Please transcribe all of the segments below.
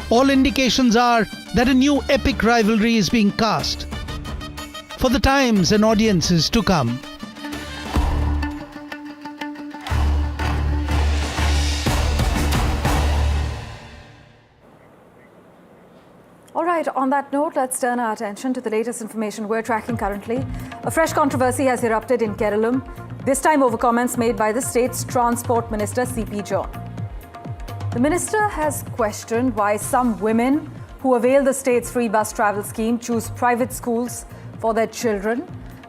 All indications are that a new epic rivalry is being cast for the times and audiences to come. All right, on that note, let's turn our attention to the latest information we're tracking currently. A fresh controversy has erupted in Kerala, this time over comments made by the state's Transport Minister CP John. The minister has questioned why some women who avail the state's free bus travel scheme choose private schools for their children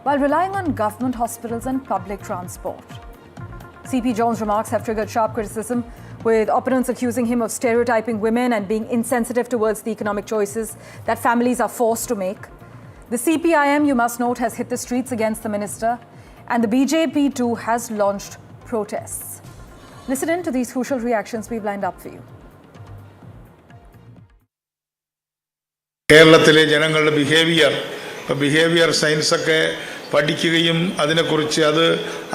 while relying on government hospitals and public transport. CP John's remarks have triggered sharp criticism, with opponents accusing him of stereotyping women and being insensitive towards the economic choices that families are forced to make. The CPIM, you must note, has hit the streets against the minister, and the BJP too has launched protests. Listen in to these crucial reactions we've lined up for you. കേരളത്തിലെ ജനങ്ങളുടെ behaviour സയൻസൊക്കെ പഠിക്കുകയും അതിനെക്കുറിച്ച്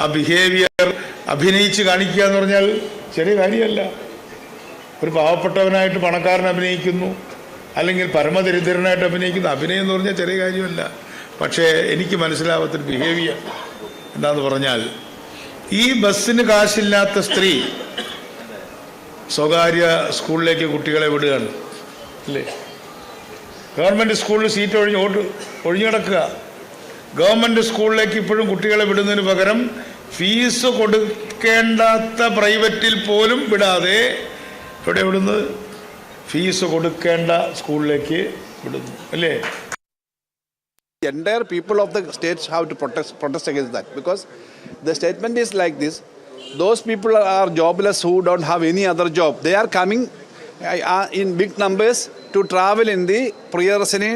ആ behaviour അഭിനയിച്ച് കാണിക്കുക എന്ന് പറഞ്ഞാൽ ചെറിയ കാര്യമല്ല. ഒരു പാവപ്പെട്ടവനായിട്ട് പണക്കാരൻ അഭിനയിക്കുന്നു, അല്ലെങ്കിൽ പരമദരിദ്രനായിട്ട് അഭിനയിക്കുന്നു. അഭിനയം എന്ന് പറഞ്ഞാൽ ചെറിയ കാര്യമല്ല. പക്ഷേ എനിക്ക് മനസ്സിലാവാത്തൊരു ബിഹേവിയർ എന്താണെന്ന് പറഞ്ഞാൽ, ഈ ബസ്സിന് കാശില്ലാത്ത സ്ത്രീ സ്വകാര്യ സ്കൂളിലേക്ക് കുട്ടികളെ വിടുകയാണ് അല്ലേ? ഗവൺമെൻറ് സ്കൂളിൽ സീറ്റ് ഒഴിഞ്ഞു കിടക്കുക. ഗവൺമെൻറ് സ്കൂളിലേക്ക് ഇപ്പോഴും കുട്ടികളെ വിടുന്നതിന് പകരം ഫീസ് കൊടുക്കേണ്ടാത്ത പ്രൈവറ്റിൽ പോലും വിടാതെ ഇവിടെ വിടുന്നത് ഫീസ് കൊടുക്കേണ്ട സ്കൂളിലേക്ക് വിടുന്നു അല്ലേ? The entire people of the states have to protest against that, because the statement is like this: those people are jobless who don't have any other job. They are coming in big numbers to travel in the Priyarasini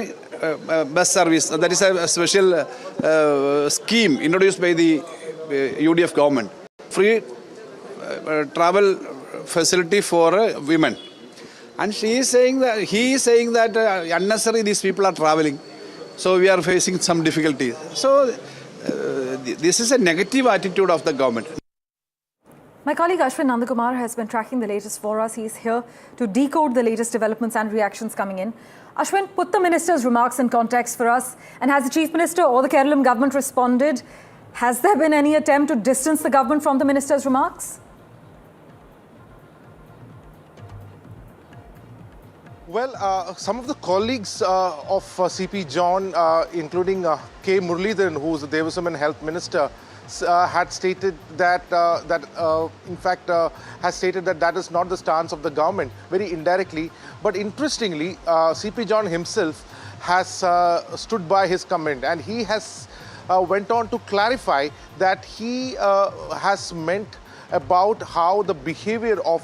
bus service. That is a special scheme introduced by the UDF government. Free travel facility for women. And he is saying that unnecessarily these people are traveling. So we are facing some difficulties. So this is a negative attitude of the government. My colleague Ashwin Nandakumar has been tracking the latest for us. He's here to decode the latest developments and reactions coming in. Ashwin, put the minister's remarks in context for us. And has the Chief Minister or the Kerala government responded? Has there been any attempt to distance the government from the minister's remarks? Well, some of the colleagues of CP John, including K. Muralidharan, who is the Devasam and Health Minister, had stated that, has stated that is not the stance of the government, very indirectly. But interestingly, CP John himself has stood by his comment, and he has went on to clarify that he has meant about how the behavior of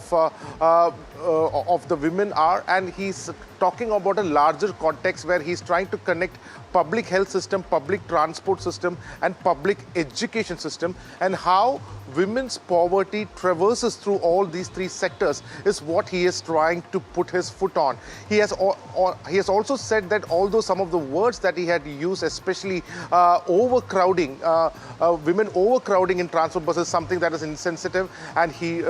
the women are, and he's talking about a larger context where he's trying to connect public health system, public transport system, and public education system, and how women's poverty traverses through all these three sectors is what he is trying to put his foot on. He has also said that although some of the words that he had used, especially overcrowding, women overcrowding in transport buses, something that is insensitive, and he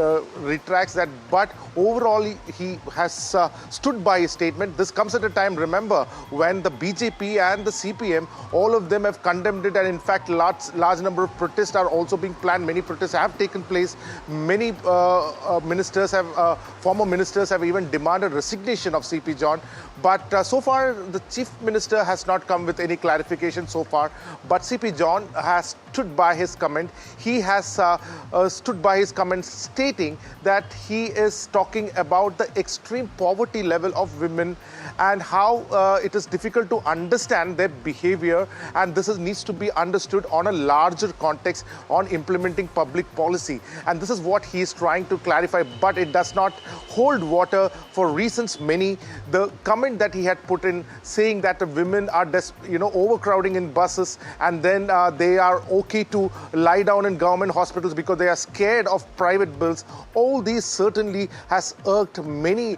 retracts that. But overall, he has stood by his statement. This comes at a time, remember, when the BJP and the CPM, all of them have condemned it, and in fact, large number of protests are also being planned. Many protests have taken place. Many former ministers have even demanded resignation of CP John. But so far, the Chief Minister has not come with any clarification so far. But CP John has stood by his comment. He has stood by his comment, stating that he is talking about the extreme poverty level of women and how it is difficult to understand their behavior, and this needs to be understood on a larger context on implementing public policy. And this is what he is trying to clarify, but it does not hold water for reasons many. The comment that he had put in, saying that the women are overcrowding in buses, and then they are okay to lie down in government hospitals because they are scared instead of private bills. All these certainly has irked many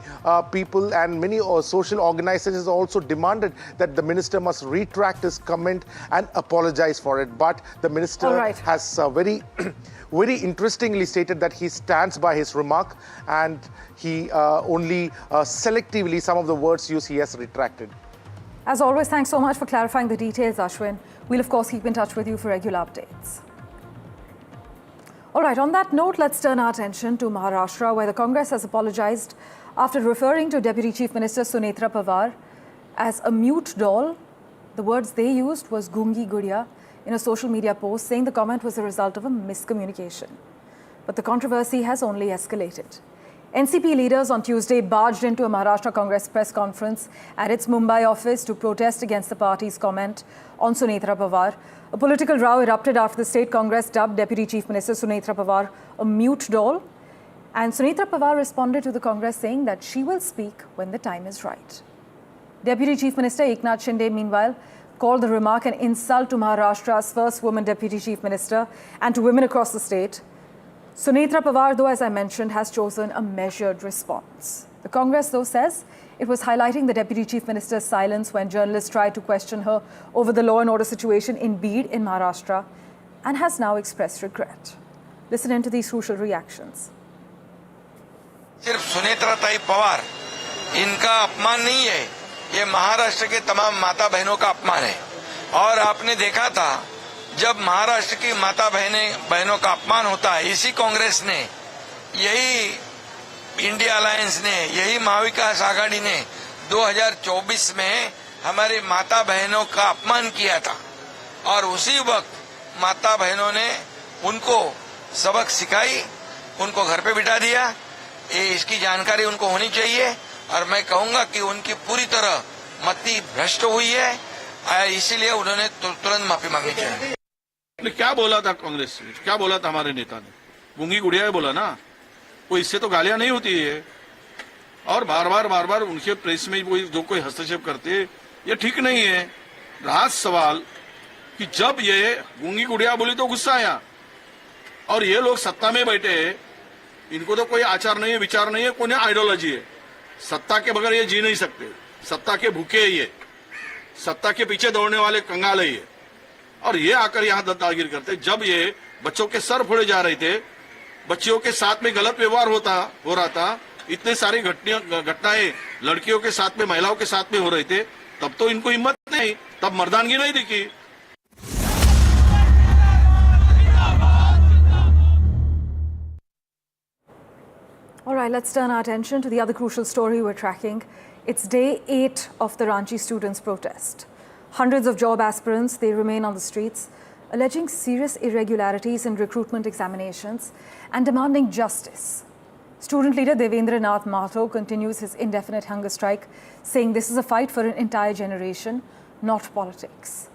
people, and many social organizations also demanded that the minister must retract his comment and apologize for it. But the minister has very very interestingly stated that he stands by his remark, and he only selectively some of the words used he has retracted. As always, thanks so much for clarifying the details, Ashwin. We'll of course keep in touch with you for regular updates. All right, on that note, let's turn our attention to Maharashtra, where the Congress has apologized after referring to Deputy Chief Minister Sunetra Pawar as a mute doll. The words they used was Gungi Gudiya in a social media post, saying the comment was a result of a miscommunication. But the controversy has only escalated. NCP leaders on Tuesday barged into a Maharashtra Congress press conference at its Mumbai office to protest against the party's comment on Sunetra Pawar. A political row erupted after the state Congress dubbed Deputy Chief Minister Sunetra Pawar a mute doll. And Sunetra Pawar responded to the Congress saying that she will speak when the time is right. Deputy Chief Minister Eknath Shinde, meanwhile, called the remark an insult to Maharashtra's first woman Deputy Chief Minister and to women across the state. Sunetra Pawar, though, as I mentioned, has chosen a measured response. The Congress, though, says it was highlighting the Deputy Chief Minister's silence when journalists tried to question her over the law and order situation in Beed in Maharashtra, and has now expressed regret. Listen into these crucial reactions. सिर्फ सुनेत्रा ताई पवार इनका अपमान नहीं है, ये महाराष्ट्र के तमाम माता बहनों का अपमान है। और आपने देखा था जब महाराष्ट्र की माता बहनों का अपमान होता है, इसी कांग्रेस ने, यही इंडिया अलायंस ने, यही महाविकास आघाड़ी ने 2024 में हमारी माता बहनों का अपमान किया था। और उसी वक्त माता बहनों ने उनको सबक सिखाई, उनको घर पे बिठा दिया। इसकी जानकारी उनको होनी चाहिए, और मैं कहूंगा कि उनकी पूरी तरह मति भ्रष्ट हुई है, इसीलिए उन्होंने तुरंत माफी मांगनी चाहिए। क्या बोला था कांग्रेस ने, क्या बोला था हमारे नेता ने? गुंगी गुड़िया बोला ना, वो इससे तो गालियां नहीं होती है। और बार बार उनके प्रेस में जो कोई हस्तक्षेप करते, ये ठीक नहीं है। रहा सवाल कि जब ये गुंगी गुड़िया बोली तो गुस्सा आया, और ये लोग सत्ता में बैठे, इनको तो कोई आचार नहीं है, विचार नहीं है, कोई आइडियोलॉजी है। सत्ता के बगैर ये जी नहीं सकते, सत्ता के भूखे है ये, सत्ता के पीछे दौड़ने वाले कंगाल है ये। और ये आकर यहाँ दादागिरी करते। जब ये बच्चों के सर फोड़े जा रहे थे, बच्चियों के साथ में गलत व्यवहार हो रहा था, इतने सारी घटनाएं लड़कियों के साथ में, महिलाओं के साथ में हो रहे थे, तब तो इनको हिम्मत नहीं, तब मर्दानगी नहीं दिखी। All right, let's turn our attention to the other crucial story we're tracking. It's day 8 of the Ranchi students' protest. Hundreds of job aspirants, they remain on the streets, alleging serious irregularities in recruitment examinations and demanding justice. Student leader Devendra Nath Mathur continues his indefinite hunger strike, saying this is a fight for an entire generation, not politics.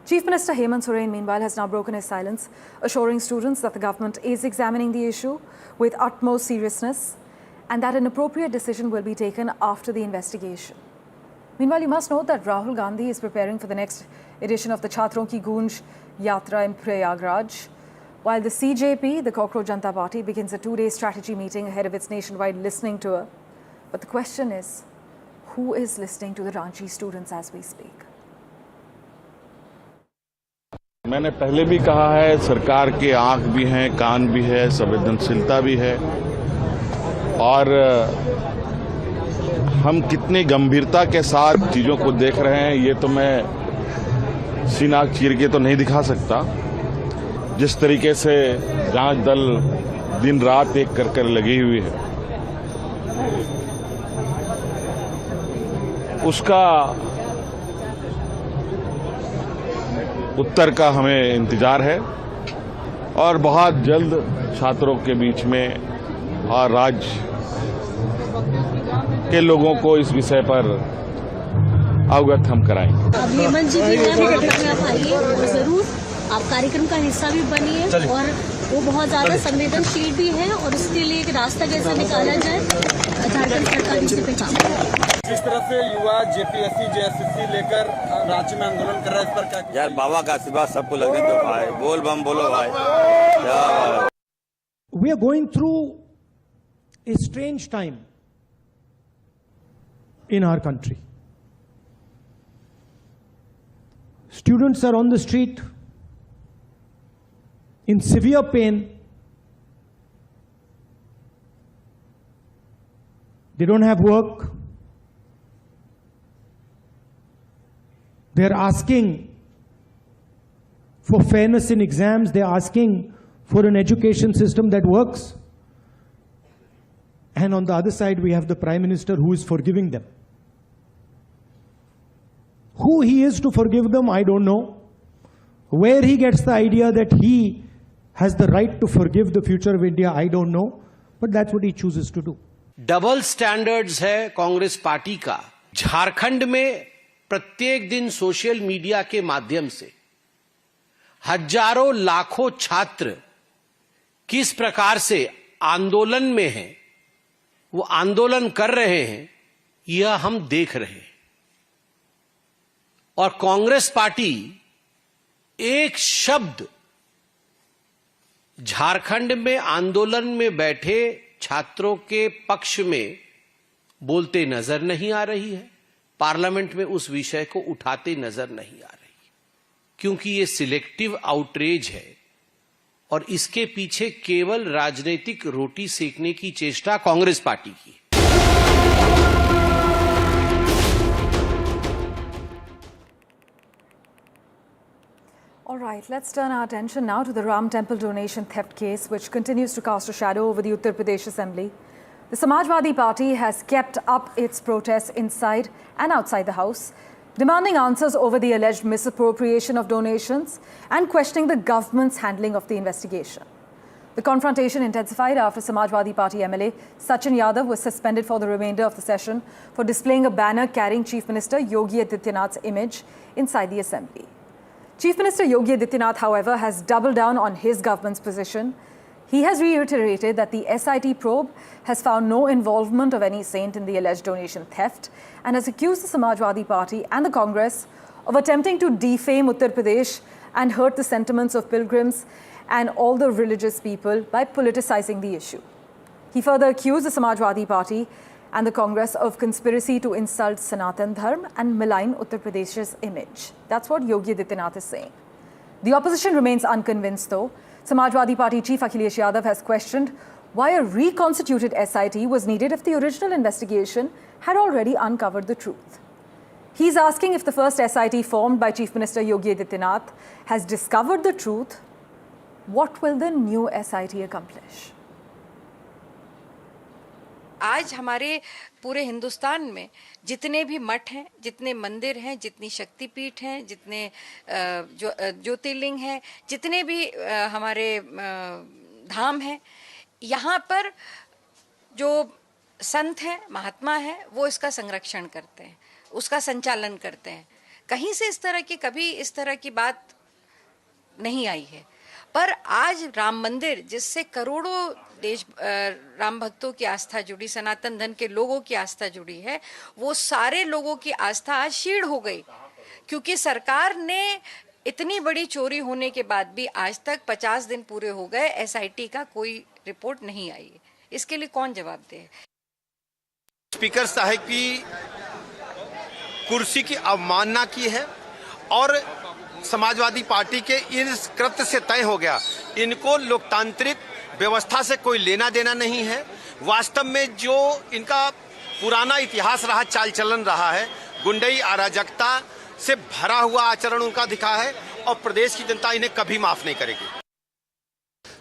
Chief Minister Hemant Soren, meanwhile, has now broken his silence, assuring students that the government is examining the issue with utmost seriousness and that an appropriate decision will be taken after the investigation. Meanwhile, you must note that Rahul Gandhi is preparing for the next edition of the Chhatron Ki Goonj Yatra in Prayagraj, while the CJP, the Cockroach Janata Party, begins a 2-day strategy meeting ahead of its nationwide listening tour. But the question is, who is listening to the Ranchi students as we speak? मैंने पहले भी कहा है, सरकार के आंख भी हैं, कान भी है, संवेदनशीलता भी है, और हम कितनी गंभीरता के साथ चीजों को देख रहे हैं, ये तो मैं सीना चीर के तो नहीं दिखा सकता। जिस तरीके से जांच दल दिन रात एक कर लगी हुई है, उसका उत्तर का हमें इंतजार है, और बहुत जल्द छात्रों के बीच में और राज्य के लोगों को इस विषय पर अवगत हम कराएंगे। अब हेमंत जी भी हैं, आप आइए और जरूर आप कार्यक्रम का हिस्सा भी बनिए, और वो बहुत ज्यादा संवेदनशील भी है, और उसके लिए एक रास्ता कैसे निकाला जाए, झारखंड सरकार इसी पे काम करे। जिस तरह से युवा जेपीएससी जेएसएससी लेकर राज्य में आंदोलन कर रहा है, इस पर क्या? यार बाबा का आशीर्वाद सबको लगने दो भाई, बोल बम बोलो भाई। we are going through a strange time in our country. Students are on the street in severe pain. They don't have work. They're asking for fairness in exams. They're asking for an education system that works. And on the other side, we have the Prime Minister who is forgiving them. Who he is to forgive them, I don't know. Where he gets the idea that he has the right to forgive the future of India, I don't know. But that's what he chooses to do. Double standards है Congress party का। झारखंड में प्रत्येक दिन social media के माध्यम से हजारों लाखों छात्र किस प्रकार से आंदोलन में हैं, वो आंदोलन कर रहे हैं, यह हम देख रहे हैं। और कांग्रेस पार्टी एक शब्द झारखंड में आंदोलन में बैठे छात्रों के पक्ष में बोलते नजर नहीं आ रही है, पार्लियामेंट में उस विषय को उठाते नजर नहीं आ रही, क्योंकि ये सिलेक्टिव आउटरीच है और इसके पीछे केवल राजनीतिक रोटी सेकने की चेष्टा कांग्रेस पार्टी की। All right, let's turn our attention now to the Ram Temple donation theft case, which continues to cast a shadow over the Uttar Pradesh Assembly. The Samajwadi Party has kept up its protests inside and outside the House, demanding answers over the alleged misappropriation of donations and questioning the government's handling of the investigation. The confrontation intensified after Samajwadi Party MLA Sachin Yadav was suspended for the remainder of the session for displaying a banner carrying Chief Minister Yogi Adityanath's image inside the Assembly. Chief Minister Yogi Adityanath, however, has doubled down on his government's position. He has reiterated that the SIT probe has found no involvement of any saint in the alleged donation theft and has accused the Samajwadi Party and the Congress of attempting to defame Uttar Pradesh and hurt the sentiments of pilgrims and all the religious people by politicizing the issue. He further accused the Samajwadi Party and the Congress of conspiracy to insult Sanatan Dharma and malign Uttar Pradesh's image. That's what Yogi Adityanath is saying. The opposition remains unconvinced though. Samajwadi Party Chief Akhilesh Yadav has questioned why a reconstituted SIT was needed if the original investigation had already uncovered the truth. He's asking if the first SIT formed by Chief Minister Yogi Adityanath has discovered the truth, what will the new SIT accomplish? आज हमारे पूरे हिंदुस्तान में जितने भी मठ हैं, जितने मंदिर हैं, जितनी शक्तिपीठ हैं, जितने ज्योतिर्लिंग हैं, जितने भी हमारे धाम हैं, यहाँ पर जो संत हैं, महात्मा हैं, वो इसका संरक्षण करते हैं, उसका संचालन करते हैं। कहीं से इस तरह की कभी इस तरह की बात नहीं आई है। पर आज राम मंदिर जिससे करोड़ों देश राम भक्तों की आस्था जुड़ी, सनातन धर्म के लोगों की आस्था जुड़ी है, वो सारे लोगों की आस्था आज क्षीण हो गई, क्योंकि सरकार ने इतनी बड़ी चोरी होने के बाद भी आज तक 50 दिन पूरे हो गए, एसआईटी का कोई रिपोर्ट नहीं आई है। इसके लिए कौन जवाब दे? स्पीकर साहब की कुर्सी की अवमानना की है और समाजवादी पार्टी के इस कृत्य से तय हो गया, इनको लोकतांत्रिक व्यवस्था से कोई लेना देना नहीं है। वास्तव में जो इनका पुराना इतिहास रहा, चाल चलन रहा है, गुंडई अराजकता से भरा हुआ आचरण उनका दिखा है और प्रदेश की जनता इन्हें कभी माफ नहीं करेगी।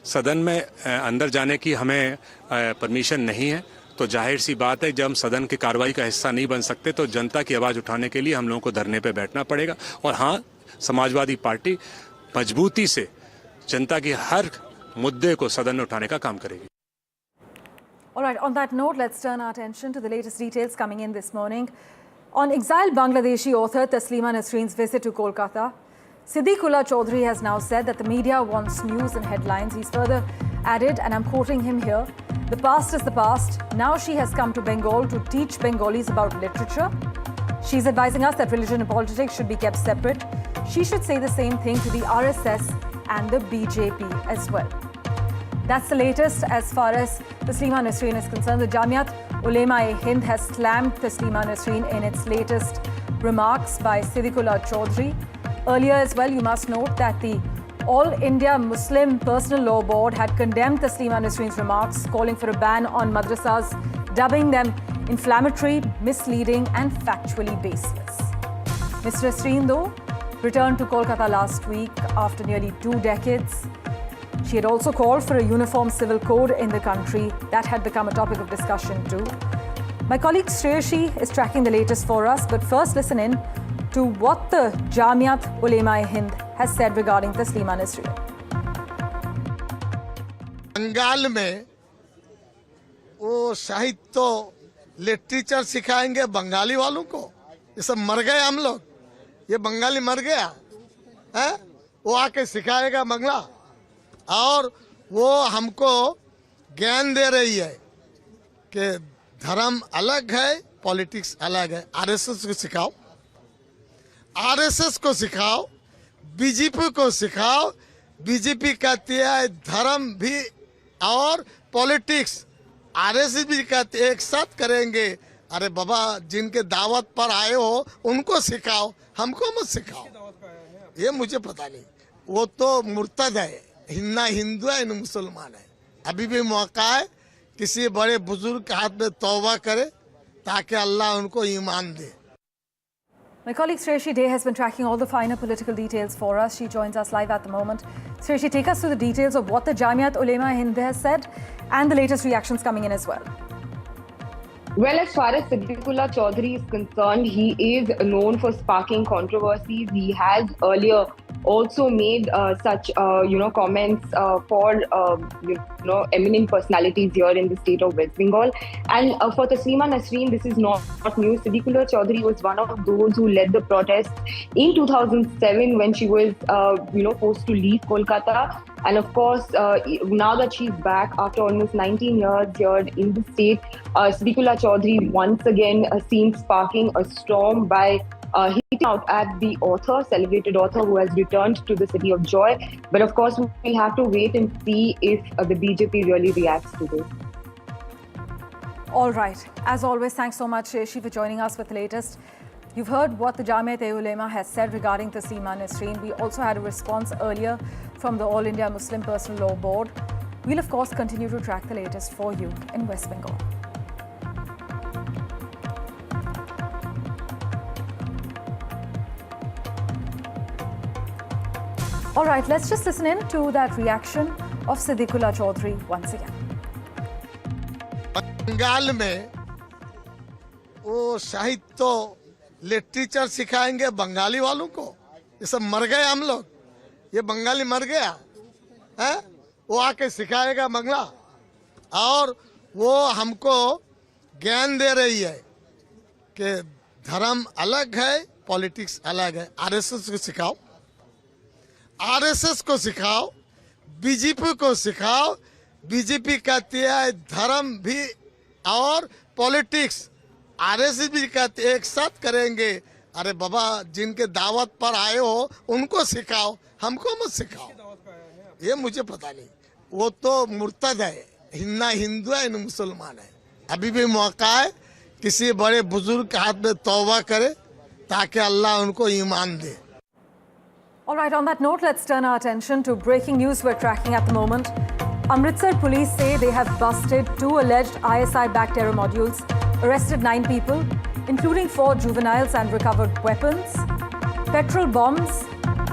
सदन में अंदर जाने की हमें परमिशन नहीं है, तो जाहिर सी बात है जब हम सदन की कार्रवाई का हिस्सा नहीं बन सकते तो जनता की आवाज उठाने के लिए हम लोगों को धरने पे बैठना पड़ेगा। और हाँ, समाजवादी पार्टी मजबूती से जनता की हर मुद्दे को सदन में उठाने का काम करेगी। All right, on that note, let's turn our attention to the latest details coming in this morning. On exiled Bangladeshi author Taslima Nasreen's visit to Kolkata, Siddiqullah Chaudhry has now said that the media wants news and headlines. He's further added, and I'm quoting him here, "The past is the past. Now she has come to Bengal to teach Bengalis about literature. She's advising us that religion and politics should be kept separate. She should say the same thing to the RSS and the BJP as well." That's the latest as far as Taslima Nasreen is concerned. The Jamiat Ulema-e-Hind has slammed Taslima Nasreen in its latest remarks by Siddiqullah Chaudhry. Earlier as well, you must note that the All India Muslim Personal Law Board had condemned Taslima Nasreen's remarks, calling for a ban on madrasas, dubbing them inflammatory, misleading and factually baseless. Ms. Nasreen, though, returned to Kolkata last week after nearly 2 decades. She had also called for a uniform civil code in the country. That had become a topic of discussion too. My colleague Shreyashi is tracking the latest for us, but first listen in to what the Jamiat Ulema-e-Hind has said regarding Taslima Nasreen. Bengal में वो साहित्य literature सिखाएंगे बंगाली वालों को। ये सब मर गए हम लोग, ये बंगाली मर गया है, वो आके सिखाएगा बंगला और वो हमको ज्ञान दे रही है कि धर्म अलग है, पॉलिटिक्स अलग है। आरएसएस को सिखाओ, आरएसएस को सिखाओ, बीजेपी को सिखाओ। बीजेपी कहती है धर्म भी और पॉलिटिक्स, आरएसएस भी कहती है एक साथ करेंगे। अरे बाबा, जिनके दावत पर आए हो उनको सिखाओ, हमको मत सिखाओ। ये मुझे पता नहीं, वो तो मुर्तद है, ना हिंदू है ना मुसलमान है। अभी भी मौका है किसी बड़े बुजुर्ग के हाथ में तौबा करे ताकि अल्लाह उनको ईमान दे। My colleague Shreyashi Day has been tracking all the finer political details for us. She joins us live at the moment. Shreyashi, take us through the details of what the Jamiat Ulema-e-Hind has said and the latest reactions coming in as well. Well, as far as Siddiqullah Chaudhry is concerned, he is known for sparking controversies. He has earlier also made such comments for eminent personalities here in the state of West Bengal. And for Taslima Nasreen, this is not new. Siddiqullah Chaudhry was one of those who led the protests in 2007 when she was forced to leave Kolkata. And of course, now that she's back after almost 19 years here in the state, Siddiqullah Chaudhry once again seen sparking a storm by hitting out at the author, celebrated author who has returned to the city of joy. But of course, we'll have to wait and see if the BJP really reacts to this. All right. As always, thanks so much, Shreyashi, for joining us with the latest. You've heard what the Jamiat Ulema has said regarding Taslima Nasreen. We also had a response earlier from the All India Muslim Personal Law Board. We'll, of course, continue to track the latest for you in West Bengal. All right, let's just listen in to that reaction of Siddiqullah Chaudhry once again. Bengal में वो साहित्य literature सिखाएंगे बंगाली वालों को। ये सब मर गए हम लोग, ये बंगाली मर गया है, वो आके सिखाएगा बंगला और वो हमको ज्ञान दे रही है कि धर्म अलग है, पॉलिटिक्स अलग है। आरएसएस को सिखाओ, आरएसएस को सिखाओ, बीजेपी को सिखाओ। बीजेपी कहती है धर्म भी और पॉलिटिक्स, आरएसएस भी कहती है एक साथ करेंगे। अरे बाबा, जिनके दावत पर आए हो उनको सिखाओ, हमको मत सिखाओ। ये मुझे पता नहीं, वो तो मुर्तद है, ना हिंदू है ना मुसलमान है। अभी भी मौका है किसी बड़े बुजुर्ग के हाथ में तौबा करे ताकि अल्लाह उनको ईमान दे। All right, on that note, let's turn our attention to breaking news we're tracking at the moment. Amritsar police say they have busted 2 alleged ISI-backed terror modules, arrested 9 people, including 4 juveniles, and recovered weapons, petrol bombs,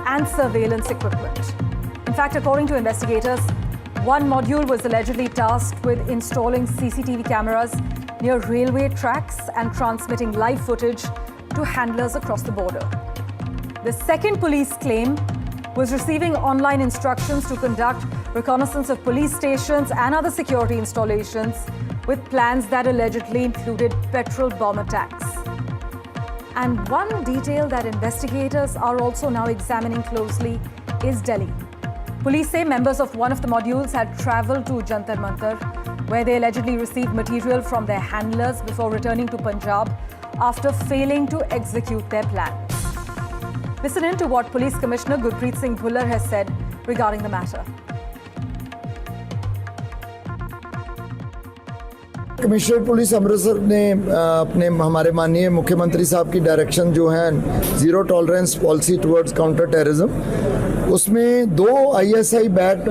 and surveillance equipment. In fact, according to investigators, one module was allegedly tasked with installing CCTV cameras near railway tracks and transmitting live footage to handlers across the border. The second police claim was receiving online instructions to conduct reconnaissance of police stations and other security installations with plans that allegedly included petrol bomb attacks. And one detail that investigators are also now examining closely is Delhi. Police say members of one of the modules had travelled to Jantar Mantar, where they allegedly received material from their handlers before returning to Punjab after failing to execute their plans. Listen in to what Police Commissioner Gurpreet Singh Bhullar has said regarding the matter. Commissionerate police Amritsar ने अपने हमारे माननीय मुख्यमंत्री साहब की direction जो है zero tolerance policy towards counter terrorism, उसमें 2 ISI backed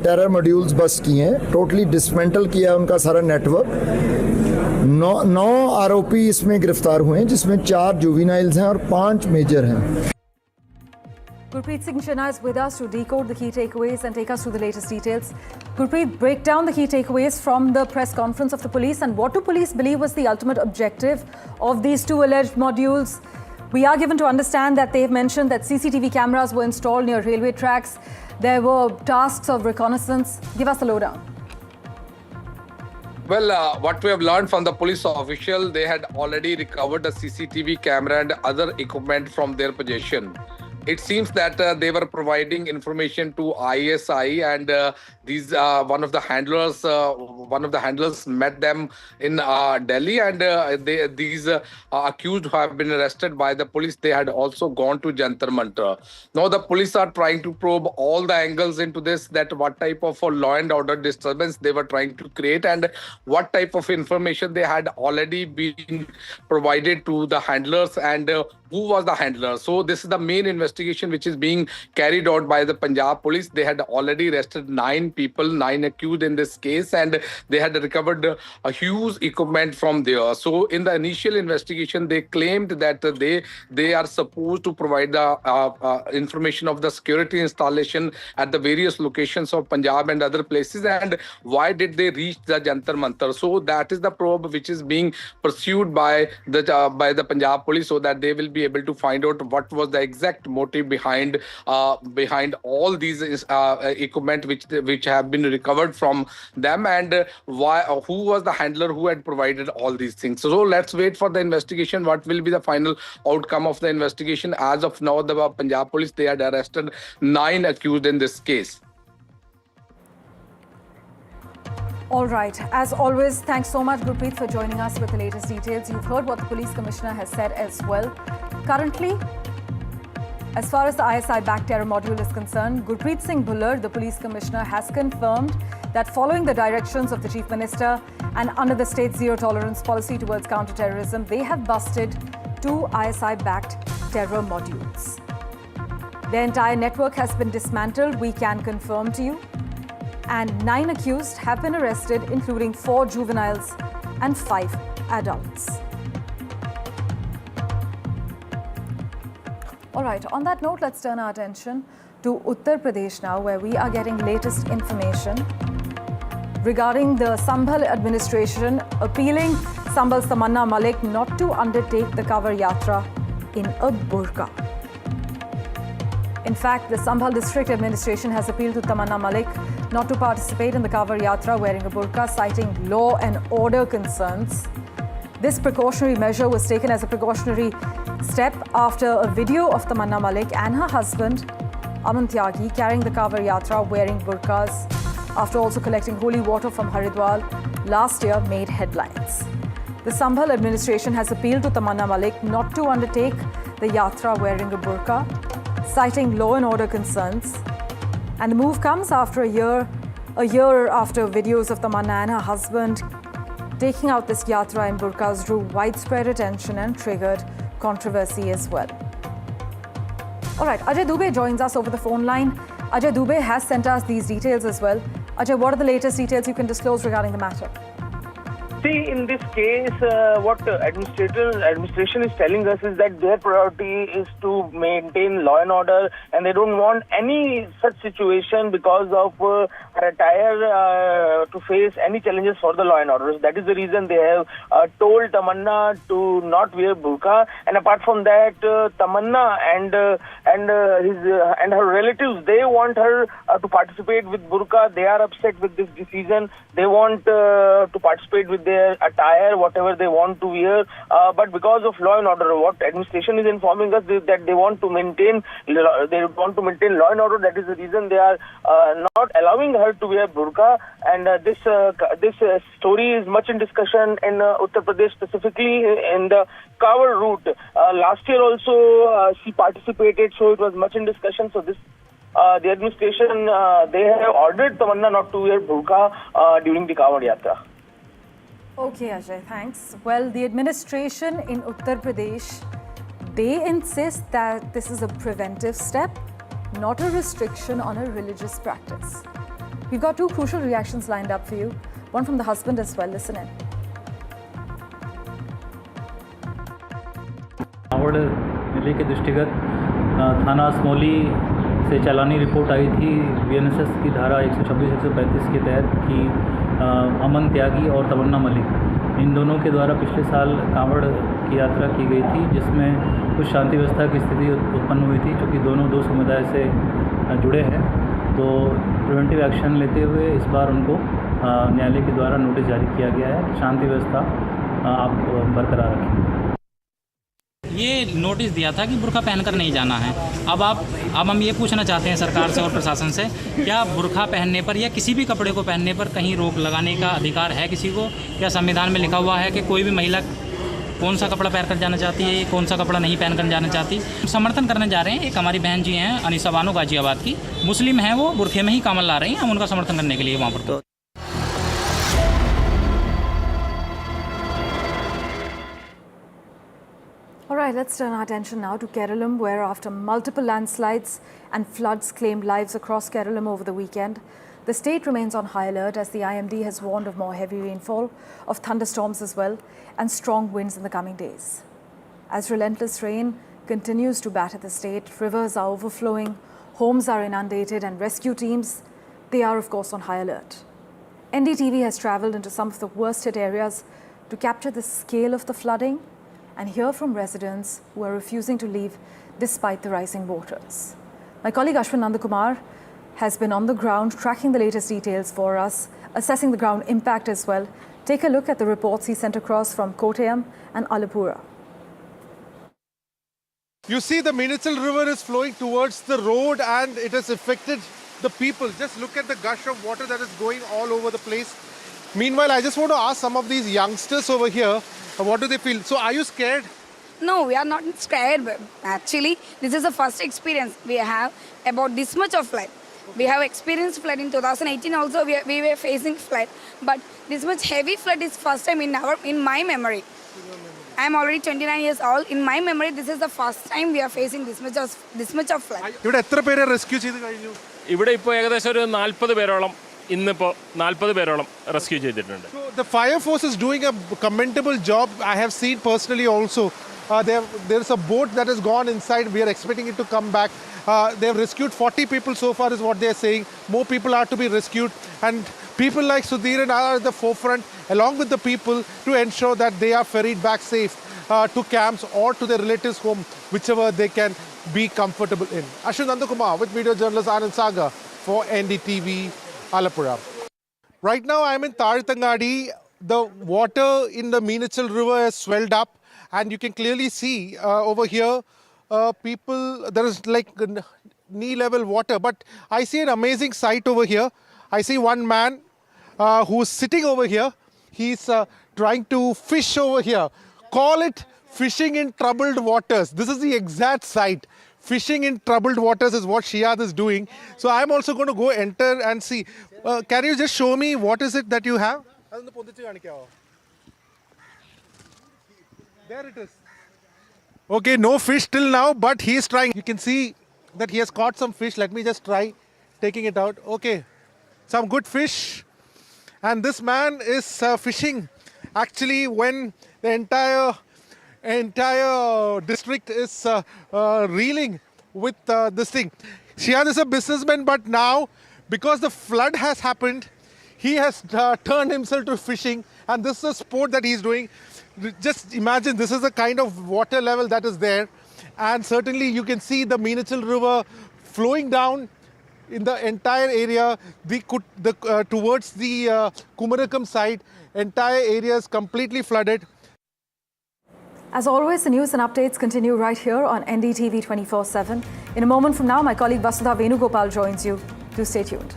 terror modules bust किए हैं, टोटली डिसमेंटल किया है उनका सारा नेटवर्क। 9 आरोपी इसमें गिरफ्तार हुए हैं, जिसमें 4 जुवेनाइल्स हैं और 5 मेजर हैं। Gurpreet Singh Chinna is with us to decode the key takeaways and take us through the latest details. Gurpreet, break down the key takeaways from the press conference of the police, and what do police believe was the ultimate objective of these 2 alleged modules? We are given to understand that they've mentioned that CCTV cameras were installed near railway tracks. There were tasks of reconnaissance. Give us the lowdown. Well, what we have learned from the police official, they had already recovered a CCTV camera and other equipment from their possession. It seems that they were providing information to ISI, and these one of the handlers met them in Delhi, and these accused who have been arrested by the police, they had also gone to Jantar Mantar. Now the police are trying to probe all the angles into this, that what type of law and order disturbance they were trying to create, and what type of information they had already been provided to the handlers, and who was the handler. So this is the main investigation which is being carried out by the Punjab police. They had already arrested 9 people, 9 accused in this case, and they had recovered a huge equipment from there. So in the initial investigation, they claimed that they are supposed to provide the information of the security installation at the various locations of Punjab and other places, and why did they reach the Jantar Mantar. So that is the probe which is being pursued by the Punjab police, so that they will be able to find out what was the exact motive behind all these equipment which have been recovered from them, and who was the handler who had provided all these things. So let's wait for the investigation. What will be the final outcome of the investigation? As of now, the Punjab police, they had arrested 9 accused in this case. All right. As always, thanks so much, Gurpreet, for joining us with the latest details. You've heard what the police commissioner has said as well. Currently, as far as the ISI-backed terror module is concerned, Gurpreet Singh Bhullar, the police commissioner, has confirmed that following the directions of the Chief Minister and under the state's zero-tolerance policy towards counter-terrorism, they have busted 2 ISI-backed terror modules. Their entire network has been dismantled, we can confirm to you. And 9 accused have been arrested, including 4 juveniles and 5 adults. All right, on that note, let's turn our attention to Uttar Pradesh now, where we are getting latest information regarding the Sambhal administration appealing Sambhal's Tamanna Malik not to undertake the Kavar Yatra in a burqa. In fact, the Sambhal district administration has appealed to Tamanna Malik not to participate in the Kavar Yatra wearing a burqa, citing law and order concerns. This precautionary measure was taken as a precautionary step after a video of Tamanna Malik and her husband, Aman Tyagi, carrying the Kavar Yatra wearing burqas after also collecting holy water from Haridwar last year made headlines. The Sambhal administration has appealed to Tamanna Malik not to undertake the Yatra wearing a burqa, citing law and order concerns. And the move comes after a year after videos of Tamanna and her husband taking out this Yatra in burqas drew widespread attention and triggered controversy as well. All right, Ajay Dubey joins us over the phone line. Ajay Dubey has sent us these details as well. Ajay, what are the latest details you can disclose regarding the matter? See, in this case, what administration is telling us is that their priority is to maintain law and order, and they don't want any such situation because of her attire to face any challenges for the law and order. That is the reason they have told Tamanna to not wear burqa. And apart from that, Tamanna and her relatives, they want her to participate with burqa. They are upset with this decision. They want to participate with their attire, whatever they want to wear, but because of law and order, what administration is informing us is that they want to maintain law and order. That is the reason they are not allowing her to wear burqa. And this story is much in discussion in Uttar Pradesh, specifically in the Kavar route. Last year also she participated, so it was much in discussion. So this. The administration, they have ordered Tamanna not to wear burqa during the Kavar Yatra. Okay, Ajay, thanks. Well, the administration in Uttar Pradesh, they insist that this is a preventive step, not a restriction on a religious practice. We've got two crucial reactions lined up for you, one from the husband as well. Listen in. Kanwar मेले के दृष्टिगत थाना असमौली से चालानी report आई थी BNSS की धारा 126-135 के तहत कि अमन त्यागी और तमन्ना मलिक इन दोनों के द्वारा पिछले साल कांवड़ की यात्रा की गई थी, जिसमें कुछ शांति व्यवस्था की स्थिति उत्पन्न हुई थी, चूँकि दोनों दो समुदाय से जुड़े हैं। तो प्रिवेंटिव एक्शन लेते हुए इस बार उनको न्यायालय के द्वारा नोटिस जारी किया गया है कि शांति व्यवस्था आप बरकरार रखें। ये नोटिस दिया था कि बुर्का पहनकर नहीं जाना है। अब हम ये पूछना चाहते हैं सरकार से और प्रशासन से, क्या बुर्का पहनने पर या किसी भी कपड़े को पहनने पर कहीं रोक लगाने का अधिकार है किसी को? क्या संविधान में लिखा हुआ है कि कोई भी महिला कौन सा कपड़ा पहनकर जाना चाहती है, कौन सा कपड़ा नहीं पहनकर जाना चाहती? समर्थन करने जा रहे हैं। एक हमारी बहन जी हैं अनीसा बानो गाजियाबाद की, मुस्लिम हैं, वो बुरखे में ही कामल ला रही हैं, हम उनका समर्थन करने के लिए वहाँ पर। All right, let's turn our attention now to Kerala, where after multiple landslides and floods claimed lives across Kerala over the weekend, the state remains on high alert as the IMD has warned of more heavy rainfall, of thunderstorms as well, and strong winds in the coming days. As relentless rain continues to batter the state, rivers are overflowing, homes are inundated, and rescue teams, they are of course on high alert. NDTV has travelled into some of the worst hit areas to capture the scale of the flooding and hear from residents who are refusing to leave despite the rising waters. My colleague Ashwin Nandakumar has been on the ground tracking the latest details for us, assessing the ground impact as well. Take a look at the reports he sent across from Kottayam and Alappuzha. You see the Minichal River is flowing towards the road and it has affected the people. Just look at the gush of water that is going all over the place. Meanwhile, I just want to ask some of these youngsters over here, what do they feel? So are you scared? No, we are not scared. Actually, this is the first experience we have about this much of flood. We have experienced flood in 2018 also, we were facing flood. But this much heavy flood is first time in my memory. I am already 29 years old. In my memory, this is the first time we are facing this much of flood. ഇവിടെ എത്ര പേരെ rescue ചെയ്തു കഴിഞ്ഞു? ഇവിടെ ഇപ്പോൾ ഏകദേശം ഒരു 40 പേരോളം ഇന്നിപ്പോൾ 40 പേരോളം റെസ്ക്യൂ ചെയ്തിട്ടുണ്ട്. So the fire force is doing a commendable job. I have seen personally also. There's a boat that has gone inside. We are expecting it to come back. They have rescued 40 people so far is what they are saying. More people are to be rescued. And people like Sudhiran are at the forefront along with the people to ensure that they are ferried back safe to camps or to their relatives' home, whichever they can be comfortable in. Ashwin Nandakumar with video journalist Anand Sagar for NDTV, Alappuzha. Right now I am in Taritangadi. The water in the Minichal River has swelled up and you can clearly see over here people, there is like knee level water, but I see an amazing sight over here. I see one man who's sitting over here. He's trying to fish over here. Call it fishing in troubled waters. This is the exact sight. Fishing in troubled waters is what Shihad is doing. So I'm also going to go enter and see. Can you just show me what is it that you have? There it is. Okay, no fish till now, but he's trying. You can see that he has caught some fish. Let me just try taking it out. Okay, some good fish. And this man is fishing actually when the entire district is reeling with this thing. Shihad is a businessman, but now because the flood has happened, he has turned himself to fishing, and this is a sport that he's doing. Just imagine, this is the kind of water level that is there, and certainly you can see the Minichal River flowing down in the entire area towards the Kumarakam side. Entire area is completely flooded. As always, the news and updates continue right here on NDTV 24/7. In a moment from now, my colleague Vasudha Venugopal joins you. Do stay tuned.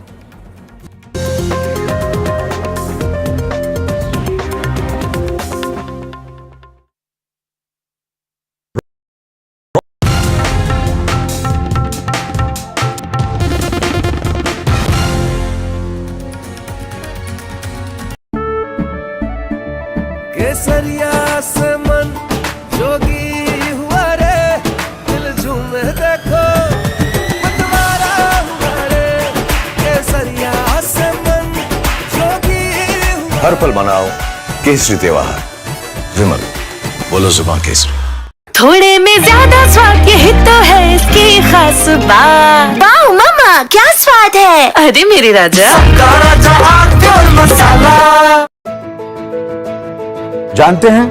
हर पल मनाओ केसरी त्योहार। विमल, बोलो जुबान केसरी। थोड़े में ज्यादा स्वाद, यही तो है इसकी खास बात। वाओ मामा, क्या स्वाद है। अरे मेरे राजा, मसाला। जानते हैं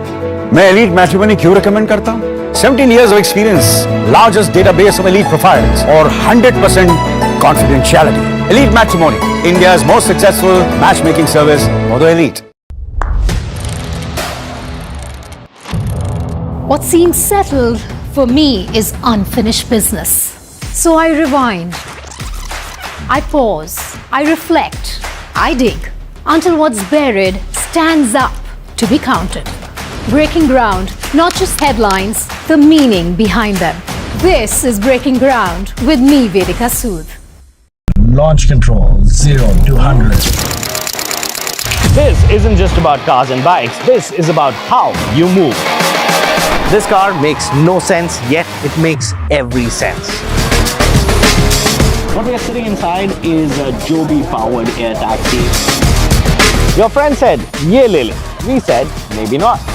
मैं एलीट मैट्रिमोनी क्यों रिकमेंड करता हूँ? 17 years of experience, largest database of elite profiles, और 100% confidentiality. Elite Matrimony, India's most successful matchmaking service for the elite. What seems settled for me is unfinished business. So I rewind, I pause, I reflect, I dig until what's buried stands up to be counted. Breaking ground, not just headlines, the meaning behind them. This is Breaking Ground with me, Vedika Sood. Launch control 0 to 100. This isn't just about cars and bikes. This is about how you move. This car makes no sense, yet it makes every sense. What we are sitting inside is a Joby powered air taxi. Your friend said, "Ye le le." We said, maybe not.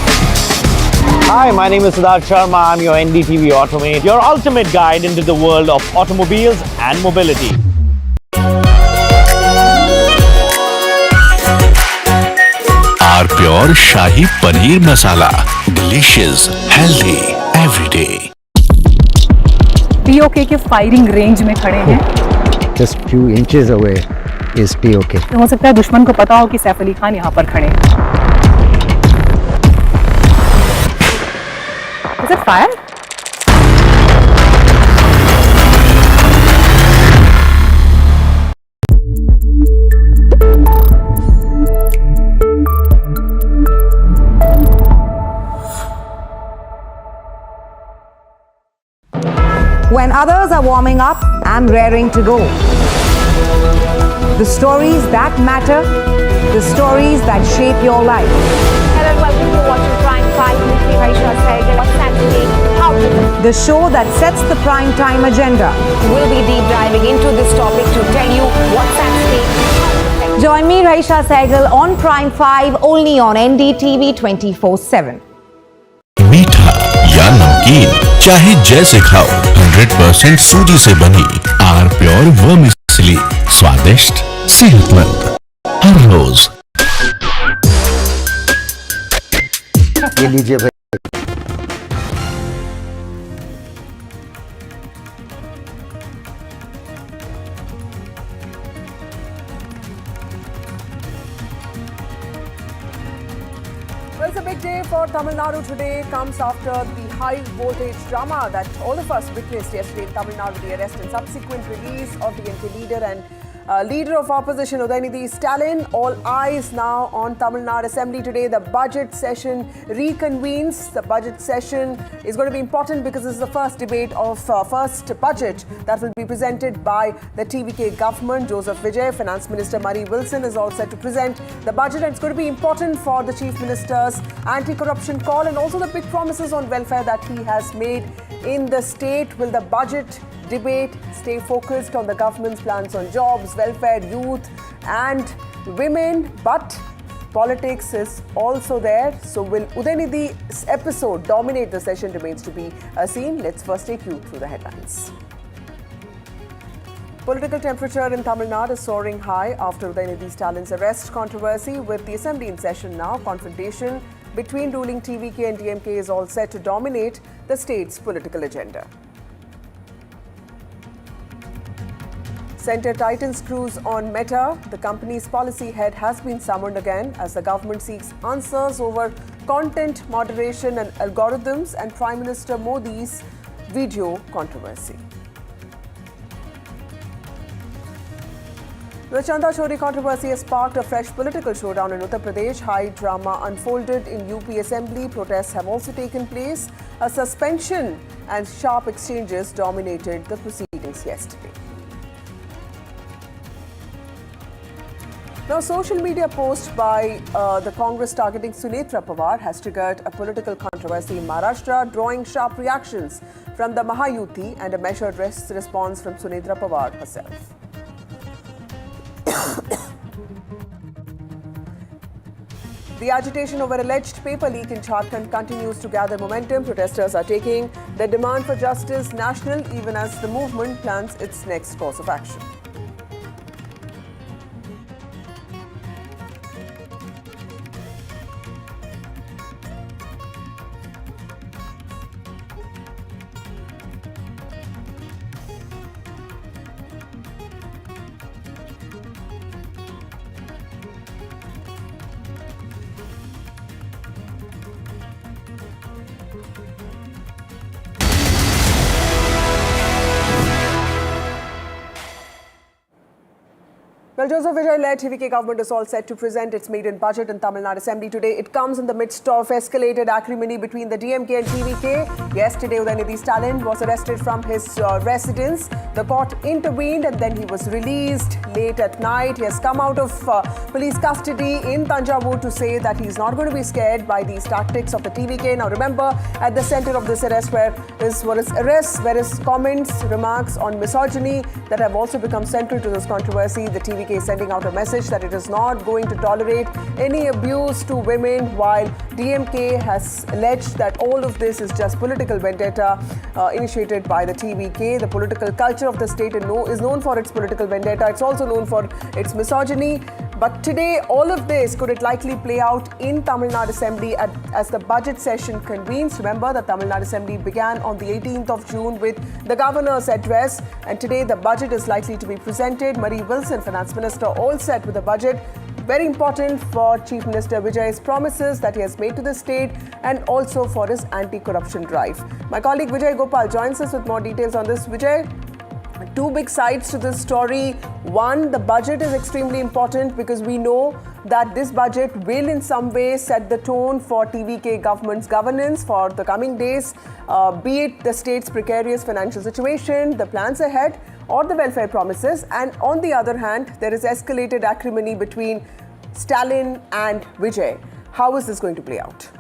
Hi, my name is Siddharth Sharma. I'm your NDTV Automate, your ultimate guide into the world of automobiles and mobility. R Pure Shahi Paneer Masala. Delicious, healthy, every day. POK के firing range में खड़े हैं. Just few inches away is POK. हो सकता है दुश्मन को पता हो कि सैफ अली खान यहाँ पर खड़े हैं. Is it fire? When others are warming up, I'm raring to go. The stories that matter, the stories that shape your life. Hello and welcome to watching Prime 5 with me, Raisha Sehgal. What's at stake? How to The show that sets the prime time agenda. We'll be deep diving into this topic to tell you what's at stake. Join me, Raisha Sehgal, on Prime 5 only on NDTV 24/7. मीठा या नमकीन, चाहे जैसे खाओ, 100% सूजी से बनी R Pure vermicelli, स्वादिष्ट, सेहतमंद, हर रोज। ये लीजिए भाई। Well, it's a big day for Tamil Nadu today. Comes after the high voltage drama that all of us witnessed yesterday in Tamil Nadu, the arrest and subsequent release of the NK leader and leader of opposition Udhayanidhi Stalin. All eyes now on Tamil Nadu Assembly today. The budget session reconvenes. The budget session is going to be important because this is the first debate of first budget that will be presented by the TVK government. Joseph Vijay, Finance Minister Murray Wilson is all set to present the budget, and it's going to be important for the Chief Minister's anti-corruption call and also the big promises on welfare that he has made in the state. Will the budget debate stay focused on the government's plans on jobs, welfare, youth and women? But politics is also there. So will Udhayanidhi's episode dominate the session? Remains to be seen. Let's first take you through the headlines. Political temperature in Tamil Nadu is soaring high after Udhayanidhi Stalin's arrest controversy. With the assembly in session now, confrontation between ruling TVK and DMK is all set to dominate the state's political agenda. Centre tightens screws on Meta. The company's policy head has been summoned again as the government seeks answers over content moderation and algorithms and Prime Minister Modi's video controversy. The Chanda Chori controversy has sparked a fresh political showdown in Uttar Pradesh. High drama unfolded in UP Assembly. Protests have also taken place. A suspension and sharp exchanges dominated the proceedings yesterday. Now, social media post by the Congress targeting Sunetra Pawar has triggered a political controversy in Maharashtra, drawing sharp reactions from the Mahayuti and a measured response from Sunetra Pawar herself. The agitation over alleged paper leak in Jharkhand continues to gather momentum. Protesters are taking their demand for justice national even as the movement plans its next course of action. Well, Joseph Vijay-led TVK government is all set to present its maiden budget in Tamil Nadu Assembly today. It comes in the midst of escalated acrimony between the DMK and TVK. Yesterday, Udhayanidhi Stalin was arrested from his residence. The court intervened and then he was released late at night. He has come out of police custody in Tanjavur to say that he's not going to be scared by these tactics of the TVK. Now, remember, at the center of this arrest were his comments, remarks on misogyny that have also become central to this controversy. The TVK is sending out a message that it is not going to tolerate any abuse to women, while DMK has alleged that all of this is just political vendetta initiated by the TVK. The political culture of the state is known for its political vendetta. It's also known for its misogyny. But today, all of this, could it likely play out in Tamil Nadu Assembly as the budget session convenes? Remember, the Tamil Nadu Assembly began on the 18th of June with the governor's address, and today the budget is likely to be presented. Marie Wilson, Finance Minister, all set with the budget. Very important for Chief Minister Vijay's promises that he has made to the state and also for his anti-corruption drive. My colleague Vijay Gopal joins us with more details on this. Vijay, two big sides to this story. One, the budget is extremely important because we know that this budget will in some way set the tone for TVK government's governance for the coming days, be it the state's precarious financial situation, the plans ahead, or the welfare promises. And on the other hand, there is escalated acrimony between Stalin and Vijay. How is this going to play out?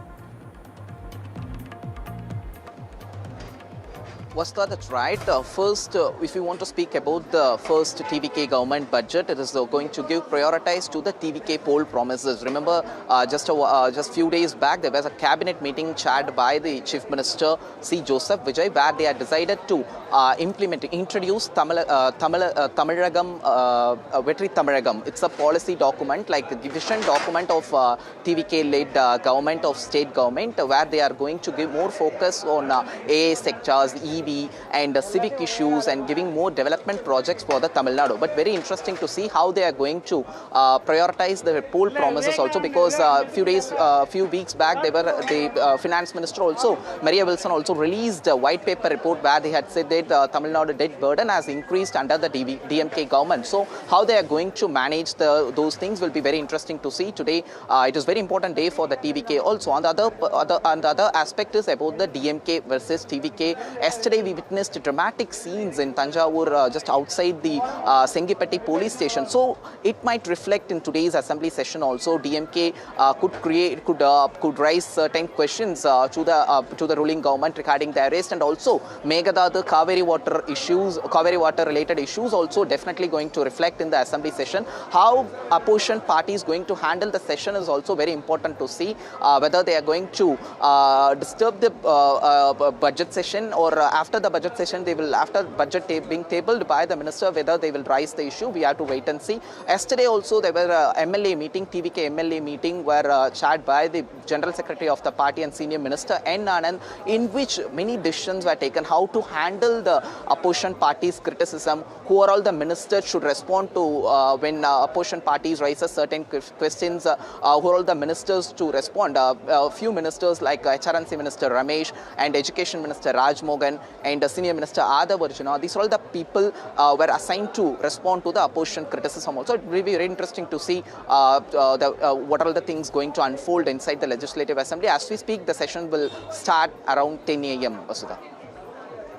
Vasta, that's right. First, if you want to speak about the first TVK government budget, it is going to give prioritize to the TVK poll promises. Remember, just few days back, there was a cabinet meeting chaired by the Chief Minister C. Joseph Vijay, where they had decided to introduce Tamilagam, Vetri Tamilagam. It's a policy document, like the division document of TVK-led government of state government, where they are going to give more focus on AA sectors, and civic issues, and giving more development projects for the Tamil Nadu. But very interesting to see how they are going to prioritize the poll promises also, because few weeks back, the finance minister also, Maria Wilson, also released a white paper report where they had said that Tamil Nadu debt burden has increased under the DMK government. So how they are going to manage those things will be very interesting to see today. It is very important day for the TVK also. On the other aspect is about the DMK versus TVK. Yesterday we witnessed dramatic scenes in Tanjavur, just outside the Sengipatti police station. So it might reflect in today's assembly session also. DMK could raise certain questions to the ruling government regarding the arrest, and also Megadadu Kaveri water related issues also definitely going to reflect in the assembly session. How opposition party is going to handle the session is also very important to see, whether they are going to disturb the budget session, or after the budget session, after budget being tabled by the minister, whether they will raise the issue. We have to wait and see. Yesterday also there were MLA meeting, TVK MLA meeting, were chaired by the General Secretary of the party and Senior Minister N. Anand, in which many decisions were taken how to handle the opposition party's criticism, who are all the ministers should respond to when opposition parties raise certain questions, who are all the ministers to respond. A few ministers like HRNC Minister Ramesh and Education Minister Raj Mogan and Senior Minister Adav Arjuna, these are all the people were assigned to respond to the opposition criticism also. It will be very interesting to see what are all the things going to unfold inside the Legislative Assembly. As we speak, the session will start around 10 a.m. Vasudha.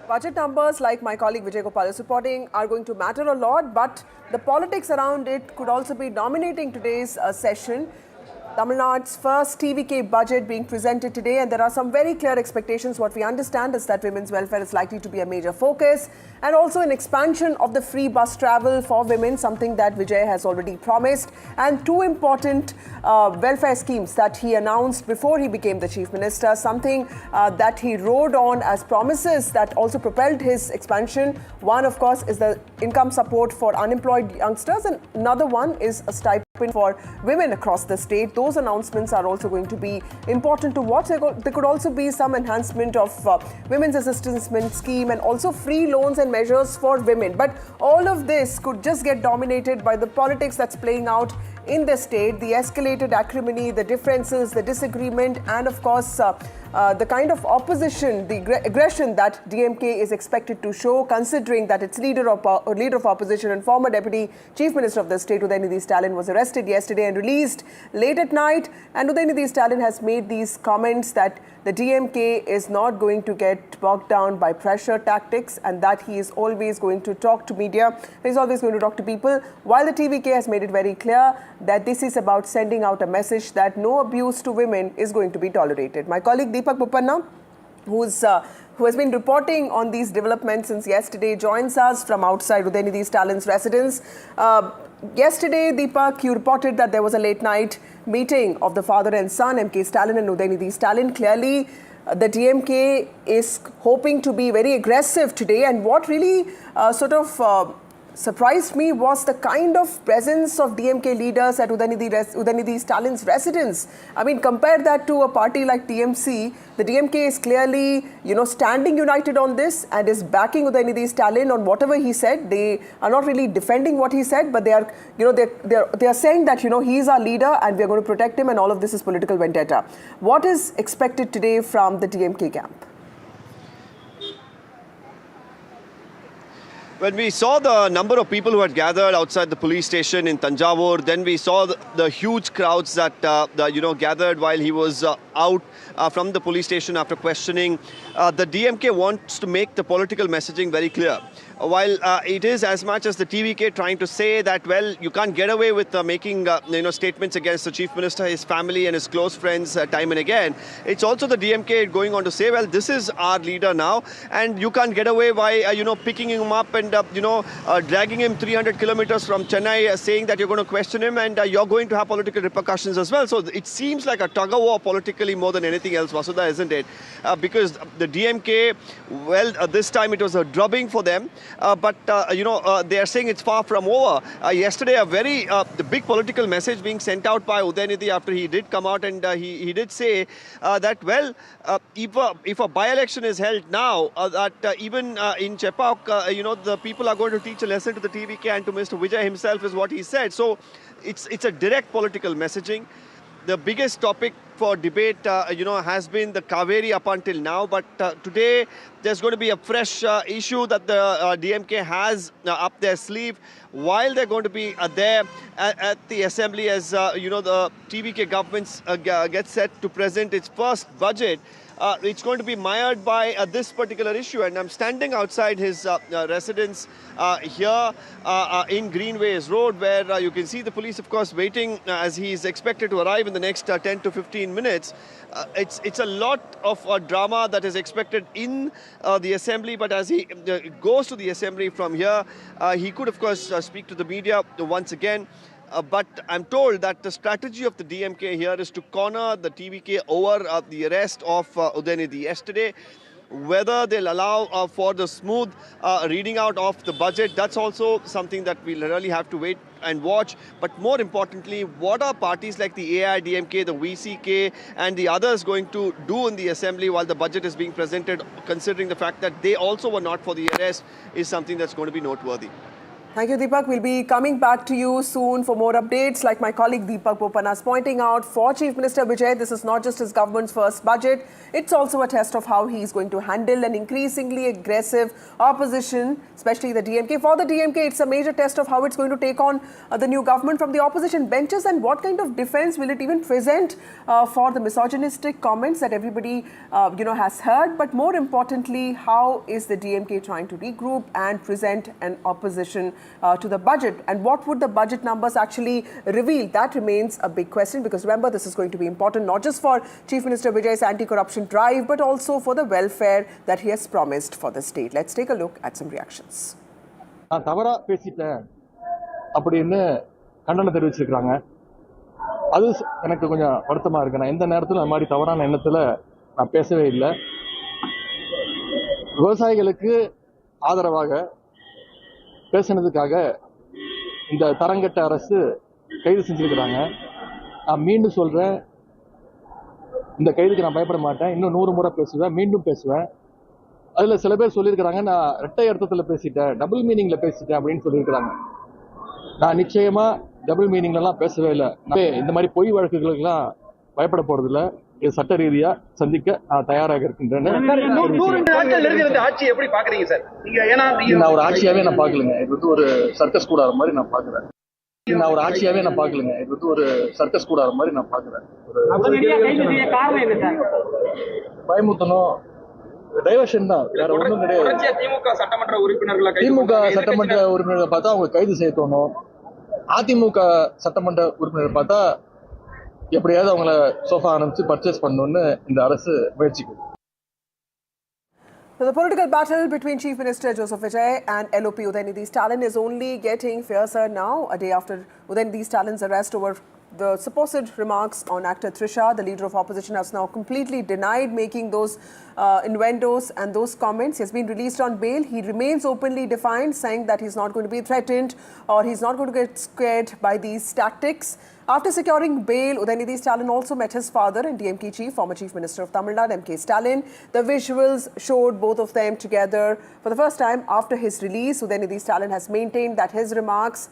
Budget numbers, like my colleague Vijay Gopal is reporting, are going to matter a lot, but the politics around it could also be dominating today's session. Tamil Nadu's first TVK budget being presented today, and there are some very clear expectations. What we understand is that women's welfare is likely to be a major focus, and also an expansion of the free bus travel for women, something that Vijay has already promised, and two important welfare schemes that he announced before he became the Chief Minister, something that he rode on as promises that also propelled his expansion. One, of course, is the income support for unemployed youngsters, and another one is a stipend for women across the state. Those announcements are also going to be important to watch. There could also be some enhancement of women's assistance scheme and also free loans and measures for women. But all of this could just get dominated by the politics that's playing out in the state, the escalated acrimony, the differences, the disagreement, and of course the kind of opposition, the aggression that DMK is expected to show, considering that its leader of opposition and former Deputy Chief Minister of the state, Udhayanidhi Stalin, was arrested yesterday and released late at night. And Udhayanidhi Stalin has made these comments that the DMK is not going to get bogged down by pressure tactics, and that he is always going to talk to media, he's always going to talk to people, while the TVK has made it very clear that this is about sending out a message that no abuse to women is going to be tolerated. My colleague Deepak Bopanna, who has been reporting on these developments since yesterday, joins us from outside Udhayanidhi Stalin's residence. Yesterday, Deepak, you reported that there was a late night meeting of the father and son, MK Stalin and Udhayanidhi Stalin. Clearly, the DMK is hoping to be very aggressive today, and what really surprised me was the kind of presence of DMK leaders at Udhayanidhi Stalin's residence. I mean, compare that to a party like TMC. The DMK is clearly, standing united on this and is backing Udhayanidhi Stalin on whatever he said. They are not really defending what he said, but they are, they are saying that, he is our leader and we are going to protect him, and all of this is political vendetta. What is expected today from the DMK camp? When we saw the number of people who had gathered outside the police station in Tanjavur, then we saw the huge crowds that gathered while he was out from the police station after questioning. The DMK wants to make the political messaging very clear. While it is as much as the TVK trying to say that, well, you can't get away with making statements against the Chief Minister, his family and his close friends time and again. It's also the DMK going on to say, well, this is our leader now, and you can't get away by picking him up and dragging him 300 kilometers from Chennai, saying that you're going to question him and you're going to have political repercussions as well. So it seems like a tug-of-war politically more than anything else, Vasudha, isn't it? Because the DMK, well, this time it was a drubbing for them. But they are saying it's far from over. Yesterday, a very big political message being sent out by Udhayanidhi after he did come out, and he did say that, well, if a by-election is held now, that even in Chepauk, the people are going to teach a lesson to the TVK and to Mr. Vijay himself, is what he said. So it's a direct political messaging. The biggest topic for debate, has been the Kaveri up until now. But today, there's going to be a fresh issue that the DMK has up their sleeve. While they're going to be there at the assembly as, the TVK government gets set to present its first budget, it's going to be mired by this particular issue. And I'm standing outside his residence here in Greenways Road, where you can see the police, of course, waiting as he's expected to arrive in the next 10 to 15 minutes. It's a lot of drama that is expected in the assembly, but as he goes to the assembly from here, he could, of course, speak to the media once again. But I'm told that the strategy of the DMK here is to corner the TVK over the arrest of Udhayanidhi yesterday. Whether they'll allow for the smooth reading out of the budget, that's also something that we'll really have to wait and watch. But more importantly, what are parties like the AIDMK, the VCK and the others going to do in the assembly while the budget is being presented, considering the fact that they also were not for the arrest, is something that's going to be noteworthy. Thank you, Deepak. We'll be coming back to you soon for more updates. Like my colleague Deepak Bopanna is pointing out, for Chief Minister Vijay, this is not just his government's first budget. It's also a test of how he's going to handle an increasingly aggressive opposition, especially the DMK. For the DMK, it's a major test of how it's going to take on the new government from the opposition benches, and what kind of defense will it even present for the misogynistic comments that everybody has heard. But more importantly, how is the DMK trying to regroup and present an opposition to the budget. And what would the budget numbers actually reveal? That remains a big question, because remember, this is going to be important not just for Chief Minister Vijay's anti-corruption drive, but also for the welfare that he has promised for the state. Let's take a look at some reactions. நான் தவறா பேசிட்டேன் அப்படின்னு கண்டனம் தெரிவிச்சிருக்காங்க. அது எனக்கு கொஞ்சம் வருத்தமா இருக்கு. நான் எந்த நேரத்தில் அந்த மாதிரி தவறான எண்ணத்துல நான் பேசவே இல்லை. விவசாயிகளுக்கு ஆதரவாக பேசினதுக்காக இந்த தரங்கட்ட அரசு கைது செஞ்சிருக்கிறாங்க. நான் மீண்டும் சொல்றேன், இந்த கைதுக்கு நான் பயப்பட மாட்டேன். இன்னும் 100 முறை பேசுவேன், மீண்டும் பேசுவேன். அதுல சில பேர் சொல்லியிருக்கிறாங்க, நான் இரட்டை அர்த்தத்துல பேசிட்டேன், டபுள் மீனிங்ல பேசிட்டேன் அப்படின்னு சொல்லியிருக்கிறாங்க. நான் நிச்சயமா டபுள் மீனிங்லாம் பேசவே இல்லை. இந்த மாதிரி பொய் வழக்குகளுக்கெல்லாம் பயப்பட போறது இல்லை. இது சட்ட ரீதியா சந்திக்க நான் தயாராக இருக்கின்றேன். நான் ஒரு ஆட்சியாவே நான் பாக்கலங்க. இது வந்து ஒரு சர்க்கஸ் கூடாத மாதிரி நான் பாக்குறேன். நான் ஒரு ஆட்சியாவே நான் பாக்கலங்க. இது வந்து ஒரு சர்க்கஸ் கூடாத மாதிரி நான் பாக்குறேன். பயமுத்தணும், டைவர்ஷன் தான், வேற ஒன்றும் கிடையாது. திமுக சட்டமன்ற உறுப்பினர்களை பார்த்தா அவங்க கைது செய்ய தோணும். அதிமுக சட்டமன்ற உறுப்பினர் பார்த்தா எப்படியாவது அவங்கள சோஃபா ஆரம்பிச்சு பர்ச்சேஸ் பண்ணணும்னு இந்த அரசு முயற்சிக்குது. So the political battle between Chief Minister Joseph Vijay and LOP Udhayanidhi Stalin is only getting fiercer now, a day after Udhayanidhi Stalin's arrest over the supposed remarks on actor Trisha. The leader of opposition has now completely denied making those innuendos and those comments. He has been released on bail. He remains openly defiant, saying that he's not going to be threatened or he's not going to get scared by these tactics. After securing bail, Udhayanidhi Stalin also met his father and DMK chief, former Chief Minister of Tamil Nadu, MK Stalin. The visuals showed both of them together for the first time after his release. Udhayanidhi Stalin has maintained that his remarks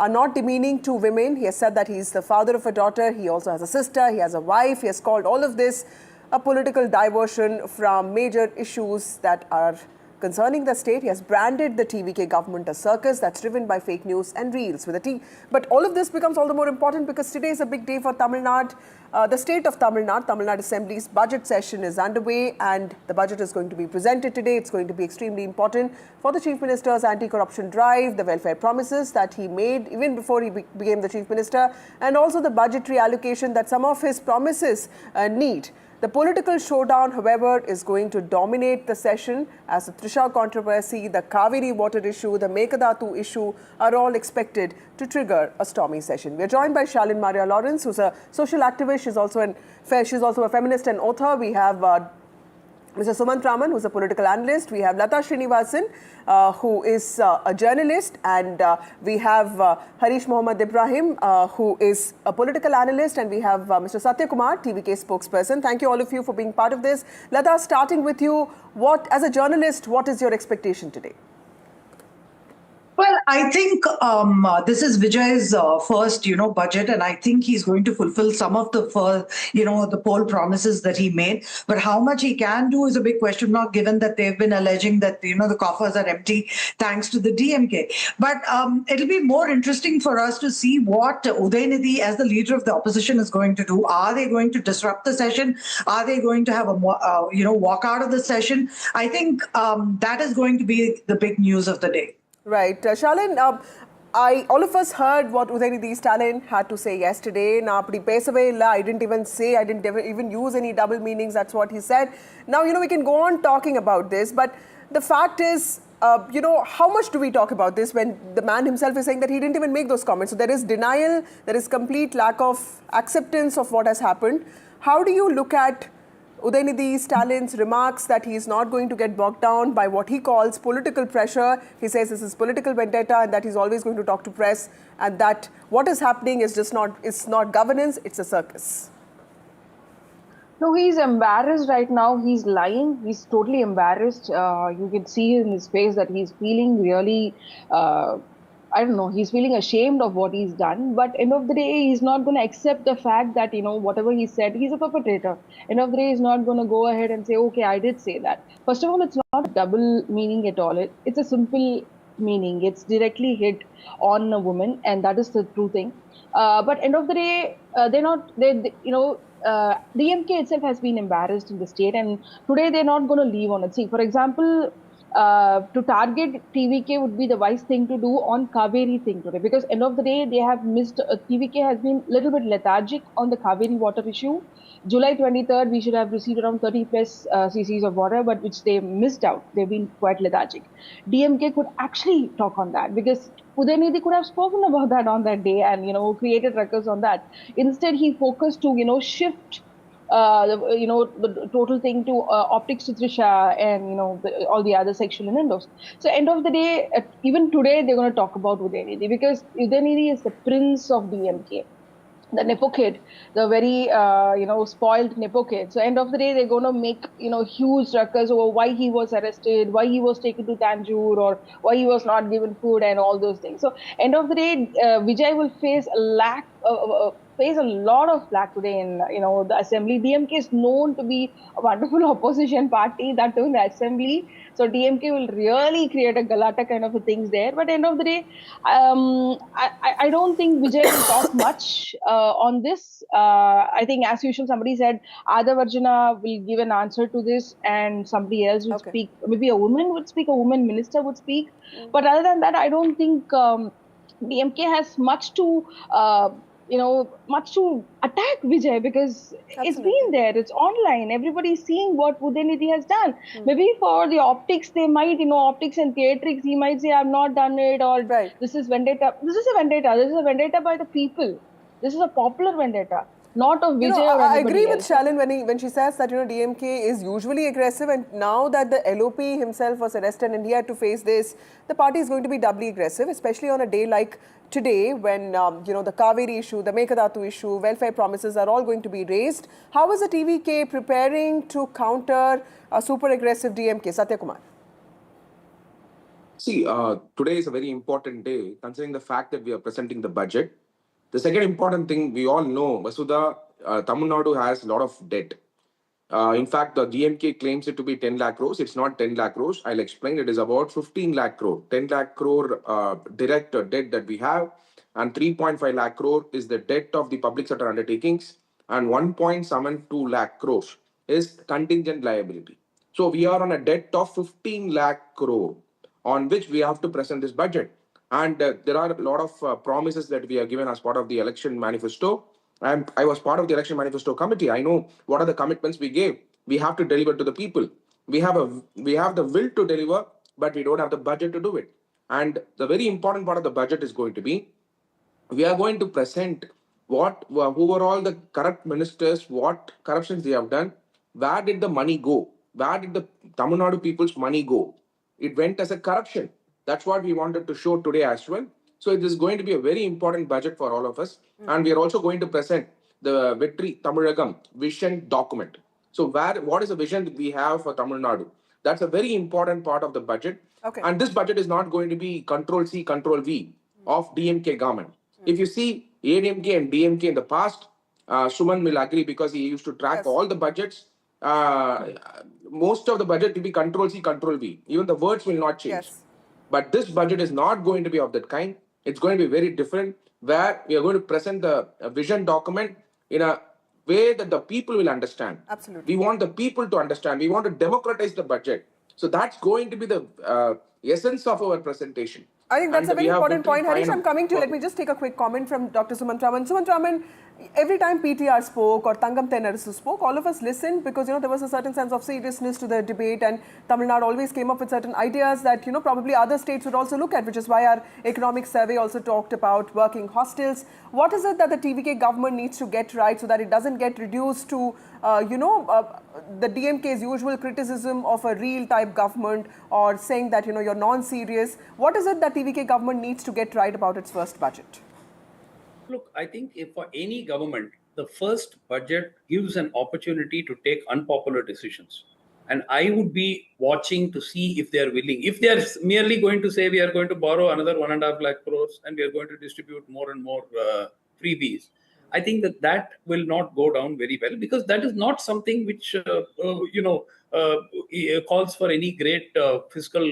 are not demeaning to women. He has said that he is the father of a daughter. He also has a sister. He has a wife. He has called all of this a political diversion from major issues that are concerning the state. He has branded the TVK government a circus that's driven by fake news and reels with a T. But all of this becomes all the more important because today is a big day for Tamil Nadu. The state of Tamil Nadu Assembly's budget session is underway, and the budget is going to be presented today. It's going to be extremely important for the Chief Minister's anti-corruption drive, the welfare promises that he made even before he became the Chief Minister, and also the budgetary allocation that some of his promises need. The political showdown, however, is going to dominate the session as the Trisha controversy, the Kaveri water issue, the Mekadatu issue are all expected to trigger a stormy session. We are joined by Shalin Maria Lawrence, who's a social activist. She's also a feminist and author. We have Mr. Sumant Raman, who's a political analyst. We have Lata Srinivasan, who is a journalist. And we have Harish Mohammad Ibrahim, who is a political analyst. And we have Mr. Satya Kumar, TVK spokesperson. Thank you all of you for being part of this. Lata, starting with you, as a journalist, what is your expectation today? Well, I think this is Vijay's first, budget, and I think he's going to fulfill some of the, the poll promises that he made. But how much he can do is a big question mark, given that they've been alleging that, the coffers are empty thanks to the DMK. But it'll be more interesting for us to see what Udhayanidhi, as the leader of the opposition, is going to do. Are they going to disrupt the session? Are they going to have a, walk out of the session? I think that is going to be the big news of the day. Right. Shalin, all of us heard what Udhayanidhi Stalin had to say yesterday. I didn't even use any double meanings. That's what he said. Now, we can go on talking about this, but the fact is, how much do we talk about this when the man himself is saying that he didn't even make those comments? So there is denial, there is complete lack of acceptance of what has happened. How do you look at Udhayanidhi Stalin's remarks that he is not going to get bogged down by what he calls political pressure? He says this is political vendetta and that he's always going to talk to press, and that what is happening is it's not governance, it's a circus. No, he's embarrassed right now. He's lying. He's totally embarrassed. You can see in his face that he's feeling really he's feeling ashamed of what he's done. But end of the day, he's not going to accept the fact that, whatever he said, he's a perpetrator. End of the day, he's not going to go ahead and say, okay, I did say that. First of all, it's not a double meaning at all. It's a simple meaning. It's directly hit on a woman, and that is the true thing. But end of the day, DMK itself has been embarrassed in the state, and today they're not going to leave on it. See, for example, to target TVK would be the wise thing to do on Kaveri thing today, because end of the day they have missed. TVK has been a little bit lethargic on the Kaveri water issue. July 23rd, we should have received around 30 plus cc's of water, but which they missed out. They've been quite lethargic. DMK could actually talk on that, because Udhayanidhi could have spoken about that on that day and, created records on that. Instead, he focused to, shift the total thing to optics to Trisha and, all the other sexual innuendos. So end of the day, even today, they're going to talk about Udhayanidhi, because Udhayanidhi is the prince of DMK. The Nepo kid, the very, spoiled Nepo kid. So end of the day, they're going to make, huge ruckus over why he was arrested, why he was taken to Tanjore, or why he was not given food and all those things. So end of the day, Vijay will face a lot of flack today in, the assembly. DMK is known to be a wonderful opposition party, that too in the assembly. So DMK will really create a galata kind of a things there. But end of the day, I don't think Vijay will talk much on this. I think, as usual, somebody said Ada Varjana will give an answer to this, and somebody else will speak. Maybe a woman would speak, a woman minister would speak. But other than that, I don't think DMK has much to attack Vijay, because it's been there, it's online, everybody's seeing what Udhayanidhi has done. Maybe for the optics, they might, optics and theatrics, he might say, I've not done it, or this is vendetta. This is a vendetta. This is a vendetta by the people. This is a popular vendetta, not of Vijay or I anybody agree with else. Shalin when she says that, DMK is usually aggressive, and now that the LOP himself was arrested and he had to face this, the party is going to be doubly aggressive, especially on a day like today, when the Kaveri issue, the Mekadatu issue, welfare promises are all going to be raised. How is the TVK preparing to counter a super aggressive DMK? Satya Kumar. See, today is a very important day, considering the fact that we are presenting the budget. The second important thing, we all know, Vasudha, Tamil Nadu has a lot of debt. In fact, the DMK claims it to be 10 lakh crores. It's not 10 lakh crores. I'll explain. It is about 15 lakh crore. 10 lakh crore direct debt that we have, and 3.5 lakh crore is the debt of the public sector undertakings, and 1.72 lakh crores is contingent liability. So we are on a debt of 15 lakh crore on which we have to present this budget. And there are a lot of promises that we are given as part of the election manifesto. And I was part of the election manifesto committee. I know what are the commitments we gave. We have to deliver to the people. We have the will to deliver, but we don't have the budget to do it. And the very important part of the budget is going to be, we are going to present who were all the corrupt ministers, what corruptions they have done, where did the money go, where did the Tamil Nadu people's money go. It went as a corruption. That's what we wanted to show today as well. So it is going to be a very important budget for all of us. And we are also going to present the Vetri Tamilagam vision document. So what is the vision that we have for Tamil Nadu? That's a very important part of the budget. And this budget is not going to be Control-C, Control-V of DMK government. If you see ADMK and DMK in the past, Suman will agree, because he used to track all the budgets. Most of the budget will be Control-C, Control-V. Even the words will not change. But this budget is not going to be of that kind. It's going to be very different, where we are going to present the vision document in a way that the people will understand. Absolutely. We want the people to understand. We want to democratize the budget. So that's going to be the essence of our presentation. I think that's a very important point. Harish, I'm coming to you. Let me just take a quick comment from Dr. Sumantraman. Sumantraman, every time PTR spoke or Tangam Tenarasu spoke, all of us listened, because there was a certain sense of seriousness to the debate, and Tamil Nadu always came up with certain ideas that probably other states would also look at, which is why our economic survey also talked about working hostels. What is it that the TVK government needs to get right so that it doesn't get reduced to the DMK's usual criticism of a real type government, or saying that you're non-serious? What is it that TVK government needs to get right about its first budget? Look, I think if for any government, the first budget gives an opportunity to take unpopular decisions. And I would be watching to see if they are willing. If they are merely going to say we are going to borrow another 1.5 lakh crores and we are going to distribute more and more freebies, I think that will not go down very well, because that is not something which calls for any great fiscal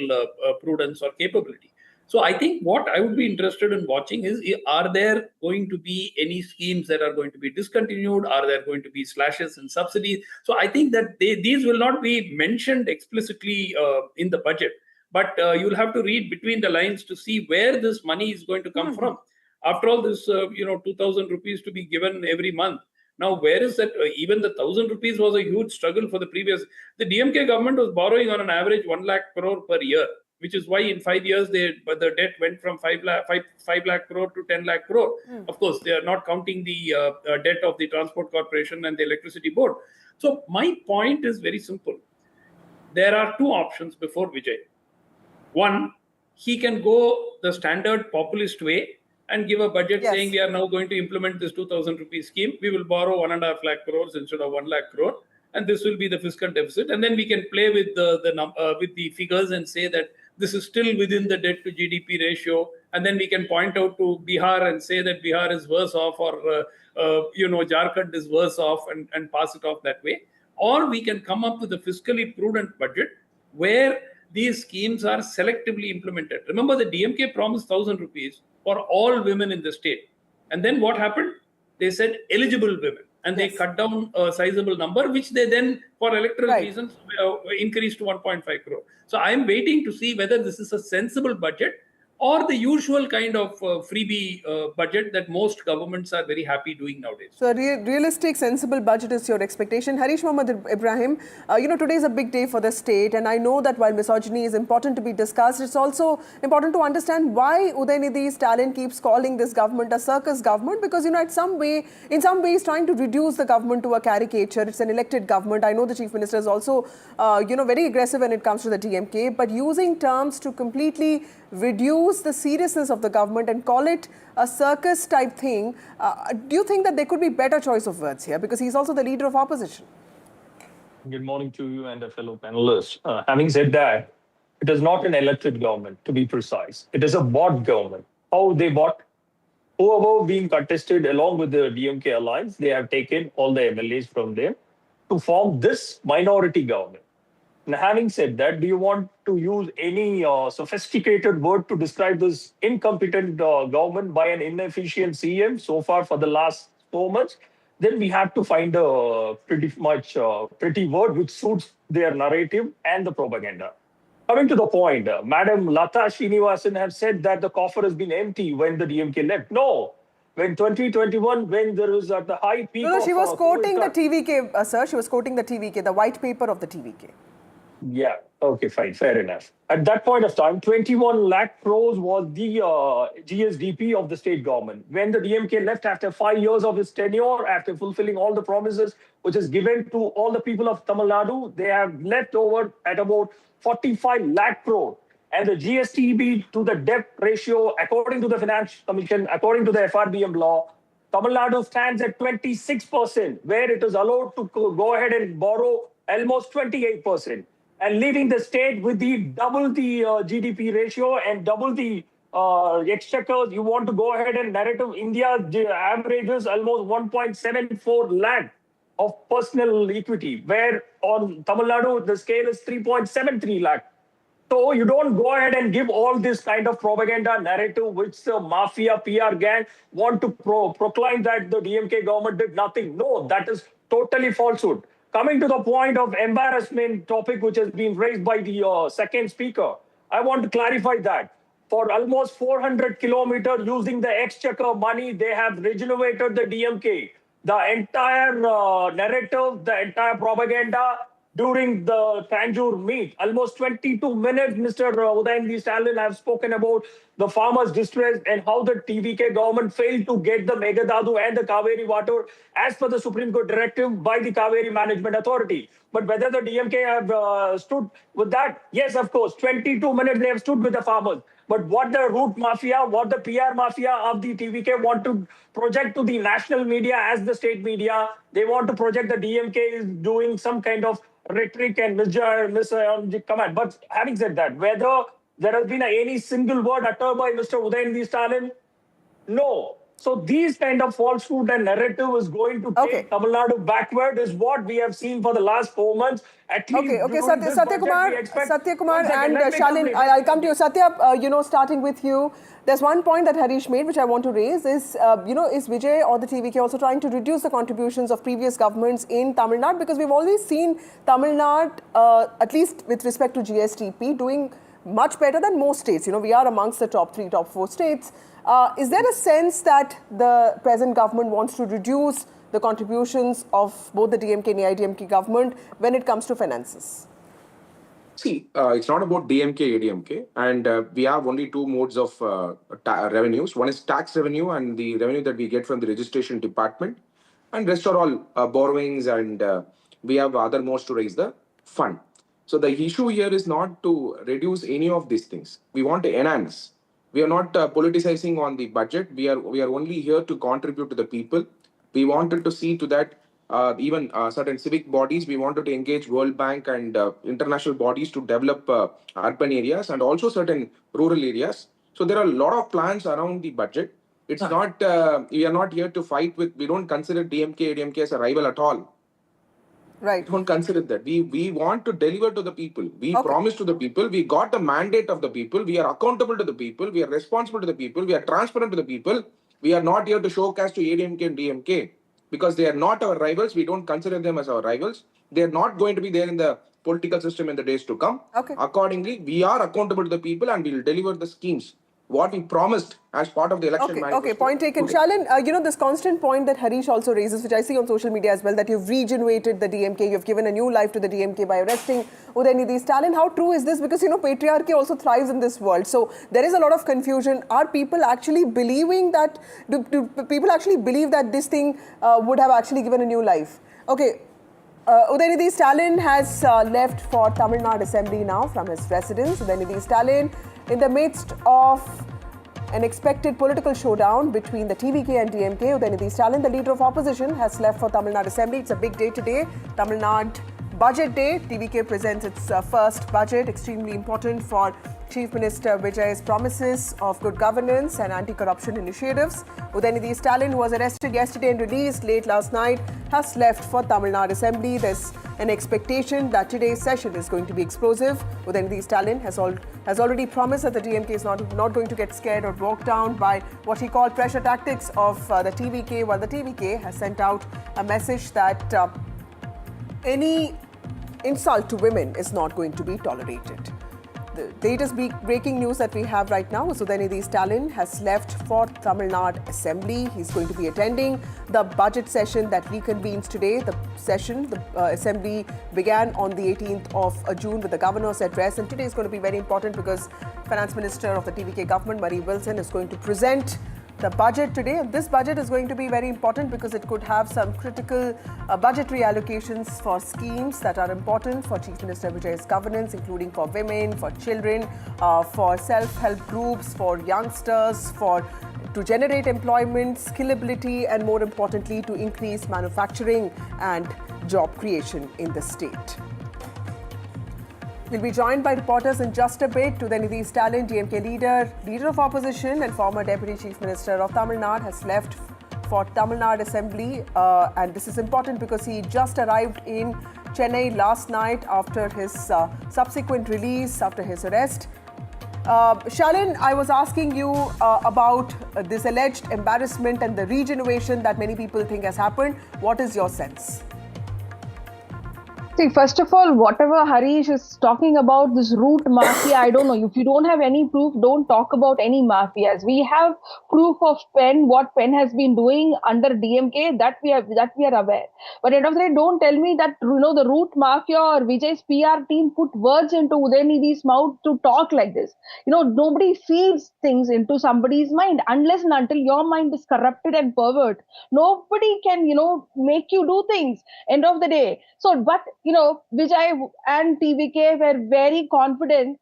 prudence or capability. So I think what I would be interested in watching is, are there going to be any schemes that are going to be discontinued? Are there going to be slashes in subsidies? So I think that these will not be mentioned explicitly in the budget. But you'll have to read between the lines to see where this money is going to come from. After all, this 2,000 rupees to be given every month. Now, where is that? Even the 1,000 rupees was a huge struggle for the previous. The DMK government was borrowing on an average 1 lakh crore per year, which is why in 5 years the debt went from 5 lakh crore to 10 lakh crore. Of course, they are not counting the debt of the Transport Corporation and the Electricity Board. So my point is very simple. There are two options before Vijay. One, he can go the standard populist way and give a budget saying we are now going to implement this 2,000 rupee scheme. We will borrow 1.5 lakh crores instead of 1 lakh crore. And this will be the fiscal deficit. And then we can play with the figures and say that this is still within the debt to GDP ratio. And then we can point out to Bihar and say that Bihar is worse off, or Jharkhand is worse off, and pass it off that way. Or we can come up with a fiscally prudent budget where these schemes are selectively implemented. Remember, the DMK promised 1,000 rupees for all women in the state. And then what happened? They said eligible women. And they cut down a sizable number, which they then, for electoral reasons, increased to 1.5 crore. So I'm waiting to see whether this is a sensible budget or the usual kind of freebie budget that most governments are very happy doing nowadays. So a realistic, sensible budget is your expectation. Harish Mohammed Ibrahim, today is a big day for the state, and I know that while misogyny is important to be discussed, it's also important to understand why Udhayanidhi Stalin keeps calling this government a circus government, because, in some ways trying to reduce the government to a caricature. It's an elected government. I know the Chief Minister is also, very aggressive when it comes to the DMK, but using terms to completely reduce the seriousness of the government and call it a circus type thing. Do you think that there could be better choice of words here? Because he's also the leader of opposition. Good morning to you and the fellow panelists. Having said that, it is not an elected government, to be precise. It is a bought government. How they bought? Whoever being contested along with the DMK alliance, they have taken all the MLAs from them to form this minority government. Now, having said that, do you want to use any sophisticated word to describe this incompetent government by an inefficient CM so far for the last 4 months? Then we have to find a pretty word which suits their narrative and the propaganda. Coming to the point, Madam Lata Srinivasan has said that the coffer has been empty when the DMK left. No. When 2021, when there was at the high peak No, she was quoting the TVK, sir. She was quoting the TVK, the white paper of the TVK. Yeah, okay, fine, fair enough. At that point of time, 21 lakh crores was the GSDP of the state government. When the DMK left after 5 years of its tenure, after fulfilling all the promises which is given to all the people of Tamil Nadu, they have left over at about 45 lakh crore. And the GSTB to the debt ratio, according to the Finance Commission, according to the FRBM law, Tamil Nadu stands at 26%, where it is allowed to go ahead and borrow almost 28%. And leaving the state with double the GDP ratio and double the exchequers, you want to go ahead and narrative India averages almost 1.74 lakh of personal equity, where on Tamil Nadu, the scale is 3.73 lakh. So you don't go ahead and give all this kind of propaganda narrative, which the mafia PR gang want to proclaim that the DMK government did nothing. No, that is totally falsehood. Coming to the point of embarrassment topic, which has been raised by the second speaker, I want to clarify that. For almost 400 kilometers using the exchequer money, they have regenerated the DMK. The entire narrative, the entire propaganda during the Tanjore meet, almost 22 minutes, Mr. Udhayanidhi Stalin have spoken about the farmers' distress and how the TVK government failed to get the Meghdadu and the Kaveri water as per the Supreme Court directive by the Kaveri Management Authority. But whether the DMK have stood with that, yes, of course, 22 minutes they have stood with the farmers. But what the root mafia, what the PR mafia of the TVK want to project to the national media as the state media, they want to project the DMK is doing some kind of rhetoric and comment. But having said that, whether there has been any single word uttered by Mr. Udhayanidhi Stalin, no. So these kind of falsehood and narrative is going to take Tamil Nadu backward is what we have seen for the last 4 months. At least Satya Kumar and Shalin, I'll come to you. Satya, starting with you, there's one point that Harish made which I want to raise is, is Vijay or the TVK also trying to reduce the contributions of previous governments in Tamil Nadu? Because we've always seen Tamil Nadu, at least with respect to GSTP, doing much better than most states. We are amongst the top 3, top 4 states. Is there a sense that the present government wants to reduce the contributions of both the DMK and AIDMK government when it comes to finances? See, it's not about DMK, ADMK, and we have only two modes of revenues. One is tax revenue and the revenue that we get from the registration department, and rest are all borrowings, and we have other modes to raise the fund. So the issue here is not to reduce any of these things. We want to enhance. We are not politicizing on the budget. We are only here to contribute to the people. We wanted to see to that even certain civic bodies. We wanted to engage World Bank and international bodies to develop urban areas and also certain rural areas. So there are a lot of plans around the budget. It's not, we are not here to fight with, we don't consider DMK, ADMK as a rival at all. Right. Don't consider that. We want to deliver to the people. We promise to the people. We got the mandate of the people. We are accountable to the people. We are responsible to the people. We are transparent to the people. We are not here to showcase to ADMK and DMK because they are not our rivals. We don't consider them as our rivals. They are not going to be there in the political system in the days to come. Accordingly, we are accountable to the people and we will deliver the schemes what we promised as part of the election manifesto. Okay, point taken. Shalin, this constant point that Harish also raises, which I see on social media as well, that you've regenerated the DMK, you've given a new life to the DMK by arresting Udhayanidhi Stalin. How true is this? Because, patriarchy also thrives in this world. So there is a lot of confusion. Are people actually believing that, do people actually believe that this thing would have actually given a new life? Okay. Udhayanidhi Stalin has left for Tamil Nadu Assembly now from his residence. Udhayanidhi Stalin, in the midst of an expected political showdown between the TVK and DMK, Udhayanidhi Stalin, the leader of opposition, has left for Tamil Nadu Assembly. It's a big day today, Tamil Nadu Budget Day. TVK presents its first budget, extremely important for Chief Minister Vijay's promises of good governance and anti-corruption initiatives. Udhayanidhi Stalin, who was arrested yesterday and released late last night, has left for Tamil Nadu Assembly. There's an expectation that today's session is going to be explosive. Udhayanidhi Stalin has already promised that the DMK is not going to get scared or walked down by what he called pressure tactics of the TVK, while the TVK has sent out a message that any insult to women is not going to be tolerated. The latest breaking news that we have right now is Udhayanidhi Stalin has left for Tamil Nadu Assembly. He's going to be attending the budget session that reconvenes today. The assembly began on the 18th of June with the governor's address, and today is going to be very important because Finance Minister of the TVK government, Marie Wilson, is going to present the budget today. This budget is going to be very important because it could have some critical budgetary allocations for schemes that are important for Chief Minister Vijay's governance, including for women, for children, for self-help groups, for youngsters, to generate employment, skillability, and more importantly, to increase manufacturing and job creation in the state. We'll be joined by reporters in just a bit. Udhayanidhi Stalin, DMK leader of opposition and former Deputy Chief Minister of Tamil Nadu, has left for Tamil Nadu Assembly. And this is important because he just arrived in Chennai last night after his subsequent release, after his arrest. Shalin, I was asking you about this alleged embarrassment and the regeneration that many people think has happened. What is your sense? See, first of all, whatever Harish is talking about, this root mafia, I don't know. If you don't have any proof, don't talk about any mafias. We have proof of PEN, what PEN has been doing under DMK, that we are aware. But end of the day, don't tell me that the root mafia or Vijay's PR team put words into Udhayanidhi's mouth to talk like this. Nobody feeds things into somebody's mind unless and until your mind is corrupted and pervert. Nobody can, make you do things. End of the day. So, but Vijay and TVK were very confident,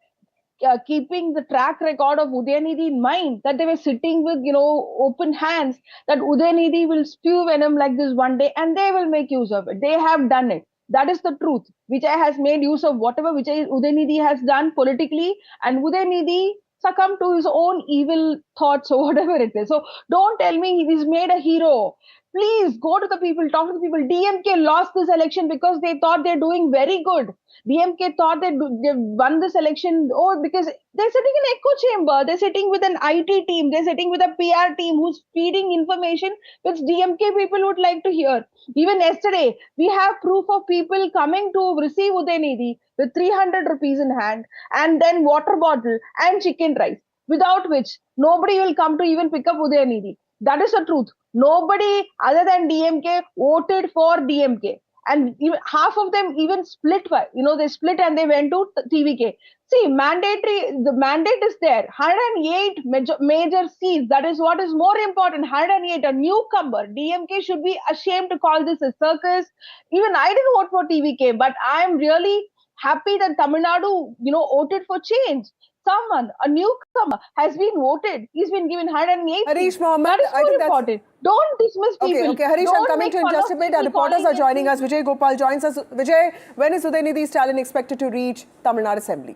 keeping the track record of Udhayanidhi in mind, that they were sitting with, open hands, that Udhayanidhi will spew venom like this one day and they will make use of it. They have done it. That is the truth. Vijay has made use of whatever Udhayanidhi has done politically, and Udhayanidhi succumbed to his own evil thoughts or whatever it is. So don't tell me he's made a hero. Please go to the people, talk to the people. DMK lost this election because they thought they're doing very good. DMK thought they won this election, because they're sitting in echo chamber. They're sitting with an IT team. They're sitting with a PR team who's feeding information which DMK people would like to hear. Even yesterday, we have proof of people coming to receive Udhayanidhi with 300 rupees in hand and then water bottle and chicken rice, without which nobody will come to even pick up Udhayanidhi. That is the truth. Nobody other than DMK voted for DMK. And even half of them even split, they split and they went to TVK. See, the mandate is there. 108 major seats. That is what is more important. 108, a newcomer. DMK should be ashamed to call this a circus. Even I didn't vote for TVK, but I am really happy that Tamil Nadu, voted for change. Someone, a newcomer, has been voted. He's been given 108. Harish Mohammed, that is more important. Don't dismiss people. Okay, Harish, I'm coming to in just a bit. Our reporters are joining us. Vijay Gopal joins us. Vijay, when is Udhayanidhi Stalin expected to reach Tamil Nadu Assembly?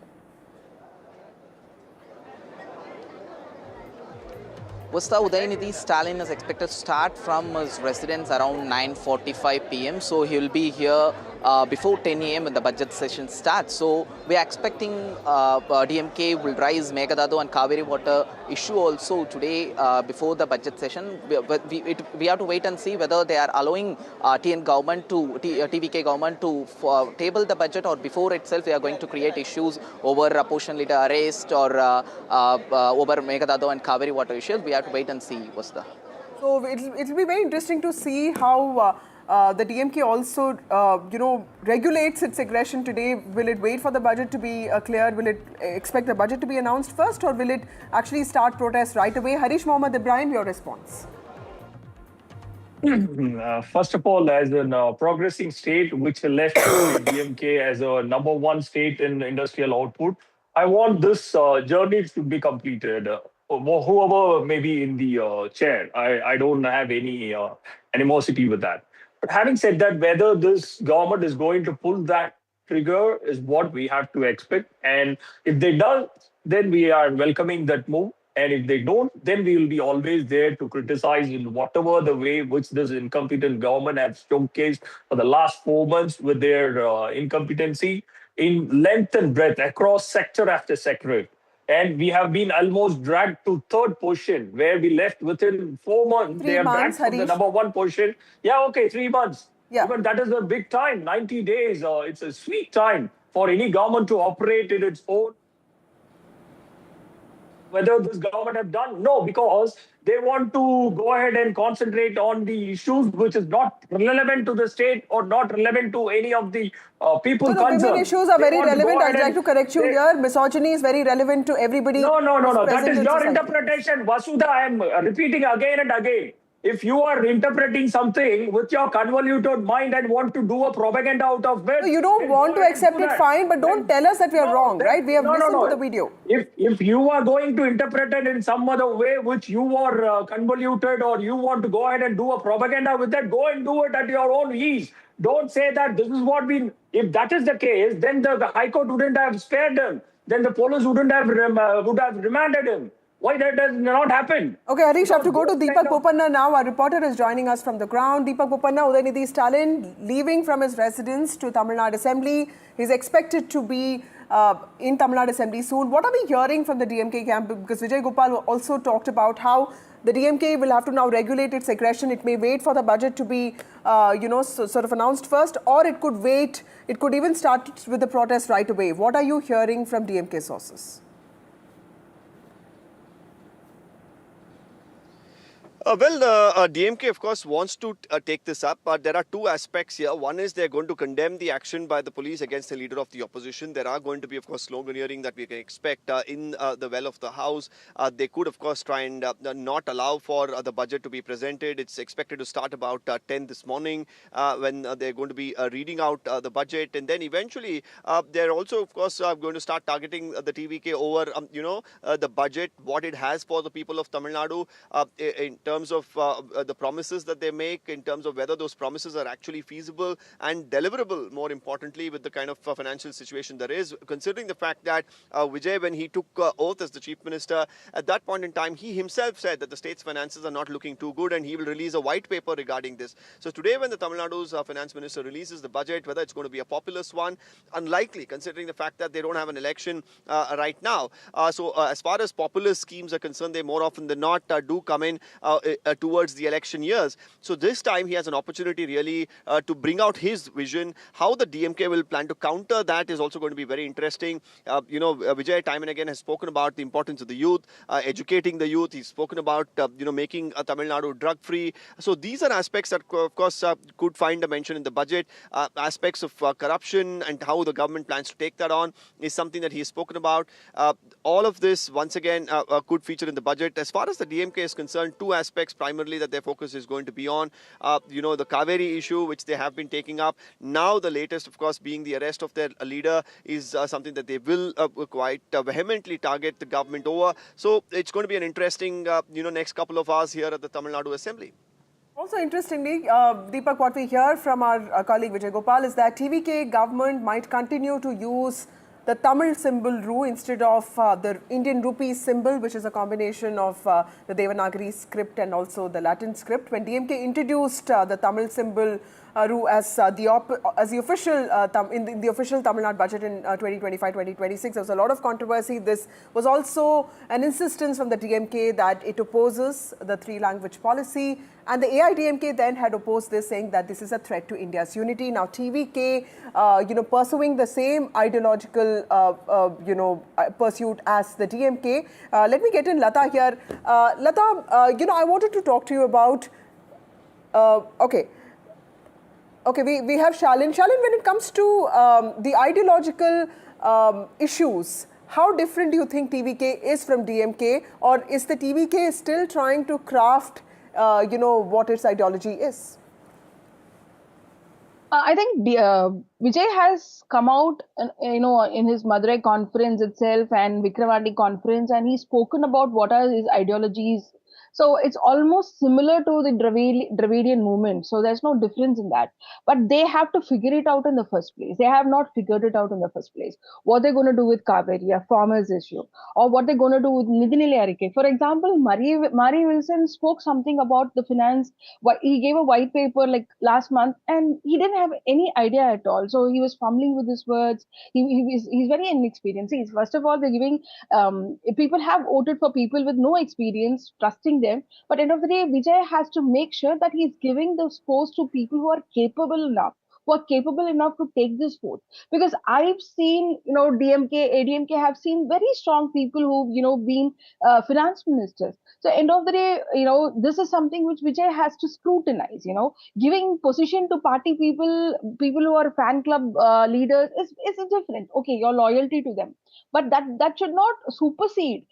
Udhayanidhi Stalin is expected to start from his residence around 9:45 p.m. So he will be here before 10 a.m. when the budget session starts. So we are expecting DMK will raise Meghdadu and Kaveri water issue also today before the budget session. We have to wait and see whether they are allowing TVK government to table the budget, or before itself we are going to create issues over opposition leader arrest or over Meghdadu and Kaveri water issues. We have to wait and see, Vasudha. So it'll be very interesting to see how the DMK also, regulates its aggression today. Will it wait for the budget to be cleared? Will it expect the budget to be announced first, or will it actually start protests right away? Harish Mohammed Ibrahim, your response. First of all, as a progressing state which left DMK as a #1 state in industrial output, I want this journey to be completed. Whoever may be in the chair, I don't have any animosity with that. But having said that, whether this government is going to pull that trigger is what we have to expect. And if they do, then we are welcoming that move. And if they don't, then we will be always there to criticize in whatever the way which this incompetent government has showcased for the last 4 months with their incompetency in length and breadth across sector after sector. And we have been almost dragged to third position, where we left within 4 months. They are dragged from the #1 position. Yeah, okay, 3 months. Yeah. But that is a big time, 90 days. It's a sweet time for any government to operate in its own. Whether this government have done? No, because they want to go ahead and concentrate on the issues which is not relevant to the state or not relevant to any of the people concerned. The women issues are very relevant. I'd like to correct you here. Misogyny is very relevant to everybody. No. That is your interpretation. Vasudha, I am repeating again and again. If you are interpreting something with your convoluted mind and want to do a propaganda out of it... No, you don't want to accept it, fine, but don't tell us that we are wrong, right? We have listened to the video. If you are going to interpret it in some other way which you are convoluted, or you want to go ahead and do a propaganda with that, go and do it at your own ease. Don't say that this is what we... If that is the case, then the High Court wouldn't have spared him. Then the police would have remanded him. Why that does not happen? Okay, Harish, I have to go to Deepak Bopanna now. Our reporter is joining us from the ground. Deepak Bopanna, Udhayanidhi Stalin leaving from his residence to Tamil Nadu Assembly. He's expected to be in Tamil Nadu Assembly soon. What are we hearing from the DMK camp? Because Vijay Gopal also talked about how the DMK will have to now regulate its aggression. It may wait for the budget to be, sort of announced first, or it could wait. It could even start with the protest right away. What are you hearing from DMK sources? DMK, of course, wants to take this up, but there are two aspects here. One is they're going to condemn the action by the police against the leader of the opposition. There are going to be, of course, sloganeering that we can expect in the well of the House. They could, of course, try and not allow for the budget to be presented. It's expected to start about 10 this morning when they're going to be reading out the budget. And then eventually, they're also, of course, going to start targeting the TVK over, the budget, what it has for the people of Tamil Nadu in terms terms of the promises that they make, in terms of whether those promises are actually feasible and deliverable, more importantly, with the kind of financial situation there is, considering the fact that Vijay, when he took oath as the Chief Minister, at that point in time, he himself said that the state's finances are not looking too good and he will release a white paper regarding this. So today, when the Tamil Nadu's Finance Minister releases the budget, whether it's going to be a populist one, unlikely, considering the fact that they don't have an election right now. So as far as populist schemes are concerned, they more often than not do come in towards the election years. So this time he has an opportunity really to bring out his vision. How the DMK will plan to counter that is also going to be very interesting. Vijay time and again has spoken about the importance of the youth, educating the youth. He's spoken about making Tamil Nadu drug free. So these are aspects that of course could find a mention in the budget. Aspects of corruption and how the government plans to take that on is something that he's spoken about. All of this once again could feature in the budget. As far as the DMK is concerned, two aspects primarily that their focus is going to be on. The Kaveri issue, which they have been taking up. Now the latest, of course, being the arrest of their leader is something that they will quite vehemently target the government over. So it's going to be an interesting, next couple of hours here at the Tamil Nadu Assembly. Also interestingly, Deepak, what we hear from our colleague Vijay Gopal is that TVK government might continue to use the Tamil symbol Ru instead of the Indian rupee symbol, which is a combination of the Devanagari script and also the Latin script. When DMK introduced the Tamil symbol Ru as the official in the official Tamil Nadu budget in 2025-2026, there was a lot of controversy. This was also an insistence from the DMK that it opposes the three-language policy, and the AIDMK then had opposed this, saying that this is a threat to India's unity. Now TVK, pursuing the same ideological pursuit as the DMK. Let me get in Lata here. Lata, I wanted to talk to you about. Okay, we have Shalin. Shalin, when it comes to the ideological issues, how different do you think TVK is from DMK, or is the TVK still trying to craft, what its ideology is? I think Vijay has come out, in his Madurai conference itself and Vikramati conference, and he's spoken about what are his ideologies. So it's almost similar to the Dravidian movement. So there's no difference in that. But they have to figure it out in the first place. They have not figured it out in the first place. What they're going to do with Kaveri, a farmers issue, or what they're going to do with Nidhinile Arike. For example, Mari Wilson spoke something about the finance. He gave a white paper like last month, and he didn't have any idea at all. So he was fumbling with his words. He's very inexperienced. First of all, they're giving people have voted for people with no experience, trusting them, but end of the day, Vijay has to make sure that he's giving those posts to people who are capable enough to take this vote. Because I've seen, DMK, ADMK have seen very strong people who've, been finance ministers. So end of the day, this is something which Vijay has to scrutinize, giving position to party people who are fan club leaders is different. Okay, your loyalty to them. But that should not supersede,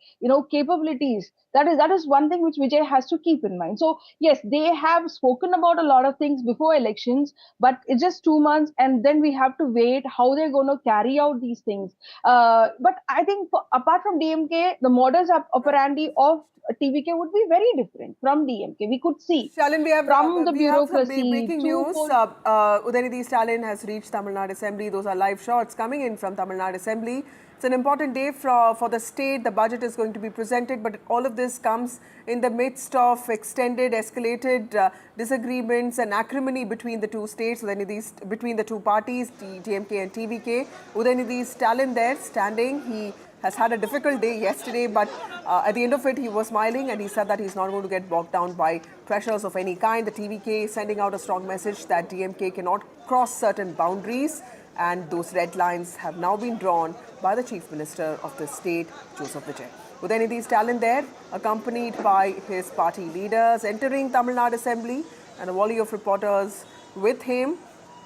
capabilities. That is one thing which Vijay has to keep in mind. So yes, they have spoken about a lot of things before elections, but it's just 2 months, and then we have to wait how they're going to carry out these things. But I think apart from DMK, the modus operandi of TVK would be very different from DMK. We could see Stalin, we have the bureaucracy. Breaking news. Udhayanidhi Stalin has reached Tamil Nadu Assembly. Those are live shots coming in from Tamil Nadu Assembly. It's an important day for the state. The budget is going to be presented, but all of this comes in the midst of extended, escalated disagreements and acrimony between the two states, between the two parties, DMK and TVK. Udhayanidhi Stalin there standing. He has had a difficult day yesterday, but at the end of it, he was smiling and he said that he's not going to get bogged down by pressures of any kind. The TVK is sending out a strong message that DMK cannot cross certain boundaries, and those red lines have now been drawn by the Chief Minister of the state, Joseph Vijay. Udhayanidhi Stalin there, accompanied by his party leaders, entering Tamil Nadu Assembly, and a volley of reporters with him.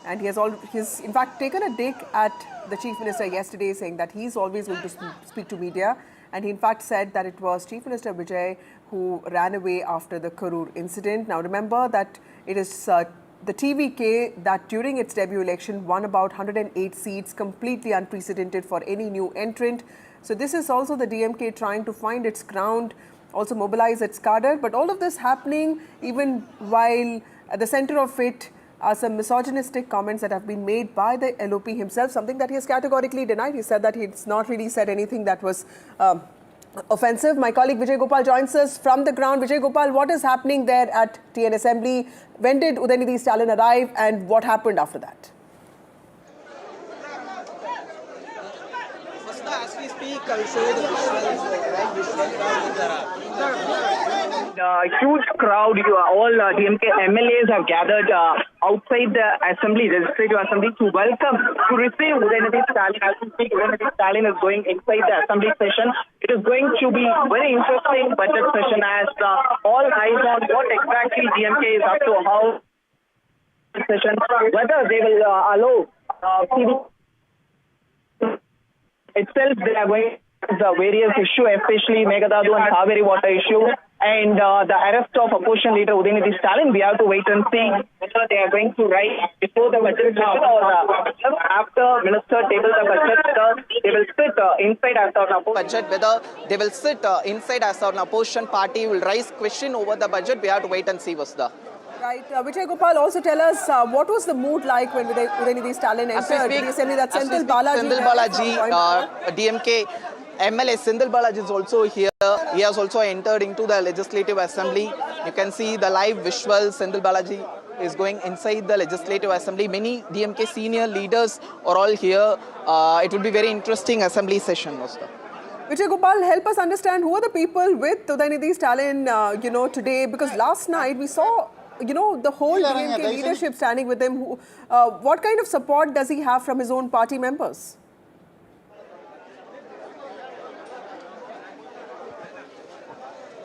And he's in fact taken a dig at the Chief Minister yesterday, saying that he's always going to speak to media. And he in fact said that it was Chief Minister Vijay who ran away after the Karur incident. Now remember that it is the TVK that during its debut election won about 108 seats, completely unprecedented for any new entrant. So this is also the DMK trying to find its ground also mobilize its cadre. But all of this happening even while at the center of it are some misogynistic comments that have been made by the LOP himself, something that he has categorically denied. He said that he's not really said anything that was offensive. My colleague Vijay Gopal joins us from the ground. Vijay Gopal, what is happening there at TN Assembly? When did Udhayanidhi Stalin arrive and what happened after that? As we speak, I'll show you the huge crowd, all DMK MLAs have gathered outside the assembly, legislative assembly, to welcome, to receive Udhayanidhi Stalin. As we speak, Udhayanidhi Stalin is going inside the assembly session. It is going to be very interesting budget session as all eyes on what exactly DMK is up to, how session, whether they will allow TV itself. They are going to the various issue, especially Meghdadu and Kaveri water issue, and the arrest of opposition leader Udhayanidhi Stalin. We have to wait and see whether they are going to write before the budget session or after minister tables the budget. They will sit inside as an budget. Whether they will sit inside as an opposition party will raise question over the budget. We have to wait and see, Vasudha. Right. Vijay Gopal, also tell us what was the mood like when Udhayanidhi Stalin entered the assembly? That Senthil Balaji, DMK MLA Senthil Balaji is also here. He has also entered into the legislative assembly. You can see the live visuals. Senthil Balaji is going inside the legislative assembly. Many DMK senior leaders are all here. It will be very interesting assembly session, Mustafa. Vijay Gopal, help us understand who are the people with Udhayanidhi Stalin, today, because last night we saw the whole DMK leadership standing with him. What kind of support does he have from his own party members?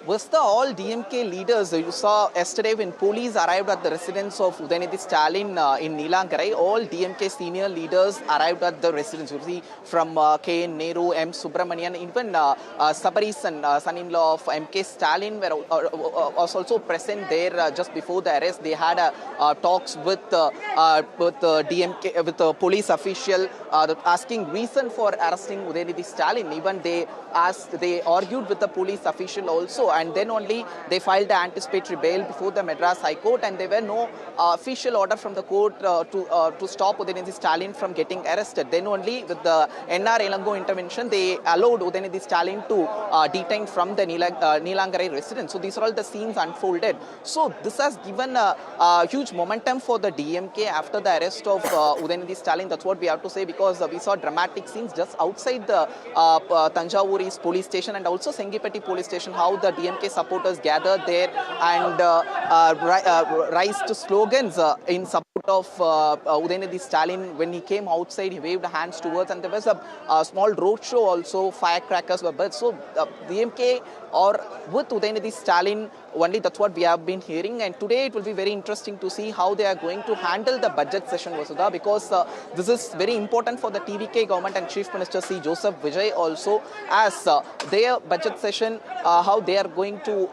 Was the all DMK leaders you saw yesterday when police arrived at the residence of Udhayanidhi Stalin in Neelankarai? All DMK senior leaders arrived at the residence. You see from K. Nehru, M. Subramanian, even Sabari's son-in-law of MK Stalin was also present there just before the arrest. They had talks with DMK, with the police official asking reason for arresting Udhayanidhi Stalin. Even they argued with the police official also, and then only they filed the anticipatory bail before the Madras High Court, and there were no official order from the court to stop Udhayanidhi Stalin from getting arrested. Then only with the NR Elango intervention, they allowed Udhayanidhi Stalin to detain from the Neelankarai residence. So these are all the scenes unfolded. So this has given a huge momentum for the DMK after the arrest of Udhayanidhi Stalin. That's what we have to say, because we saw dramatic scenes just outside the Tanjavuri's police station and also Sengipeti police station, how the DMK supporters gathered there and raised slogans in support of Udhayanidhi Stalin. When he came outside, he waved hands towards, and there was a small road show also. Firecrackers were burst. So DMK or with Udhayanidhi Stalin only, that's what we have been hearing. And today it will be very interesting to see how they are going to handle the budget session, Vasudha, because this is very important for the TVK government and Chief Minister C. Joseph Vijay also, as their budget session, how they are going to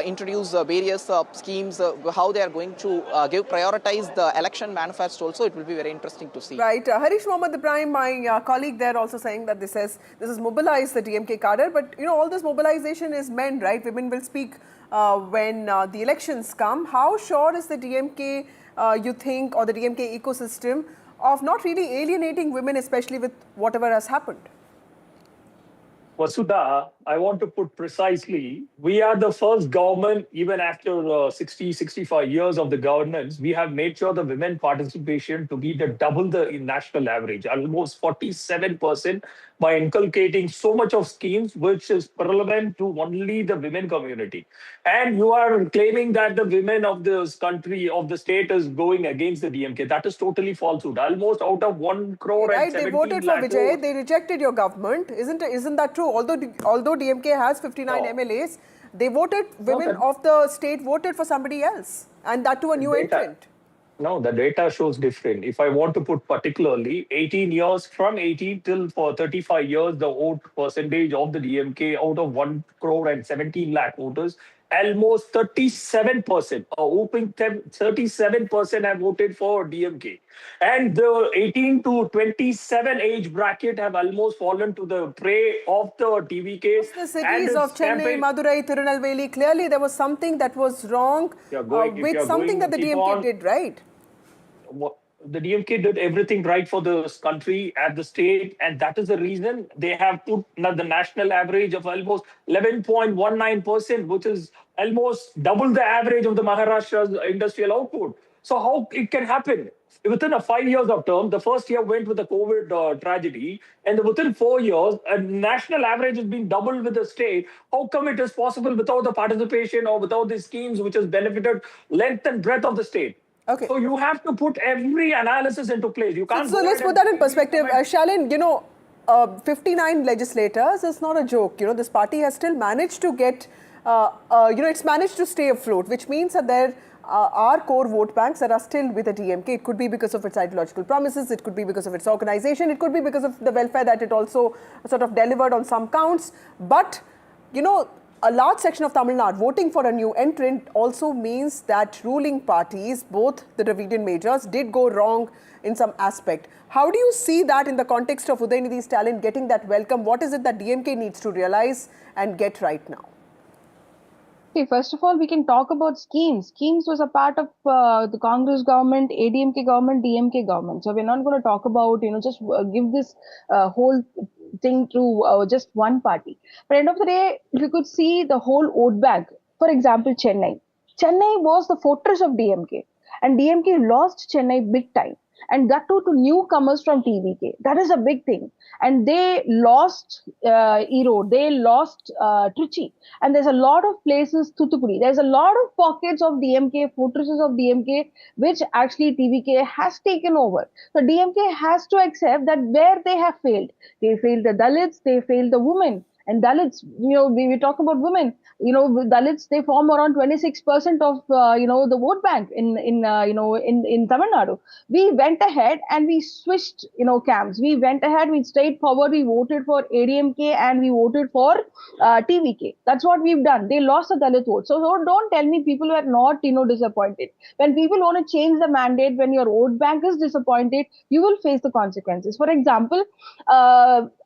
introduce various schemes, how they are going to prioritize the election manifesto also. It will be very interesting to see. Right. Harish Mohammed Ibrahim, my colleague there, also saying that this has mobilized the DMK cadre, but all this mobilization is men, right? Women will speak when the elections come. How sure is the DMK, you think, or the DMK ecosystem of not really alienating women, especially with whatever has happened? Vasudha, I want to put precisely, we are the first government, even after 65 years of the governance, we have made sure the women participation to be double the national average, almost 47%, by inculcating so much of schemes which is relevant to only the women community. And you are claiming that the women of this country, of the state, is going against the DMK. That is totally falsehood. Almost out of 1 crore and 17 they voted for Vijay, votes. They rejected your government. Isn't that true? Although DMK has 59 MLAs, they voted, women of the state voted for somebody else, and that to a new entrant. No, the data shows different. If I want to put particularly 18 years, from 18 till for 35 years, the vote percentage of the DMK out of 1 crore and 17 lakh voters almost 37%, a whooping 37% have voted for DMK. And the 18 to 27 age bracket have almost fallen to the prey of the TVK. The cities of Chennai, Madurai, Tirunelveli, clearly there was something that was wrong with something that the DMK did, right? The DMK did everything right for the country at the state, and that is the reason they have put the national average of almost 11.19%, which is almost double the average of the Maharashtra's industrial output. So how it can happen? Within a 5 years of term, the first year went with the COVID tragedy, and within 4 years, a national average has been doubled with the state. How come it is possible without the participation or without the schemes which has benefited length and breadth of the state? Okay. So you have to put every analysis into place. You can't. So let's put that in perspective. Shalin, 59 legislators is not a joke. This party has still managed to get, it's managed to stay afloat, which means that there are core vote banks that are still with the DMK. It could be because of its ideological promises. It could be because of its organization. It could be because of the welfare that it also sort of delivered on some counts. But, a large section of Tamil Nadu voting for a new entrant also means that ruling parties, both the Dravidian majors, did go wrong in some aspect. How do you see that in the context of Udhayanidhi Stalin getting that welcome? What is it that DMK needs to realize and get right now? Okay, first of all, we can talk about schemes. Schemes was a part of the Congress government, ADMK government, DMK government. So we're not going to talk about, just give this whole thing to just one party. But end of the day, if you could see the whole vote bank, for example, Chennai. Chennai was the fortress of DMK, and DMK lost Chennai big time. And that too to newcomers from TVK. That is a big thing. And they lost Erode, they lost Trichy. And there's a lot of places, Thoothukudi, there's a lot of pockets of DMK, fortresses of DMK, which actually TVK has taken over. So DMK has to accept that where they have failed. They failed the Dalits, they failed the women. And Dalits, we talk about women. Dalits, they form around 26% of the vote bank in Tamil Nadu. We went ahead and we switched camps. We went ahead, we stayed forward, we voted for ADMK and we voted for TVK. That's what we've done. They lost the Dalit vote. So don't tell me people were not disappointed. When people want to change the mandate, when your vote bank is disappointed, you will face the consequences. For example,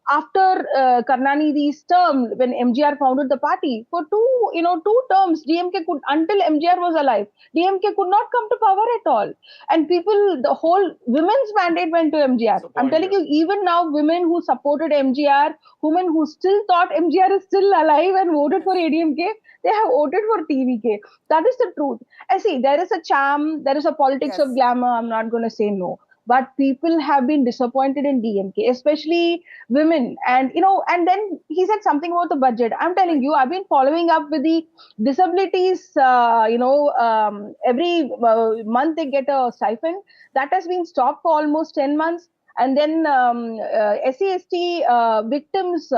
after Karunanidhi's term, when MGR founded the party, for two terms, DMK could, until MGR was alive, DMK could not come to power at all. And the whole women's mandate went to MGR. I'm telling you, even now, women who supported MGR, women who still thought MGR is still alive and voted for ADMK, they have voted for TVK. That is the truth. I see, there is a charm, there is a politics of glamour. I'm not going to say no. But people have been disappointed in DMK, especially women. And, and then he said something about the budget. I'm telling you, I've been following up with the disabilities, every month they get a stipend. That has been stopped for almost 10 months. And then SC/ST victims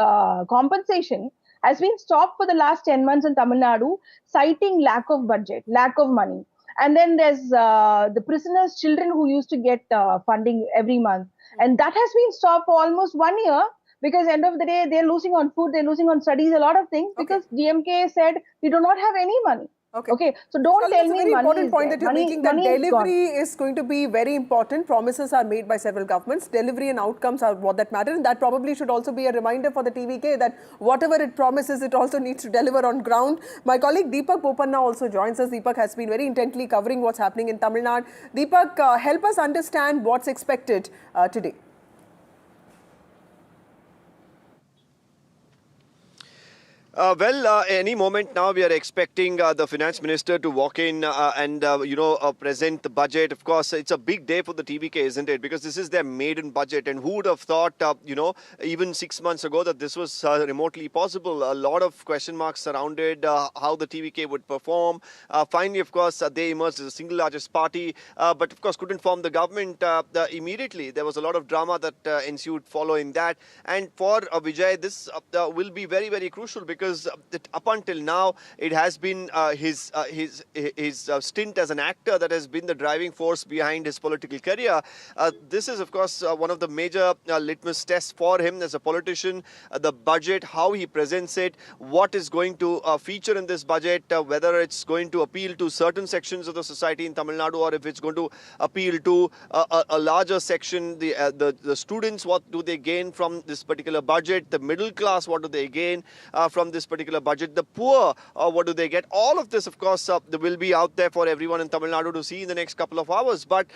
compensation has been stopped for the last 10 months in Tamil Nadu, citing lack of budget, lack of money. And then there's the prisoners' children who used to get funding every month. And that has been stopped for almost 1 year because end of the day, they're losing on food, they're losing on studies, a lot of things because DMK said, we do not have any money. Okay. So don't tell me money is there. It's a very important point that you're making, that delivery is going to be very important. Promises are made by several governments. Delivery and outcomes are what that matter. And that probably should also be a reminder for the TVK that whatever it promises, it also needs to deliver on ground. My colleague Deepak Bopanna also joins us. Deepak has been very intently covering what's happening in Tamil Nadu. Deepak, help us understand what's expected today. Any moment now we are expecting the finance minister to walk in and present the budget. Of course, it's a big day for the TVK, isn't it? Because this is their maiden budget, and who would have thought, even 6 months ago that this was remotely possible? A lot of question marks surrounded how the TVK would perform. Finally, of course, they emerged as the single largest party, but of course couldn't form the government immediately. There was a lot of drama that ensued following that, and for Vijay, this will be very, very crucial because because up until now it has been his stint as an actor that has been the driving force behind his political career. This is, of course, one of the major litmus tests for him as a politician. The budget, how he presents it, what is going to feature in this budget, whether it's going to appeal to certain sections of the society in Tamil Nadu or if it's going to appeal to a larger section. The students, what do they gain from this particular budget? The middle class, what do they gain from this particular budget? The poor, what do they get? All of this, of course, will be out there for everyone in Tamil Nadu to see in the next couple of hours. But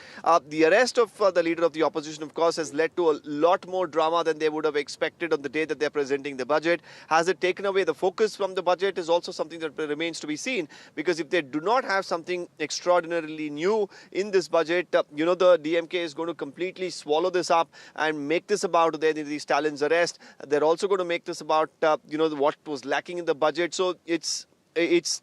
the arrest of the leader of the opposition, of course, has led to a lot more drama than they would have expected on the day that they're presenting the budget. Has it taken away the focus from the budget is also something that remains to be seen, because if they do not have something extraordinarily new in this budget, the DMK is going to completely swallow this up and make this about Udhayanidhi Stalin's arrest. They're also going to make this about what was lacking in the budget. So it's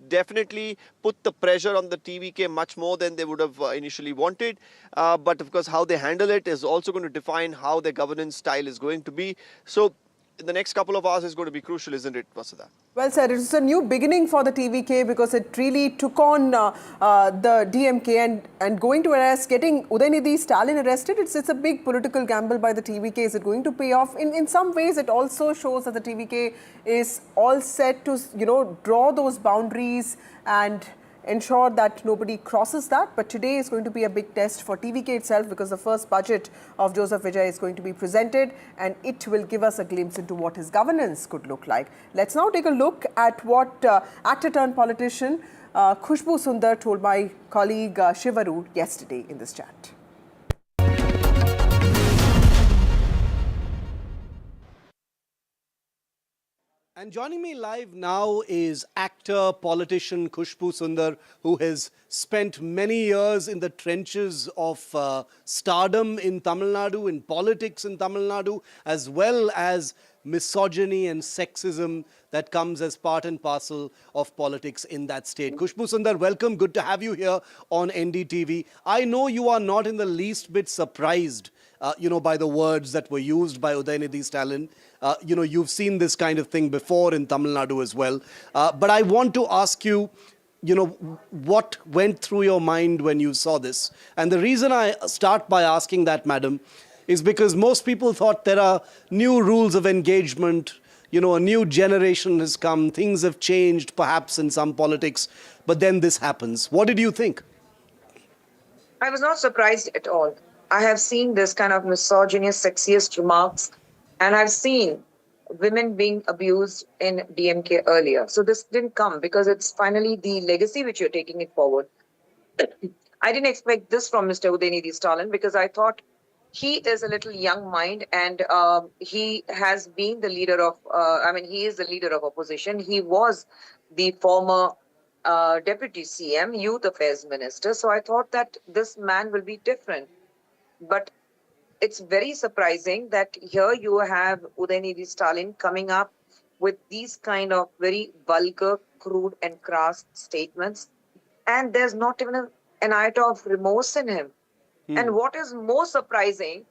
definitely put the pressure on the TVK much more than they would have initially wanted. But of course, how they handle it is also going to define how their governance style is going to be. So the next couple of hours is going to be crucial, isn't it, Vasudha? Well said. It's a new beginning for the TVK because it really took on the DMK and going to arrest, getting Udhayanidhi Stalin arrested. It's a big political gamble by the TVK. Is it going to pay off? In some ways, it also shows that the TVK is all set to draw those boundaries and ensure that nobody crosses that. But today is going to be a big test for TVK itself, because the first budget of Joseph Vijay is going to be presented and it will give us a glimpse into what his governance could look like. Let's now take a look at what actor turned politician Khushbu Sundar told my colleague Shivaru yesterday in this chat. And joining me live now is actor, politician Khushbu Sundar, who has spent many years in the trenches of stardom in Tamil Nadu, in politics in Tamil Nadu, as well as misogyny and sexism that comes as part and parcel of politics in that state. Khushbu Sundar, welcome. Good to have you here on NDTV. I know you are not in the least bit surprised by the words that were used by Udhayanidhi Stalin. You've seen this kind of thing before in Tamil Nadu as well. But I want to ask you, what went through your mind when you saw this? And the reason I start by asking that, madam, is because most people thought there are new rules of engagement, a new generation has come, things have changed perhaps in some politics, but then this happens. What did you think? I was not surprised at all. I have seen this kind of misogynist, sexist remarks, and I've seen women being abused in DMK earlier. So this didn't come because it's finally the legacy which you're taking it forward. I didn't expect this from Mr. Udhayanidhi Stalin because I thought he is a little young mind and he has been the leader of, he is the leader of opposition. He was the former Deputy CM, Youth Affairs Minister. So I thought that this man will be different. But it's very surprising that here you have Udhayanidhi Stalin coming up with these kind of very vulgar, crude and crass statements. And there's not even an iota of remorse in him. And what is more surprising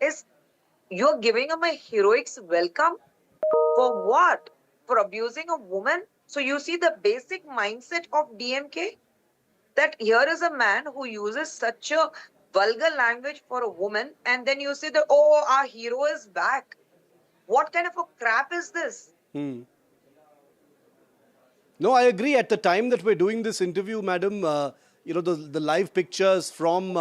is you're giving him a heroics welcome. For what? For abusing a woman? So you see the basic mindset of DMK? That here is a man who uses such a vulgar language for a woman, and then you say that, oh, our hero is back. What kind of a crap is this? No, I agree. At the time that we're doing this interview, madam, the live pictures from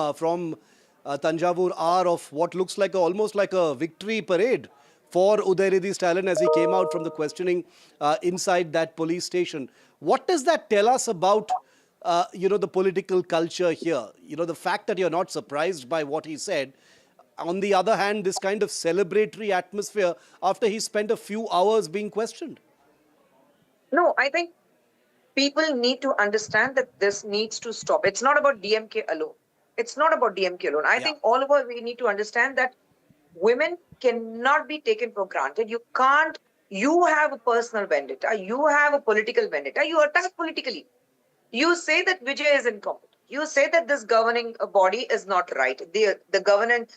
Thanjavur are of what looks like almost like a victory parade for Udhayanidhi Stalin as he came out from the questioning inside that police station. What does that tell us about the political culture here? The fact that you're not surprised by what he said. On the other hand, this kind of celebratory atmosphere after he spent a few hours being questioned. No, I think people need to understand that this needs to stop. It's not about DMK alone. It's not about DMK alone. I think all of us, we need to understand that women cannot be taken for granted. You can't, you have a personal vendetta. You have a political vendetta. You attack politically. You say that Vijay is incompetent. You say that this governing body is not right. The government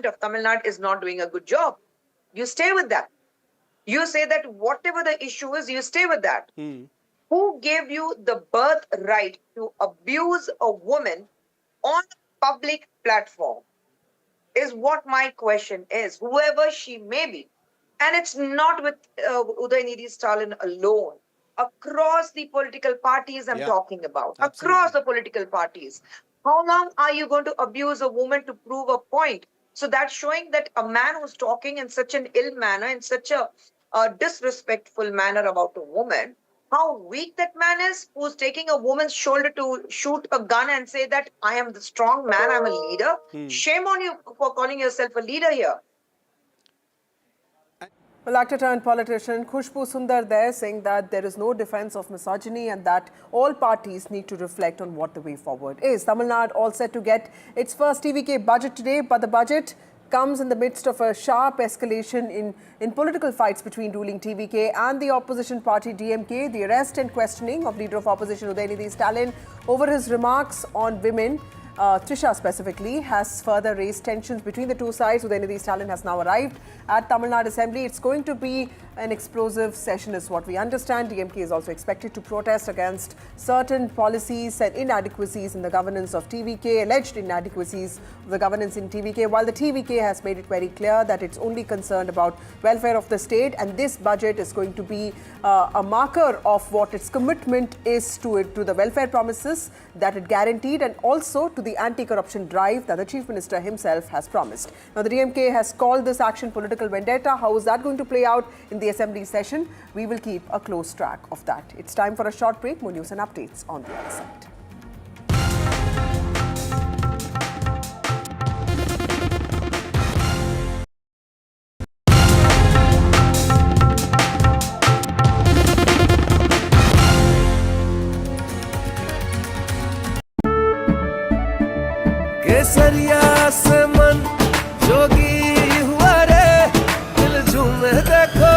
of Tamil Nadu is not doing a good job. You stay with that. You say that whatever the issue is, you stay with that. Who gave you the birthright to abuse a woman on a public platform? Is what my question is. Whoever she may be. And it's not with Udhayanidhi Stalin alone. Across the political parties I'm talking about. Absolutely. Across the political parties. How long are you going to abuse a woman to prove a point? So that's showing that a man who's talking in such an ill manner, in such a disrespectful manner about a woman, how weak that man is, who's taking a woman's shoulder to shoot a gun and say that I am the strong man, I'm a leader. Shame on you for calling yourself a leader here. Well, actor turned politician Khushbu Sundar there saying that there is no defense of misogyny and that all parties need to reflect on what the way forward is. Tamil Nadu all set to get its first TVK budget today, but the budget comes in the midst of a sharp escalation in political fights between ruling TVK and the opposition party DMK. The arrest and questioning of leader of opposition Udhayanidhi Stalin over his remarks on women, Trisha specifically, has further raised tensions between the two sides. Udhayanidhi Stalin has now arrived at Tamil Nadu Assembly. It's going to be an explosive session is what we understand. DMK is also expected to protest against certain policies and inadequacies in the governance of TVK, alleged inadequacies of the governance in TVK, while the TVK has made it very clear that it's only concerned about welfare of the state, and this budget is going to be a marker of what its commitment is to the welfare promises that it guaranteed and also to the anti-corruption drive that the Chief Minister himself has promised. Now, the DMK has called this action political vendetta. How is that going to play out in the Assembly session? We will keep a close track of that. It's time for a short break. More news and updates on the other side. केसरिया से मन जोगी हुआ रे दिल झूमे देखो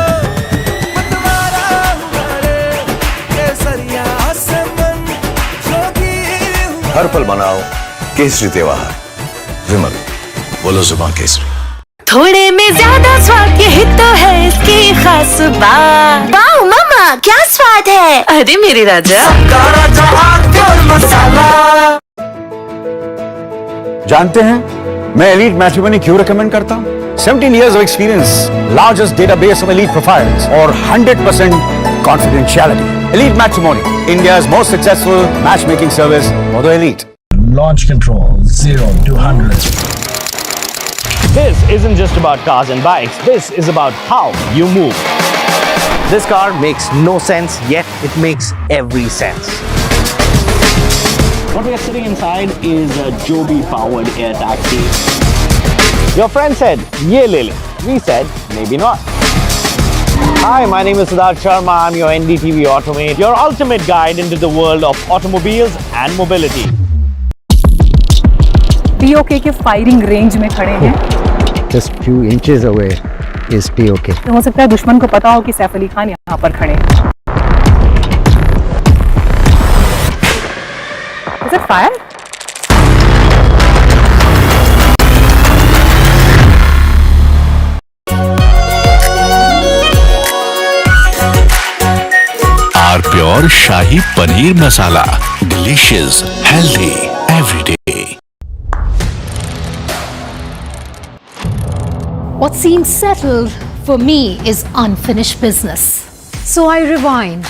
मतवारा हुआ रे केसरिया से मन जोगी हुआ हर पल मनाओ केसरी त्योहार विमल बोलो जुबान केसरी थोड़े में ज्यादा स्वाद यही तो है इसकी खास बात। वाओ मामा क्या स्वाद है। अरे मेरे राजा मसाला। जानते हैं मैं एलीट मैट्रिमोनी क्यों रेकमेंड करता हूं? 17 years of experience, largest database of elite profiles, और 100% confidentiality. Elite Matrimony, India's most successful matchmaking service for the elite. Launch control 0 to 100. This isn't just about cars and bikes. This is about how you move. This car makes no sense, yet it makes every sense. What we are sitting inside is a Joby-powered air taxi. Your friend said, "Ye le le." We said, maybe not. Hi, my name is Siddharth Sharma. I'm your NDTV Automate, your ultimate guide into the world of automobiles and mobility. POK के firing range में खड़े हैं. Just few inches away is POK. तो हो सकता है दुश्मन को पता हो कि सैफ अली खान यहाँ पर खड़े हैं. Is it fire? Our pure Shahi Paneer Masala. Delicious, healthy, every day. What seems settled for me is unfinished business. So I rewind.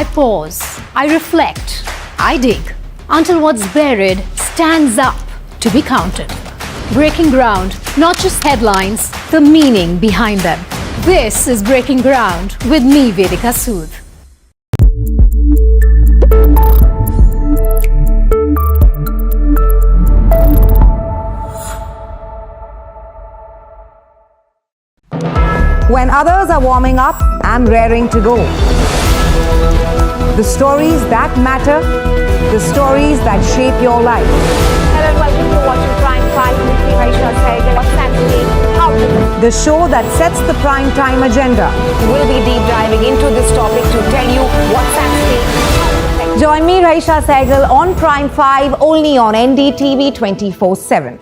I pause. I reflect. I dig until what's buried stands up to be counted. Breaking ground, not just headlines, the meaning behind them. This is Breaking Ground with me, Vedika Sood. When others are warming up, I'm raring to go. The stories that matter, the stories that shape your life. Hello and welcome to watching Prime 5 with me, Raisha Sehgal. What's happening? The show that sets the prime time agenda. We'll be deep diving into this topic to tell you what's at stake. Join me, Raisha Sehgal, on Prime 5 only on NDTV 24/7.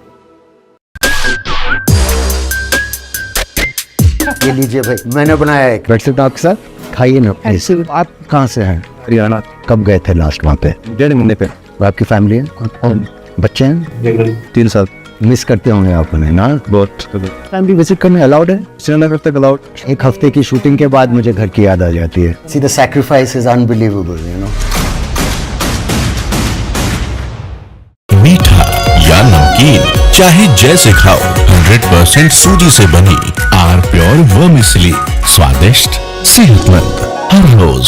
ये लीजिए भाई, मैंने बनाया है। बैठ सकता आपके साथ, खाइए ना प्लीज। आप कहाँ से हैं? हरियाणा। कब गए थे लास्ट वहाँ पे? 1.5 महीने पे। आपकी फैमिली है? बच्चे हैं? 3 साल। मिस करते होंगे आप उन्हें ना? बहुत। फैमिली विजिट करने अलाउड है? श्रीनगर तक अलाउड। 1 हफ्ते की शूटिंग के बाद मुझे घर की याद आ जाती है। See the sacrifice is unbelievable, you know. मीठा या नमकीन, चाहे जैसे खाओ, 100% सूजी से बनी आर प्योर वर्मिसेली, स्वादिष्ट सेहतमंद हर रोज।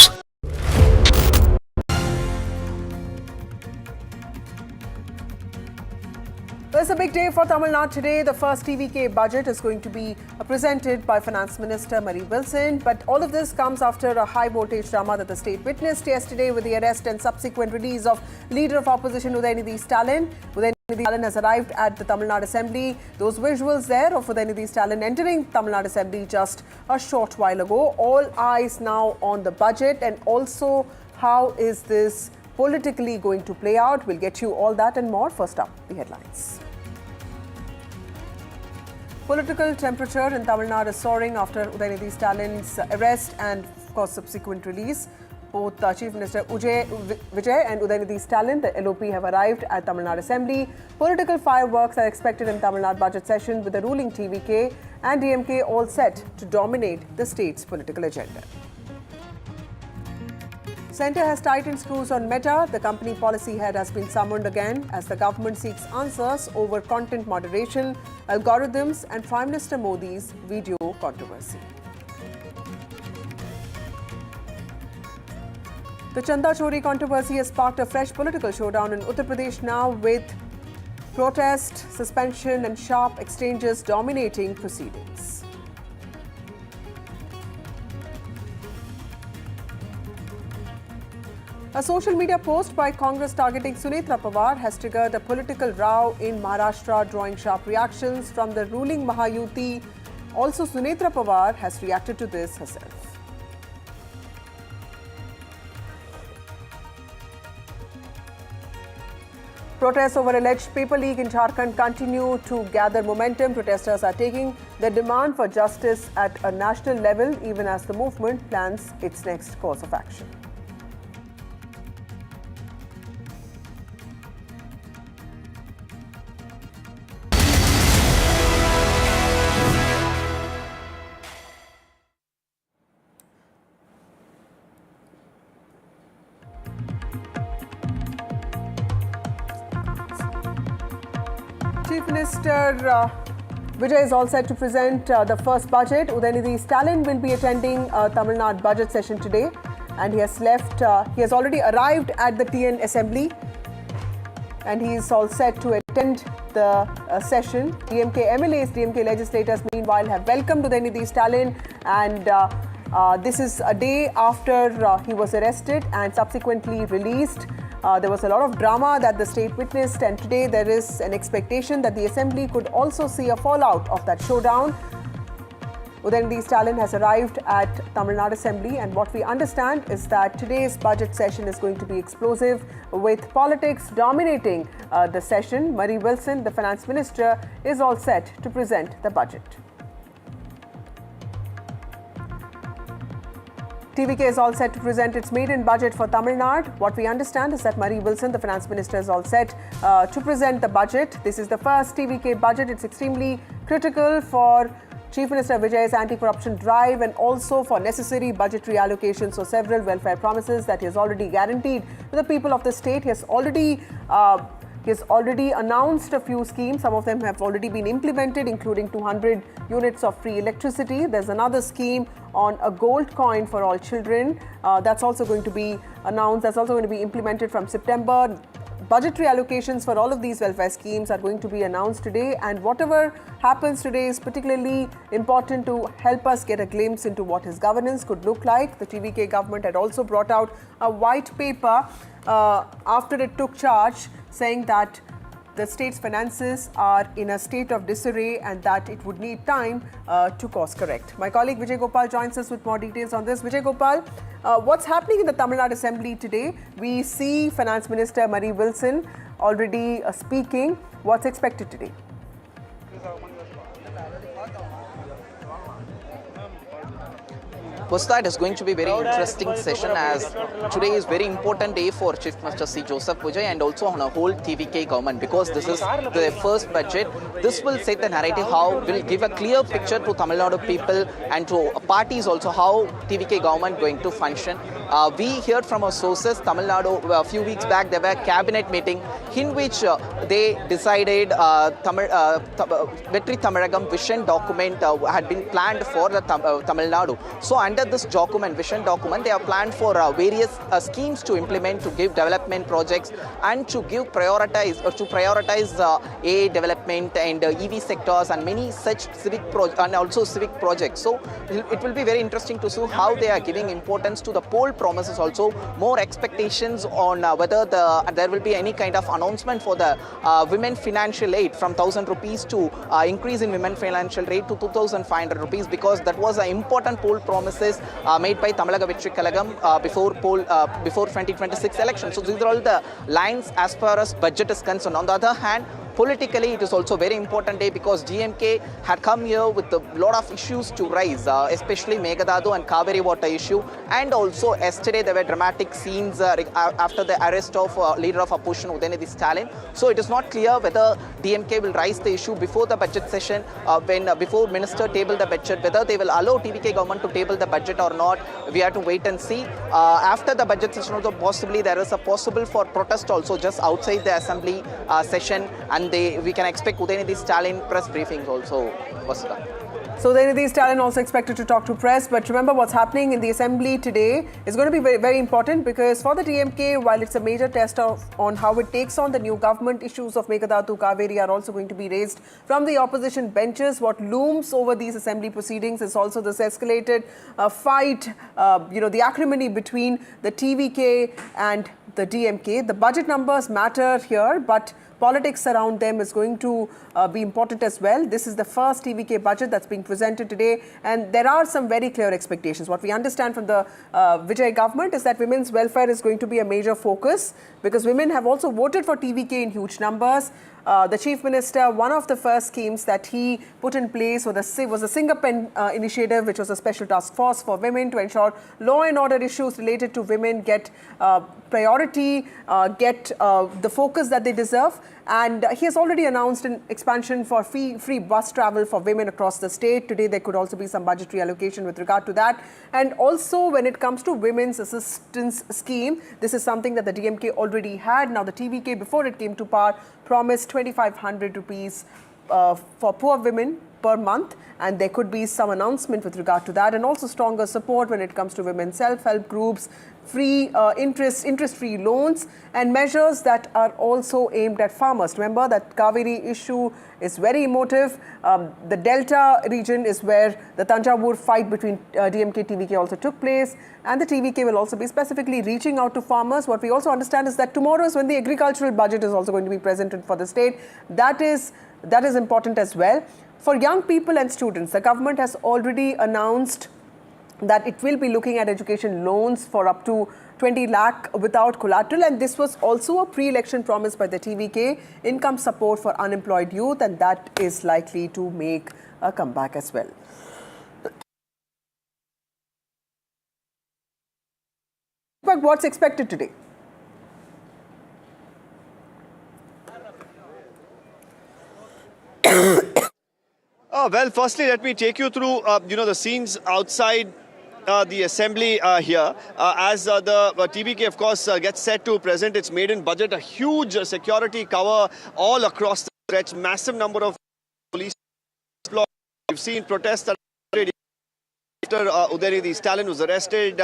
It's a big day for Tamil Nadu today. The first TVK budget is going to be presented by Finance Minister Marie Wilson. But all of this comes after a high voltage drama that the state witnessed yesterday with the arrest and subsequent release of Leader of Opposition Udhayanidhi Stalin. Udhayanidhi Stalin has arrived at the Tamil Nadu Assembly. Those visuals there of Udhayanidhi Stalin entering Tamil Nadu Assembly just a short while ago. All eyes now on the budget and also how is this politically going to play out. We'll get you all that and more. First up, the headlines. Political temperature in Tamil Nadu is soaring after Udhayanidhi Stalin's arrest and, of course, subsequent release. Both Chief Minister Vijay and Udhayanidhi Stalin, the LOP, have arrived at Tamil Nadu Assembly. Political fireworks are expected in Tamil Nadu budget session with the ruling TVK and DMK all set to dominate the state's political agenda. Centre has tightened screws on Meta. The company policy head has been summoned again as the government seeks answers over content moderation, algorithms and Prime Minister Modi's video controversy. The Chanda Chori controversy has sparked a fresh political showdown in Uttar Pradesh now with protest, suspension and sharp exchanges dominating proceedings. A social media post by Congress targeting Sunetra Pawar has triggered a political row in Maharashtra, drawing sharp reactions from the ruling Mahayuti. Also, Sunetra Pawar has reacted to this herself. Protests over alleged paper leak in Jharkhand continue to gather momentum. Protesters are taking the demand for justice at a national level, even as the movement plans its next course of action. Chief Minister Vijay is all set to present the first budget. Udhayanidhi Stalin will be attending Tamil Nadu budget session today, and he has already arrived at the TN Assembly, and he is all set to attend the session. DMK MLAs, DMK legislators, meanwhile, have welcomed Udhayanidhi Stalin, and this is a day after he was arrested and subsequently released. There was a lot of drama that the state witnessed, and today there is an expectation that the assembly could also see a fallout of that showdown. Udhayanidhi Stalin has arrived at Tamil Nadu Assembly, and what we understand is that today's budget session is going to be explosive with politics dominating the session. Marie Wilson, the finance minister, is all set to present the budget. TVK is all set to present its maiden budget for Tamil Nadu. What we understand is that Marie Wilson, the finance minister, is all set to present the budget. This is the first TVK budget. It's extremely critical for Chief Minister Vijay's anti-corruption drive and also for necessary budgetary allocations. So several welfare promises that he has already guaranteed to the people of the state. He has already announced a few schemes. Some of them have already been implemented, including 200 units of free electricity. There's another scheme on a gold coin for all children. That's also going to be announced. That's also going to be implemented from September. Budgetary allocations for all of these welfare schemes are going to be announced today, and whatever happens today is particularly important to help us get a glimpse into what his governance could look like. The TVK government had also brought out a white paper after it took charge, saying that the state's finances are in a state of disarray and that it would need time to course correct. My colleague Vijay Gopal joins us with more details on this. Vijay Gopal, what's happening in the Tamil Nadu Assembly today? We see Finance Minister Marie Wilson already speaking. What's expected today? Costa, it is going to be a very interesting session as today is very important day for Chief Minister C. Joseph Vijay and also on a whole TVK government because this is the first budget. This will set the narrative how will give a clear picture to Tamil Nadu people and to parties also how TVK government going to function. We heard from our sources, Tamil Nadu, a few weeks back there were a cabinet meeting in which they decided Vetri Tamilagam vision document had been planned for the Tamil Nadu. So under this document, vision document, they have planned for various schemes to implement to give development projects and to give prioritize A development and EV sectors and many such civic and also civic projects. So it will be very interesting to see how they are giving importance to the poll promises, also more expectations on whether there will be any kind of announcement for the women financial aid from 1,000 rupees to increase in women financial aid to 2,500 rupees because that was an important poll promises made by Tamalaga Vetri Kalagam before 2026 election. So these are all the lines as far as budget is concerned. On the other hand, politically, it is also a very important day because DMK had come here with a lot of issues to raise, especially Meghdadu and Kaveri water issue. And also yesterday there were dramatic scenes after the arrest of leader of opposition Udhayanidhi Stalin. So it is not clear whether DMK will raise the issue before the budget session, before minister table the budget, whether they will allow TVK government to table the budget or not. We have to wait and see. After the budget session also possibly there is a possible for protest also just outside the assembly session, and we can expect Udhayanidhi Stalin press briefings also. So Udhayanidhi Stalin also expected to talk to press, but remember what's happening in the assembly today is going to be very, very important because for the DMK, while it's a major test on how it takes on the new government, issues of Meghdadu, Kaveri are also going to be raised from the opposition benches. What looms over these assembly proceedings is also this escalated fight, the acrimony between the TVK and the DMK. The budget numbers matter here, but politics around them is going to be important as well. This is the first TVK budget that's being presented today, and there are some very clear expectations. What we understand from the Vijay government is that women's welfare is going to be a major focus because women have also voted for TVK in huge numbers. The Chief Minister, one of the first schemes that he put in place was a Single Pen initiative, which was a special task force for women to ensure law and order issues related to women get priority, get the focus that they deserve. And he has already announced an expansion for free bus travel for women across the state. Today, there could also be some budgetary allocation with regard to that. And also, when it comes to women's assistance scheme, this is something that the DMK already had. Now, the TVK, before it came to power, promised 2,500 rupees for poor women per month, and there could be some announcement with regard to that, and also stronger support when it comes to women's self-help groups, free interest-free loans, and measures that are also aimed at farmers. Remember that Kaveri issue is very emotive. The Delta region is where the Tanjavur fight between DMK TVK also took place, and the TVK will also be specifically reaching out to farmers. What we also understand is that tomorrow is when the agricultural budget is also going to be presented for the state. That is important as well. For young people and students, the government has already announced that it will be looking at education loans for up to 20 lakh without collateral, and this was also a pre-election promise by the TVK, income support for unemployed youth, and that is likely to make a comeback as well. But what's expected today? Well, firstly, let me take you through, the scenes outside the assembly here. As the TVK, of course, gets set to present its maiden budget, a huge security cover all across the stretch, massive number of police. We've seen protests that after Udhayanidhi Stalin was arrested.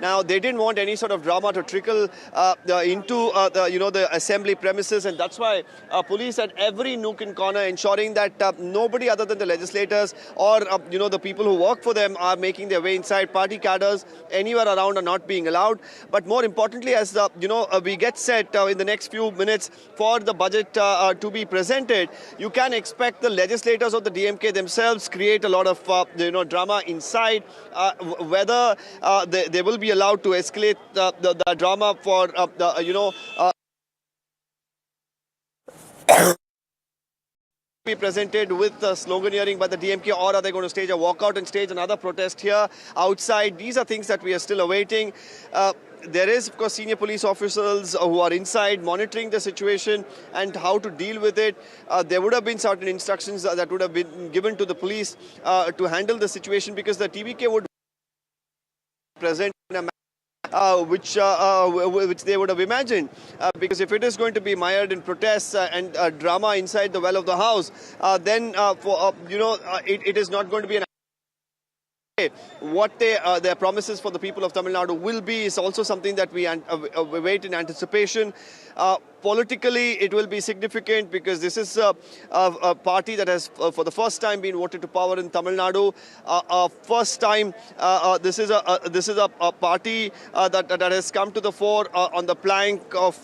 Now, they didn't want any sort of drama to trickle into the assembly premises, and that's why police at every nook and corner ensuring that nobody other than the legislators or the people who work for them are making their way inside. Party cadres anywhere around are not being allowed. But more importantly, as we get set in the next few minutes for the budget to be presented, you can expect the legislators of the DMK themselves create a lot of drama inside. Whether they will be allowed to escalate the drama for be presented with sloganeering by the DMK, or are they going to stage a walkout and stage another protest here outside? These are things that we are still awaiting. There is, of course, senior police officers who are inside monitoring the situation and how to deal with it. There would have been certain instructions that would have been given to the police to handle the situation, because the TVK would present in a manner which they would have imagined. Because if it is going to be mired in protests and drama inside the well of the house, then it is not going to be an what their promises for the people of Tamil Nadu will be is also something that we wait in anticipation. Politically, it will be significant because this is a party that has, for the first time, been voted to power in Tamil Nadu. First time, this is a party that has come to the fore on the plank of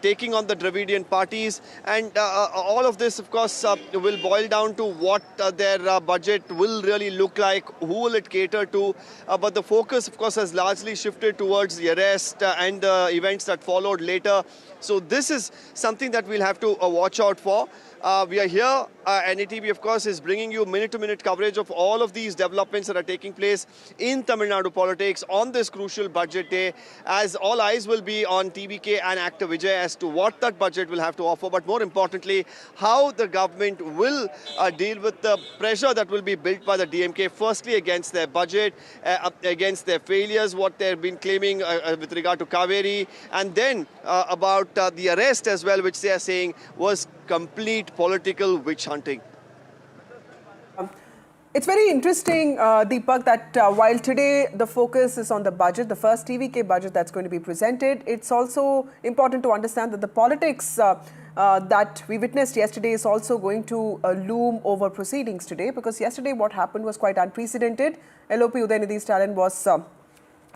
taking on the Dravidian parties, and all of this, of course, will boil down to what their budget will really look like. Who will it cater to? But the focus, of course, has largely shifted towards the arrest and the events that followed later. So this is something that we'll have to watch out for. We are here. NDTV, of course, is bringing you minute-to-minute coverage of all of these developments that are taking place in Tamil Nadu politics on this crucial budget day, as all eyes will be on TVK and actor Vijay as to what that budget will have to offer, but more importantly, how the government will deal with the pressure that will be built by the DMK, firstly against their budget, against their failures, what they've been claiming with regard to Kaveri, and then about the arrest as well, which they are saying was complete political witch hunting. It's very interesting, Deepak, that while today the focus is on the budget, the first TVK budget that's going to be presented, it's also important to understand that the politics that we witnessed yesterday is also going to loom over proceedings today, because yesterday what happened was quite unprecedented. LOP Udhayanidhi Stalin was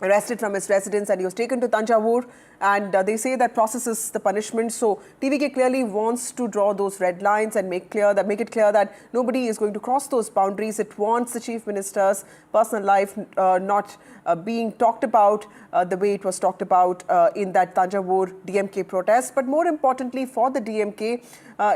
arrested from his residence and he was taken to Thanjavur, and they say that process is the punishment. So TVK clearly wants to draw those red lines and make it clear that nobody is going to cross those boundaries. It wants the Chief Minister's personal life not being talked about the way it was talked about in that Thanjavur DMK protest. But more importantly for the DMK,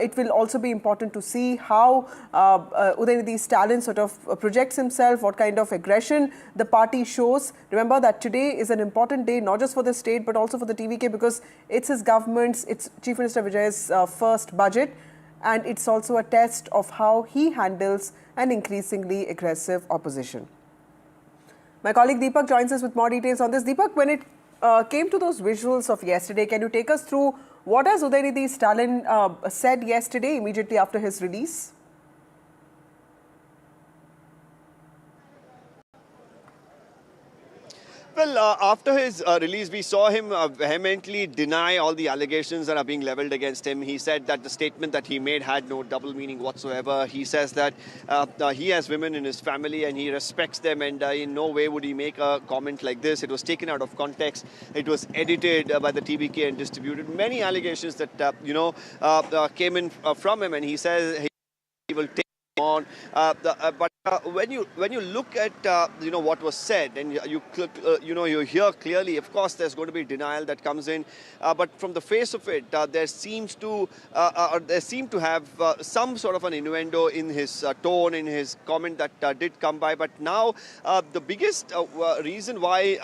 it will also be important to see how Udhayanidhi Stalin sort of projects himself, what kind of aggression the party shows. Remember that today is an important day, not just for the state, but also for the TVK, because it's his government's, it's Chief Minister Vijay's first budget, and it's also a test of how he handles an increasingly aggressive opposition. My colleague Deepak joins us with more details on this. Deepak, when it came to those visuals of yesterday, can you take us through what has Udhayanidhi Stalin said yesterday immediately after his release? Well, after his release, we saw him vehemently deny all the allegations that are being leveled against him. He said that the statement that he made had no double meaning whatsoever. He says that he has women in his family and he respects them, and in no way would he make a comment like this. It was taken out of context. It was edited by the TVK and distributed. Many allegations that came in from him, and he says he will take on. But when you look at what was said, and you hear clearly, of course there's going to be denial that comes in, but from the face of it, there seemed to have some sort of an innuendo in his tone, in his comment that did come by. But now the biggest reason why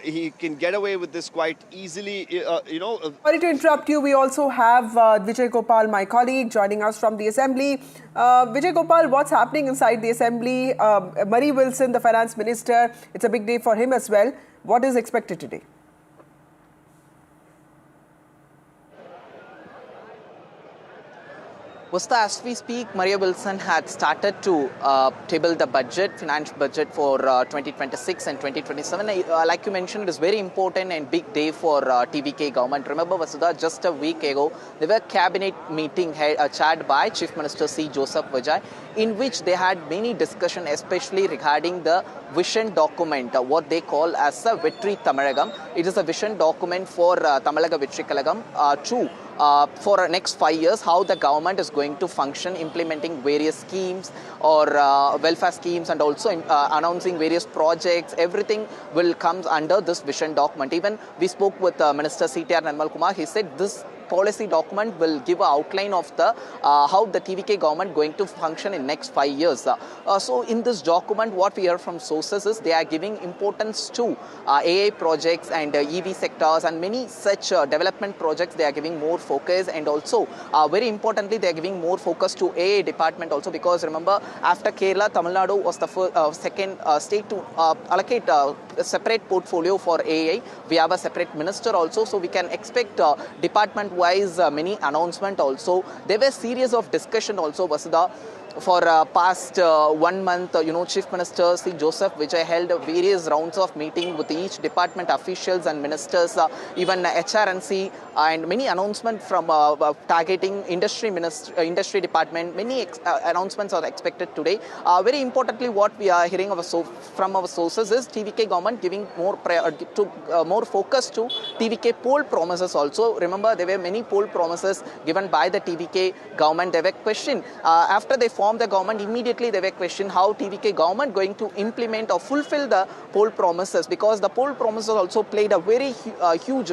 he can get away with this quite easily, Sorry to interrupt you. We also have Vijay Gopal, my colleague, joining us from the Assembly. Vijay Gopal, what's happening inside the Assembly? Murray Wilson, the Finance Minister, it's a big day for him as well. What is expected today? Vasta, as we speak, Maria Wilson had started to table the budget, finance budget for 2026 and 2027. Like you mentioned, it is very important and big day for TVK government. Remember, Vasudha, just a week ago, there were cabinet meeting chaired by Chief Minister C. Joseph Vijay, in which they had many discussion, especially regarding the vision document, what they call as a Vetri Tamilagam. It is a vision document for Tamalaga Vetri Kalagam for next 5 years, how the government is going to function, implementing various schemes or welfare schemes, and also announcing various projects. Everything will come under this vision document. Even we spoke with Minister C.T.R. Nirmal Kumar. He said this policy document will give an outline of the how the TVK government going to function in next 5 years. So in this document, what we hear from sources is they are giving importance to AI projects and EV sectors and many such development projects. They are giving more focus, and also very importantly they are giving more focus to AI department also, because remember, after Kerala, Tamil Nadu was the second state to allocate a separate portfolio for AI. We have a separate minister also, so we can expect department wise many announcement also. There were series of discussion also, Vasudha. For past 1 month, Chief Minister Joseph Vijay held various rounds of meeting with each department officials and ministers, even HRNC, and many announcements from targeting industry department. Many announcements are expected today. Very importantly, what we are hearing from our sources is TVK government giving more focus to TVK poll promises also. Remember, there were many poll promises given by the TVK government. They were questioned after they formed the government. Immediately they were questioned how TVK government going to implement or fulfill the poll promises, because the poll promises also played a very huge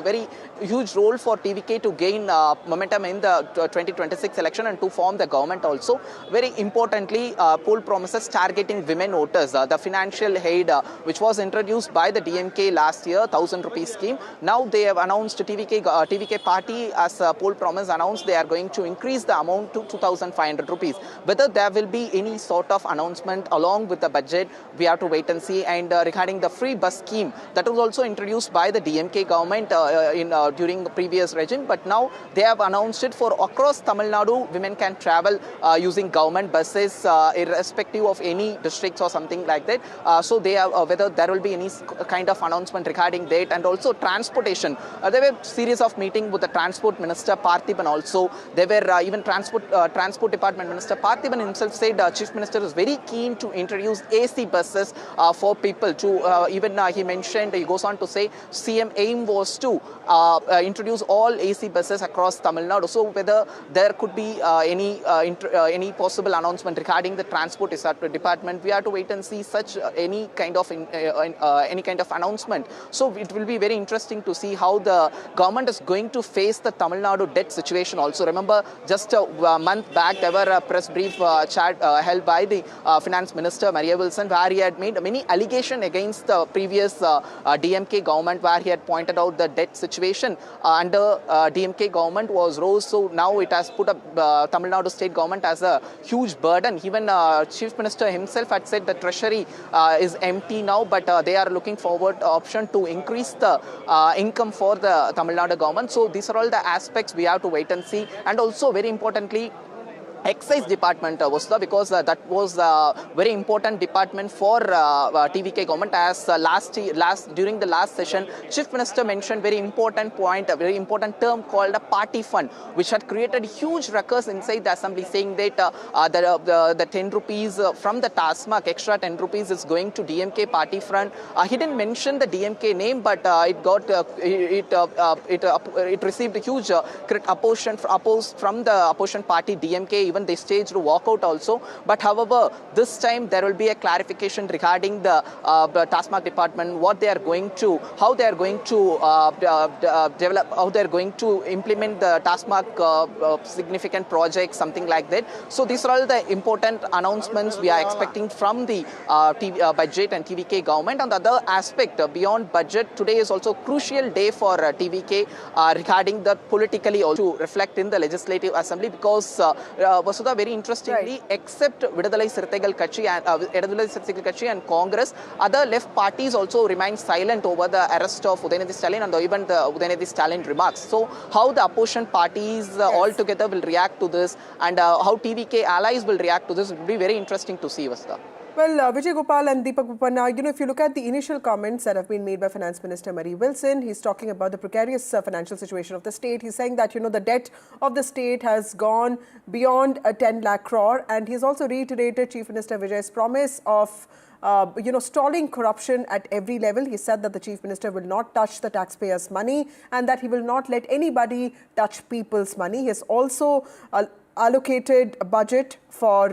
role for TVK to gain momentum in the 2026 election and to form the government also. Very importantly, poll promises targeting women voters, the financial aid which was introduced by the DMK last year, 1,000 rupees scheme. Now they have announced, TVK party as a poll promise announced they are going to increase the amount to 2,500 rupees. Whether there will be any sort of announcement along with the budget, we have to wait and see. And regarding the free bus scheme, that was also introduced by the DMK government during the previous regime, but now they have announced it for across Tamil Nadu. Women can travel using government buses irrespective of any districts or something like that. So they have whether there will be any kind of announcement regarding that. And also transportation, there were series of meetings with the Transport Minister Parthiban also. There were even Transport Department Minister Parthiban himself said Chief Minister is very keen to introduce AC buses for people to he mentioned, he goes on to say CM aim was to introduce all AC buses across Tamil Nadu. So whether there could be any possible announcement regarding the Transport Department, we have to wait and see such any kind of announcement. So it will be very interesting to see how the government is going to face the Tamil Nadu debt situation also. Remember, just a month back there were a press brief chat held by the Finance Minister Maria Wilson, where he had made many allegations against the previous DMK government, where he had pointed out the debt situation under DMK government was rose. So now it has put up Tamil Nadu state government as a huge burden. Even Chief Minister himself had said the treasury is empty now, but they are looking forward option to increase the income for the Tamil Nadu government. So these are all the aspects we have to wait and see. And also very importantly, Excise Department was because that was a very important department for TVK government. As during the last session, Chief Minister mentioned very important point, a very important term called a party fund, which had created huge ruckus inside the assembly, saying that the 10 rupees from the TASMAC, extra 10 rupees is going to DMK party fund. He didn't mention the DMK name, but it received a huge opposition from the opposition party DMK. Even they staged to walk out also. But however, this time there will be a clarification regarding the TASMAC department, what they are going to, how they are going to develop, how they are going to implement the TASMAC significant projects, something like that. So these are all the important announcements we are expecting from the budget and TVK government. On the other aspect, beyond budget, today is also a crucial day for TVK regarding the politically also reflect in the Legislative Assembly, because Vasudha, very interestingly, except Vidadalai Sirthigal Kachi and Congress, other left parties also remain silent over the arrest of Udhayanidhi Stalin and even the Udhayanidhi Stalin remarks. So how the opposition parties all together will react to this, and how TVK allies will react to this, will be very interesting to see, Vasudha. Well, Vijay Gopal and Deepak Bopanna, if you look at the initial comments that have been made by Finance Minister Maria Wilson, he's talking about the precarious financial situation of the state. He's saying that, the debt of the state has gone beyond 10 lakh crore. And he's also reiterated Chief Minister Vijay's promise of, stalling corruption at every level. He said that the Chief Minister will not touch the taxpayers' money and that he will not let anybody touch people's money. He has also allocated a budget for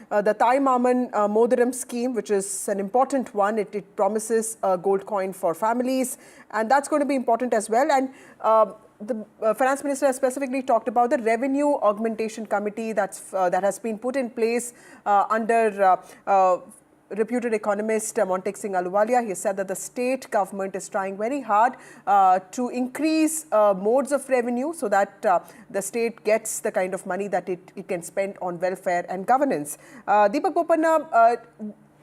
the Thai Maman Modaram scheme, which is an important one. It promises a gold coin for families, and that's going to be important as well. And the finance minister has specifically talked about the revenue augmentation committee that has been put in place under reputed economist Montek Singh Ahluwalia. He said that the state government is trying very hard to increase modes of revenue so that the state gets the kind of money that it can spend on welfare and governance. Deepak Bopanna,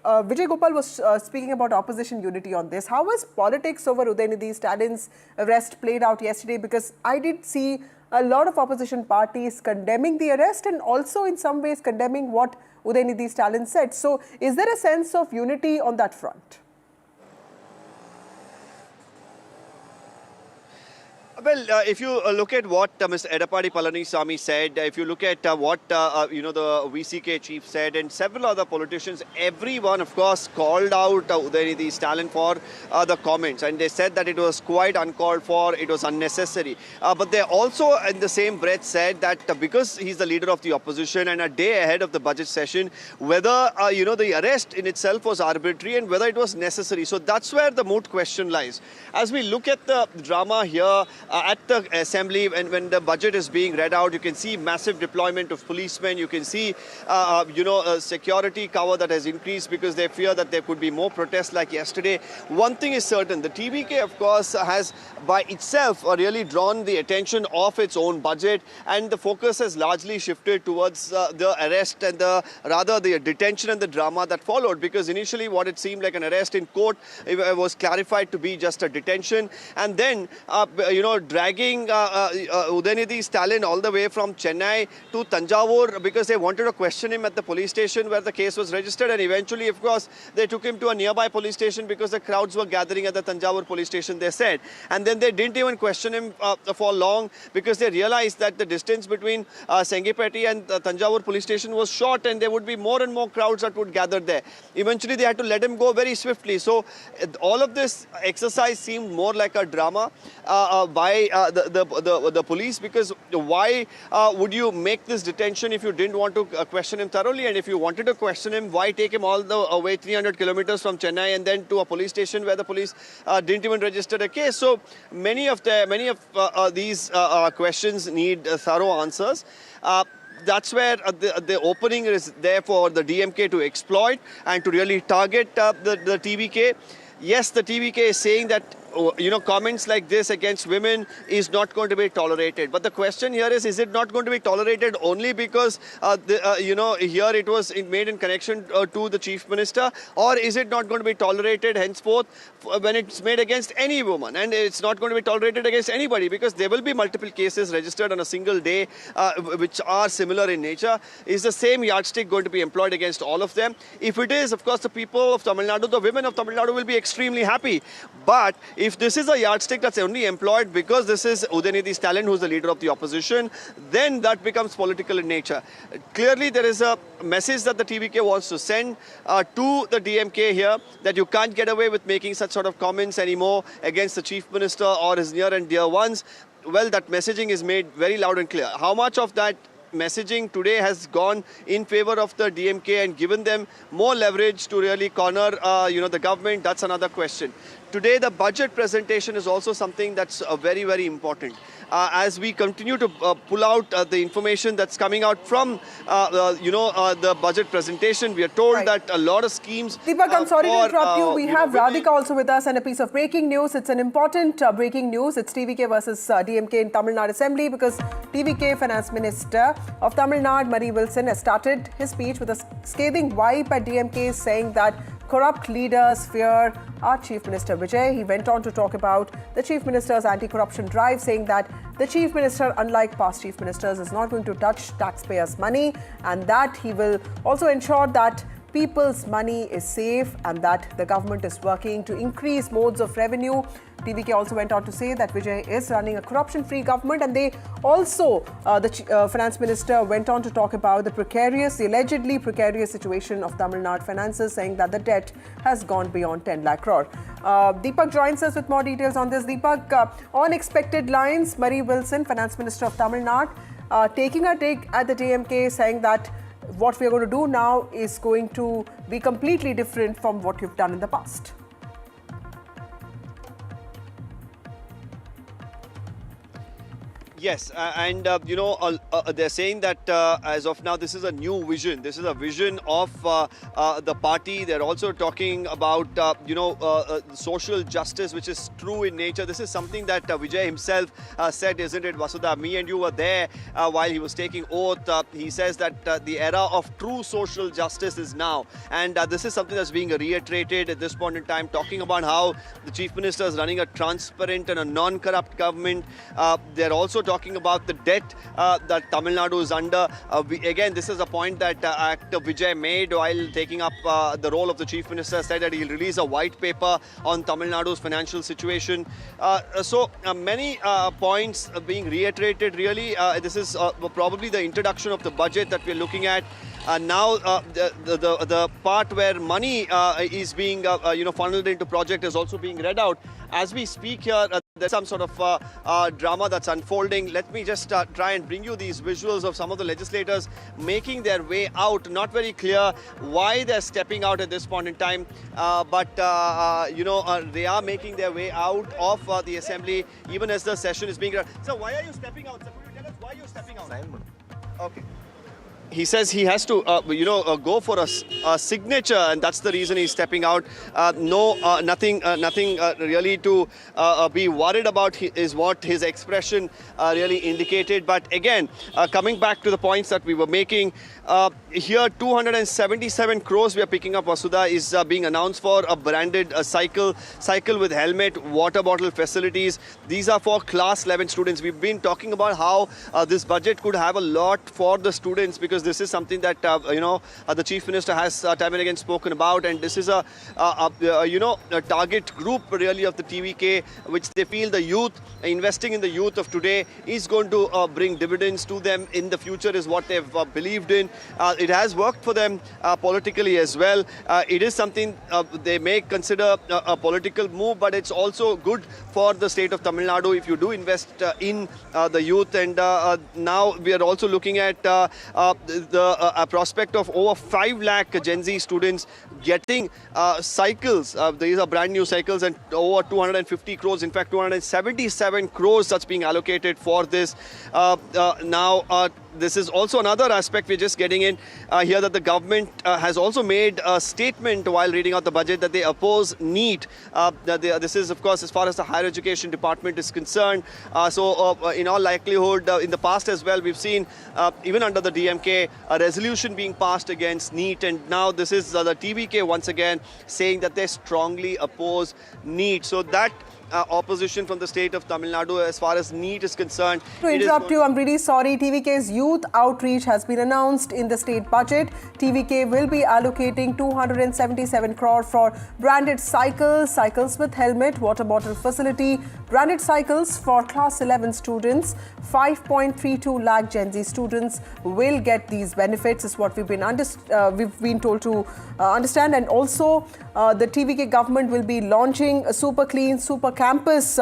Vijay Gopal was speaking about opposition unity on this. How was politics over Udhayanidhi Stalin's arrest played out yesterday? Because I did see a lot of opposition parties condemning the arrest and also in some ways condemning what Udhayanidhi Stalin said. So is there a sense of unity on that front? Well, if you look at what Mr. Edappadi Palaniswamy said, if you look at what the VCK chief said and several other politicians, everyone, of course, called out Udhayanidhi Stalin for the comments. And they said that it was quite uncalled for, it was unnecessary. But they also, in the same breath, said that because he's the leader of the opposition and a day ahead of the budget session, whether, the arrest in itself was arbitrary and whether it was necessary. So that's where the moot question lies. As we look at the drama here, at the assembly, and when the budget is being read out, you can see massive deployment of policemen. You can see, security cover that has increased because they fear that there could be more protests like yesterday. One thing is certain, the TVK, of course, has by itself really drawn the attention of its own budget, and the focus has largely shifted towards the arrest and the detention and the drama that followed, because initially what it seemed like an arrest in court was clarified to be just a detention, and then, dragging Udhayanidhi Stalin all the way from Chennai to Tanjavur because they wanted to question him at the police station where the case was registered, and eventually, of course, they took him to a nearby police station because the crowds were gathering at the Tanjavur police station, they said. And then they didn't even question him for long because they realized that the distance between Sengipeti and Tanjavur police station was short and there would be more and more crowds that would gather there. Eventually, they had to let him go very swiftly. So all of this exercise seemed more like a drama by the police, because why would you make this detention if you didn't want to question him thoroughly? And if you wanted to question him, why take him all the way 300 kilometers from Chennai and then to a police station where the police didn't even register a case? So many of these questions need thorough answers. That's where the opening is there for the DMK to exploit and to really target the TVK. Yes, the TVK is saying that comments like this against women is not going to be tolerated. But the question here is it not going to be tolerated only because, here it was made in connection to the Chief Minister, or is it not going to be tolerated henceforth when it's made against any woman? And it's not going to be tolerated against anybody because there will be multiple cases registered on a single day which are similar in nature. Is the same yardstick going to be employed against all of them? If it is, of course, the people of Tamil Nadu, the women of Tamil Nadu will be extremely happy. But if this is a yardstick that's only employed because this is Udhayanidhi Stalin, who's the leader of the opposition, then that becomes political in nature. Clearly, there is a message that the TVK wants to send to the DMK here, that you can't get away with making such sort of comments anymore against the Chief Minister or his near and dear ones. Well, that messaging is made very loud and clear. How much of that messaging today has gone in favor of the DMK and given them more leverage to really corner, the government? That's another question. Today, the budget presentation is also something that's very, very important. As we continue to pull out the information that's coming out from, the budget presentation, we are told that a lot of schemes... Deepak, I'm sorry to interrupt you. We have Radhika also with us and a piece of breaking news. It's an important breaking news. It's TVK versus DMK in Tamil Nadu Assembly, because TVK Finance Minister of Tamil Nadu, Murray Wilson, has started his speech with a scathing wipe at DMK, saying that corrupt leaders fear our Chief Minister Vijay. He went on to talk about the Chief Minister's anti-corruption drive, saying that the Chief Minister, unlike past Chief Ministers, is not going to touch taxpayers' money, and that he will also ensure that people's money is safe and that the government is working to increase modes of revenue. TVK also went on to say that Vijay is running a corruption-free government, and they also, the finance minister went on to talk about the allegedly precarious situation of Tamil Nadu finances, saying that the debt has gone beyond 10 lakh crore. Deepak joins us with more details on this. Deepak, on expected lines, Murray Wilson, finance minister of Tamil Nadu, taking a dig at the DMK, saying that what we are going to do now is going to be completely different from what you've done in the past. Yes, and they're saying that as of now, this is a new vision. This is a vision of the party. They're also talking about social justice, which is true in nature. This is something that Vijay himself said, isn't it, Vasudha? Me and you were there while he was taking oath. He says that the era of true social justice is now, and this is something that's being reiterated at this point in time. Talking about how the Chief Minister is running a transparent and a non-corrupt government. They're also talking about the debt that Tamil Nadu is under. Again, this is a point that Actor Vijay made while taking up the role of the Chief Minister, said that he'll release a white paper on Tamil Nadu's financial situation. So many points being reiterated really. This is probably the introduction of the budget that we're looking at. Now the part where money is being funneled into project is also being read out. As we speak here, there's some sort of drama that's unfolding. Let me just try and bring you these visuals of some of the legislators making their way out. Not very clear why they're stepping out at this point in time, but they are making their way out of the assembly even as the session is being. So why are you stepping out? Sir, could you tell us why you're stepping out? Okay. He says he has to, go for a signature, and that's the reason he's stepping out. Nothing really to be worried about is what his expression really indicated. But again, coming back to the points that we were making, here 277 crores we are picking up, Vasudha, is being announced for a branded cycle with helmet, water bottle facilities. These are for class 11 students. We've been talking about how this budget could have a lot for the students, because this is something that the Chief Minister has time and again spoken about, and this is a target group really of the TVK, which they feel the youth, investing in the youth of today is going to bring dividends to them in the future, is what they've believed in. It has worked for them politically as well. It is something they may consider a political move, but it's also good for the state of Tamil Nadu if you do invest in the youth. And now we are also looking at the prospect of over 5 lakh Gen Z students getting cycles. These are brand new cycles, and over 250 crores, in fact 277 crores that's being allocated for this. This is also another aspect we're just getting in here, that the government has also made a statement while reading out the budget that they oppose NEET. This is, of course, as far as the higher education department is concerned. In all likelihood, in the past as well, we've seen, even under the DMK, a resolution being passed against NEET. And now this is the TVK once again saying that they strongly oppose NEET. So that opposition from the state of Tamil Nadu as far as NEET is concerned. To interrupt you, I'm really sorry. TVK's youth outreach has been announced in the state budget. TVK will be allocating 277 crore for branded cycles with helmet, water bottle facility, branded cycles for class 11 students. 5.32 lakh Gen Z students will get these benefits, is what we've been told to understand. And also, the TVK government will be launching a super clean, super campus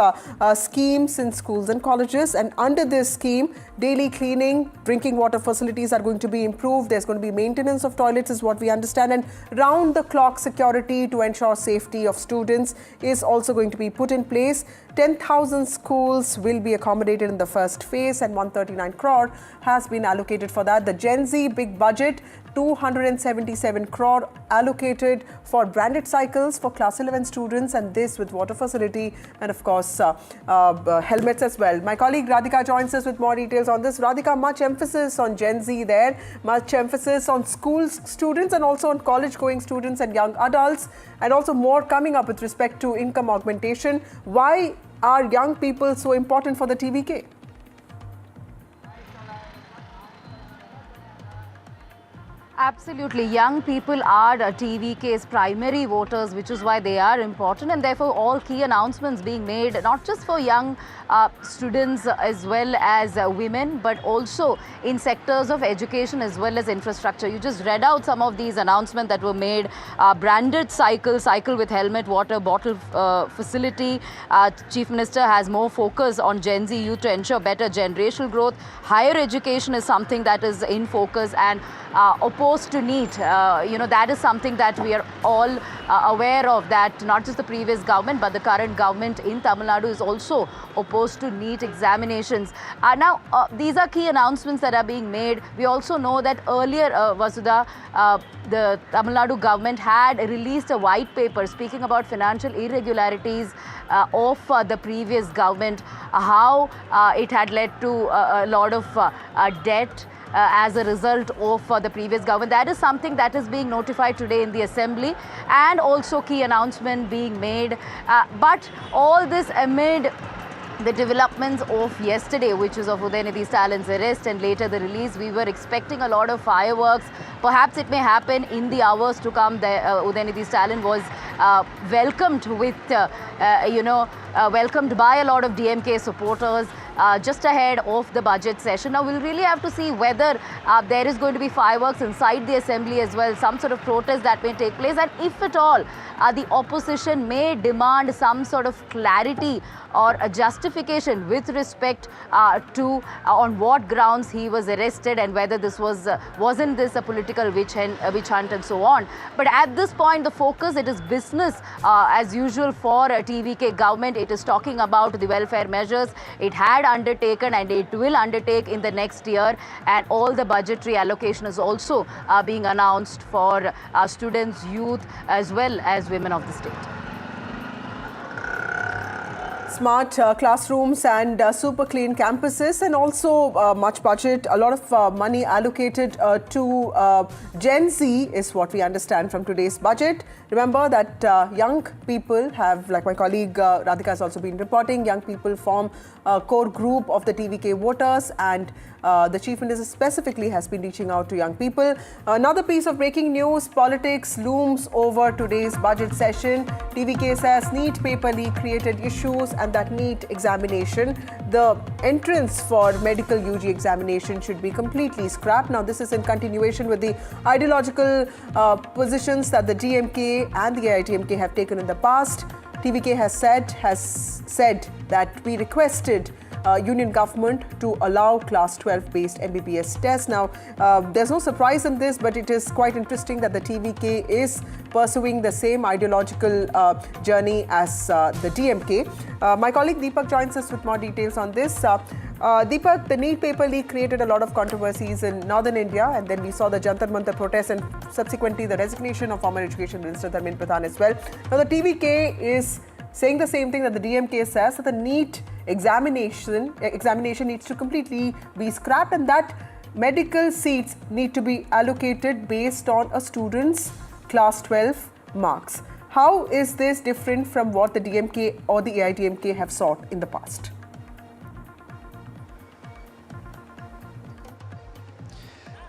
schemes in schools and colleges. And under this scheme, daily cleaning, drinking water facilities are going to be improved. There's going to be maintenance of toilets, is what we understand. And round-the-clock security to ensure safety of students is also going to be put in place. 10,000 schools will be accommodated in the first phase, and 139 crore has been allocated for that. The Gen Z big budget, 277 crore allocated for branded cycles for class 11 students, and this with water facility and of course helmets as well. My colleague Radhika joins us with more details on this. Radhika, much emphasis on Gen Z there, much emphasis on school students and also on college going students and young adults, and also more coming up with respect to income augmentation. Why are young people so important for the TVK? Absolutely. Young people are TVK's primary voters, which is why they are important, and therefore all key announcements being made, not just for young students as well as women, but also in sectors of education as well as infrastructure. You just read out some of these announcements that were made. Branded cycle with helmet, water bottle facility. Chief Minister has more focus on Gen Z youth to ensure better generational growth. Higher education is something that is in focus, and oppose opposed to NEET. That is something that we are all aware of, that not just the previous government but the current government in Tamil Nadu is also opposed to NEET examinations. Now, these are key announcements that are being made. We also know that earlier, Vasudha, the Tamil Nadu government had released a white paper speaking about financial irregularities of the previous government, how it had led to a lot of debt as a result of the previous government. That is something that is being notified today in the assembly, and also key announcement being made. But all this amid the developments of yesterday, which is of Udhayanidhi Stalin's arrest and later the release. We were expecting a lot of fireworks. Perhaps it may happen in the hours to come. Udhayanidhi Stalin was welcomed with, welcomed by a lot of DMK supporters just ahead of the budget session. Now, we'll really have to see whether there is going to be fireworks inside the assembly as well, some sort of protest that may take place, and if at all, the opposition may demand some sort of clarity or a justification with respect to on what grounds he was arrested and whether this wasn't this a political witch hunt and so on. But at this point, the focus, it is business as usual for TVK government. It is talking about the welfare measures it had undertaken and it will undertake in the next year, and all the budgetary allocation is also being announced for students, youth as well as women of the state. Smart classrooms and super clean campuses, and also much budget, a lot of money allocated to Gen Z is what we understand from today's budget. Remember that young people have, like my colleague Radhika has also been reporting, young people form a core group of the TVK voters, and the Chief Minister specifically has been reaching out to young people. Another piece of breaking news, politics looms over today's budget session. TVK says NEET paper leak created issues, and that NEET examination, the entrance for medical UG examination should be completely scrapped. Now, this is in continuation with the ideological positions that the DMK and the AITMK have taken in the past. TVK has said that we requested union government to allow class 12 based MBBS tests. Now, there's no surprise in this, but it is quite interesting that the TVK is pursuing the same ideological journey as the DMK. My colleague Deepak joins us with more details on this. Deepak, the NEET paper leak created a lot of controversies in northern India, and then we saw the Jantar Mantar protests and subsequently the resignation of former Education Minister Dharmendra Pradhan as well. Now, the TVK is saying the same thing that the DMK says, that the NEET examination needs to completely be scrapped, and that medical seats need to be allocated based on a student's class 12 marks. How is this different from what the DMK or the AITMK have sought in the past?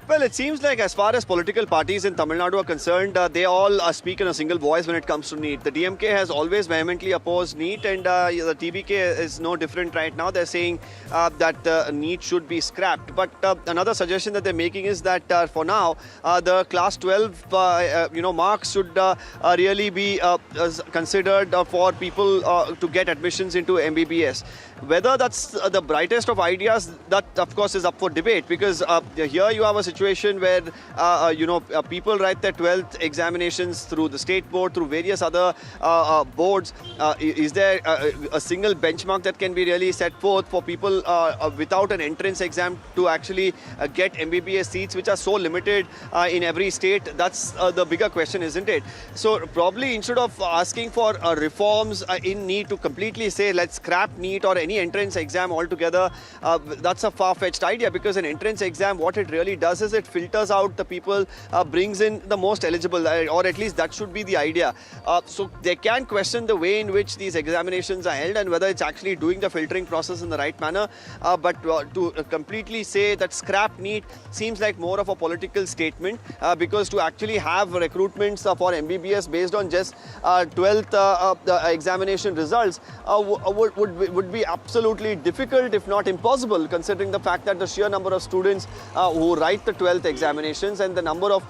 Well, it seems like as far as political parties in Tamil Nadu are concerned, they all speak in a single voice when it comes to NEET. The DMK has always vehemently opposed NEET, and the TVK is no different right now. They're saying that NEET should be scrapped. But another suggestion that they're making is that for now, the class 12 marks should really be considered for people to get admissions into MBBS. Whether that's the brightest of ideas, that of course is up for debate, because here you have a situation where people write their 12th examinations through the state board, through various other boards. Is there a single benchmark that can be really set forth for people without an entrance exam to actually get MBBS seats, which are so limited in every state? That's the bigger question, isn't it? So probably instead of asking for reforms in NEET to completely say let's scrap NEET or any entrance exam altogether, that's a far-fetched idea, because an entrance exam, what it really does is it filters out the people, brings in the most eligible, or at least that should be the idea. So they can question the way in which these examinations are held and whether it's actually doing the filtering process in the right manner. But to completely say that scrap NEET seems like more of a political statement, because to actually have recruitments for MBBS based on just 12th examination results would be absolutely difficult, if not impossible, considering the fact that the sheer number of students who write the after 12th examinations, and the number of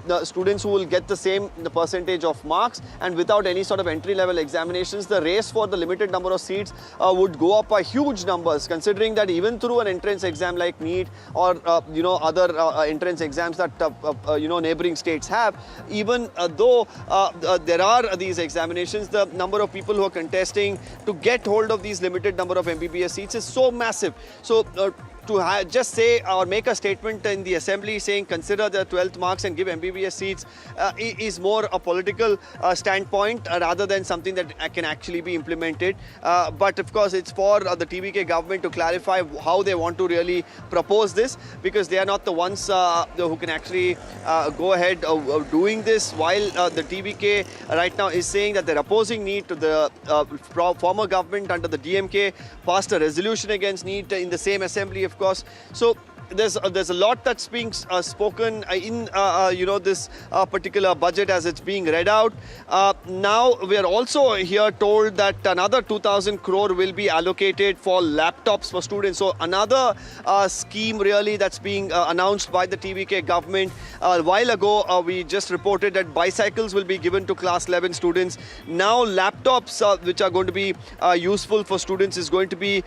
the students who will get the same percentage of marks, and without any sort of entry-level examinations, the race for the limited number of seats would go up by huge numbers, considering that even through an entrance exam like NEET or other entrance exams that neighboring states have, even though there are these examinations, the number of people who are contesting to get hold of these limited number of MBBS seats is so massive. So to just say or make a statement in the assembly saying consider the 12th marks and give MBBS seats is more a political standpoint rather than something that can actually be implemented. But of course, it's for the TVK government to clarify how they want to really propose this, because they are not the ones who can actually go ahead doing this, while the TVK right now is saying that they're opposing NEET. To the former government under the DMK passed a resolution against NEET in the same assembly, of course. So there's a lot that's being spoken in this particular budget as it's being read out. Now we are also here told that another 2,000 crore will be allocated for laptops for students. So another scheme really that's being announced by the TVK government. A while ago we just reported that bicycles will be given to class 11 students. Now laptops which are going to be useful for students is going to be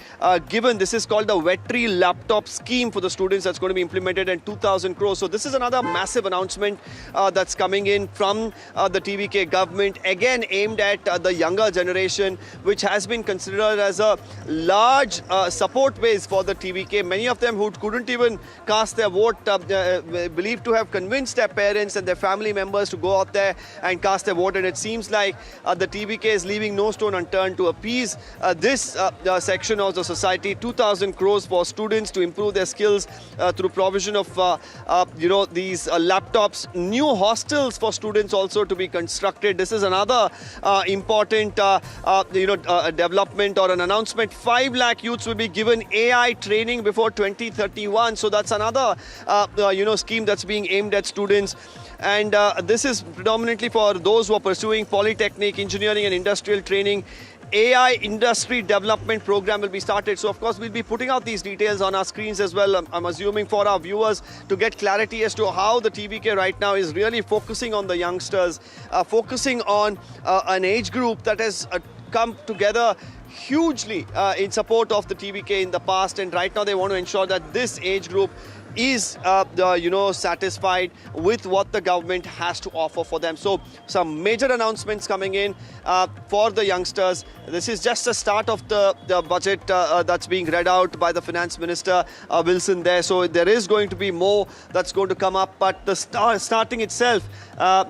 given. This is called the Vetri laptop scheme for the students that's going to be implemented, and 2,000 crores. So this is another massive announcement that's coming in from the TVK government, again aimed at the younger generation, which has been considered as a large support base for the TVK. Many of them who couldn't even cast their vote believed to have convinced their parents and their family members to go out there and cast their vote, and it seems like the TVK is leaving no stone unturned to appease this section of the society. 2,000 crores for students to improve their skills through provision of these laptops. New hostels for students also to be constructed. This is another important development or an announcement. 5 lakh youths will be given AI training before 2031. So that's another scheme that's being aimed at students. And this is predominantly for those who are pursuing polytechnic, engineering and industrial training. AI industry development program will be started. So of course we'll be putting out these details on our screens as well. I'm assuming for our viewers to get clarity as to how the TVK right now is really focusing on the youngsters, focusing on an age group that has come together hugely in support of the TVK in the past, and right now they want to ensure that this age group is satisfied with what the government has to offer for them. So some major announcements coming in for the youngsters. This is just the start of the budget that's being read out by the Finance Minister Wilson there. So there is going to be more that's going to come up, but the starting itself,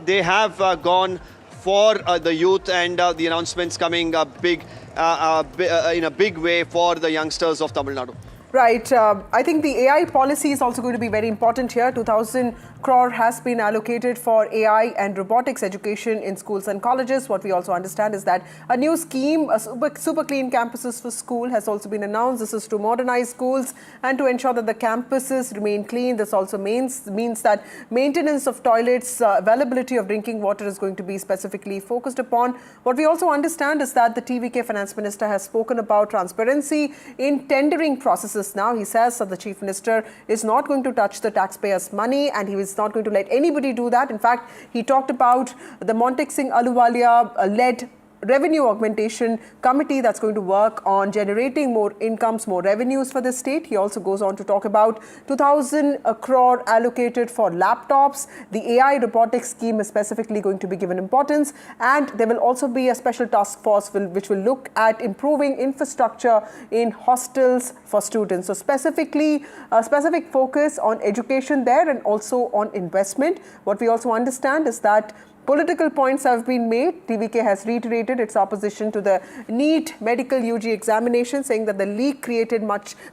they have gone for the youth, and the announcements coming big in a big way for the youngsters of Tamil Nadu. Right. I think the AI policy is also going to be very important here. 2,000 crore has been allocated for AI and robotics education in schools and colleges. What we also understand is that a new scheme, a super clean campuses for school, has also been announced. This is to modernize schools and to ensure that the campuses remain clean. This also means that maintenance of toilets, availability of drinking water is going to be specifically focused upon. What we also understand is that the TVK Finance Minister has spoken about transparency in tendering processes. Now he says that the Chief Minister is not going to touch the taxpayers' money, and he is not going to let anybody do that. In fact, he talked about the Montek Singh Ahluwalia-led revenue augmentation committee that's going to work on generating more incomes, more revenues for the state. He also goes on to talk about 2,000 crore allocated for laptops. The AI robotics scheme is specifically going to be given importance, and there will also be a special task force which will look at improving infrastructure in hostels for students. So specifically, a specific focus on education there, and also on investment. What we also understand is that political points have been made. TVK has reiterated its opposition to the NEET medical UG examination, saying that the leak created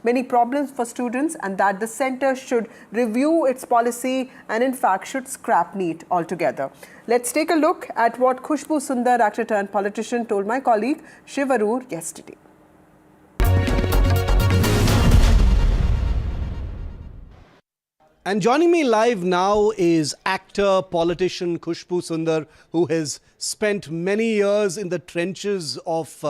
many problems for students, and that the centre should review its policy and in fact should scrap NEET altogether. Let's take a look at what Khushbu Sundar, actor turned politician, told my colleague Shiv Arur yesterday. And joining me live now is actor, politician Khushbu Sundar, who has spent many years in the trenches of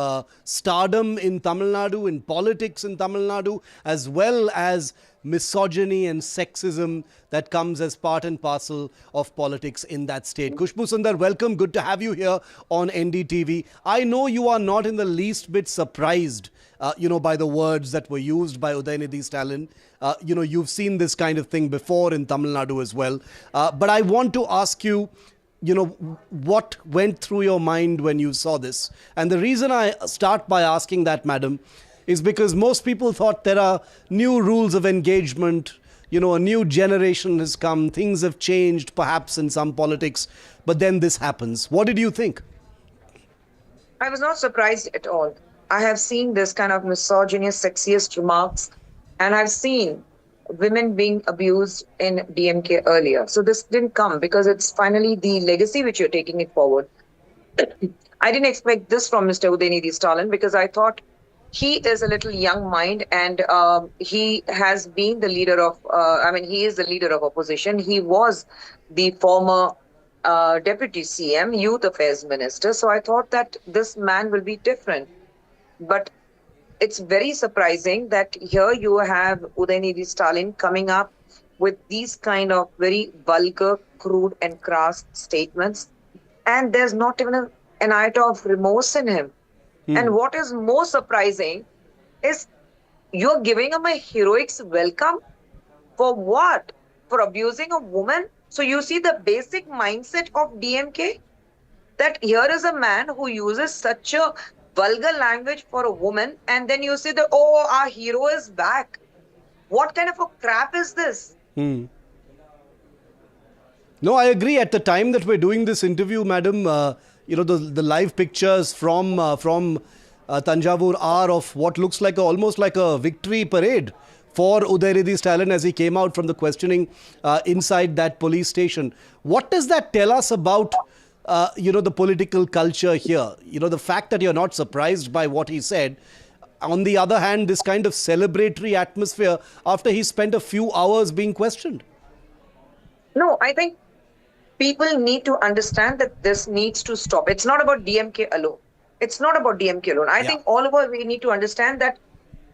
stardom in Tamil Nadu, in politics in Tamil Nadu, as well as misogyny and sexism that comes as part and parcel of politics in that state. Khushbu Sundar, welcome. Good to have you here on NDTV. I know you are not in the least bit surprised, by the words that were used by Udhayanidhi Stalin. You've seen this kind of thing before in Tamil Nadu as well. But I want to ask you, what went through your mind when you saw this? And the reason I start by asking that, madam, is because most people thought there are new rules of engagement, a new generation has come, things have changed perhaps in some politics, but then this happens. What did you think? I was not surprised at all. I have seen this kind of misogynist, sexist remarks, and I've seen women being abused in DMK earlier. So this didn't come because it's finally the legacy which you're taking it forward. I didn't expect this from Mr. Udhayanidhi Stalin because I thought he is a little young mind and he has been the leader of, he is the leader of opposition. He was the former Deputy CM, Youth Affairs Minister. So I thought that this man will be different. But it's very surprising that here you have Udhayanidhi Stalin coming up with these kind of very vulgar, crude and crass statements. And there's not even an iota of remorse in him. And what is more surprising is you're giving him a heroics welcome. For what? For abusing a woman? So you see the basic mindset of DMK? That here is a man who uses such a vulgar language for a woman, and then you say that, oh, our hero is back. What kind of a crap is this? No, I agree. At the time that we're doing this interview, madam, the live pictures from Thanjavur are of what looks like almost like a victory parade for Udhayanidhi Stalin as he came out from the questioning inside that police station. What does that tell us about the political culture here? The fact that you're not surprised by what he said. On the other hand, this kind of celebratory atmosphere after he spent a few hours being questioned. No, I think people need to understand that this needs to stop. It's not about DMK alone. It's not about DMK alone. I think all of us, we need to understand that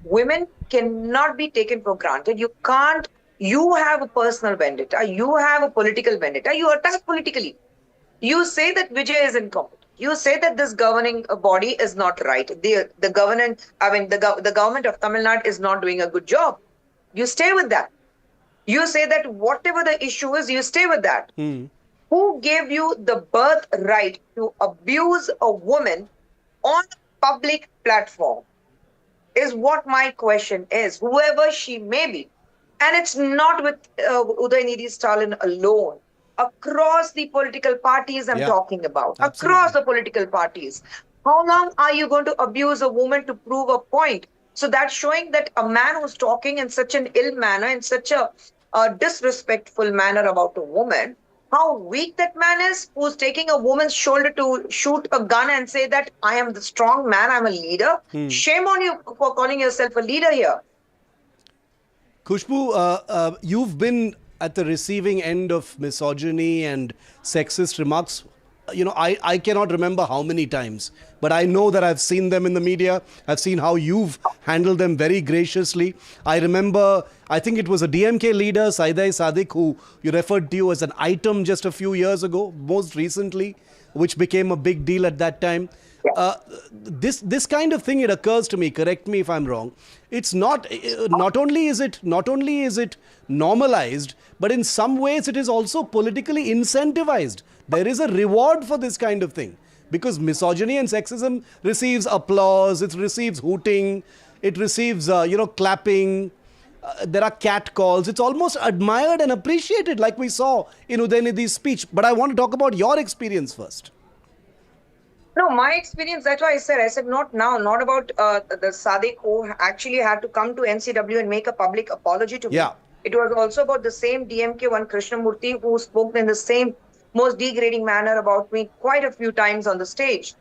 women cannot be taken for granted. You have a personal vendetta. You have a political vendetta. You attack politically. You say that Vijay is incompetent. You say that this governing body is not right. The government of Tamil Nadu is not doing a good job. You stay with that. You say that whatever the issue is, you stay with that. Who gave you the birthright to abuse a woman on a public platform is what my question is. Whoever she may be. And it's not with Udhayanidhi Stalin alone. Across the political parties I'm talking about. Absolutely. Across the political parties. How long are you going to abuse a woman to prove a point? So that's showing that a man who's talking in such an ill manner, in such a disrespectful manner about a woman, how weak that man is, who's taking a woman's shoulder to shoot a gun and say that I am the strong man, I'm a leader. Shame on you for calling yourself a leader here. Khushbu, you've been at the receiving end of misogyny and sexist remarks. I cannot remember how many times, but I know that I've seen them in the media. I've seen how you've handled them very graciously. I remember, I think it was a DMK leader, Saidai Sadiq, who you referred to as an item just a few years ago, most recently, which became a big deal at that time. This kind of thing, it occurs to me, correct me if I'm wrong, it's not only is it normalized, but in some ways it is also politically incentivized. There is a reward for this kind of thing because misogyny and sexism receives applause, it receives hooting, it receives clapping, there are cat calls. It's almost admired and appreciated like we saw in Udhayanidhi's speech. But I want to talk about your experience first. No, my experience, that's why I said not now, not about the Sadiq who actually had to come to NCW and make a public apology to me. It was also about the same DMK one Krishnamurthy who spoke in the same most degrading manner about me quite a few times on the stage.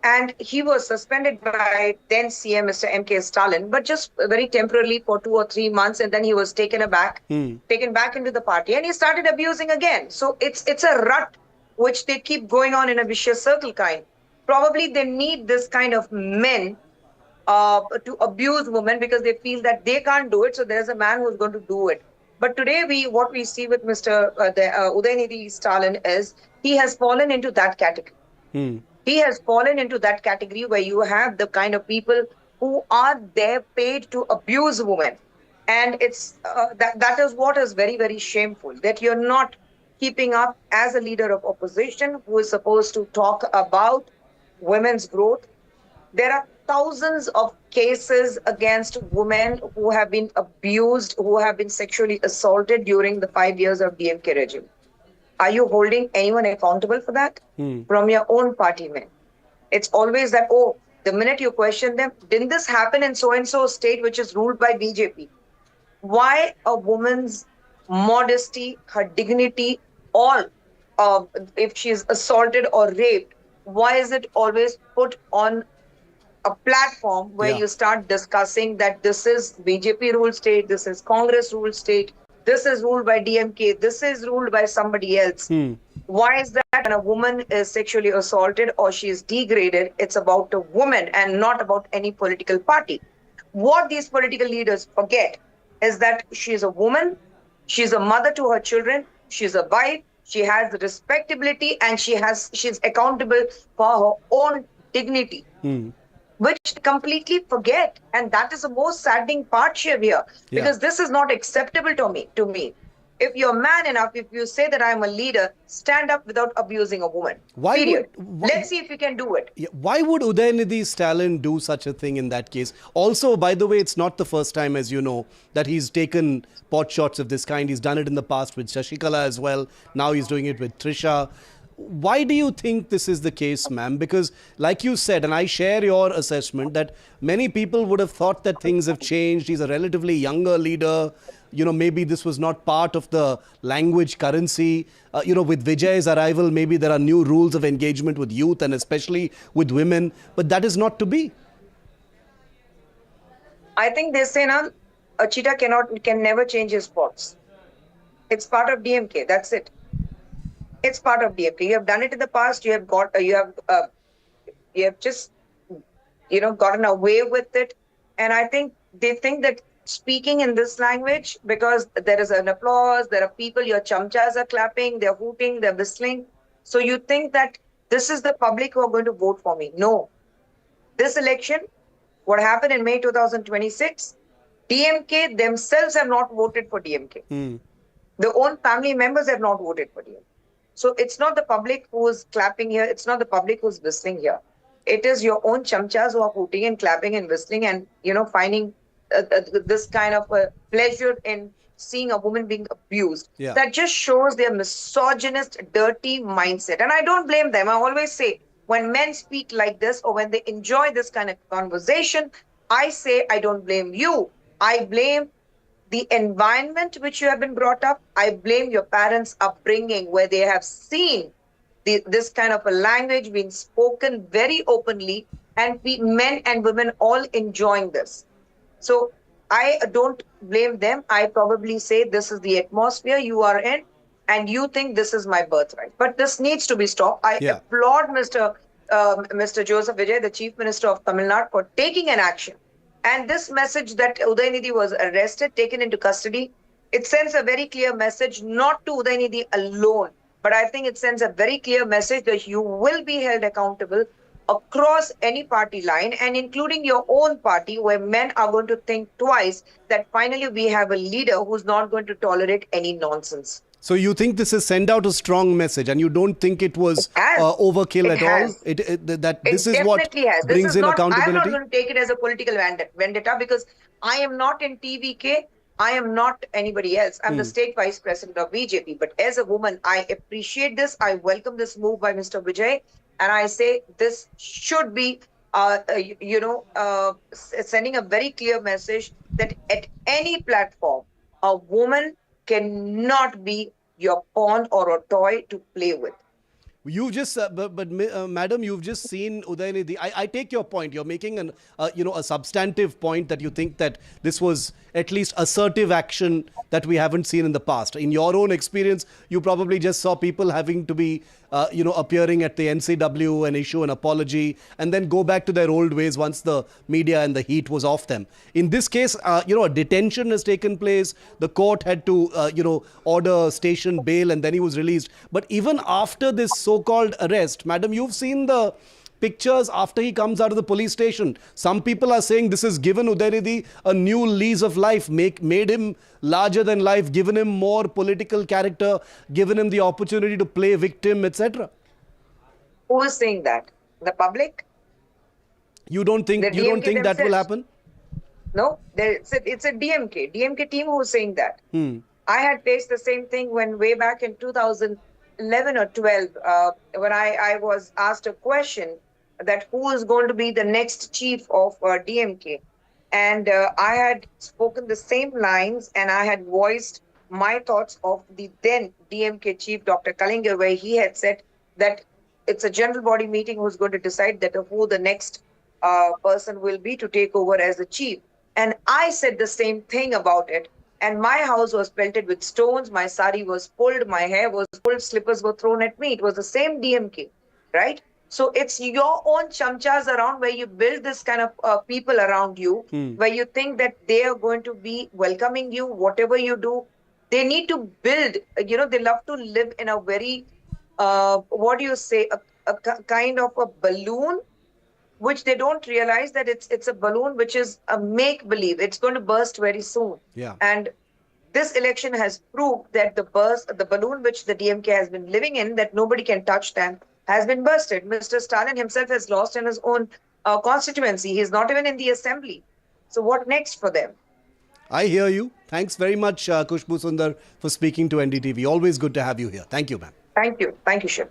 And he was suspended by then CM Mr. M.K. Stalin, but just very temporarily for 2 or 3 months. And then he was taken back into the party and he started abusing again. So it's a rut which they keep going on in a vicious circle kind. Probably they need this kind of men to abuse women because they feel that they can't do it. So there's a man who's going to do it. But today, what we see with Mr. Udhayanidhi Stalin is he has fallen into that category. He has fallen into that category where you have the kind of people who are there paid to abuse women. And it's that is what is very, very shameful, that you're not keeping up as a leader of opposition who is supposed to talk about women's growth. There are thousands of cases against women who have been abused, who have been sexually assaulted during the 5 years of DMK regime. Are you holding anyone accountable for that? From your own party men. It's always that, oh, the minute you question them, didn't this happen in so-and-so state which is ruled by BJP? Why a woman's modesty, her dignity, all, if she is assaulted or raped, why is it always put on a platform where you start discussing that this is BJP ruled state, this is Congress ruled state, this is ruled by DMK, this is ruled by somebody else? Why is that when a woman is sexually assaulted or she is degraded, it's about a woman and not about any political party? What these political leaders forget is that she is a woman, she's a mother to her children, she's a wife, she has respectability, and she's accountable for her own dignity, which they completely forget. And that is the most saddening part here, because this is not acceptable to me. If you're man enough, if you say that I'm a leader, stand up without abusing a woman. Period. Let's see if you can do it. Why would Udhayanidhi Stalin do such a thing in that case? Also, by the way, it's not the first time, as you know, that he's taken pot shots of this kind. He's done it in the past with Shashikala as well. Now he's doing it with Trisha. Why do you think this is the case, ma'am? Because like you said, and I share your assessment, that many people would have thought that things have changed. He's a relatively younger leader. You know, maybe this was not part of the language currency. You know, with Vijay's arrival, maybe there are new rules of engagement with youth and especially with women. But that is not to be. I think they say now, a cheetah can never change his spots. It's part of DMK. That's it. It's part of DMK. You have done it in the past. You have just, gotten away with it. And I think they think that speaking in this language, because there is an applause, there are people, your chamchas are clapping, they're hooting, they're whistling. So you think that this is the public who are going to vote for me. No. This election, what happened in May 2026, DMK themselves have not voted for DMK. Their own family members have not voted for DMK. So it's not the public who is clapping here. It's not the public who's whistling here. It is your own chamchas who are hooting and clapping and whistling and, finding this kind of a pleasure in seeing a woman being abused. That just shows their misogynist, dirty mindset. And I don't blame them. I always say, when men speak like this or when they enjoy this kind of conversation, I say, I don't blame you. I blame the environment which you have been brought up. I blame your parents' upbringing where they have seen this kind of a language being spoken very openly and men and women all enjoying this. So I don't blame them. I probably say this is the atmosphere you are in and you think this is my birthright. But this needs to be stopped. I applaud Mr. Joseph Vijay, the Chief Minister of Tamil Nadu, for taking an action. And this message that Udhayanidhi was arrested, taken into custody, it sends a very clear message, not to Udhayanidhi alone, but I think it sends a very clear message that you will be held accountable across any party line and including your own party, where men are going to think twice that finally we have a leader who's not going to tolerate any nonsense. So you think this has sent out a strong message and you don't think it was overkill at all? This is what brings in accountability? I'm not going to take it as a political vendetta because I am not in TVK. I am not anybody else. I'm the state vice president of BJP. But as a woman, I appreciate this. I welcome this move by Mr. Vijay. And I say this should be, sending a very clear message that at any platform, a woman cannot be your pawn or a toy to play with. You've just, madam, you've just seen Udhayanidhi. I take your point. You're making a substantive point that you think that this was at least assertive action that we haven't seen in the past. In your own experience, you probably just saw people having to be, appearing at the NCW and issue an apology and then go back to their old ways once the media and the heat was off them. In this case, a detention has taken place. The court had to, order station bail and then he was released. But even after this so-called arrest, madam, you've seen the pictures after he comes out of the police station. Some people are saying this has given Udhayanidhi a new lease of life, made him larger than life, given him more political character, given him the opportunity to play victim, etc. Who is saying that? The public? You don't think that will happen? No, it's a DMK team who is saying that. I had faced the same thing when way back in 2011 or 12, when I was asked a question that who is going to be the next chief of DMK. And I had spoken the same lines and I had voiced my thoughts of the then DMK chief, Dr. Kalinga, where he had said that it's a general body meeting who's going to decide that who the next person will be to take over as the chief. And I said the same thing about it. And my house was pelted with stones, my sari was pulled, my hair was pulled, slippers were thrown at me. It was the same DMK, right? So it's your own chamchas around where you build this kind of people around you, where you think that they are going to be welcoming you, whatever you do. They need to build, they love to live in a very, a kind of a balloon, which they don't realize that it's a balloon which is a make-believe. It's going to burst very soon. Yeah. And this election has proved that the balloon which the DMK has been living in, that nobody can touch them, has been bursted. Mr. Stalin himself has lost in his own constituency. He's not even in the assembly. So what next for them? I hear you. Thanks very much, Khushbu Sundar, for speaking to NDTV. Always good to have you here. Thank you, ma'am. Thank you. Thank you, Shiv.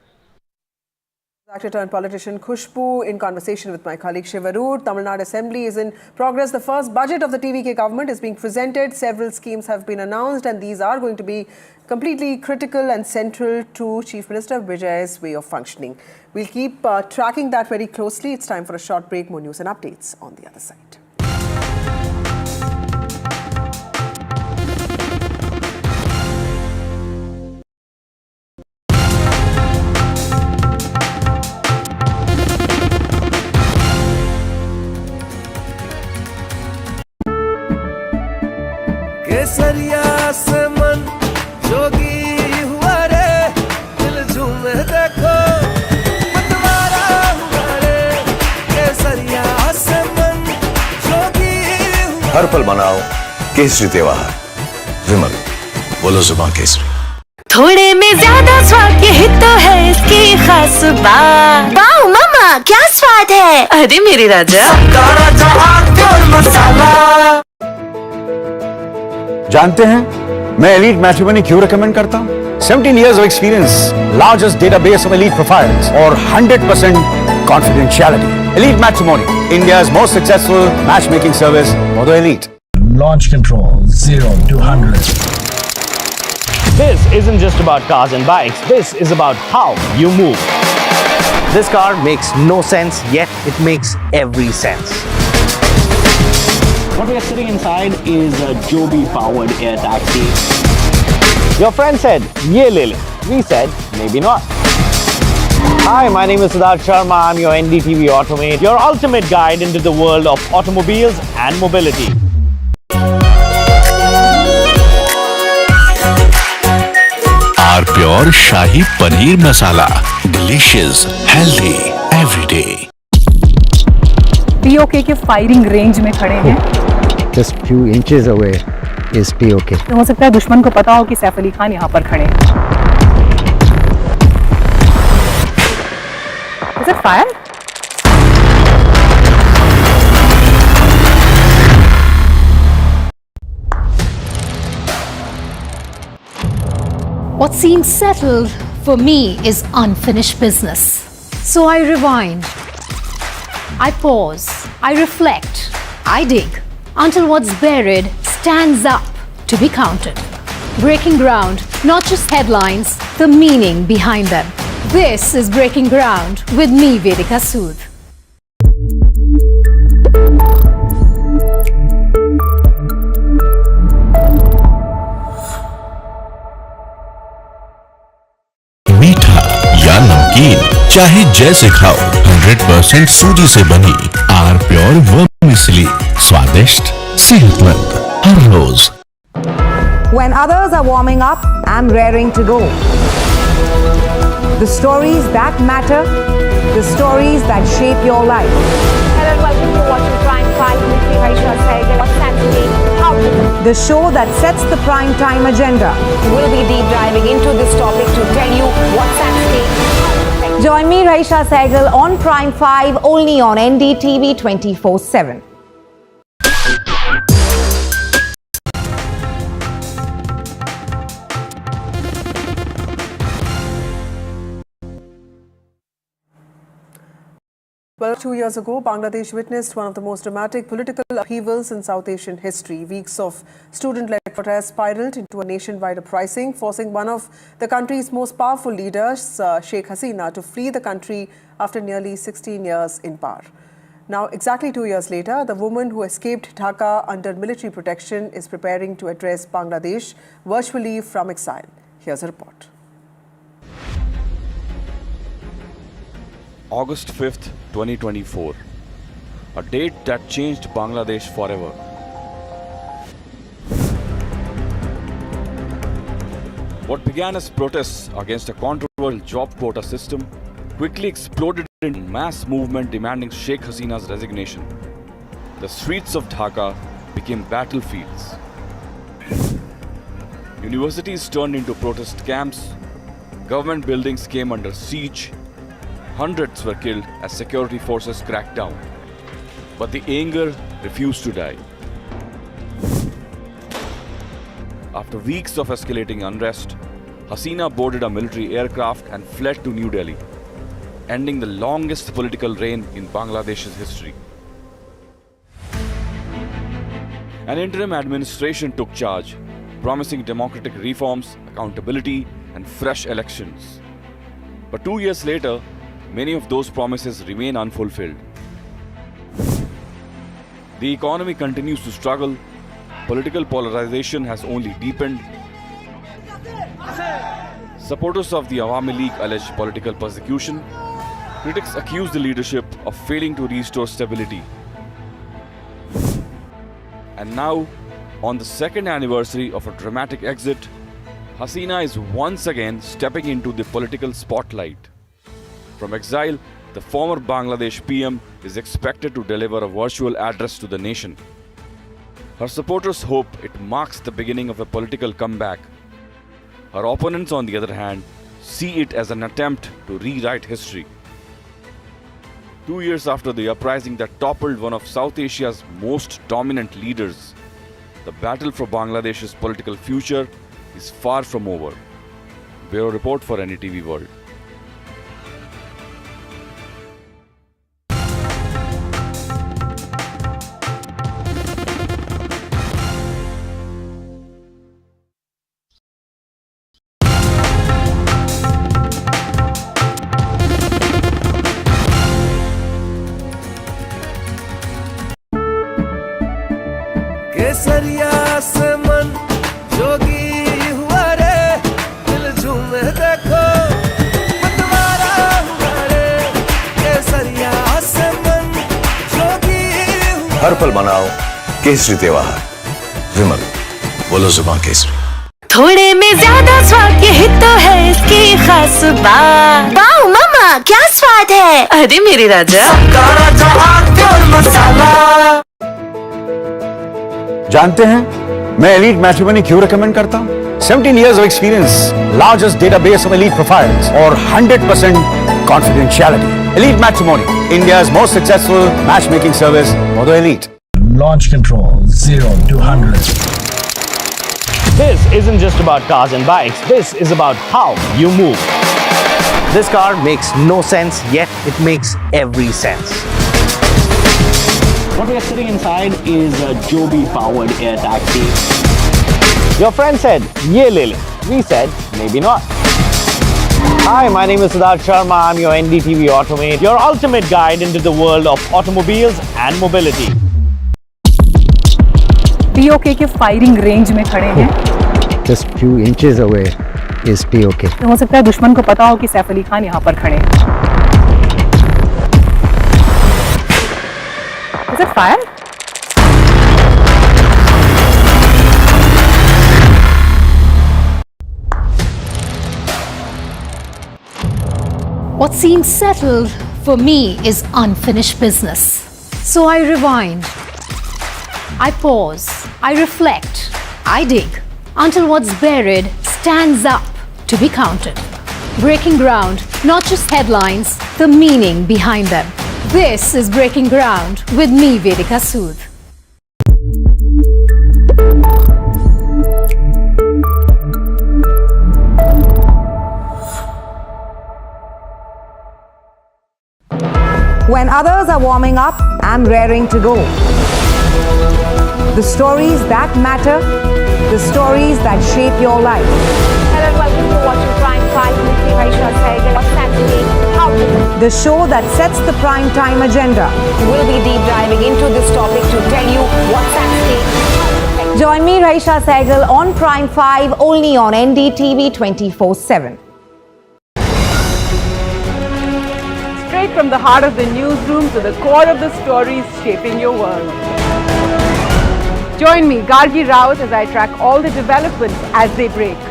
Actor turned politician Khushbu in conversation with my colleague Shivarur. Tamil Nadu Assembly is in progress. The first budget of the TVK government is being presented. Several schemes have been announced and these are going to be completely critical and central to Chief Minister Vijay's way of functioning. We'll keep tracking that very closely. It's time for a short break. More news and updates on the other side. केसरिया से मन जोगी हुआ रे दिल झूमे देखो मतवारा हुआ रे केसरिया से मन जोगी हुआ हर पल मनाओ केसरी त्योहार विमल बोलो जुबान केसरी थोड़े में ज्यादा स्वाद यही तो है इसकी खास बात। वाओ मामा क्या स्वाद है। अरे मेरे राजा मसाला। जानते हैं मैं एलीट मैट्रिमोनी क्यों रेकमेंड करता हूं? 17 years of experience, largest database of elite profiles, और 100% confidentiality. Elite Matrimony, India's most successful matchmaking service for the elite. Launch control 0 to 100. This isn't just about cars and bikes. This is about how you move. This car makes no sense, yet it makes every sense. What we are sitting inside is a Joby-powered air taxi. Your friend said, "Ye le le." We said, maybe not. Hi, my name is Siddharth Sharma. I'm your NDTV Automate, your ultimate guide into the world of automobiles and mobility. Our pure Shahi Paneer Masala. Delicious, healthy, every day. PoK के firing range में खड़े हैं। Just few inches away is POK. तो हो सकता है दुश्मन को पता हो कि सैफ अली खान यहाँ पर खड़े हैं। Is it fire? What seems settled for me is unfinished business. So I rewind. I pause. I reflect. I dig. Until what's buried stands up to be counted. Breaking ground, not just headlines, the meaning behind them. This is Breaking Ground with me, Vedika Sood. मीठा या चाहे जैसे खाओ, 100% सूजी से बनी are pure vermicelli, स्वादिष्ट सेहतमंद हर रोज। When others are warming up, I'm raring to go. The stories that matter, the stories that shape your life. Hello and welcome to watching Prime 5 with me, Raisha Saigal. What's happening? How to The show that sets the prime time agenda. We'll be deep diving into this topic to tell you what's at stake. Join me, Raisha Saigal, on Prime 5, only on NDTV 24/7. Well, 2 years ago, Bangladesh witnessed one of the most dramatic political upheavals in South Asian history. Weeks of student-led protests spiraled into a nationwide uprising, forcing one of the country's most powerful leaders, Sheikh Hasina, to flee the country after nearly 16 years in power. Now, exactly 2 years later, the woman who escaped Dhaka under military protection is preparing to address Bangladesh virtually from exile. Here's a report. August 5th, 2024, a date that changed Bangladesh forever. What began as protests against a controversial job quota system quickly exploded in mass movement demanding Sheikh Hasina's resignation. The streets of Dhaka became battlefields. Universities turned into protest camps, government buildings came under siege, hundreds were killed as security forces cracked down. But the anger refused to die. After weeks of escalating unrest, Hasina boarded a military aircraft and fled to New Delhi, ending the longest political reign in Bangladesh's history. An interim administration took charge, promising democratic reforms, accountability, and fresh elections. But 2 years later, many of those promises remain unfulfilled. The economy continues to struggle, political polarization has only deepened. Supporters of the Awami League allege political persecution. Critics accuse the leadership of failing to restore stability. And now, on the second anniversary of a dramatic exit, Hasina is once again stepping into the political spotlight. From exile, the former Bangladesh PM is expected to deliver a virtual address to the nation. Her supporters hope it marks the beginning of a political comeback. Her opponents, on the other hand, see it as an attempt to rewrite history. 2 years after the uprising that toppled one of South Asia's most dominant leaders, the battle for Bangladesh's political future is far from over. Bureau report for NDTV World. केसरिया से मन जोगी हुआ रे, दिल झूमे देखो मतवारा हुआ रे। केसरिया से मन जोगी हुआ। हर पल मनाओ केसरी त्योहार, विमल बोलो जुबान केसरी। थोड़े में ज्यादा स्वाद, यही तो है इसकी खास बात। वाओ मामा, क्या स्वाद है। अरे मेरे राजा, मसाला। जानते हैं मैं एलीट मैट्रिमोनी क्यों रेकमेंड करता हूं? 17 years of experience, largest database of elite profiles, और 100% confidentiality. Elite Matrimony, India's most successful matchmaking service for the elite. Launch control 0 to 100. This isn't just about cars and bikes, this is about how you move. This car makes no sense, yet it makes every sense. What we are sitting inside is a Joby powered air taxi. Your friend said, "Ye le le." We said, maybe not. Hi, my name is Siddharth Sharma. I'm your NDTV Automate, your ultimate guide into the world of automobiles and mobility. POK के firing range में खड़े हैं. Just few inches away is POK. हो सकता है दुश्मन को पता हो कि सैफ अली खान यहाँ पर खड़े हैं. it fire? What seems settled for me is unfinished business. So I rewind. I pause. I reflect. I dig until what's buried stands up to be counted. Breaking ground, not just headlines, the meaning behind them. This is Breaking Ground with me, Vedika Sood. When others are warming up, I'm raring to go. The stories that matter, the stories that shape your life. Hello and welcome to watching Prime 5 with me, Raisha Sehgal. What's happening? How The show that sets the prime time agenda. We'll be deep diving into this topic to tell you what's at stake. Join me, Raisha Sehgal, on Prime 5, only on NDTV 24/7. Straight from the heart of the newsroom to the core of the stories shaping your world. Join me, Gargi Raut, as I track all the developments as they break.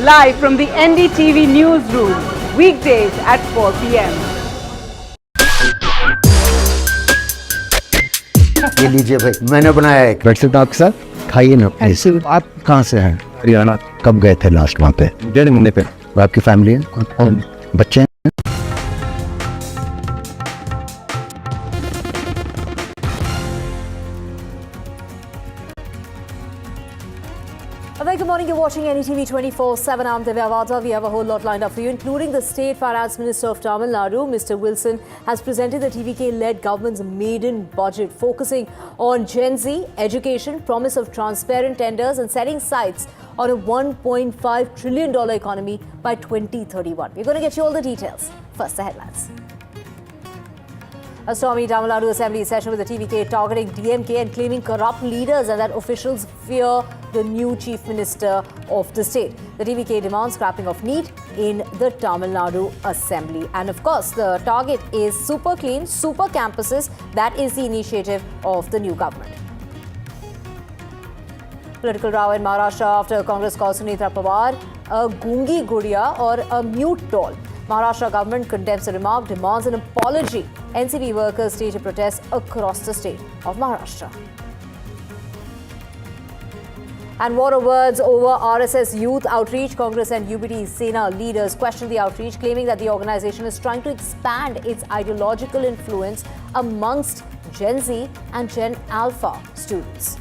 Live from the NDTV newsroom, weekdays at 4 p.m. ये लीजिए भाई, मैंने बनाया है bedsheet आपके साथ, खाइए ना। ऐसे आप कहाँ से हैं? हरियाणा। कब गए थे लास्ट वहाँ पे? 1.5 महीने पे। और आपकी फैमिली है और बच्चे हैं? A very good morning. You're watching NDTV 24/7. I'm Divya Vada. We have a whole lot lined up for you, including the State Finance Minister of Tamil Nadu, Mr. Wilson, has presented the TVK-led government's maiden budget, focusing on Gen Z, education, promise of transparent tenders, and setting sights on a $1.5 trillion economy by 2031. We're going to get you all the details. First, the headlines. A stormy Tamil Nadu Assembly session with the TVK targeting DMK and claiming corrupt leaders and that officials fear the new Chief Minister of the state. The TVK demands scrapping of NEET in the Tamil Nadu Assembly. And of course, the target is super clean, super campuses. That is the initiative of the new government. Political row in Maharashtra after Congress calls Sunita Pawar a gungi gudiya or a mute doll. Maharashtra government condemns the remark, demands an apology. NCB workers stage a protest across the state of Maharashtra. And war of words over RSS youth outreach. Congress and UBT Sena leaders question the outreach, claiming that the organization is trying to expand its ideological influence amongst Gen Z and Gen Alpha students.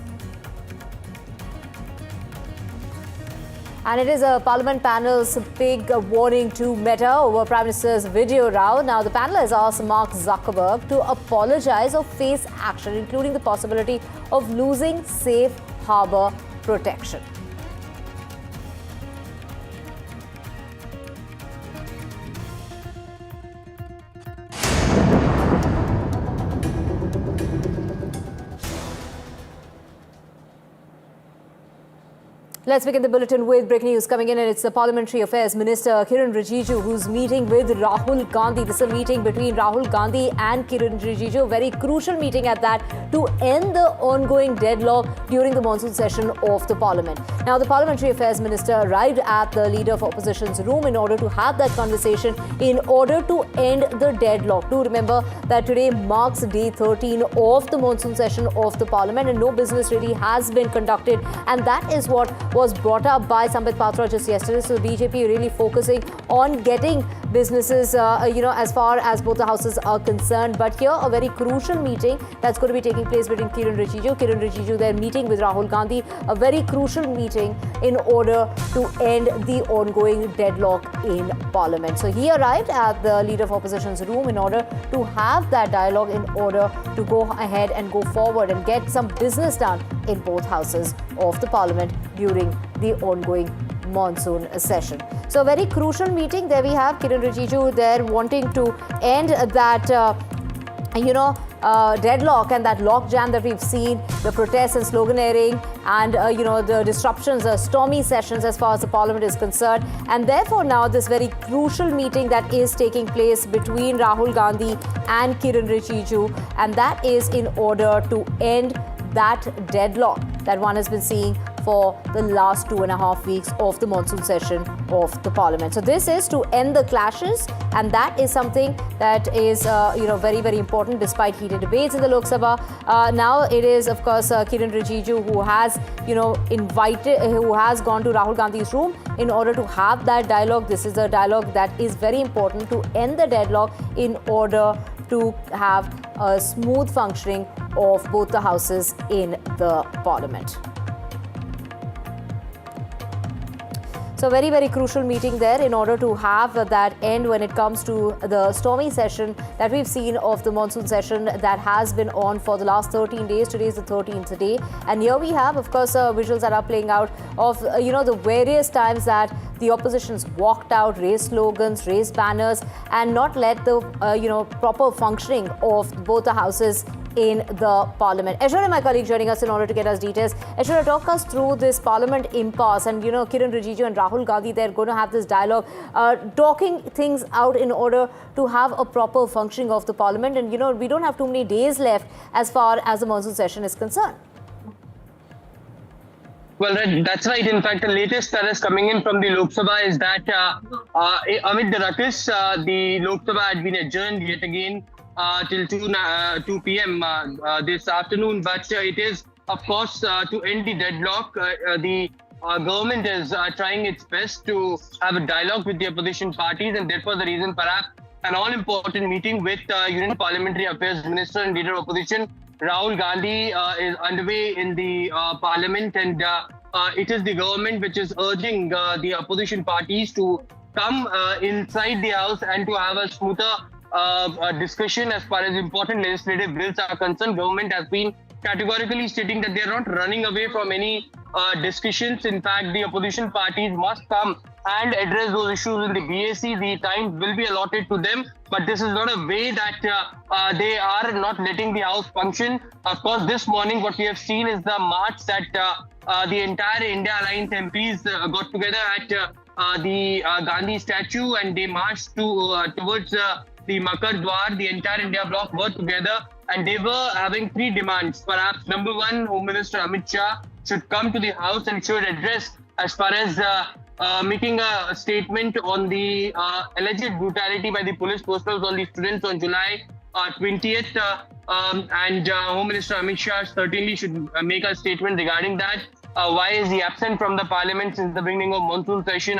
And it is a Parliament panel's big warning to Meta over Prime Minister's video row. Now, the panel has asked Mark Zuckerberg to apologize or face action, including the possibility of losing safe harbor protection. Let's begin the bulletin with breaking news coming in, and it's the Parliamentary Affairs Minister Kiran Rijiju who's meeting with Rahul Gandhi. This is a meeting between Rahul Gandhi and Kiran Rijiju, a very crucial meeting at that, to end the ongoing deadlock during the monsoon session of the Parliament. Now, the Parliamentary Affairs Minister arrived at the Leader of Opposition's room in order to have that conversation in order to end the deadlock. Do remember that today marks day 13 of the monsoon session of the Parliament, and no business really has been conducted, and that is what was brought up by Sambit Patra just yesterday. So the BJP really focusing on getting businesses, as far as both the houses are concerned. But here, a very crucial meeting that's going to be taking place between Kiran Rijiju, they're meeting with Rahul Gandhi, a very crucial meeting in order to end the ongoing deadlock in Parliament. So he arrived at the Leader of Opposition's room in order to have that dialogue, in order to go ahead and go forward and get some business done in both houses of the Parliament during the ongoing monsoon session. So a very crucial meeting. There we have Kiran Rijiju there wanting to end that deadlock and that logjam that we've seen, the protests and sloganeering and, the disruptions, stormy sessions as far as the parliament is concerned. And therefore now this very crucial meeting that is taking place between Rahul Gandhi and Kiren Rijiju, and that is in order to end that deadlock that one has been seeing for the last 2.5 weeks of the monsoon session of the parliament. So this is to end the clashes, and that is something that is very, very important despite heated debates in the Lok Sabha. Now it is, of course, Kiren Rijiju who has who has gone to Rahul Gandhi's room in order to have that dialogue. This is a dialogue that is very important to end the deadlock in order to have a smooth functioning of both the houses in the parliament. So very, very crucial meeting there in order to have that end when it comes to the stormy session that we've seen of the monsoon session that has been on for the last 13 days. Today is the 13th day. And here we have, of course, visuals that are playing out of, the various times that the opposition's walked out, raised slogans, raised banners, and not let the, proper functioning of both the houses in the parliament. Aishwarya, my colleague, joining us in order to get us details. Aishwarya, talk us through this parliament impasse, and Kiren Rijiju and Rahul Gandhi, they're going to have this dialogue, talking things out in order to have a proper functioning of the parliament. And we don't have too many days left as far as the monsoon session is concerned. Well, that's right. In fact, the latest that is coming in from the Lok Sabha is that amid the ruckus, the Lok Sabha had been adjourned yet again till 2 p.m. This afternoon. But it is, of course, to end the deadlock. The government is trying its best to have a dialogue with the opposition parties, and therefore the reason perhaps an all-important meeting with Union Parliamentary Affairs Minister and Leader of Opposition Rahul Gandhi is underway in the parliament, and it is the government which is urging the opposition parties to come inside the house and to have a smoother discussion as far as important legislative bills are concerned. Government has been categorically stating that they are not running away from any discussions. In fact, the opposition parties must come and address those issues in the BAC. The time will be allotted to them, but this is not a way that they are not letting the house function. Of course, this morning what we have seen is the march that the entire India Alliance MPs got together at the Gandhi statue, and they marched towards the Makar Dwar. The entire India bloc were together, and they were having three demands. Perhaps number one, Home Minister Amit Shah should come to the house and should address as far as making a statement on the alleged brutality by the police personnel on the students on July 20th. And Home Minister Amit Shah certainly should make a statement regarding that. Why is he absent from the parliament since the beginning of monsoon session?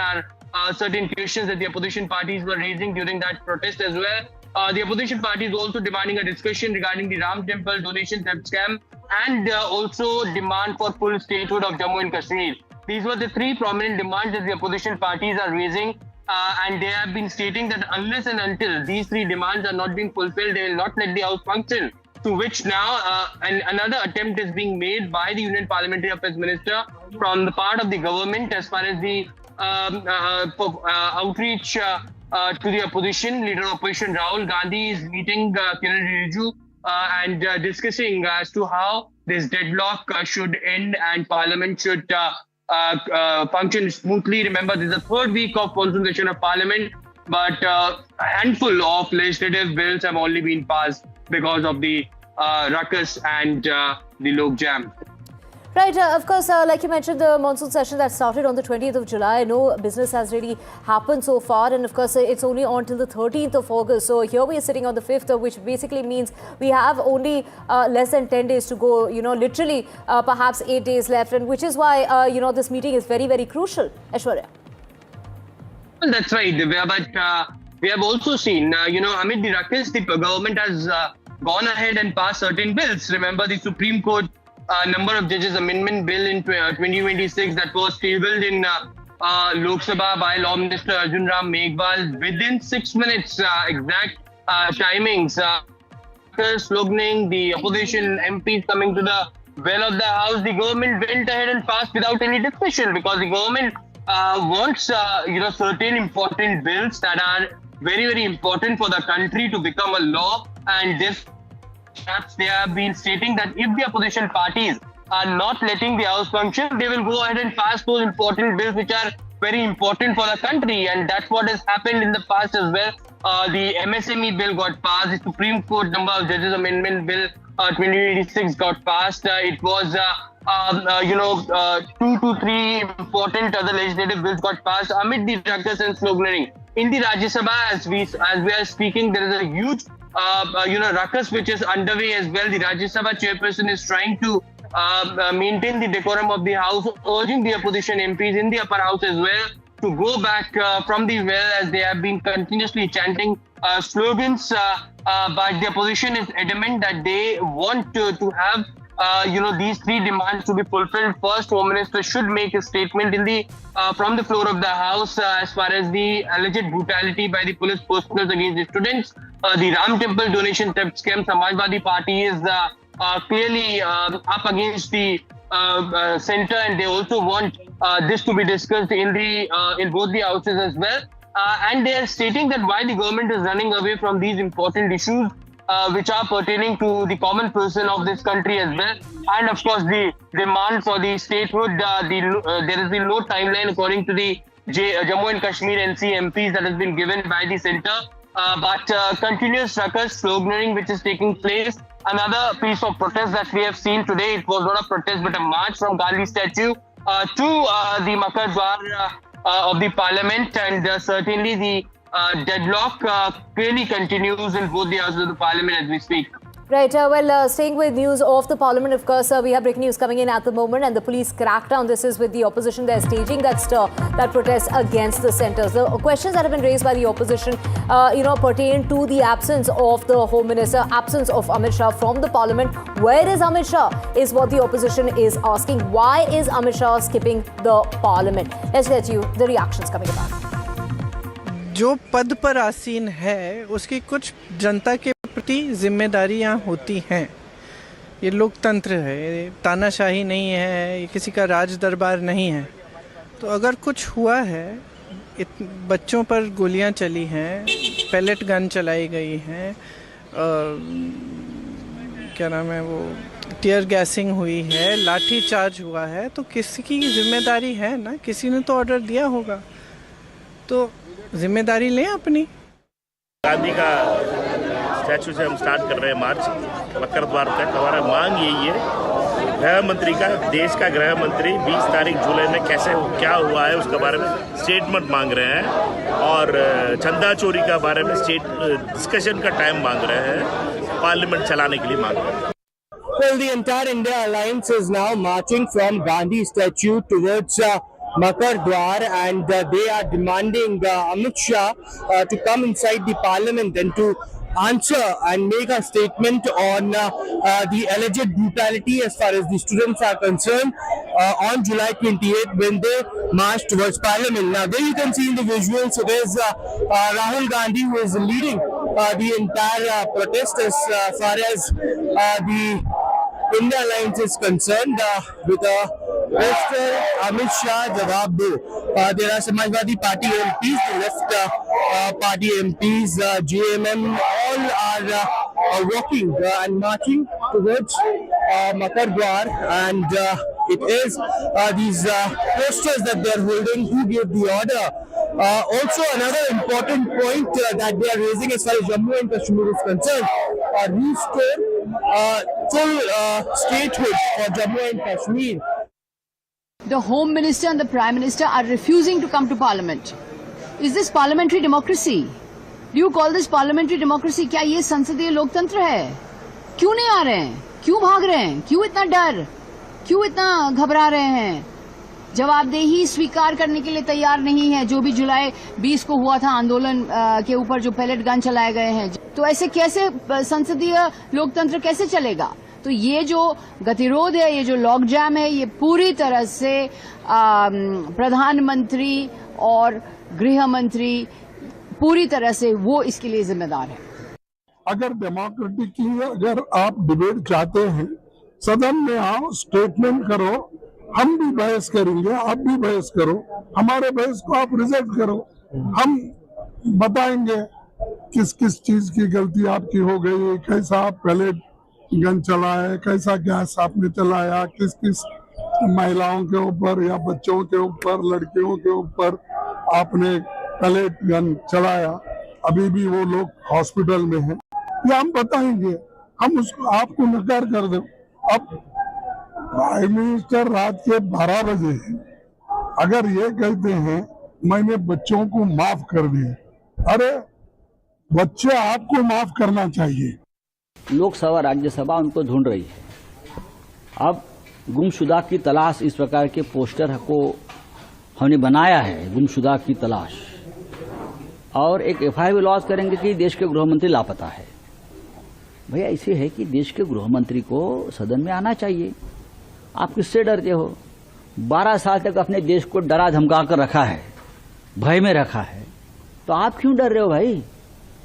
Are certain questions that the opposition parties were raising during that protest as well. The opposition parties also demanding a discussion regarding the Ram Temple donation theft scam, and also demand for full statehood of Jammu and Kashmir. These were the three prominent demands that the opposition parties are raising, and they have been stating that unless and until these three demands are not being fulfilled, they will not let the house function. To which now another attempt is being made by the Union Parliamentary Affairs Minister from the part of the government as far as the outreach to the opposition. Leader of Opposition Rahul Gandhi is meeting Kiren Rijiju and discussing as to how this deadlock should end and Parliament should function smoothly. Remember, this is the third week of monsoon session of Parliament, but a handful of legislative bills have only been passed because of the ruckus and the log jam. Right, of course, like you mentioned, the monsoon session that started on the 20th of July, no business has really happened so far, and of course it's only on till the 13th of August. So here we are sitting on the 5th, which basically means we have only less than 10 days to go, literally perhaps 8 days left, and which is why, this meeting is very, very crucial. Aishwarya. Well, that's right, Divya, but we have also seen, amid the ruckus, the government has gone ahead and passed certain bills. Remember, the Supreme Court number of judges amendment bill in 2026 that was tabled in Lok Sabha by Law Minister Arjun Ram Meghwal within 6 minutes exact timings. Sloganing, the opposition MPs coming to the well of the house, the government went ahead and passed without any discussion because the government wants certain important bills that are very, very important for the country to become a law, and this traps. They have been stating that if the opposition parties are not letting the House function, they will go ahead and pass those important bills which are very important for the country, and that's what has happened in the past as well. The MSME bill got passed. The Supreme Court Number of Judges Amendment Bill 2086 got passed. It was 2 to 3 important other legislative bills got passed amid the ruckus and sloganeering. In the Rajya Sabha, as we are speaking, there is a huge ruckus which is underway as well. The Rajya Sabha chairperson is trying to maintain the decorum of the House, urging the opposition MPs in the upper house as well to go back from the well, as they have been continuously chanting slogans. But the opposition is adamant that they want to have these three demands to be fulfilled. First, Home Minister should make a statement in the from the floor of the House as far as the alleged brutality by the police personnel against the students. The Ram Temple donation theft scam, Samajwadi Party is clearly up against the center, and they also want this to be discussed in both the houses as well. And they are stating that while the government is running away from these important issues, which are pertaining to the common person of this country as well, and of course the demand for the statehood, there has been no timeline according to the Jammu and Kashmir NC MPs that has been given by the centre, but continuous ruckus, sloganeering which is taking place. Another piece of protest that we have seen today, it was not a protest but a march from Gandhi statue to the Makar Dwar of the parliament, and certainly the deadlock clearly continues in both the houses of the parliament as we speak. Right. Staying with news of the parliament, of course, we have breaking news coming in at the moment, and the police crackdown. This is with the opposition. They're staging that protest against the centres. The questions that have been raised by the opposition, pertain to the absence of the Home Minister, absence of Amit Shah from the parliament. Where is Amit Shah? Is what the opposition is asking. Why is Amit Shah skipping the parliament? Let's get you the reactions coming about. जो पद पर आसीन है उसकी कुछ जनता के प्रति जिम्मेदारियां होती हैं। ये लोकतंत्र है, तानाशाही नहीं है, ये किसी का राज दरबार नहीं है। तो अगर कुछ हुआ है, बच्चों पर गोलियां चली हैं, पैलेट गन चलाई गई हैं, क्या नाम है वो, टीयर गैसिंग हुई है, लाठी चार्ज हुआ है, तो किसी की जिम्मेदारी है ना, किसी ने तो ऑर्डर दिया होगा, तो जिम्मेदारी लें अपनी। गांधी का स्टैचू से हम स्टार्ट कर रहे हैं मार्च मकर द्वार तक। हमारा मांग यही है, गृह मंत्री का, देश का गृह मंत्री 20 तारीख जुलाई में कैसे क्या हुआ है उसके बारे में स्टेटमेंट मांग रहे हैं, और चंदा चोरी का बारे में डिस्कशन का टाइम मांग रहे हैं, पार्लियामेंट चलाने के लिए मांग रहे हैं। Well, the entire India Alliance is now marching from Gandhi statue towards Makar Dwar, and they are demanding Amit Shah to come inside the parliament and to answer and make a statement on the alleged brutality as far as the students are concerned on July 28th when they marched towards parliament. Now there you can see in the visuals, so there's Rahul Gandhi who is leading the entire protest as far as the India Alliance is concerned, with a poster, Amit Shah Jawab Do. There are Samajwadi Party MPs, the left party MPs, JMM, all are walking and marching towards Makar Dwar, and it is these posters that they are holding who gave the order. Also, another important point that they are raising as far as Jammu and Kashmir is concerned, restore full statehood for Jammu and Kashmir. The Home Minister and the Prime Minister are refusing to come to Parliament. Is this parliamentary democracy? Do you call this parliamentary democracy? क्या ये संसदीय लोकतंत्र है? क्यों नहीं आ रहे हैं? क्यों भाग रहे हैं? क्यों इतना डर? क्यों इतना घबरा रहे हैं? जवाबदेही स्वीकार करने के लिए तैयार नहीं है। जो भी जुलाई 20 को हुआ था आंदोलन के ऊपर जो पैलेट गन चलाए गए हैं, तो ऐसे कैसे संसदीय लोकतंत्र कैसे चलेगा? तो ये जो गतिरोध है, ये जो लॉक जैम है, ये पूरी तरह से प्रधानमंत्री और गृह मंत्री पूरी तरह से वो इसके लिए जिम्मेदार है। अगर डेमोक्रेटिकली अगर आप डिबेट चाहते हैं, सदन में आओ, स्टेटमेंट करो, हम भी बहस करेंगे, आप भी बहस करो, हमारे बहस को आप रिजेक्ट करो, हम बताएंगे किस किस चीज की गलती आपकी हो गई, कैसा आप पहले गन चलाया, कैसा गैस आपने चलाया, किस किस महिलाओं के ऊपर या बच्चों के ऊपर, लड़कियों के ऊपर आपने पैलेट गन चलाया, अभी भी वो लोग हॉस्पिटल में हैं, ये हम बताएंगे, हम उसको आपको नकार कर दो। अब प्राइम मिनिस्टर रात के 12 बजे अगर ये कहते हैं मैंने बच्चों को माफ कर दिया, अरे बच्चे आपको माफ करना चाहिए। लोकसभा राज्यसभा उनको ढूंढ रही है। अब गुमशुदा की तलाश, इस प्रकार के पोस्टर को हमने बनाया है, गुमशुदा की तलाश, और एक एफआईआर भी लॉन्च करेंगे कि देश के गृह मंत्री लापता है। भैया ऐसे है कि देश के गृह मंत्री को सदन में आना चाहिए। आप किससे डरते हो? 12 साल तक अपने देश को डरा धमका कर रखा है, भय में रखा है, तो आप क्यों डर रहे हो भाई?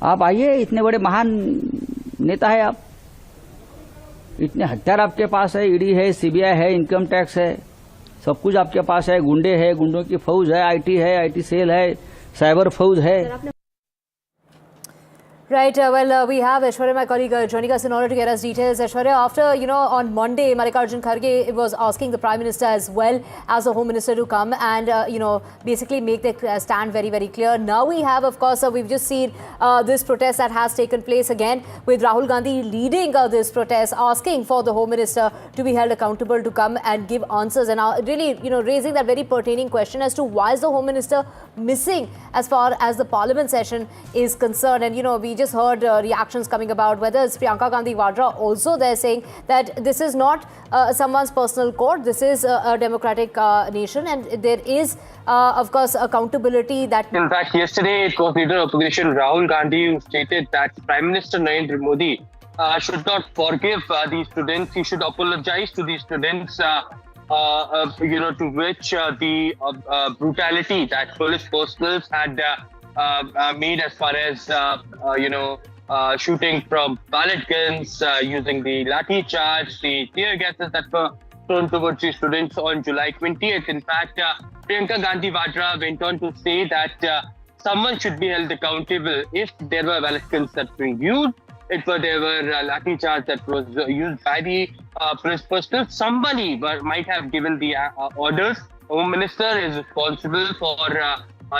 आप आइए, इतने बड़े महान नेता है आप, इतने हथियार आपके पास है, ईडी है, सीबीआई है, इनकम टैक्स है, सब कुछ आपके पास है, गुंडे है, गुंडों की फौज है, आईटी सेल है, साइबर फौज है। Right, we have Aishwarya, my colleague, joining us in order to get us details. Aishwarya, after, on Monday, Mallikarjun Kharge was asking the Prime Minister as well as the Home Minister to come and, basically make their stand very, very clear. Now we have, of course, we've just seen this protest that has taken place again with Rahul Gandhi leading this protest, asking for the Home Minister to be held accountable to come and give answers, and really, raising that very pertaining question as to why is the Home Minister missing as far as the Parliament session is concerned. And, we just heard reactions coming about whether it's Priyanka Gandhi Vadra also they're saying that this is not someone's personal court, this is a democratic nation, and there is of course accountability that... In fact, yesterday it was leader of opposition Rahul Gandhi who stated that Prime Minister Narendra Modi should not forgive these students, he should apologize to these students, to which the brutality that police personnel had made as far as, shooting from ballot guns, using the lathi charge, the tear gases that were thrown towards the students on July 20th. In fact, Priyanka Gandhi Vadra went on to say that someone should be held accountable if there were ballot guns that were used, if there were lathi charge that was used by the police personnel. Somebody might have given the orders. Home Minister is responsible for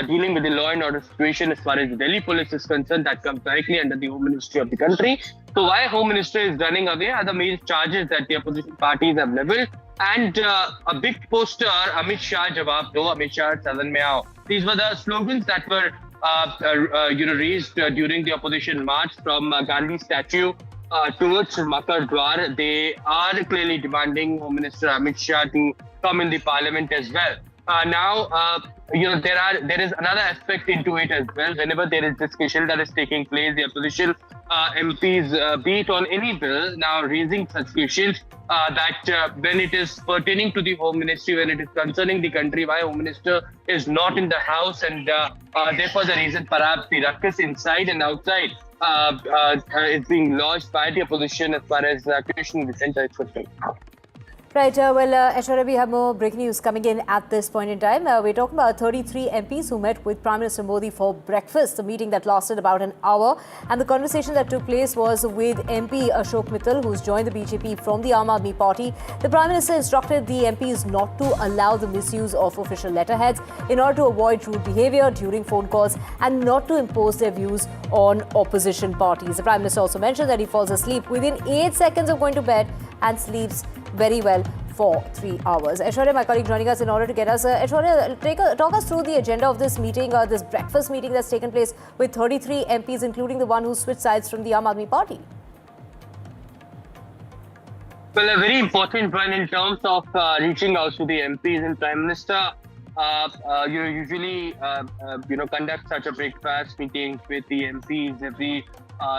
dealing with the law and order situation as far as the Delhi police is concerned. That comes directly under the Home Ministry of the country. So why Home Minister is running away are the main charges that the opposition parties have leveled. And a big poster, Amit Shah Jawab Do, Amit Shah Sadan Mein Aao. These were the slogans that were raised during the opposition march from Gandhi statue towards Makar Dwar. They are clearly demanding Home Minister Amit Shah to come in the parliament as well. There is another aspect into it as well. Whenever there is discussion that is taking place, the opposition MPs, be it on any bill, now raising such questions that when it is pertaining to the Home Ministry, when it is concerning the country, why Home Minister is not in the house, and therefore the reason perhaps the ruckus inside and outside is being lodged by the opposition as far as the accusation in the center is concerned. Right, Aishwarya, we have more breaking news coming in at this point in time. We're talking about 33 MPs who met with Prime Minister Modi for breakfast, a meeting that lasted about an hour. And the conversation that took place was with MP Ashok Mittal, who's joined the BJP from the Aam Aadmi Party. The Prime Minister instructed the MPs not to allow the misuse of official letterheads in order to avoid rude behaviour during phone calls and not to impose their views on opposition parties. The Prime Minister also mentioned that he falls asleep within 8 seconds of going to bed and sleeps very well for 3 hours. Aishwarya, my colleague, joining us in order to get us. Aishwarya, talk us through the agenda of this meeting, this breakfast meeting that's taken place with 33 MPs, including the one who switched sides from the Aam Aadmi Party. Well, a very important one in terms of reaching out to the MPs. And Prime Minister, usually, conduct such a breakfast meeting with the MPs every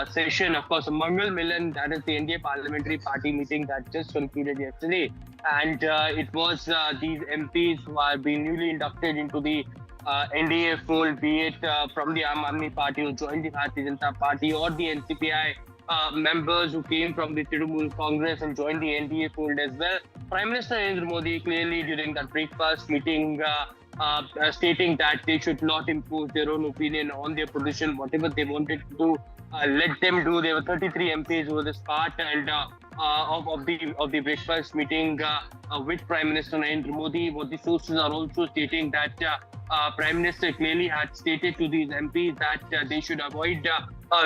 session. Of course, Mangal Milan, that is the NDA Parliamentary Party meeting that just concluded yesterday. And it was these MPs who are being newly inducted into the NDA fold, be it from the Aam Aadmi Party who joined the Bharatiya Janata Party, or the NCPI members who came from the Trinamool Congress and joined the NDA fold as well. Prime Minister Narendra Modi clearly during that breakfast meeting stating that they should not impose their own opinion on their position. Whatever they wanted to do, let them do. There were 33 MPs who were this part, and of the breakfast meeting with Prime Minister Narendra Modi. What the sources are also stating that Prime Minister clearly had stated to these MPs that they should avoid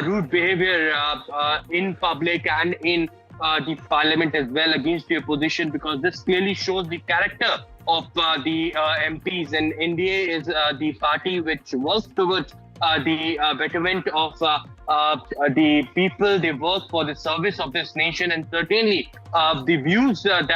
rude behavior in public and in the parliament as well against the opposition, because this clearly shows the character of the MPs. And NDA is the party which works towards the betterment of the people. They work for the service of this nation, and certainly the views that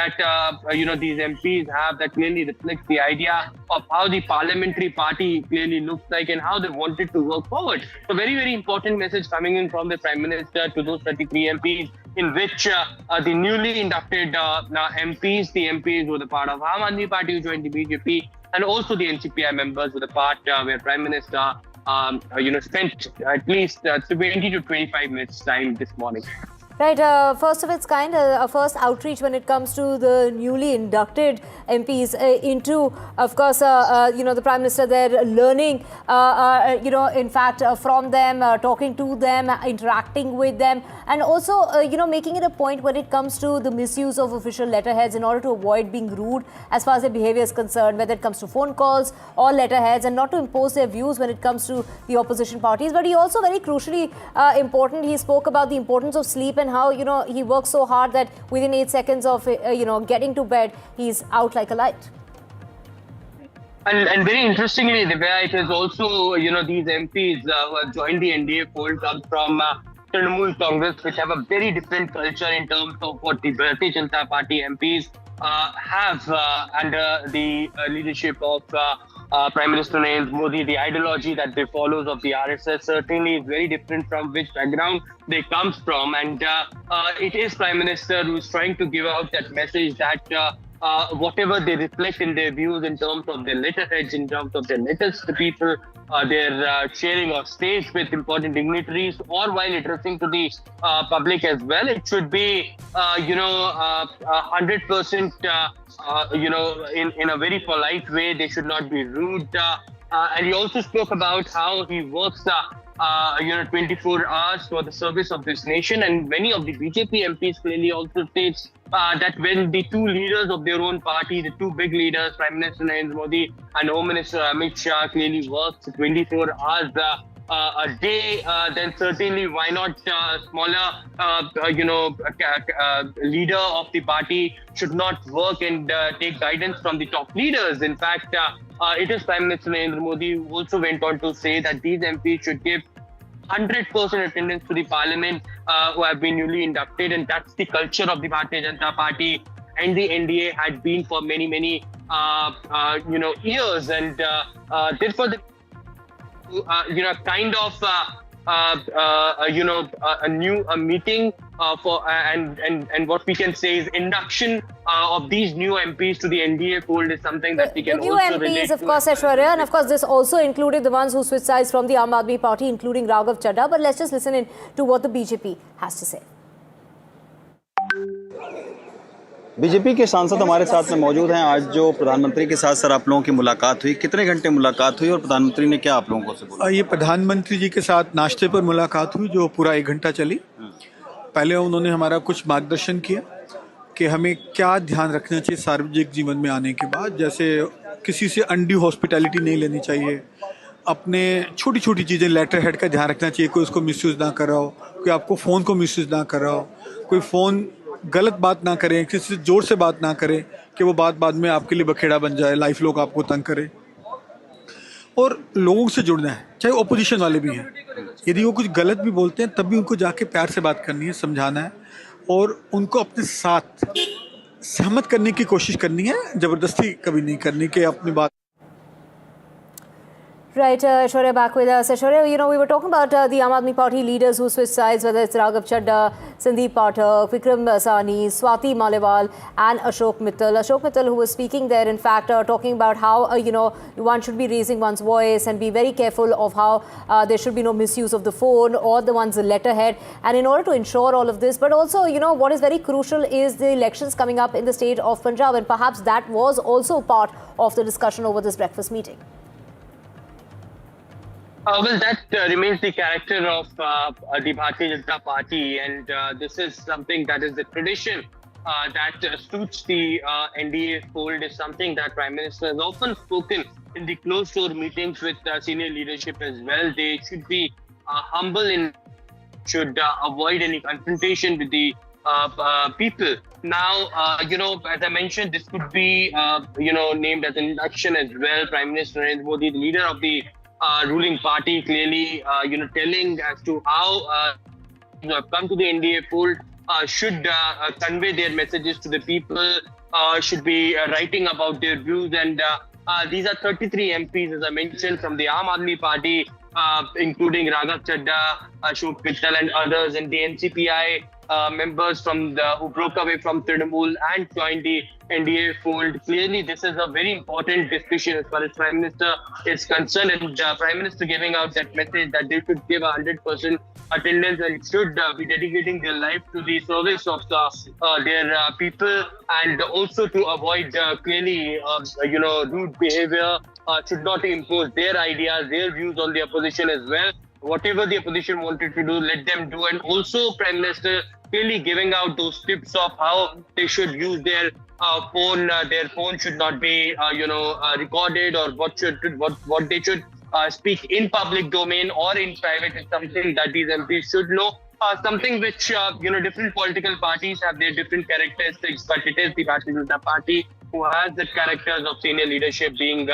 these MPs have, that clearly reflects the idea of how the parliamentary party clearly looks like and how they wanted to work forward. So very, very important message coming in from the Prime Minister to those 33 MPs, in which the newly inducted MPs, the MPs were the part of Aam Aadmi Party who joined the BJP, and also the NCPI members were the part where Prime Minister spent at least 20 to 25 minutes time this morning. Right, first of its kind, a first outreach when it comes to the newly inducted MPs into, of course, the Prime Minister there, learning, in fact, from them, talking to them, interacting with them, and also, making it a point when it comes to the misuse of official letterheads in order to avoid being rude as far as their behavior is concerned, whether it comes to phone calls or letterheads, and not to impose their views when it comes to the opposition parties. But he also, very crucially important, he spoke about the importance of sleep and how, he works so hard that within 8 seconds of, getting to bed, he's out like a light. And very interestingly, Divya, it is also, these MPs who have joined the NDA fold come from Trinamool Congress, which have a very different culture in terms of what the Bharatiya Janata Party MPs have under the leadership of Prime Minister Narendra Modi. The ideology that they follow of the RSS certainly is very different from which background they come from, and it is Prime Minister who is trying to give out that message that whatever they reflect in their views in terms of their letterheads, in terms of their letters to people, their sharing of stage with important dignitaries, or while addressing to the public as well, it should be 100% in a very polite way. They should not be rude. And he also spoke about how he works 24 hours for the service of this nation. And many of the BJP MPs clearly also states that when the two leaders of their own party, the two big leaders, Prime Minister Narendra Modi and Home Minister Amit Shah, clearly works 24 hours a day, then certainly why not smaller, leader of the party should not work and take guidance from the top leaders. In fact, it is Prime Minister Narendra Modi who also went on to say that these MPs should give 100% attendance to the parliament who have been newly inducted, and that's the culture of the Bharatiya Janata Party and the NDA had been for many, many years, and therefore the a meeting for and what we can say is induction of these new MPs to the NDA fold is something that we can also relate to. The new MPs, of course, Aishwarya, and of course this also included the ones who switched sides from the Aam Aadmi Party, including Raghav Chadha. But let's just listen in to what the BJP has to say. BJP के सांसद हमारे साथ में मौजूद हैं। आज जो प्रधानमंत्री के साथ सर आप लोगों की मुलाकात हुई, कितने घंटे मुलाकात हुई और प्रधानमंत्री ने क्या आप लोगों को से बोला? ये प्रधानमंत्री जी के साथ नाश्ते पर मुलाकात हुई जो पूरा 1 घंटा चली। पहले उन्होंने हमारा कुछ मार्गदर्शन किया कि हमें क्या ध्यान रखना चाहिए सार्वजनिक जीवन में आने के बाद, जैसे किसी से अनड्यू हॉस्पिटैलिटी नहीं लेनी चाहिए, अपने छोटी छोटी चीज़ें लेटर हेड का ध्यान रखना चाहिए, कोई उसको मिसयूज़ ना कर रहा हो, कोई आपको फ़ोन को मिसयूज़ ना कर रहा हो, कोई फ़ोन गलत बात ना करें, किसी से जोर से बात ना करें कि वो बात बाद में आपके लिए बखेड़ा बन जाए, लाइफ लोग आपको तंग करें। और लोगों से जुड़ना है, चाहे ओपोजिशन वाले भी हैं, यदि वो कुछ गलत भी बोलते हैं तब भी उनको जाके प्यार से बात करनी है, समझाना है और उनको अपने साथ सहमत करने की कोशिश करनी है, ज़बरदस्ती कभी नहीं करनी कि अपनी बात। Right, Aishwarya back with us. Aishwarya, we were talking about the Aam Aadmi Party leaders who switched sides, whether it's Raghav Chadha, Sandeep Pathak, Vikram Sahni, Swati Maliwal and Ashok Mittal. Ashok Mittal, who was speaking there, in fact, talking about how, one should be raising one's voice and be very careful of how there should be no misuse of the phone or the one's letterhead. And in order to ensure all of this, but also, what is very crucial is the elections coming up in the state of Punjab, and perhaps that was also part of the discussion over this breakfast meeting. Well, that remains the character of the Bharatiya Janata Party, and this is something that is the tradition that suits the NDA fold, is something that Prime Minister has often spoken in the closed-door meetings with senior leadership as well. They should be humble and should avoid any confrontation with the people. Now, as I mentioned, this could be, named as an induction as well. Prime Minister Narendra Modi, the leader of the ruling party, clearly, telling as to how have come to the NDA fold, should convey their messages to the people, should be writing about their views. And these are 33 MPs, as I mentioned, from the Aam Aadmi Party, including Raghav Chadha, Ashok Mittal and others, and the NCPI members who broke away from Trinamool and joined the NDA fold. Clearly, this is a very important discussion as far as Prime Minister is concerned, and Prime Minister giving out that message that they should give 100% attendance and should be dedicating their life to the service of their people, and also to avoid clearly rude behavior, should not impose their ideas, their views on the opposition as well. Whatever the opposition wanted to do, let them do. And also Prime Minister clearly giving out those tips of how they should use their phone. Their phone should not be recorded, or what they should speak in public domain or in private is something that these MPs should know. Something which different political parties have their different characteristics, but it is the Bharatiya Janata Party who has the characters of senior leadership, being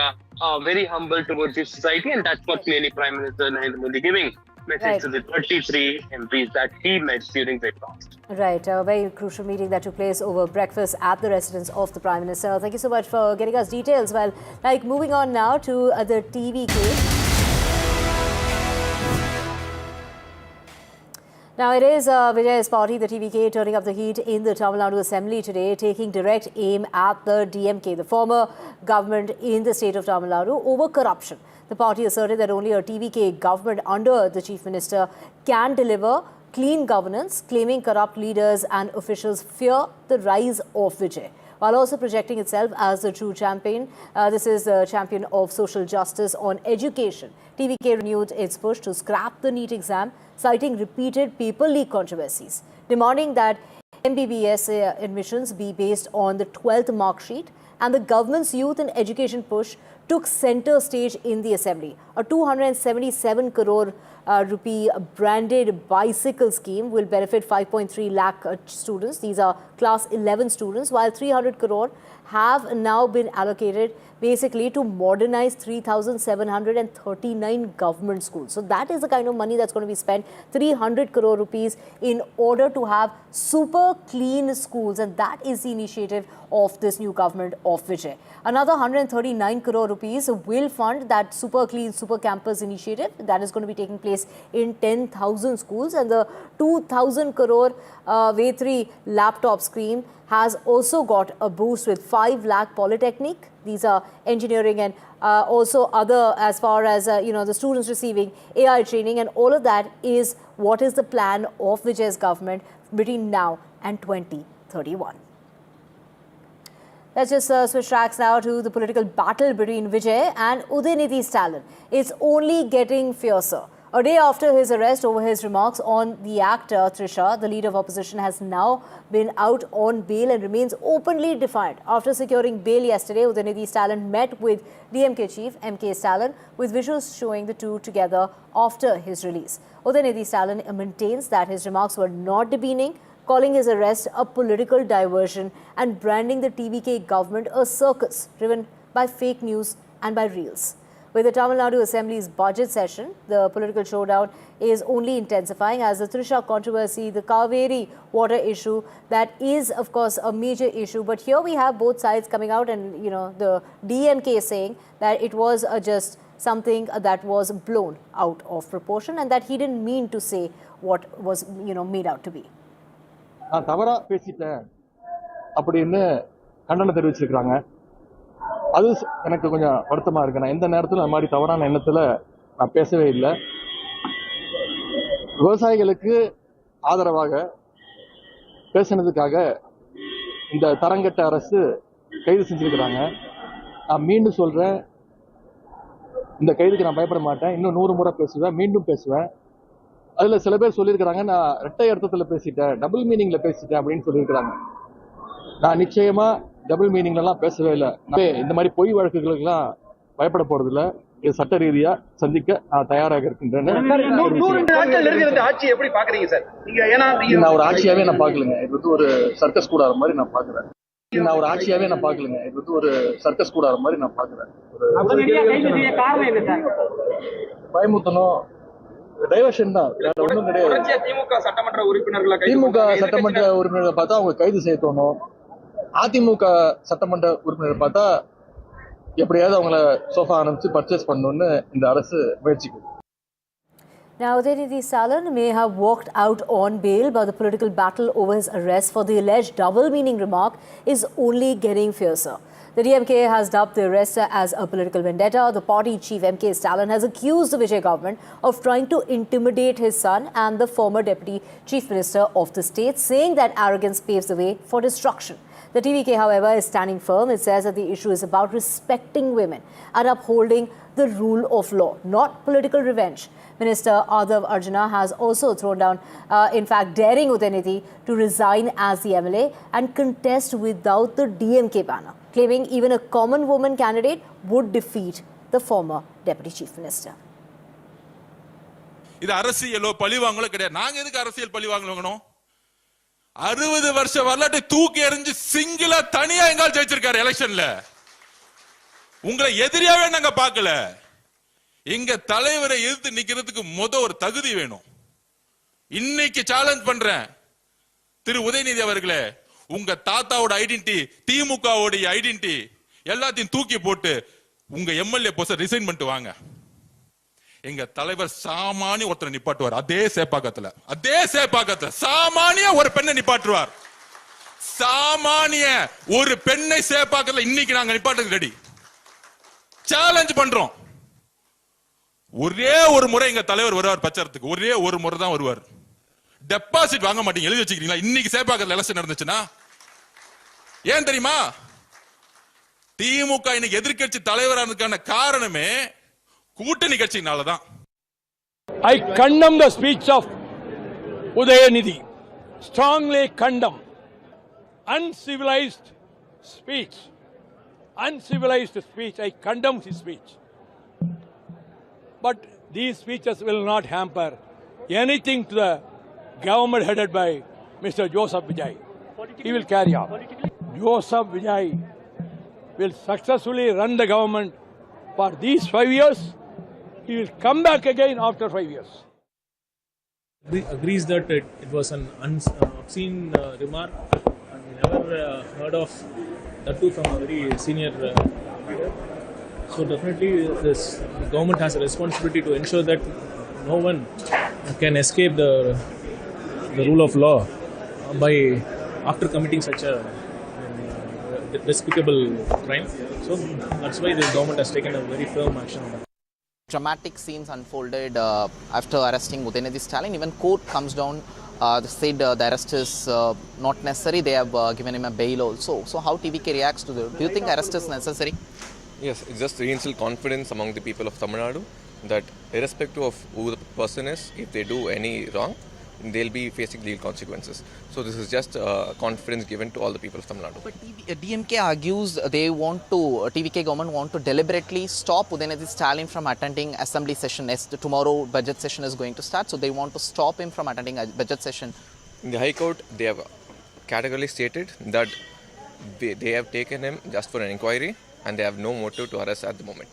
very humble towards the society, and that's what clearly Prime Minister Narendra Modi giving message to the 33 MPs that he met during breakfast. Right, a very crucial meeting that took place over breakfast at the residence of the Prime Minister. Thank you so much for getting us details. Well, moving on now to the TV case. Now, it is Vijay's party, the TVK, turning up the heat in the Tamil Nadu Assembly today, taking direct aim at the DMK, the former government in the state of Tamil Nadu, over corruption. The party asserted that only a TVK government under the Chief Minister can deliver clean governance, claiming corrupt leaders and officials fear the rise of Vijay, while also projecting itself as the true champion. This is the champion of social justice on education. TVK renewed its push to scrap the NEET exam, citing repeated paper leak controversies, demanding that MBBS admissions be based on the 12th mark sheet, and the government's youth and education push took center stage in the assembly. A 277 crore rupee branded bicycle scheme will benefit 5.3 lakh students. These are class 11 students, while 300 crore have now been allocated basically to modernize 3,739 government schools. So that is the kind of money that's going to be spent, 300 crore rupees, in order to have super clean schools. And that is the initiative of this new government of Vijay. Another 139 crore rupees will fund that super clean, super campus initiative that is going to be taking place in 10,000 schools. And the 2,000 crore V3 laptop scheme has also got a boost with 5 lakh polytechnic. These are engineering and also other, as far as the students receiving AI training, and all of that is what is the plan of Vijay's government between now and 2031. Let's just switch tracks now to the political battle between Vijay and Udhayanidhi Stalin. It's only getting fiercer. A day after his arrest over his remarks on the actor Trisha, the leader of opposition has now been out on bail and remains openly defiant. After securing bail yesterday, Udhayanidhi Stalin met with DMK chief MK Stalin, with visuals showing the two together after his release. Udhayanidhi Stalin maintains that his remarks were not demeaning, calling his arrest a political diversion and branding the TVK government a circus driven by fake news and by reels. With the Tamil Nadu Assembly's budget session, the political showdown is only intensifying as the Trisha controversy, the Kaveri water issue, that is, of course, a major issue. But here we have both sides coming out, and, the DMK saying that it was just something that was blown out of proportion and that he didn't mean to say what was, made out to be. நான் தவறா பேசிட்டேன் அப்படின்னு கண்டனம் தெரிவிச்சிருக்காங்க. அது எனக்கு கொஞ்சம் வருத்தமா இருக்கு. நான் எந்த நேரத்துல அந்த மாதிரி தவறான எண்ணத்துல நான் பேசவே இல்லை. விவசாயிகளுக்கு ஆதரவாக பேசினதுக்காக இந்த தரங்கட்ட அரசு கைது செஞ்சிருக்கிறாங்க. நான் மீண்டும் சொல்றேன், இந்த கைதுக்கு நான் பயப்பட மாட்டேன். இன்னும் 100 முறை பேசுவேன், மீண்டும் பேசுவேன். அதுல சில பேர் சொல்லியிருக்கிறாங்க, நான் இரட்டை அர்த்தத்துல பேசிட்டேன், டபுள் மீனிங்ல பேசிட்டேன் அப்படின்னு சொல்லியிருக்கிறாங்க. நான் நிச்சயமா டபுள் மீனிங்லாம் பேசவே இல்லை. இந்த மாதிரி பொய் வழக்குகளுக்கெல்லாம் பயப்பட போறது இல்ல. இது சட்ட ரீதியா சந்திக்க நான் தயாராக இருக்கின்றேன். நான் ஒரு ஆட்சியாவே நான் பாக்கலங்க. இது வந்து ஒரு சர்க்கஸ் கூடாத மாதிரி நான் பாக்குறேன். நான் ஒரு ஆட்சியாவே நான் பாக்கலங்க. இது வந்து ஒரு சர்க்கஸ் கூடாத மாதிரி நான் பாக்குறேன். பயமுத்தணும், டைவர்ஷன் தான், வேற ஒன்றும் கிடையாது. திமுக சட்டமன்ற உறுப்பினர்களை பார்த்தா அவங்க கைது செய்ய தோணும். அதிமுக சட்டமன்ற உறுப்பினர் பார்த்தா எப்படியாவது அவங்கள சோஃபா அனுப்பிச்சு பர்ச்சேஸ் பண்ணணும்னு இந்த அரசு முயற்சிக்குது. Now, Udhayanidhi Stalin may have walked out on bail, but the political battle over his arrest for the alleged double-meaning remark is only getting fiercer. The DMK has dubbed the arrest as a political vendetta. The party chief MK Stalin has accused the Vijay government of trying to intimidate his son and the former deputy chief minister of the state, saying that arrogance paves the way for destruction. The TVK, however, is standing firm. It says that the issue is about respecting women and upholding the rule of law, not political revenge. Minister Adhav Arjuna has also thrown down, in fact, daring Udhayanidhi to resign as the MLA and contest without the DMK banner, claiming even a common woman candidate would defeat the former deputy chief minister. இது அரசியலோ பழிவாங்கலோ கிடையாது. நாங்க எதுக்கு அரசியல் பழிவாங்கணும்? 60 வருஷ வரலாற்றை தூக்கி எறிஞ்சு சிங்கிளா தனியா எங்கால் ஜெயிச்சிருக்காரு எலெக்ஷன்ல. உங்களை எதிரியாவே நாங்க பார்க்கல. எங்க தலைவரை எதிர்த்து நிக்கிறதுக்கு ஒரு தகுதி வேணும். இன்னைக்கு சேலஞ்ச் பண்றேன் திரு உதயநிதி அவர்களே, உங்க தாத்தாவோட ஐடென்டிட்டி, திமுகவோட ஐடென்டிட்டி எல்லாத்தையும் தூக்கி போட்டு உங்க எம்எல்ஏ போஸ்ட ரிசைன் பண்ணிட்டு வாங்க. எங்க தலைவர் சாமானிய ஒருத்தரை நிப்பாட்டுவார். அதே சேப்பாக்கத்துல சாமானிய ஒரு பெண்ணை நிப்பாட்டுவார். சாமானிய ஒரு பெண்ணை சேப்பாக்கத்துல இன்னைக்கு நாங்க நிப்பாட்டுக்கு ரெடி. சேலஞ்ச் பண்றோம். ஒரே ஒரு முறை எங்க தலைவர் வருவார் பிரச்சாரத்துக்கு. ஒரே ஒரு முறை தான் வருவார். டெபாசிட் வாங்க மாட்டீங்க, எழுதி வச்சுக்கிறீங்களா? இன்னைக்கு சேப்பாக்கத்துல எலெக்ஷன் நடந்துச்சுன்னா ஏன் தெரியுமா? திமுக இன்னைக்கு எதிர்க்கட்சி தலைவரானதுக்கான காரணமே கூட்டணி கட்சினாலதான். I condemn the speech of Udhayanidhi. Strongly condemn. Uncivilized speech. I condemn his speech. But these speeches will not hamper anything to the government headed by Mr. Joseph Vijay. He will carry on. Joseph Vijay will successfully run the government for these 5 years. He will come back again after 5 years. Agrees that it was an obscene remark, and we never heard of that too from a very senior leader. So definitely the government has a responsibility to ensure that no one can escape the rule of law by after committing such a despicable crime. So that's why the government has taken a very firm action on that. Dramatic scenes unfolded after arresting Udhayanidhi Stalin. Even court comes down, said the arrest is not necessary. They have given him a bail also. So how TVK reacts to this? Do you think arrest is necessary? Yes, it just reinstilled confidence among the people of Tamil Nadu that irrespective of who the person is, if they do any wrong, they'll be facing legal consequences. So this is just confidence given to all the people of Tamil Nadu. But DMK argues they want to, TVK government want to deliberately stop Udhayanidhi Stalin from attending assembly session. Tomorrow budget session is going to start, so they want to stop him from attending a budget session. In the High Court, they have categorically stated that they have taken him just for an inquiry and they have no motive to arrest at the moment.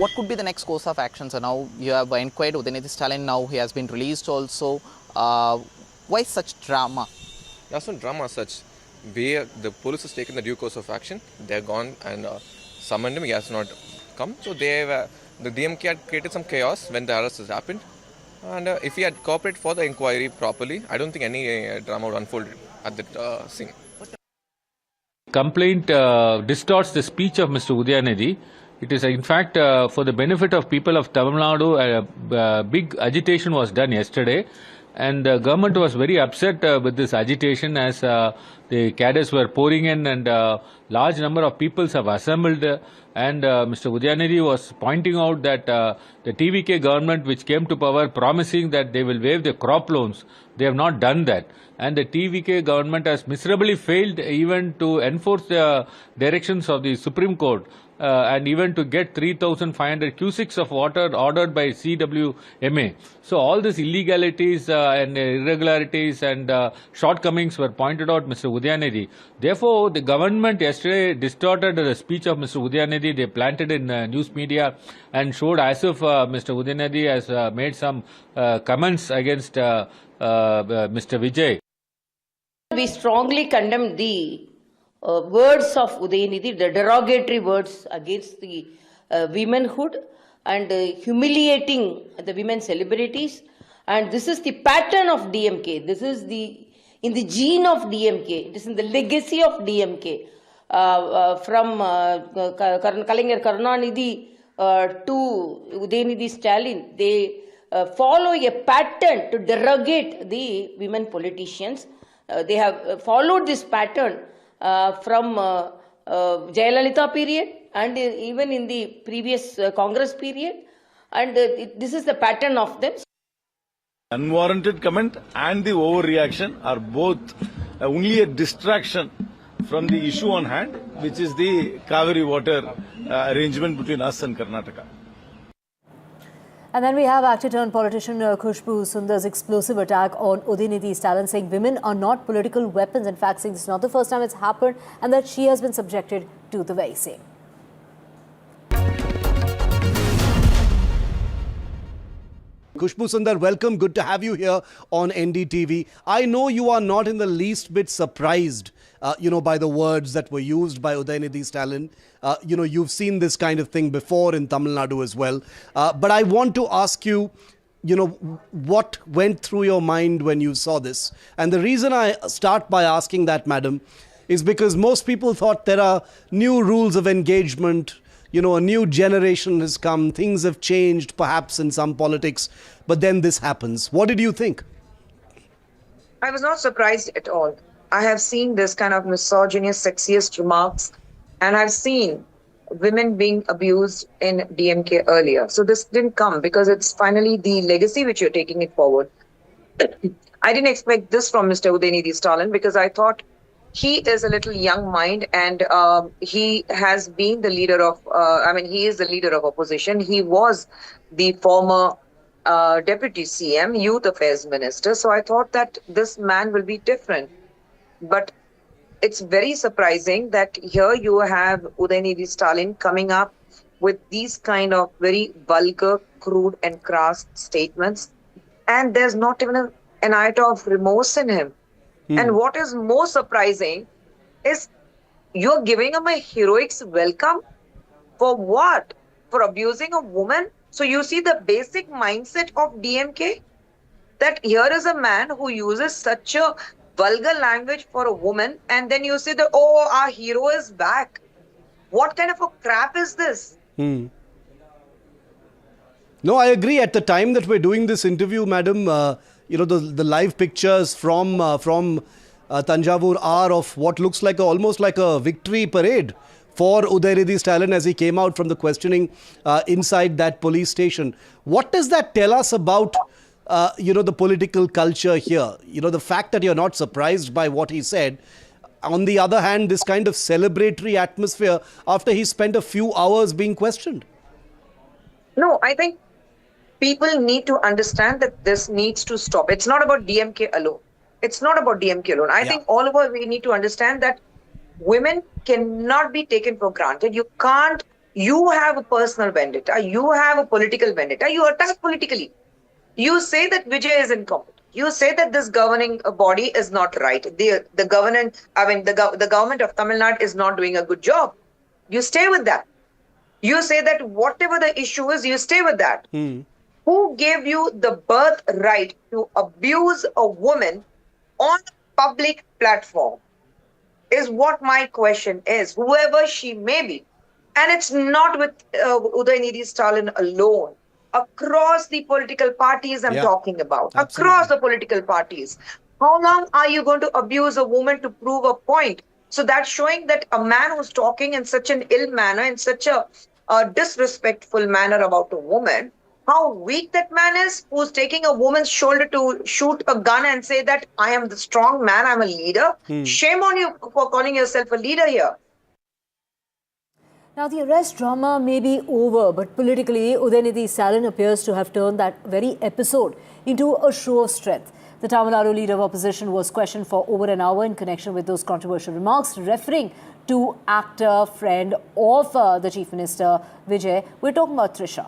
What could be the next course of action? So now you have inquired Udhayanidhi Stalin, now he has been released also. Why such drama? That's not drama as such. The police has taken the due course of action. They have gone and summoned him. He has not come. So the DMK had created some chaos when the arrest has happened. And if he had cooperated for the inquiry properly, I don't think any drama would unfold at the scene. Complaint distorts the speech of Mr. Udhayanidhi. It is in fact for the benefit of people of Tamil Nadu, big agitation was done yesterday And the government was very upset with this agitation as the cadres were pouring in and large number of people have assembled. And Mr. Udhayanidhi was pointing out that the TVK government, which came to power promising that they will waive the crop loans, they have not done that. And the TVK government has miserably failed even to enforce the directions of the Supreme Court. And even to get 3,500 cusics of water ordered by CWMA. So all these illegalities and irregularities and shortcomings were pointed out Mr. Udhayanidhi. Therefore, the government yesterday distorted the speech of Mr. Udhayanidhi. They planted in news media and showed as if Mr. Udhayanidhi has made some comments against Mr. Vijay. We strongly condemn the words of Udhayanidhi, the derogatory words against the womanhood and humiliating the women celebrities. And this is the pattern of DMK. This is in the gene of DMK. It is in the legacy of DMK. From Kalaignar Karunanidhi to Udhayanidhi Stalin, they follow a pattern to derogate the women politicians. They have followed this pattern from Jayalalitha period and even in the previous Congress period, and this is the pattern of them. Unwarranted comment and the overreaction are both only a distraction from the issue on hand, which is the Kaveri water arrangement between us and Karnataka. And then we have actor-turned politician Khushbu Sundar's explosive attack on Udhayanidhi Stalin, saying women are not political weapons. In fact, saying this is not the first time it's happened and that she has been subjected to the very same. Khushbu Sundar, welcome. Good to have you here on NDTV. I know you are not in the least bit surprised, by the words that were used by Udhayanidhi Stalin. You've seen this kind of thing before in Tamil Nadu as well. But I want to ask you, what went through your mind when you saw this? And the reason I start by asking that, madam, is because most people thought there are new rules of engagement. A new generation has come, things have changed perhaps in some politics, but then this happens. What did you think? I was not surprised at all. I have seen this kind of misogynist, sexist remarks, and I've seen women being abused in DMK earlier. So this didn't come because it's finally the legacy which you're taking it forward. I didn't expect this from Mr. Udhayanidhi Stalin because I thought he is a little young mind and he has been the leader of, he is the leader of opposition. He was the former Deputy CM, Youth Affairs Minister. So I thought that this man will be different. But it's very surprising that here you have Udhayanidhi Stalin coming up with these kind of very vulgar, crude and crass statements. And there's not even an iota of remorse in him. And what is more surprising is you're giving him a heroics welcome for what? For abusing a woman? So you see the basic mindset of DMK? That here is a man who uses such a vulgar language for a woman and then you say that, oh, our hero is back. What kind of a crap is this? No, I agree. At the time that we're doing this interview, madam, the live pictures from Tanjavur are of what looks like almost like a victory parade for Udhayanidhi Stalin as he came out from the questioning inside that police station. What does that tell us about, the political culture here? The fact that you're not surprised by what he said. On the other hand, this kind of celebratory atmosphere after he spent a few hours being questioned. No, I think people need to understand that this needs to stop. It's not about DMK alone. It's not about DMK alone. I think all of us, we need to understand that women cannot be taken for granted. You can't, you have a personal vendetta. You have a political vendetta. You attack politically. You say that Vijay is incompetent. You say that this governing body is not right. The government of Tamil Nadu is not doing a good job. You stay with that. You say that whatever the issue is, you stay with that. Who gave you the birthright to abuse a woman on a public platform is what my question is, whoever she may be. And it's not with Udhayanidhi Stalin alone. across the political parties I'm Yeah. talking about, Absolutely. across the political parties. How long are you going to abuse a woman to prove a point? So that's showing that a man who's talking in such an ill manner, in such a disrespectful manner about a woman, how weak that man is, who's taking a woman's shoulder to shoot a gun and say that I am the strong man, I'm a leader. Shame on you for calling yourself a leader here. Now, the arrest drama may be over, but politically, Udhayanidhi Stalin appears to have turned that very episode into a show of strength. The Tamil Nadu leader of opposition was questioned for over an hour in connection with those controversial remarks, referring to actor, friend of the Chief Minister Vijay. We're talking about Trisha.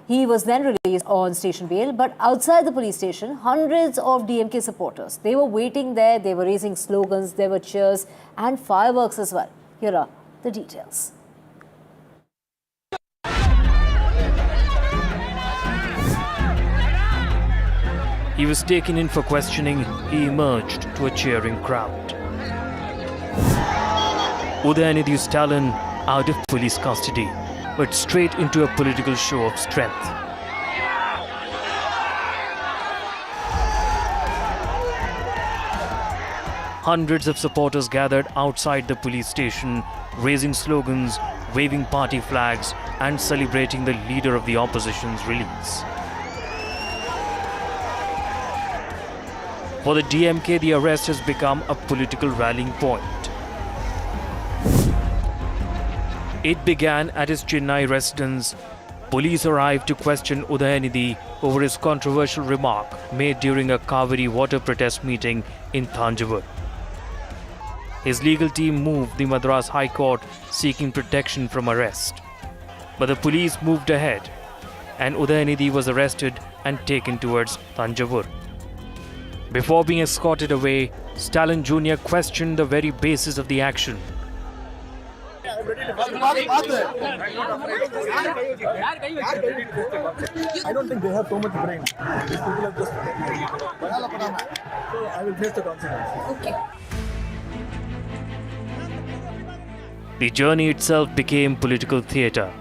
He was then released on station bail, but outside the police station, hundreds of DMK supporters, they were waiting there, they were raising slogans, there were cheers and fireworks as well. Here are the details. He was taken in for questioning. He emerged to a cheering crowd. Udhayanidhi Stalin out of police custody, but straight into a political show of strength. Hundreds of supporters gathered outside the police station, raising slogans, waving party flags, and celebrating the leader of the opposition's release. For the DMK, the arrest has become a political rallying point. It began at his Chennai residence. Police arrived to question Udhayanidhi over his controversial remark made during a Kaveri water protest meeting in Thanjavur. His legal team moved the Madras High Court seeking protection from arrest. But the police moved ahead, and Udhayanidhi was arrested and taken towards Thanjavur. Before being escorted away, Stalin Jr. questioned the very basis of the action. I don't think they have so much brain. These people have just. So I will face the consequences. Okay. The journey itself became political theatre.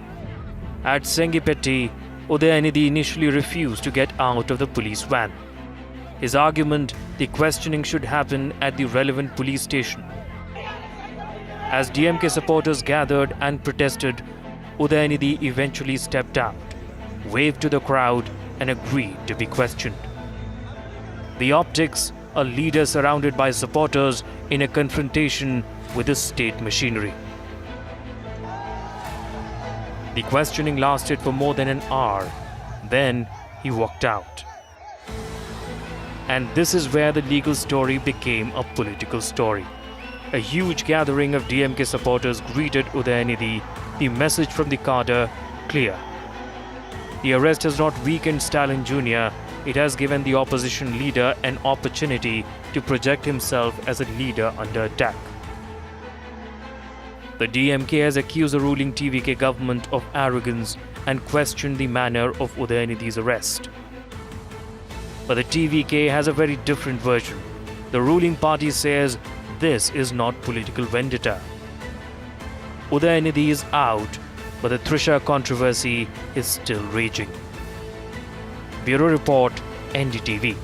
At Sengipeti, Udhayanidhi initially refused to get out of the police van. His argument, the questioning should happen at the relevant police station. As DMK supporters gathered and protested, Udhayanidhi eventually stepped out, waved to the crowd and agreed to be questioned. The optics, a leader surrounded by supporters in a confrontation with the state machinery. The questioning lasted for more than an hour. Then he walked out. And this is where the legal story became a political story. A huge gathering of DMK supporters greeted Udhayanidhi, the message from the cadre clear. The arrest has not weakened Stalin Jr., it has given the opposition leader an opportunity to project himself as a leader under attack. The DMK has accused the ruling TVK government of arrogance and questioned the manner of Udhayanidhi's arrest. But the TVK has a very different version. The ruling party says this is not political vendetta. Udhayanidhi is out, but the Trisha controversy is still raging. Bureau Report, NDTV.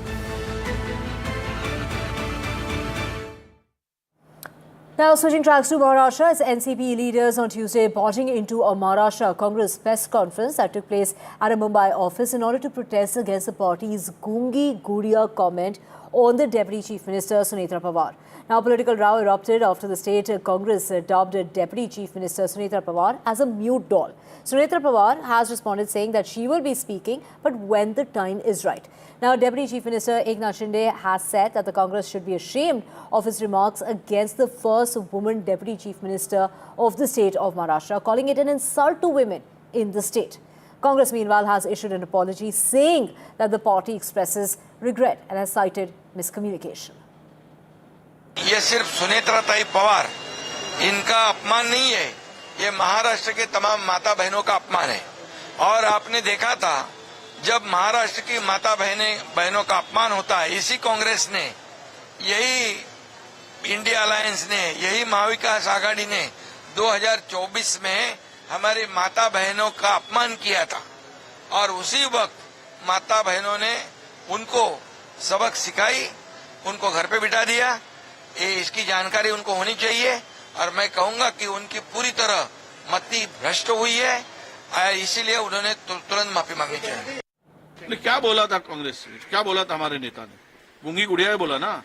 Now, switching tracks to Maharashtra, as NCP leaders on Tuesday barging into a Maharashtra Congress press conference that took place at a Mumbai office in order to protest against the party's Gungi Gudiya comment on the Deputy Chief Minister Sunetra Pawar. Now, political row erupted after the state Congress dubbed Deputy Chief Minister Sunetra Pawar as a mute doll. Sunetra Pawar has responded saying that she will be speaking, but when the time is right. Now, Deputy Chief Minister Eknath Shinde has said that the Congress should be ashamed of his remarks against the first woman Deputy Chief Minister of the state of Maharashtra, calling it an insult to women in the state. Congress, meanwhile, has issued an apology saying that the party expresses regret and has cited miscommunication. ये सिर्फ सुनेत्रा ताई पवार इनका अपमान नहीं है, ये महाराष्ट्र के तमाम माता बहनों का अपमान है। और आपने देखा था जब महाराष्ट्र की माता बहनों का अपमान होता है, इसी कांग्रेस ने, यही इंडिया अलायंस ने, यही महाविकास आघाड़ी ने 2024 में हमारी माता बहनों का अपमान किया था और उसी वक्त माता बहनों ने उनको सबक सिखाई, उनको घर पे बिठा दिया। इसकी जानकारी उनको होनी चाहिए और मैं कहूंगा कि उनकी पूरी तरह मति भ्रष्ट हुई है, इसीलिए उन्होंने तुरंत माफी मांगनी चाहिए। क्या बोला था कांग्रेस ने, क्या बोला था हमारे नेता ने? गूंगी गुड़िया बोला ना,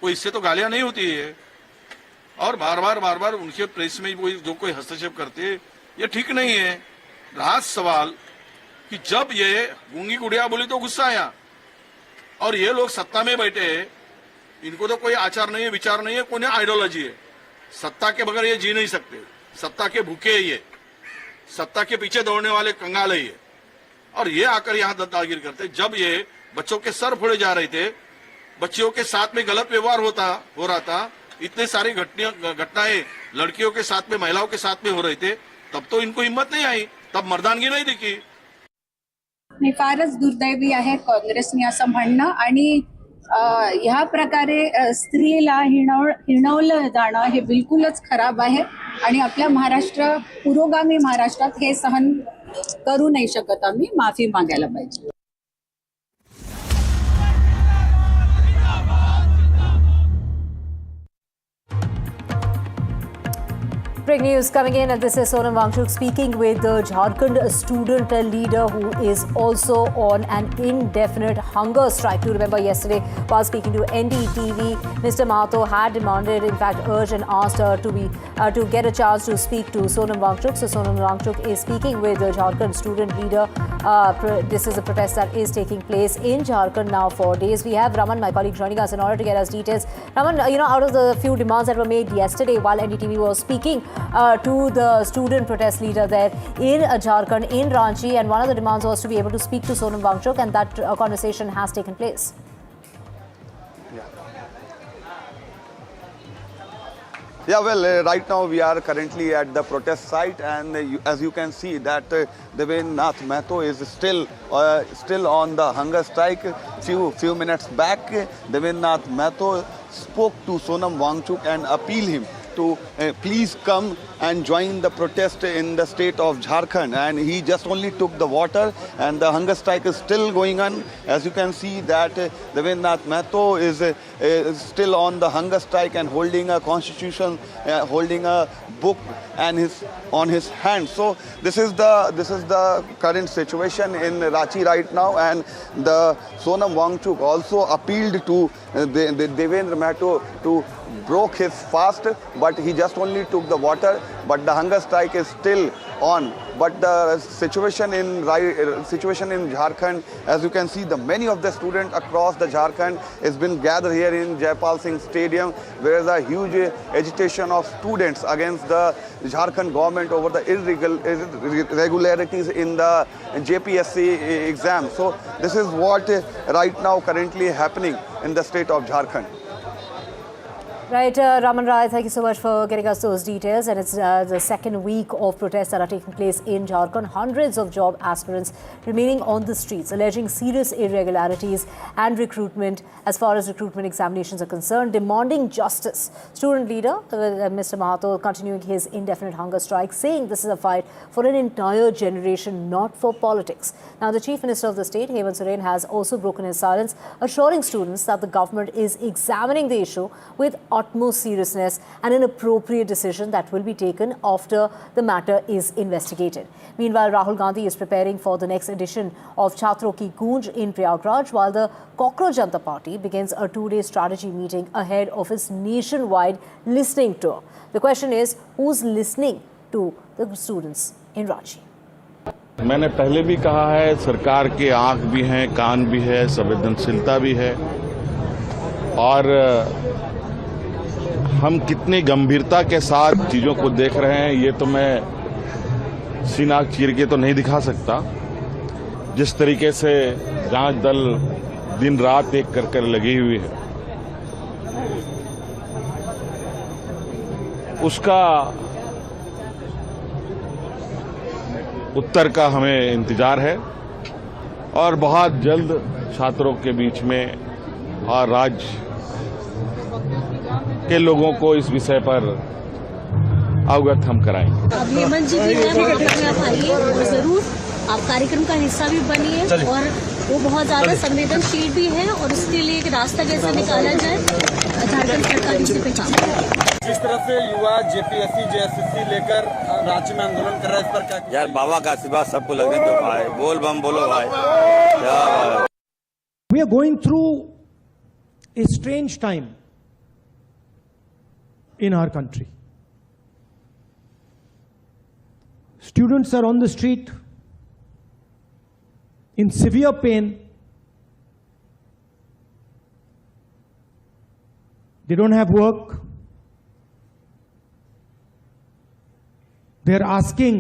वो इससे तो गालियां नहीं होती है। और बार बार उनके प्रेस में जो कोई हस्तक्षेप करते, ये ठीक नहीं है। राज सवाल कि जब ये गूंगी गुड़िया बोली तो गुस्सा आया, और ये लोग सत्ता में बैठे हैं, इनको तो कोई आचार नहीं है, विचार नहीं है, कोई आइडियोलॉजी है। सत्ता के बगैर ये जी नहीं सकते, सत्ता के भूखे है ये, सत्ता के पीछे दौड़ने वाले कंगाल है ये। और ये आकर यहाँ दादागिरी करते। जब ये बच्चों के सर फोड़े जा रहे थे, बच्चियों के साथ में गलत व्यवहार हो रहा था, इतने सारी घटनाएं लड़कियों के साथ में, महिलाओं के साथ में हो रहे थे, तब तो इनको हिम्मत नहीं आई, तब मर्दानगी नाही दिखी। फारच दुर्दैवी आहे काँग्रेसने असं म्हणणं, आणि ह्या प्रकारे स्त्रीला हिणवलं जाणं हे बिलकुलच खराब आहे आणि आपल्या पुरोगामी महाराष्ट्रात हे सहन करू नाही शकत आम्ही, माफी मागायला पाहिजे। Breaking news coming in, and this is Sonam Wangchuk speaking with the Jharkhand student leader who is also on an indefinite hunger strike. You remember yesterday while speaking to NDTV, Mr. Mahato had demanded, in fact urged and asked her to get a chance to speak to Sonam Wangchuk. So Sonam Wangchuk is speaking with the Jharkhand student leader. This is a protest that is taking place in Jharkhand now for days. We have Raman, my colleague, joining us in order to get us details. Raman, out of the few demands that were made yesterday while NDTV was speaking to the student protest leader there in Jharkhand, in Ranchi, and one of the demands was to be able to speak to Sonam Wangchuk, and that conversation has taken place. Yeah, well, right now we are currently at the protest site, and as you can see that Devennath Mahto is still on the hunger strike. Few minutes back, Devennath Mahto spoke to Sonam Wangchuk and appealed him to please come and join the protest in the state of Jharkhand, and he just only took the water, and the hunger strike is still going on. As you can see that Devennath Mahto is still on the hunger strike and holding a constitution, holding a book and on his hand. So this is the current situation in Ranchi right now, and the Sonam Wangchuk also appealed to Devendra Mahto to broke his fast, but he just only took the water. But the hunger strike is still on. But the situation in Jharkhand, as you can see, many of the students across the Jharkhand has been gathered here in Jaipal Singh Stadium, where there is a huge agitation of students against the Jharkhand government over the irregularities in the JPSC exam. So this is what right now currently happening in the state of Jharkhand. Right, Raman Rai, thank you so much for getting us those details. And it's the second week of protests that are taking place in Jharkhand. Hundreds of job aspirants remaining on the streets, alleging serious irregularities and recruitment as far as recruitment examinations are concerned, demanding justice. Student leader, Mr. Mahato, continuing his indefinite hunger strike, saying this is a fight for an entire generation, not for politics. Now, the Chief Minister of the state, Hemant Soren, has also broken his silence, assuring students that the government is examining the issue with utmost seriousness and an appropriate decision that will be taken after the matter is investigated. Meanwhile, Rahul Gandhi is preparing for the next edition of Chhatron Ki Goonj in Prayagraj, while the Cockroach Janata Party begins a two-day strategy meeting ahead of its nationwide listening tour. The question is, who's listening to the students in Ranchi? मैंने पहले भी कहा है, सरकार के आंख भी हैं, कान भी है, संवेदनशीलता भी है, और हम कितनी गंभीरता के साथ चीजों को देख रहे हैं ये तो मैं सीना चीर के तो नहीं दिखा सकता। जिस तरीके से जांच दल दिन रात एक कर लगी हुई है, उसका उत्तर का हमें इंतजार है, और बहुत जल्द छात्रों के बीच में और राज्य के लोगों को इस विषय पर अवगत हम कराएंगे। हेमंत जी की घटना में आप आइए, जरूर आप कार्यक्रम का हिस्सा भी बनिए और वो बहुत ज्यादा संवेदनशील भी है और उसके लिए एक रास्ता कैसे निकाला जाए झारखंड सरकार इसी पे काम करे। जिस तरह से युवा जेपीएससी जेएसएससी लेकर राज्य में आंदोलन कर रहा है, इस पर क्या? यार बाबा का आशीर्वाद सबको लगने दो भाई, बोल बम बोलो भाई। We are going through a strange time in our country. Students are on the street in severe pain. They don't have work. They're asking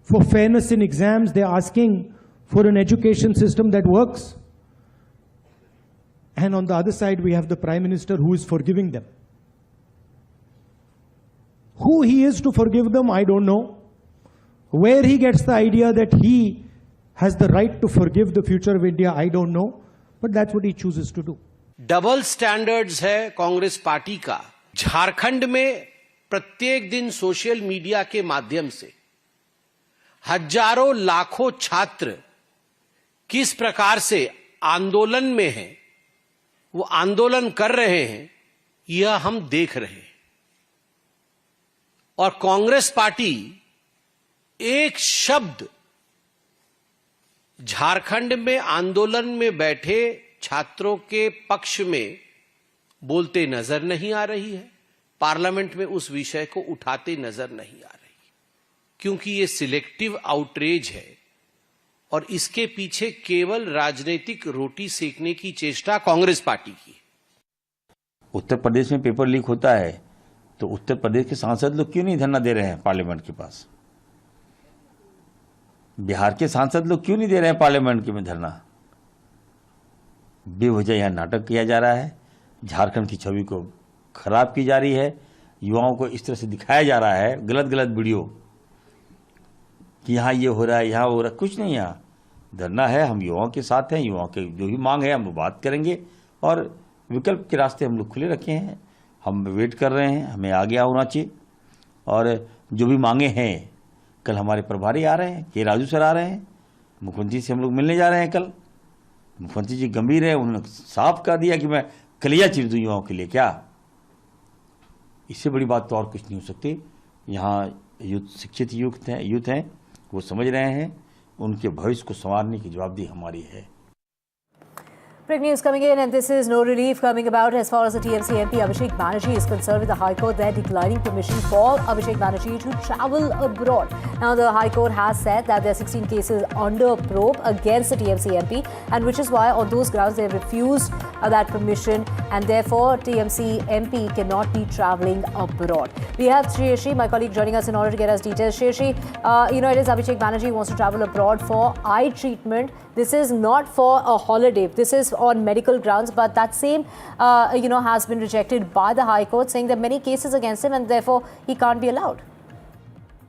for fairness in exams. They're asking for an education system that works. And on the other side, we have the Prime Minister who is forgiving them. Who he is to forgive them, I don't know. Where he gets the idea that he has the right to forgive the future of India, I don't know. But that's what he chooses to do. Double standards है Congress party का। झारखंड में प्रत्येक दिन social media के माध्यम से हजारों लाखों छात्र किस प्रकार से आंदोलन में हैं, वो आंदोलन कर रहे हैं, यह हम देख रहे हैं। और कांग्रेस पार्टी एक शब्द झारखंड में आंदोलन में बैठे छात्रों के पक्ष में बोलते नजर नहीं आ रही है, पार्लियामेंट में उस विषय को उठाते नजर नहीं आ रही, क्योंकि ये सिलेक्टिव आउटरीच है और इसके पीछे केवल राजनीतिक रोटी सेकने की चेष्टा कांग्रेस पार्टी की। उत्तर प्रदेश में पेपर लीक होता है तो उत्तर प्रदेश के सांसद लोग क्यों नहीं धरना दे रहे हैं पार्लियामेंट के पास? बिहार के सांसद लोग क्यों नहीं दे रहे हैं पार्लियामेंट के में धरना? बेवजह यहां नाटक किया जा रहा है, झारखंड की छवि को खराब की जा रही है, युवाओं को इस तरह से दिखाया जा रहा है गलत गलत वीडियो कि यहाँ ये हो रहा है, यहाँ हो रहा है। कुछ नहीं, यहाँ धरना है, हम युवाओं के साथ हैं, युवाओं के जो भी मांग है हम वो बात करेंगे और विकल्प के रास्ते हम लोग खुले रखे हैं। हम वेट कर रहे हैं, हमें आगे होना चाहिए और जो भी मांगे हैं, कल हमारे प्रभारी आ रहे हैं, के राजू सर आ रहे हैं, मुख्यमंत्री से हम लोग मिलने जा रहे हैं कल। मुख्यमंत्री जी गंभीर है, उन्होंने साफ कर दिया कि मैं कलिया चीर दूं युवाओं के लिए। क्या इससे बड़ी बात तो और कुछ नहीं हो सकती। यहाँ यूथ शिक्षित यूथ हैं, वो समझ रहे हैं, उनके भविष्य को संवारने की जवाबदेही हमारी है। Big news coming in, and this is no relief coming about as far as the TMC MP Abhishek Banerjee is concerned, with the High Court there declining permission for Abhishek Banerjee to travel abroad. Now, the High Court has said that there are 16 cases under probe against the TMC MP, and which is why on those grounds they have refused that permission, and therefore TMC MP cannot be travelling abroad. We have Shri, my colleague, joining us in order to get us details. Shri, it is Abhishek Banerjee wants to travel abroad for eye treatment. This is not for a holiday. This is on medical grounds, but that same, has been rejected by the High Court, saying there are many cases against him and therefore he can't be allowed.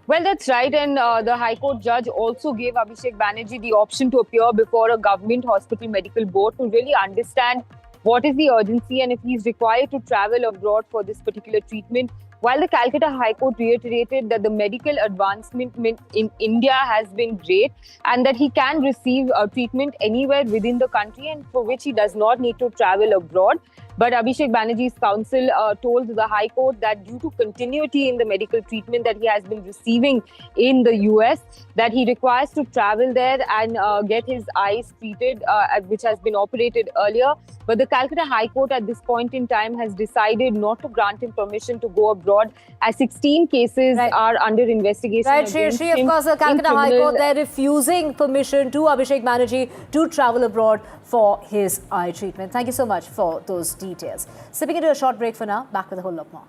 Well, that's right. And the High Court judge also gave Abhishek Banerjee the option to appear before a government hospital medical board to really understand what is the urgency and if he is required to travel abroad for this particular treatment. While the Calcutta High Court reiterated that the medical advancement in India has been great and that he can receive treatment anywhere within the country and for which he does not need to travel abroad. But Abhishek Banerjee's counsel told the High Court that due to continuity in the medical treatment that he has been receiving in the US, that he requires to travel there and get his eyes treated, which has been operated earlier. But the Calcutta High Court at this point in time has decided not to grant him permission to go abroad as 16 cases are under investigation. Right, Shri, of course, the Calcutta High Court, they're refusing permission to Abhishek Banerjee to travel abroad for his eye treatment. Thank you so much for those details. Sipping into a short break for now, back with a whole lot more.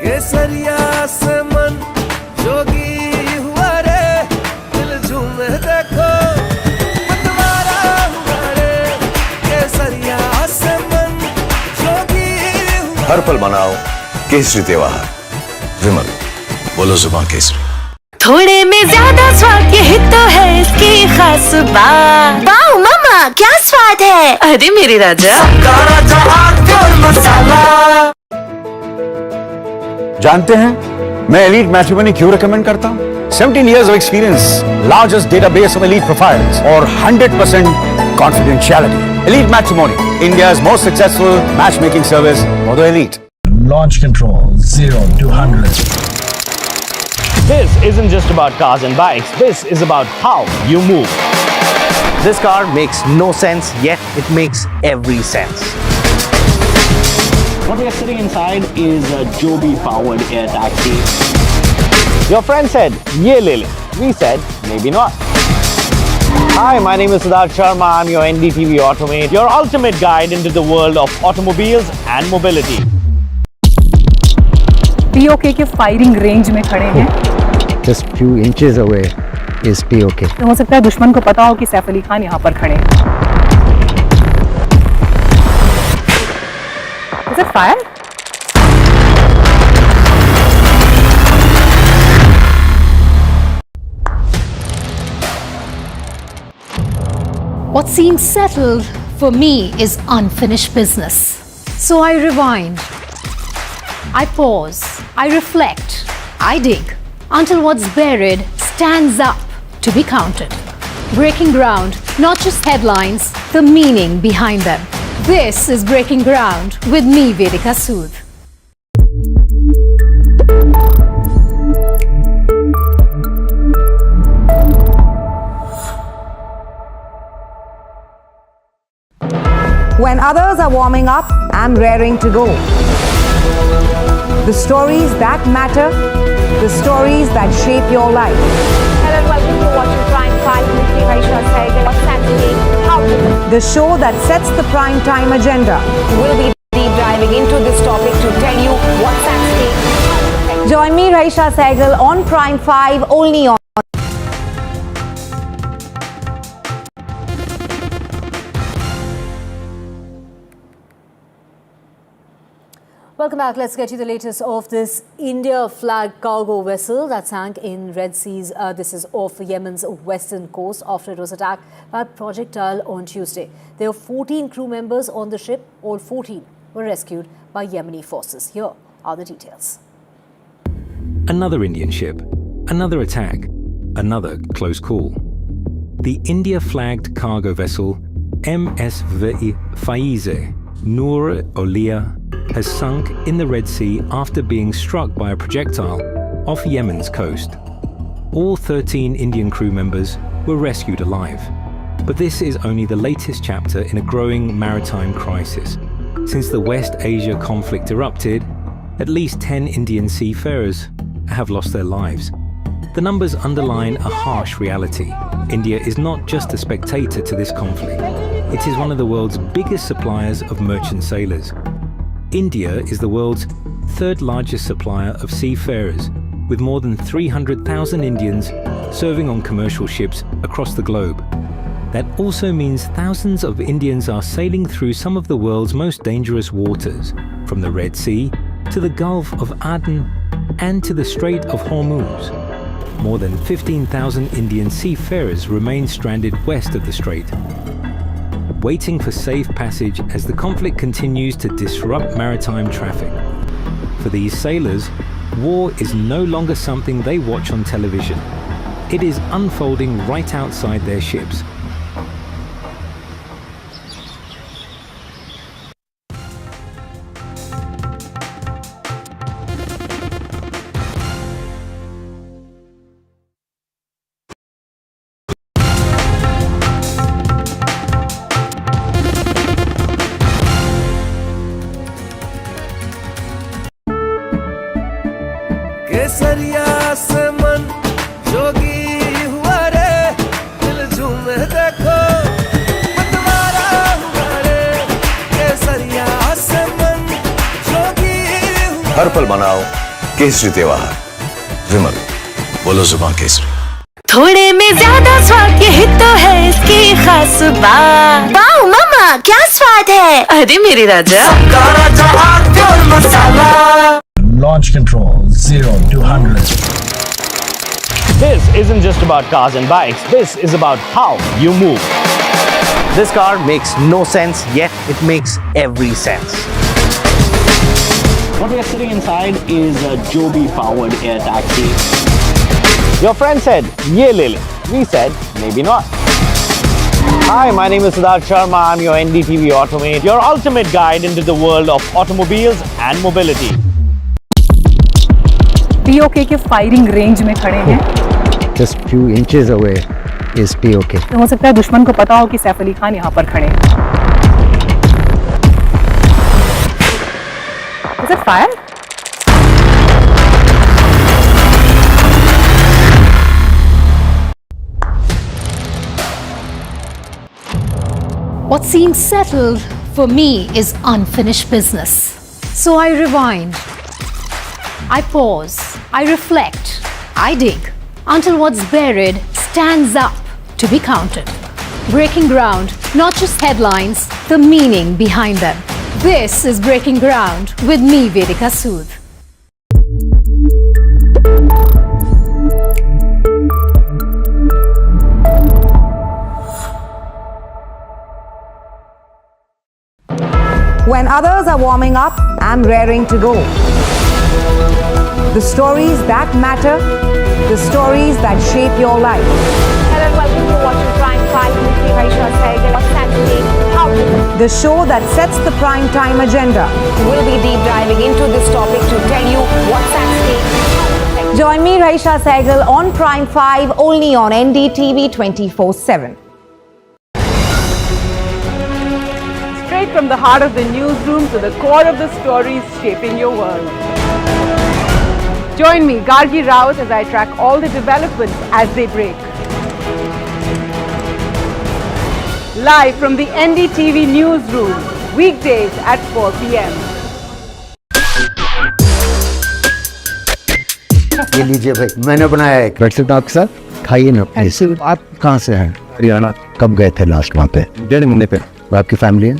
केसरिया से मन जोगी हुआ रे, दिल झूमे देखो मतवारा हुआ रे, केसरिया से मन जोगी हुआ। हर पल मनाओ केसरी त्योहार विमल बोलो जुबान केसरी। थोड़े में ज्यादा स्वाद यही तो है इसकी खास बात। वाओ मामा क्या स्वाद है। अरे मेरे राजा मसाला। जानते हैं मैं एलीट मैट्रिमोनी क्यों रिकमेंड करता हूँ? 17 years of experience, largest database of elite profiles, और 100% confidentiality. Elite Matrimony, India's most successful matchmaking service for the elite. Launch control 0 to 100. This isn't just about cars and bikes. This is about how you move. This car makes no sense, yet it makes every sense. What we are sitting inside is a Joby-powered air taxi. Your friend said, "Ye le le." We said, "Maybe not." Hi, my name is Siddharth Sharma. I'm your NDTV Automate, your ultimate guide into the world of automobiles and mobility. POK के firing range में खड़े हैं। Just few inches away is POK. हो सकता है दुश्मन को पता हो कि सैफ अली खान यहाँ पर खड़े हैं। Is it fire? What seems settled for me is unfinished business. So I rewind, I pause, I reflect, I dig until what's buried stands up to be counted. Breaking ground, not just headlines, the meaning behind them. This is Breaking Ground with me, Vedika Sood. When others are warming up, I'm raring to go. The stories that matter, the stories that shape your life. Hello and welcome to watching Prime 5 with me, Raisha Saigal. What's at stake? How to The show that sets the prime time agenda. We'll be deep diving into this topic to tell you what's at stake. Join me, Raisha Saigal, on Prime 5 only on. Welcome back. Let's get you the latest of this India flag cargo vessel that sank in Red Seas. This is off Yemen's western coast after it was attacked by a projectile on Tuesday. There were 14 crew members on the ship. All 14 were rescued by Yemeni forces. Here are the details. Another Indian ship, another attack, another close call. The India-flagged cargo vessel MSV Faize Noor Olia has sunk in the Red Sea after being struck by a projectile off Yemen's coast. All 13 Indian crew members were rescued alive. But this is only the latest chapter in a growing maritime crisis. Since the West Asia conflict erupted, at least 10 Indian seafarers have lost their lives. The numbers underline a harsh reality. India is not just a spectator to this conflict. It is one of the world's biggest suppliers of merchant sailors. India is the world's third largest supplier of seafarers, with more than 300,000 Indians serving on commercial ships across the globe. That also means thousands of Indians are sailing through some of the world's most dangerous waters, from the Red Sea to the Gulf of Aden and to the Strait of Hormuz. More than 15,000 Indian seafarers remain stranded west of the strait, waiting for safe passage as the conflict continues to disrupt maritime traffic. For these sailors, war is no longer something they watch on television. It is unfolding right outside their ships. केसरिया से मन जोगी हुआ रे, दिल झूमे देखो मतवारा हुआ रे। केसरिया से मन जोगी हुआ। हर पल मनाओ केसरी त्योहार विमल बोलो जुबान केसरी। थोड़े में ज्यादा स्वाद यही तो है इसकी खास बात। वाओ मामा क्या स्वाद है। अरे मेरे राजा मसाला। Launch control 0 to 100. This isn't just about cars and bikes. This is about how you move. This car makes no sense, yet it makes every sense. What we are sitting inside is a Joby-powered air taxi. Your friend said, "Ye le le." We said, maybe not. Hi, my name is Siddharth Sharma. I'm your NDTV Automate, your ultimate guide into the world of automobiles and mobility. POK के firing range में खड़े हैं। Just few inches away is POK. तो हो सकता है दुश्मन को पता हो कि सैफ अली खान यहाँ पर खड़े हैं। Is it fire? What seems settled for me is unfinished business. So I rewind. I pause. I reflect. I dig until what's buried stands up to be counted. Breaking ground, not just headlines, the meaning behind them. This is Breaking Ground with me, Vedika Sood. When others are warming up, I'm raring to go. The stories that matter, the stories that shape your life. Hello and welcome to watching Prime 5 with me, Raisha Sehgal. What's happening? The show that sets the prime time agenda. We'll be deep diving into this topic to tell you what's at stake. Join me, Raisha Sehgal, on Prime 5, only on NDTV 24/7. Straight from the heart of the newsroom to the core of the stories shaping your world. Join me, Gargi Raut, as I track all the developments as they break. Live from the NDTV newsroom, weekdays at 4 p.m. ये लीजिए भाई, मैंने बनाया है bread आपके साथ, खाइए ना प्लीज। आप कहाँ से हैं? हरियाणा। कब गए थे लास्ट वहाँ पे? 1.5 महीने पे। और आपकी फैमिली है?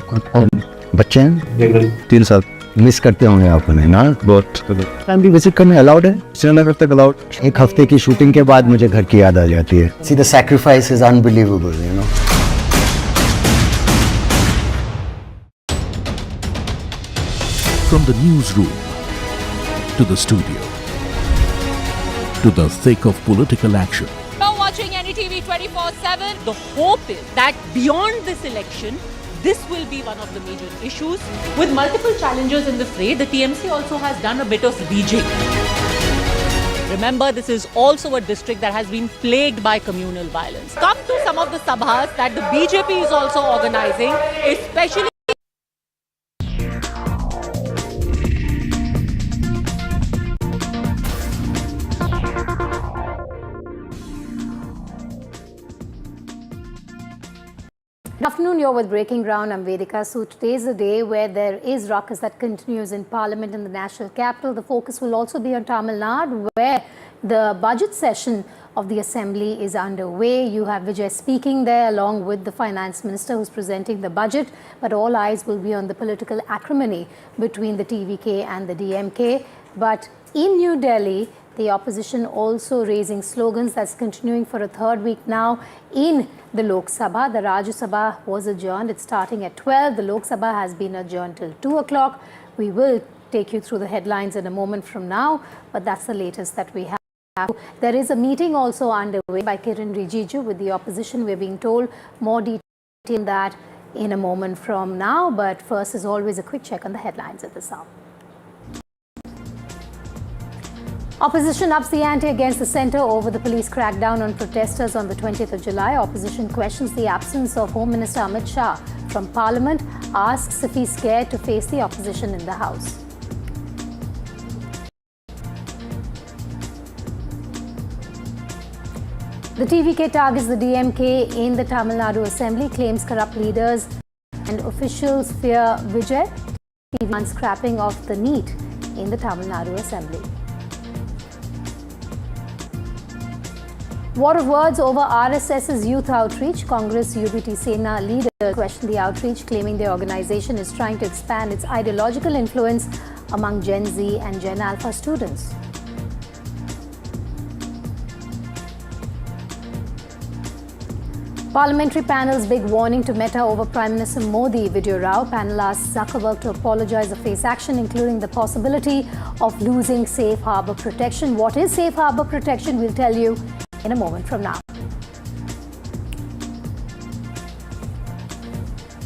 बच्चे हैं? 3 साल। मिस करते होंगे आप उन्हें ना? बहुत। फैमिली विजिट करने अलाउड है? श्रीनगर तक अलाउड। एक हफ्ते की शूटिंग के बाद मुझे घर की याद आ जाती है। See, the sacrifice is unbelievable, you know. From the newsroom to the studio to the thick of political action. Now watching NDTV 24/7, the hope is that beyond this election, this will be one of the major issues. With multiple challengers in the fray, the TMC also has done a bit of rejig. Remember, this is also a district that has been plagued by communal violence. Come to some of the sabhas that the BJP is also organizing, especially Good afternoon, you're with Breaking Ground. I'm Vedika. So today is a day where there is ruckus that continues in Parliament in the national capital. The focus will also be on Tamil Nadu, where the budget session of the Assembly is underway. You have Vijay speaking there along with the Finance Minister who's presenting the budget, but all eyes will be on the political acrimony between the TVK and the DMK. But in New Delhi, the opposition also raising slogans that's continuing for a third week now in the Lok Sabha. The Rajya Sabha was adjourned. It's starting at 12. The Lok Sabha has been adjourned till 2 o'clock. We will take you through the headlines in a moment from now, but that's the latest that we have. There is a meeting also underway by Kiren Rijiju with the opposition. We're being told more detail in that in a moment from now, but first, as always, a quick check on the headlines at this hour. Opposition ups the ante against the centre over the police crackdown on protesters on the 20th of July. Opposition questions the absence of Home Minister Amit Shah from Parliament, asks if he's scared to face the opposition in the House. The TVK targets the DMK in the Tamil Nadu Assembly, claims corrupt leaders and officials fear Vijay. TV wants scrapping of the NEET in the Tamil Nadu Assembly. War of words over RSS's youth outreach. Congress UBT Sena leaders questioned the outreach, claiming the organization is trying to expand its ideological influence among Gen Z and Gen Alpha students. Parliamentary panel's big warning to Meta over Prime Minister Modi. Video Rao panel asked Zuckerberg to apologize or face action, including the possibility of losing safe harbor protection. What is safe harbor protection? We'll tell you in a moment from now.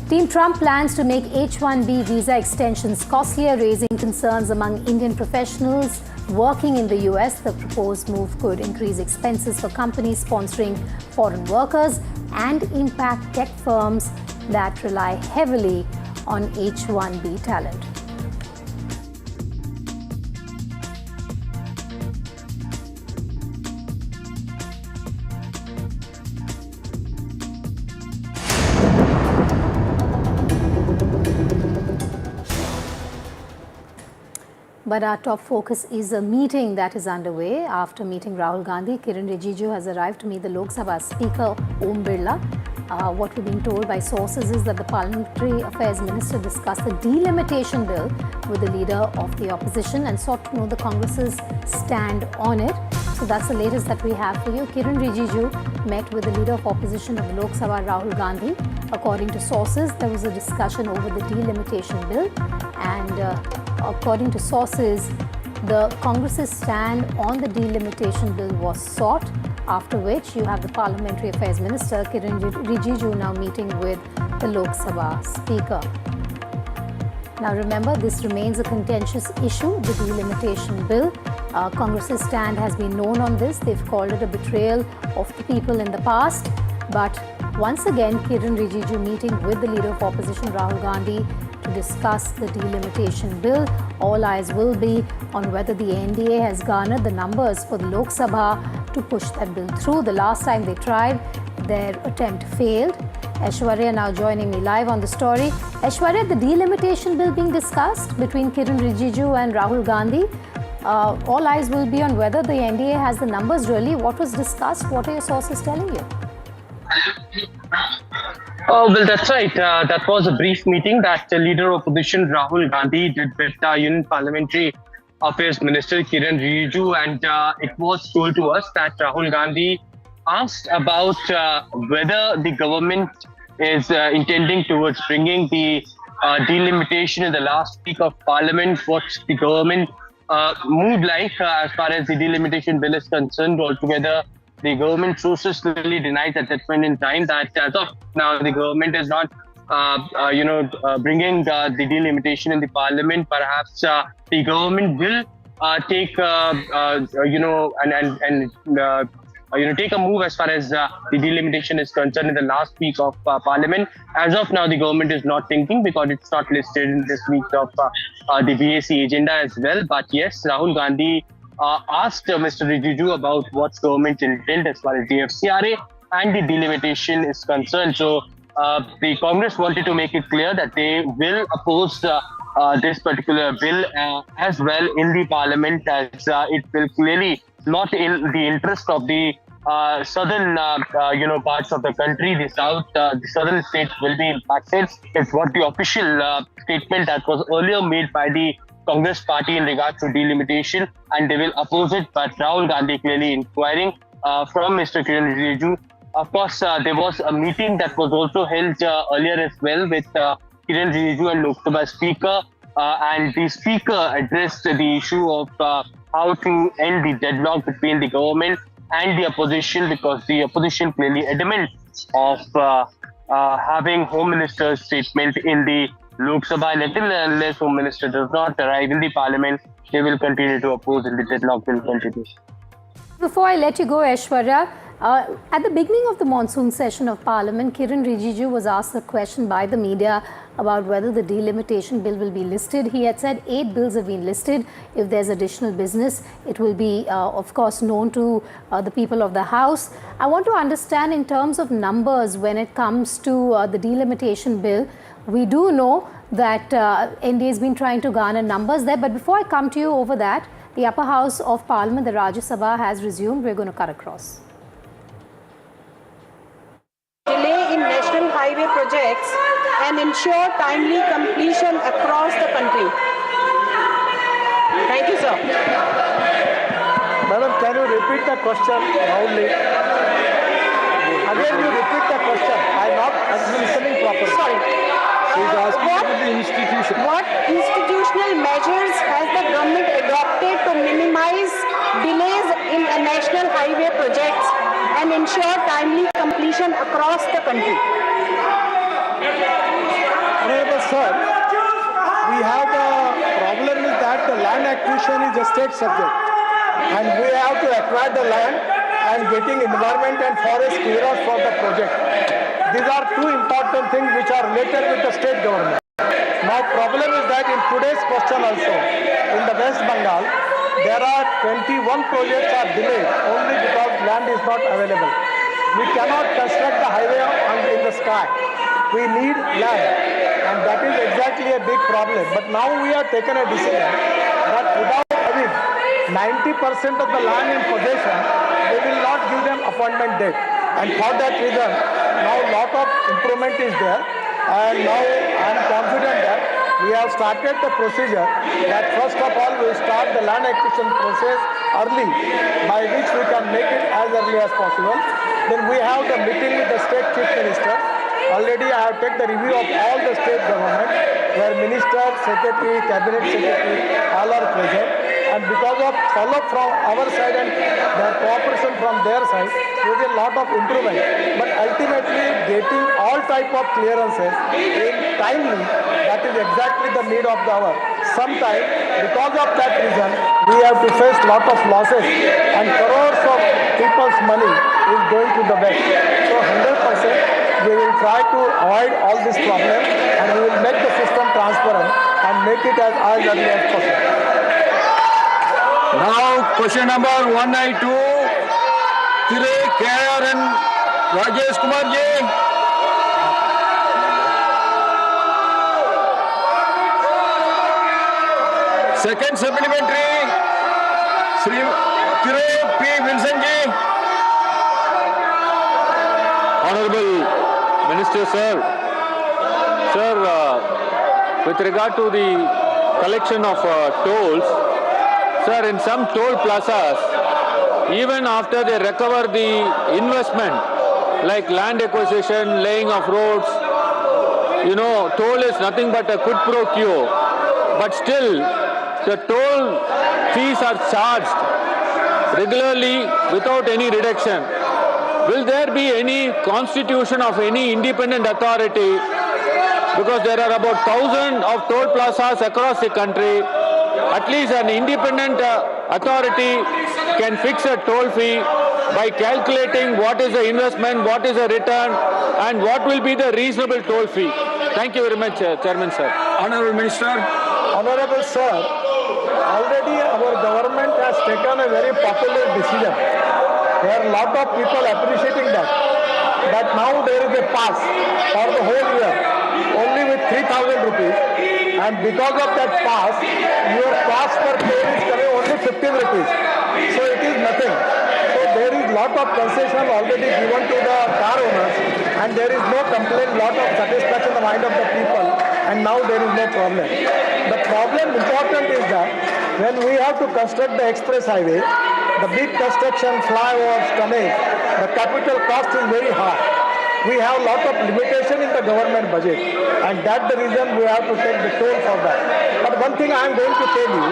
Team Trump plans to make H-1B visa extensions costlier, raising concerns among Indian professionals working in the US. The proposed move could increase expenses for companies sponsoring foreign workers and impact tech firms that rely heavily on H-1B talent. But our top focus is a meeting that is underway. After meeting Rahul Gandhi, Kiran Rijiju has arrived to meet the Lok Sabha Speaker Om Birla. What we've been told by sources is that the Parliamentary Affairs Minister discussed the delimitation bill with the leader of the opposition and sought to know the Congress's stand on it. So that's the latest that we have for you. Kiran Rijiju met with the leader of opposition of the Lok Sabha, Rahul Gandhi. According to sources, there was a discussion over the delimitation bill, and according to sources, the Congress's stand on the delimitation bill was sought, after which you have the Parliamentary Affairs Minister Kiran Rijiju now meeting with the Lok Sabha Speaker. Now remember, this remains a contentious issue, the delimitation bill. Congress's stand has been known on this. They've called it a betrayal of the people in the past. But once again, Kiran Rijiju meeting with the leader of opposition Rahul Gandhi to discuss the delimitation bill. All eyes will be on whether the NDA has garnered the numbers for the Lok Sabha to push that bill through. The last time they tried, their attempt failed. Aishwarya now joining me live on the story. Aishwarya, the delimitation bill being discussed between Kiran Rijiju and Rahul Gandhi. All eyes will be on whether the NDA has the numbers really. What was discussed? What are your sources telling you? Oh, well, that's right. That was a brief meeting that leader of opposition Rahul Gandhi did with Union Parliamentary Affairs Minister Kiran Rijiju, and it was told to us that Rahul Gandhi asked about whether the government is intending towards bringing the delimitation in the last week of Parliament. What's the government mood like as far as the delimitation bill is concerned altogether? The government sources clearly denied at that point in time that as of now the government is not, bringing the delimitation in the parliament. Perhaps the government will take, take a move as far as the delimitation is concerned in the last week of parliament. As of now, the government is not thinking because it's not listed in this week of the BAC agenda as well. But yes, Rahul Gandhi asked Mr. Rijiju about what's government's intent as far as the FCRA and the delimitation is concerned. So the Congress wanted to make it clear that they will oppose this particular bill as well in the parliament, as it will clearly not in the interest of the southern parts of the country. The southern states will be impacted. It's what the official statement that was earlier made by the Congress party in regards to delimitation, and they will oppose it. But Rahul Gandhi clearly inquiring from Mr. Kiran Rijiju. Of course, there was a meeting that was also held earlier as well with Kiran Rijiju and Lok Sabha Speaker, and the Speaker addressed the issue of how to end the deadlock between the government and the opposition, because the opposition clearly adamant of having Home Minister's statement in the Lok Sabha, and unless Home Minister does not arrive in the Parliament, they will continue to oppose and the deadlock will continue. Before I let you go, Aishwarya, at the beginning of the monsoon session of Parliament, Kiran Rijiju was asked a question by the media about whether the delimitation bill will be listed. He had said 8 bills have been listed. If there's additional business, it will be, of course, known to the people of the House. I want to understand in terms of numbers when it comes to the delimitation bill. We do know that NDA has been trying to garner numbers there. But before I come to you over that, the upper house of Parliament, the Rajya Sabha, has resumed. We're going to cut across. delay in national highway projects and ensure timely completion across the country. Thank you, sir. Madam, can you repeat the question loudly? Again, you repeat the question. I am not listening properly. Sorry. What institutional measures has the government adopted to minimize delays in national highway projects and ensure timely completion across the country? Honorable sir, we have the problem is that the land acquisition is a state subject, and we have to acquire the land and getting environment and forest clearance for the project. These are two important things which are related with the state government. Now problem is that in today's question also, in the West Bengal, there are 21 projects are delayed only because land is not available. We cannot construct the highway in the sky. We need land, and that is exactly a big problem. But now we have taken a decision that without having 90% of the land in possession, they will not give them appointment date. And for that reason, now lot of improvement is there, and now I am confident that we have started the procedure that first of all we start the land acquisition process early, by which we can make it as early as possible. Then we have the meeting with the state chief minister. Already I have taken the review of all the state government, where minister, secretary, cabinet secretary, all are present. And because of follow-up from our side and their cooperation from their side, there is a lot of improvement. But ultimately, getting all type of clearances in timely, that is exactly the need of the hour. Sometimes, because of that reason, we have to face lot of losses, and crores of people's money is going to the bank. So 100%, we will try to avoid all this problem, and we will make the system transparent and make it as early as possible. Now, question number 192, Tire KR and Rajesh Kumar ji. Second supplementary, Sri Tire P. Wilson ji. Honorable Minister, sir. Sir, with regard to the collection of tolls, sir, in some toll plazas, even after they recover the investment, like land acquisition, laying of roads, you know, toll is nothing but a quid pro quo. But still, the toll fees are charged regularly without any reduction. Will there be any constitution of any independent authority? Because there are about 1,000 of toll plazas across the country. At least an independent authority can fix a toll fee by calculating what is the investment, what is the return, and what will be the reasonable toll fee. Thank you very much, Chairman, sir. Honorable Minister. Honorable Sir, already our government has taken a very popular decision. There are a lot of people appreciating that now there is a pass for the whole year, only with 3,000 rupees. And because of that pass, your cost per train is coming only 15 rupees. So it is nothing. So there is lot of concession already given to the car owners, and there is no complaint, lot of satisfaction in the mind of the people, and now there is no problem. The problem important is that when we have to construct the express highway, the big construction, flyovers, tunnels, the capital cost is very high. We have a lot of limitation in the government budget, and that's the reason we have to take the toll for that. But one thing I am going to tell you,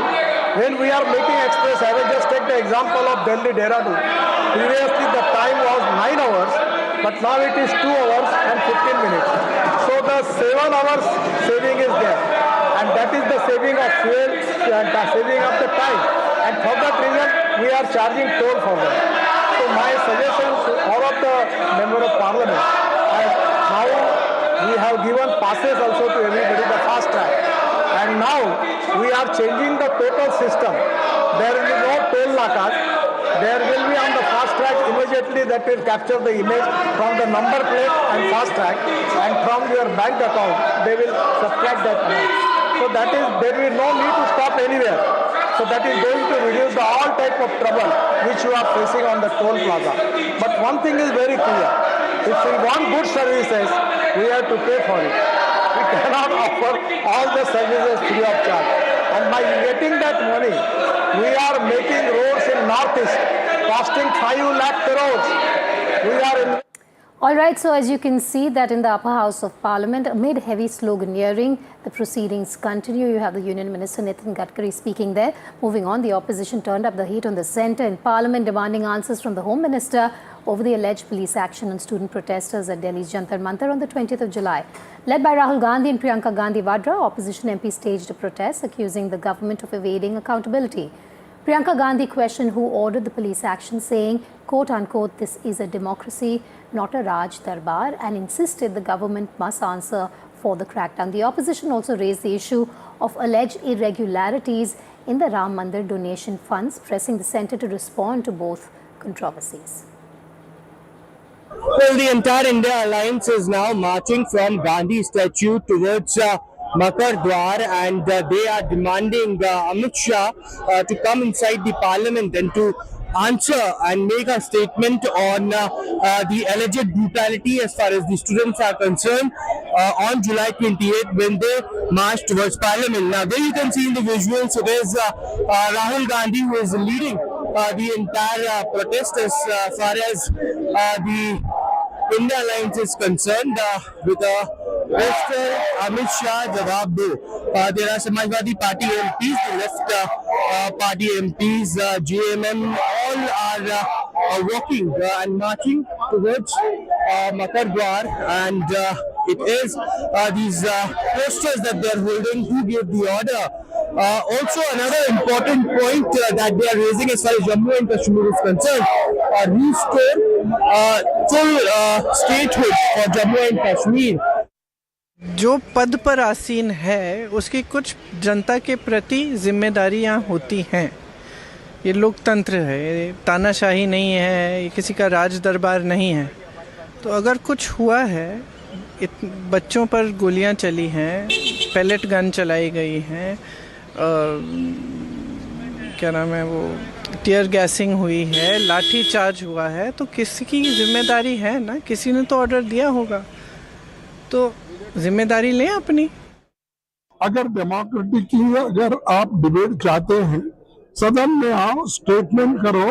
when we are making express highway, just take the example of Delhi-Dehradun. Previously the time was 9 hours, but now it is 2 hours and 15 minutes. So the 7 hours saving is there, and that is the saving of fuel and the saving of the time. And for that reason, we are charging toll for that. So my suggestion to all of the members of parliament, now we have given passes also to everybody, the fast track. And now we are changing the total system. There will be no toll nakas. There will be on the fast track immediately that will capture the image from the number plate and fast track, and from your bank account they will subtract that amount. So that is, there will be no need to stop anywhere. So that is going to reduce the all type of trouble which you are facing on the toll plaza. But one thing is very clear. If we want good services, we have to pay for it. We cannot offer all the services free of charge. And by getting that money, we are making roads in Northeast costing 5 lakh crores. We are in. All right, so as you can see that in the upper house of parliament, amid heavy sloganeering, the proceedings continue. You have the Union Minister Nitin Gadkari speaking there. Moving on, the opposition turned up the heat on the centre in parliament, demanding answers from the Home Minister over the alleged police action on student protesters at Delhi's Jantar Mantar on the 20th of July. Led by Rahul Gandhi and Priyanka Gandhi Vadra, opposition MPs staged a protest accusing the government of evading accountability. Priyanka Gandhi questioned who ordered the police action, saying, quote-unquote, this is a democracy, not a Raj Darbar, and insisted the government must answer for the crackdown. The opposition also raised the issue of alleged irregularities in the Ram Mandir donation funds, pressing the centre to respond to both controversies. Well, the entire India Alliance is now marching from Gandhi statue towards Makar Dwar, and they are demanding Amit Shah to come inside the parliament and to answer and make a statement on the alleged brutality as far as the students are concerned on July 28th when they marched towards parliament. Now there you can see in the visuals it is Rahul Gandhi who is leading the entire protest as far as the India Alliance is concerned with a Mr. Amit Shah Jawab Do. There are Samajwadi Party MPs, the left party MPs, JMM, all are walking and marching towards Makar Dwar, and it is these posters that they are holding who gave the order. Also, another important point that they are raising as far as Jammu and Kashmir is concerned, restore full statehood for Jammu and Kashmir. जो पद पर आसीन है उसकी कुछ जनता के प्रति जिम्मेदारियां होती हैं। ये लोकतंत्र है, तानाशाही नहीं है, ये किसी का राज दरबार नहीं है। तो अगर कुछ हुआ है, बच्चों पर गोलियां चली हैं, पैलेट गन चलाई गई हैं, क्या नाम है वो, टीयर गैसिंग हुई है, लाठी चार्ज हुआ है, तो किसी की जिम्मेदारी है ना, किसी ने तो ऑर्डर दिया होगा, तो जिम्मेदारी लें अपनी। अगर डेमोक्रेटिकली अगर आप डिबेट चाहते हैं, सदन में आओ, स्टेटमेंट करो,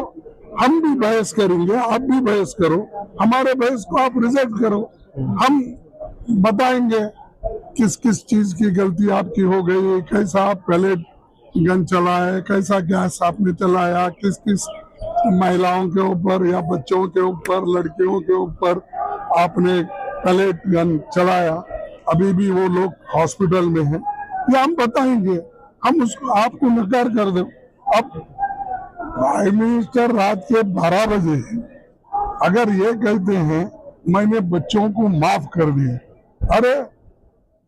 हम भी बहस करेंगे, आप भी बहस करो, हमारे बहस को आप रिजेक्ट करो, हम बताएंगे किस किस चीज की गलती आपकी हो गई, कैसा आप पैलेट गन चलाए, कैसा गैस आपने चलाया, किस किस महिलाओं के ऊपर या बच्चों के ऊपर, लड़कियों के ऊपर आपने पैलेट गन चलाया, अभी भी वो लोग हॉस्पिटल में हैं, ये हम बताएंगे, हम उसको आपको नकार कर दो। अब प्राइम मिनिस्टर रात के 12 बजे अगर ये कहते हैं मैंने बच्चों को माफ कर दिया, अरे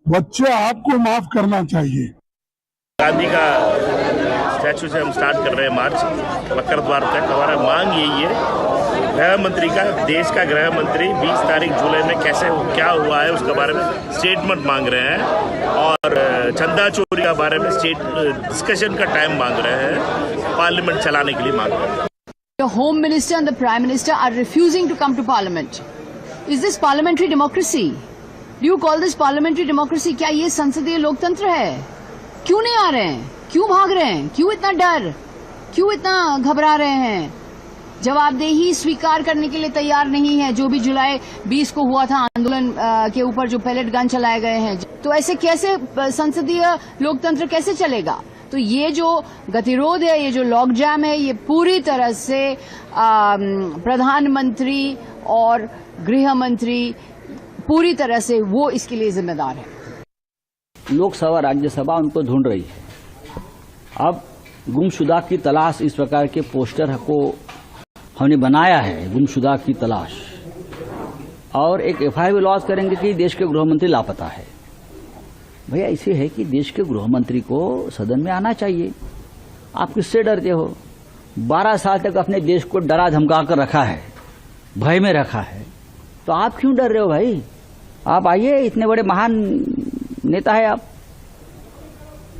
बच्चे आपको माफ करना चाहिए। गांधी का स्टैचू से हम स्टार्ट कर रहे हैं मार्च मकर द्वार तक। हमारा मांग यही है, गृह मंत्री का, देश का गृह मंत्री 20 तारीख जुलाई में कैसे क्या हुआ है उसके बारे में स्टेटमेंट मांग रहे हैं, और चंदा चोरी के बारे में डिस्कशन का टाइम मांग रहे हैं, पार्लियामेंट चलाने के लिए मांग रहे हैं। The Home Minister and the Prime Minister are refusing to come to Parliament. Is this parliamentary democracy? Do you call this parliamentary democracy? क्या ये संसदीय लोकतंत्र है? क्यों नहीं आ रहे हैं? क्यों भाग रहे हैं? क्यों इतना डर? क्यों इतना घबरा रहे हैं? जवाबदेही स्वीकार करने के लिए तैयार नहीं है। जो भी जुलाई 20 को हुआ था आंदोलन के ऊपर जो पैलेट गन चलाए गए हैं, तो ऐसे कैसे संसदीय लोकतंत्र कैसे चलेगा? तो ये जो गतिरोध है, ये जो लॉक जैम है, ये पूरी तरह से प्रधानमंत्री और गृह मंत्री पूरी तरह से वो इसके लिए जिम्मेदार है। लोकसभा राज्यसभा उनको ढूंढ रही है। अब गुमशुदा की तलाश, इस प्रकार के पोस्टर को हमने बनाया है, गुमशुदा की तलाश, और एक एफआईआर लॉन्च करेंगे कि देश के गृह मंत्री लापता है। भैया ऐसे है कि देश के गृह मंत्री को सदन में आना चाहिए। आप किससे डरते हो? 12 साल तक अपने देश को डरा धमका कर रखा है, भय में रखा है, तो आप क्यों डर रहे हो भाई? आप आइए, इतने बड़े महान नेता है आप,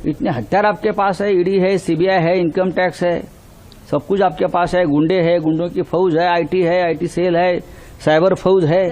इतने हथियार आपके पास है, ईडी है, सीबीआई है, इनकम टैक्स है, सब कुछ आपके पास है, गुंडे है, गुंडों की फौज है, आईटी है, आईटी सेल है, साइबर फौज है।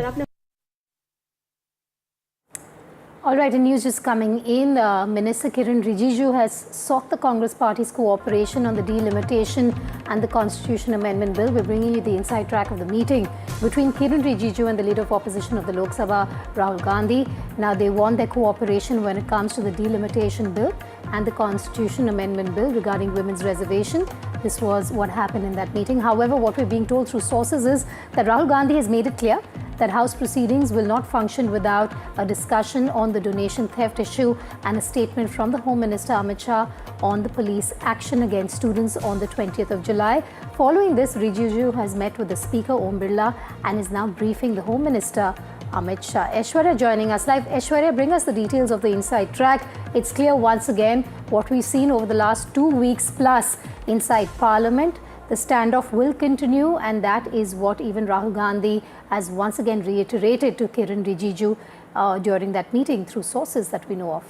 All right, and news just coming in. Minister Kiran Rijiju has sought the Congress Party's cooperation on the delimitation and the Constitution Amendment Bill. We're bringing you the inside track of the meeting between Kiran Rijiju and the Leader of Opposition of the Lok Sabha, Rahul Gandhi. Now, they want their cooperation when it comes to the delimitation bill and the Constitution Amendment Bill regarding women's reservation. This was what happened in that meeting. However, what we're being told through sources is that Rahul Gandhi has made it clear that House proceedings will not function without a discussion on the donation theft issue and a statement from the Home Minister Amit Shah on the police action against students on the 20th of July. Following this, Rijiju has met with the Speaker Om Birla and is now briefing the Home Minister Amit Shah. Aishwarya joining us live. Aishwarya, bring us the details of the inside track. It's clear once again what we've seen over the last 2 weeks plus inside Parliament. The standoff will continue, and that is what even Rahul Gandhi has once again reiterated to Kiran Rijiju during that meeting through sources that we know of.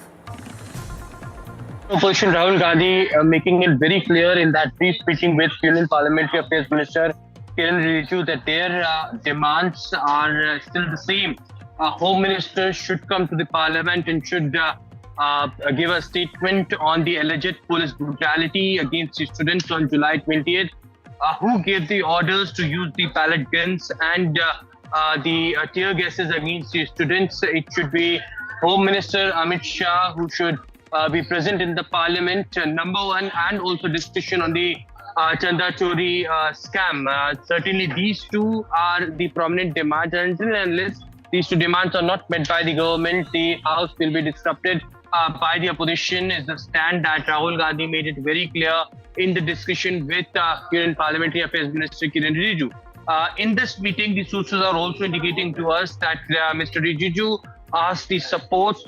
Opposition Rahul Gandhi making it very clear in that brief meeting with Union Parliamentary Affairs Minister Kiran Rijiju that their demands are still the same. Home Minister should come to the Parliament and should give a statement on the alleged police brutality against the students on July 20th. Who gave the orders to use the pellet guns and the tear gases against the students? It should be Home Minister Amit Shah who should be present in the Parliament, number one, and also discussion on the Chanda Chori scam. Certainly these two are the prominent demands, and until and unless these two demands are not met by the government, the House will be disrupted by the opposition, is the stand that Rahul Gandhi made it very clear in the discussion with Union Parliamentary Affairs Minister Kiran Rijiju. In this meeting, the sources are also indicating to us that Mr. Rijiju asked the support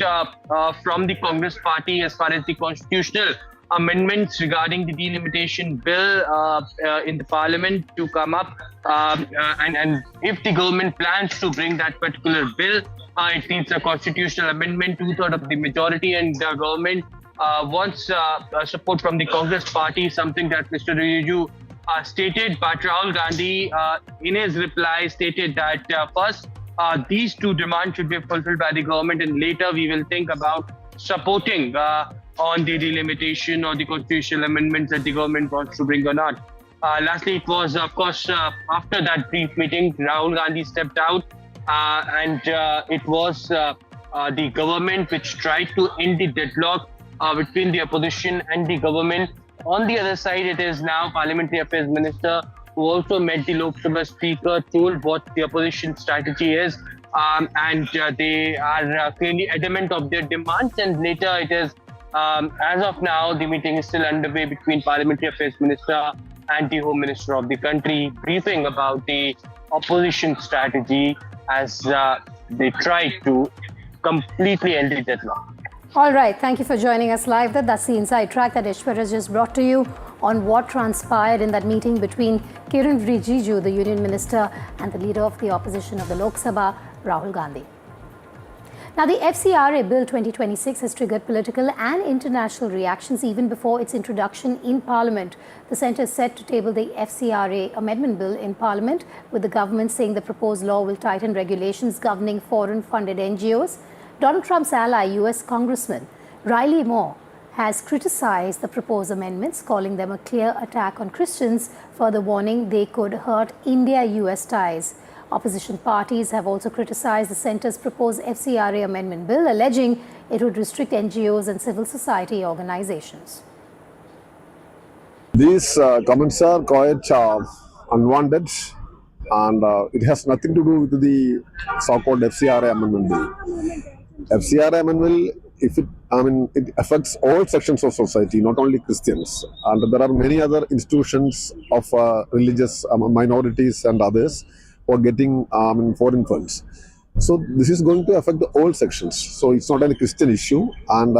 from the Congress party as far as the constitutional amendments regarding the delimitation bill in the Parliament to come up. And if the government plans to bring that particular bill, it needs a constitutional amendment, 2/3 of the majority, and the government wants support from the Congress party, something that Mr. Rijiju stated. But Rahul Gandhi, in his reply, stated that first, these two demands should be fulfilled by the government, and later we will think about supporting on the delimitation or the constitutional amendments that the government wants to bring or not. Lastly, it was, of course, after that brief meeting, Rahul Gandhi stepped out, and it was the government which tried to end the deadlock between the opposition and the government. On the other side, it is now Parliamentary Affairs Minister who also met the Lok Sabha Speaker, told what the opposition strategy is, and they are clearly adamant of their demands. And later it is, as of now, the meeting is still underway between Parliamentary Affairs Minister and the Home Minister of the country, briefing about the opposition strategy as they try to completely end the deadlock. All right, thank you for joining us live. That's the inside track that Aishwarya just brought to you on what transpired in that meeting between Kiran Rijiju, the Union Minister, and the Leader of the Opposition of the Lok Sabha, Rahul Gandhi. Now, the FCRA Bill 2026 has triggered political and international reactions even before its introduction in Parliament. The Centre is set to table the FCRA Amendment Bill in Parliament, with the government saying the proposed law will tighten regulations governing foreign-funded NGOs. Donald Trump's ally, US Congressman Riley Moore, has criticized the proposed amendments, calling them a clear attack on Christians, further warning they could hurt India-US ties. Opposition parties have also criticized the Centre's proposed FCRA Amendment Bill, alleging it would restrict NGOs and civil society organizations. These comments are quite unwanted, and it has nothing to do with the so-called FCRA Amendment Bill. FCRA Amendment, it affects all sections of society, not only Christians. And there are many other institutions of religious minorities and others who are getting foreign funds. So this is going to affect all sections. So it's not a Christian issue, and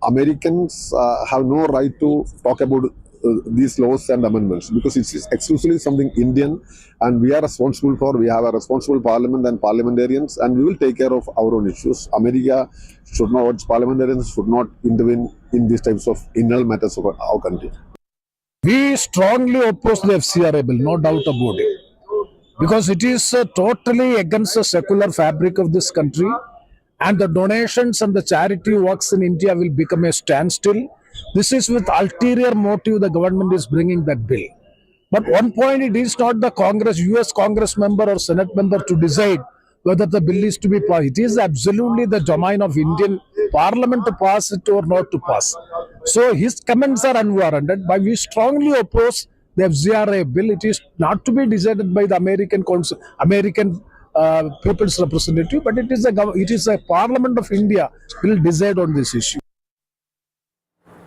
Americans have no right to talk about these laws and amendments, because it's exclusively something Indian, and we have a responsible parliament and parliamentarians, and we will take care of our own issues. America should not, parliamentarians should not intervene in these types of internal matters of our country. We strongly oppose the FCRA bill, no doubt about it. because it is totally against the secular fabric of this country, and the donations and the charity works in India will become a standstill. This is with ulterior motive the government is bringing that bill. But one point, it is not the US Congress member or Senate member to decide whether the bill is to be passed. It is absolutely the domain of Indian Parliament to pass it or not to pass. So his comments are unwarranted, but we strongly oppose the FCRA bill. It is not to be decided by the American people's representative, but it is a Parliament of India will decide on this issue.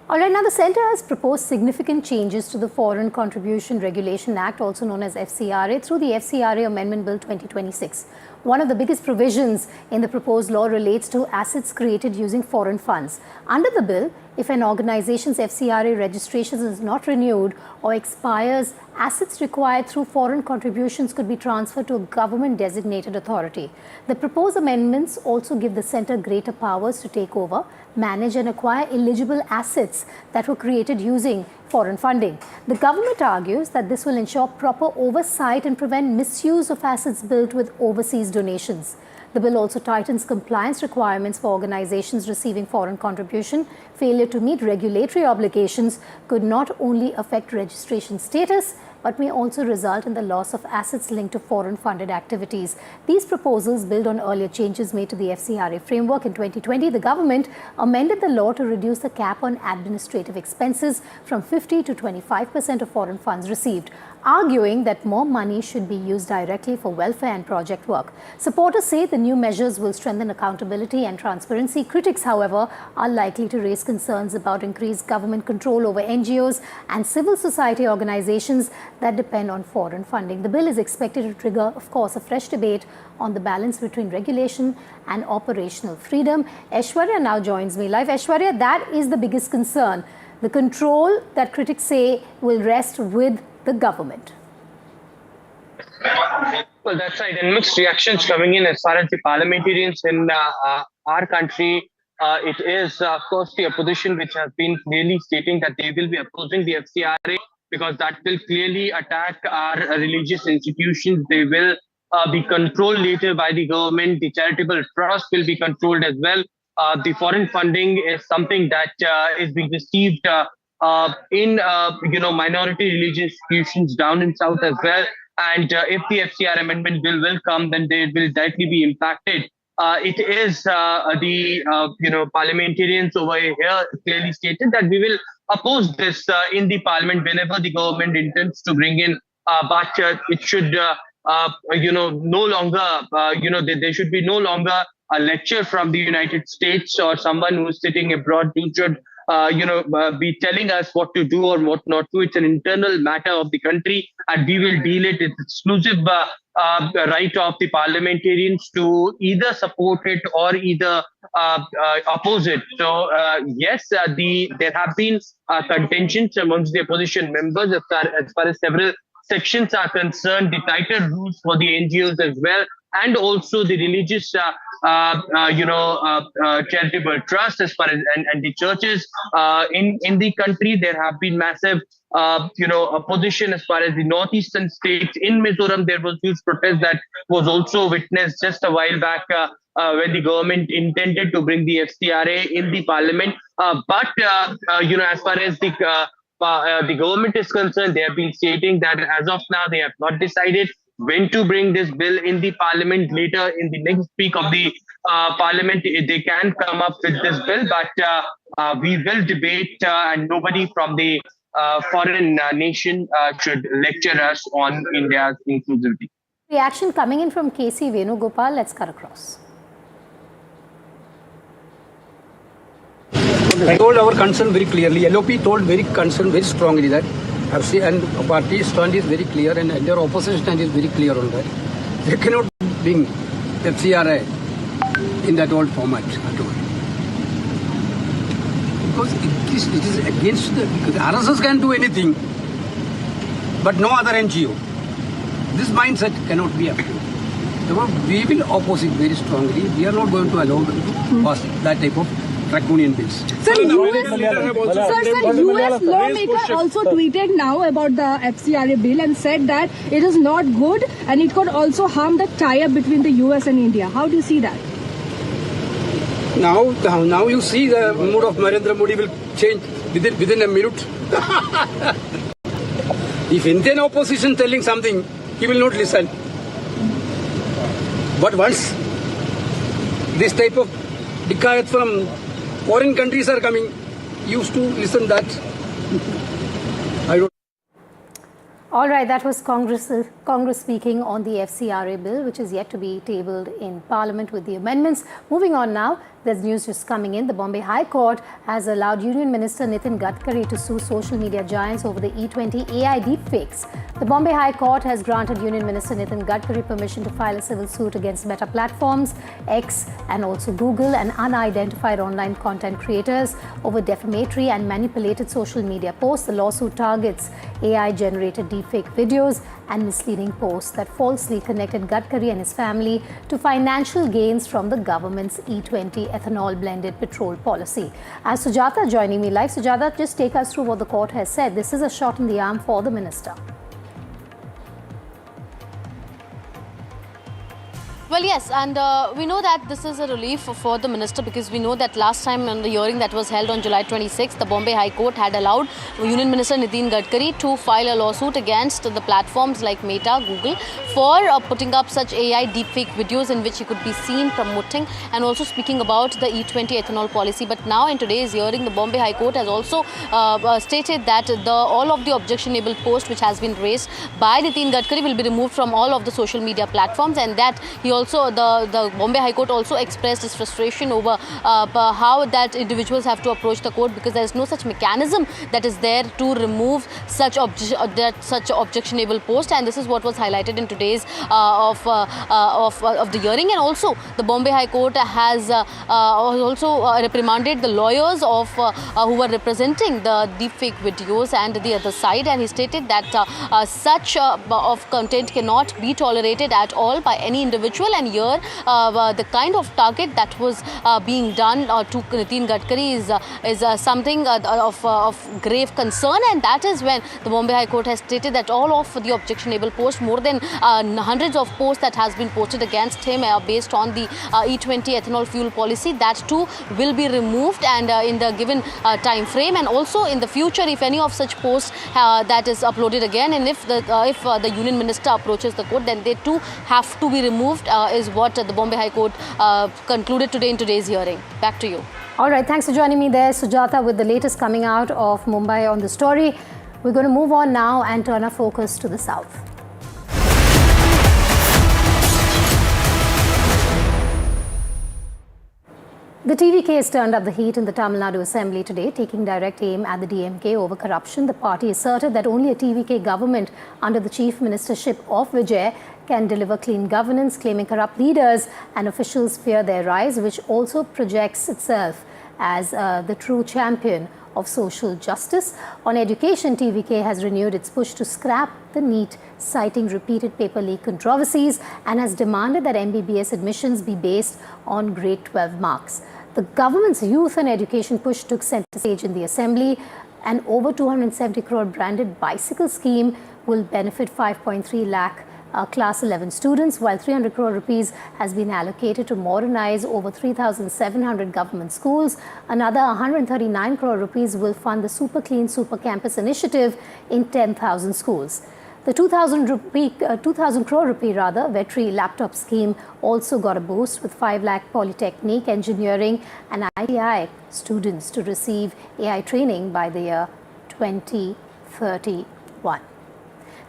All right, now the Centre has proposed significant changes to the Foreign Contribution Regulation Act, also known as FCRA, through the FCRA Amendment Bill 2026. One of the biggest provisions in the proposed law relates to assets created using foreign funds. Under the bill, if an organization's FCRA registration is not renewed or expires, assets required through foreign contributions could be transferred to a government-designated authority. The proposed amendments also give the Centre greater powers to take over, manage and acquire eligible assets that were created using foreign funding. The government argues that this will ensure proper oversight and prevent misuse of assets built with overseas donations. The bill also tightens compliance requirements for organizations receiving foreign contribution. Failure to meet regulatory obligations could not only affect registration status, but may also result in the loss of assets linked to foreign-funded activities. These proposals build on earlier changes made to the FCRA framework. In 2020, the government amended the law to reduce the cap on administrative expenses from 50 to 25% of foreign funds received, arguing that more money should be used directly for welfare and project work. Supporters say the new measures will strengthen accountability and transparency. Critics, however, are likely to raise concerns about increased government control over NGOs and civil society organizations that depend on foreign funding. The bill is expected to trigger, of course, a fresh debate on the balance between regulation and operational freedom. Aishwarya now joins me live. Aishwarya, that is the biggest concern. The control that critics say will rest with the government. Well, that's right. And mixed reactions coming in as far as the parliamentarians in our country. It is, of course, the opposition which has been clearly stating that they will be opposing the FCRA because that will clearly attack our religious institutions. They will be controlled later by the government. The charitable trust will be controlled as well. The foreign funding is something that is being received in minority religious institutions down in south as well. And if the FCR amendment bill will come, then they will directly be impacted. It is the parliamentarians over here clearly stated that we will oppose this in the parliament whenever the government intends to bring in, but it should no longer there should be no longer a lecture from the United States or someone who is sitting abroad who should be telling us what to do or what not to. It's an internal matter of the country, and we will deal it. It's exclusive right of the parliamentarians to either support it or either oppose it. So yes, there have been contentions amongst the opposition members as far as several sections are concerned, the tighter rules for the NGOs as well, and also the religious charitable trust as far as and the churches in the country. There have been massive opposition as far as the northeastern states. In Mizoram, there was huge protest that was also witnessed just a while back when the government intended to bring the FCRA in the parliament. But as far as the government is concerned, they have been stating that as of now they have not decided when to bring this bill in the parliament. Later in the next week of the parliament, they can come up with this bill, but we will debate and nobody from the foreign nation should lecture us on India's inclusivity. Reaction coming in from KC Venugopal. Let's cut across. I told our concern very clearly. LOP told very strongly that FC and party stand is very clear and their opposition stand is very clear on that. They cannot bring FCRA in that old format at all. Because it is against the RSS can do anything, but no other NGO. This mindset cannot be approved. Therefore, we will oppose it very strongly. We are not going to allow them to pass that type of draconian bills. Sir, US lawmaker also tweeted now about the FCRA bill and said that it is not good and it could also harm the tie-up between the US and India. How do you see that? Now you see the mood of Narendra Modi will change within a minute. If Indian opposition telling something, he will not listen. But once this type of dikayat from foreign countries are coming, used to listen that. I don't. All right, that was Congress speaking on the FCRA bill, which is yet to be tabled in Parliament with the amendments. Moving on now, there's news just coming in. The Bombay High Court has allowed Union Minister Nitin Gadkari to sue social media giants over the E20 AI deepfakes. The Bombay High Court has granted Union Minister Nitin Gadkari permission to file a civil suit against Meta Platforms, X and also Google and unidentified online content creators over defamatory and manipulated social media posts. The lawsuit targets AI-generated deepfake videos and misleading posts that falsely connected Gadkari and his family to financial gains from the government's E20 ethanol blended petrol policy. As Sujata joining me live. Sujata, just take us through what the court has said. This is a shot in the arm for the minister. Well, yes, and we know that this is a relief for the minister because we know that last time on the hearing that was held on July 26th, the Bombay High Court had allowed Union Minister Nitin Gadkari to file a lawsuit against the platforms like Meta, Google for putting up such AI deepfake videos in which he could be seen promoting and also speaking about the E20 ethanol policy. But now in today's hearing, the Bombay High Court has also stated that all of the objectionable posts which has been raised by Nitin Gadkari will be removed from all of the social media platforms, and that he also, the Bombay High Court also expressed his frustration over how that individuals have to approach the court because there is no such mechanism that is there to remove such objectionable post, and this is what was highlighted in today's of the hearing. And also the Bombay High Court has also reprimanded the lawyers of who were representing the deepfake videos and the other side, and he stated that such of content cannot be tolerated at all by any individual. And here the kind of target that was being done to Nitin Gadkari is something of grave concern, and that is when the Bombay High Court has stated that all of the objectionable posts, more than hundreds of posts that has been posted against him based on the E20 ethanol fuel policy, that too will be removed and in the given time frame, and also in the future if any of such posts that is uploaded again, and if the Union Minister approaches the court, then they too have to be removed, is what the Bombay High Court concluded today in today's hearing. Back to you. All right, thanks for joining me there, Sujata, with the latest coming out of Mumbai on the story. We're going to move on now and turn our focus to the south. The TV case turned up the heat in the Tamil Nadu Assembly today, taking direct aim at the DMK over corruption. The party asserted that only a TVK government under the Chief Ministership of Vijay can deliver clean governance, claiming corrupt leaders and officials fear their rise, which also projects itself as the true champion of social justice. On education, TVK has renewed its push to scrap the NEET, citing repeated paper leak controversies, and has demanded that MBBS admissions be based on grade 12 marks. The government's youth and education push took center stage in the assembly. An over 270 crore branded bicycle scheme will benefit 5.3 lakh Class 11 students, while 300 crore rupees has been allocated to modernize over 3,700 government schools. Another 139 crore rupees will fund the Super Clean Super Campus initiative in 10,000 schools. The 2,000 crore rupee veterinary laptop scheme also got a boost, with 5 lakh Polytechnic, Engineering and ITI students to receive AI training by the year 2031.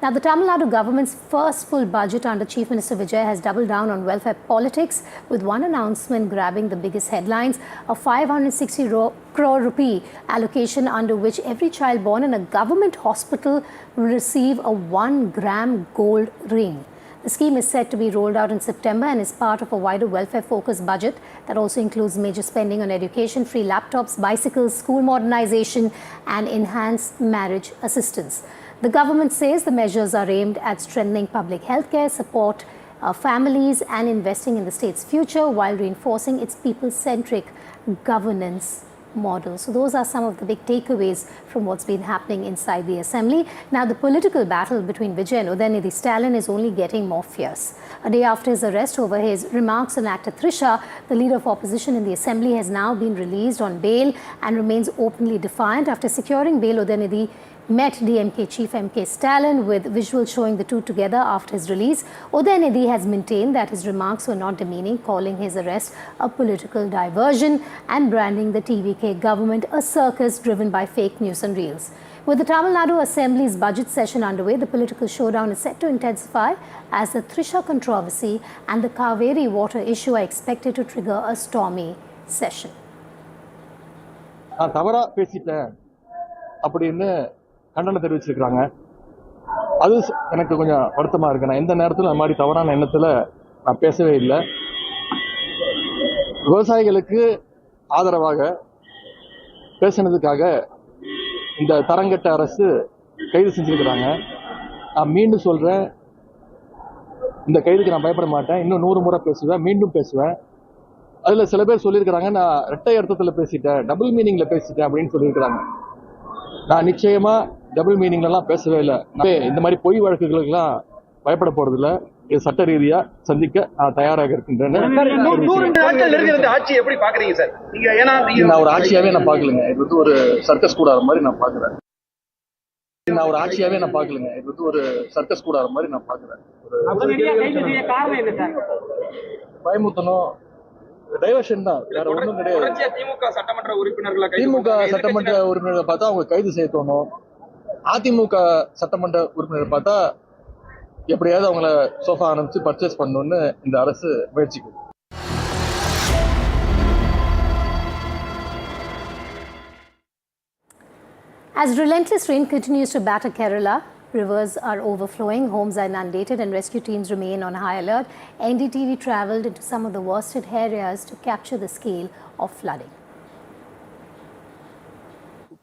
Now, the Tamil Nadu government's first full budget under Chief Minister Vijay has doubled down on welfare politics, with one announcement grabbing the biggest headlines: a 560 crore rupee allocation under which every child born in a government hospital will receive a 1 gram gold ring. The scheme is set to be rolled out in September and is part of a wider welfare-focused budget that also includes major spending on education, free laptops, bicycles, school modernization and enhanced marriage assistance. The government says the measures are aimed at strengthening public healthcare, support families and investing in the state's future while reinforcing its people-centric governance model. So those are some of the big takeaways from what's been happening inside the assembly. Now the political battle between Vijay and Udhayanidhi Stalin is only getting more fierce. A day after his arrest over his remarks on actor Trisha, the leader of opposition in the assembly has now been released on bail and remains openly defiant. After securing bail, Udhayanidhi met DMK chief MK Stalin with visuals showing the two together after his release. Udhayanidhi has maintained that his remarks were not demeaning, calling his arrest a political diversion and branding the TVK government a circus driven by fake news and reels. With the Tamil Nadu Assembly's budget session underway, the political showdown is set to intensify as the Trisha controversy and the Kaveri water issue are expected to trigger a stormy session. கண்டனம் தெரிவிச்சிருக்காங்க. அது எனக்கு கொஞ்சம் வருத்தமா இருக்கு. நான் எந்த நேரத்தில் அந்த மாதிரி தவறான எண்ணத்தில் நான் பேசவே இல்லை. விவசாயிகளுக்கு ஆதரவாக பேசினதுக்காக இந்த தரங்கட்ட அரசு கைது செஞ்சிருக்கிறாங்க. நான் மீண்டும் சொல்றேன், இந்த கைதுக்கு நான் பயப்பட மாட்டேன். இன்னும் 100 முறை பேசுவேன், மீண்டும் பேசுவேன். அதுல சில பேர் சொல்லியிருக்கிறாங்க, நான் இரட்டை அர்த்தத்தில் பேசிட்டேன், டபுள் மீனிங்ல பேசிட்டேன் அப்படின்னு சொல்லியிருக்கிறாங்க. நான் நிச்சயமா டபுள் மீனிங்லாம் பேசவே இல்லை. இந்த மாதிரி பொய் வழக்குகளுக்கெல்லாம் பயப்பட போறதில்ல. இது சட்ட ரீதியா சந்திக்க நான் தயாராக இருக்கின்றேன். நான் ஒரு ஆட்சியாவே நான் பாக்கலங்க. இது வந்து ஒரு சர்க்கஸ் கூடாத மாதிரி நான் பாக்குறேன். நான் ஒரு ஆட்சியாவே நான் பாக்கலங்க. இது வந்து ஒரு சர்க்கஸ் கூடாத மாதிரி நான் பாக்குறேன். பயமுத்தணும், டைவர்ஷன் தான், வேற ஒன்றும் கிடையாது. திமுக சட்டமன்ற உறுப்பினர்களை பார்த்தா அவங்க கைது செய்ய தோணும். அதிமுக சட்டமன்ற உறுப்பினர் பார்த்தா எப்படியாவது அவங்கள சோஃபா அனுப்பிச்சு பர்ச்சேஸ் பண்ணணும்னு இந்த அரசு முயற்சிக்குது. As relentless rain continues to batter Kerala, rivers are overflowing, homes are inundated and rescue teams remain on high alert. NDTV travelled into some of the worst hit areas to capture the scale of flooding.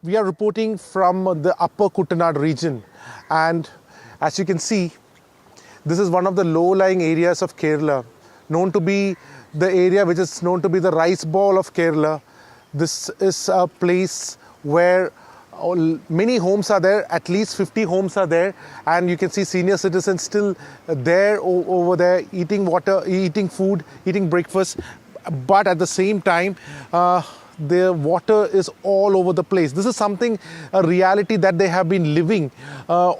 We are reporting from the upper Kuttanad region, and as you can see, this is one of the low-lying areas of Kerala, known to be the area which is known to be the rice bowl of Kerala. This is a place where many homes are there, at least 50 homes are there, and you can see senior citizens still there over there eating water, eating food, eating breakfast, but at the same time the water is all over the place. This is something, a reality that they have been living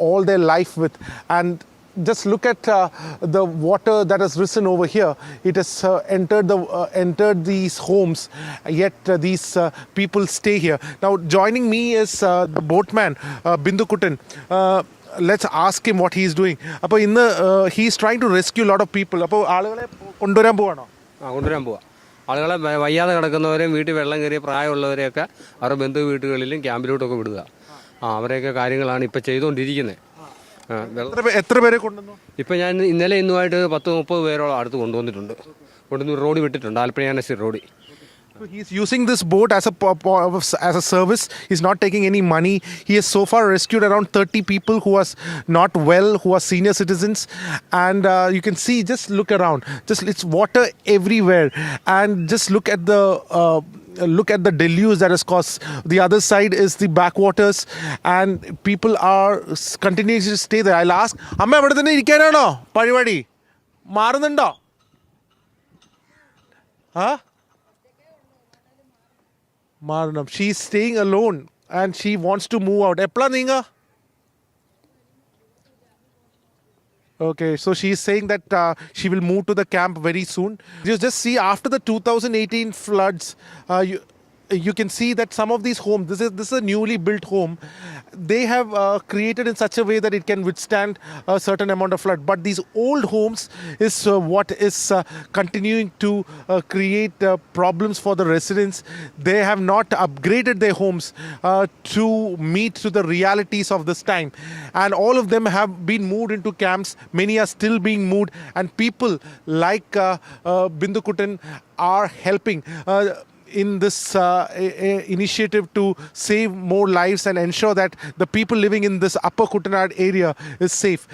all their life with. And just look at the water that has risen over here. It has entered these homes, yet these people stay here. Now joining me is the boatman Bindu Kutan. Let's ask him what he is doing. Appo inna he is trying to rescue a lot of people. Appo aalugale konduvaran povano? Konduvaran pova. ആളുകളെ വയ്യാതെ കിടക്കുന്നവരെയും വീട്ടിൽ വെള്ളം കയറിയ പ്രായമുള്ളവരെയൊക്കെ അവരുടെ ബന്ധു വീടുകളിലും ക്യാമ്പിലോട്ടൊക്കെ വിടുക. അവരെയൊക്കെ കാര്യങ്ങളാണ് ഇപ്പോൾ ചെയ്തുകൊണ്ടിരിക്കുന്നത്. എത്ര പേരെ കൊണ്ടുവന്നു? ഇപ്പം ഞാൻ ഇന്നലെ ഇന്നുമായിട്ട് 10-30 പേരോളം അടുത്ത് കൊണ്ടുവന്നിട്ടുണ്ട്. റോഡ് വിട്ടിട്ടുണ്ട്, Alappuzha road. He is using this boat as a service. He is not taking any money. He has so far rescued around 30 people who are not well, who are senior citizens, and you can see, just look around, just it's water everywhere, and just look at the deluge that has caused. The other side is the backwaters, and people are continuing to stay there. I'll ask, amma evada thanne irikkanano parivadi maarunundo? Maranam. She's staying alone and she wants to move out. Epla ninga? Okay, so she's saying that she will move to the camp very soon. You just see, after the 2018 floods, you can see that some of these homes, this is a newly built home, they have created in such a way that it can withstand a certain amount of flood. But these old homes is what is continuing to create problems for the residents. They have not upgraded their homes to meet to the realities of this time, and all of them have been moved into camps. Many are still being moved, and people like Bindu Kutan are helping in this initiative to save more lives and ensure that the people living in this upper Kuttanad area is safe.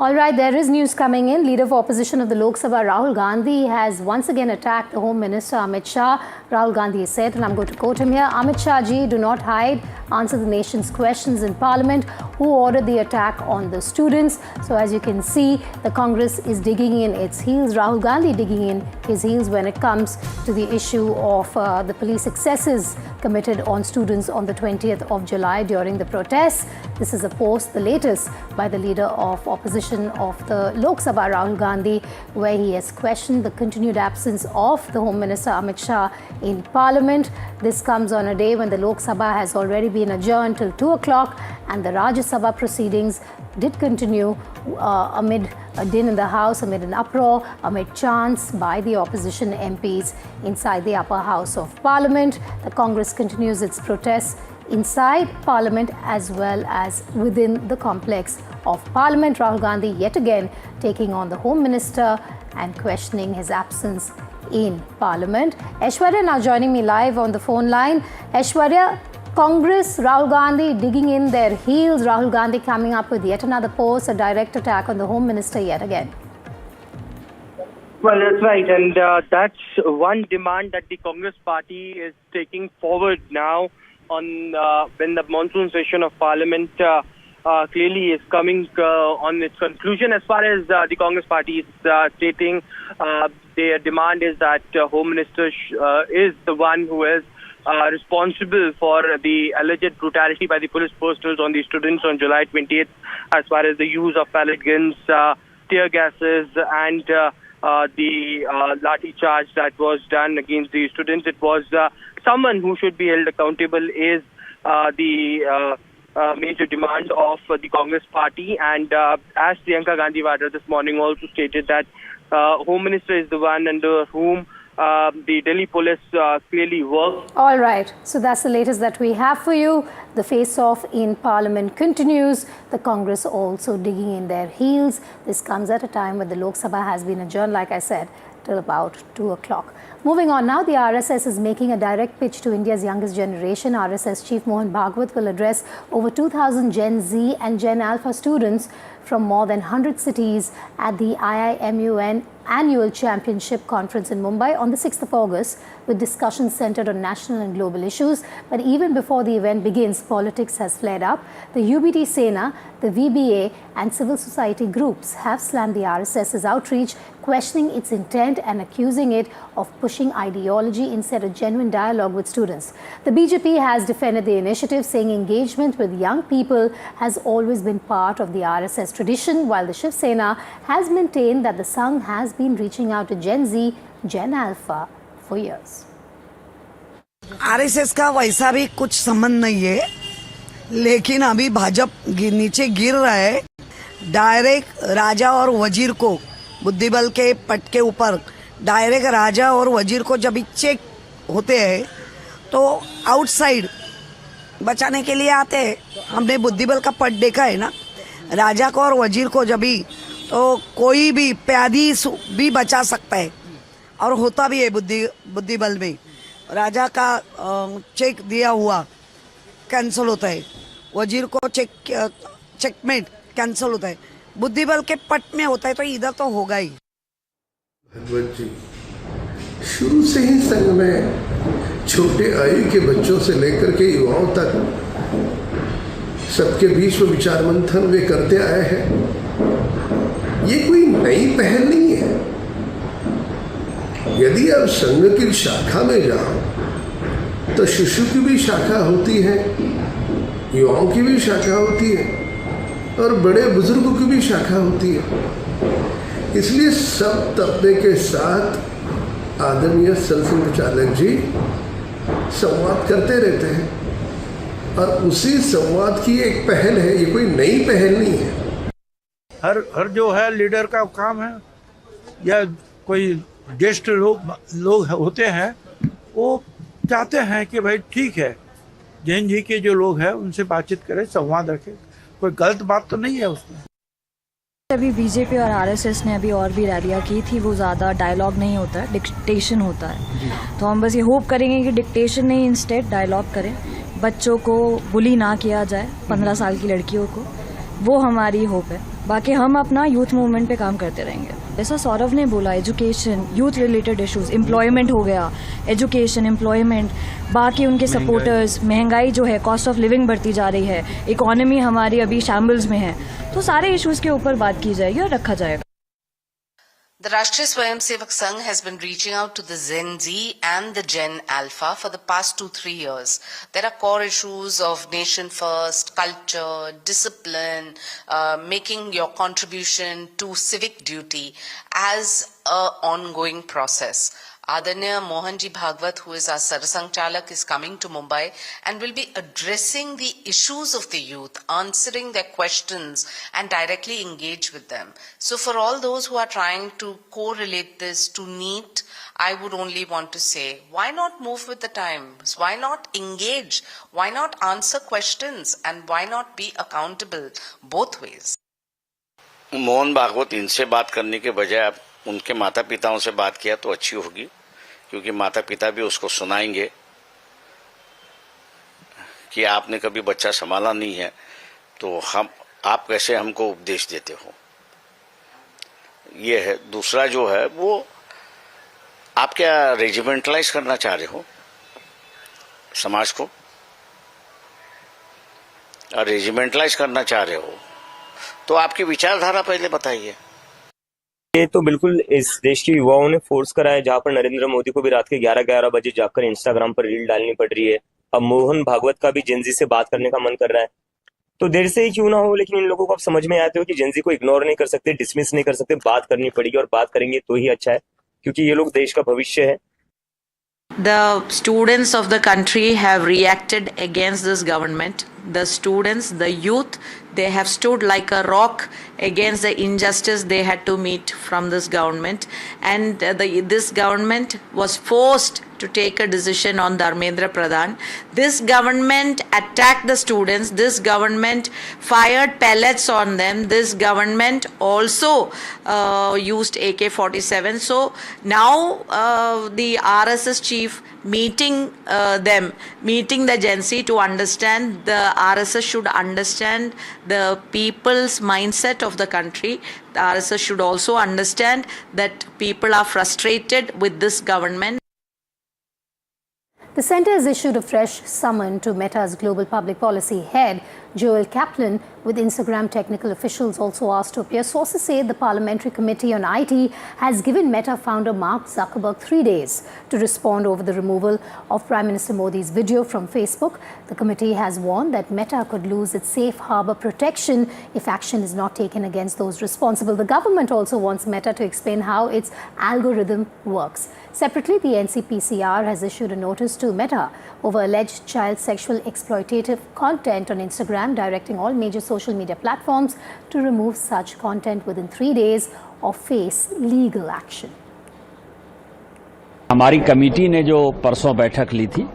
All right, there is news coming in. Leader of opposition of the Lok Sabha, Rahul Gandhi, has once again attacked the Home Minister Amit Shah. Rahul Gandhi has said, and I'm going to quote him here, Amit Shah ji, do not hide, answer the nation's questions in Parliament. Who ordered the attack on the students? So as you can see, the Congress is digging in its heels. Rahul Gandhi digging in his heels when it comes to the issue of the police excesses committed on students on the 20th of July during the protests. This is a post, the latest, by the leader of opposition of the Lok Sabha, Rahul Gandhi, where he has questioned the continued absence of the Home Minister Amit Shah in Parliament. This comes on a day when the Lok Sabha has already been adjourned till 2 o'clock and the Rajya Sabha proceedings did continue amid a din in the House, amid an uproar, amid chants by the opposition MPs inside the upper house of Parliament. The Congress continues its protests inside Parliament as well as within the complex of Parliament. Rahul Gandhi yet again taking on the Home Minister and questioning his absence in Parliament. Aishwarya now joining me live on the phone line. Aishwarya, Congress, Rahul Gandhi digging in their heels. Rahul Gandhi coming up with yet another post, a direct attack on the Home Minister yet again. Well, that's right. And that's one demand that the Congress party is taking forward now on when the monsoon session of Parliament clearly is coming on its conclusion. As far as the Congress party is stating, their demand is that Home Minister is the one who is responsible for the alleged brutality by the police personnel on the students on July 20th, as far as the use of pellet guns, tear gases and the lathi charge that was done against the students. It was someone who should be held accountable is the major demand of the Congress party. And as Priyanka Gandhi Vadra this morning also stated that Home Minister is the one under whom the Delhi police clearly work. All right. So that's the latest that we have for you. The face-off in Parliament continues. The Congress also digging in their heels. This comes at a time when the Lok Sabha has been adjourned, like I said, till about 2 o'clock. Moving on now, the RSS is making a direct pitch to India's youngest generation. RSS Chief Mohan Bhagwat will address over 2,000 Gen Z and Gen Alpha students from more than 100 cities at the IIMUN Annual Championship Conference in Mumbai on the 6th of August, with discussions centered on national and global issues. But even before the event begins, politics has flared up. The UBT Sena, the VBA and civil society groups have slammed the RSS's outreach, questioning its intent and accusing it of pushing ideology instead of genuine dialogue with students. The BJP has defended the initiative, saying engagement with young people has always been part of the RSS tradition, while the Shiv Sena has maintained that the Sangh has been reaching out to Gen Z, Gen Alpha for years. RSS का वैसा भी कुछ संबंध नहीं है, लेकिन अभी भाजपा नीचे गिर रहा है। डायरेक्ट राजा और वजीर को बुद्धिबल के पट के ऊपर डायरेक्ट राजा और वजीर को जब चेक होते हैं तो आउटसाइड बचाने के लिए आते हैं। हमने बुद्धिबल का पट देखा है ना, राजा को और वजीर को जब भी तो कोई भी प्यादी भी बचा सकता है और होता भी है। बुद्धिबल में राजा का चेक दिया हुआ कैंसिल होता है, वजीर को चेकमेट कैंसिल होता है, बुद्धिबल के पट में होता है, तो इधर तो होगा ही। भगवत जी शुरू से ही संघ में छोटे आयु के बच्चों से लेकर के युवाओं तक सबके बीच में विचार मंथन वे करते आए हैं। ये कोई नई पहल नहीं है। यदि आप संघ की शाखा में जाओ तो शिशु की भी शाखा होती है, युवाओं की भी शाखा होती है और बड़े बुजुर्गों की भी शाखा होती है। इसलिए सब तबके के साथ आदरणीय संघ चालक जी संवाद करते रहते हैं और उसी संवाद की एक पहल है, ये कोई नई पहल नहीं है। हर जो है लीडर का काम है या कोई ज्येष्ठ लोग होते हैं, वो चाहते हैं कि भाई ठीक है, जैन जी के जो लोग हैं उनसे बातचीत करें, संवाद रखें, कोई गलत बात तो नहीं है उसमें। अभी बीजेपी और आरएसएस ने अभी और भी रैलियां की थी, वो ज़्यादा डायलॉग नहीं होता है, डिक्टेशन होता है। तो हम बस ये होप करेंगे कि डिक्टेशन नहीं, इंस्टेड डायलॉग करें, बच्चों को बुली ना किया जाए, 15 साल की लड़कियों को, वो हमारी होप है। बाकी हम अपना यूथ मूवमेंट पे काम करते रहेंगे। जैसा सौरभ ने बोला, education, youth related issues, employment हो गया, एजुकेशन, एम्प्लॉयमेंट, बाकी उनके सपोर्टर्स, महंगाई जो है, कॉस्ट ऑफ लिविंग बढ़ती जा रही है, इकोनॉमी हमारी अभी शैम्बल्स में है, तो सारे इश्यूज के ऊपर बात की जाएगी और रखा जाएगा। The Rashtriya Swayamsevak Sangh has been reaching out to the Gen Z and the Gen Alpha for the past 2-3 years. There are core issues of nation first, culture, discipline, making your contribution to civic duty as an ongoing process. Adanya Mohanji Bhagwat, who is our Sarasang Chalak, is coming to Mumbai and will be addressing the issues of the youth, answering their questions and directly engage with them. So for all those who are trying to correlate this to NEET, I would only want to say, why not move with the times? Why not engage? Why not answer questions? And why not be accountable both ways? Mohan Bhagwat इनसे बात करने के बजाय आप उनके माता पिताओं से बात किया तो अच्छी होगी, क्योंकि माता पिता भी उसको सुनाएंगे कि आपने कभी बच्चा संभाला नहीं है तो आप कैसे हमको उपदेश देते हो। ये है। दूसरा जो है वो आप क्या रेजिमेंटलाइज करना चाह रहे हो समाज को, और रेजिमेंटलाइज करना चाह रहे हो तो आपकी विचारधारा पहले बताइए। ये तो बिल्कुल इस देश के युवाओं ने फोर्स करा है, जहां पर नरेंद्र मोदी को भी रात के 11-11 बजे जाकर इंस्टाग्राम पर रील डालनी पड़ रही है। अब मोहन भागवत का भी जेनजी से बात करने का मन कर रहा है, तो देर से ही क्यों ना हो, लेकिन इन लोगों को अब समझ में आते हो कि जेनजी को इग्नोर नहीं कर सकते, डिसमिस नहीं कर सकते, बात करनी पड़ेगी और बात करेंगे तो ही अच्छा है, क्योंकि ये लोग देश का भविष्य है। The students of the country have reacted against this government. The students, the youth, they have stood like a rock against the injustice they had to meet from this government. And this government was forced to take a decision on Dharmendra Pradhan. This government attacked the students. This government fired pellets on them. This government also used AK-47. So now the RSS chief meeting the Gen Z to understand, the RSS should understand the people's mindset of the country. The RSS should also understand that people are frustrated with this government. The centre has issued a fresh summon to Meta's global public policy head, Joel Kaplan, with Instagram technical officials also asked to appear. Sources say the Parliamentary Committee on IT has given Meta founder Mark Zuckerberg 3 days to respond over the removal of Prime Minister Modi's video from Facebook. The committee has warned that Meta could lose its safe harbour protection if action is not taken against those responsible. The government also wants Meta to explain how its algorithm works. Separately, the NCPCR has issued a notice to Meta over alleged child sexual exploitative content on Instagram, directing all major social media platforms to remove such content within 3 days or face legal action. हमारी committee ने जो परसों बैठक ली थी,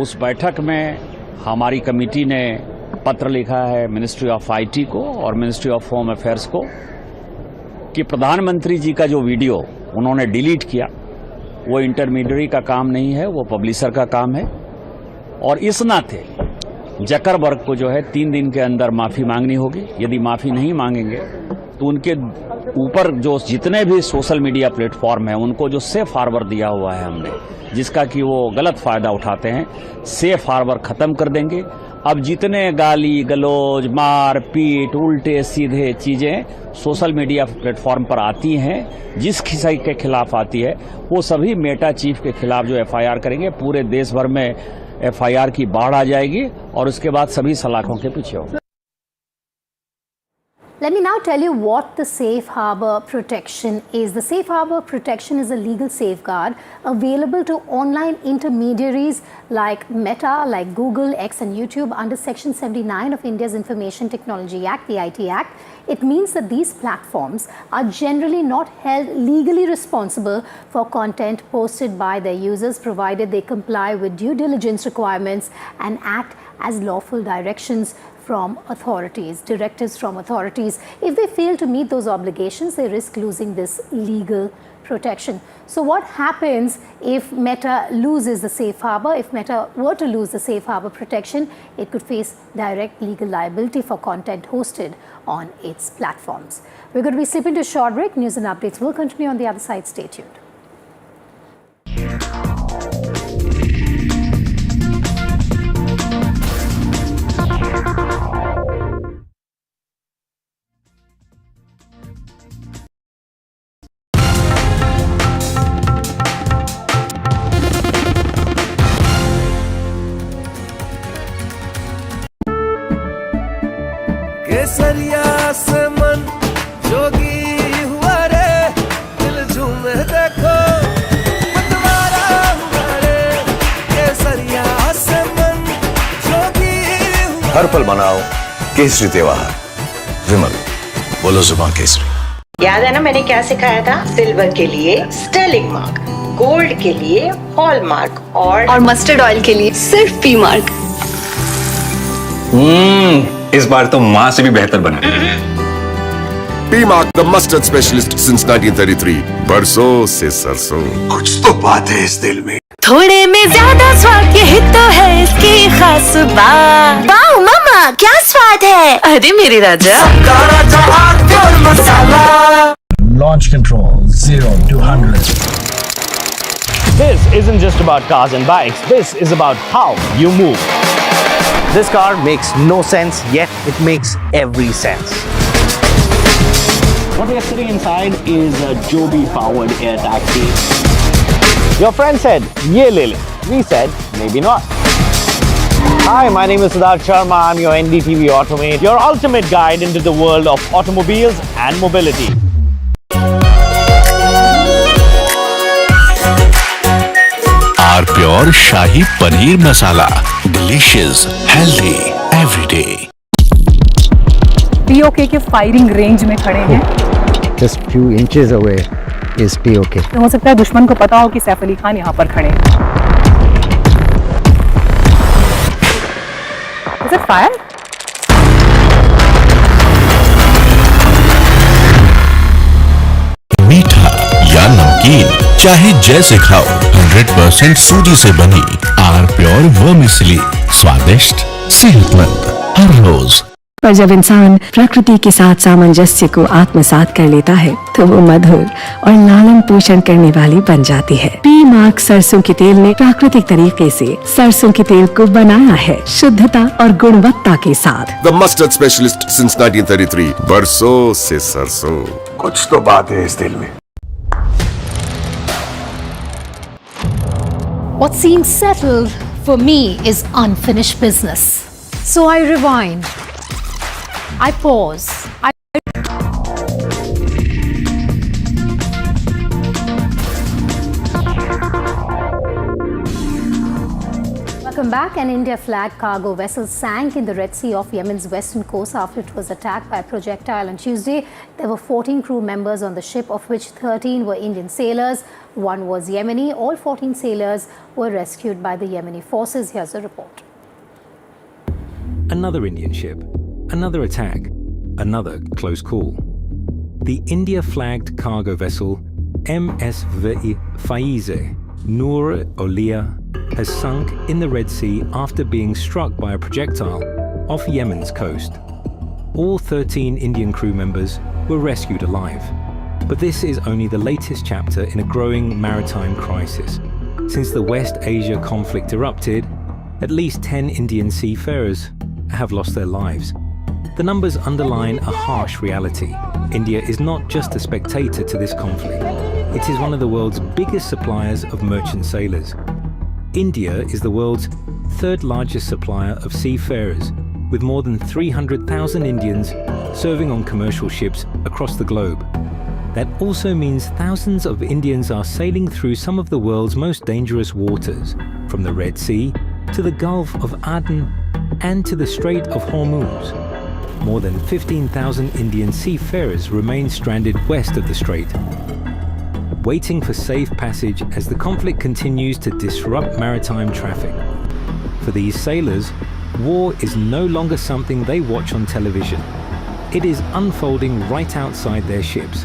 उस बैठक में हमारी कमेटी ने पत्र लिखा है मिनिस्ट्री ऑफ आईटी को और मिनिस्ट्री ऑफ होम अफेयर्स को कि प्रधानमंत्री जी का जो वीडियो उन्होंने डिलीट किया वो इंटरमीडियरी का काम नहीं है, वो पब्लिशर का काम है। और इस नाते जकरबर्ग को जो है 3 दिन के अंदर माफी मांगनी होगी। यदि माफी नहीं मांगेंगे तो उनके ऊपर जो जितने भी सोशल मीडिया प्लेटफॉर्म है उनको जो सेफ हार्बर दिया हुआ है हमने, जिसका कि वो गलत फायदा उठाते हैं, सेफ हार्बर खत्म कर देंगे। अब जितने गाली गलौज मार पीट उल्टे सीधे चीजें सोशल मीडिया प्लेटफॉर्म पर आती हैं, जिस किसी के खिलाफ आती है वो सभी मेटा चीफ के खिलाफ जो एफआईआर करेंगे, पूरे देश भर में एफआईआर की बाढ़ आ जाएगी और उसके बाद सभी सलाखों के पीछे होगा। Let me now tell you what the Safe Harbour Protection is. The Safe Harbour Protection is a legal safeguard available to online intermediaries like Meta, like Google, X and YouTube under Section 79 of India's Information Technology Act, the IT Act. It means that these platforms are generally not held legally responsible for content posted by their users, provided they comply with due diligence requirements and act as lawful directives from authorities. If they fail to meet those obligations, they risk losing this legal protection. So what happens if Meta loses the safe harbor? If Meta were to lose the safe harbor protection, it could face direct legal liability for content hosted on its platforms. We're going to be slipping to a short break. News and updates will continue on the other side. Stay tuned. केसरिया से मन जोगी हुआ रे, दिल झूमे देखो मतवारा हुआ रे, केसरिया से मन जोगी हुआ। हर पल मनाओ केसरी त्योहार। विमल, बोलो जुबान केसरी। याद है ना मैंने क्या सिखाया था? सिल्वर के लिए स्टर्लिंग मार्क, गोल्ड के लिए हॉल मार्क और मस्टर्ड ऑयल के लिए सिर्फ पी मार्क। इस बार तो माँ से भी बेहतर बना। P Mark, the mustard specialist since 1933. बरसों से सरसों। कुछ तो बात है इस दिल में। थोड़े में ज्यादा स्वाद, यही तो है इसकी खास बात। वाओ मामा, क्या स्वाद है? अरे मेरे राजा। मसाला। Launch control 0 to 100. This isn't just about cars and bikes. This is about how you move. This car makes no sense, yet it makes every sense. What we are sitting inside is a Joby-powered air taxi. Your friend said, "Ye le le." We said, maybe not. Hi, my name is Siddharth Sharma. I'm your NDTV Automate, your ultimate guide into the world of automobiles and mobility. Our pure Shahi Paneer Masala. Delicious, healthy, every day. POK के firing range में खड़े हैं। Just few inches away is POK. तो हो सकता है दुश्मन को पता हो कि सैफ अली खान यहाँ पर खड़े हैं। Is it fire? मीठा या नमकीन, चाहे जैसे खाओ, 100% सूजी से बनी आर प्योर वर्मिसेली, स्वादिष्ट, सेहतमंद हर रोज। पर जब इंसान प्रकृति के साथ सामंजस्य को आत्मसात कर लेता है तो वो मधुर और लालन पोषण करने वाली बन जाती है। पी मार्क सरसों के तेल ने प्राकृतिक तरीके से सरसों के तेल को बनाया है शुद्धता और गुणवत्ता के साथ। The mustard specialist since 1933. बरसों से सरसों। कुछ तो बात है इस दिल में। What seems settled for me is unfinished business. So I rewind. I pause. Welcome back. An India-flagged cargo vessel sank in the Red Sea off Yemen's western coast after it was attacked by a projectile on Tuesday. There were 14 crew members on the ship, of which 13 were Indian sailors. One was Yemeni. All 14 sailors were rescued by the Yemeni forces. Here's a report. Another Indian ship, another attack, another close call. The India-flagged cargo vessel MSV Faize Noor Olia has sunk in the Red Sea after being struck by a projectile off Yemen's coast. All 13 Indian crew members were rescued alive. But this is only the latest chapter in a growing maritime crisis. Since the West Asia conflict erupted, at least 10 Indian seafarers have lost their lives. The numbers underline a harsh reality. India is not just a spectator to this conflict. It is one of the world's biggest suppliers of merchant sailors. India is the world's third largest supplier of seafarers, with more than 300,000 Indians serving on commercial ships across the globe. That also means thousands of Indians are sailing through some of the world's most dangerous waters, from the Red Sea to the Gulf of Aden and to the Strait of Hormuz. More than 15,000 Indian seafarers remain stranded west of the strait, waiting for safe passage as the conflict continues to disrupt maritime traffic. For these sailors, war is no longer something they watch on television. It is unfolding right outside their ships.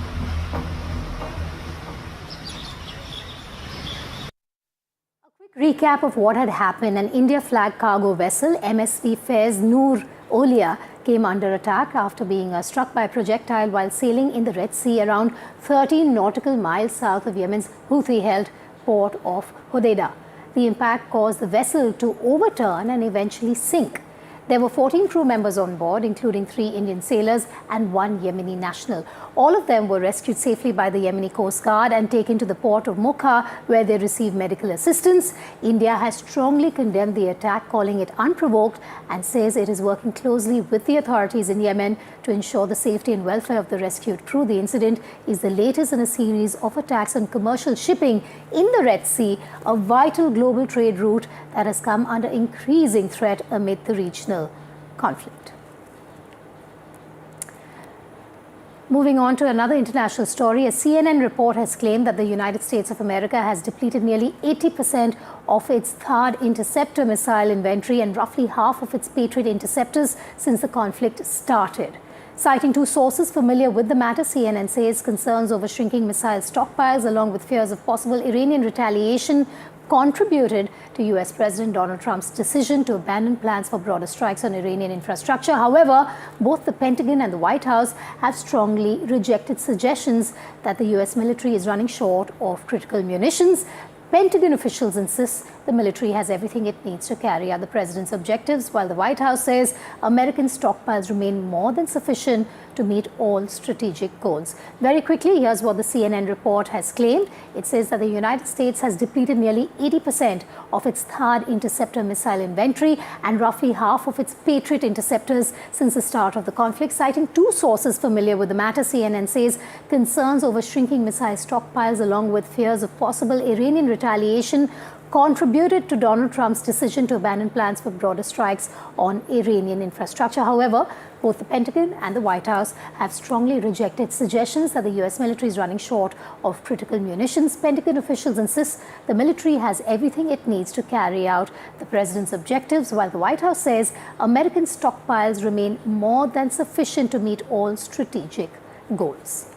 recap of what had happened. An India-flagged cargo vessel, MSV Faiz Noor Olia, came under attack after being struck by a projectile while sailing in the Red Sea around 13 nautical miles south of Yemen's Houthi-held port of Hodeidah. The impact caused the vessel to overturn and eventually sink. There were 14 crew members on board, including 3 Indian sailors and 1 Yemeni national. All of them were rescued safely by the Yemeni Coast Guard and taken to the port of Mocha, where they received medical assistance. India has strongly condemned the attack, calling it unprovoked, and says it is working closely with the authorities in Yemen to ensure the safety and welfare of the rescued crew. The incident is the latest in a series of attacks on commercial shipping in the Red Sea, a vital global trade route that has come under increasing threat amid the regional conflict. Moving on to another international story, a CNN report has claimed that the United States of America has depleted nearly 80% of its THAAD interceptor missile inventory and roughly half of its Patriot interceptors since the conflict started. Citing 2 sources familiar with the matter, CNN says concerns over shrinking missile stockpiles along with fears of possible Iranian retaliation contributed to US President Donald Trump's decision to abandon plans for broader strikes on Iranian infrastructure. However, both the Pentagon and the White House have strongly rejected suggestions that the US military is running short of critical munitions. Pentagon officials insist the military has everything it needs to carry out the president's objectives, while the White House says American stockpiles remain more than sufficient to meet all strategic goals. Very quickly, here's what the CNN report has claimed. It says that the United States has depleted nearly 80% of its THAAD interceptor missile inventory and roughly half of its Patriot interceptors since the start of the conflict. Citing 2 sources familiar with the matter, CNN says concerns over shrinking missile stockpiles along with fears of possible Iranian retaliation contributed to Donald Trump's decision to abandon plans for broader strikes on Iranian infrastructure. However, both the Pentagon and the White House have strongly rejected suggestions that the US military is running short of critical munitions. Pentagon officials insist the military has everything it needs to carry out the president's objectives, while the White House says American stockpiles remain more than sufficient to meet all strategic goals.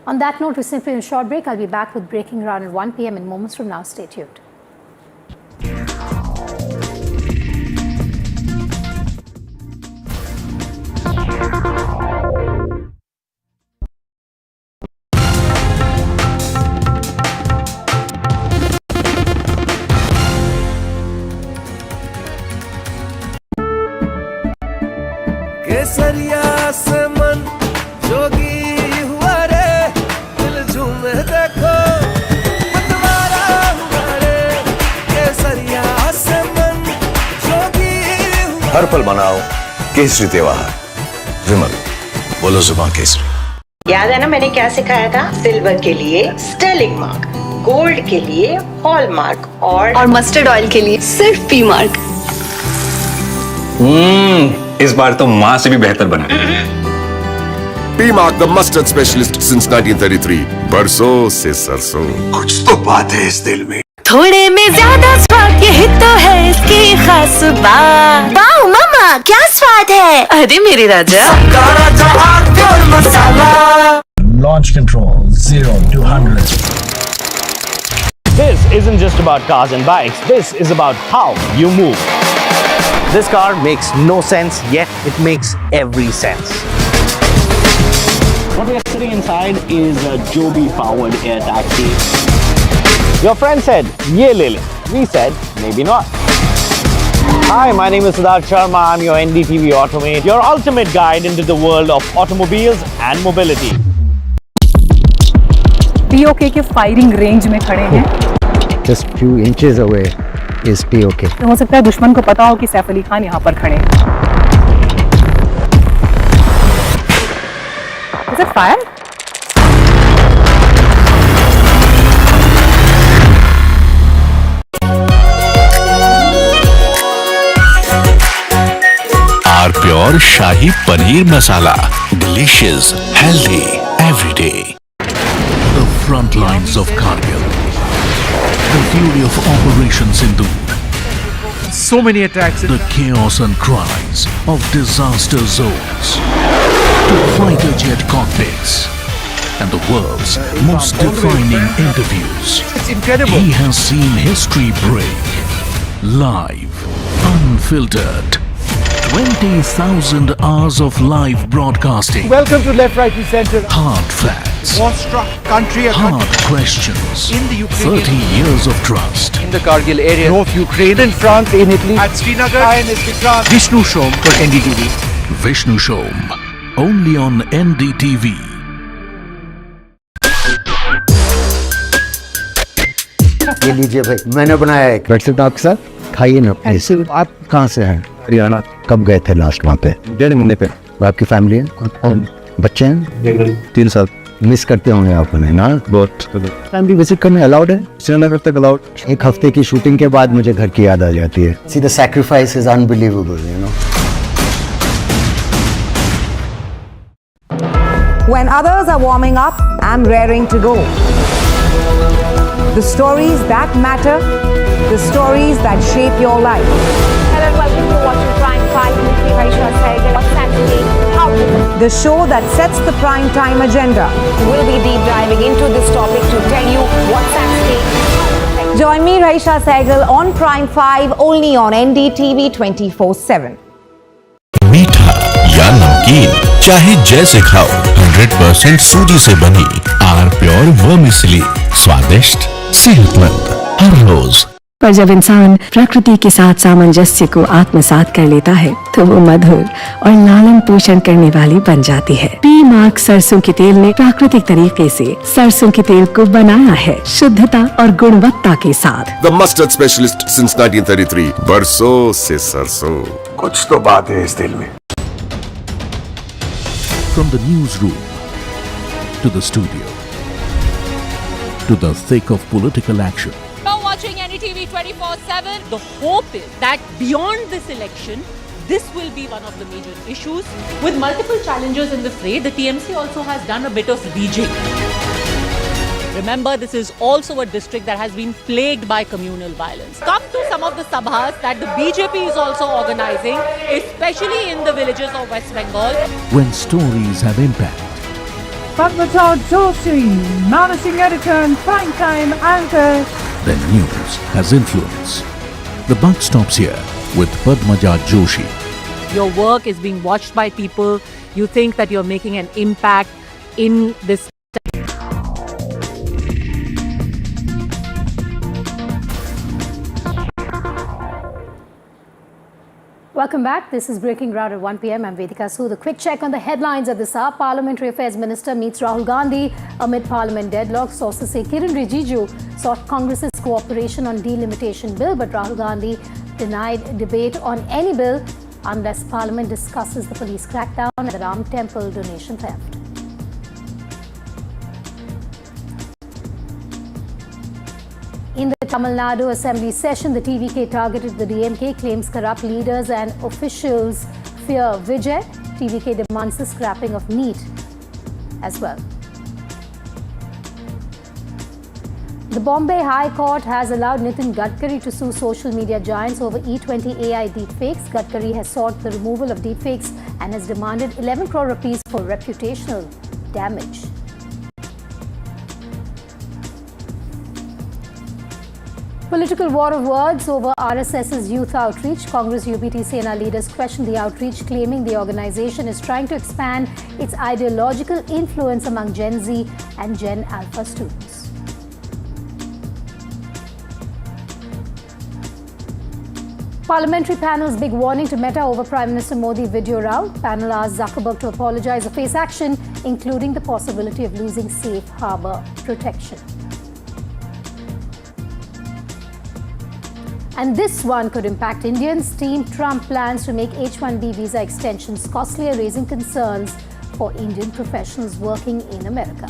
On that note, we're simply in a short break. I'll be back with Breaking Ground at 1 p.m. in moments from now. Stay tuned. केसरिया से मन जोगी हुआ रे, दिल झूमे देखो मतवारा हुआ रे। केसरिया से मन जोगी हुआ। हर पल मनाओ केसरी त्योहार। विमल, बोलो जुबान केसरी। याद है ना मैंने क्या सिखाया था? सिल्वर के लिए स्टर्लिंग मार्क, गोल्ड के लिए हॉलमार्क और मस्टर्ड ऑयल के लिए सिर्फ पी मार्क। इस बार तो माँ से भी बेहतर बना। P-Mark, the mustard specialist since 1933. बरसों से सरसों। कुछ तो बात है इस दिल में। थोड़े में ज्यादा स्वाद, यही तो है इसकी खास बात। वाओ मामा, क्या स्वाद है। अरे मेरे राजा। Launch control 0 to 100. This isn't just about cars and bikes. This is about how you move. This car makes no sense, yet it makes every sense. What we are sitting inside is a Joby-powered air taxi. Your friend said, "Ye le le." We said, "Maybe not." Hi, my name is Siddharth Sharma. I'm your NDTV Automate, your ultimate guide into the world of automobiles and mobility. PoK के firing range में खड़े हैं। Just few inches away is POK. हो सकता है दुश्मन को पता हो कि सैफ अली खान यहाँ पर खड़े हैं। Is it fire? Our pure Shahi Paneer Masala. Delicious, healthy, every day. The front lines of Kargil. The fury of Operation Sindhu. So many attacks. The chaos and cries of disaster zones. To fighter jet cockpits. and the world's most defining interviews. It's incredible. He has seen history break. Live, unfiltered. 20,000 hours of live broadcasting. Welcome to Left, Right and Centre. Hard facts. War-struck country. Hard questions. In the Ukraine. 30 years of trust. In the Kargil area. North Ukraine. In France, in Italy. At Srinagar. INS Vikrant. Vishnu Shom for NDTV. Vishnu Shom. Only on NDTV. ये लीजिए भाई, मैंने बनाया है बैठ सकता आपके साथ, खाइए ना। ऐसे आप कहाँ से हैं? हरियाणा। कब गए थे लास्ट वहाँ पे? 1.5 महीने पे। आपकी फैमिली है और बच्चे हैं? 3 साल। मिस करते होंगे आप उन्हें ना? बहुत। फैमिली विजिट करने अलाउड है? श्रीनगर तक अलाउड। 1 हफ्ते की शूटिंग के बाद मुझे घर की याद आ जाती है। See the sacrifice is unbelievable, you know. When others are warming up, I'm raring to go. The stories that matter, the stories that shape your life. Hello and welcome to watching Prime 5 with me, Raisha Sehgal. What's Saturday? How to The show that sets the prime time agenda. We'll be deep diving into this topic to tell you what's at stake. Join me, Raisha Sehgal, on Prime 5 only on NDTV 24/7. मीठा या नमकीन, चाहे जैसे खाओ, 100% सूजी से बनी are pure vermicelli, स्वादिष्ट, सेहतमंद हर रोज। पर जब इंसान प्रकृति के साथ सामंजस्य को आत्मसात कर लेता है तो वो मधुर और लालन पोषण करने वाली बन जाती है। पी मार्क सरसों के तेल ने प्राकृतिक तरीके से सरसों के तेल को बनाया है शुद्धता और गुणवत्ता के साथ। The mustard specialist since 1933. बरसों से सरसों। कुछ तो बात है इस दिल में। From the newsroom to the studio to the thick of political action. You're watching NDTV 24/7. The hope is that beyond this election, this will be one of the major issues. With multiple challengers in the fray, the TMC also has done a bit of rejigging. Remember, this is also a district that has been plagued by communal violence. Come to some of the sabhas that the BJP is also organizing, especially in the villages of West Bengal. When stories have impact, Padmaja Joshi, managing editor and primetime anchor. then news has influence. The buck stops here with Padmaja Joshi. Your work is being watched by people. You think that you're making an impact in this. Welcome back. This is Breaking Ground at 1 p.m. I'm Vedika Sood. A quick check on the headlines at this hour. Parliamentary Affairs Minister meets Rahul Gandhi amid Parliament deadlock. Sources say Kiran Rijiju sought Congress's cooperation on delimitation bill, but Rahul Gandhi denied debate on any bill unless Parliament discusses the police crackdown and the Ram Temple donation theft. In the Tamil Nadu Assembly session, the TVK targeted the DMK, claims corrupt leaders and officials fear Vijay. TVK demands the scrapping of NEET as well. The Bombay High Court has allowed Nitin Gadkari to sue social media giants over E20 AI deepfakes. Gadkari has sought the removal of deepfakes and has demanded 11 crore rupees for reputational damage. Political war of words over RSS's youth outreach. Congress UBT Sena leaders question the outreach, claiming the organization is trying to expand its ideological influence among Gen Z and Gen Alpha students. Parliamentary panel's big warning to Meta over Prime Minister Modi video row. Panel asked Zuckerberg to apologize or face action, including the possibility of losing safe harbor protection. And this one could impact Indians. Team Trump plans to make H-1B visa extensions costlier, raising concerns for Indian professionals working in America.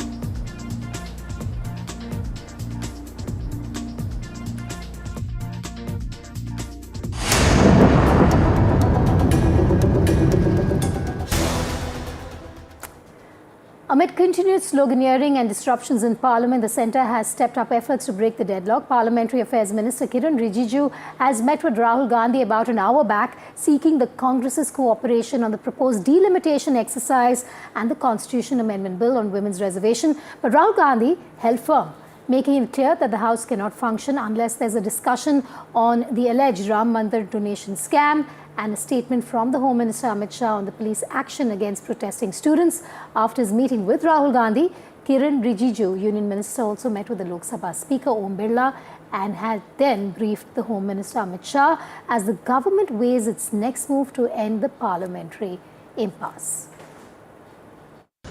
Amid continued sloganeering and disruptions in Parliament, the centre has stepped up efforts to break the deadlock. Parliamentary Affairs Minister Kiran Rijiju has met with Rahul Gandhi about an hour back, seeking the Congress's cooperation on the proposed delimitation exercise and the Constitution Amendment Bill on women's reservation. But Rahul Gandhi held firm, making it clear that the House cannot function unless there's a discussion on the alleged Ram Mandir donation scam and a statement from the Home Minister Amit Shah on the police action against protesting students. After his meeting with Rahul Gandhi, Kiran Rijiju, Union Minister, also met with the Lok Sabha Speaker Om Birla and had then briefed the Home Minister Amit Shah as the government weighs its next move to end the parliamentary impasse.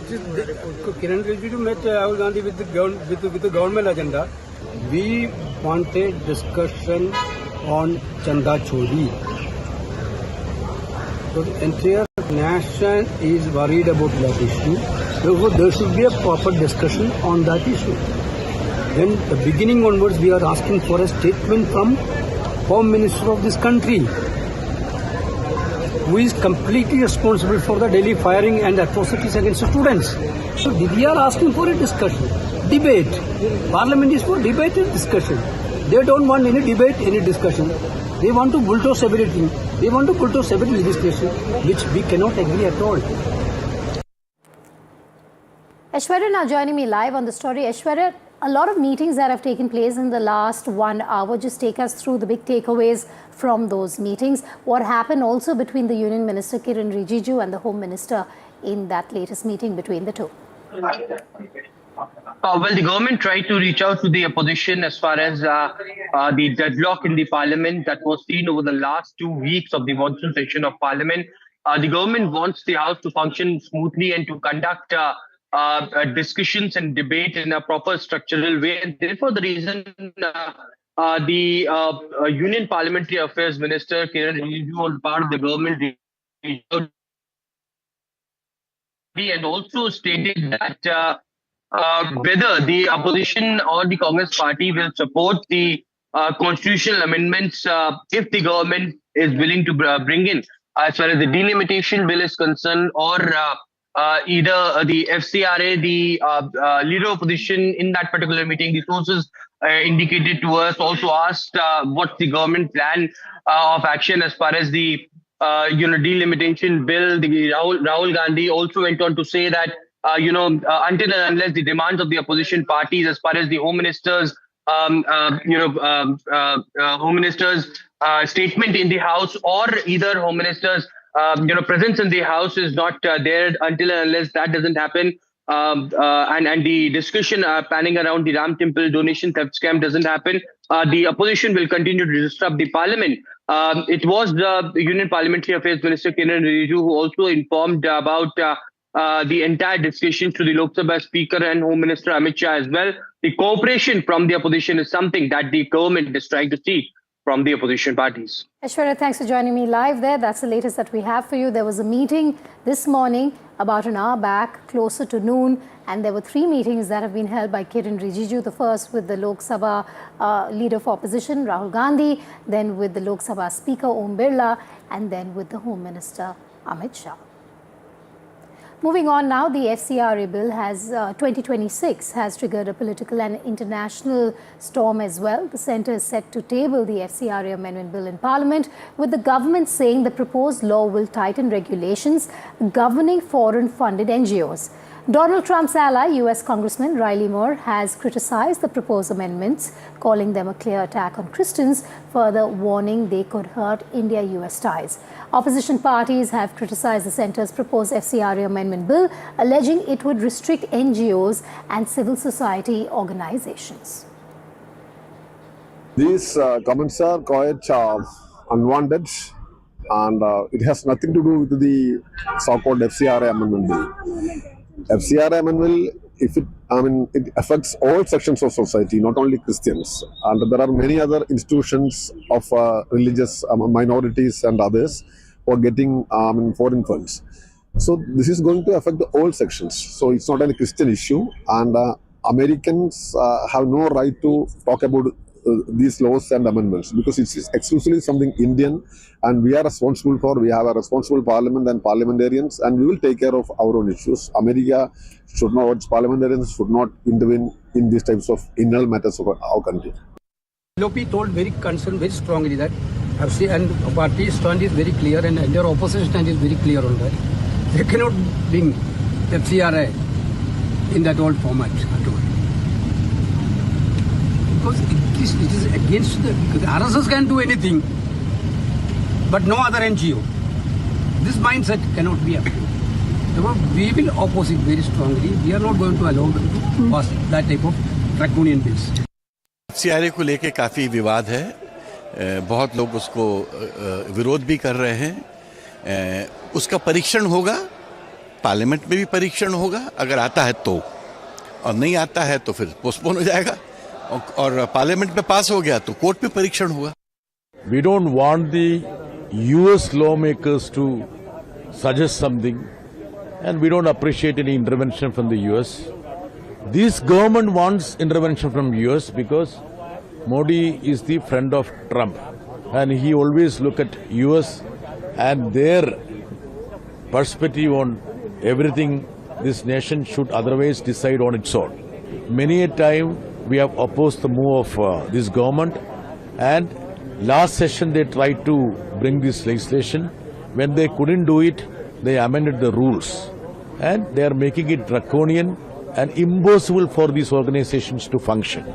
Kiran Rijiju met Rahul Gandhi with the government agenda. We wanted discussion on Chanda Chori. So the entire nation is worried about that issue. Therefore, there should be a proper discussion on that issue. Then, the beginning onwards, we are asking for a statement from Home Minister of this country, who is completely responsible for the daily firing and atrocities against the students. So we are asking for a discussion, debate. Parliament is for debate and discussion. They don't want any debate, any discussion. They want to bulldoze everything. They want to bulldoze every legislation, which we cannot agree at all. Aishwarya now joining me live on the story. Aishwarya, a lot of meetings that have taken place in the last 1 hour. Just take us through the big takeaways from those meetings. What happened also between the Union Minister Kiran Rijiju and the Home Minister in that latest meeting between the two? Well, the government tried to reach out to the opposition as far as the deadlock in the parliament that was seen over the last 2 weeks of the monsoon session of parliament. The government wants the house to function smoothly and to conduct discussions and debate in a proper structural way. And therefore, the reason the Union Parliamentary Affairs Minister Kiran Rijiju was part of the government and also stated that whether the opposition or the Congress party will support the constitutional amendments if the government is willing to bring in, as far as the delimitation bill is concerned, or either the FCRA, the leader of opposition in that particular meeting, the sources indicated to us, also asked what the government plan of action as far as the delimitation bill. The Rahul Gandhi also went on to say that until and unless the demands of the opposition parties, as far as the Home Minister's Home Minister's statement in the House, or either Home Minister's presence in the House is not there, until and unless that doesn't happen, and the discussion panning around the Ram Temple donation theft scam doesn't happen, the opposition will continue to disrupt the parliament. It was the Union Parliamentary Affairs Minister Kiran Rijiju who also informed about the entire discussions to the Lok Sabha Speaker and Home Minister Amit Shah as well. The cooperation from the opposition is something that the government is trying to see from the opposition parties. Aishwarya, thanks for joining me live there. That's the latest that we have for you. There was a meeting this morning about an hour back, closer to noon, and there were 3 meetings that have been held by Kiran Rijiju. The first with the Lok Sabha leader of opposition, Rahul Gandhi, then with the Lok Sabha Speaker, Om Birla, and then with the Home Minister, Amit Shah. Moving on now, the FCRA bill 2026 has triggered a political and international storm as well. The centre is set to table the FCRA amendment bill in Parliament, with the government saying the proposed law will tighten regulations governing foreign-funded NGOs. Donald Trump's ally, US Congressman Riley Moore, has criticized the proposed amendments, calling them a clear attack on Christians, further warning they could hurt India-US ties. Opposition parties have criticized the centre's proposed FCRA amendment bill, alleging it would restrict NGOs and civil society organizations. These comments are quite unwanted, and it has nothing to do with the so-called FCRA amendment bill. FCRA amendment, it affects all sections of society, not only Christians. And there are many other institutions of religious minorities and others who are getting foreign funds. So this is going to affect the all sections. So it's not a Christian issue, and Americans have no right to talk about these laws and amendments, because it's exclusively something Indian, and we are responsible for. We have a responsible parliament and parliamentarians, and we will take care of our own issues. America should not, its parliamentarians should not intervene in these types of internal matters of our country. LOP told very concerned, very strongly that FC and party stand is very clear, and their opposition stand is very clear on that. They cannot bring FCRA in that old format at all. Because it is against the RSS can do anything, but no other NGO. This mindset cannot be approved. Therefore, we will oppose it very strongly. We are not going to allow them to pass that type of draconian bills. FCRA को लेके काफ़ी विवाद है, बहुत लोग उसको विरोध भी कर रहे हैं। उसका परीक्षण होगा, पार्लियामेंट में भी परीक्षण होगा, अगर आता है तो, और नहीं आता है तो फिर पोस्टपोन हो जाएगा, और पार्लियामेंट में पास हो गया तो कोर्ट में परीक्षण होगा। We don't want the US lawmakers to suggest something, and we don't appreciate any intervention from the US. This government wants intervention from US because Modi is the friend of Trump, and he always look at US and their perspective on everything this nation should otherwise decide on its own. Many a time we have opposed the move of this government, and last session they tried to bring this legislation. When they couldn't do it, they amended the rules, and they are making it draconian and impossible for these organizations to function.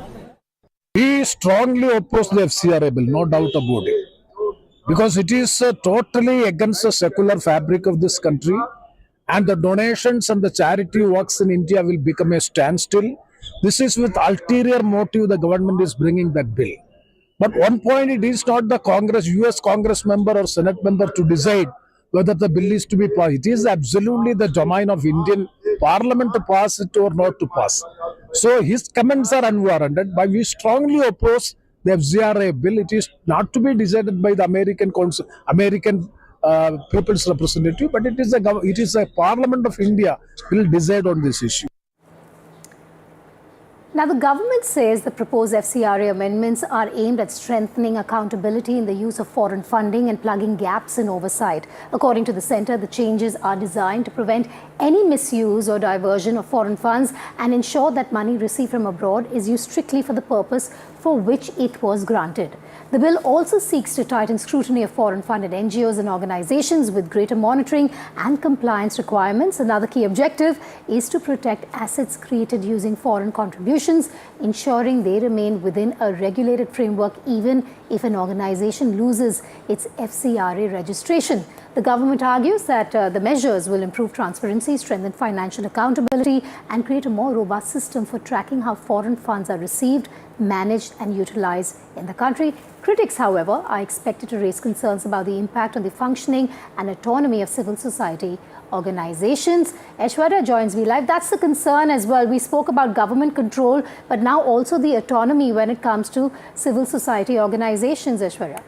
We strongly oppose the FCRA bill, no doubt about it, because it is totally against the secular fabric of this country, and the donations and the charity works in India will become a standstill. This is with ulterior motive the government is bringing that bill. But one point, it is not the US Congress member or Senate member to decide whether the bill is to be passed. It is absolutely the domain of Indian Parliament to pass it or not to pass. So his comments are unwarranted, but we strongly oppose the FCRA bill. It is not to be decided by the American people's representative, but it is a Parliament of India will decide on this issue. Now, the government says the proposed FCRA amendments are aimed at strengthening accountability in the use of foreign funding and plugging gaps in oversight. According to the centre, the changes are designed to prevent any misuse or diversion of foreign funds and ensure that money received from abroad is used strictly for the purpose for which it was granted. The bill also seeks to tighten scrutiny of foreign-funded NGOs and organizations with greater monitoring and compliance requirements. Another key objective is to protect assets created using foreign contributions, ensuring they remain within a regulated framework even if an organization loses its FCRA registration. The government argues that the measures will improve transparency, strengthen financial accountability, and create a more robust system for tracking how foreign funds are received, managed and utilized in the country. Critics, however, are expected to raise concerns about the impact on the functioning and autonomy of civil society organizations. Aishwarya joins me live. That's the concern as well. We spoke about government control, but now also the autonomy when it comes to civil society organizations, Aishwarya.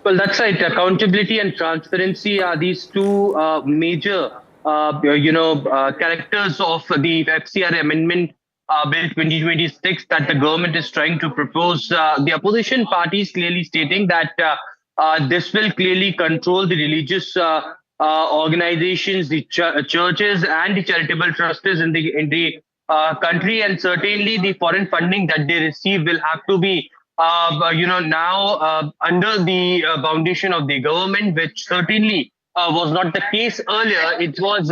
Well, that's right. Accountability and transparency are these two major, characters of the FCRA amendment Bill 2026 that the government is trying to propose. The opposition parties clearly stating that this will clearly control the religious organizations, the churches and the charitable trustees in the country, and certainly the foreign funding that they receive will have to be now under the foundation of the government, which certainly was not the case earlier. It was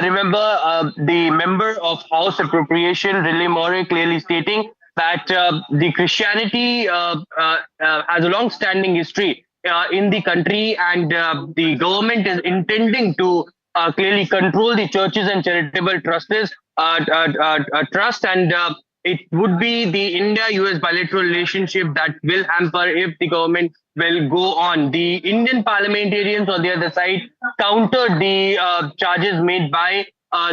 remember the member of House Appropriation, Riley Moore, clearly stating that the Christianity has a long-standing history in the country, and the government is intending to clearly control the churches and charitable trustees trust, and it would be the India-US bilateral relationship that will hamper if the government will go on. The Indian parliamentarians on the other side countered the charges made by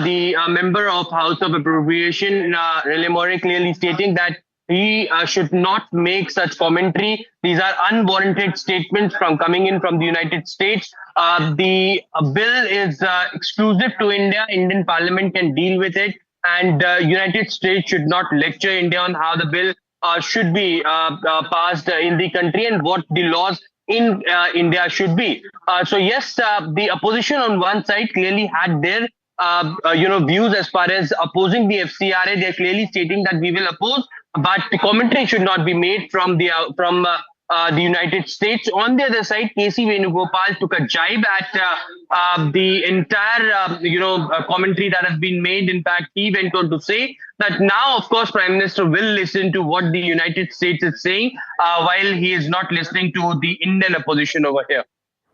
the member of House of Appropriation, Riley Moore, clearly stating that he should not make such commentary. These are unwarranted statements coming in from the United States. The bill is exclusive to India. Indian Parliament can deal with it, and United States should not lecture India on how the bill should be passed in the country and what the laws in India should be. So yes, the opposition on one side clearly had their views as far as opposing the FCRA. They're clearly stating that we will oppose, but the commentary should not be made from the United States. On the other side, KC Venugopal took a jibe at the entire commentary that has been made. In fact, he went on to say that now, of course, Prime Minister will listen to what the United States is saying while he is not listening to the Indian opposition over here.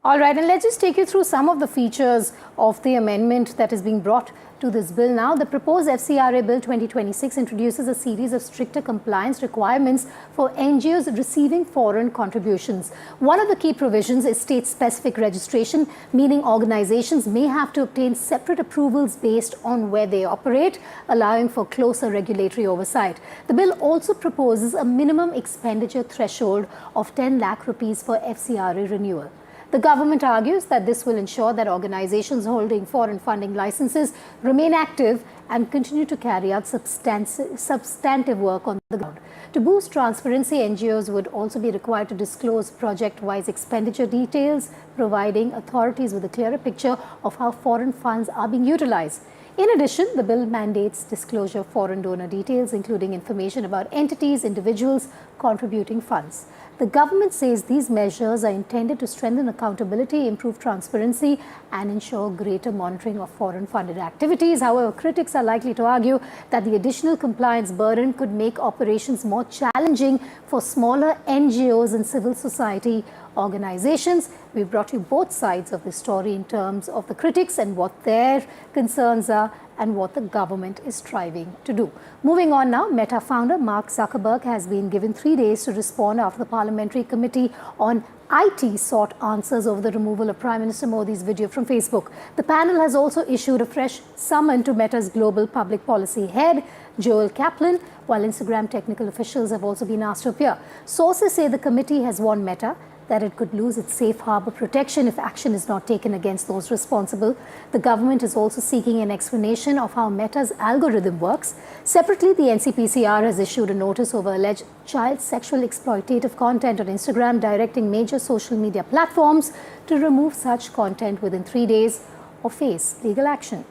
All right, and let's just take you through some of the features of the amendment that is being brought to this bill now. The proposed FCRA Bill 2026 introduces a series of stricter compliance requirements for NGOs receiving foreign contributions. One of the key provisions is state-specific registration, meaning organizations may have to obtain separate approvals based on where they operate, allowing for closer regulatory oversight. The bill also proposes a minimum expenditure threshold of 10 lakh rupees for FCRA renewal. The government argues that this will ensure that organizations holding foreign funding licenses remain active and continue to carry out substantive work on the ground. To boost transparency, NGOs would also be required to disclose project-wise expenditure details, providing authorities with a clearer picture of how foreign funds are being utilized. In addition, the bill mandates disclosure of foreign donor details, including information about entities, individuals contributing funds. The government says these measures are intended to strengthen accountability, improve transparency, and ensure greater monitoring of foreign-funded activities. However, critics are likely to argue that the additional compliance burden could make operations more challenging for smaller NGOs and civil society organizations. We brought you both sides of the story in terms of the critics and what their concerns are and what the government is striving to do. Moving on now, Meta founder Mark Zuckerberg has been given 3 days to respond after the Parliamentary Committee on IT sought answers over the removal of Prime Minister Modi's video from Facebook. The panel has also issued a fresh summon to Meta's global public policy head, Joel Kaplan, while Instagram technical officials have also been asked to appear. Sources say the committee has warned Meta that it could lose its safe harbor protection if action is not taken against those responsible. The government is also seeking an explanation of how Meta's algorithm works. Separately, the NCPCR has issued a notice over alleged child sexual exploitative content on Instagram, directing major social media platforms to remove such content within 3 days or face legal action.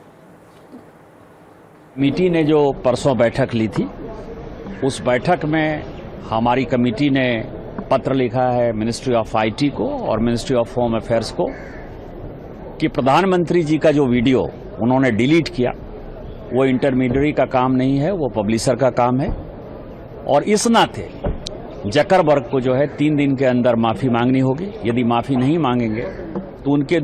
Committee ने जो परसों बैठक ली थी, उस बैठक में हमारी committee ने पत्र लिखा है मिनिस्ट्री ऑफ आईटी को और मिनिस्ट्री ऑफ होम अफेयर्स को कि प्रधानमंत्री जी का जो वीडियो उन्होंने डिलीट किया वो इंटरमीडियरी का काम नहीं है, वो पब्लिशर का काम है। और इस नाते जकरबर्ग को जो है 3 दिन के अंदर माफ़ी मांगनी होगी। यदि माफ़ी नहीं मांगेंगे तो उनके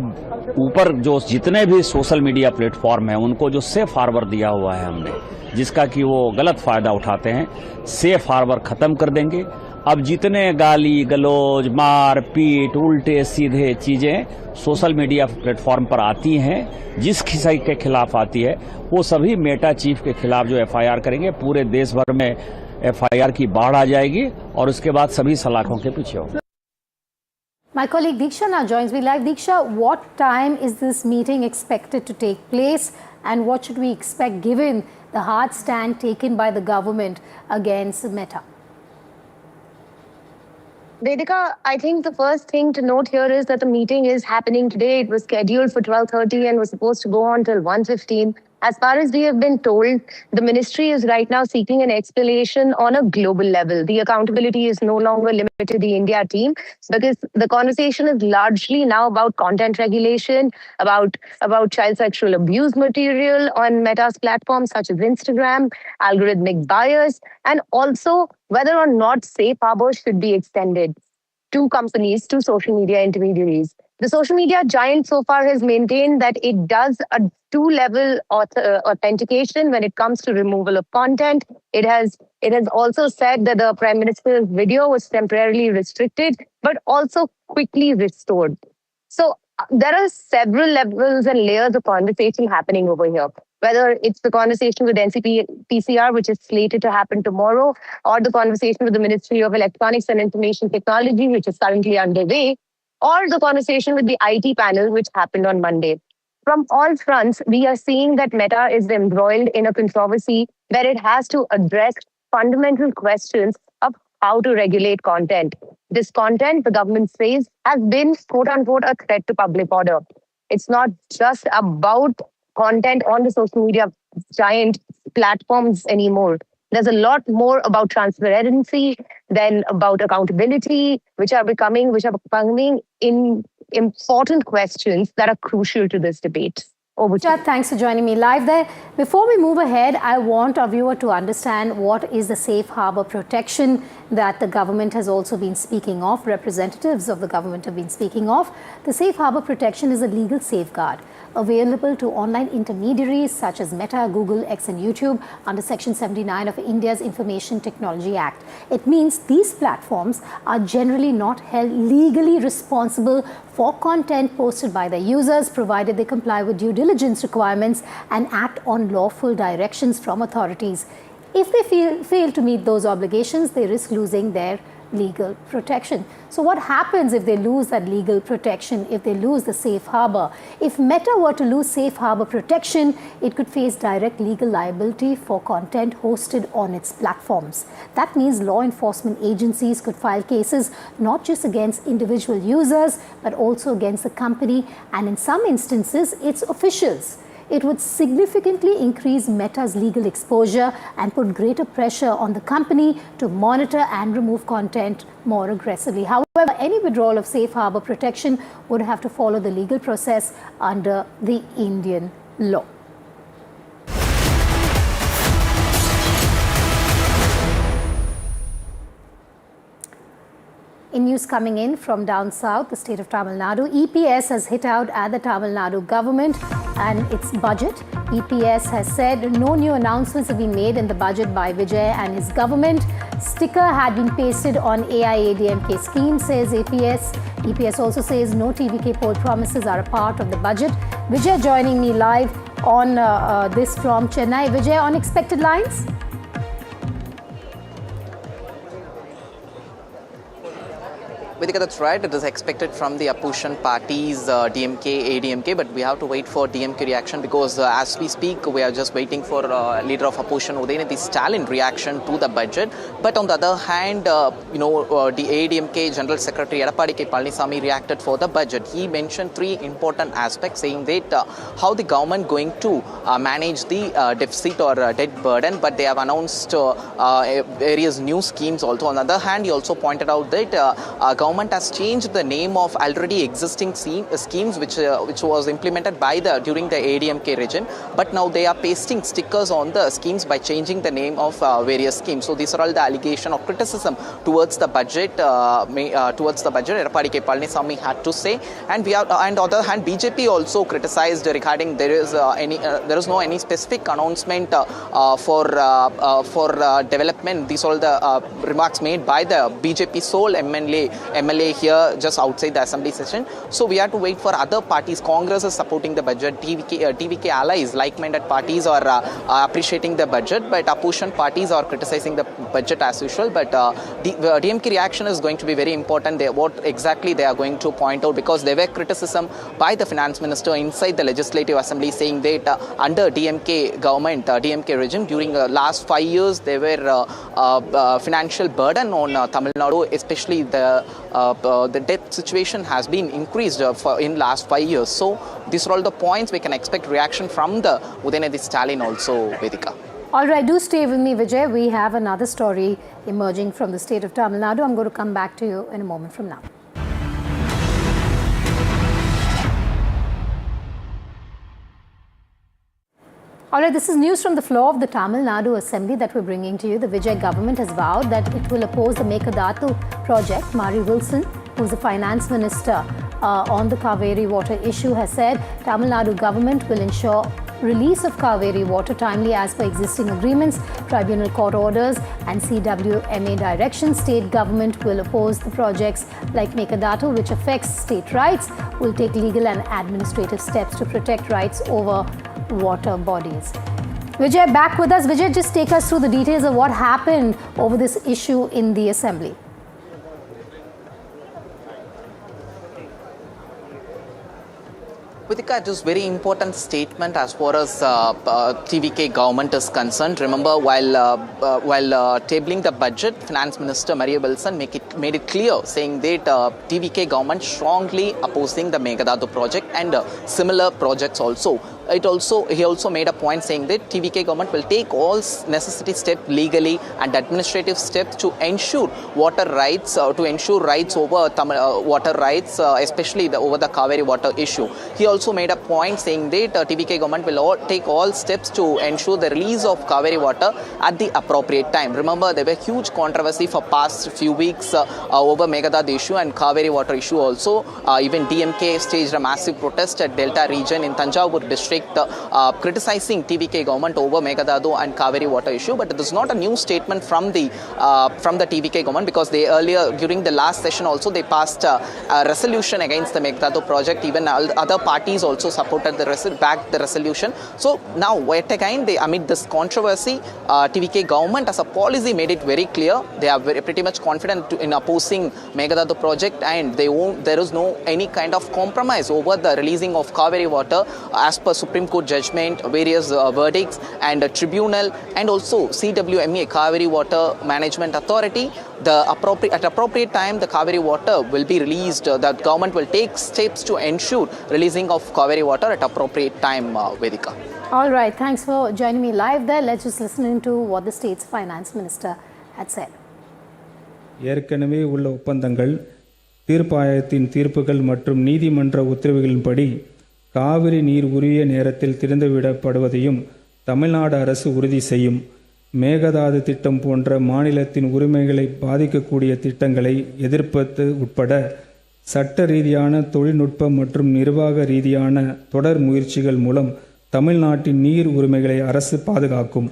ऊपर जो जितने भी सोशल मीडिया प्लेटफॉर्म है उनको जो सेफ हार्बर दिया हुआ है हमने, जिसका कि वो गलत फ़ायदा उठाते हैं, सेफ हार्बर ख़त्म कर देंगे। अब जितने गाली गलौज मार पीट उल्टे सीधे चीजें सोशल मीडिया प्लेटफॉर्म पर आती हैं, जिस किसी के खिलाफ आती है वो सभी मेटा चीफ के खिलाफ जो एफआईआर करेंगे, पूरे देश भर में एफआईआर की बाढ़ आ जाएगी और उसके बाद सभी सलाखों के पीछे होंगे। My colleague Diksha now joins me live. Diksha, what time is this meeting expected to take place and what should we expect given the hard stand taken by the government against Meta? Vedika, I think the first thing to note here is that the meeting is happening today. It was scheduled for 12:30 and was supposed to go on till 1:15. As far as we have been told, the ministry is right now seeking an explanation on a global level. The accountability is no longer limited to the India team because the conversation is largely now about content regulation, about child sexual abuse material on Meta's platforms such as Instagram, algorithmic bias, and also whether or not safe harbor should be extended to companies, to social media intermediaries. The social media giant so far has maintained that it does a 2-level authentication when it comes to removal of content. It has also said that the Prime Minister's video was temporarily restricted, but also quickly restored. So there are several levels and layers of conversation happening over here. Whether it's the conversation with NCPCR, which is slated to happen tomorrow, or the conversation with the Ministry of Electronics and Information Technology, which is currently underway, or the conversation with the IT panel, which happened on Monday. From all fronts, we are seeing that Meta is embroiled in a controversy where it has to address fundamental questions how to regulate content. This content, the government says, has been, quote unquote, a threat to public order. It's not just about content on the social media giant platforms anymore. There's a lot more about transparency than about accountability, which are becoming in important questions that are crucial to this debate. Over to you. Thanks for joining me live there. Before we move ahead, I want our viewer to understand what is the safe harbor protection that the government has also been speaking of, representatives of the government have been speaking of. The safe harbor protection is a legal safeguard available to online intermediaries such as Meta, Google, X and YouTube under Section 79 of India's Information Technology Act. It means these platforms are generally not held legally responsible for content posted by their users, provided they comply with due diligence requirements and act on lawful directions from authorities. If they fail to meet those obligations, they risk losing their legal protection. So what happens if they lose that legal protection, if they lose the safe harbor? If Meta were to lose safe harbor protection, it could face direct legal liability for content hosted on its platforms. That means law enforcement agencies could file cases not just against individual users, but also against the company and in some instances, its officials. It would significantly increase Meta's legal exposure and put greater pressure on the company to monitor and remove content more aggressively. However, any withdrawal of safe harbor protection would have to follow the legal process under the Indian law. In news coming in from down south, the state of Tamil Nadu, EPS has hit out at the Tamil Nadu government and its budget. EPS has said no new announcements have been made in the budget by Vijay and his government. Sticker had been pasted on AIADMK scheme, says EPS. EPS also says no TVK poll promises are a part of the budget. Vijay joining me live on this from Chennai. Vijay, on expected lines? Vidika, that's right. It is expected from the opposition parties, DMK, ADMK, but we have to wait for DMK reaction because as we speak, we are just waiting for leader of opposition Udhayanidhi Stalin reaction to the budget. But on the other hand, the ADMK General Secretary Edappadi K. Palaniswamy reacted for the budget. He mentioned three important aspects, saying that how the government going to manage the deficit or debt burden, but they have announced various new schemes also. On the other hand, he also pointed out that government has changed the name of already existing schemes which was implemented by during the ADMK regime, but now they are pasting stickers on the schemes by changing the name of various schemes. So these are all the allegation of criticism towards the budget. Edappadi K. Palaniswamy had to say, and we are, on the other hand, BJP also criticized regarding there is no any specific announcement for development. These are all the remarks made by the BJP sole MLA here just outside the assembly session. So we have to wait for other parties. Congress is supporting the budget. TVK allies, like-minded parties are appreciating the budget, but opposition parties are criticizing the budget as usual. But DMK reaction is going to be very important. What exactly they are going to point out, because there were criticism by the finance minister inside the legislative assembly saying that under DMK government, DMK regime, during the last 5 years, there were financial burden on Tamil Nadu, especially the debt situation has been increased in last 5 years. So these are all the points we can expect reaction from the Udhayanidhi Stalin also, Vedika. All right, do stay with me, Vijay. We have another story emerging from the state of Tamil Nadu. I'm going to come back to you in a moment from now. All right, this is news from the floor of the Tamil Nadu Assembly that we're bringing to you. The Vijay government has vowed that it will oppose the Mekadatu project. Mari Wilson, who's the finance minister on the Kaveri water issue, has said Tamil Nadu government will ensure release of Kaveri water timely as per existing agreements, tribunal court orders and CWMA directions. State government will oppose the projects like Mekadatu, which affects state rights, will take legal and administrative steps to protect rights over water bodies. Vijay, back with us. Vijay, just take us through the details of what happened over this issue in the Assembly. Vidika, it is very important statement as far as TVK government is concerned. Remember, while tabling the budget, Finance Minister Maria Wilson made it clear, saying that TVK government strongly opposing the Meghdadu project and similar projects also. He also made a point saying that TVK government will take all necessary steps legally and administrative steps to ensure water rights, over water rights, especially over the Kaveri water issue. He also made a point saying that TVK government will take all steps to ensure the release of Kaveri water at the appropriate time. Remember, there were huge controversy for past few weeks over Meghdadu issue and Kaveri water issue also. Even DMK staged a massive protest at Delta region in Tanjavur district, criticizing TVK government over Meghdadu and Kaveri water issue. But it is not a new statement from the TVK government, because they earlier during the last session also they passed a resolution against the Meghdadu project. Even other parties also supported backed the resolution. So now yet again, amid this controversy, TVK government as a policy made it very clear they are pretty much confident in opposing Meghdadu project, and there is no any kind of compromise over the releasing of Kaveri water as per Supreme Court judgment, various verdicts and a tribunal, and also CWMA, Kaveri Water Management Authority. At appropriate time, the Kaveri water will be released. The government will take steps to ensure releasing of Kaveri water at appropriate time, Vedika. All right, thanks for joining me live there. Let's just listen into what the state's finance minister had said. ஏற்கனவே உள்ள ஒப்பந்தங்கள், தீர்ப்பாயத்தின் தீர்ப்புகள் மற்றும் நீதிமன்ற உத்தரவுகளின்படி காவிரி நீர் உரிய நேரத்தில் திறந்துவிடப்படுவதையும் தமிழ்நாடு அரசு உறுதி செய்யும். மேகதாது திட்டம் போன்ற மாநிலத்தின் உரிமைகளை பாதிக்கக்கூடிய திட்டங்களை எதிர்ப்பது உட்பட சட்ட ரீதியான, தொழில்நுட்ப மற்றும் நிர்வாக ரீதியான தொடர் முயற்சிகள் மூலம் தமிழ்நாட்டின் நீர் உரிமைகளை அரசு பாதுகாக்கும்.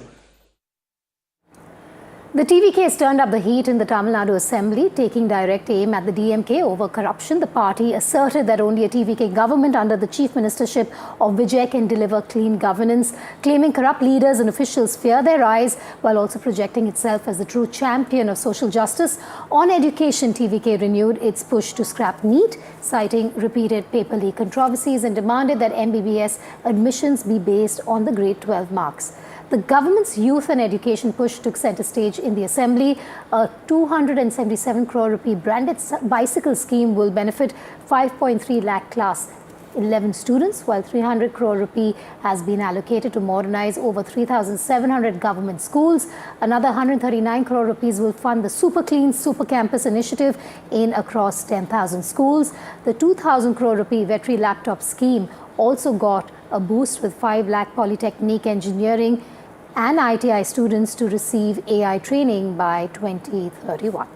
The TVK has turned up the heat in the Tamil Nadu Assembly, taking direct aim at the DMK over corruption. The party asserted that only a TVK government under the Chief Ministership of Vijay can deliver clean governance, claiming corrupt leaders and officials fear their rise, while also projecting itself as the true champion of social justice. On education, TVK renewed its push to scrap NEET, citing repeated paper leak controversies, and demanded that MBBS admissions be based on the grade 12 marks. The government's youth and education push took centre stage in the Assembly. A 277 crore rupee branded bicycle scheme will benefit 5.3 lakh class 11 students, while 300 crore rupee has been allocated to modernise over 3,700 government schools. Another 139 crore rupees will fund the Super Clean Super Campus initiative in across 10,000 schools. The 2,000 crore rupee veterinary laptop scheme also got a boost, with 5 lakh polytechnic engineering and ITI students to receive AI training by 2031.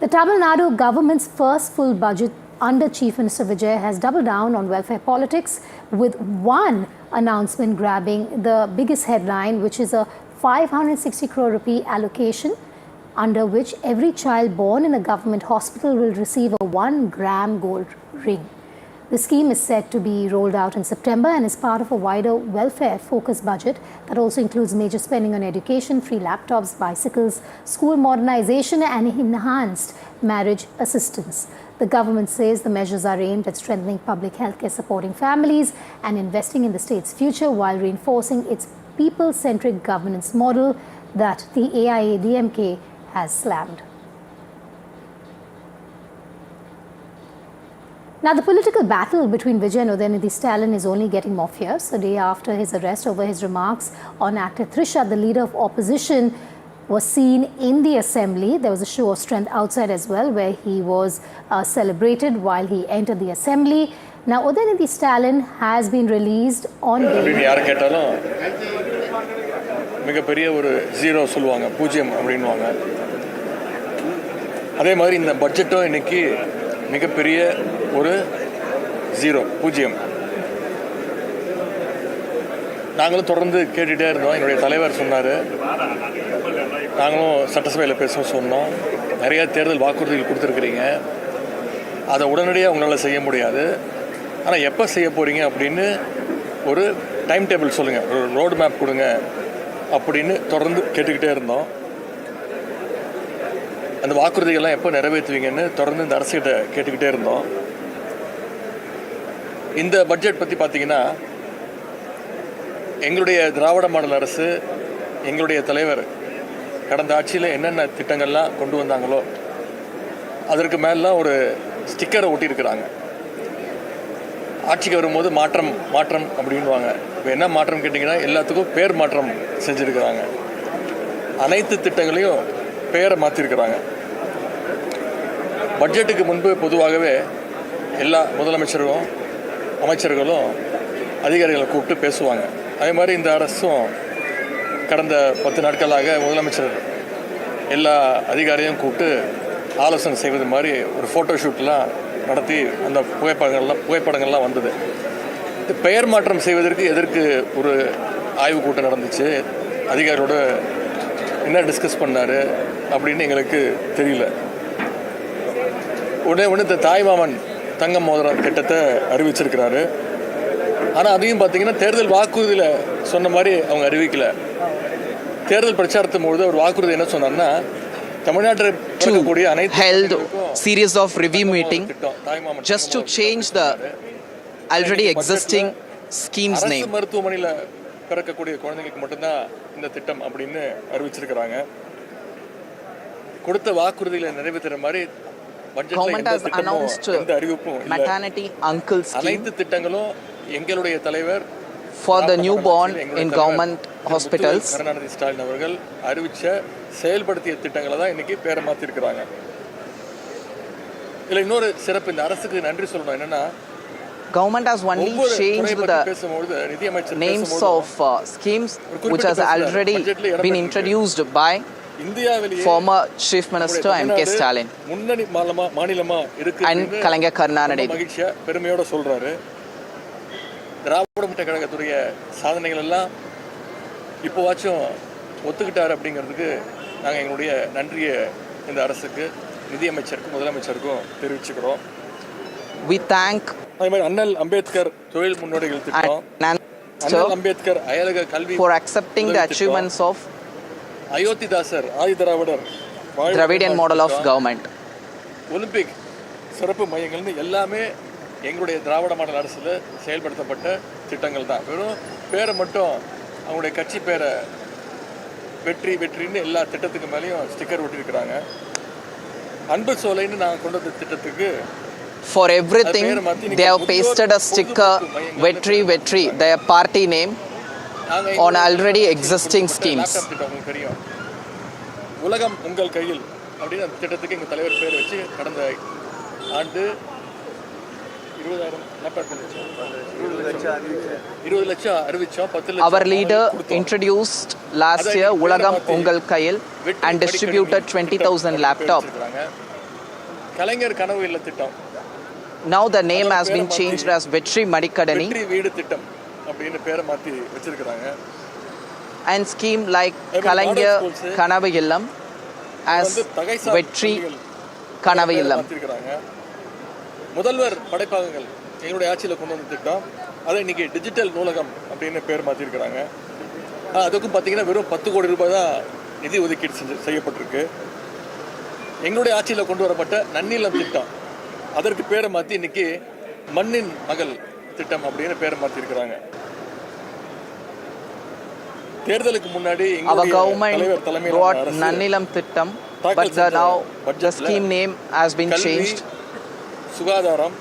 The Tamil Nadu government's first full budget under Chief Minister Vijay has doubled down on welfare politics, with one announcement grabbing the biggest headline, which is a 560 crore rupee allocation, under which every child born in a government hospital will receive a 1 gram gold ring. The scheme is set to be rolled out in September and is part of a wider welfare-focused budget that also includes major spending on education, free laptops, bicycles, school modernization and enhanced marriage assistance. The government says the measures are aimed at strengthening public healthcare, supporting families and investing in the state's future, while reinforcing its people-centric governance model that the AIADMK has slammed. Now, the political battle between Vijay and Udhayanidhi Stalin is only getting more fierce. A day after his arrest over his remarks on actor Trisha, the leader of opposition was seen in the assembly. There was a show of strength outside as well, where he was celebrated while he entered the assembly. Now, Udhayanidhi Stalin has been released on bail. மிகப்பெரிய ஒரு zero சொல்லுவாங்க, பூஜ்ஜியம் அப்படின்வாங்க. அதே மாதிரி இந்த பட்ஜெட்டும் இன்னைக்கு மிகப்பெரிய ஒரு ஜீரோ, பூஜ்ஜியம். நாங்களும் தொடர்ந்து கேட்டுகிட்டே இருந்தோம். என்னுடைய தலைவர் சொன்னார், நாங்களும் சட்டசபையில் பேச சொன்னோம். நிறைய தேர்தல் வாக்குறுதிகள் கொடுத்துருக்குறீங்க, அதை உடனடியாக உங்களால் செய்ய முடியாது, ஆனால் எப்போ செய்ய போகிறீங்க அப்படின்னு ஒரு டைம் டேபிள் சொல்லுங்கள், ஒரு ரோடு மேப் கொடுங்க அப்படின்னு தொடர்ந்து கேட்டுக்கிட்டே இருந்தோம். அந்த வாக்குறுதிகள்லாம் எப்போ நிறைவேற்றுவீங்கன்னு தொடர்ந்து இந்த அரசுகிட்ட கேட்டுக்கிட்டே இருந்தோம். இந்த பட்ஜெட் பற்றி பார்த்தீங்கன்னா எங்களுடைய திராவிட மாடல் அரசு, எங்களுடைய தலைவர் கடந்த ஆட்சியில் என்னென்ன திட்டங்கள்லாம் கொண்டு வந்தாங்களோ அதற்கு மேலாம் ஒரு ஸ்டிக்கரை ஒட்டியிருக்கிறாங்க. ஆட்சிக்கு வரும்போது மாற்றம் மாற்றம் அப்படின்வாங்க. இப்போ என்ன மாற்றம் கேட்டிங்கன்னா எல்லாத்துக்கும் பேர் மாற்றம் செஞ்சுருக்கிறாங்க. அனைத்து திட்டங்களையும் பெயரை மாற்றிருக்கிறாங்க. பட்ஜெட்டுக்கு முன்பு பொதுவாகவே எல்லா முதலமைச்சரும் அமைச்சர்களும் அதிகாரிகளை கூப்பிட்டு பேசுவாங்க. அதே மாதிரி இந்த அரசும் கடந்த 10 நாட்களாக முதலமைச்சர் எல்லா அதிகாரியும் கூப்பிட்டு ஆலோசனை செய்வது மாதிரி ஒரு ஃபோட்டோ ஷூட்லாம் நடத்தி அந்த புகைப்படங்கள்லாம் வந்தது. இந்த பெயர் மாற்றம் செய்வதற்கு எதற்கு ஒரு ஆய்வு கூட்டம் நடந்துச்சு, அதிகாரியோட என்ன டிஸ்கஸ் பண்ணார் அப்படின்னு எங்களுக்கு தெரியல. உடனே இந்த தாய்மாமன் தங்க மோதிரம் திட்டத்தை அறிவிச்சிருக்கிறாரு. ஆனால் அதையும் பார்த்தீங்கன்னா தேர்தல் வாக்குறுதியில் சொன்ன மாதிரி அவங்க அறிவிக்கலை. தேர்தல் பிரச்சாரத்தின் பொழுது ஒரு வாக்குறுதி என்ன சொன்னார்னா, தமிழ்நாட்டில் held series of review meeting just to change the already existing schemes name. மருத்துவமனையில் பிறக்கக்கூடிய குழந்தைங்களுக்கு மட்டும்தான் இந்த திட்டம் அப்படின்னு அறிவிச்சிருக்கிறாங்க. கொடுத்த வாக்குறுதிகளை நிறைவேற்றுற மாதிரி Government has announced maternity uncle scheme. அனைத்து திட்டங்களும் எங்களுடைய தலைவர் for the newborn in government hospitals. Karunanidhi Stalin அவர்கள் அறிவிச்ச செயல்படுத்திய திட்டங்களை தான் இன்னைக்கு பேரை மாற்றிருக்கிறாங்க. இதில் இன்னொரு சிறப்பு, இந்த அரசுக்கு நன்றி சொல்லணும். என்னன்னா, government has only changed the names of schemes which has already been introduced by former Chief Minister M.K. Stalin முன்னணி மாநிலமா இருக்கு and Kalanga Karnanade. மகிழ்ச்சியா பெருமையோட சொல்றாரு. திராவிட முன்னேற்ற கழகத்துடைய சாதனைகள் எல்லாம் இப்போவாச்சும் ஒத்துக்கிட்டார் அப்படிங்கிறதுக்கு நாங்கள் எங்களுடைய நன்றியை இந்த அரசுக்கு, நிதியமைச்சருக்கும் முதலமைச்சருக்கும் தெரிவிச்சுக்கிறோம். We thank அதே மாதிரி அண்ணல் அம்பேத்கர் தொழில் முன்னோடிகள் திட்டம், அண்ணல் அம்பேத்கர் அயலக கல்வி for accepting the achievements of Iyothee Thass Adi Dravidar Dravidian model of government. Olympic சிறப்பு மையங்கள்னு எல்லாமே எங்களுடைய திராவிட மாடல் அரசில் செயல்படுத்தப்பட்ட திட்டங்கள் தான். வெறும் பேரை மட்டும் அவங்களுடைய கட்சி பேரை வெற்றி வெற்றின்னு எல்லா திட்டத்துக்கு மேலேயும் ஸ்டிக்கர் ஒட்டியிருக்கிறாங்க. அன்பு சோலைன்னு நாங்கள் கொண்டு வந்த திட்டத்துக்கு for everything they have pasted a sticker Vetri Vetri, their party name, on already existing schemes. தெரியும், உலகம் உங்கள் கையில் அப்படின்னு அந்த திட்டத்துக்கு எங்கள் தலைவர் பேர் வச்சு கடந்த ஆண்டு 20 லட்சம் அறிவிச்சோம். 10 லட்சம் our leader introduced last year Ulagam Ungal Kayil and distributed 20,000 laptop. கலைஞர் கனவு இல்ல திட்டம், now the name has been changed as Vetri Madikadani. வெற்றி வீடு திட்டம் அப்படின்னு பேரை மாத்தி வச்சிருக்காங்க. and scheme like Kalanga Kanavu Illam as Vetri Kanavu Illam. முதல்வர் படைப்பாகங்கள் எங்களுடைய ஆட்சியில் கொண்டு வந்த திட்டம், அதை இன்னைக்கு டிஜிட்டல் நூலகம் அப்படின்னு பேர் மாற்றிருக்கிறாங்க. அதுக்கும் பார்த்தீங்கன்னா வெறும் 10 கோடி ரூபாய் தான் நிதி ஒதுக்கீடு செய்யப்பட்டிருக்கு. எங்களுடைய ஆட்சியில் கொண்டு வரப்பட்ட நன்னிலம் திட்டம், அதற்கு பேரை மாற்றி இன்னைக்கு மண்ணின் மகள் திட்டம் அப்படின்னு பேரை மாற்றிருக்கிறாங்க. தேர்தலுக்கு முன்னாடி our government brought Nannilam Thittam, but now the scheme name has been changed. சுகாதாரம்,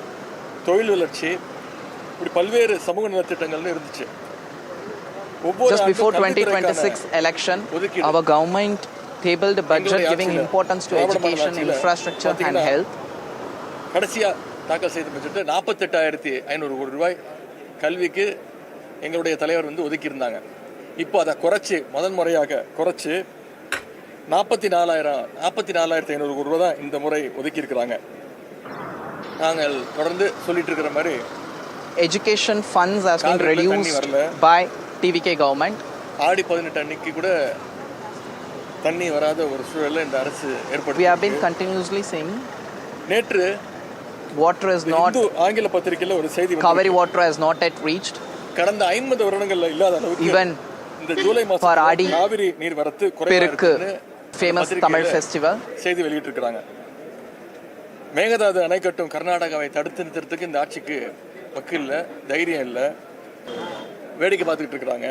தொழில் வளர்ச்சி, இப்படி பல்வேறு சமூக நலத்திட்டங்கள்னு இருந்துச்சு. Just before 2026 election, our government tabled a budget giving importance to education, infrastructure and health. கடைசியா தாக்கல் செய்த பட்ஜெட் 48,500 கோடி ரூபாய் கல்விக்கு எங்களுடைய தலைவர் ஒதுக்கி இருந்தாங்க. இப்போ அதை குறைச்சி முதன்முறையாக குறைச்சி 44,500 கோடி ரூபாய் தான் இந்த முறை ஒதுக்கி இருக்கிறாங்க. நாங்கள் தொடர்ந்து சொல்லிட்டு இருக்கிற மாதிரி education funds has been reduced by TVK government. ஆடி 18 அன்னைக்கு கூட தண்ணி வராத ஒரு சூழல்ல இந்த அரசு ஏற்படுத்தி. We have been continuously saying நேற்று water is not, ஆங்கில பத்திரிகையில் ஒரு செய்தி, Kaveri water has not yet reached. கடந்த 50 வருடங்கள்ல இல்லாத அளவுக்கு even இந்த ஜூலை மாதம் காவிரி நீர் வரத்து குறைவா இருக்குன்னு famous Tamil festival. செய்தி வெளியிட்டிருக்கிறாங்க. மேகதாது அணை கட்டும் கர்நாடகாவை தடுத்து நிறுத்துறதுக்கு இந்த ஆட்சிக்கு வக்கு இல்லை, தைரியம் இல்லை, வேடிக்கை பார்த்துக்கிட்டு இருக்கிறாங்க.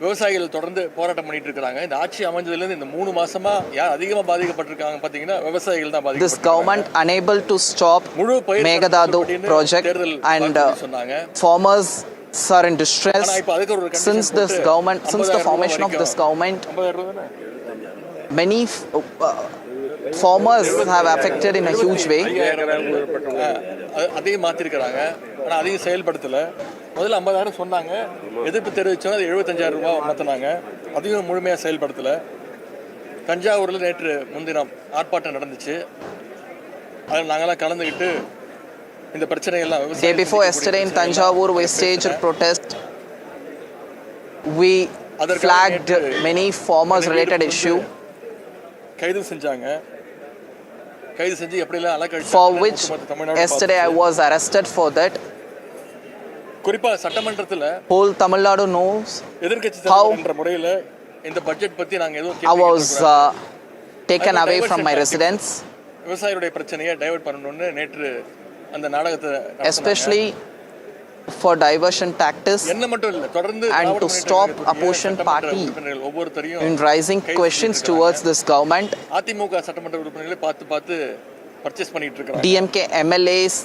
விவசாயிகள் தொடர்ந்து போராட்டம் பண்ணிட்டு இருக்காங்க. இந்த ஆட்சி அமைஞ்சதுலேருந்து இந்த 3 மாசமா யார் அதிகமாக பாதிக்கப்பட்டிருக்காங்க பார்த்தீங்கன்னா விவசாயிகள் தான் This government unable to stop Meghdadu project and farmers are in distress. Since the formation of this government, many farmers have affected in a huge way. அதையும் மாற்றிருக்கிறாங்க, ஆனால் அதையும் செயல்படுத்தலை. முதல்ல 50,000 சொன்னாங்க, எதிர்ப்பு தெரிவிச்சோன்னா அது 75,000 ரூபாய் மாற்றினாங்க, அதையும் முழுமையாக செயல்படுத்தலை. தஞ்சாவூரில் நேற்று முன்தினம் ஆர்ப்பாட்டம் நடந்துச்சு, அதில் நாங்கள்லாம் கலந்துக்கிட்டு இந்த பிரச்சனைகள்லாம் Day before yesterday in Tanjavur we staged a protest. We flagged many farmers related issue. கைது செஞ்சாங்க, கைது செஞ்சு எப்படிலாம் அலக்கழிச்சு, for which yesterday I was arrested for that. குறிப்பா சட்டமன்றத்தில் whole Tamil Nadu knows எதிர்க்கட்சி தலைவர் என்ற முறையில் இந்த பட்ஜெட் பத்தி நாங்க எதுவும் I was taken away from my residence. விவசாயிகளுடைய பிரச்சனையை டைவர்ட் பண்ணணும்னு நேற்று அந்த நாடகத்தை especially for diversion tactics என்ன மட்டும் இல்ல, தொடர்ந்து and to stop opposition party in raising questions towards this government. AIADMK சட்டமன்ற உறுப்பினர்களை பார்த்து பர்ச்சேஸ் பண்ணிட்டு இருக்காங்க. DMK MLAs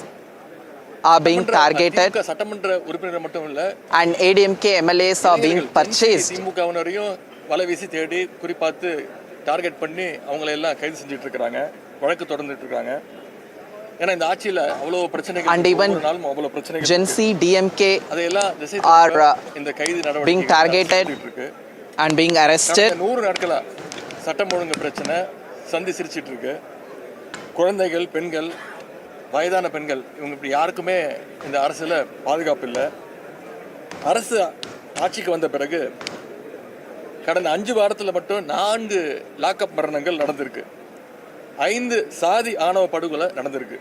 are being targeted சட்டமன்ற உறுப்பினர்கள் மட்டும் இல்ல and ADMK MLAs are being purchased. திமுகவினரையும் வலை வீசி தேடி குறிப்பாத்து டார்கெட் பண்ணி அவங்களை எல்லாம் கைது செஞ்சுட்டு இருக்காங்க, வழக்கு தொடர்ந்துட்டு இருக்காங்க. ஏன்னா இந்த ஆட்சியில அவ்வளவு பிரச்சனைகள், and even அவ்வளவு பிரச்சனைகள், Gen Z DMK are இந்த கைது நடவடிக்கை being targeted and being arrested. 100 நாட்களா சட்டம் ஒழுங்கு பிரச்சனை சந்தி சிரிச்சிட்டு இருக்கு. குழந்தைகள், பெண்கள், வயதான பெண்கள், இவங்க இப்படி யாருக்குமே இந்த அரசுல பாதுகாப்பு இல்லை. அரசு ஆட்சிக்கு வந்த பிறகு கடந்த 5 வாரத்தில் மட்டும் 4 லாக்அப் மரணங்கள் நடந்திருக்கு, 5 சாதி ஆணவ படுகொலை நடந்திருக்கு.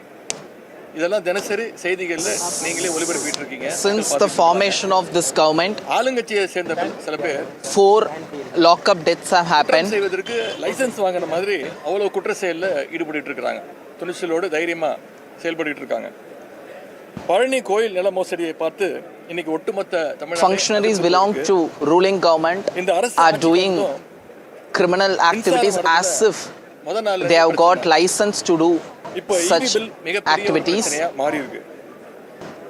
இதெல்லாம் தினசரி செய்திகள்ல நீங்களே ஒளிபரப்பிட்டு இருக்கீங்க. Since the formation of this government, ஆளுங்கட்சியை சேர்ந்த சில பேர் 4 lockup deaths have happened. செய்வதற்கு லைசன்ஸ் வாங்கின மாதிரி அவ்வளவு குற்ற செயல்ல ஈடுபட்டு இருக்காங்க. துணிச்சலோடு தைரியமா செயல்பட்டு இருக்காங்க. பழனி கோயில் நில மோசடியை பார்த்து இன்னைக்கு ஒட்டுமொத்த Tamil Nadu functionaries belong to ruling government are doing criminal activities as if they have got license to do such activities. மாறி இருக்கு.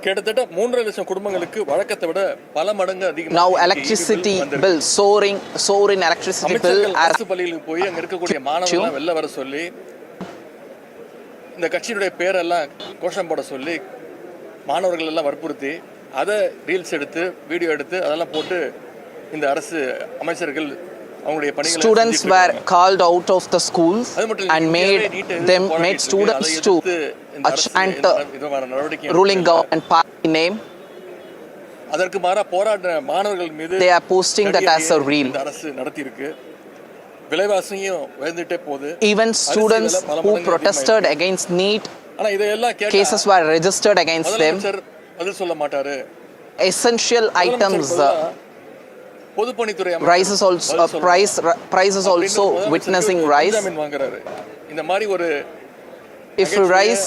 கிட்டத்தட்ட 3.5 லட்சம் குடும்பங்களுக்கு வழக்கத்தை விட பல மடங்கு அதிகமாக now electricity bill soaring electricity bill அரசு பள்ளிகளுக்கு போய் அங்க இருக்கக்கூடிய மாணவர்கள் வெளில வர சொல்லி இந்த கட்சியுடைய பேரெல்லாம் கோஷம் போட சொல்லி மாணவர்கள் எல்லாம் வற்புறுத்தி அதை ரீல்ஸ் எடுத்து வீடியோ எடுத்து அதெல்லாம் போட்டு இந்த அரசு அமைச்சர்கள் அவங்களுடைய பணிகளை students were called out of the schools and made students to chant ruling government party name. அதற்கு மாறா போராட்ட மாணவர்கள் மீது they are posting that as a reel. இந்த அரசு நடத்தி இருக்கு. விலைவாசியும் உயர்ந்துட்டே போகுது. Even students who protested against NEET cases were registered against them. பதில் சொல்ல மாட்டாரு. Essential items பொதுப்பணித்துறை prices also witnessing rise. இந்த மாதிரி ஒரு if you raise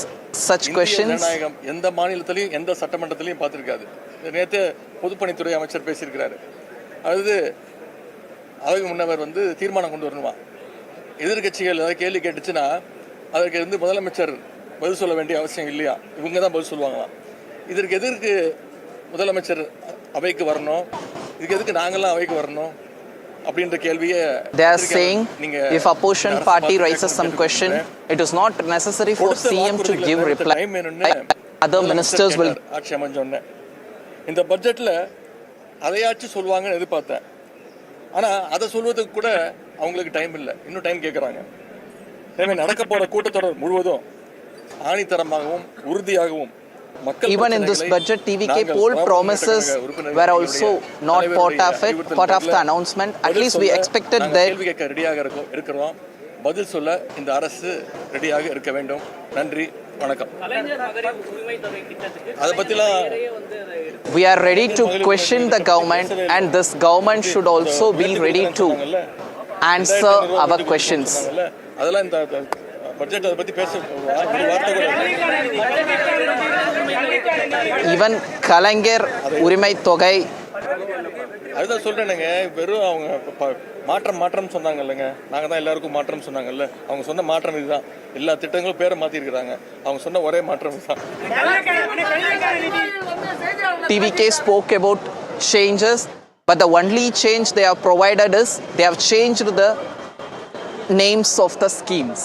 such questions, எந்த மாநிலத்திலையும் எந்த சட்டமன்றத்திலையும் பார்த்திருக்காது. நேற்று பொதுப்பணித்துறை அமைச்சர் பேசியிருக்கிறாரு. அதாவது அவைக்கு முன்னவர் தீர்மானம் கொண்டு வரணுமா, எதிர்கட்சிகள் ஏதாவது கேள்வி கேட்டுச்சுன்னா அதற்கு முதலமைச்சர் பதில் சொல்ல வேண்டிய அவசியம் இல்லையா, இவங்க தான் பதில் சொல்லுவாங்களாம். இதற்கு எதற்கு முதலமைச்சர் அவைக்கு வரணும், இதுக்கு எதுக்கு நாங்கள்லாம் அவைக்கு வரணும் அப்படின்ற கேள்வியை they are saying if opposition party raises some question, it is not necessary for CM to give reply. Other ministers will. ஆட்சி அமைஞ்சோன்னே இந்த பட்ஜெட்டில் அதையாச்சும் சொல்லுவாங்கன்னு எதிர்பார்த்தேன். ஆனால் அதை சொல்வதுக்கு கூட அவங்களுக்கு டைம் இல்லை, இன்னும் டைம் கேட்குறாங்க. எனவே நடக்க போகிற கூட்டத்தொடர் முழுவதும் ஆணித்தரமாகவும் உறுதியாகவும் even in this budget TVK poll promises were also not part of the announcement. At least we expected that. கேள்வி கேட்க ரெடியாக இருக்கிறோம், பதில் சொல்ல இந்த அரசு ரெடியாக இருக்க வேண்டும். நன்றி, வணக்கம். அதை பத்திலாம் we are ready to question the government and this government should also be ready to answer our questions. அதெல்லாம் இந்த பட்ஜெட் அதை பத்தி பேச ஒரு வார்த்தை கூட Even கலைஞர் உரிமை தொகை அதுதான் சொல்றேனுங்க. வெறும் அவங்க மாற்றம் சொன்னாங்க இல்லைங்க. நாங்க தான் எல்லாருக்கும் மாற்றம் சொன்னாங்கல்ல. அவங்க சொன்ன மாற்றம் இதுதான். எல்லா திட்டங்களும் பேரை மாத்தி இருக்காங்க. அவங்க சொன்ன ஒரே மாற்றம் இதுதான். TVK spoke about changes, but the only change they have provided is they have changed the names of the schemes.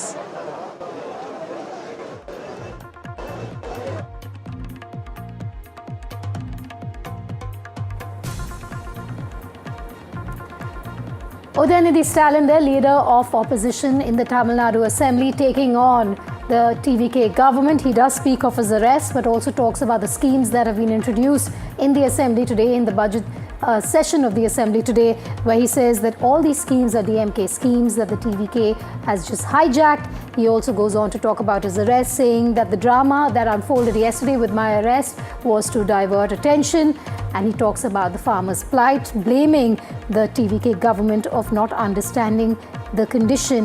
Udhayanidhi Stalin, the leader of opposition in the Tamil Nadu Assembly, taking on the TVK government. He does speak of his arrest, but also talks about the schemes that have been introduced in the Assembly today, in the budget session of the Assembly today, where he says that all these schemes are DMK schemes that the TVK has just hijacked. He also goes on to talk about his arrest, saying that the drama that unfolded yesterday with my arrest was to divert attention. And he talks about the farmers' plight, blaming the TVK government of not understanding the condition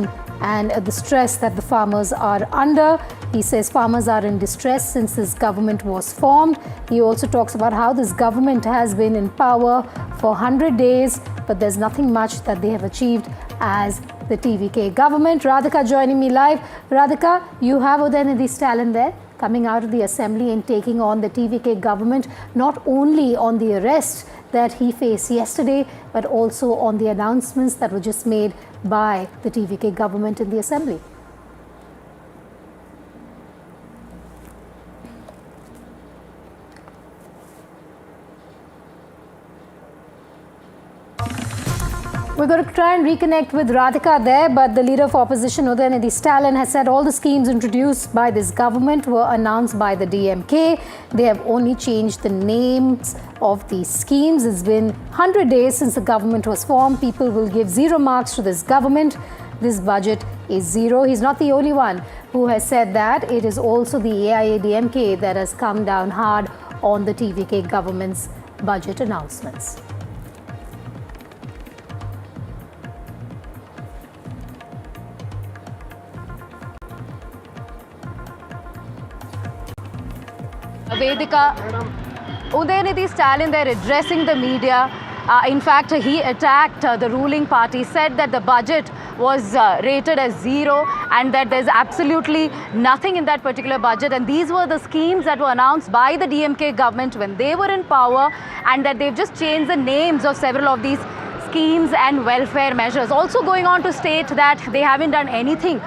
and the stress that the farmers are under. He says farmers are in distress since this government was formed. He also talks about how this government has been in power for 100 days, but there's nothing much that they have achieved as the TVK government. Radhika joining me live. Radhika, you have Udhayanidhi Stalin there, coming out of the Assembly and taking on the TVK government, not only on the arrest that he faced yesterday, but also on the announcements that were just made by the TVK government in the Assembly. We're going to try and reconnect with Radhika there, but the leader of opposition, Udhayanidhi Stalin, has said all the schemes introduced by this government were announced by the DMK. They have only changed the names of these schemes. It's been 100 days since the government was formed. People will give 0 marks to this government. This budget is 0. He's not the only one who has said that. It is also the AIADMK that has come down hard on the TVK government's budget announcements. Vedika, Udhayanidhi Stalin, they're addressing the media. In fact, he attacked the ruling party, said that the budget was rated as 0 and that there's absolutely nothing in that particular budget. And these were the schemes that were announced by the DMK government when they were in power, and that they've just changed the names of several of these schemes and welfare measures. Also going on to state that they haven't done anything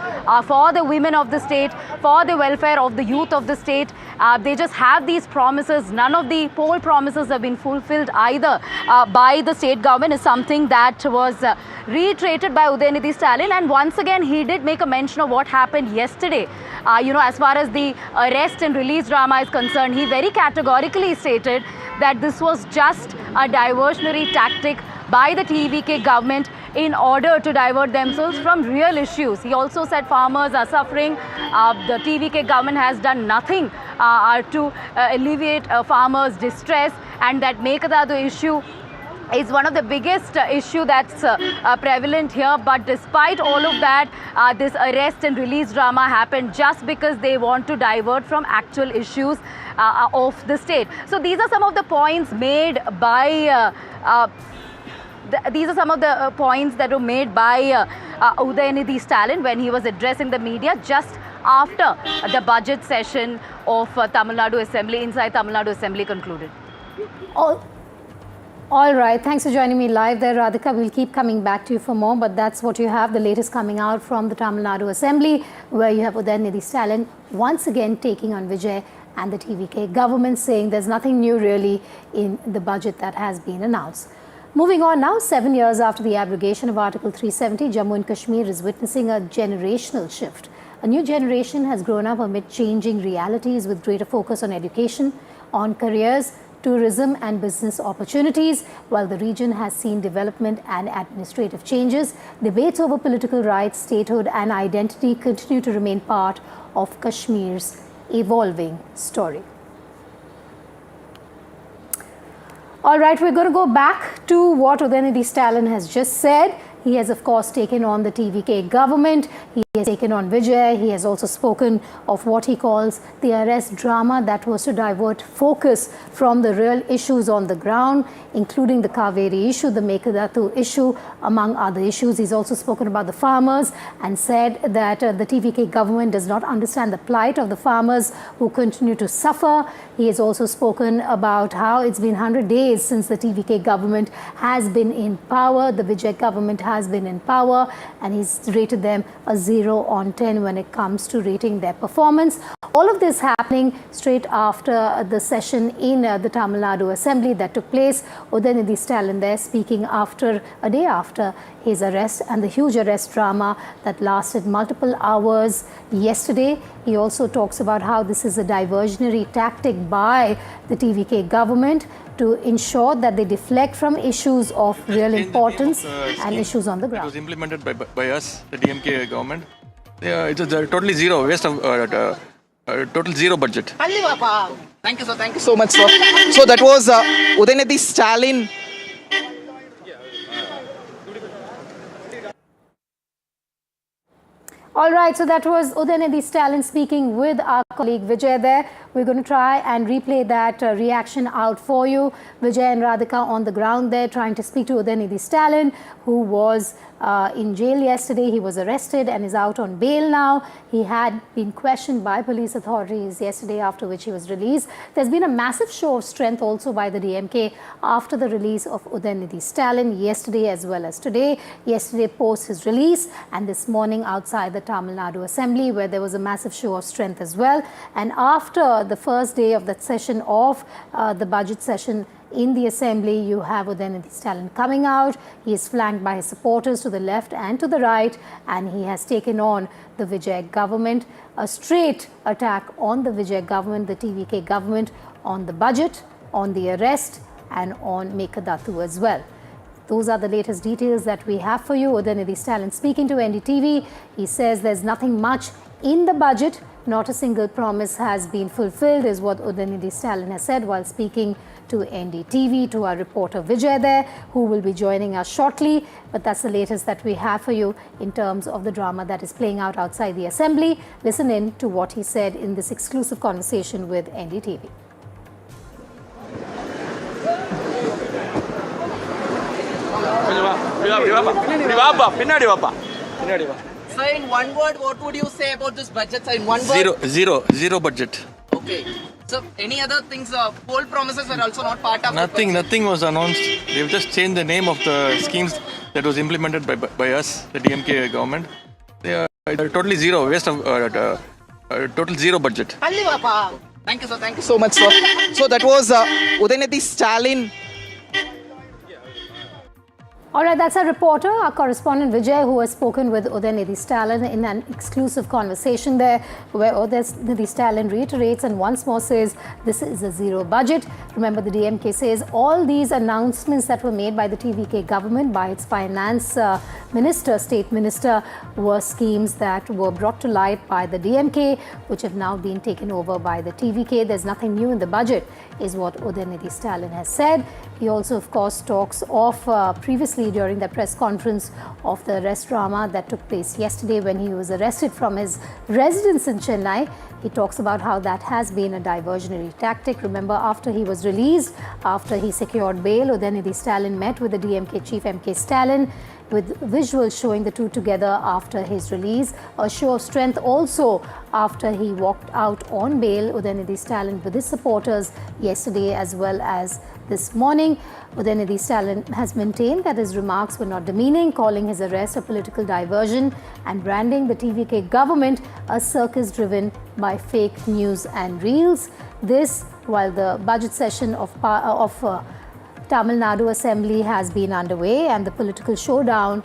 for the women of the state, for the welfare of the youth of the state. They just have these promises. None of the poll promises have been fulfilled either by the state government, is something that was reiterated by Udhayanidhi Stalin. And once again, he did make a mention of what happened yesterday. As far as the arrest and release drama is concerned, he very categorically stated that this was just a diversionary tactic by the TVK government in order to divert themselves from real issues. He also said farmers are suffering. The TVK government has done nothing to alleviate farmers' distress, and that Mekadadu issue is one of the biggest issue that's prevalent here. But despite all of that, this arrest and release drama happened just because they want to divert from actual issues of the state. So these are some of the points made by these are some of the points that were made by Udhayanidhi Stalin when he was addressing the media just after the budget session of Tamil Nadu Assembly, inside Tamil Nadu Assembly, concluded. All right. Thanks for joining me live there, Radhika. We'll keep coming back to you for more, but that's what you have, the latest coming out from the Tamil Nadu Assembly, where you have Udhayanidhi Stalin once again taking on Vijay and the TVK government, saying there's nothing new really in the budget that has been announced. Moving on now, 7 years after the abrogation of Article 370, Jammu and Kashmir is witnessing a generational shift. A new generation has grown up amid changing realities with greater focus on education, on careers, tourism and business opportunities. While the region has seen development and administrative changes, debates over political rights, statehood and identity continue to remain part of Kashmir's evolving story. All right, we're going to go back to what Udhayanidhi Stalin has just said. He has, of course, taken on the TVK government. He has taken on Vijay. He has also spoken of what he calls the arrest drama that was to divert focus from the real issues on the ground, including the Kaveri issue, the Mekadatu issue, among other issues. He's also spoken about the farmers and said that the TVK government does not understand the plight of the farmers who continue to suffer. He has also spoken about how it's been 100 days since the TVK government has been in power. The Vijay government has been in power, and he's rated them a 0 on 10 when it comes to rating their performance. All of this happening straight after the session in the Tamil Nadu Assembly that took place. Udhayanidhi Stalin there speaking after a day after his arrest and the huge arrest drama that lasted multiple hours yesterday. He also talks about how this is a diversionary tactic by the TVK government to ensure that they deflect from issues of real importance and issues on the ground. It was implemented by us, the DMK government. It is totally zero, waste of total zero budget. Thank you, sir. Thank you so much, sir. So that was Udhayanidhi Stalin. All right, so that was Udhayanidhi Stalin speaking with our colleague Vijay there. We're going to try and replay that reaction out for you. Vijay and Radhika on the ground there trying to speak to Udhayanidhi Stalin, who was in jail yesterday. He was arrested and is out on bail now. He had been questioned by police authorities yesterday, after which he was released. There's been a massive show of strength also by the DMK after the release of Udhayanidhi Stalin yesterday as well as today. Yesterday post his release, and this morning outside the Tamil Nadu Assembly, where there was a massive show of strength as well. And after the first day of that session of the budget session in the Assembly, you have Udhayanidhi Stalin coming out. He is flanked by his supporters to the left and to the right, and he has taken on the Vijay government. A straight attack on the Vijay government, the TVK government, on the budget, on the arrest, and on Mekadatu as well. Those are the latest details that we have for you. Udhayanidhi Stalin speaking to NDTV. He says there's nothing much in the budget. Not a single promise has been fulfilled, is what Udhayanidhi Stalin has said while speaking to NDTV, to our reporter Vijay there, who will be joining us shortly. But that's the latest that we have for you in terms of the drama that is playing out outside the Assembly. Listen in to what he said in this exclusive conversation with NDTV. Sir, in one word, what would you say about this budget, sir? In one word? Zero budget. Okay. So, any other things, poll promises were also not part of Nothing was announced. They've just changed the name of the schemes that was implemented by us, the DMK government. They are totally zero, waste of total zero budget. Thank you, sir. Thank you so much, sir. So, that was Udhayanidhi Stalin. All right, that's our reporter, our correspondent Vijay, who has spoken with Udhayanidhi Stalin in an exclusive conversation there, where Udhayanidhi Stalin reiterates and once more says this is a zero budget. Remember, the DMK says all these announcements that were made by the TVK government, by its finance minister, state minister, were schemes that were brought to light by the DMK, which have now been taken over by the TVK. There's nothing new in the budget, is what Udhayanidhi Stalin has said. He also, of course, talks of previously during the press conference of the arrest drama that took place yesterday when he was arrested from his residence in Chennai. He talks about how that has been a diversionary tactic. Remember, after he was released, after he secured bail, Udhayanidhi Stalin met with the DMK chief M.K. Stalin, with visuals showing the two together after his release. A show of strength also after he walked out on bail, Udhayanidhi Stalin with his supporters yesterday as well as this morning. Udhayanidhi Stalin has maintained that his remarks were not demeaning, calling his arrest a political diversion and branding the TVK government a circus driven by fake news and reels. This while the budget session of Tamil Nadu Assembly has been underway and the political showdown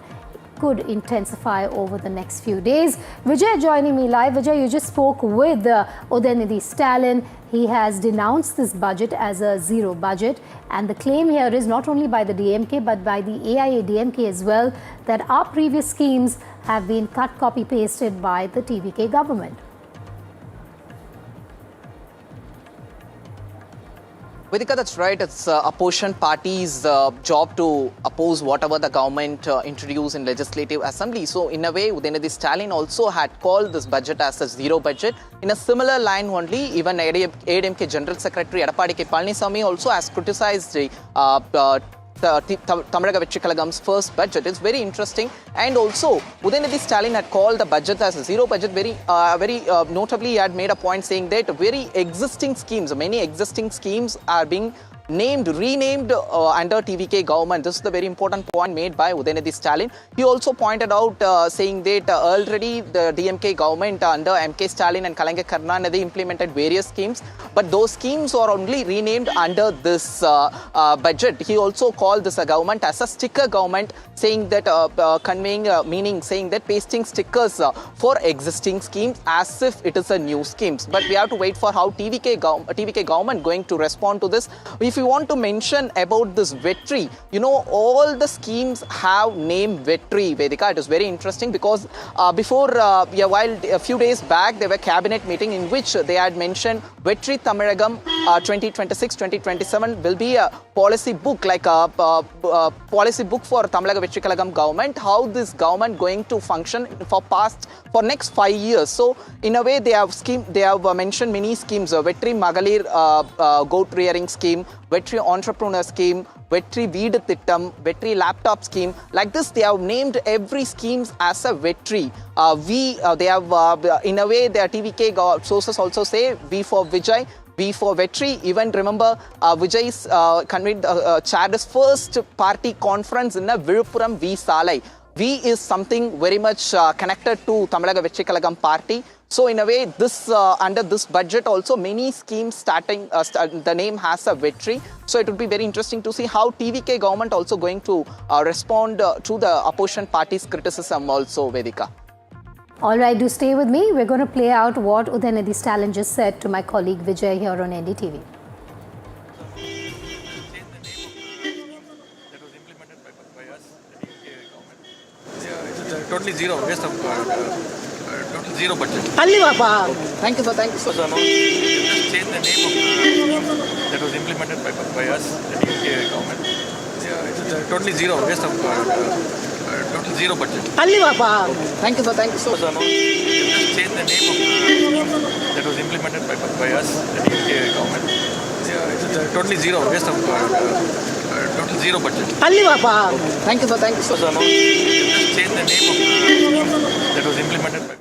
could intensify over the next few days. Vijay joining me live. Vijay, you just spoke with Udhayanidhi Stalin. He has denounced this budget as a zero budget, and the claim here is not only by the DMK but by the AIADMK as well, that our previous schemes have been cut, copy, pasted by the TVK government. Vedika, that's right. It's opposition party's job to oppose whatever the government introduced in Legislative Assembly. So, in a way, Udhayanidhi Stalin also had called this budget as a zero budget. In a similar line only, even ADMK General Secretary Edapadi K. Palaniswamy also has criticized the Tamil Nadu first budget. It's very interesting. And also, Udhayanidhi Stalin had called the budget as a zero budget. Very notably, he had made a point saying that many existing schemes are being renamed under TVK government. This is the very important point made by Udhayanidhi Stalin. He also pointed out saying that already the DMK government under MK Stalin and Kalaignar Karunanidhi implemented various schemes, but those schemes are only renamed under this budget. He also called this a government as a sticker government, saying that saying that pasting stickers for existing schemes as if it is a new schemes. But we have to wait for how TVK government going to respond to this. If you want to mention about this Vetri, all the schemes have name Vetri, Vedika. It is very interesting because before while a few days back there were cabinet meeting in which they had mentioned Vetri Tamilagam 2026-2027 will be a policy book, like a policy book for Tamil Nadu Budget government, how this government going to function for next 5 years. So in a way they have mentioned many schemes, Vetri Magalir goat rearing scheme, Vetri entrepreneur scheme, Vetri Veedu Thittam, Vetri laptop scheme. Like this, they have named every schemes as a Vetri. They have in a way their TVK sources also say V for Vijay, V for Vetri. Even remember Vijay's chaired his first party conference in a Viluppuram V Salai. V is something very much connected to Tamil Nadu Budget party. So in a way, this under this budget also many schemes starting the name has a Vetri. So it would be very interesting to see how TVK government also going to respond to the opposition party's criticism also, Vedika. All right, do stay with me. We're going to play out what Udhayanidhi Stalin just said to my colleague Vijay here on NDTV. Totally zero, waste of total zero budget. Thank you, sir. Thank you, sir. So, just change the name of that was implemented by us, the DMK government. It's totally zero, waste of total zero budget. Thank you, sir. Thank you, sir. So, just change the name of that was implemented by us, the DMK government. It's totally zero, waste of total zero budget. Thank you, sir. Thank you, sir. So, just change the name of that was implemented by.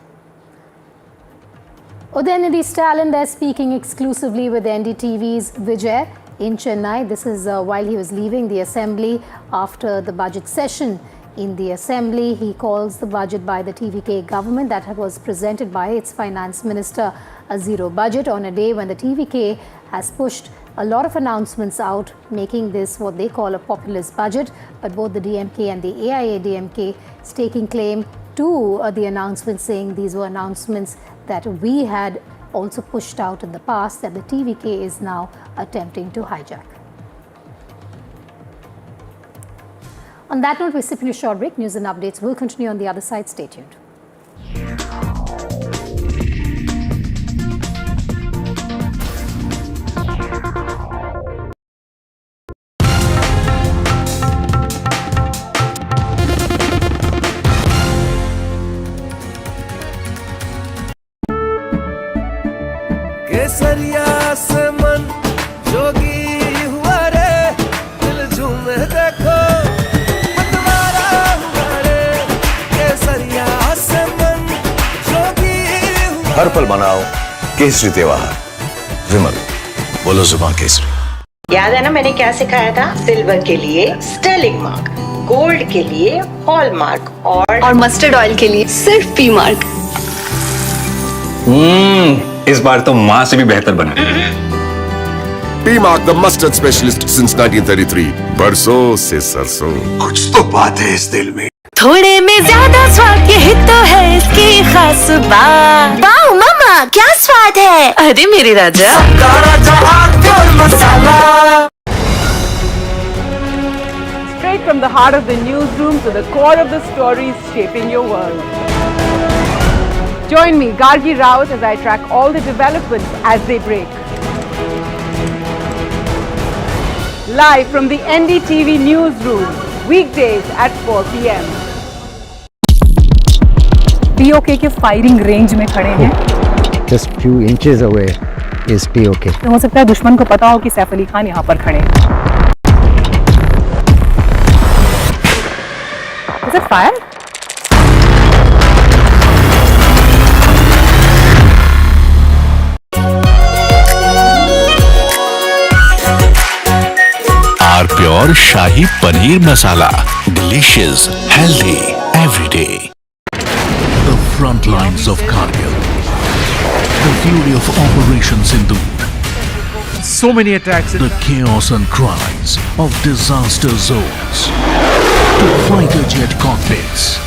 Udhayanidhi Stalin there speaking exclusively with NDTV's Vijay in Chennai. This is while he was leaving the assembly after the budget session. In the assembly, he calls the budget by the TVK government that was presented by its finance minister a zero budget on a day when the TVK has pushed a lot of announcements out, making this what they call a populist budget. But both the DMK and the AIADMK staking claim to the announcements, saying these were announcements that we had also pushed out in the past that the TVK is now attempting to hijack. On that note, we're sipping a short break. News and updates will continue on the other side. Stay tuned. केसरिया से मन जोगी हुआ रे दिल झूमे देखो मतवारा हुआ रे केसरिया से मन जोगी हुआ हर पल मनाओ केसरी त्योहार। विमल, बोलो जुबान केसरी। याद है ना मैंने क्या सिखाया था? सिल्वर के लिए स्टर्लिंग मार्क, गोल्ड के लिए हॉलमार्क और मस्टर्ड ऑयल के लिए सिर्फ पी मार्क। इस बार तो माँ से भी बेहतर बना। P-Mark, the mustard specialist since 1933. बरसों से सरसों। कुछ तो बात है इस दिल में। थोड़े में ज्यादा स्वाद, यही तो है इसकी खास बात। वाओ मामा, क्या स्वाद है? अरे मेरे राजा, मसाला। Straight from the heart of the newsroom to the core of the stories shaping your world. Join me, Gargi Raut, as I track all the developments as they break. Live from the NDTV newsroom, weekdays at 4 p.m. POK के firing range में खड़े हैं. Just few inches away is POK. हो सकता है दुश्मन को पता हो कि सैफ अली खान यहाँ पर खड़े हैं. Is it fire? Our pure Shahi Paneer Masala. Delicious, healthy, every day. The front lines of Kargil. The fury of Operation Sindhu. So many attacks. The chaos and cries of disaster zones. To fighter jet cockpits.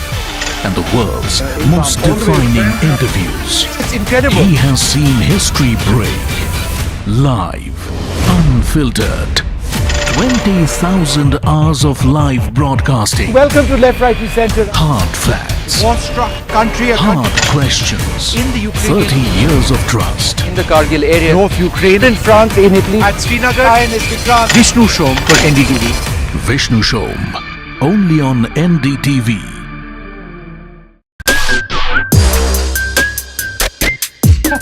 And the world's most defining interviews. It's incredible. He has seen history break. Live, unfiltered. 20,000 hours of live broadcasting. Welcome to Left, Right, Center. Hard facts. War-struck country. Hard questions. In the Ukraine. 30 years of trust. In the Kargil area. North Ukraine. In France, in Italy. At Srinagar. Vishnu Shom for NDTV. Vishnu Shom. Only on NDTV.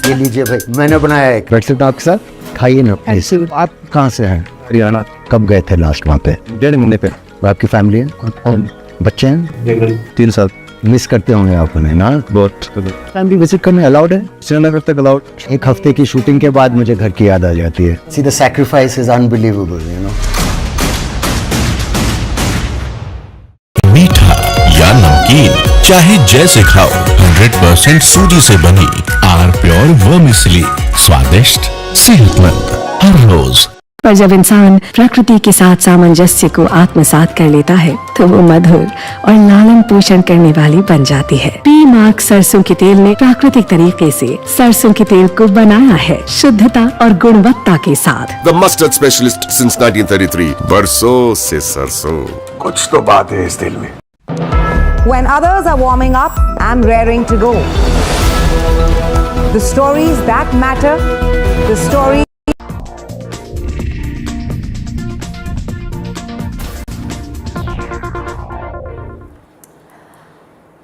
ये लीजिए भाई, मैंने बनाया है. बैठ सकते आपके साथ? खाइए ना. ऐसे आप कहाँ से हैं? हरियाणा. कब गए थे लास्ट वहाँ पे? 1.5 महीने पे. आपकी फैमिली है? बच्चे हैं? 3 साल. मिस करते होंगे आप उन्हें ना? बहुत. फैमिली विजिट करने अलाउड है? श्रीनगर तक अलाउड. 1 हफ्ते की शूटिंग के बाद मुझे घर की याद आ जाती है. See the sacrifice is unbelievable, you know. मीठा या नमकीन, चाहे जैसे खाओ, 100% सूजी से बनी आर प्योर वर्मिसेली. स्वादिष्ट, सेहतमंद, हर रोज. पर जब इंसान प्रकृति के साथ सामंजस्य को आत्मसात कर लेता है तो वो मधुर और लालन पोषण करने वाली बन जाती है. पी मार्क सरसों के तेल ने प्राकृतिक तरीके से सरसों के तेल को बनाया है शुद्धता और गुणवत्ता के साथ. The mustard specialist since 1933. बरसों से सरसों. कुछ तो बात है इस तेल में. When others are warming up, I'm raring to go. The stories that matter, the stories.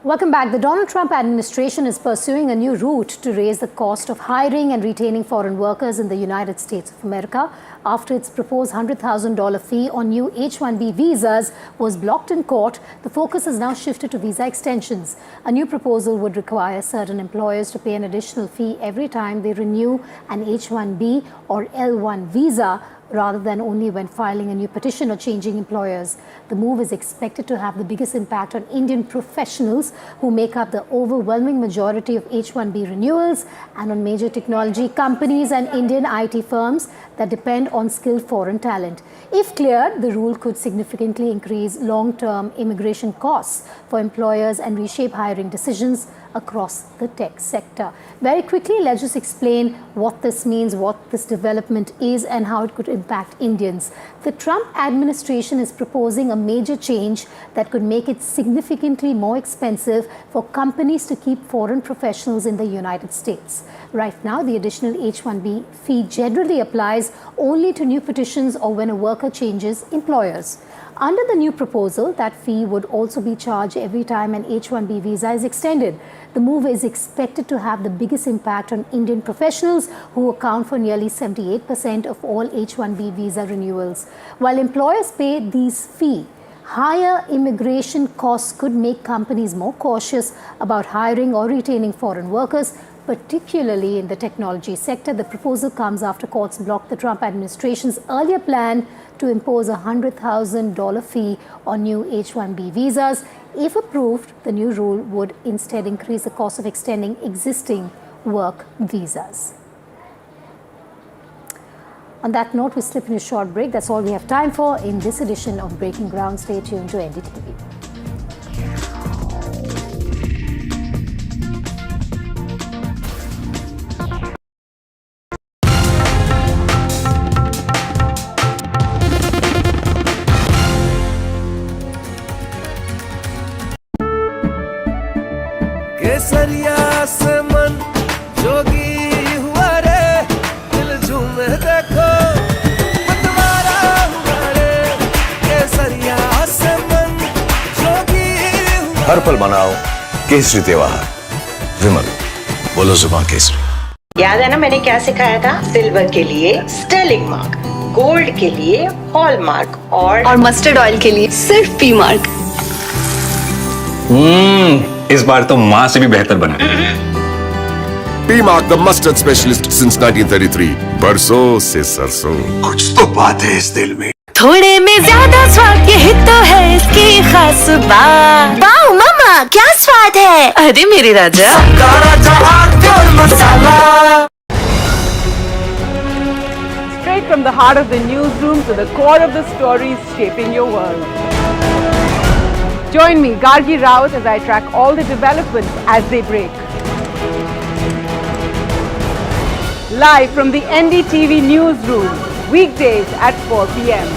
Welcome back. The Donald Trump administration is pursuing a new route to raise the cost of hiring and retaining foreign workers in the United States of America after its proposed $100,000 fee on new H-1B visas was blocked in court. The focus has now shifted to visa extensions. A new proposal would require certain employers to pay an additional fee every time they renew an H-1B or L-1 visa, rather than only when filing a new petition or changing employers. The move is expected to have the biggest impact on Indian professionals who make up the overwhelming majority of H-1B renewals and on major technology companies and Indian IT firms that depend on skilled foreign talent. If cleared, the rule could significantly increase long-term immigration costs for employers and reshape hiring decisions across the tech sector. Very quickly, let's just explain what this means, what this development is, and how it could impact Indians. The Trump administration is proposing a major change that could make it significantly more expensive for companies to keep foreign professionals in the United States. Right now, the additional H-1B fee generally applies only to new petitions or when a worker changes employers. Under the new proposal, that fee would also be charged every time an H-1B visa is extended. The move is expected to have the biggest impact on Indian professionals who account for nearly 78% of all H-1B visa renewals. While employers pay these fees, higher immigration costs could make companies more cautious about hiring or retaining foreign workers, particularly in the technology sector. The proposal comes after courts blocked the Trump administration's earlier plan to impose a $100,000 fee on new H-1B visas. If approved, the new rule would instead increase the cost of extending existing work visas. On that note, we slip in a short break. That's all we have time for in this edition of Breaking Ground. Stay tuned to NDTV. केसरिया से मन जोगी हुआ रे दिल झूमे देखो मतवारा हुआ हर पल मनाओ केसरी त्योहार। विमल, बोलो जुबान केसरी। याद है ना मैंने क्या सिखाया था? सिल्वर के लिए स्टर्लिंग मार्क, गोल्ड के लिए हॉलमार्क और मस्टर्ड ऑयल के लिए सिर्फ पी मार्क। इस बार तो माँ से भी बेहतर बना। P Mark, the mustard specialist since 1933. बरसों से सरसों। कुछ तो बात है इस दिल में। थोड़े में ज्यादा स्वाद, यही तो है इसकी खास बात। वाओ मामा, क्या स्वाद है? अरे मेरे राजा, मसाला। Straight from the heart of the newsroom to the core of the stories shaping your world. Join me, Gargi Raut, as I track all the developments as they break. Live from the NDTV newsroom, weekdays at 4 p.m.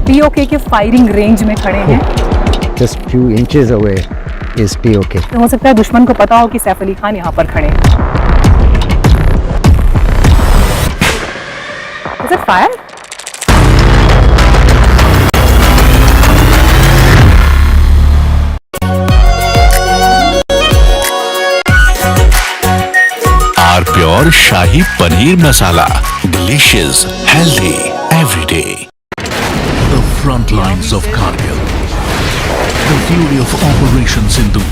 POK के firing range में खड़े हैं। Just few inches away is POK. हो सकता है दुश्मन को पता हो कि सैफ अली खान यहाँ पर खड़े हैं। Is it fire? Our pure shahi paneer masala, delicious, healthy, every day. The front lines of Kargil, the fury of Operation Sindhu,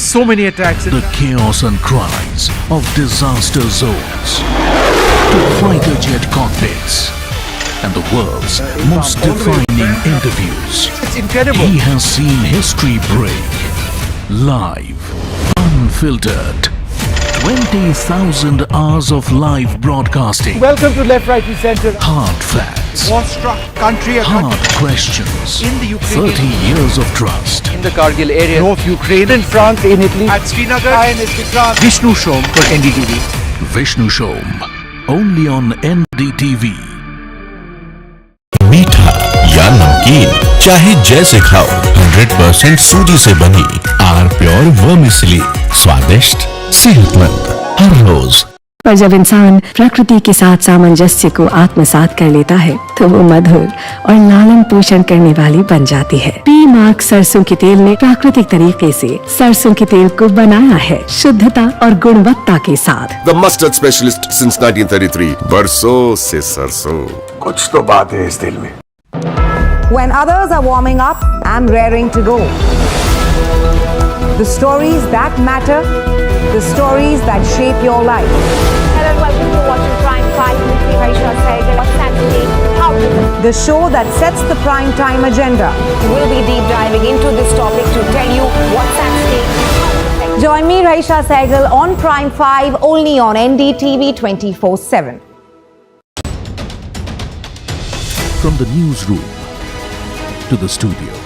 So many attacks. the chaos and cries of disaster zones, to fighter jet cockpits, and the world's most defining interviews. It's incredible. He has seen history break, live, unfiltered. 20,000 hours of live broadcasting. Welcome to Left, Right, and Center. Hard facts. War-struck country, a Hard country questions. in the Ukraine, 30 years of trust. in the Kargil area, North Ukraine, in France, in Italy, at Srinagar, Vishnu Shom for NDTV. Vishnu Shom. Only on NDTV. मीठा या नमकीन, चाहे जैसे खाओ, 100% सूजी से बनी are pure vermicelli, स्वादिष्ट, सेहतमंद हर रोज। पर जब इंसान प्रकृति के साथ सामंजस्य को आत्मसात कर लेता है तो वो मधुर और लालन पोषण करने वाली बन जाती है। पी मार्क सरसों के तेल ने प्राकृतिक तरीके से सरसों के तेल को बनाया है शुद्धता और गुणवत्ता के साथ। The mustard specialist since 1933. बरसों से सरसों। कुछ तो बात है इस दिल में। When others are warming up, I'm raring to go. The stories that matter, the stories that shape your life. Hello and welcome to watching Prime 5 with me, Raisha Saigal. What's Saturday? How to The show that sets the prime time agenda. We'll be deep diving into this topic to tell you what's at stake. Join me, Raisha Saigal, on Prime 5 only on NDTV 24/7. From the newsroom to the studio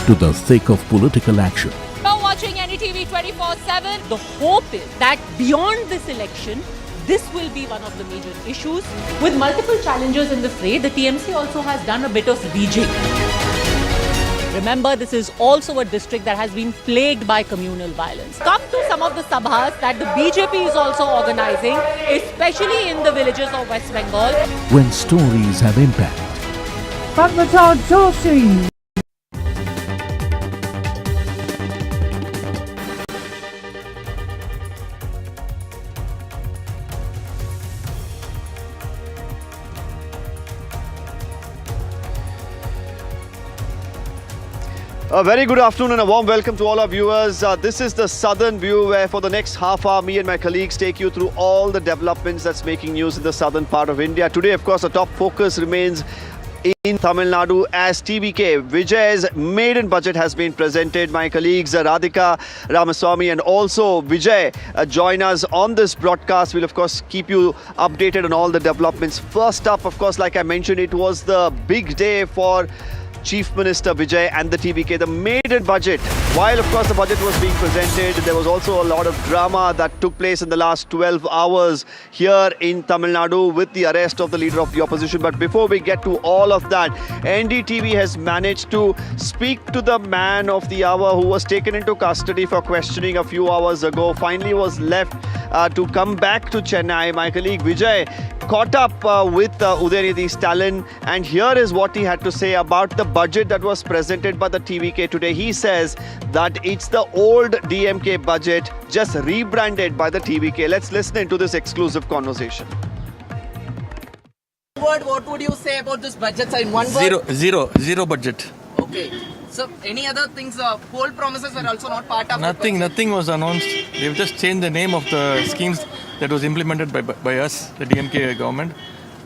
to the thick of political action. Now watching NDTV 24/7, the hope is that beyond this election, this will be one of the major issues. With multiple challengers in the fray, the TMC also has done a bit of rejig. Remember, this is also a district that has been plagued by communal violence. Come to some of the sabhas that the BJP is also organizing, especially in the villages of West Bengal. When stories have impact. Fatmata Joshi. A very good afternoon and a warm welcome to all our viewers. This is the Southern View, where for the next half hour, me and my colleagues take you through all the developments that's making news in the southern part of India. Today, of course, the top focus remains in Tamil Nadu as TVK Vijay's maiden budget has been presented. My colleagues Radhika Ramaswamy and also Vijay join us on this broadcast. We'll of course keep you updated on all the developments. First up, of course, like I mentioned, it was the big day for Chief Minister Vijay and the TVK, the maiden budget. While of course the budget was being presented, there was also a lot of drama that took place in the last 12 hours here in Tamil Nadu with the arrest of the leader of the opposition. But before we get to all of that, NDTV has managed to speak to the man of the hour who was taken into custody for questioning a few hours ago. Finally was left to come back to Chennai. My colleague Vijay, caught up with Udhayanidhi Stalin, and here is what he had to say about the budget that was presented by the TVK today. He says that it's the old DMK budget, just rebranded by the TVK. Let's listen into this exclusive conversation. What would you say about this budget, sir, in one word? Zero budget. Okay. So, any other things, poll promises were also not part of Nothing was announced. They've just changed the name of the schemes that was implemented by us, the DMK government.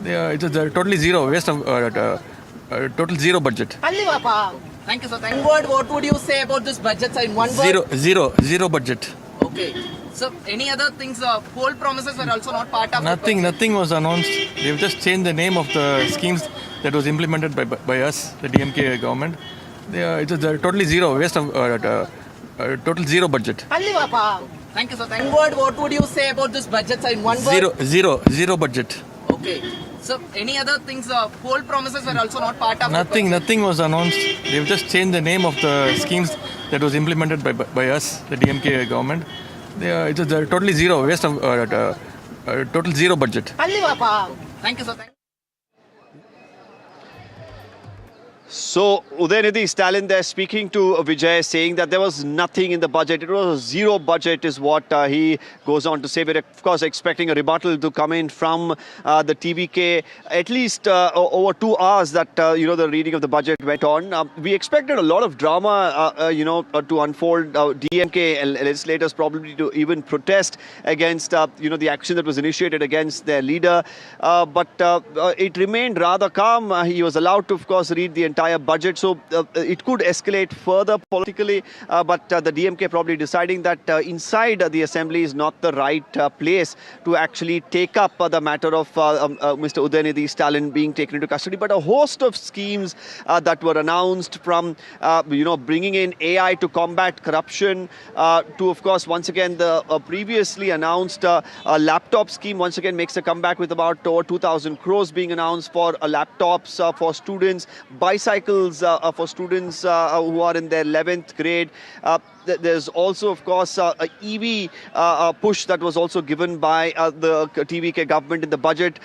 It's a totally zero, waste of total zero budget. Thank you, sir. One word, what would you say about this budget, sir, in one word? Zero budget. Okay. So, any other things, poll promises were also not part of Nothing was announced. They've just changed the name of the schemes that was implemented by us, the DMK government. It's a totally zero, waste of total zero budget. Thank you, sir. One word, what would you say about this budget, sir, in one word? Zero budget. Okay. So, any other things, poll promises were also not part of Nothing was announced. They've just changed the name of the schemes that was implemented by us, the DMK government. It's a totally zero, waste of total zero budget. Thank you, sir. So, Udhayanidhi Stalin there speaking to Vijay, saying that there was nothing in the budget. It was a zero budget is what he goes on to say. We're, of course, expecting a rebuttal to come in from the TVK. At least over 2 hours that, the reading of the budget went on. We expected a lot of drama, to unfold. DMK legislators probably to even protest against, the action that was initiated against their leader. But it remained rather calm. He was allowed to, of course, read the entire budget, so it could escalate further politically, but the DMK probably deciding that inside the assembly is not the right place to actually take up the matter of Mr. Udhayanidhi Stalin being taken into custody. But a host of schemes that were announced, from bringing in AI to combat corruption, to, of course, once again the previously announced laptop scheme once again makes a comeback with about over 2,000 crores being announced for laptops for students, bicycles for students who are in their 11th grade. There's also, of course, a EV push that was also given by the TVK government in the budget.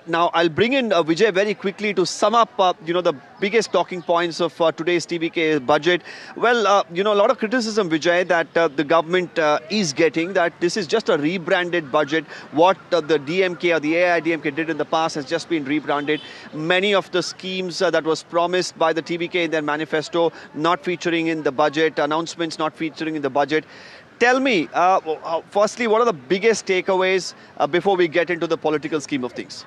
Now, I'll bring in Vijay very quickly to sum up, the biggest talking points of today's TVK budget. Well, a lot of criticism, Vijay, that the government is getting, that this is just a rebranded budget. What the DMK or the AIDMK did in the past has just been rebranded. Many of the schemes that was promised by the TVK in their manifesto not featuring in the budget, announcements not featuring in the budget. Tell me, firstly, what are the biggest takeaways before we get into the political scheme of things?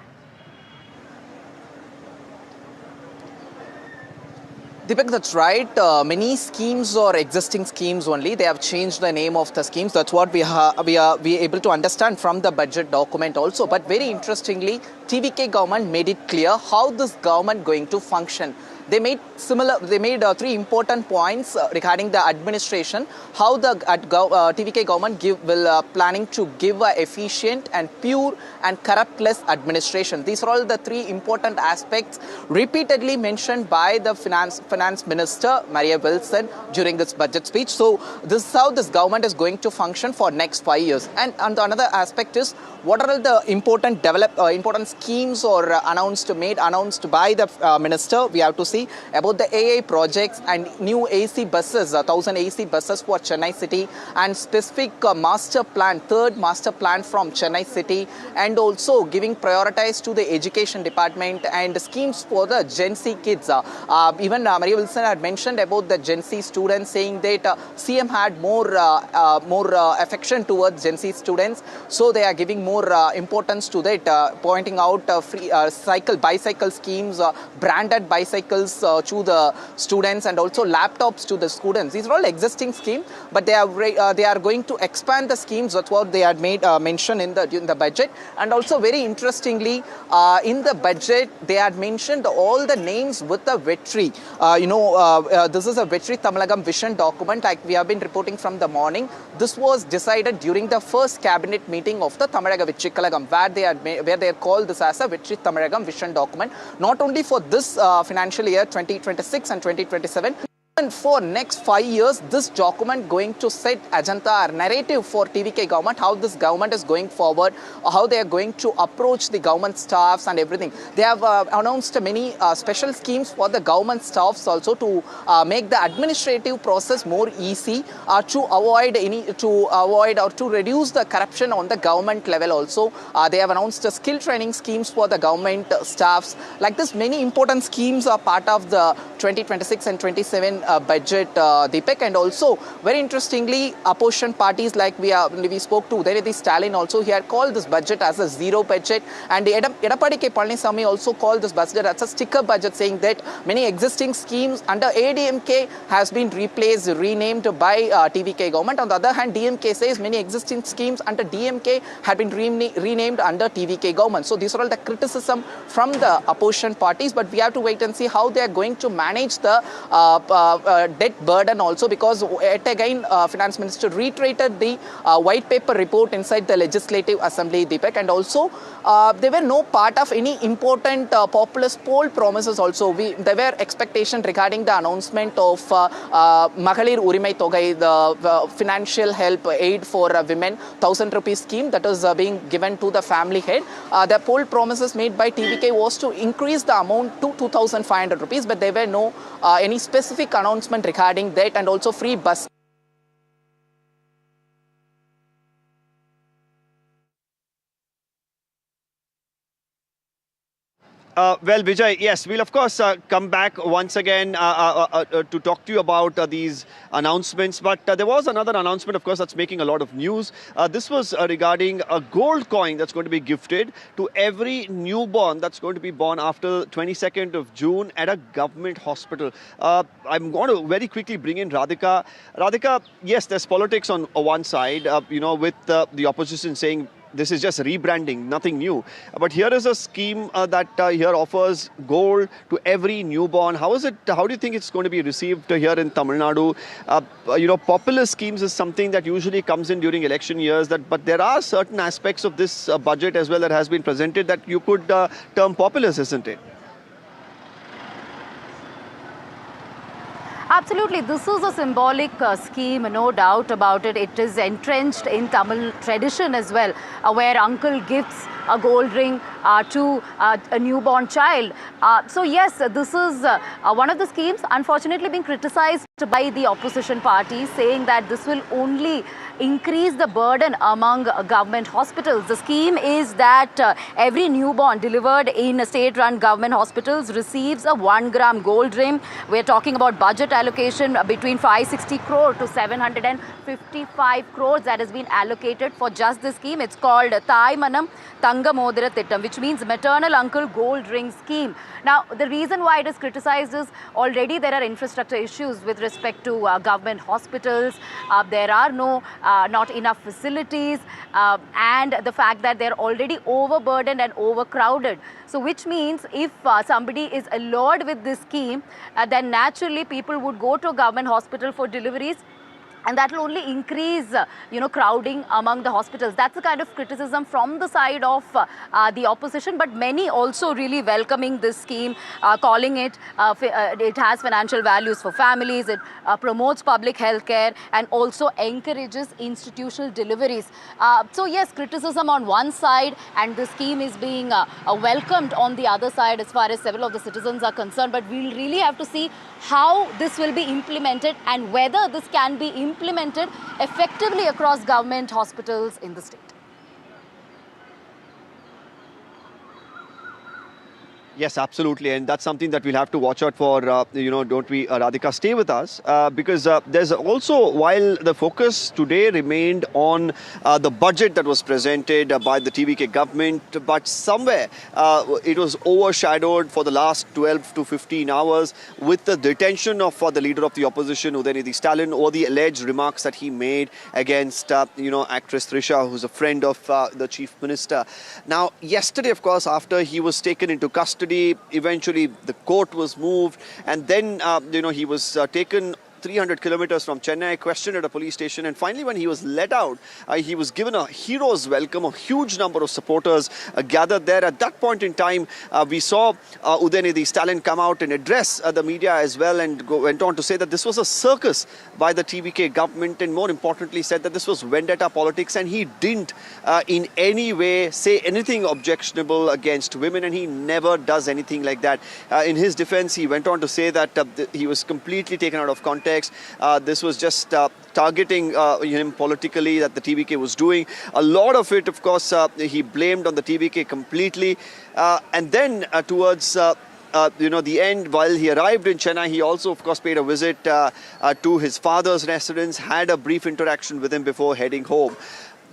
Deepak, that's right. Many schemes or existing schemes only, they have changed the name of the schemes. That's what we are able to understand from the budget document also. But very interestingly, TVK government made it clear how this government going to function. They made three important points regarding the administration, how the TVK government planning to give a efficient and pure and corruptless administration. These are all the three important aspects repeatedly mentioned by the finance minister, Maria Wilson, during this budget speech. So this is how this government is going to function for next 5 years. And another aspect is, what are the important schemes or announced by the minister? We have to see about the AI projects and new AC buses, 1,000 AC buses for Chennai City, and specific master plan, third master plan from Chennai City, and also giving priorities to the education department and schemes for the Gen Z kids. Even Maria Wilson had mentioned about the Gen Z students, saying that CM had more affection towards Gen Z students, so they are giving more importance to that, pointing out free bicycle schemes, branded bicycles to the students, and also laptops to the students. These are all existing schemes, but they are going to expand the schemes. That's what they had made mention in the budget. And also, very interestingly, in the budget they had mentioned all the names with the Vetri. This is a Vetri Tamilagam vision document, like we have been reporting from the morning. This was decided during the first cabinet meeting of the Tamaraga Vetri Kalagam, where they called this as a Vetri Tamilagam vision document, not only for this financial year 2026 and 2027. And for next 5 years, this document going to set agenda or narrative for TVK government, how this government is going forward, how they are going to approach the government staffs and everything. They have announced many special schemes for the government staffs also to make the administrative process more easy, to avoid or to reduce the corruption on the government level also. They have announced skill training schemes for the government staffs. Like this, many important schemes are part of the 2026 and 27 budget, Deepak. And also, very interestingly, opposition parties like we spoke to Udhayanidhi Stalin also, he had called this budget as a zero budget. And Edappadi K. Palaniswamy also called this budget as a sticker budget, saying that many existing schemes under ADMK has been renamed by TVK government. On the other hand, DMK says many existing schemes under DMK had been renamed under TVK government. So these are all the criticism from the opposition parties, but we have to wait and see how they are going to manage the debt burden also, because yet again Finance Minister reiterated the white paper report inside the Legislative Assembly, Deepak, and also they were no part of any important populist poll promises also. There were expectations regarding the announcement of Magalir Urimai Togai, the financial help aid for women, 1,000 rupees scheme that is being given to the family head. The poll promises made by TVK was to increase the amount to 2,500 rupees, but there were no any specific announcement regarding that, and also free bus. Well, Vijay, yes, we'll of course come back once again to talk to you about these announcements. But there was another announcement, of course, that's making a lot of news. This was regarding a gold coin that's going to be gifted to every newborn that's going to be born after 22nd of June at a government hospital. I'm going to very quickly bring in Radhika. Radhika, yes, there's politics on one side, with the opposition saying this is just rebranding, nothing new. But here is a scheme that here offers gold to every newborn. How do you think it's going to be received here in Tamil Nadu? Populist schemes is something that usually comes in during election years. But there are certain aspects of this budget as well that has been presented that you could term populist, isn't it? Absolutely. This is a symbolic scheme, no doubt about it. It is entrenched in Tamil tradition as well, where uncle gifts a gold ring to a newborn child. So yes, this is one of the schemes, unfortunately being criticized by the opposition party, saying that this will only increase the burden among government hospitals. The scheme is that every newborn delivered in state-run government hospitals receives a 1-gram gold ring. We're talking about budget allocation between 560 crore to 755 crores that has been allocated for just this scheme. It's called Thai Manam Thanga Modira Thittam, which means maternal uncle gold ring scheme. Now, the reason why it is criticized is already there are infrastructure issues with respect to government hospitals. There are not enough facilities, and the fact that they're already overburdened and overcrowded. So which means if somebody is allured with this scheme, then naturally people would go to a government hospital for deliveries, and that will only increase, crowding among the hospitals. That's the kind of criticism from the side of the opposition, but many also really welcoming this scheme, calling it, it has financial values for families, it promotes public health care, and also encourages institutional deliveries. So yes, criticism on one side, and the scheme is being welcomed on the other side as far as several of the citizens are concerned. But we'll really have to see how this will be implemented and whether this can be implemented effectively across government hospitals in the state. Yes, absolutely. And that's something that we'll have to watch out for, don't we, Radhika? Stay with us because there's also, while the focus today remained on the budget that was presented by the TVK government, but somewhere it was overshadowed for the last 12 to 15 hours with the detention of the leader of the opposition, Udhayanidhi Stalin, or the alleged remarks that he made against, actress Trisha, who's a friend of the Chief Minister. Now, yesterday, of course, after he was taken into custody, eventually the court was moved, and then he was taken 300 kilometers from Chennai, questioned at a police station, and finally when he was let out, he was given a hero's welcome. A huge number of supporters gathered there. At that point in time, we saw Udhayanidhi Stalin come out and address the media as well, and went on to say that this was a circus by the TVK government, and more importantly said that this was vendetta politics, and he didn't in any way say anything objectionable against women, and he never does anything like that. In his defense, he went on to say that he was completely taken out of context. This was just targeting him politically that the TVK was doing. A lot of it, of course, he blamed on the TVK completely. And then towards the end, while he arrived in Chennai, he also, of course, paid a visit to his father's residence, had a brief interaction with him before heading home.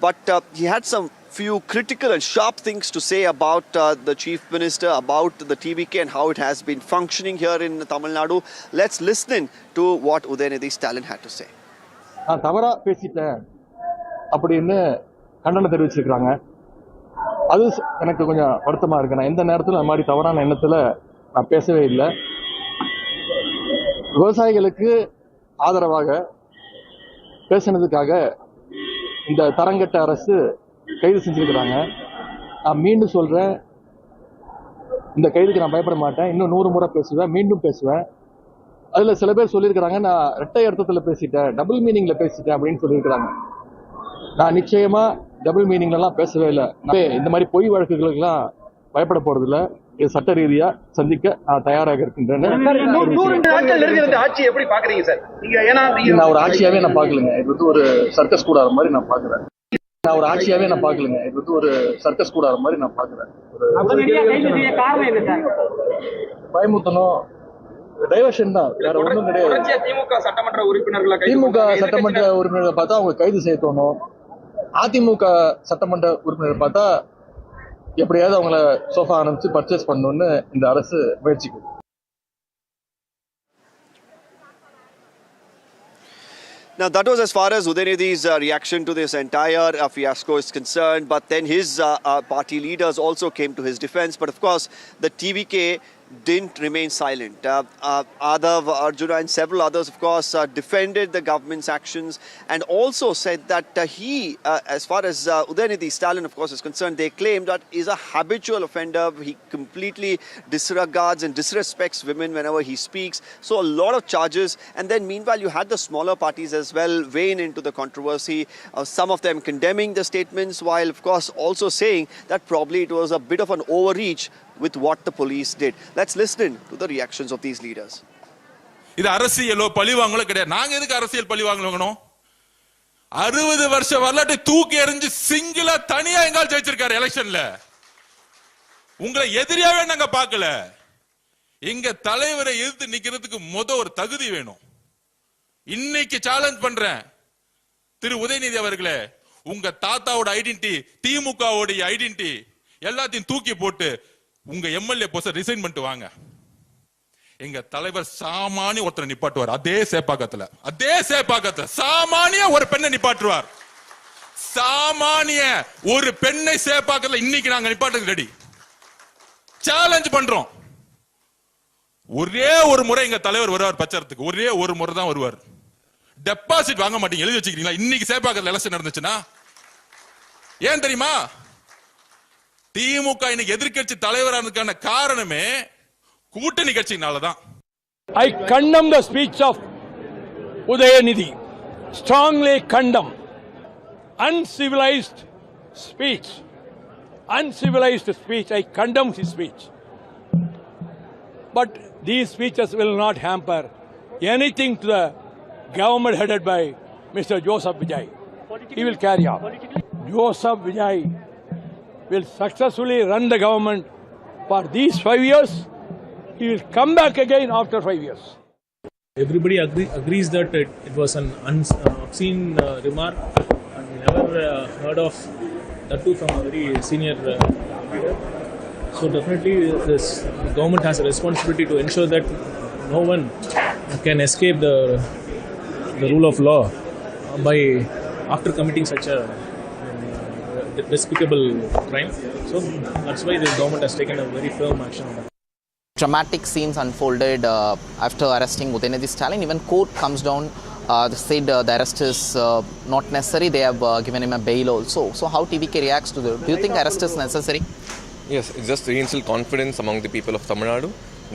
But he had some few critical and sharp things to say about the Chief Minister, about the TVK and how it has been functioning here in Tamil Nadu. Let's listen to what Udhayanidhi Stalin had to say. நான் தவறா பேசிட்டேன் அப்படின்னு கண்டனம் தெரிவிச்சிருக்காங்க. அது எனக்கு கொஞ்சம் வருத்தமா இருக்கு. நான் எந்த நேரத்தில் அந்த மாதிரி தவறான எண்ணத்தில் நான் பேசவே இல்லை. விவசாயிகளுக்கு ஆதரவாக பேசினதுக்காக இந்த தரங்கட்ட அரசு கைது செஞ்சிருக்கிறாங்க. நான் மீண்டும் சொல்றேன், இந்த கைதுக்கு நான் பயப்பட மாட்டேன். இன்னும் 100 முறை பேசுவேன், மீண்டும் பேசுவேன். அதுல சில பேர் சொல்லியிருக்கிறாங்க, நான் இரட்டை அர்த்தத்தில் பேசிட்டேன், டபுள் மீனிங்ல பேசிட்டேன் அப்படின்னு சொல்லியிருக்கிறாங்க. நான் நிச்சயமா டபுள் மீனிங்லாம் பேசவே இல்லை. இந்த மாதிரி பொய் வழக்குகளுக்கெல்லாம் பயப்பட போறது இல்லை. இது சட்ட ரீதியா சந்திக்க நான் தயாராக இருக்கின்றேன். நான் ஒரு ஆட்சியாவே நான் பாக்கலங்க. இது வந்து ஒரு சர்க்கஸ் கூடாத மாதிரி நான் பாக்குறேன். நான் ஒரு ஆட்சியாவே நான் பாக்கலங்க. இது வந்து ஒரு சர்க்கஸ் கூடாத மாதிரி நான் பாக்குறேன். பயமுத்தணும், டைவர்ஷன் தான், வேற ஒன்றும் கிடையாது. திமுக சட்டமன்ற உறுப்பினர்களை பார்த்தா அவங்க கைது செய்ய தோணும். அதிமுக சட்டமன்ற உறுப்பினர் பார்த்தா எப்படியாவது அவங்கள சோஃபா அனுப்பிச்சு பர்ச்சேஸ் பண்ணணும்னு இந்த அரசு முயற்சிக்குது. Now, that was as far as Udhayanidhi's reaction to this entire fiasco is concerned. But then his party leaders also came to his defense. But of course, the TVK didn't remain silent. Adav, Arjuna and several others, of course, defended the government's actions and also said that he, as far as Udhayanidhi Stalin, of course, is concerned, they claim that is a habitual offender. He completely disregards and disrespects women whenever he speaks. So a lot of charges. And then meanwhile, you had the smaller parties as well weigh into the controversy. Some of them condemning the statements, while, of course, also saying that probably it was a bit of an overreach with what the police did. Let's listen to the reactions of these leaders. இது அரசியலோ பழிவாங்கலோ கிடையாது. நாங்க எதுக்கு அரசியல் பழிவாங்கணும்? 60 வருஷ வரலாற்றை தூக்கி எறிஞ்சு சிங்கிளா தனியா எங்கால் ஜெயிச்சிருக்காரு எலெக்ஷன்ல. உங்களை எதிரியாவே நாங்க பார்க்கல. எங்க தலைவரை எதிர்த்து நிக்கிறதுக்கு ஒரு தகுதி வேணும். இன்னைக்கு சேலஞ்ச் பண்றேன் திரு உதயநிதி அவர்களே, உங்க தாத்தாவோட ஐடென்டிட்டி, திமுகவோட ஐடென்டிட்டி எல்லாத்தையும் தூக்கி போட்டு உங்க எம்எல்ஏ போஸ்ட் ரிசைன் பண்ணிட்டு வாங்க. எங்க தலைவர் சாமானிய ஒருத்தரை நிப்பாட்டுவார். அதே சேப்பாக்கத்துல சாமானிய ஒரு பெண்ணை நிப்பாட்டுவார். சாமானிய ஒரு பெண்ணை சேப்பாக்கத்துல இன்னைக்கு நாங்க நிப்பாட்டுறது ரெடி. சேலஞ்ச் பண்றோம். ஒரே ஒரு முறை எங்க தலைவர் வருவார் பிரச்சாரத்துக்கு. ஒரே ஒரு முறை தான் வருவார். டெபாசிட் வாங்க மாட்டீங்க, எழுதி வச்சுக்கிறீங்களா? இன்னைக்கு சேப்பாக்கத்துல எலெக்ஷன் நடந்துச்சுன்னா ஏன் தெரியுமா? திமுக இன்னைக்கு எதிர்க்கட்சி தலைவரானதுக்கான காரணமே கூட்டணி கட்சியினாலதான். I condemn the speech of Udhayanidhi. Strongly condemn. Uncivilized speech. I condemn his speech. But these speeches will not hamper anything to the government headed by Mr. Joseph Vijay. He will carry on. Joseph Vijay will successfully run the government for these 5 years. He will come back again after 5 years. Everybody agrees that it was an obscene remark, and we never heard of that too from a very senior leader. So definitely the government has a responsibility to ensure that no one can escape the rule of law by after committing such a despicable crime. So that's why the government has taken a very firm action on that. dramatic scenes unfolded after arresting Udhayanidhi Stalin. Even court comes down, they said the arrest is not necessary. They have given him a bail also. So how TVK reacts to the? Do you think arrest is necessary? Yes, it just reinstilled confidence among the people of Tamil Nadu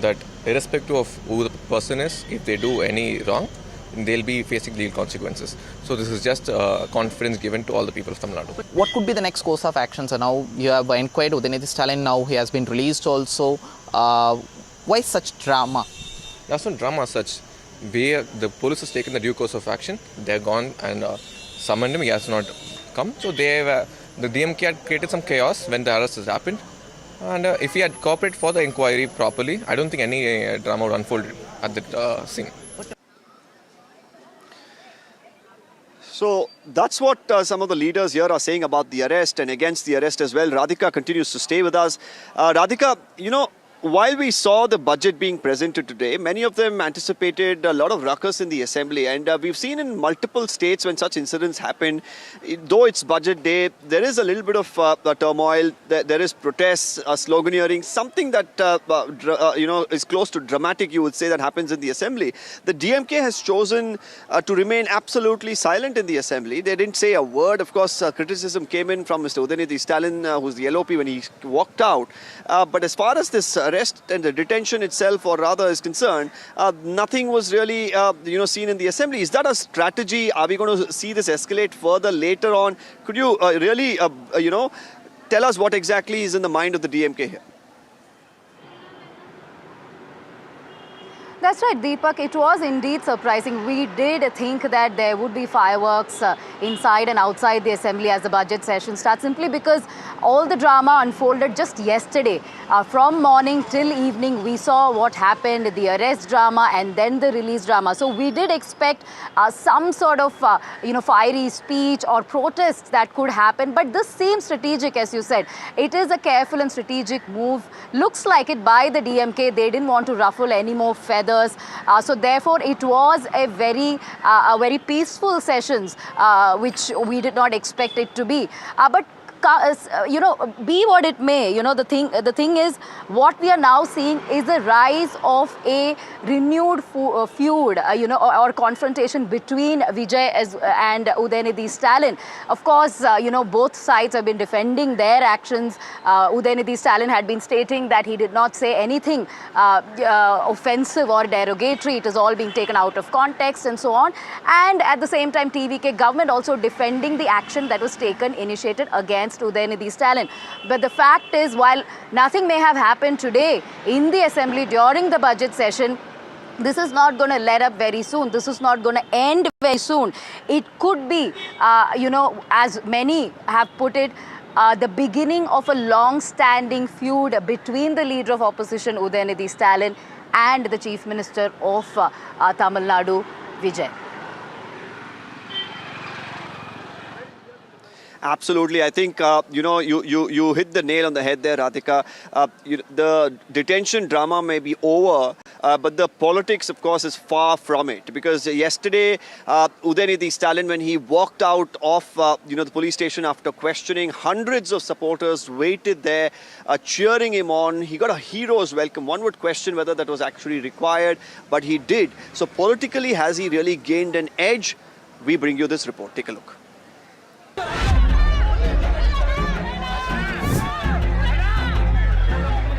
that irrespective of who the person is, if they do any wrong, they'll be facing legal consequences. So this is just confidence given to all the people of Tamil Nadu. What could be the next course of action? So now you have inquired Udhayanidhi Stalin, now he has been released also. Why such drama? That's not drama as such. The police has taken the due course of action. They're gone and summoned him. He has not come. So the DMK had created some chaos when the arrest has happened. And if he had cooperated for the inquiry properly, I don't think any drama would unfold at the scene. So that's what some of the leaders here are saying about the arrest and against the arrest as well. Radhika continues to stay with us. Radhika, you know, while we saw the budget being presented today, many of them anticipated a lot of ruckus in the assembly. And we've seen in multiple states when such incidents happen, though it's budget day, there is a little bit of turmoil. There is protests, sloganeering, something that, is close to dramatic, you would say, that happens in the assembly. The DMK has chosen to remain absolutely silent in the assembly. They didn't say a word. Of course, criticism came in from Mr. Udhayanidhi Stalin, who's the LOP, when he walked out. But as far as this arrest and the detention itself, or rather, is concerned, nothing was really, seen in the assembly. Is that a strategy? Are we going to see this escalate further later on? Could you really, tell us what exactly is in the mind of the DMK here? That's right, Deepak. It was indeed surprising. We did think that there would be fireworks inside and outside the assembly as the budget session starts, simply because all the drama unfolded just yesterday. From morning till evening, we saw what happened, the arrest drama and then the release drama. So we did expect some sort of, fiery speech or protests that could happen. But this seems strategic, as you said. It is a careful and strategic move. Looks like it by the DMK. They didn't want to ruffle any more feathers. So therefore, it was a very peaceful sessions, which we did not expect it to be. But be what it may, the thing is, what we are now seeing is the rise of a renewed feud, or confrontation between Vijay and Udhayanidhi Stalin. Of course, both sides have been defending their actions. Udhayanidhi Stalin had been stating that he did not say anything offensive or derogatory. It is all being taken out of context and so on. And at the same time, TVK government also defending the action that was taken, initiated against Udhayanidhi Stalin. But the fact is, while nothing may have happened today in the assembly during the budget session, this is not going to let up very soon. This is not going to end very soon. It could be, as many have put it, the beginning of a long-standing feud between the leader of opposition, Udhayanidhi Stalin, and the Chief Minister of Tamil Nadu, Vijay. Absolutely. I think, you hit the nail on the head there, Radhika. The detention drama may be over, but the politics, of course, is far from it. Because yesterday, Udhayanidhi Stalin, when he walked out of, the police station after questioning, hundreds of supporters waited there, cheering him on. He got a hero's welcome. One would question whether that was actually required, but he did. So politically, has he really gained an edge? We bring you this report. Take a look.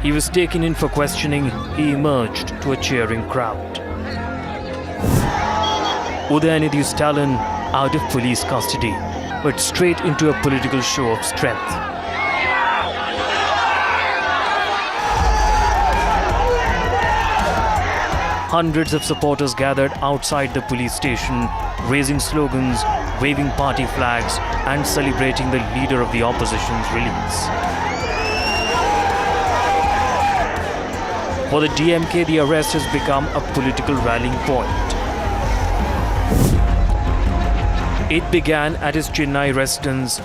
He was taken in for questioning. He emerged to a cheering crowd. Udhayanidhi Stalin out of police custody, but straight into a political show of strength. Hundreds of supporters gathered outside the police station, raising slogans, waving party flags, and celebrating the leader of the opposition's release. For the DMK, the arrest has become a political rallying point. It began at his Chennai residence.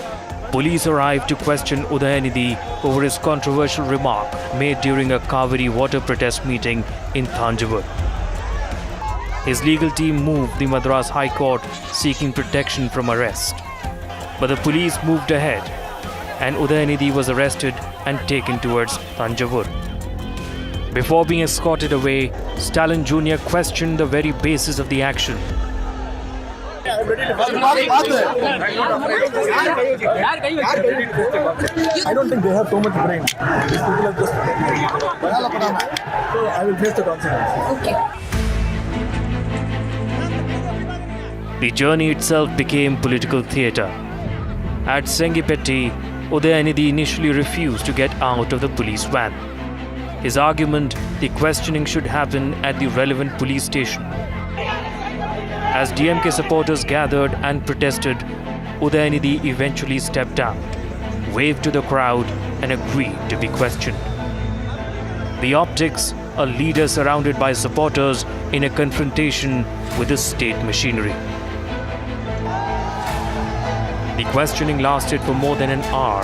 Police arrived to question Udhayanidhi over his controversial remark made during a Kaveri water protest meeting in Thanjavur. His legal team moved the Madras High Court seeking protection from arrest. But the police moved ahead and Udhayanidhi was arrested and taken towards Thanjavur. Before being escorted away, Stalin Jr. questioned the very basis of the action. I don't think they have so much brain. These people are just so I will face the consequences. Okay. The journey itself became political theatre. At Sengipeti, Udhayanidhi initially refused to get out of the police van. His argument, the questioning should happen at the relevant police station. As DMK supporters gathered and protested, Udhayanidhi eventually stepped out, waved to the crowd and agreed to be questioned. The optics, a leader surrounded by supporters in a confrontation with the state machinery. The questioning lasted for more than an hour.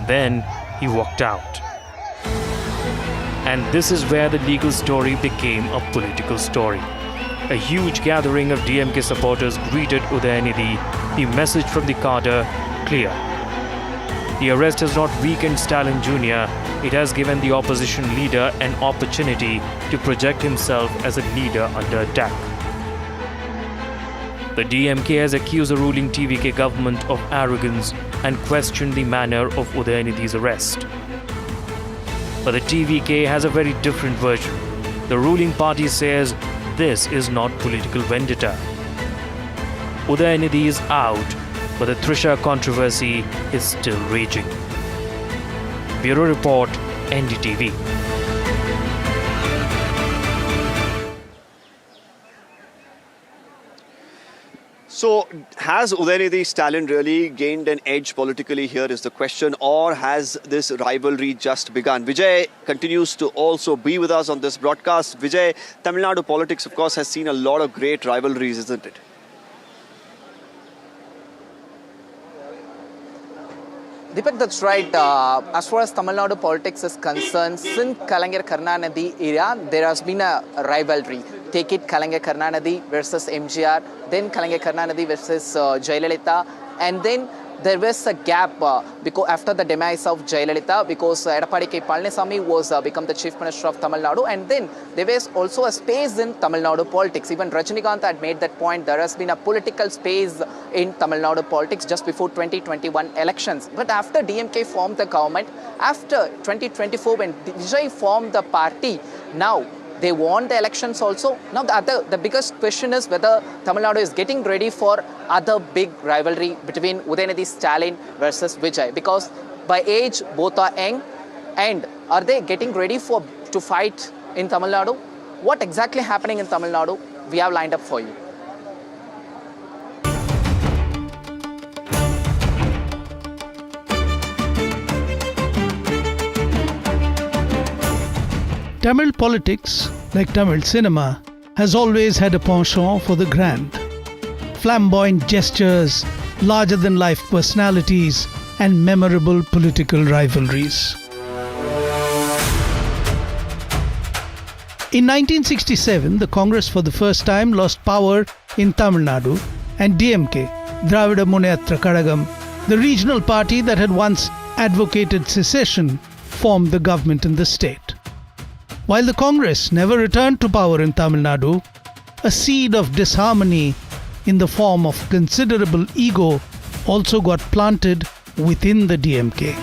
Then he walked out. And this is where the legal story became a political story. A huge gathering of DMK supporters greeted Udhayanidhi, the message from the cadre clear. The arrest has not weakened Stalin Jr., it has given the opposition leader an opportunity to project himself as a leader under attack. The DMK has accused the ruling TVK government of arrogance and questioned the manner of Udhayanidhi's arrest. But the TVK has a very different version. The ruling party says this is not political vendetta. Udhayanidhi is out, but the Trisha controversy is still raging. Bureau Report, NDTV. So, has Udhayanidhi Stalin really gained an edge politically here is the question, or has this rivalry just begun? Vijay continues to also be with us on this broadcast. Vijay, Tamil Nadu politics, of course, has seen a lot of great rivalries, isn't it? Deepak, that's right. As far as Tamil Nadu politics is concerned, since Kalaignar Karunanidhi era, there has been a rivalry. Take it Kalaignar Karunanidhi versus MGR, then Kalaignar Karunanidhi versus Jayalalitha, and then there was a gap because after the demise of Jayalalitha, because Edappadi K. Palaniswamy was become the Chief Minister of Tamil Nadu, and then there was also a space in Tamil Nadu politics. Even Rajinikanth had made that point. There has been a political space in Tamil Nadu politics just before 2021 elections. But after DMK formed the government, after 2024 when Vijay formed the party, now they won the elections also. Now the biggest question is whether Tamil Nadu is getting ready for other big rivalry between Udhayanidhi Stalin versus Vijay. Because by age, both are young. And are they getting ready to fight in Tamil Nadu? What exactly happening in Tamil Nadu? We have lined up for you. Tamil politics, like Tamil cinema, has always had a penchant for the grand. Flamboyant gestures, larger-than-life personalities, and memorable political rivalries. In 1967, the Congress for the first time lost power in Tamil Nadu, and DMK, Dravida Munnetra Kazhagam, the regional party that had once advocated secession, formed the government in the state. While the Congress never returned to power in Tamil Nadu, a seed of disharmony in the form of considerable ego also got planted within the DMK.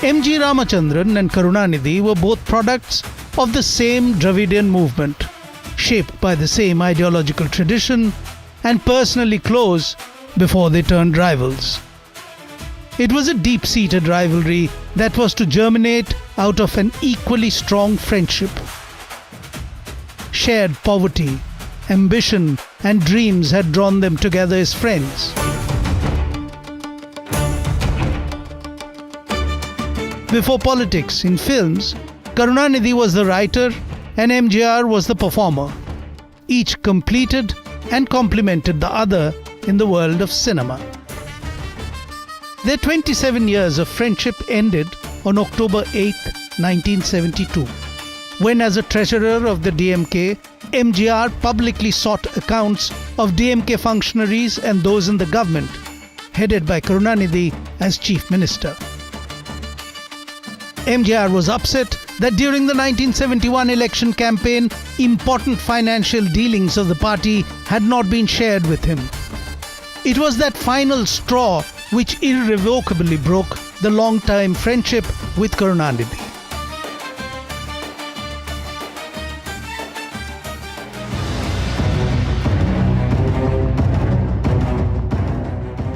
M.G. Ramachandran and Karunanidhi were both products of the same Dravidian movement, shaped by the same ideological tradition and personally close before they turned rivals. It was a deep-seated rivalry that was to germinate out of an equally strong friendship. Shared poverty, ambition, and dreams had drawn them together as friends. Before politics, in films, Karunanidhi was the writer and MGR was the performer. Each completed and complemented the other in the world of cinema. Their 27 years of friendship ended on October 8, 1972, when as a treasurer of the DMK, MGR publicly sought accounts of DMK functionaries and those in the government, headed by Karunanidhi as Chief Minister. MGR was upset that during the 1971 election campaign, important financial dealings of the party had not been shared with him. It was that final straw which irrevocably broke the long-time friendship with Karunanidhi.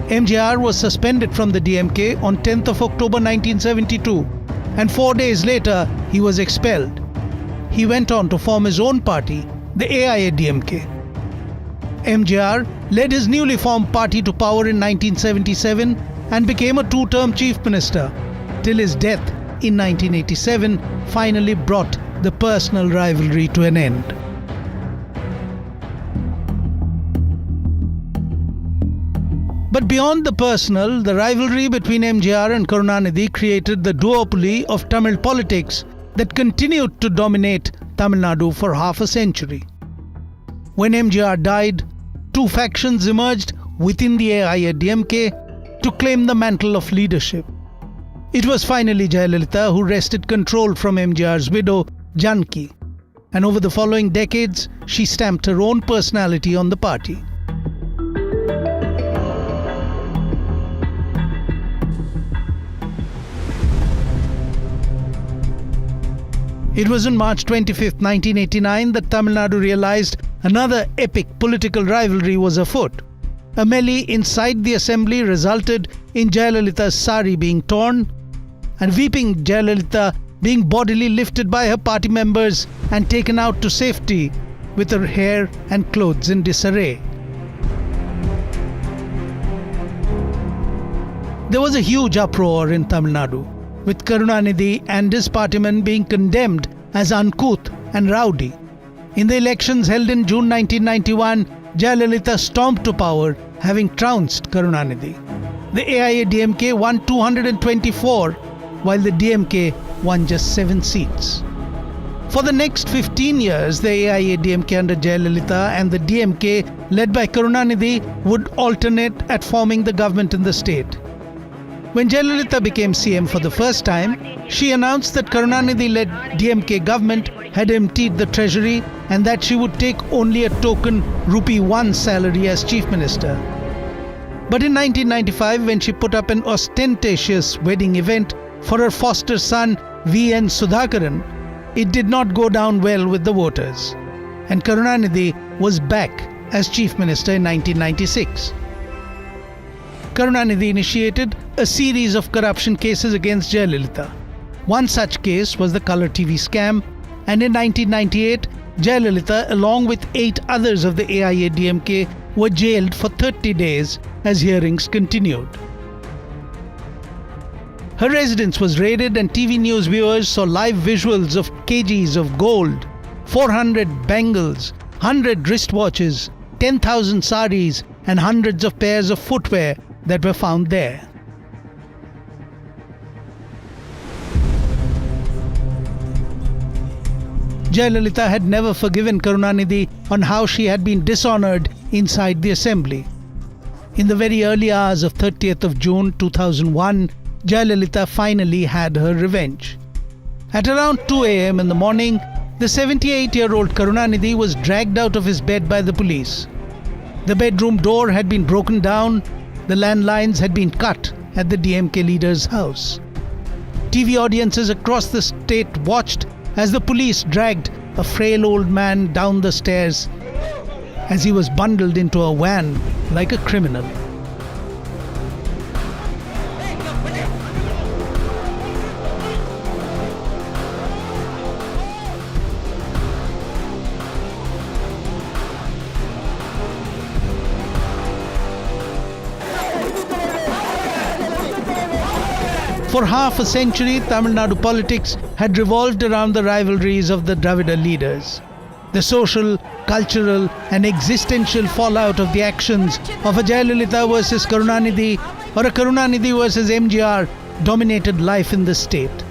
MGR was suspended from the DMK on 10th of October 1972, and 4 days later he was expelled. He went on to form his own party, the AIADMK. MGR led his newly formed party to power in 1977 and became a two-term chief minister, till his death in 1987 finally brought the personal rivalry to an end. But beyond the personal, the rivalry between MGR and Karunanidhi created the duopoly of Tamil politics that continued to dominate Tamil Nadu for half a century. When MGR died, two factions emerged within the AIADMK to claim the mantle of leadership. It was finally Jayalalitha who wrested control from MGR's widow, Janki, and over the following decades, she stamped her own personality on the party. It was on March 25, 1989 that Tamil Nadu realized another epic political rivalry was afoot. A melee inside the assembly resulted in Jayalalitha's sari being torn and weeping Jayalalitha being bodily lifted by her party members and taken out to safety with her hair and clothes in disarray. There was a huge uproar in Tamil Nadu, with Karunanidhi and his partymen being condemned as uncouth and rowdy. In the elections held in June 1991, Jayalalitha stormed to power, having trounced Karunanidhi. The AIADMK won 224, while the DMK won just 7 seats. For the next 15 years, the AIADMK under Jayalalitha and the DMK, led by Karunanidhi, would alternate at forming the government in the state. When Jayalalitha became CM for the first time, she announced that Karunanidhi-led DMK government had emptied the treasury and that she would take only a token Rupee 1 salary as chief minister. But in 1995, when she put up an ostentatious wedding event for her foster son V.N. Sudhakaran, it did not go down well with the voters, and Karunanidhi was back as chief minister in 1996. Karunanidhi initiated a series of corruption cases against Jayalalitha. One such case was the Colour TV scam, and in 1998, Jayalalitha, along with 8 others of the AIADMK, were jailed for 30 days as hearings continued. Her residence was raided and TV news viewers saw live visuals of kgs of gold, 400 bangles, 100 wristwatches, 10,000 saris and hundreds of pairs of footwear that were found there. Jayalalitha had never forgiven Karunanidhi on how she had been dishonoured inside the assembly. In the very early hours of 30th of June 2001, Jayalalitha finally had her revenge. At around 2 a.m. in the morning, the 78-year-old Karunanidhi was dragged out of his bed by the police. The bedroom door had been broken down, the landlines had been cut at the DMK leader's house. TV audiences across the state watched as the police dragged a frail old man down the stairs as he was bundled into a van like a criminal. For half a century, Tamil Nadu politics had revolved around the rivalries of the Dravida leaders. The social, cultural and existential fallout of the actions of a Jayalalitha versus Karunanidhi or a Karunanidhi versus MGR dominated life in the state.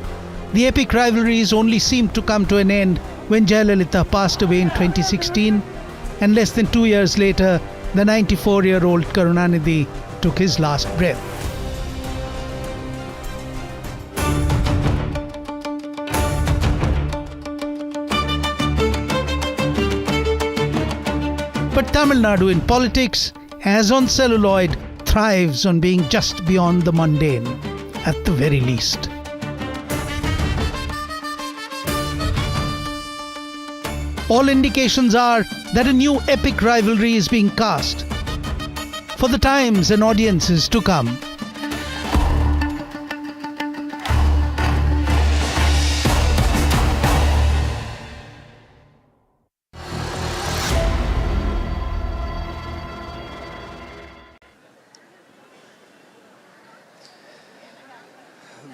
The epic rivalries only seemed to come to an end when Jayalalitha passed away in 2016, and less than 2 years later, the 94-year-old Karunanidhi took his last breath. But Tamil Nadu in politics, as on celluloid, thrives on being just beyond the mundane, at the very least. All indications are that a new epic rivalry is being cast for the times and audiences to come.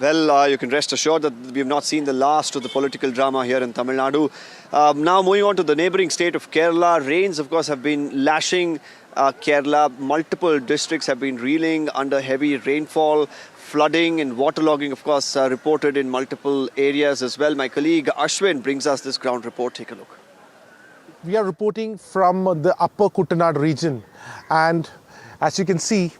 Well, you can rest assured that we have not seen the last of the political drama here in Tamil Nadu. Now moving on to the neighbouring state of Kerala. Rains, of course, have been lashing Kerala. Multiple districts have been reeling under heavy rainfall. Flooding and waterlogging, of course, reported in multiple areas as well. My colleague Ashwin brings us this ground report. Take a look. We are reporting from the upper Kuttanad region, and as you can see,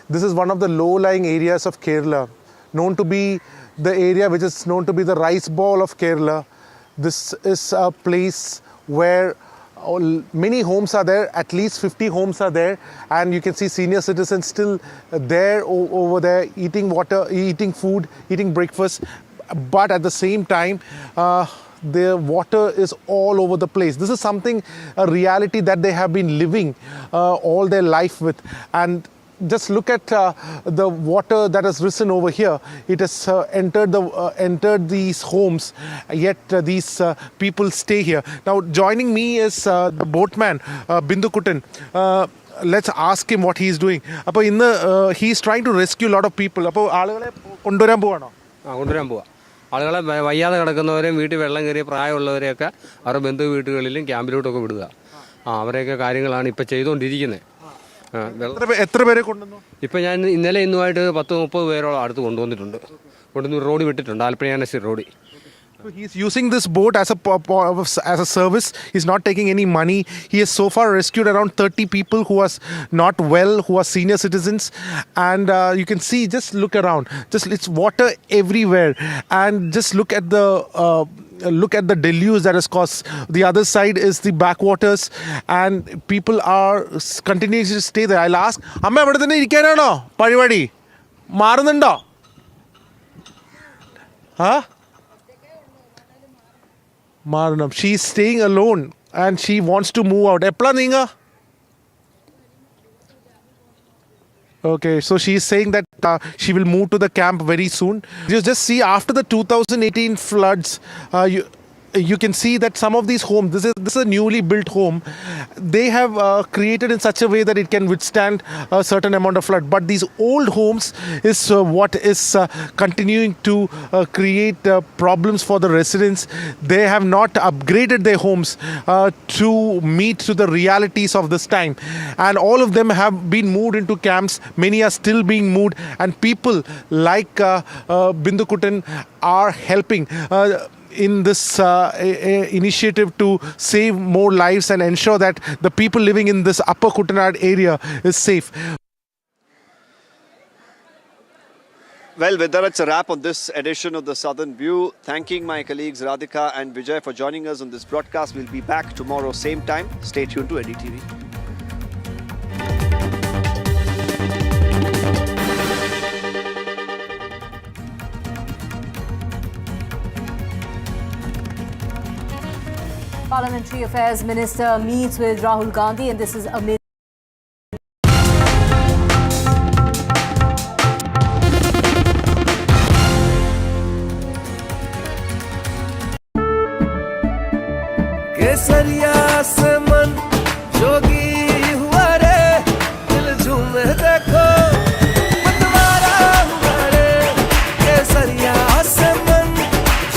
this is one of the low-lying areas of Kerala, known to be the area which is known to be the rice bowl of Kerala. This is a place where many homes are there, at least 50 homes are there, and you can see senior citizens still there over there eating water, eating food, eating breakfast, but at the same time the water is all over the place. This is something, a reality that they have been living all their life with. And just look at the water that has risen over here. It has entered these homes, yet these people stay here. Now joining me is the boatman Bindu Kutan. Let's ask him what he is doing. He is trying to rescue a lot of people. ആളുകളെ വയ്യാതെ കിടക്കുന്നവരെയും വീട്ടിൽ വെള്ളം കയറിയ പ്രായമുള്ളവരെയൊക്കെ അവരുടെ ബന്ധു വീട്ടുകളിലും ക്യാമ്പിലോട്ടൊക്കെ വിടുക. അവരെയൊക്കെ കാര്യങ്ങളാണ് ഇപ്പോൾ ചെയ്തുകൊണ്ടിരിക്കുന്നത്. എത്ര പേരെ കൊണ്ടുവന്നു? ഇപ്പം ഞാൻ ഇന്നലെ ഇന്നുമായിട്ട് 10-30 പേരോളം അടുത്ത് കൊണ്ടുവന്നിട്ടുണ്ട്. റോഡ് വിട്ടിട്ടുണ്ട്, Alappuzha road. He's using this boat as a service. He's not taking any money. He has so far rescued around 30 people who are not well, who are senior citizens. And you can see, just look around. It's water everywhere. And just look at the deluge that has caused. The other side is the backwaters, and people are continuing to stay there. I'll ask, Amma, എവിടെ തന്നെ ഇരിക്കാനാണോ പരിപാടി? മാറുന്നുണ്ടോ? Maranam. She's staying alone and she wants to move out. Epla ninga? Okay, so she's saying that she will move to the camp very soon. You just see, after the 2018 floods, you can see that some of these homes, this is a newly built home, they have created in such a way that it can withstand a certain amount of flood. But these old homes is what is continuing to create problems for the residents. They have not upgraded their homes to meet to the realities of this time. And all of them have been moved into camps. Many are still being moved. And people like Bindu Kutan are helping in this initiative to save more lives and ensure that the people living in this upper Kuttanad area is safe. Well, with that, it's a wrap on this edition of the Southern View. Thanking my colleagues Radhika and Vijay for joining us on this broadcast. We'll be back tomorrow, same time. Stay tuned to NDTV. Parliamentary Affairs Minister meets with Rahul Gandhi, and this is amid केसरिया से मन जोगी हुआ रे, दिल झूमे देखो मतवारा हुआ रे, केसरिया से मन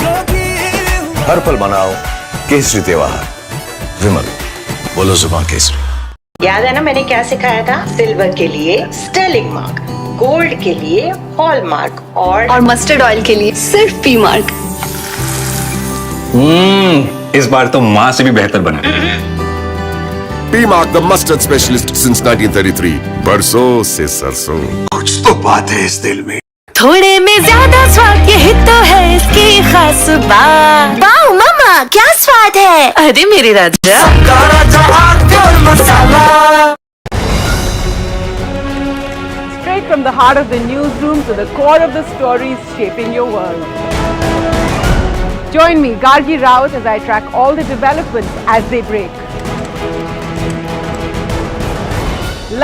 जोगी हुआ। हर पल मनाओ केसरी त्योहार। विमल, बोलो जुबान केसरी। याद है ना मैंने क्या सिखाया था? सिल्वर के लिए स्टर्लिंग मार्क। गोल्ड के लिए हॉलमार्क और मस्टर्ड ऑयल के लिए सिर्फ पी मार्क। इस बार तो माँ से भी बेहतर बना। P mark the mustard specialist since 1933। बरसों से सरसों। कुछ तो बात है इस दिल में। थोड़े में ज्यादा स्वाद, यही तो है इसकी खास बात। वाओ मामा, क्या स्वाद है। अरे मेरे राजा, मसाला। Straight from the heart of the newsroom to the core of the stories shaping your world. Join me, Gargi Raut, as I track all the developments as they break.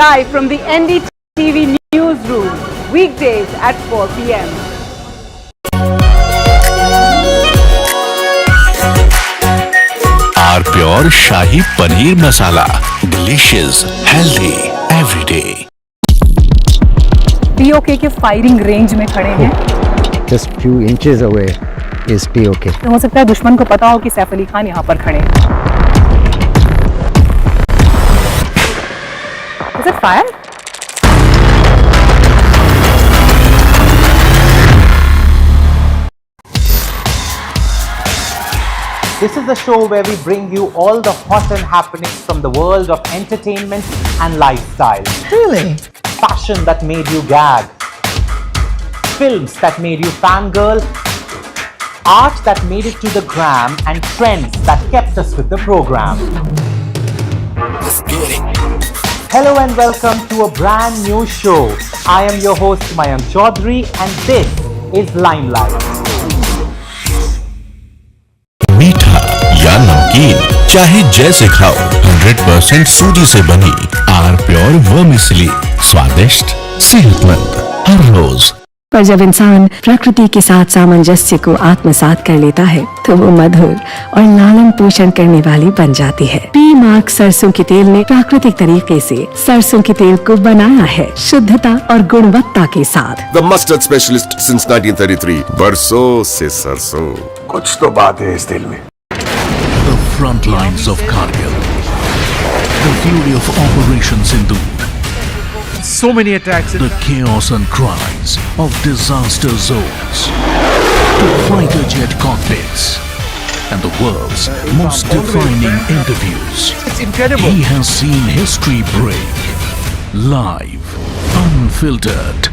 Live from the NDTV newsroom, weekdays at 4 p.m. Our pure Shahi Paneer Masala. Delicious, healthy, every day. POK के firing range में खड़े हैं। Just few inches away is POK. तो हो सकता है दुश्मन को पता हो कि सैफ अली खान यहाँ पर खड़े हैं। Is it fire? This is the show where we bring you all the hot and happenings from the world of entertainment and lifestyle. Really? Fashion that made you gag. Films that made you fangirl. Art that made it to the gram, and trends that kept us with the program. Hello and welcome to a brand new show. I am your host Mayank Chaudhary and this is Limelight. मीठा या नमकीन, चाहे जैसे खाओ, 100% सूजी से बनी are pure vermicelli, स्वादिष्ट, सेहतमंद, हर रोज। पर जब इंसान प्रकृति के साथ सामंजस्य को आत्मसात कर लेता है तो वो मधुर और लालन पोषण करने वाली बन जाती है। पी मार्क सरसों के तेल ने प्राकृतिक तरीके से सरसों के तेल को बनाया है शुद्धता और गुणवत्ता के साथ। The mustard specialist since 1933. बरसों से सरसों। कुछ तो बात है इस दिल में। The front lines of Kargil, the fury of Operation Sindhu. So many attacks. The chaos and cries of disaster zones, to fighter jet cockpits, and the world's most defining interviews. It's incredible. He has seen history break. Live, unfiltered.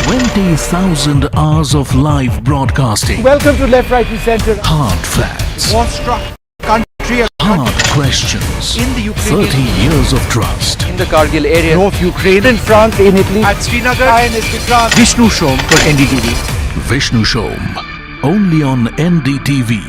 20,000 hours of live broadcasting. Welcome to Left, Right and Center. Hard facts. War struck country. Hard questions. In the Ukraine. 30 years of trust. In the Kargil area. North Ukraine. In France, in Italy. At Srinagar. Vishnu Shom for NDTV. Vishnu Shom. Only on NDTV.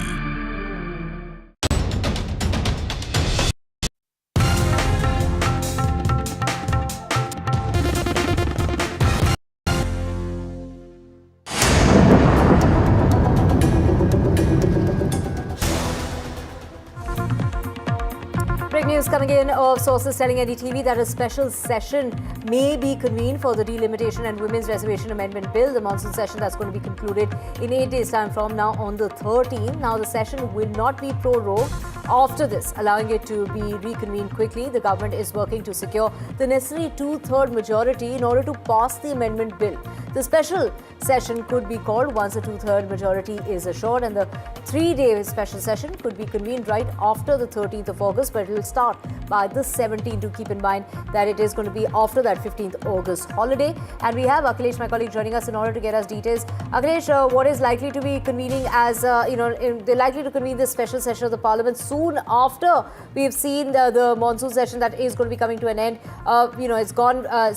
News coming in of sources telling NDTV that a special session may be convened for the delimitation and women's reservation amendment bill. The monsoon session that's going to be concluded in 8 days' time from now on the 13th. Now the session will not be prorogued after this, allowing it to be reconvened quickly. The government is working to secure the necessary 2/3 majority in order to pass the amendment bill. The special session could be called once a 2/3 majority is assured, and the 3-day special session could be convened right after the 13th of August, but it will start by the 17th. To keep in mind that it is going to be after that 15th August holiday. And we have Akhilesh, my colleague, joining us in order to get us details. Akhilesh, what is likely to be convening as, they're likely to convene this special session of the Parliament soon after we've seen the monsoon session that is going to be coming to an end. It's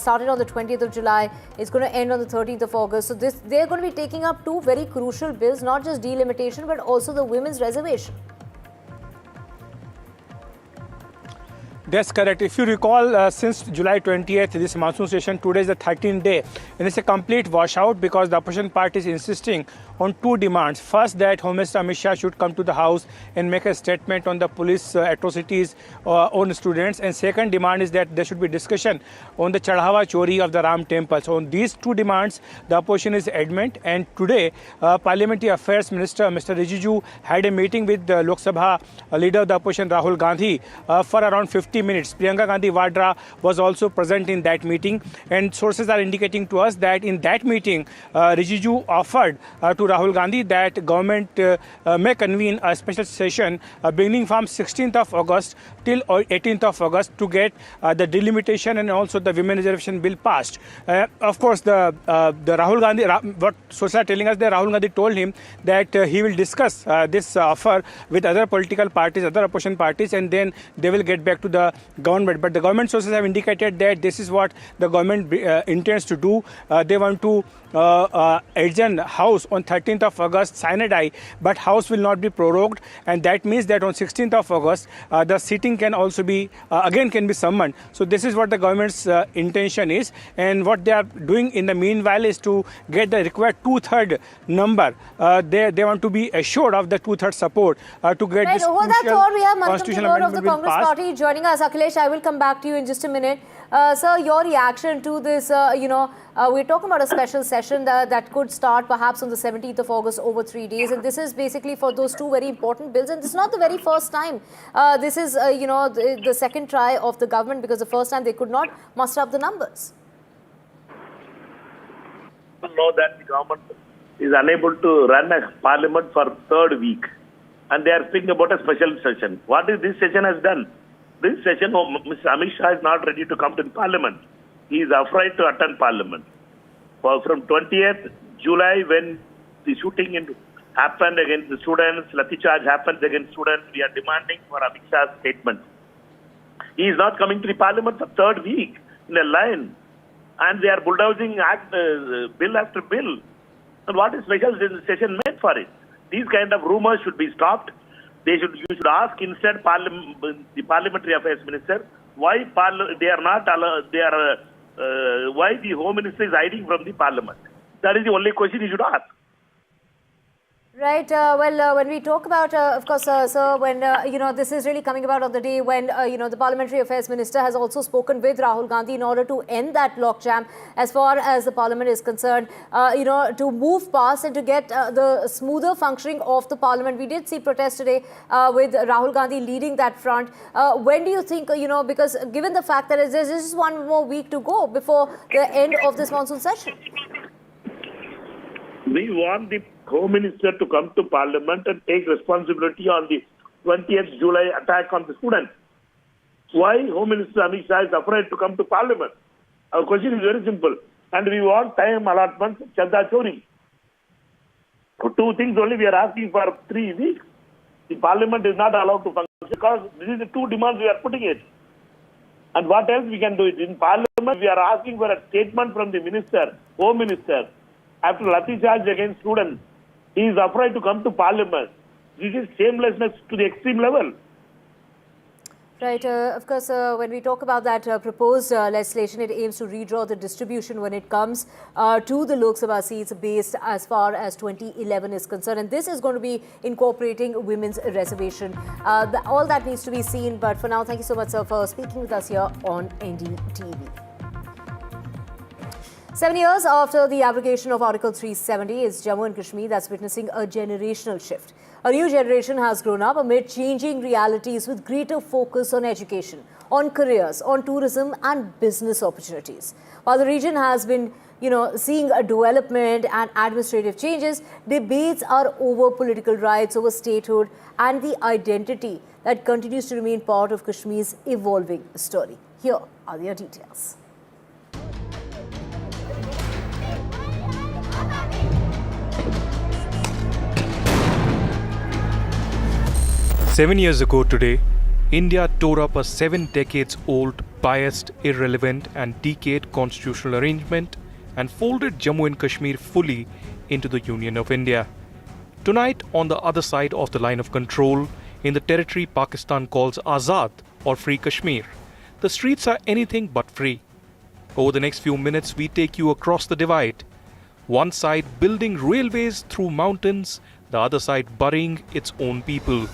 started on the 20th of July. It's going to end on the 13th of August. So they're going to be taking up two very crucial bills, not just delimitation, but also the women's reservation. That's correct. If you recall, since July 20th, this monsoon session, today is the 13th day, and it's a complete washout because the opposition party is insisting on two demands. First, that Home Minister Amit Shah should come to the House and make a statement on the police atrocities on students. And second demand is that there should be discussion on the Chadhawa Chori of the Ram temple. So on these two demands, the opposition is adamant. And today, Parliamentary Affairs Minister Mr. Rijiju had a meeting with the Lok Sabha leader of the opposition Rahul Gandhi for around 50 minutes. Priyanka Gandhi Vadra was also present in that meeting, and sources are indicating to us that in that meeting, Rijiju offered to Rahul Gandhi that government may convene a special session beginning from 16th of August till 18th of August to get the delimitation and also the women reservation bill passed. Of course, the Rahul Gandhi, what sources are telling us, that Rahul Gandhi told him that he will discuss this offer with other political parties, other opposition parties, and then they will get back to the government. But the government sources have indicated that this is what the government intends to do. They want to adjourn House on 13th of August, sine die, but House will not be prorogued, and that means that on 16th of August, the sitting can also be, again can be summoned. So this is what the government's intention is, and what they are doing in the meanwhile is to get the required two-third number. They want to be assured of the two-third support to get this constitutional amendment of the Congress Party joining us. Akhilesh, I will come back to you in just a minute. Sir, your reaction to this, we're talking about a special session that could start perhaps on the 17th of August over 3 days. And this is basically for those two very important bills. And this is not the very first time. This is, the second try of the government, because the first time they could not muster up the numbers. Know that the government is unable to run a parliament for third week. And they are speaking about a special session. What is this session has done? This session, Mr. Amit Shah is not ready to come to the parliament. He is afraid to attend parliament. From 20th July, when the shooting happened against the students, lathi charge happened against students, we are demanding for Amit Shah's statement. He is not coming to the parliament for third week in a line. And they are bulldozing bill after bill. And what is special session made for it? These kind of rumors should be stopped. You should ask instead the Parliamentary Affairs Minister why why the Home Minister is hiding from the Parliament. That is the only question you should ask. Right. When we talk about, of course, sir, when, this is really coming about on the day when, the Parliamentary Affairs Minister has also spoken with Rahul Gandhi in order to end that logjam as far as the Parliament is concerned, to move past and to get the smoother functioning of the Parliament. We did see protests today with Rahul Gandhi leading that front. When do you think, because given the fact that there's just one more week to go before the end of this monsoon session? We want the Home Minister to come to Parliament and take responsibility on the 20th July attack on the students. Why Home Minister Amit Shah is afraid to come to Parliament? Our question is very simple. And we want time allotment for Chadha Chori. For two things only we are asking for 3 weeks. The Parliament is not allowed to function because this is the two demands we are putting it. And what else we can do it? In Parliament we are asking for a statement from the Minister, Home Minister, after lathi charge against students. He is afraid to come to Parliament. This is shamelessness to the extreme level. Right. Of course, when we talk about that proposed legislation, it aims to redraw the distribution when it comes to the Lok Sabha seats based as far as 2011 is concerned. And this is going to be incorporating women's reservation. All that needs to be seen. But for now, thank you so much, sir, for speaking with us here on NDTV. 7 years after the abrogation of Article 370, it's Jammu and Kashmir that's witnessing a generational shift. A new generation has grown up amid changing realities with greater focus on education, on careers, on tourism and business opportunities. While the region has been, seeing a development and administrative changes, debates are over political rights, over statehood and the identity that continues to remain part of Kashmir's evolving story. Here are their details. Seven years ago today, India tore up a 7 decades-old biased, irrelevant and decayed constitutional arrangement and folded Jammu and Kashmir fully into the Union of India. Tonight, on the other side of the line of control, in the territory Pakistan calls Azad or Free Kashmir, the streets are anything but free. Over the next few minutes, we take you across the divide. One side building railways through mountains, the other side burying its own people.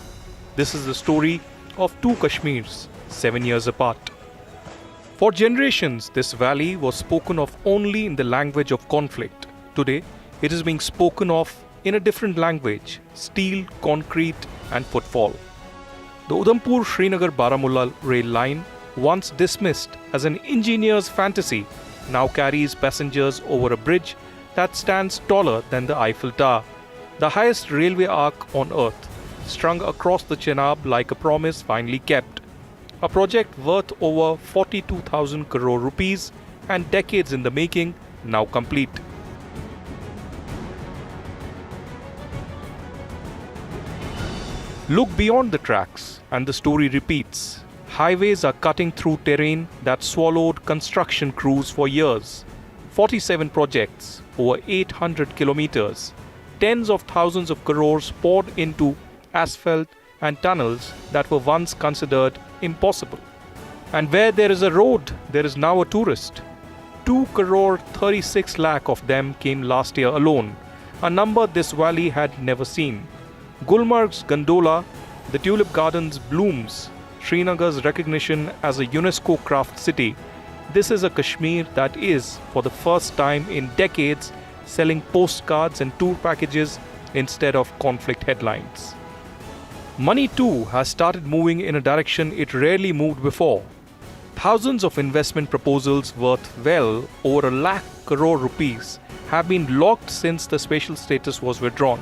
This is the story of two Kashmirs, 7 years apart. For generations, this valley was spoken of only in the language of conflict. Today, it is being spoken of in a different language: steel, concrete, and footfall. The Udhampur-Srinagar-Baramulla rail line, once dismissed as an engineer's fantasy, now carries passengers over a bridge that stands taller than the Eiffel Tower, the highest railway arc on earth, strung across the Chenab like a promise finally kept. A project worth over 42,000 crore rupees and decades in the making, now complete. Look beyond the tracks and the story repeats. Highways are cutting through terrain that swallowed construction crews for years. 47 projects, over 800 kilometers, tens of thousands of crores poured into asphalt and tunnels that were once considered impossible. And where there is a road, there is now a tourist. 2 crore 36 lakh of them came last year alone, a number this valley had never seen. Gulmarg's gondola, the tulip gardens blooms, Srinagar's recognition as a UNESCO craft city. This is a Kashmir that is, for the first time in decades, selling postcards and tour packages instead of conflict headlines. Money too has started moving in a direction it rarely moved before. Thousands of investment proposals worth well over 1 lakh crore rupees have been locked since the special status was withdrawn.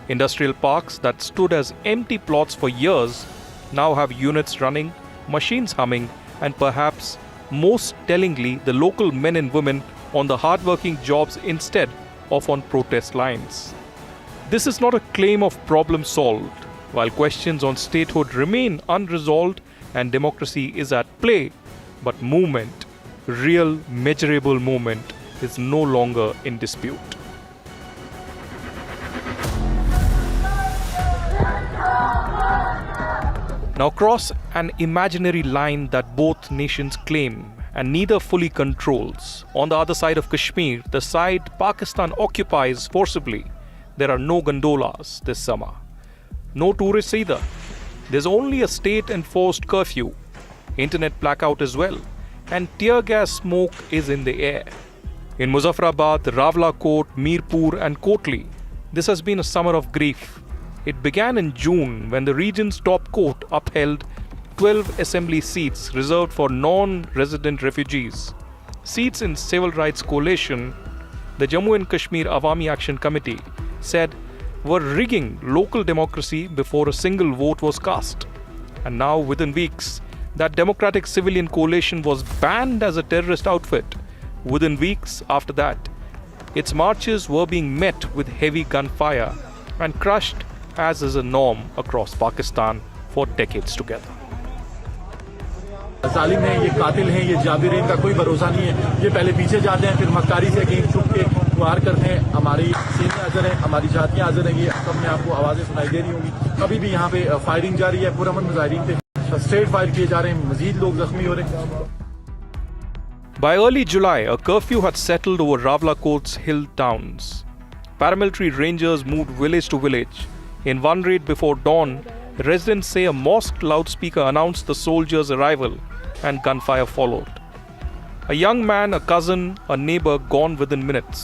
Industrial parks that stood as empty plots for years now have units running, machines humming, and perhaps most tellingly, the local men and women on the hard-working jobs instead of on protest lines. This is not a claim of problem solved. While questions on statehood remain unresolved and democracy is at play, but movement, real measurable movement, is no longer in dispute. Now cross an imaginary line that both nations claim and neither fully controls. On the other side of Kashmir, the side Pakistan occupies forcibly, there are no gondolas this summer. No tourists either. There's only a state-enforced curfew, internet blackout as well, and tear gas smoke is in the air. In Muzaffarabad, Rawalakot, Mirpur and Kotli, this has been a summer of grief. It began in June when the region's top court upheld 12 assembly seats reserved for non-resident refugees. Seats in Civil Rights Coalition, the Jammu and Kashmir Awami Action Committee, said were rigging local democracy before a single vote was cast. And now, within weeks, that Democratic Civilian Coalition was banned as a terrorist outfit. Within weeks after that, its marches were being met with heavy gunfire and crushed as is a norm across Pakistan for decades together. जालिम हैं, ये कातिल हैं, ये जाबिर हैं, इनका कोई भरोसा नहीं है। ये पहले पीछे जाते हैं, फिर मक्कारी से कहीं छुप के वार करते हैं। हमारी सीनें हाजिर हैं, हमारी छातियां हाजिर हैं, ये सब में आपको आवाज़ें सुनाई दे रही होंगी। अभी भी यहाँ पे फायरिंग जारी है, पुरअमन मुजाहिरीन पे स्ट्रेट फायर किए जा रहे हैं, मजीद लोग जख्मी हो रहे हैं। By early July, a curfew had settled over Rawalakot's hill towns. Paramilitary rangers moved village to village. In one raid before dawn, residents say a mosque loudspeaker announced the soldiers' arrival and gunfire followed. A young man, a cousin, a neighbor gone within minutes,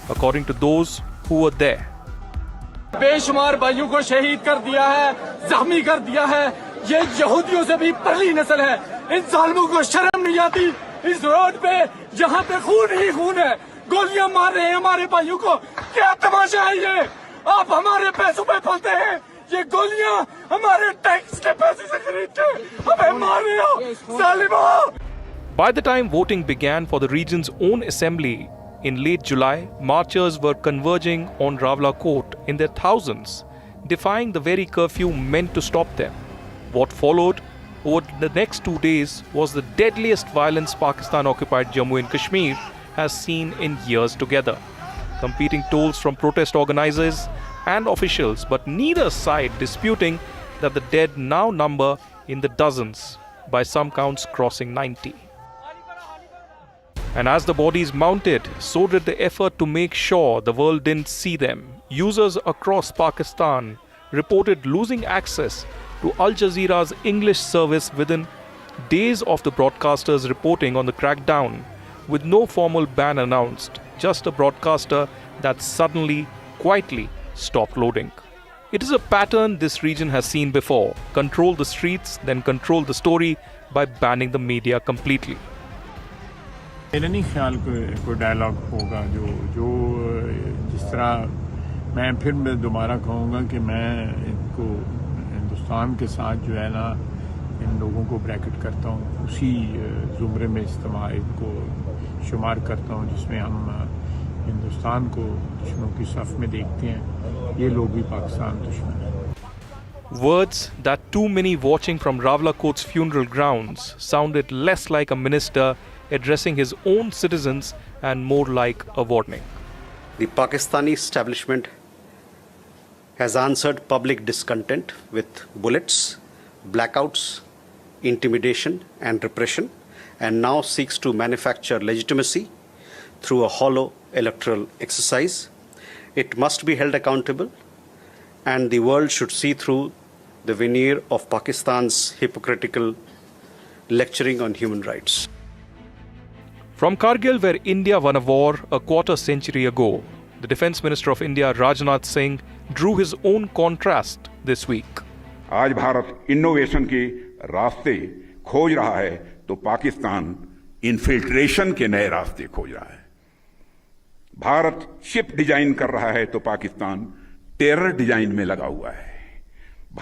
according to those who were there. बेशुमार भाइयों को शहीद कर दिया है, जख्मी कर दिया है। ये यहूदियों से भी पहली नस्ल है। इन जालिमों को शर्म नहीं आती। इस रोड पे जहाँ पे खून ही खून है, गोलियां मार रहे हैं हमारे भाइयों को। क्या तमाशा है ये? आप हमारे पैसों पे पलते हैं। ये गोलियां हमारे टैक्स के पैसे से खरीदते हैं। हमें मार रहे हो, जालिमों! By the time voting began for the region's own assembly in late July, marchers were converging on Rawalakot in their thousands, defying the very curfew meant to stop them. What followed over the next 2 days was the deadliest violence Pakistan-occupied Jammu and Kashmir has seen in years together. Competing tolls from protest organizers and officials, but neither side disputing that the dead now number in the dozens, by some counts crossing 90. And as the bodies mounted, so did the effort to make sure the world didn't see them. Users across Pakistan reported losing access to Al Jazeera's English service within days of the broadcasters reporting on the crackdown, with no formal ban announced, just a broadcaster that suddenly, quietly stopped loading. It is a pattern this region has seen before: control the streets, then control the story by banning the media completely. मेरा नहीं ख्याल कोई dialogue होगा जो जिस तरह मैं फिर दोबारा कहूँगा कि मैं इनको हिंदुस्तान के साथ जो है ना इन लोगों को ब्रैकेट करता हूँ, उसी ज़ुमरे में इस्तेमाल इनको शुमार करता हूँ जिसमें हम हिंदुस्तान को दुश्मनों की सफ में देखते हैं। ये लोग भी पाकिस्तान दुश्मन हैं। Words that too many watching from Rawalakote's funeral grounds sounded less like a minister addressing his own citizens and more like a warning. The Pakistani establishment has answered public discontent with bullets, blackouts, intimidation and repression, and now seeks to manufacture legitimacy through a hollow electoral exercise. It must be held accountable, and the world should see through the veneer of Pakistan's hypocritical lecturing on human rights. From Kargil, where India won a war a quarter century ago, the Defence Minister of India, Rajnath Singh, drew his own contrast this week. आज Bharat innovation के रास्ते खोज रहा है तो Pakistan infiltration के नए रास्ते खोज रहा है। भारत शिप डिजाइन कर रहा है तो पाकिस्तान टेरर डिजाइन में लगा हुआ है।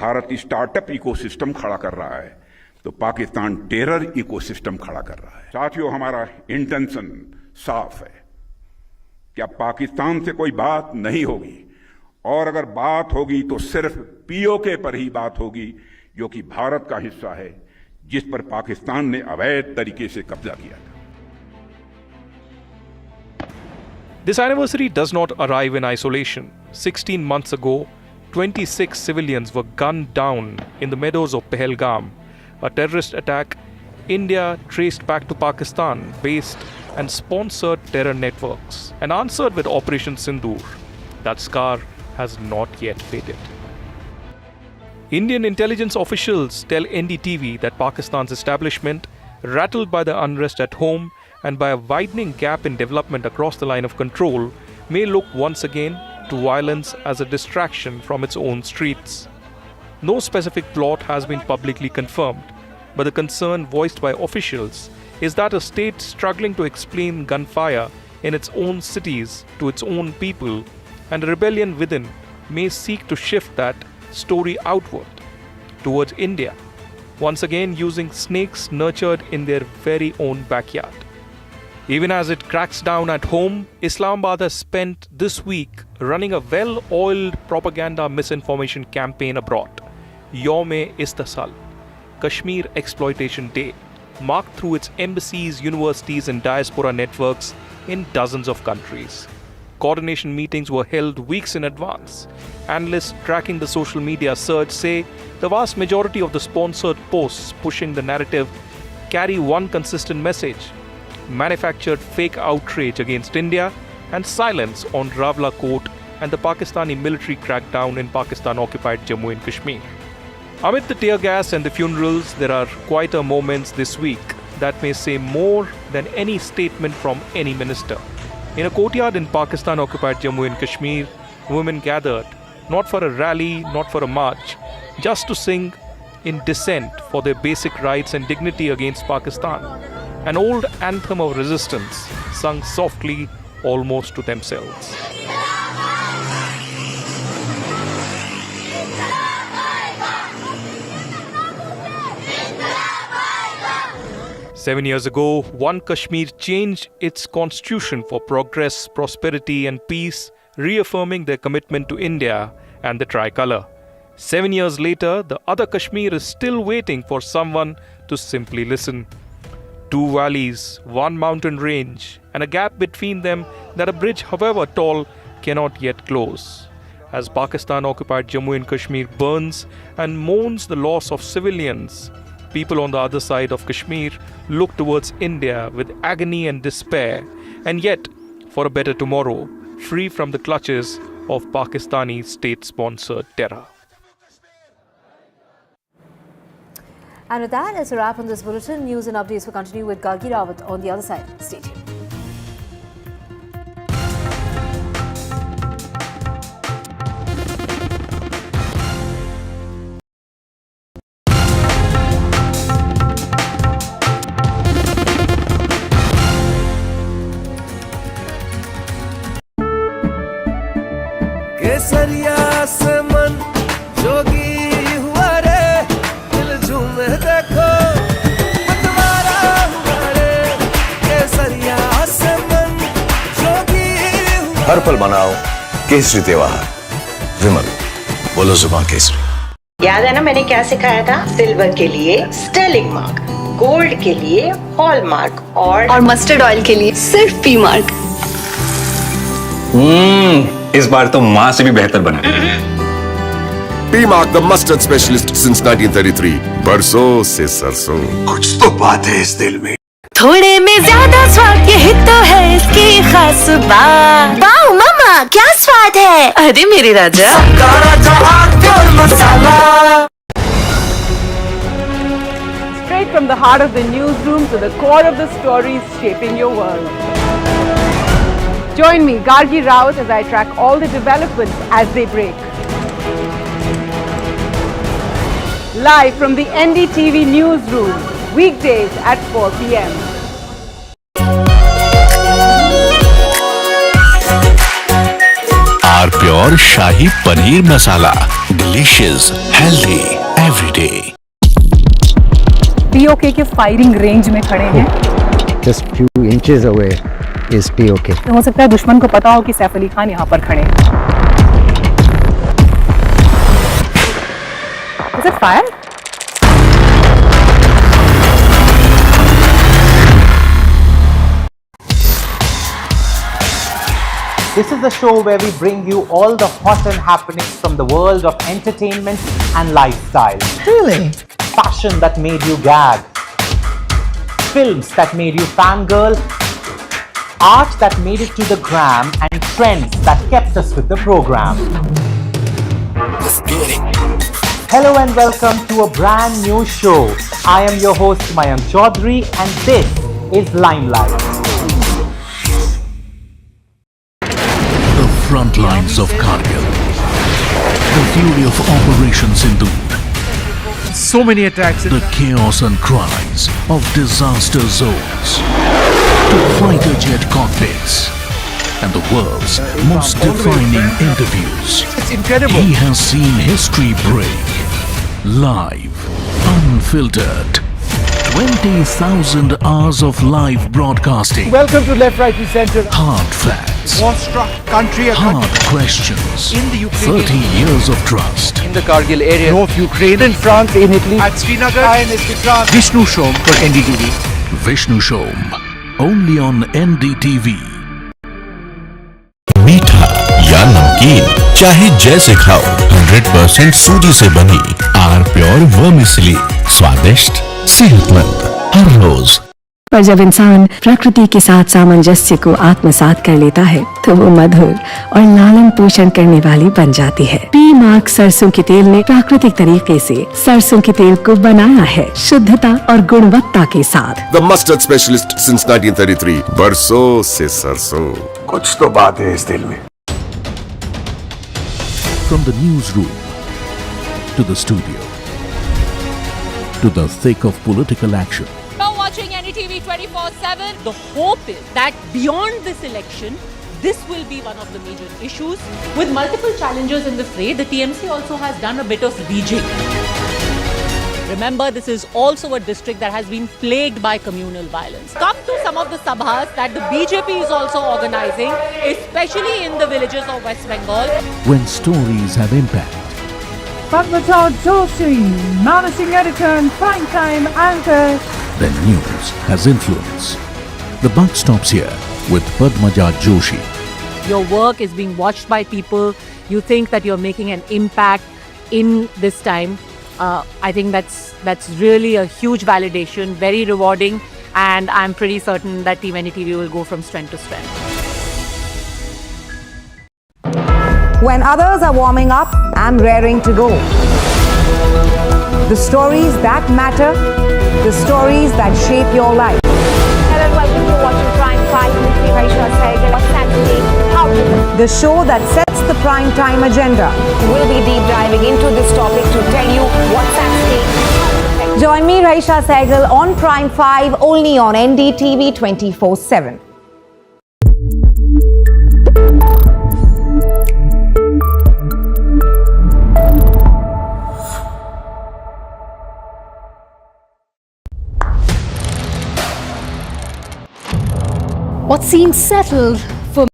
भारत स्टार्टअप इकोसिस्टम खड़ा कर रहा है तो पाकिस्तान टेरर इकोसिस्टम खड़ा कर रहा है। साथियों, हमारा इंटेंशन साफ है कि अब पाकिस्तान से कोई बात नहीं होगी, और अगर बात होगी तो सिर्फ पीओके पर ही बात होगी, जो कि भारत का हिस्सा है, जिस पर पाकिस्तान ने अवैध तरीके से कब्जा किया था। This anniversary does not arrive in isolation. 16 months ago, 26 civilians were gunned down in the meadows of Pahalgam, a terrorist attack India traced back to Pakistan-based and sponsored terror networks, and answered with Operation Sindoor. That scar has not yet faded. Indian intelligence officials tell NDTV that Pakistan's establishment, rattled by the unrest at home and by a widening gap in development across the line of control, may look once again to violence as a distraction from its own streets. No specific plot has been publicly confirmed, but the concern voiced by officials is that a state struggling to explain gunfire in its own cities to its own people, and a rebellion within, may seek to shift that story outward towards India, once again using snakes nurtured in their very own backyard. Even as it cracks down at home, Islamabad has spent this week running a well-oiled propaganda misinformation campaign abroad. Yawm-e-Istisal, Kashmir Exploitation Day, marked through its embassies, universities and diaspora networks in dozens of countries. Coordination meetings were held weeks in advance. Analysts tracking the social media surge say the vast majority of the sponsored posts pushing the narrative carry one consistent message: manufactured fake outrage against India and silence on Rawalakote and the Pakistani military crackdown in Pakistan-occupied Jammu and Kashmir. Amid the tear gas and the funerals, there are quieter moments this week that may say more than any statement from any minister. In a courtyard in Pakistan-occupied Jammu and Kashmir, women gathered, not for a rally, not for a march, just to sing in dissent for their basic rights and dignity against Pakistan. An old anthem of resistance, sung softly, almost to themselves. Seven years ago, One Kashmir changed its constitution for progress, prosperity and peace, reaffirming their commitment to India and the tricolour. 7 years later, the other Kashmir is still waiting for someone to simply listen. Two valleys, one mountain range, and a gap between them that a bridge, however tall, cannot yet close. As Pakistan-occupied Jammu and Kashmir burns and mourns the loss of civilians, people on the other side of Kashmir look towards India with agony and despair, and yet for a better tomorrow, free from the clutches of Pakistani state-sponsored terror. And with that, it's a wrap on this bulletin. News and updates will continue with Gargi Rawat on the other side. Stay tuned. केसरिया से मन जोगी हुआ रे, दिल झूमे देखो मतवारा हुआ रे। केसरिया से मन जोगी हुआ। हर पल मनाओ केसरी त्योहार। विमल, बोलो जुबान केसरी। याद है ना मैंने क्या सिखाया था? सिल्वर के लिए स्टर्लिंग मार्क, गोल्ड के लिए हॉलमार्क और मस्टर्ड ऑयल के लिए सिर्फ पी मार्क। इस बार तो माँ से भी बेहतर बना। P-Mark the mustard specialist since 1933. बरसों से सरसों। कुछ तो बात है इस दिल में। थोड़े में ज्यादा स्वाद, यही तो है इसकी खास बात। वाओ मामा, क्या स्वाद है। अरे मेरे राजा, Straight from the heart of the newsroom to the core of the stories shaping your world. Join me, Gargi Rawat, as I track all the developments as they break. Live from the NDTV newsroom, weekdays at 4 p.m. Our pure shahi paneer masala, delicious, healthy everyday. POK के firing range में खड़े हैं। Just few inches away is POK. तो हो सकता है दुश्मन को पता हो कि सैफ अली खान यहाँ पर खड़े हैं। Is it fire? This is the show where we bring you all the hot and happenings from the world of entertainment and lifestyle. Really? Fashion that made you gag. Films that made you fangirl. Art that made it to the gram, and trends that kept us with the program. Let's get it. Hello and welcome to a brand new show. I am your host Mayank Chaudhary and this is Limelight. The front lines of Kargil. The fury of Operation Sindoor. So many attacks. The chaos and cries of disaster zones. To fighter jet cockpits. And the world's most defining interviews. It's incredible. He has seen history break. Live. Unfiltered. 20,000 hours of live broadcasting. Welcome to Left, Right and Center. Hard facts. War-struck country. Hard questions. In the Ukraine. 30 years of trust. In the Kargil area. North Ukraine. In France. In Italy. At Srinagar. Vishnu Shom for NDTV. Vishnu Shom. Only on NDTV. मीठा या नमकीन, चाहे जैसे खाओ, 100% सूजी से बनी are pure vermicelli, स्वादिष्ट, सेहतमंद हर रोज। पर जब इंसान प्रकृति के साथ सामंजस्य को आत्मसात कर लेता है तो वो मधुर और लालन पोषण करने वाली बन जाती है। P-Mark सरसों के तेल ने प्राकृतिक तरीके से सरसों के तेल को बनाया है शुद्धता और गुणवत्ता के साथ। The mustard specialist since 1933. बरसों से सरसों। कुछ तो बात है इस दिल में। From the newsroom to the studio to the thick of political action. You're watching NDTV 24/7. The hope is that beyond this election, this will be one of the major issues. With multiple challengers in the fray, the TMC also has done a bit of rejigging. Remember, this is also a district that has been plagued by communal violence. Come to some of the sabhas that the BJP is also organizing, especially in the villages of West Bengal. When stories have impact. Padmaja Joshi, managing editor and primetime anchor. Then news has influence. The buck stops here with Padmaja Joshi. Your work is being watched by people. You think that you're making an impact in this time. I think that's really a huge validation, very rewarding, and I'm pretty certain that Team NDTV will go from strength to strength. When others are warming up, I'm raring to go. The stories that matter, the stories that shape your life. Hello and welcome to watching Prime 5 with me, Raisha Sehgal. What's happening? How to The show that sets the prime time agenda. We'll be deep diving into this topic to tell you what's at stake. Join me, Raisha Sehgal, on Prime 5 only on NDTV 24/7. What seems settled for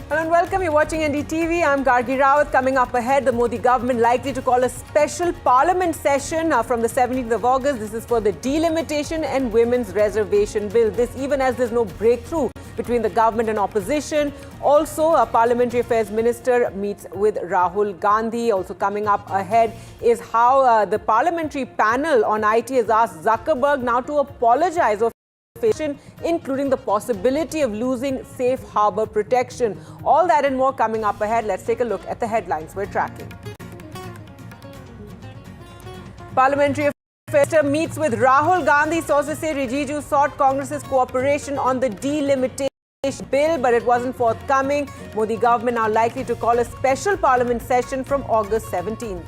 Hello and welcome. You're watching NDTV. I'm Gargi Rawat. Coming up ahead, the Modi government likely to call a special parliament session from the 17th of August. This is for the delimitation and women's reservation bill. This even as there's no breakthrough between the government and opposition. Also, a parliamentary affairs minister meets with Rahul Gandhi. Also coming up ahead is how the parliamentary panel on IT has asked Zuckerberg now to apologize or including the possibility of losing safe harbor protection. All that and more coming up ahead. Let's take a look at the headlines we're tracking. Parliamentary Affairs Minister meets with Rahul Gandhi. Sources say Rijiju sought Congress's cooperation on the delimitation bill, but it wasn't forthcoming. Modi government now likely to call a special parliament session from August 17th.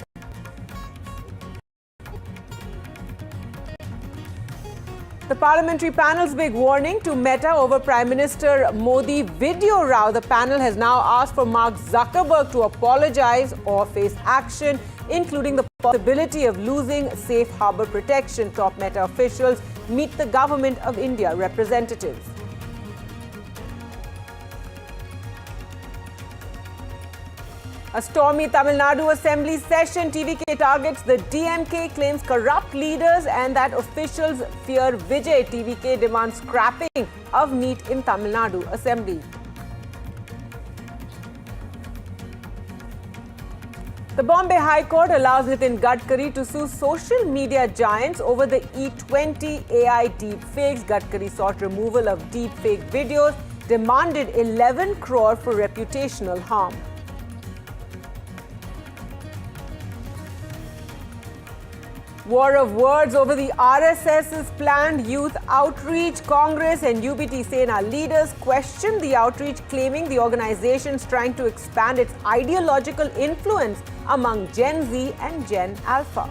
The parliamentary panel's big warning to Meta over Prime Minister Modi video row. The panel has now asked for Mark Zuckerberg to apologize or face action, including the possibility of losing safe harbor protection. Top Meta officials meet the Government of India representatives. A stormy Tamil Nadu Assembly session. TVK targets the DMK, claims corrupt leaders and that officials fear Vijay. TVK demands scrapping of NEET in Tamil Nadu Assembly. The Bombay High Court allows Nitin Gadkari to sue social media giants over the E20 AI deepfakes. Gadkari sought removal of deepfake videos, demanded 11 crore for reputational harm. War of words over the RSS's planned youth outreach. Congress and UBT Sena leaders question the outreach, claiming the organization is trying to expand its ideological influence among Gen Z and Gen Alpha.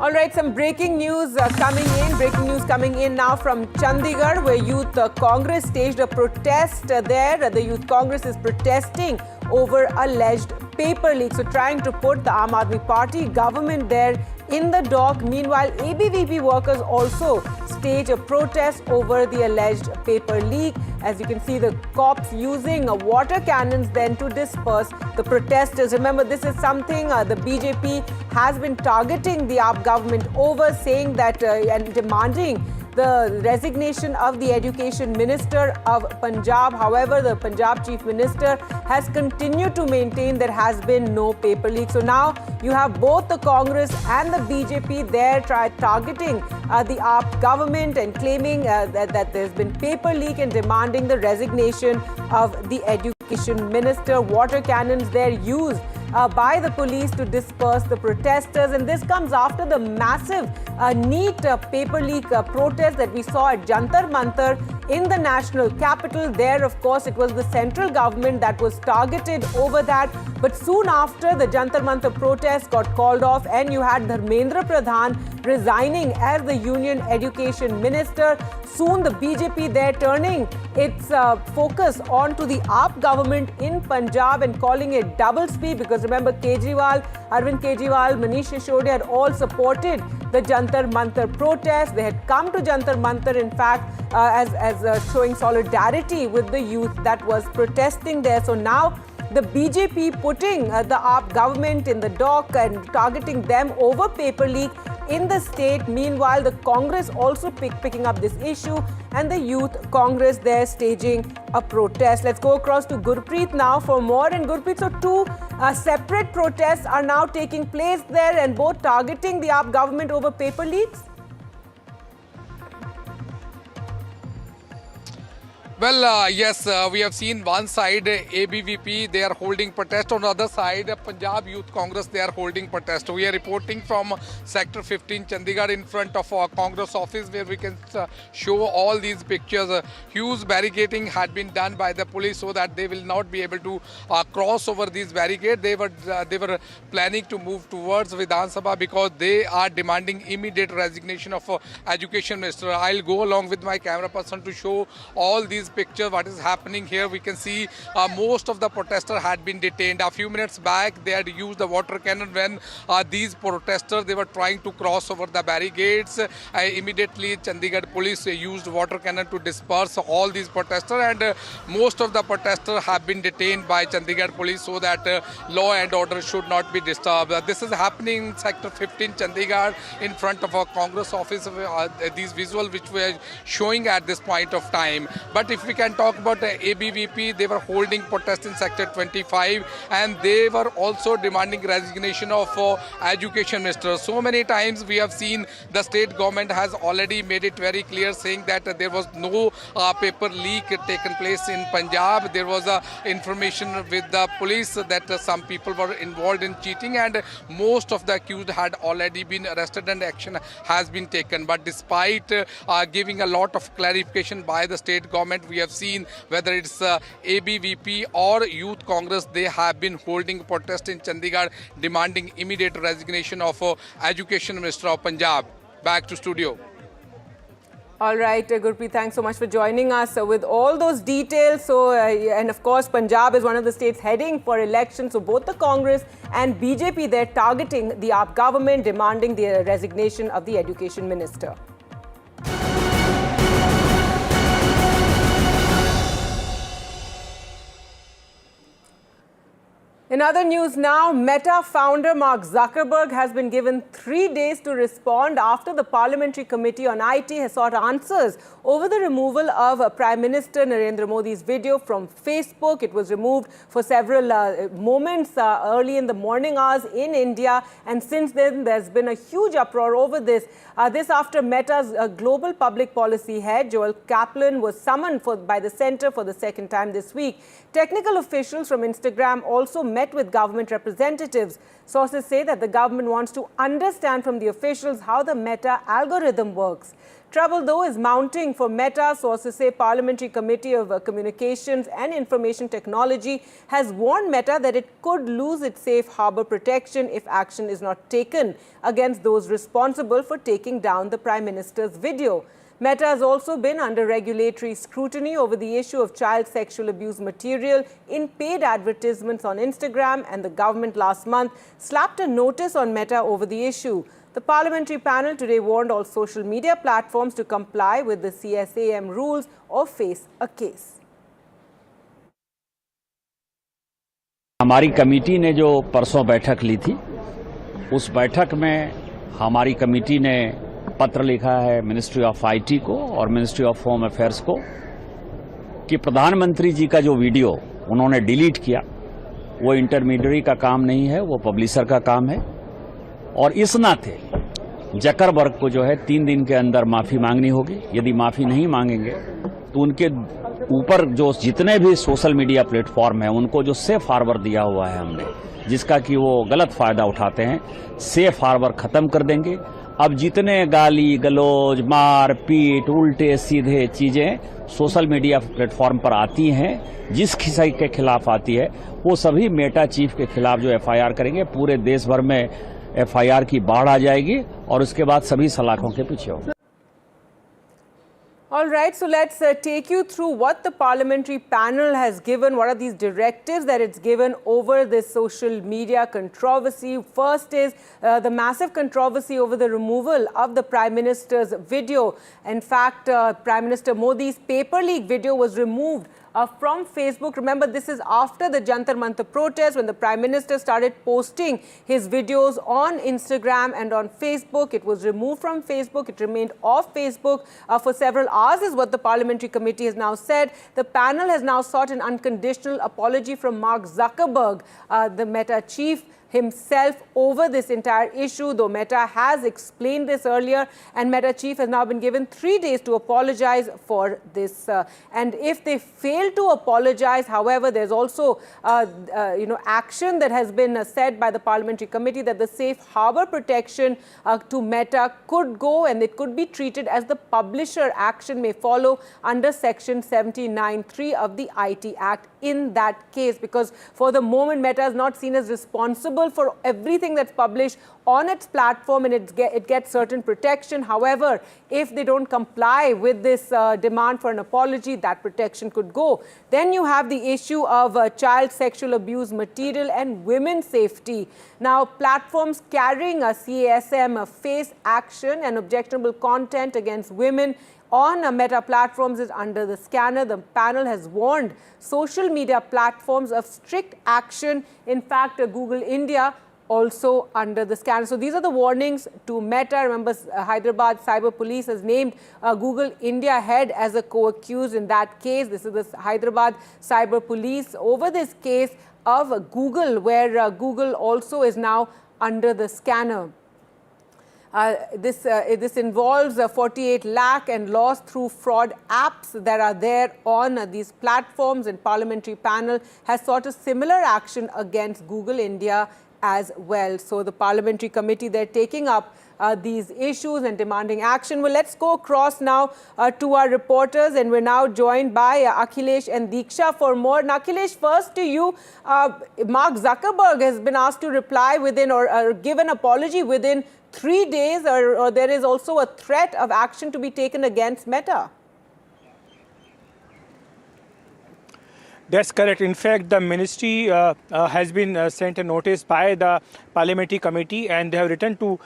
All right, some breaking news coming in. Breaking news coming in now from Chandigarh, where Youth Congress staged a protest there. The Youth Congress is protesting over alleged paper leak. So trying to put the Aam Aadmi Party government there in the dock. Meanwhile, ABVP workers also stage a protest over the alleged paper leak. As you can see, the cops using water cannons then to disperse the protesters. Remember, this is something the BJP has been targeting the AAP government over, saying that and demanding the resignation of the Education Minister of Punjab. However, the Punjab Chief Minister has continued to maintain there has been no paper leak. So now you have both the Congress and the BJP there targeting the AAP government and claiming that there's been paper leak and demanding the resignation of the Education Minister. Water cannons there used by the police to disperse the protesters, and this comes after the massive NEET paper leak protest that we saw at Jantar Mantar in the national capital. There, of course, it was the central government that was targeted over that, but soon after the Jantar Mantar protest got called off and you had Dharmendra Pradhan resigning as the Union Education Minister. Soon the BJP there turning its focus onto the AAP government in Punjab and calling it double speed, because remember, Arvind Kejriwal, Manish Sisodia had all supported the Jantar Mantar protest. They had come to Jantar Mantar, in fact, as showing solidarity with the youth that was protesting there. So now the BJP putting the AAP government in the dock and targeting them over paper leak in the state. Meanwhile, the Congress also picking up this issue, and the Youth Congress there staging a protest. Let's go across to Gurpreet now for more. And Gurpreet, so two separate protests are now taking place there, and both targeting the AAP government over paper leaks. Well, yes, we have seen one side ABVP, they are holding protest. On the other side, Punjab Youth Congress, they are holding protest. We are reporting from Sector 15, Chandigarh, in front of our Congress office, where we can show all these pictures. Huge barricading had been done by the police so that they will not be able to cross over these barricades. They were planning to move towards Vidhan Sabha because they are demanding immediate resignation of Education Minister. I'll go along with my camera person to show all these picture what is happening here. We can see most of the protesters had been detained. A few minutes back they had used the water cannon when these protesters, they were trying to cross over the barricades. Immediately Chandigarh police used water cannon to disperse all these protesters, and most of the protesters have been detained by Chandigarh police so that law and order should not be disturbed. This is happening in Sector 15 Chandigarh in front of our Congress office. These visuals which we are showing at this point of time. But if we can talk about the ABVP, they were holding protest in Sector 25, and they were also demanding resignation of Education Minister. So many times we have seen the state government has already made it very clear, saying that there was no paper leak taken place in Punjab. There was information with the police that some people were involved in cheating, and most of the accused had already been arrested and action has been taken. But despite giving a lot of clarification by the state government, we have seen whether it's ABVP or Youth Congress, they have been holding protest in Chandigarh demanding immediate resignation of Education Minister of Punjab. Back to studio. All right, Gurpreet, thanks so much for joining us with all those details. So, and of course, Punjab is one of the states heading for elections. So both the Congress and BJP, they're targeting the AAP government, demanding the resignation of the Education Minister. In other news now, Meta founder Mark Zuckerberg has been given 3 days to respond after the Parliamentary Committee on IT has sought answers over the removal of Prime Minister Narendra Modi's video from Facebook. It was removed for several moments early in the morning hours in India, and since then there's been a huge uproar over this. This after Meta's global public policy head, Joel Kaplan, was summoned by the centre for the second time this week. Technical officials from Instagram also met with government representatives. Sources say that the government wants to understand from the officials how the Meta algorithm works. Trouble, though, is mounting for Meta. Sources say Parliamentary Committee of Communications and Information Technology has warned Meta that it could lose its safe harbour protection if action is not taken against those responsible for taking down the Prime Minister's video. Meta has also been under regulatory scrutiny over the issue of child sexual abuse material in paid advertisements on Instagram, and the government last month slapped a notice on Meta over the issue. The parliamentary panel today warned all social media platforms to comply with the CSAM rules or face a case. हमारी committee ने जो परसों बैठक ली थी, उस बैठक में हमारी कमेटी ने पत्र लिखा है मिनिस्ट्री ऑफ आईटी को और मिनिस्ट्री ऑफ होम अफेयर्स को कि प्रधानमंत्री जी का जो वीडियो उन्होंने डिलीट किया, वो इंटरमीडियरी का काम नहीं है, वो पब्लिशर का काम है। और इस नाते जकरबर्ग को जो है 3 दिन के अंदर माफी मांगनी होगी। यदि माफी नहीं मांगेंगे तो उनके ऊपर जो जितने भी सोशल मीडिया प्लेटफॉर्म है, उनको जो सेफ हार्बर दिया हुआ है हमने, जिसका कि वो गलत फायदा उठाते हैं, सेफ हार्बर खत्म कर देंगे। अब जितने गाली गलौज, मार पीट, उल्टे सीधे चीजें सोशल मीडिया प्लेटफॉर्म पर आती हैं, जिस किसी के खिलाफ आती है, वो सभी मेटा चीफ के खिलाफ जो एफआईआर करेंगे, पूरे देश भर में एफआईआर की बाढ़ आ जाएगी और उसके बाद सभी सलाखों के पीछे होंगे। All right, so let's take you through what the parliamentary panel has given. What are these directives that it's given over this social media controversy? First is the massive controversy over the removal of the Prime Minister's video. In fact, Prime Minister Modi's paper leak video was removed from Facebook. Remember, this is after the Jantar Mantar protest, when the Prime Minister started posting his videos on Instagram and on Facebook. It was removed from Facebook. It remained off Facebook for several hours, is what the Parliamentary Committee has now said. The panel has now sought an unconditional apology from Mark Zuckerberg, the Meta chief himself, over this entire issue, though Meta has explained this earlier, and Meta chief has now been given 3 days to apologize for this. And if they fail to apologize, however, there's also action that has been said by the Parliamentary Committee that the safe harbor protection to Meta could go, and it could be treated as the publisher action may follow under Section 79(3) of the IT Act in that case, because for the moment Meta is not seen as responsible for everything that's published on its platform, and it gets certain protection. However, if they don't comply with this demand for an apology, that protection could go. Then you have the issue of child sexual abuse material and women's safety. Now, platforms carrying a CASM face action and objectionable content against women on Meta platforms is under the scanner. The panel has warned social media platforms of strict action. In fact, Google India also under the scanner. So these are the warnings to Meta. Remember, Hyderabad Cyber Police has named Google India head as a co-accused in that case. This is the Hyderabad Cyber Police over this case of Google, where Google also is now under the scanner. This involves 48 lakh and loss through fraud apps that are there on these platforms, and Parliamentary panel has sought a similar action against Google India as well. So the Parliamentary Committee, they're taking up these issues and demanding action. Well, let's go across now to our reporters, and we're now joined by Akhilesh and Deeksha for more. And Akhilesh, first to you, Mark Zuckerberg has been asked to reply within or give an apology within 3 days, or there is also a threat of action to be taken against Meta. That's correct. In fact, the ministry has been sent a notice by the Parliamentary Committee, and they have written to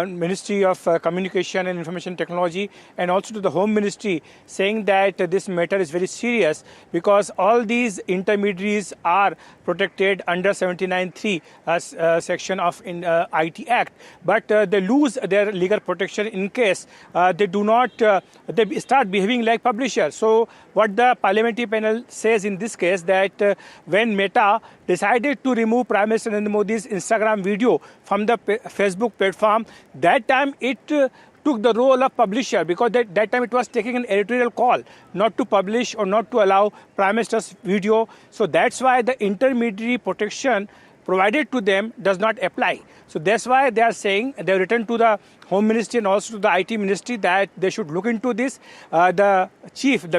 Ministry of Communication and Information Technology and also to the Home Ministry, saying that this matter is very serious because all these intermediaries are protected under 79(3) section of IT Act, but they lose their legal protection in case they do not they start behaving like publishers. So what the Parliamentary panel says in this case, that when Meta decided to remove Prime Minister Narendra Modi's Instagram video from the Facebook platform, that time it took the role of publisher, because that time it was taking an editorial call not to publish or not to allow Prime Minister's video. So that's why the intermediary protection provided to them does not apply. So that's why they are saying, they have written to the Home Ministry and also to the IT Ministry that they should look into this. The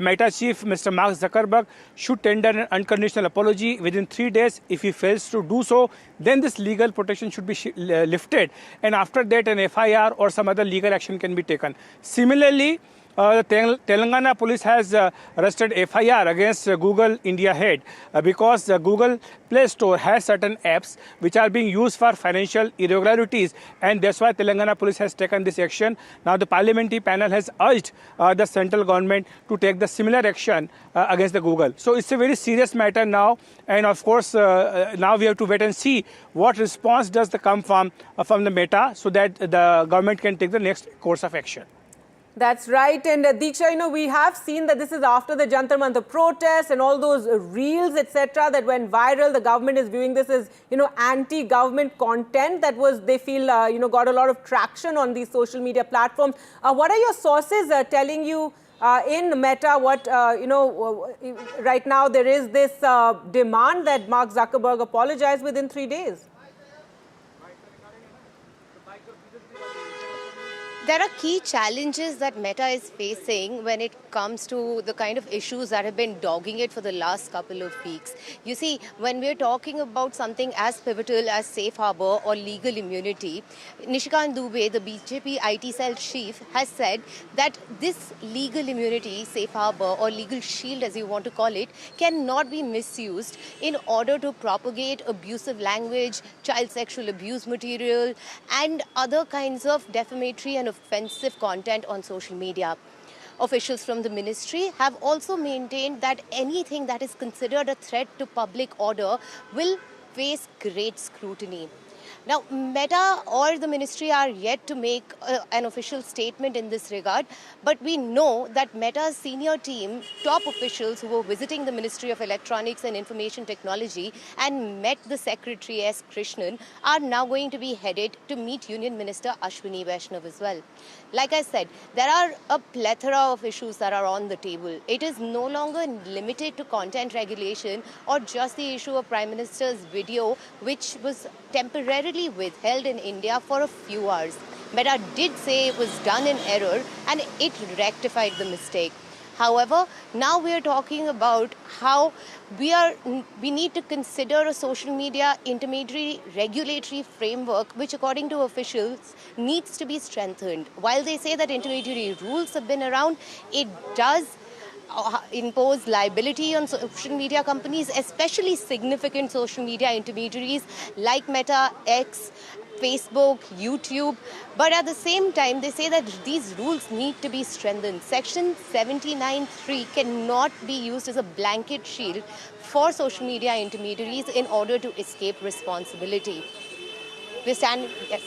Meta chief, Mr. Mark Zuckerberg, should tender an unconditional apology within 3 days. If he fails to do so, then this legal protection should be lifted, and after that an FIR or some other legal action can be taken. Similarly, the Telangana police has arrested FIR against Google India head because Google Play Store has certain apps which are being used for financial irregularities, and that's why Telangana police has taken this action. Now the Parliamentary panel has urged the central government to take the similar action against the Google. So it's a very serious matter now, and of course now we have to wait and see what response does come from the Meta, so that the government can take the next course of action. That's right. And Deeksha, we have seen that this is after the Jantar Mantar protest and all those reels, etc., that went viral. The government is viewing this as, anti-government content that was, they feel, got a lot of traction on these social media platforms. What are your sources telling you in Meta? What, right now there is this demand that Mark Zuckerberg apologize within 3 days. There are key challenges that Meta is facing when it comes to the kind of issues that have been dogging it for the last couple of weeks. You see, when we're talking about something as pivotal as safe harbor or legal immunity, Nishikant Dubey, the BJP IT cell chief, has said that this legal immunity, safe harbor or legal shield as you want to call it, cannot be misused in order to propagate abusive language, child sexual abuse material and other kinds of defamatory and offensive content on social media. officials from the ministry have also maintained that anything that is considered a threat to public order will face great scrutiny. Now, Meta or the ministry are yet to make an official statement in this regard, but we know that Meta's senior team, top officials who were visiting the Ministry of Electronics and Information Technology and met the Secretary S. Krishnan, are now going to be headed to meet Union Minister Ashwini Vaishnav as well. Like I said, there are a plethora of issues that are on the table. It is no longer limited to content regulation or just the issue of Prime Minister's video, which was temporarily withheld in India for a few hours. Meta did say it was done in error and it rectified the mistake. However, now we are talking about how we need to consider a social media intermediary regulatory framework, which according to officials needs to be strengthened. While they say that intermediary rules have been around, it does impose liability on social media companies, especially significant social media intermediaries like Meta, X, Facebook, YouTube. But at the same time, they say that these rules need to be strengthened. Section 79(3) cannot be used as a blanket shield for social media intermediaries in order to escape responsibility. We stand, yes.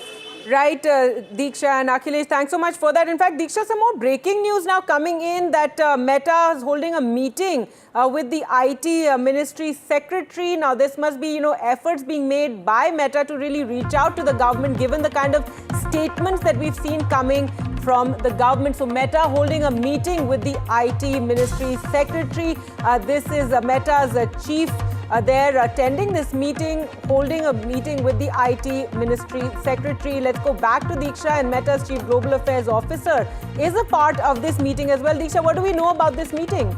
Right, Diksha and Akhilesh, thanks so much for that. In fact, Diksha, some more breaking news now coming in that Meta is holding a meeting with the IT Ministry Secretary. Now, this must be, efforts being made by Meta to really reach out to the government, given the kind of statements that we've seen coming from the government. So, Meta holding a meeting with the IT Ministry Secretary. This is Meta's chief. They're attending this meeting, holding a meeting with the IT Ministry Secretary. Let's go back to Diksha, and Meta's Chief Global Affairs Officer is a part of this meeting as well. Diksha, what do we know about this meeting?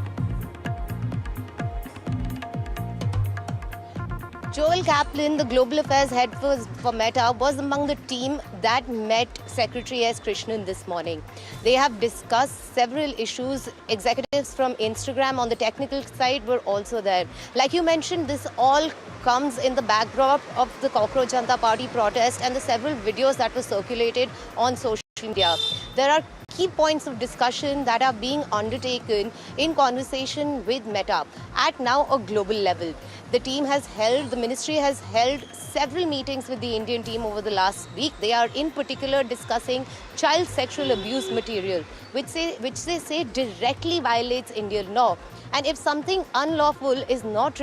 Joel Kaplan, the Global Affairs head for Meta, was among the team that met Secretary S. Krishnan this morning. They have discussed several issues. Executives from Instagram on the technical side were also there. Like you mentioned, this all comes in the backdrop of the Cockroach Janata Party protest and the several videos that were circulated on social media. There are key points of discussion that are being undertaken in conversation with Meta at now a global level. The ministry has held several meetings with the Indian team over the last week. They are in particular discussing child sexual abuse material, which they say directly violates Indian law. And if something unlawful is not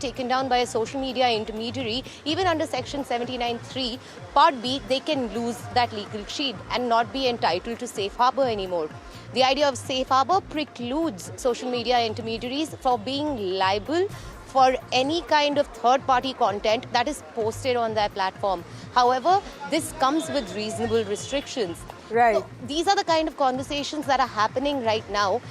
taken down by a social media intermediary, even under Section 79(3), Part B, they can lose that legal shield and not be entitled to safe harbor anymore. The idea of safe harbor precludes social media intermediaries for being liable for any kind of third-party content that is posted on their platform. However, this comes with reasonable restrictions. Right. So these are the kind of conversations that are happening right now.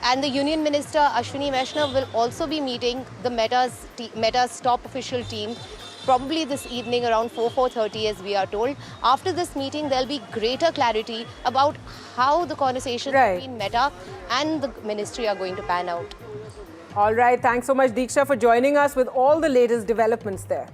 And the Union Minister Ashwini Vaishnav will also be meeting the Meta's top official team, probably this evening around 4:30 as we are told. After this meeting, there'll be greater clarity about how the conversations between Meta and the ministry are going to pan out. All right, thanks so much, Diksha, for joining us with all the latest developments there.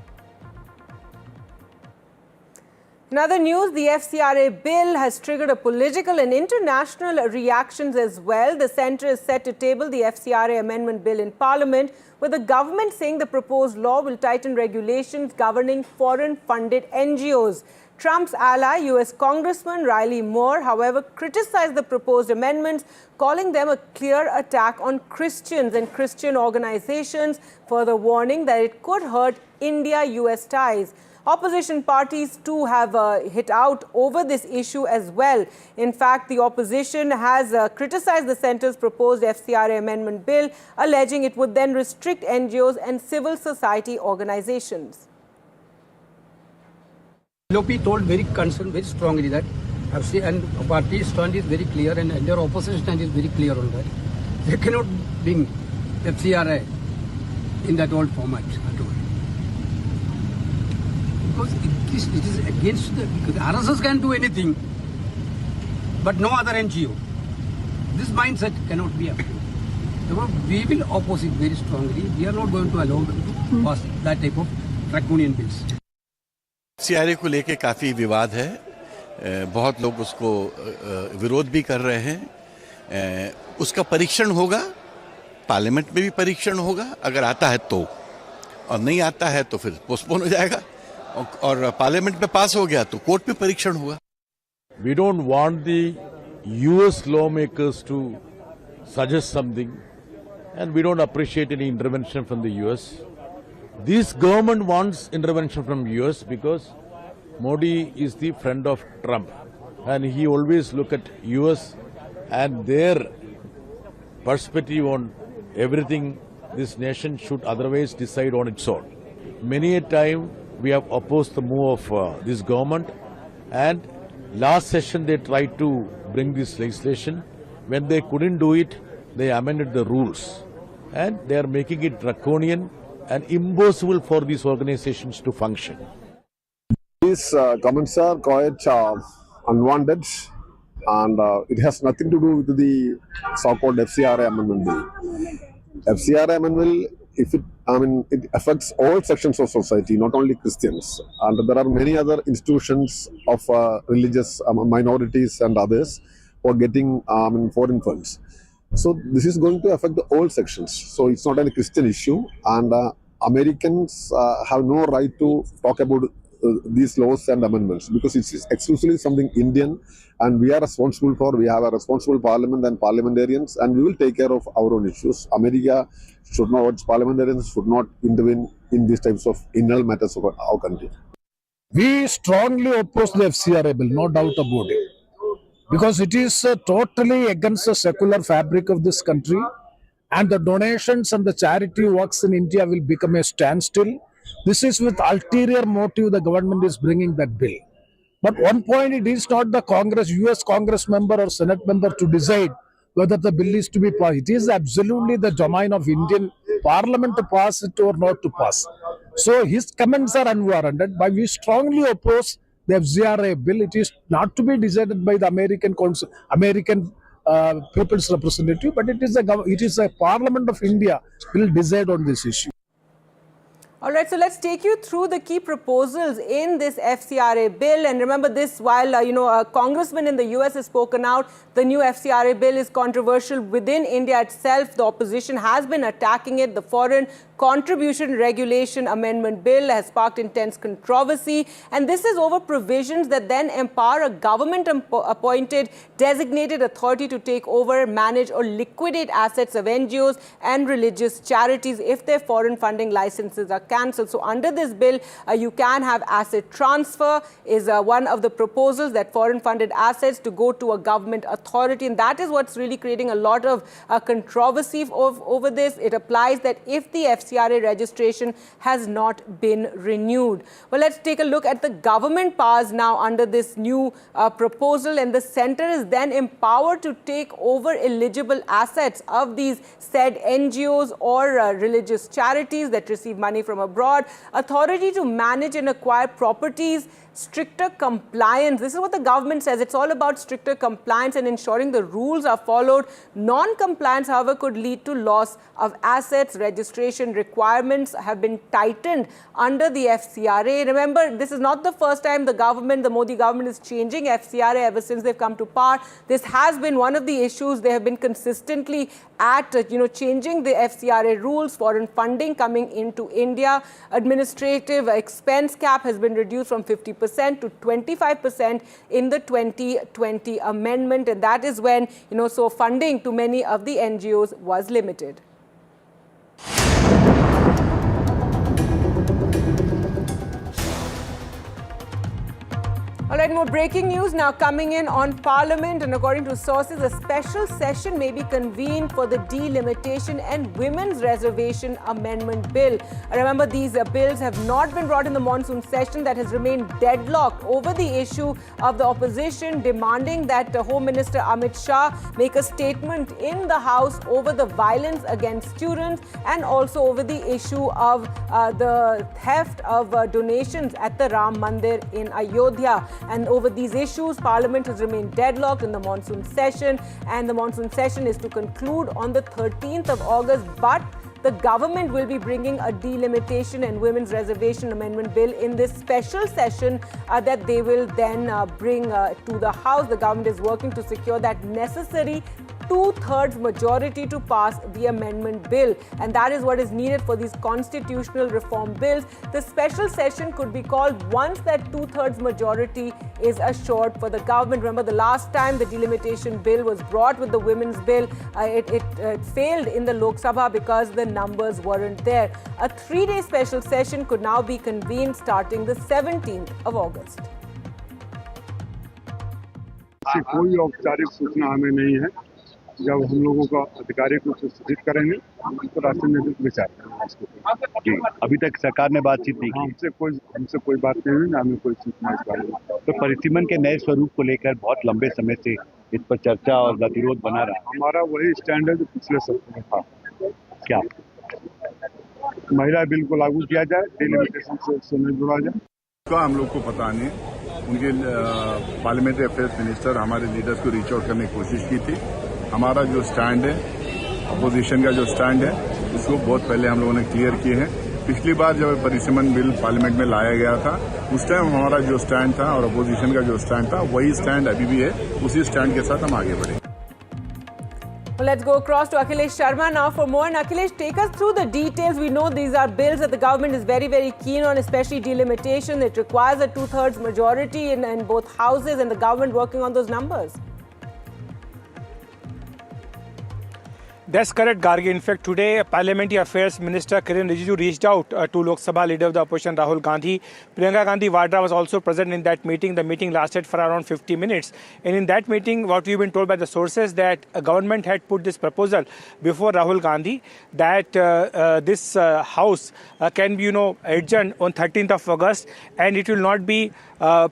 In other news, the FCRA bill has triggered a political and international reactions as well. The centre is set to table the FCRA amendment bill in Parliament, with the government saying the proposed law will tighten regulations governing foreign-funded NGOs. Trump's ally, US Congressman Riley Moore, however, criticized the proposed amendments, calling them a clear attack on Christians and Christian organizations, further warning that it could hurt India-US ties. Opposition parties too have hit out over this issue as well. In fact, the opposition has criticized the centre's proposed FCRA amendment bill, alleging it would then restrict NGOs and civil society organizations. LOP told very concerned, very strongly that FCRA and party stand is very clear and their opposition stand is very clear on that. They cannot bring FCRA in that old format at all. Because it is against because RSS can do anything, but no other NGO. This mindset cannot be approved. So we will oppose it very strongly. We are not going to allow them to pass that type of draconian bills. FCRA को लेके काफ़ी विवाद है, बहुत लोग उसको विरोध भी कर रहे हैं उसका परीक्षण होगा, पार्लियामेंट में भी परीक्षण होगा, अगर आता है तो, और नहीं आता है तो फिर पोस्टपोन हो जाएगा, और पार्लियामेंट में पास हो गया तो कोर्ट में परीक्षण होगा. We don't want the US lawmakers to suggest something, and we don't appreciate any intervention from the US. This government wants intervention from US because Modi is the friend of Trump, and he always look at US and their perspective on everything this nation should otherwise decide on its own. Many a time we have opposed the move of this government, and last session they tried to bring this legislation. When they couldn't do it, they amended the rules, and they are making it draconian and impossible for these organizations to function. These comments are quite unwanted, and it has nothing to do with the so-called FCRA amendment bill. FCRA amendment, it affects all sections of society, not only Christians, and there are many other institutions of religious minorities and others who are getting foreign funds. So this is going to affect all sections. So it's not a Christian issue, and Americans have no right to talk about these laws and amendments, because it's exclusively something Indian, and we are responsible for. We have a responsible parliament and parliamentarians, and we will take care of our own issues. America should not, parliamentarians should not intervene in these types of internal matters of our country. We strongly oppose the FCRA bill, no doubt about it, because it is totally against the secular fabric of this country, and the donations and the charity works in India will become a standstill. This is with ulterior motive the government is bringing that bill. But one point, it is not the Congress, US Congress member or Senate member to decide whether the bill is to be passed. It is absolutely the domain of Indian Parliament to pass it or not to pass. So his comments are unwarranted, but we strongly oppose the FCRA bill. It is not to be decided by the American people's representative, but it is a Parliament of India will decide on this issue. All right, so let's take you through the key proposals in this FCRA bill. And remember this, while a congressman in the US has spoken out, the new FCRA bill is controversial within India itself. The opposition has been attacking it. The Foreign Contribution Regulation Amendment Bill has sparked intense controversy. And this is over provisions that then empower a government-appointed designated authority to take over, manage or liquidate assets of NGOs and religious charities if their foreign funding licenses are cancelled. So under this bill, you can have asset transfer is one of the proposals, that foreign funded assets to go to a government authority. And that is what's really creating a lot of controversy over this. It applies that if the FCRA registration has not been renewed. Well, let's take a look at the government powers now under this new proposal. And the centre is then empowered to take over eligible assets of these said NGOs or religious charities that receive money from abroad, authority to manage and acquire properties, stricter compliance. This is what the government says. It's all about stricter compliance and ensuring the rules are followed. Non-compliance, however, could lead to loss of assets. Registration requirements have been tightened under the FCRA. Remember, this is not the first time the Modi government is changing FCRA ever since they've come to power. This has been one of the issues. They have been consistently at, changing the FCRA rules, foreign funding coming into India. Administrative expense cap has been reduced from 50% to 25% in the 2020 amendment. And that is when, so funding to many of the NGOs was limited. All right, more breaking news now coming in on Parliament, and according to sources, a special session may be convened for the Delimitation and Women's Reservation Amendment Bill. Remember, these bills have not been brought in the monsoon session, that has remained deadlocked over the issue of the opposition demanding that Home Minister Amit Shah make a statement in the House over the violence against students and also over the issue of the theft of donations at the Ram Mandir in Ayodhya. And over these issues, Parliament has remained deadlocked in the monsoon session, and the monsoon session is to conclude on the 13th of August, but the government will be bringing a Delimitation and Women's Reservation Amendment Bill in this special session that they will then bring to the House. The government is working to secure that necessary 2/3 majority to pass the amendment bill, and that is what is needed for these constitutional reform bills. The special session could be called once that 2/3 majority is assured for the government. Remember, the last time the delimitation bill was brought with the women's bill, it failed in the Lok Sabha because the numbers weren't there. A 3-day special session could now be convened starting the 17th of August. ऐसी कोई औपचारिक सूचना हमें नहीं है। जब हम लोगों का आधिकारिक रूप से सूचित करेंगे तो राष्ट्रीय नेतृत्व विचार करेंगे। अभी तक सरकार ने बातचीत नहीं की। हमसे कोई बात नहीं हुई, ना हमें कोई सूचना इस बारे में। तो परिसीमन के नए स्वरूप को लेकर बहुत लंबे समय से इस पर चर्चा और गतिरोध बना रहा। हमारा वही स्टैंड है जो पिछले सत्र में था। क्या महिला बिल को लागू किया जाए, डिलिमिटेशन से नहीं जुड़ा जाए, तो हम लोग को पता नहीं। उनके पार्लियामेंट्री अफेयर्स मिनिस्टर हमारे लीडर्स को रीच आउट करने की कोशिश की थी। हमारा जो स्टैंड है, अपोजिशन का जो स्टैंड है, उसको बहुत पहले हम लोगों ने क्लियर किए हैं। पिछली बार जब परिसीमन बिल पार्लियामेंट में लाया गया था, उस टाइम हमारा जो स्टैंड था और अपोजिशन का जो स्टैंड था, वही स्टैंड अभी भी है। उसी स्टैंड के साथ हम आगे बढ़े। Well, let's go across to Akhilesh Sharma now for more. And Akhilesh, take us through the details. We know these are bills that the government is very, very keen on, especially delimitation. It requires a 2/3 majority in both houses, and the government working on those numbers. That's correct, Gargi. In fact, today, Parliamentary Affairs Minister Kiren Rijiju reached out to Lok Sabha Leader of the Opposition Rahul Gandhi. Priyanka Gandhi Vadra was also present in that meeting. The meeting lasted for around 50 minutes. And in that meeting, what we've been told by the sources that a government had put this proposal before Rahul Gandhi that this house can be, adjourned on 13th of August and it will not be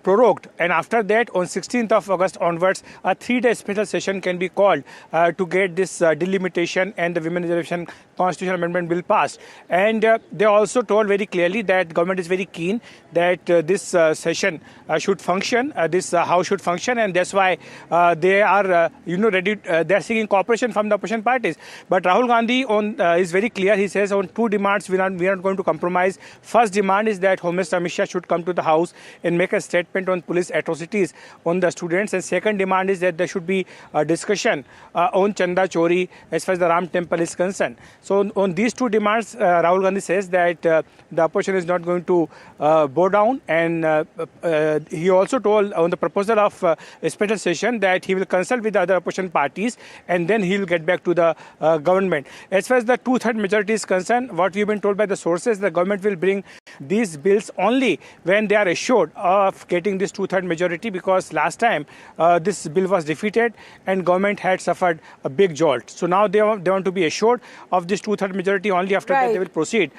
prorogued. And after that, on 16th of August onwards, a 3-day special session can be called to get this delimitation and the Women Reservation Constitutional Amendment Bill passed. And they also told very clearly that government is very keen that this session should function, this house should function, and that's why they are, ready. They're seeking cooperation from the opposition parties. But Rahul Gandhi is very clear. He says on 2 demands we are not going to compromise. First demand is that Home Minister Amit Shah should come to the house and make a statement on police atrocities on the students. And second demand is that there should be a discussion on Chanda Chori as far as the Ram Temple is concerned. So on these 2 demands, Rahul Gandhi says that the opposition is not going to bow down. And he also told on the proposal of a special session that he will consult with the other opposition parties and then he will get back to the government. As far as the 2/3 majority is concerned, what we've been told by the sources, the government will bring these bills only when they are assured of getting this 2/3 majority, because last time this bill was defeated and government had suffered a big jolt. So now they want to be assured of this 2/3 majority. Only after that they will proceed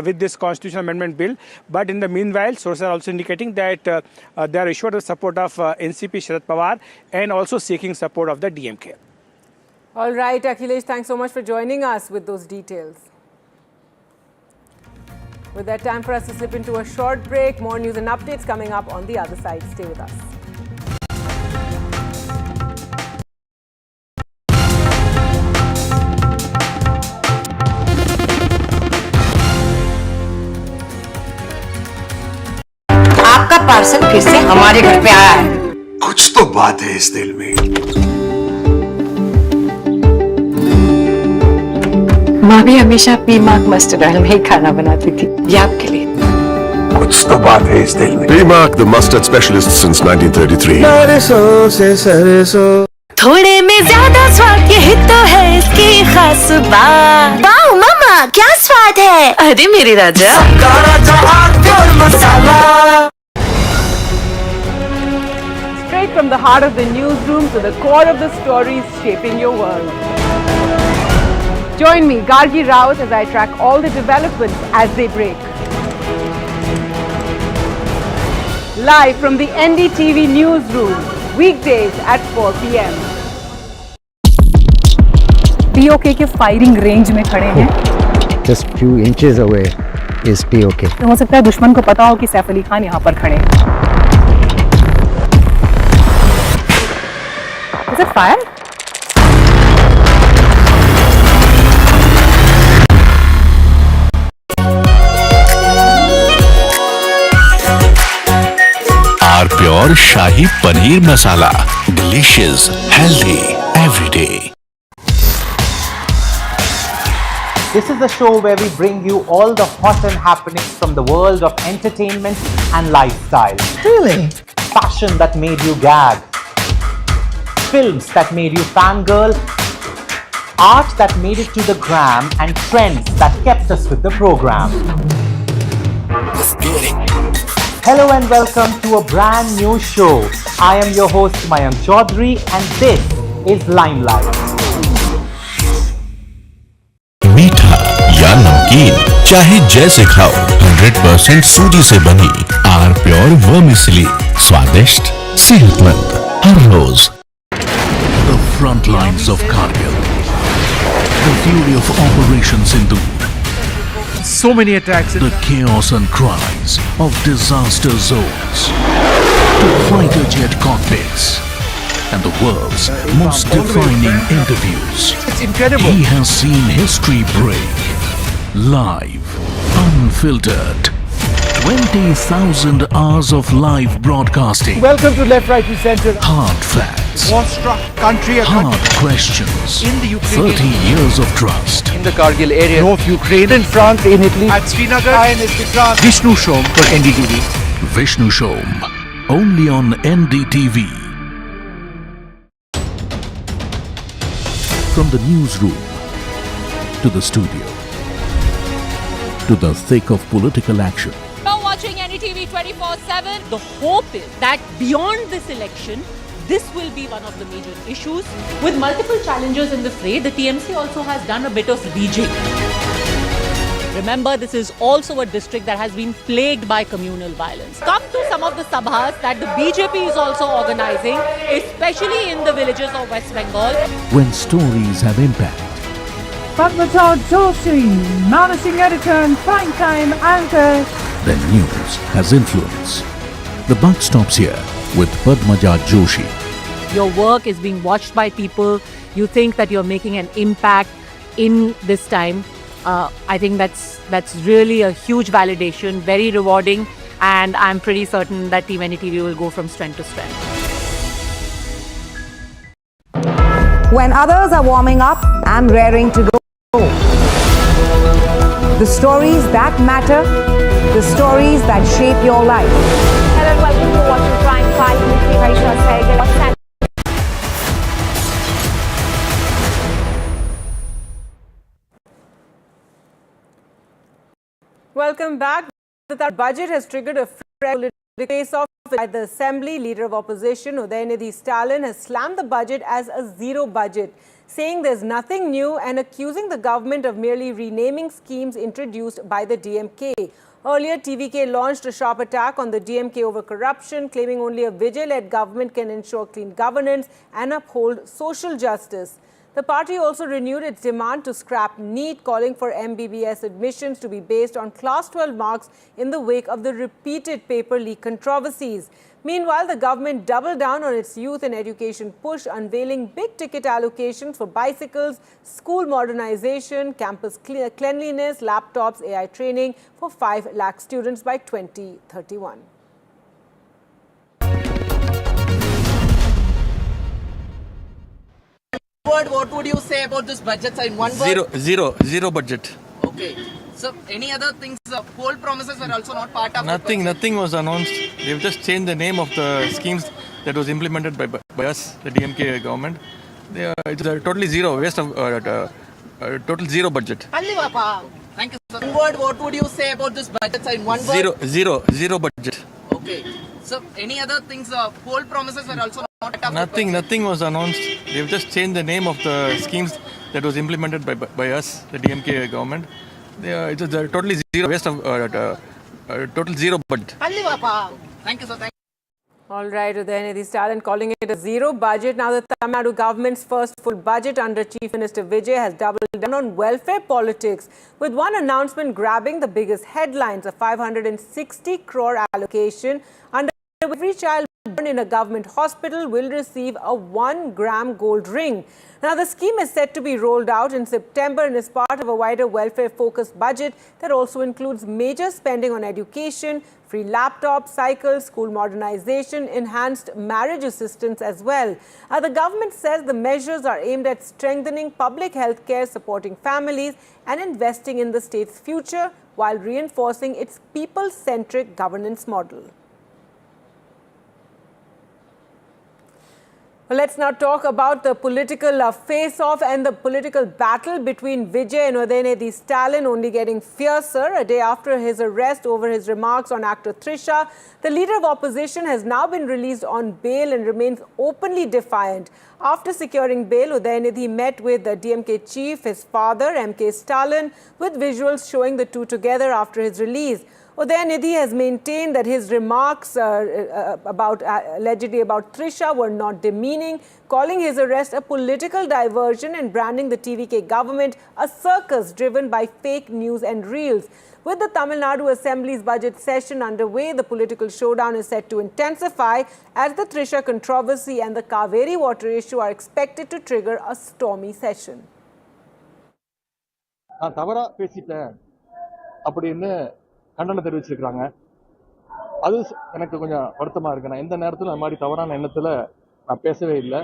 with this constitutional amendment bill. But in the meanwhile, sources are also indicating that they are assured of support of NCP Sharad Pawar and also seeking support of the DMK. All right, Akhilesh, thanks so much for joining us with those details. With that, time for us to slip into a short break. More news and updates coming up on the other side. Stay with us. आपका parcel फिर से हमारे घर पे आया है। कुछ तो बात है इस दिल में। माँ भी हमेशा पीमाक मस्टर्ड ऑयल में ही खाना बनाती थी। ये आपके लिए। कुछ तो बात है इस दिल में। P-Mark, the mustard specialist since 1933. सरसों से सरसों। थोड़े में ज्यादा स्वाद, यही तो है इसकी खास बात। वाओ मामा, क्या स्वाद है। अरे मेरे राजा, मसाला। Straight from the heart of the newsroom to the core of the stories shaping your world. Join me, Gargi Raut, as I track all the developments as they break. Live from the NDTV newsroom, weekdays at 4 p.m. PoK के firing range में खड़े हैं। Just few inches away is POK. हो सकता है दुश्मन को पता हो कि सैफ अली खान यहाँ पर खड़े हैं। Is it fire? Our pure Shahi Paneer Masala. Delicious, healthy, every day. This is the show where we bring you all the hot and happenings from the world of entertainment and lifestyle. Really? Fashion that made you gag. Films that made you fangirl. Art that made it to the gram, and trends that kept us with the program. Hello and welcome to a brand new show. I am your host Mayank Chaudhary and this is Limelight. मीठा या नमकीन चाहे जैसे खाओ 100% सूजी से बनी are pure vermicelli स्वादिष्ट सेहतमंद हर रोज. The front lines of Kargil. The fury of Operation Sindhu. So many attacks. The chaos and cries of disaster zones. To fighter jet cockpits. And the world's most defining interviews. It's incredible. He has seen history break. Live. Unfiltered. 20,000 hours of live broadcasting. Welcome to Left, Right, Center. Hard facts. War-struck country. Hard questions. In the Ukraine. 30 years of trust. In the Kargil area. North Ukraine. In France, in Italy. At Srinagar. Vishnu Shom for NDTV. Vishnu Shom. Only on NDTV. From the newsroom to the studio to the thick of political action. You're watching NDTV 24/7. The hope is that beyond this election, this will be one of the major issues. With multiple challengers in the fray, the TMC also has done a bit of rejigging. Remember, this is also a district that has been plagued by communal violence. Come to some of the sabhas that the BJP is also organizing, especially in the villages of West Bengal. When stories have impact. Padmaja Joshi, managing editor and primetime anchor. Then news has influence. The buck stops here with Padmaja Joshi. Your work is being watched by people. You think that you're making an impact in this time. I think that's really a huge validation, very rewarding, and I'm pretty certain that Team NDTV will go from strength to strength. When others are warming up, I'm raring to go. The stories that matter, the stories that shape your life. Hello and welcome to watching Prime 5 with Vaishya Saigal. Welcome back. The budget has triggered a political face-off by the Assembly. Leader of Opposition Udhayanidhi Stalin has slammed the budget as a zero budget, saying there's nothing new and accusing the government of merely renaming schemes introduced by the DMK. Earlier, TVK launched a sharp attack on the DMK over corruption, claiming only a Vijay-led government can ensure clean governance and uphold social justice. The party also renewed its demand to scrap NEET, calling for MBBS admissions to be based on Class 12 marks in the wake of the repeated paper leak controversies. Meanwhile, the government doubled down on its youth and education push, unveiling big-ticket allocations for bicycles, school modernization, campus cleanliness, laptops, AI training for 5 lakh students by 2031. What would you say about this budget in one word? Zero budget. Okay. So any other things, poll promises were also not part of Nothing was announced. They've just changed the name of the schemes that was implemented by us, the DMK government. It's a totally zero, waste of total zero budget. Thank you, sir. One word, what would you say about this budget in one word? Zero budget. Okay. So any other things, poll promises were also not part of Nothing was announced. They've just changed the name of the schemes that was implemented by us, the DMK government. It's a totally zero, waste of total zero budget. Thank you, sir. All right, Udhayanidhi Stalin calling it a zero budget. Now the Tamil Nadu government's first full budget under Chief Minister Vijay has doubled down on welfare politics, with one announcement grabbing the biggest headlines, a 560 crore allocation under every child born in a government hospital will receive a 1-gram gold ring. Now, the scheme is set to be rolled out in September and is part of a wider welfare-focused budget that also includes major spending on education, free laptops, cycles, school modernization, enhanced marriage assistance as well. The government says the measures are aimed at strengthening public health care, supporting families and investing in the state's future while reinforcing its people-centric governance model. Well, let's now talk about the political face-off and the political battle between Vijay and Udhayanidhi Stalin only getting fiercer. A day after his arrest over his remarks on actor Trisha, the leader of opposition has now been released on bail and remains openly defiant. After securing bail, Udhayanidhi met with the DMK chief, his father, MK Stalin, with visuals showing the two together after his release. Udhayanidhi has maintained that his remarks allegedly about Trisha were not demeaning, calling his arrest a political diversion and branding the TVK government a circus driven by fake news and reels. With the Tamil Nadu Assembly's budget session underway, the political showdown is set to intensify as the Trisha controversy and the Kaveri water issue are expected to trigger a stormy session. கண்டனம் தெரிவிச்சிருக்காங்க. அது எனக்கு கொஞ்சம் வருத்தமா இருக்கு. நான் எந்த நேரத்துல அந்த மாதிரி தவறான எண்ணத்துல நான் பேசவே இல்லை.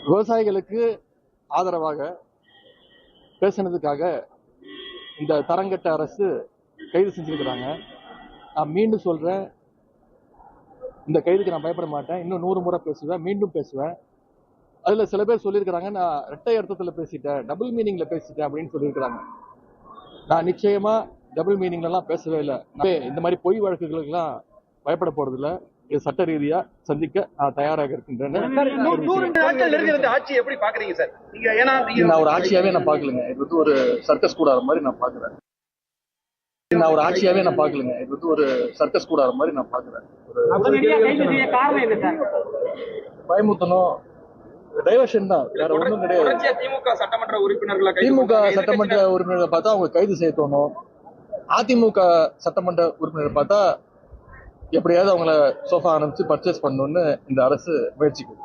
விவசாயிகளுக்கு ஆதரவாக பேசினதுக்காக இந்த தரங்கட்ட அரசு கைது செஞ்சிருக்கிறாங்க. நான் மீண்டும் சொல்றேன், இந்த கைதுக்கு நான் பயப்பட மாட்டேன். இன்னும் 100 முறை பேசுவேன், மீண்டும் பேசுவேன். அதுல சில பேர் சொல்லியிருக்கிறாங்க, நான் இரட்டை அர்த்தத்துல பேசிட்டேன், டபுள் மீனிங்ல பேசிட்டேன் அப்படின்னு சொல்லியிருக்கிறாங்க. நான் நிச்சயமா டபுள் மீனிங்லாம் பேசவே இல்லை. இந்த மாதிரி பொய் வழக்குகளுக்கெல்லாம் பயப்பட போறது இல்லை. இது சட்ட ரீதியா சந்திக்க நான் தயாராக இருக்கின்றேன். நான் ஒரு ஆட்சியாவே நான் பாக்கலங்க. இது வந்து ஒரு சர்க்கஸ் கூடாத மாதிரி நான் பாக்குறேன். நான் ஒரு ஆட்சியாவே நான் பாக்கலங்க. இது வந்து ஒரு சர்க்கஸ் கூடாத மாதிரி நான் பாக்குறேன். பயமுத்தணும், டைவர்ஷன் தான், வேற ஒன்றும் கிடையாது. திமுக சட்டமன்ற உறுப்பினர்களை பார்த்தா அவங்க கைது செய்ய தோணும். அதிமுக சட்டமன்ற உறுப்பினர் பார்த்தா எப்படியாவது அவங்கள சோஃபா அனுப்பிச்சு பர்ச்சேஸ் பண்ணணும்னு இந்த அரசு முயற்சிக்குது.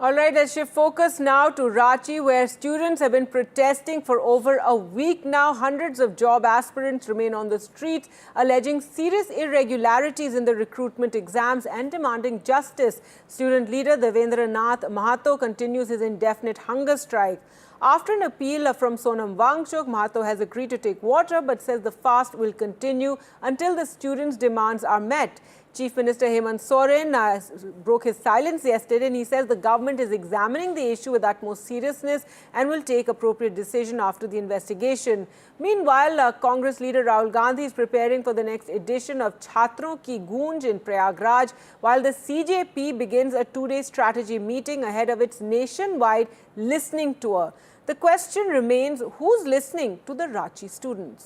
All right, let's shift focus now to Ranchi, where students have been protesting for over a week now. Hundreds of job aspirants remain on the streets, alleging serious irregularities in the recruitment exams and demanding justice. Student leader Devendra Nath Mahato continues his indefinite hunger strike. After an appeal from Sonam Wangchuk, Mahato has agreed to take water but says the fast will continue until the students' demands are met. Chief Minister Hemant Soren broke his silence yesterday, and he says the government is examining the issue with utmost seriousness and will take appropriate decision after the investigation. Meanwhile, Congress leader Rahul Gandhi is preparing for the next edition of Chhatron Ki Goonj in Prayagraj, while the CJP begins a 2-day strategy meeting ahead of its nationwide listening tour. The question remains, who's listening to the Ranchi students?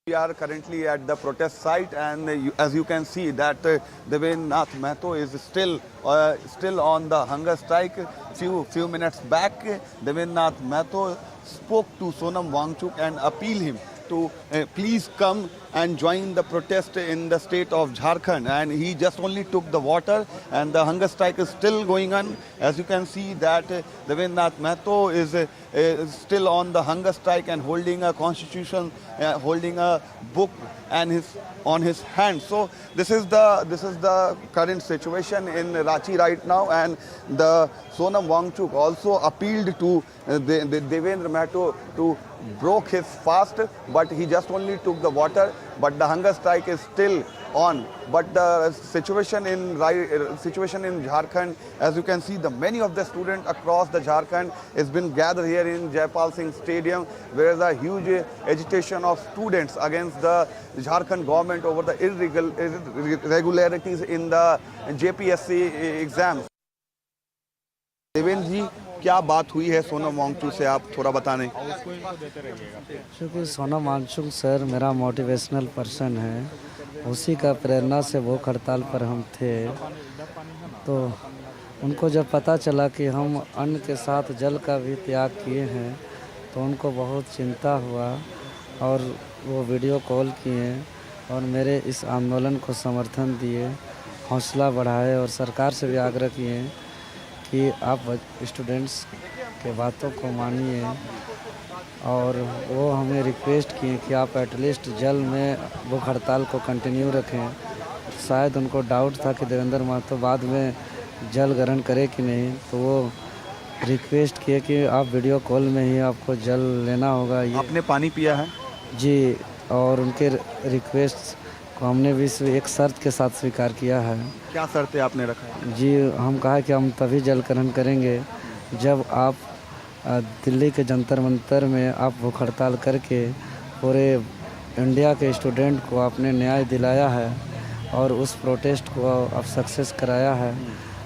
We are currently at the protest site, and as you can see that Devendra Nath Mahato is still on the hunger strike. Few minutes back, Devendra Nath Mahato spoke to Sonam Wangchuk and appealed him to please come and join the protest in the state of Jharkhand, and he just only took the water, and the hunger strike is still going on. As you can see that Devendra Nath Mahato is still on the hunger strike and holding a constitution, holding a book and on his hand. So this is the current situation in Ranchi right now, and the Sonam Wangchuk also appealed to the Devendra Mahato to broke his fast, but he just only took the water. But the hunger strike is still on. But the situation in Jharkhand, as you can see, many of the students across the Jharkhand has been gathered here in Jaipal Singh Stadium, where there is a huge agitation of students against the Jharkhand government over the irregularities in the JPSC exams. Devendra जी, क्या बात हुई है सोनम वांगचुक से, आप थोड़ा बताने। क्योंकि Sonam Wangchuck sir मेरा मोटिवेशनल पर्सन है, उसी का प्रेरणा से वो हड़ताल पर हम थे। तो उनको जब पता चला कि हम अन्न के साथ जल का भी त्याग किए हैं तो उनको बहुत चिंता हुआ और वो वीडियो कॉल किए और मेरे इस आंदोलन को समर्थन दिए, हौसला बढ़ाए और सरकार से भी आग्रह किए कि आप स्टूडेंट्स के बातों को मानिए। और वो हमें रिक्वेस्ट किए कि आप एटलीस्ट जल में भूख हड़ताल को कंटिन्यू रखें। शायद उनको डाउट था कि देवेंद्र महतो बाद में जल ग्रहण करे कि नहीं, तो वो रिक्वेस्ट किए कि आप वीडियो कॉल में ही आपको जल लेना होगा। आपने पानी पिया है? जी, और उनके रिक्वेस्ट को हमने भी एक शर्त के साथ स्वीकार किया है। क्या शर्तें आपने रखा है? जी, हम कहा कि हम तभी जल ग्रहण करेंगे जब आप दिल्ली के जंतर मंतर में आप भूख हड़ताल करके पूरे इंडिया के स्टूडेंट को आपने न्याय दिलाया है और उस प्रोटेस्ट को आप सक्सेस कराया है,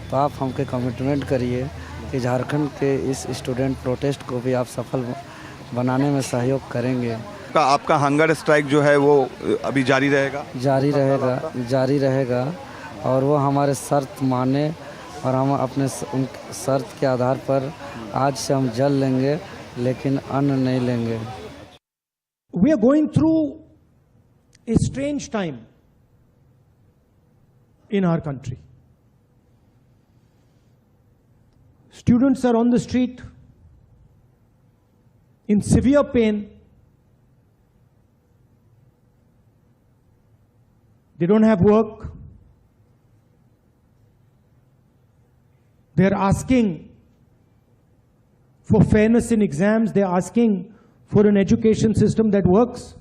तो आप हमके कमिटमेंट करिए कि झारखंड के इस स्टूडेंट प्रोटेस्ट को भी आप सफल बनाने में सहयोग करेंगे। आपका हंगर स्ट्राइक जो है वो अभी जारी रहेगा? जारी रहेगा और वो हमारे शर्त माने और हम अपने शर्त के आधार पर आज से हम जल लेंगे लेकिन अन्न नहीं लेंगे। We are going through a strange time in our country. Students are on the street in severe pain. They don't have work. They are asking for fairness in exams. They are asking for an education system that works.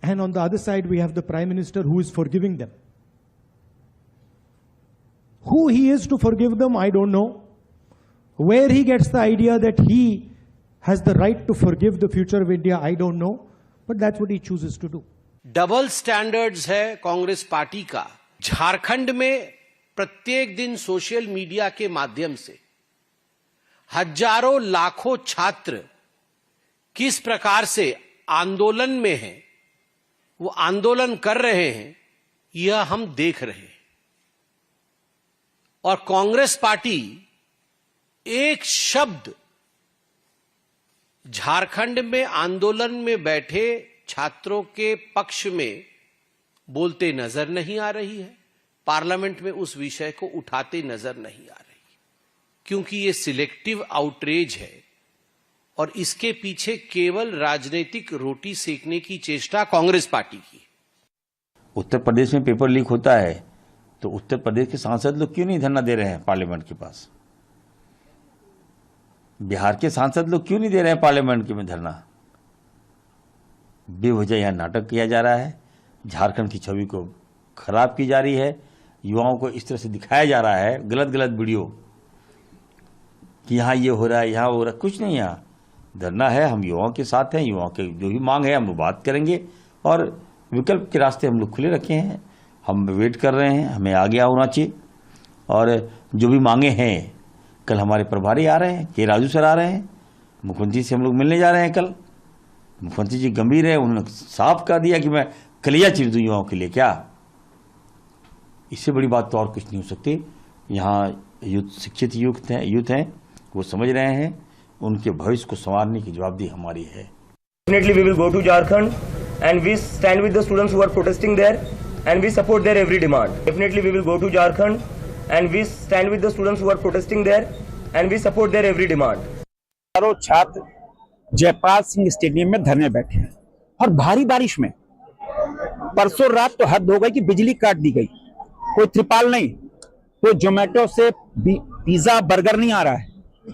And on the other side, we have the Prime Minister who is forgiving them. Who he is to forgive them, I don't know. Where he gets the idea that he has the right to forgive the future of India, I don't know. But that's what he chooses to do. Double standards है Congress party का। झारखंड में प्रत्येक दिन social media के माध्यम से हजारों लाखों छात्र किस प्रकार से आंदोलन में हैं, वो आंदोलन कर रहे हैं, यह हम देख रहे हैं। और कांग्रेस पार्टी एक शब्द झारखंड में आंदोलन में बैठे छात्रों के पक्ष में बोलते नजर नहीं आ रही है, पार्लियामेंट में उस विषय को उठाते नजर नहीं आ रही, क्योंकि ये सिलेक्टिव आउटरीच है और इसके पीछे केवल राजनीतिक रोटी सेकने की चेष्टा कांग्रेस पार्टी की। उत्तर प्रदेश में पेपर लीक होता है तो उत्तर प्रदेश के सांसद लोग क्यों नहीं धरना दे रहे हैं पार्लियामेंट के पास? बिहार के सांसद लोग क्यों नहीं दे रहे हैं पार्लियामेंट के में धरना? बेवजह यहां नाटक किया जा रहा है, झारखंड की छवि को खराब की जा रही है, युवाओं को इस तरह से दिखाया जा रहा है गलत गलत वीडियो कि यहाँ ये हो रहा है, यहाँ हो रहा है। कुछ नहीं, यहाँ धरना है, हम युवाओं के साथ हैं, युवाओं के जो भी मांग है हम बात करेंगे और विकल्प के रास्ते हम लोग खुले रखे हैं। हम वेट कर रहे हैं, हमें आगे होना चाहिए और जो भी मांगे हैं, कल हमारे प्रभारी आ रहे हैं, के राजू सर आ रहे हैं, मुख्यमंत्री से हम लोग मिलने जा रहे हैं कल। मुख्यमंत्री जी गंभीर है, उन्होंने साफ कर दिया कि मैं कलिया चीर दूं युवाओं के लिए। क्या इससे बड़ी बात तो और कुछ नहीं हो सकती। यहाँ यूथ शिक्षित यूथ हैं, वो समझ रहे हैं, उनके भविष्य को संवारने की जवाबदेही हमारी है। Definitely we will go to Jharkhand and we stand with the students who are protesting there and we support their every demand. Definitely we will go to Jharkhand and we stand with the students who are protesting there and we support their every demand. हजारों छात्र Jaipal Singh stadium में धरने बैठे हैं और भारी बारिश में परसों रात तो हद हो गई कि बिजली काट दी गई, कोई त्रिपाल नहीं, कोई जोमेटो से पिज्जा बर्गर नहीं आ रहा है,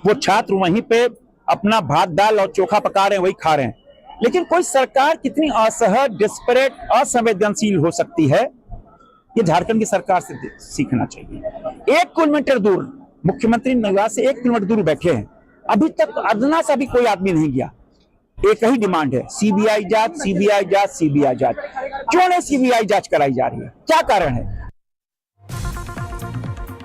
वो छात्र वहीं पे अपना भात दाल और चोखा पका रहे हैं, वही खा रहे हैं। लेकिन कोई सरकार कितनी असहज, डिस्परेट, असंवेदनशील हो सकती है, ये झारखंड की सरकार से सीखना चाहिए। 1 किलोमीटर दूर मुख्यमंत्री निवास से 1 किलोमीटर दूर बैठे हैं, अभी तक अदना सा भी कोई आदमी नहीं गया। एक ही डिमांड है, सीबीआई जांच, सीबीआई जांच, सीबीआई जांच। क्यों नहीं सीबीआई जांच कराई जा रही है, क्या कारण है?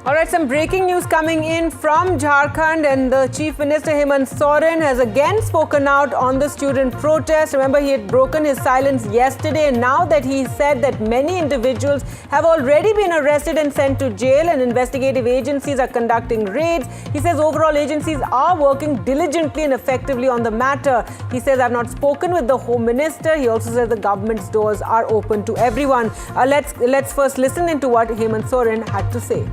All right, some breaking news coming in from Jharkhand, and the Chief Minister Hemant Soren has again spoken out on the student protest. Remember, he had broken his silence yesterday, and now that he said that many individuals have already been arrested and sent to jail, and investigative agencies are conducting raids. He says overall agencies are working diligently and effectively on the matter. He says, I've not spoken with the Home Minister. He also says the government's doors are open to everyone. Let's first listen into what Hemant Soren had to say.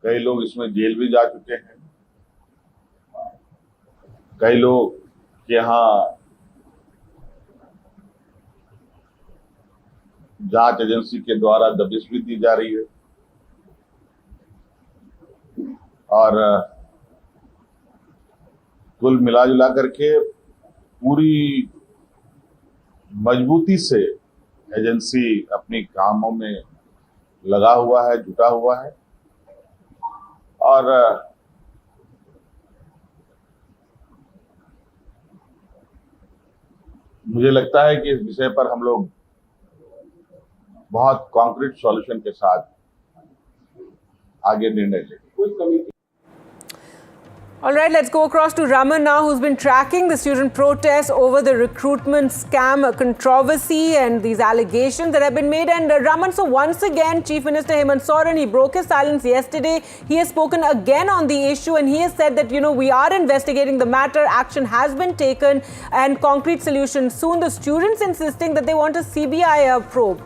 कई लोग इसमें jail भी जा चुके हैं, कई लोग के यहाँ जांच एजेंसी के द्वारा दबिश भी दी जा रही है और कुल मिलाजुला करके पूरी मजबूती से एजेंसी अपनी कामों में लगा हुआ है, जुटा हुआ है और मुझे लगता है कि इस विषय पर हम लोग बहुत कॉन्क्रीट सॉल्यूशन के साथ आगे निर्णय लेंगे। All right, let's go across to Raman now, who's been tracking the student protests over the recruitment scam controversy and these allegations that have been made. And Raman, so once again, Chief Minister Hemant Soren, he broke his silence yesterday. He has spoken again on the issue, and he has said that, you know, we are investigating the matter, action has been taken, and concrete solutions soon. The students insisting that they want a CBI probe.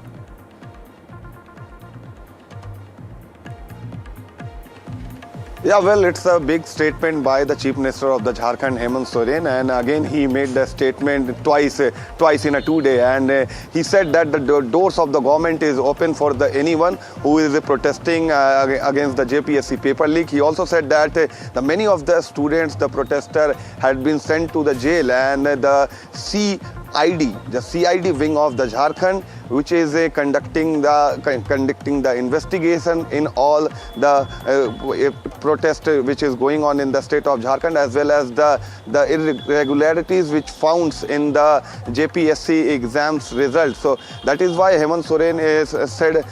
Yeah, well, it's a big statement by the Chief Minister of the Jharkhand, Hemant Soren, and again he made the statement twice in a 2-day, and he said that the doors of the government is open for anyone who is protesting against the JPSC paper leak. He also said that many of the students, the protester, had been sent to the jail, and the CID wing of the Jharkhand, which is conducting the investigation in all the protest which is going on in the state of Jharkhand, as well as the irregularities which found in the JPSC exams results. So that is why Hemant Soren has said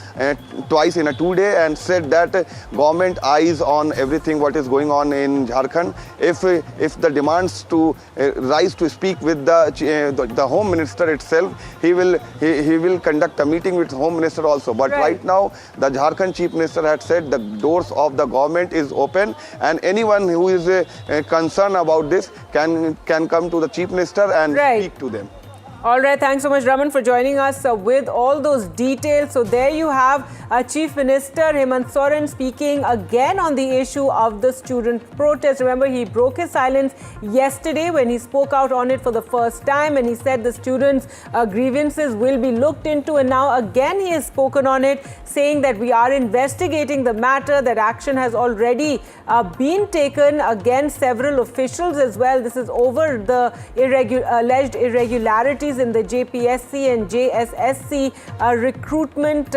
twice in a 2-day and said that government eyes on everything what is going on in Jharkhand. If the demands to rise to speak with the Home Minister itself, he will conduct a meeting with Home Minister also. But right now, the Jharkhand Chief Minister had said the doors of the government is open, and anyone who is concerned about this can come to the Chief Minister and speak to them. All right, thanks so much, Raman, for joining us with all those details. So there you have Chief Minister Hemant Soren speaking again on the issue of the student protest. Remember, he broke his silence yesterday when he spoke out on it for the first time, and he said the students' grievances will be looked into. And now again he has spoken on it, saying that we are investigating the matter, that action has already been taken against several officials as well. This is over the alleged irregularities in the JPSC and JSSC recruitment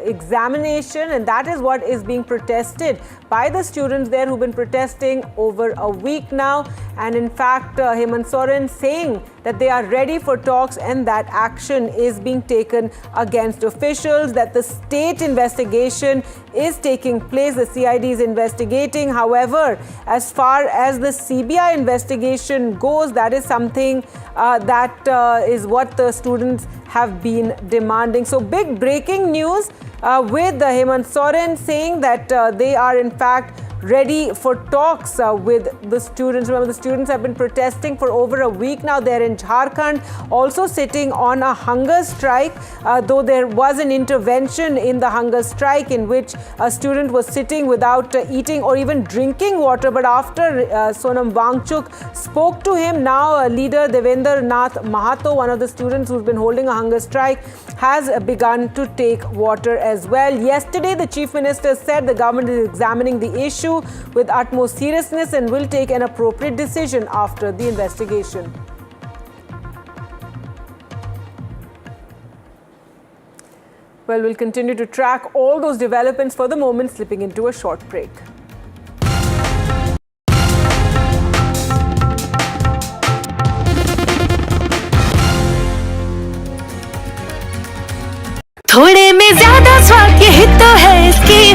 examination, and that is what is being protested by the students there who've been protesting over a week now. And in fact, Hemant Soren saying that they are ready for talks and that action is being taken against officials, that the state investigation is taking place, the CID is investigating. However, as far as the CBI investigation goes, that is something that is what the students have been demanding. So big breaking news with Hemant Soren saying that they are in fact ready for talks with the students. Remember, the students have been protesting for over a week now. They're in Jharkhand, also sitting on a hunger strike, though there was an intervention in the hunger strike in which a student was sitting without eating or even drinking water. But after Sonam Wangchuk spoke to him, now leader Devendra Nath Mahato, one of the students who's been holding a hunger strike, has begun to take water as well. Yesterday, the Chief Minister said the government is examining the issue with utmost seriousness and will take an appropriate decision after the investigation. Well, we'll continue to track all those developments. For the moment, slipping into a short break. थोड़े में ज्यादा स्वाद, यही तो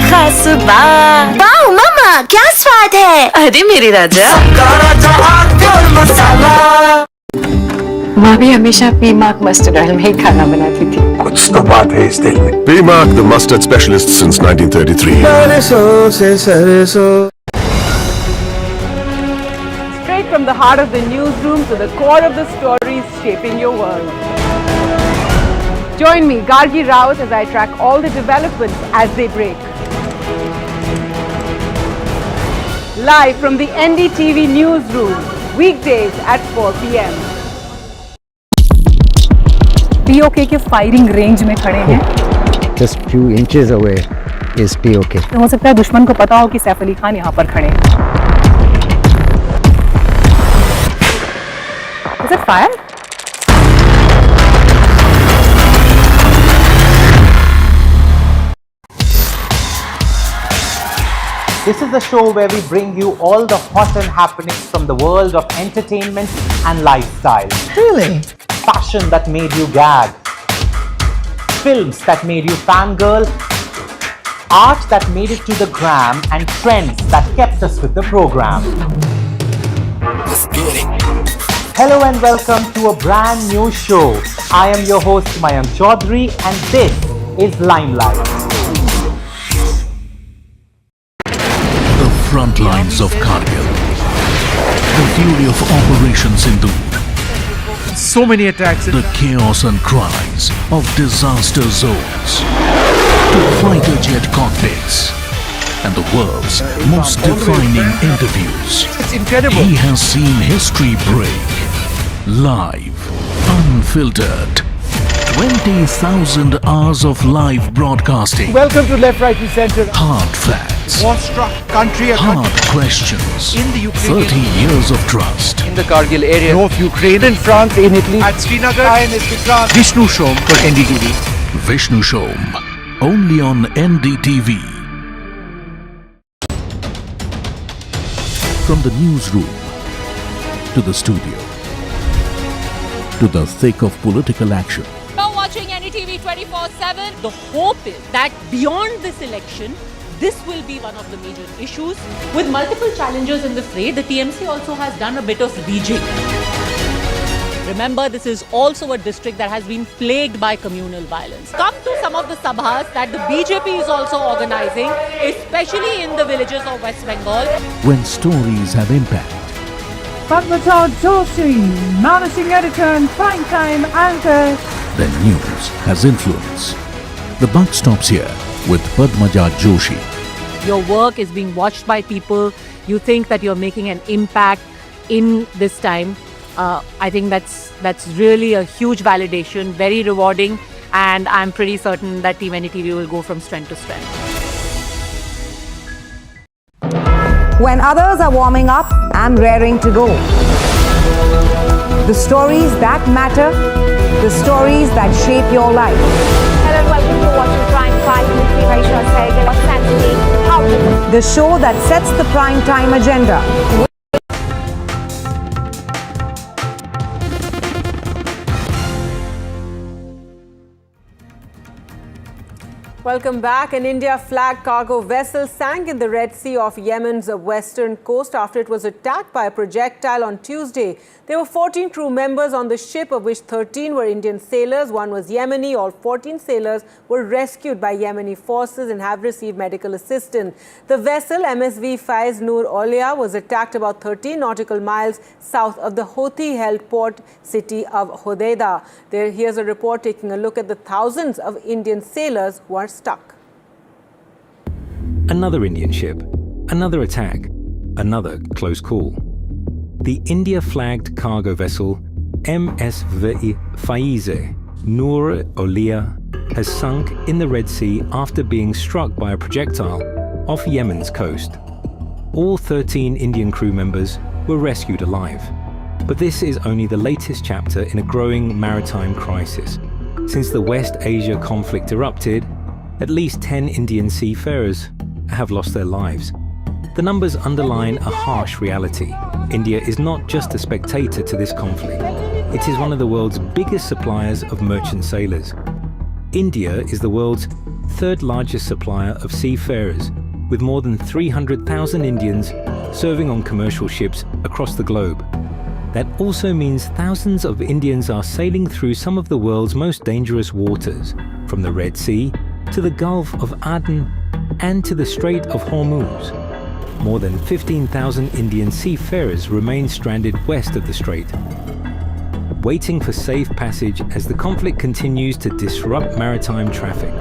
खास बात। Wow मामा क्या स्वाद है। अरे मेरे राजा। माँ भी हमेशा पीमार्क मस्टर्ड ऑयल में ही खाना बनाती थी। कुछ तो बात है इस दिल में। P-Mark, the mustard specialist since 1933. Straight from the heart of the newsroom to the core of the stories shaping your world. Join me, Gargi Raut, as I track all the developments as they break. Live from the NDTV newsroom, weekdays at 4 p.m. POK के firing range में खड़े हैं। Just few inches away is POK. तो हो सकता है दुश्मन को पता हो कि सैफ अली खान यहाँ पर खड़े हैं। Is it fire? This is the show where we bring you all the hot and happenings from the world of entertainment and lifestyle. Really? Fashion that made you gag. Films that made you fangirl. Art that made it to the gram, and trends that kept us with the program. Hello and welcome to a brand new show. I am your host Mayank Chaudhary and this is Limelight. The front lines of Kargil. The fury of Operation Sindhu. So many attacks. The chaos and cries of disaster zones. To fighter jet cockpits. And the world's most defining interviews. It's incredible. He has seen history break. Live. Unfiltered. 20,000 hours of live broadcasting. Welcome to Left, Right and Center. Hard facts. War-struck country. Hard questions. In the Ukraine. 30 years of trust. In the Kargil area. North Ukraine. In France. In Italy. At Srinagar. Vishnu Shom for NDTV. Vishnu Shom. Only on NDTV. From the newsroom to the studio to the thick of political action. Now watching NDTV 24/7, the hope is that beyond this election, this will be one of the major issues. With multiple challengers in the fray, the TMC also has done a bit of rejigging. Remember, this is also a district that has been plagued by communal violence. Come to some of the sabhas that the BJP is also organizing, especially in the villages of West Bengal. When stories have impact, Padmata Joshi, managing editor and primetime anchor. then news has influence. The buck stops here with Padmaja Joshi. Your work is being watched by people. You think that you're making an impact in this time. I think that's really a huge validation, very rewarding, and I'm pretty certain that Team NDTV will go from strength to strength. When others are warming up, I'm raring to go. The stories that matter, the stories that shape your life. Hello and welcome to watching Prime 5 with me, Vaisha Saigal. What's happening? How to The show that sets the prime time agenda. Welcome back. An India-flagged cargo vessel sank in the Red Sea off Yemen's western coast after it was attacked by a projectile on Tuesday. There were 14 crew members on the ship, of which 13 were Indian sailors. One was Yemeni. All 14 sailors were rescued by Yemeni forces and have received medical assistance. The vessel, MSV Faiz Noor Aulia, was attacked about 13 nautical miles south of the Houthi-held port city of Hodeidah. Here's a report taking a look at the thousands of Indian sailors who are stuck. Another Indian ship, another attack, another close call. The India-flagged cargo vessel MSV Faiz Noor Aulia has sunk in the Red Sea after being struck by a projectile off Yemen's coast. All 13 Indian crew members were rescued alive. But this is only the latest chapter in a growing maritime crisis. Since the West Asia conflict erupted, at least 10 Indian seafarers have lost their lives. The numbers underline a harsh reality. India is not just a spectator to this conflict. It is one of the world's biggest suppliers of merchant sailors. India is the world's third largest supplier of seafarers, with more than 300,000 Indians serving on commercial ships across the globe. That also means thousands of Indians are sailing through some of the world's most dangerous waters, from the Red Sea to the Gulf of Aden and to the Strait of Hormuz. More than 15,000 Indian seafarers remain stranded west of the strait, waiting for safe passage as the conflict continues to disrupt maritime traffic.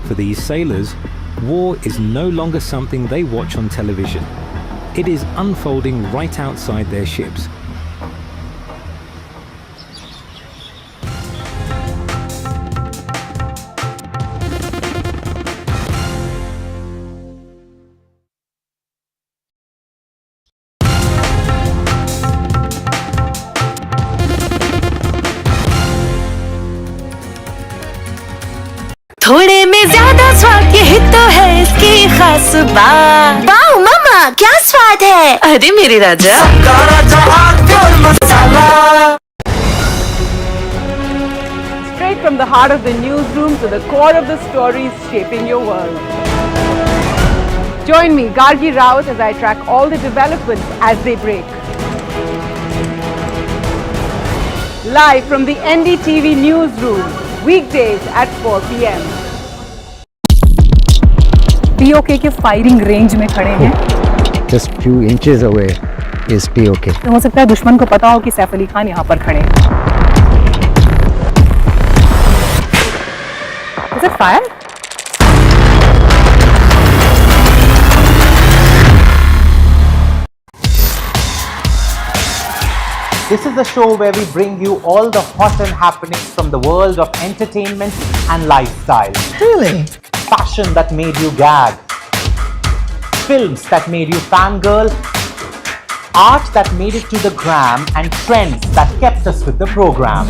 For these sailors, war is no longer something they watch on television. It is unfolding right outside their ships. थोड़े में ज्यादा स्वाद यही तो है इसकी खास बात। वाओ मामा क्या स्वाद है, अरे मेरे राजा। Straight from the heart of the newsroom to the core of the stories shaping your world. Join me, Gargi Raut, as I track all the developments as they break. Live from the NDTV newsroom, weekdays at 4 p.m. POK के firing range में खड़े हैं। Just few inches away is POK. तो हो सकता है दुश्मन को पता हो कि सैफ अली खान यहाँ पर खड़े हैं। Is it fire? This is the show where we bring you all the hot and happenings from the world of entertainment and lifestyle. Really? Fashion that made you gag. Films that made you fangirl. Art that made it to the gram, and trends that kept us with the program.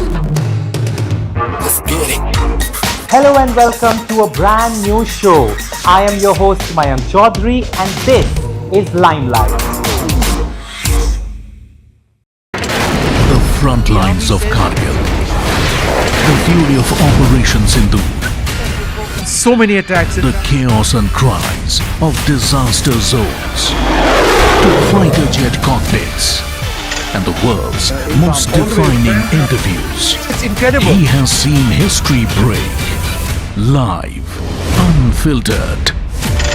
Let's get it. Hello and welcome to a brand new show. I am your host Mayank Chaudhary and this is Limelight. The front lines of Kargil. The fury of Operation Sindhu. So many attacks. The chaos and cries of disaster zones. To fighter jet cockpits. And the world's most defining interviews. It's incredible. He has seen history break. Live. Unfiltered.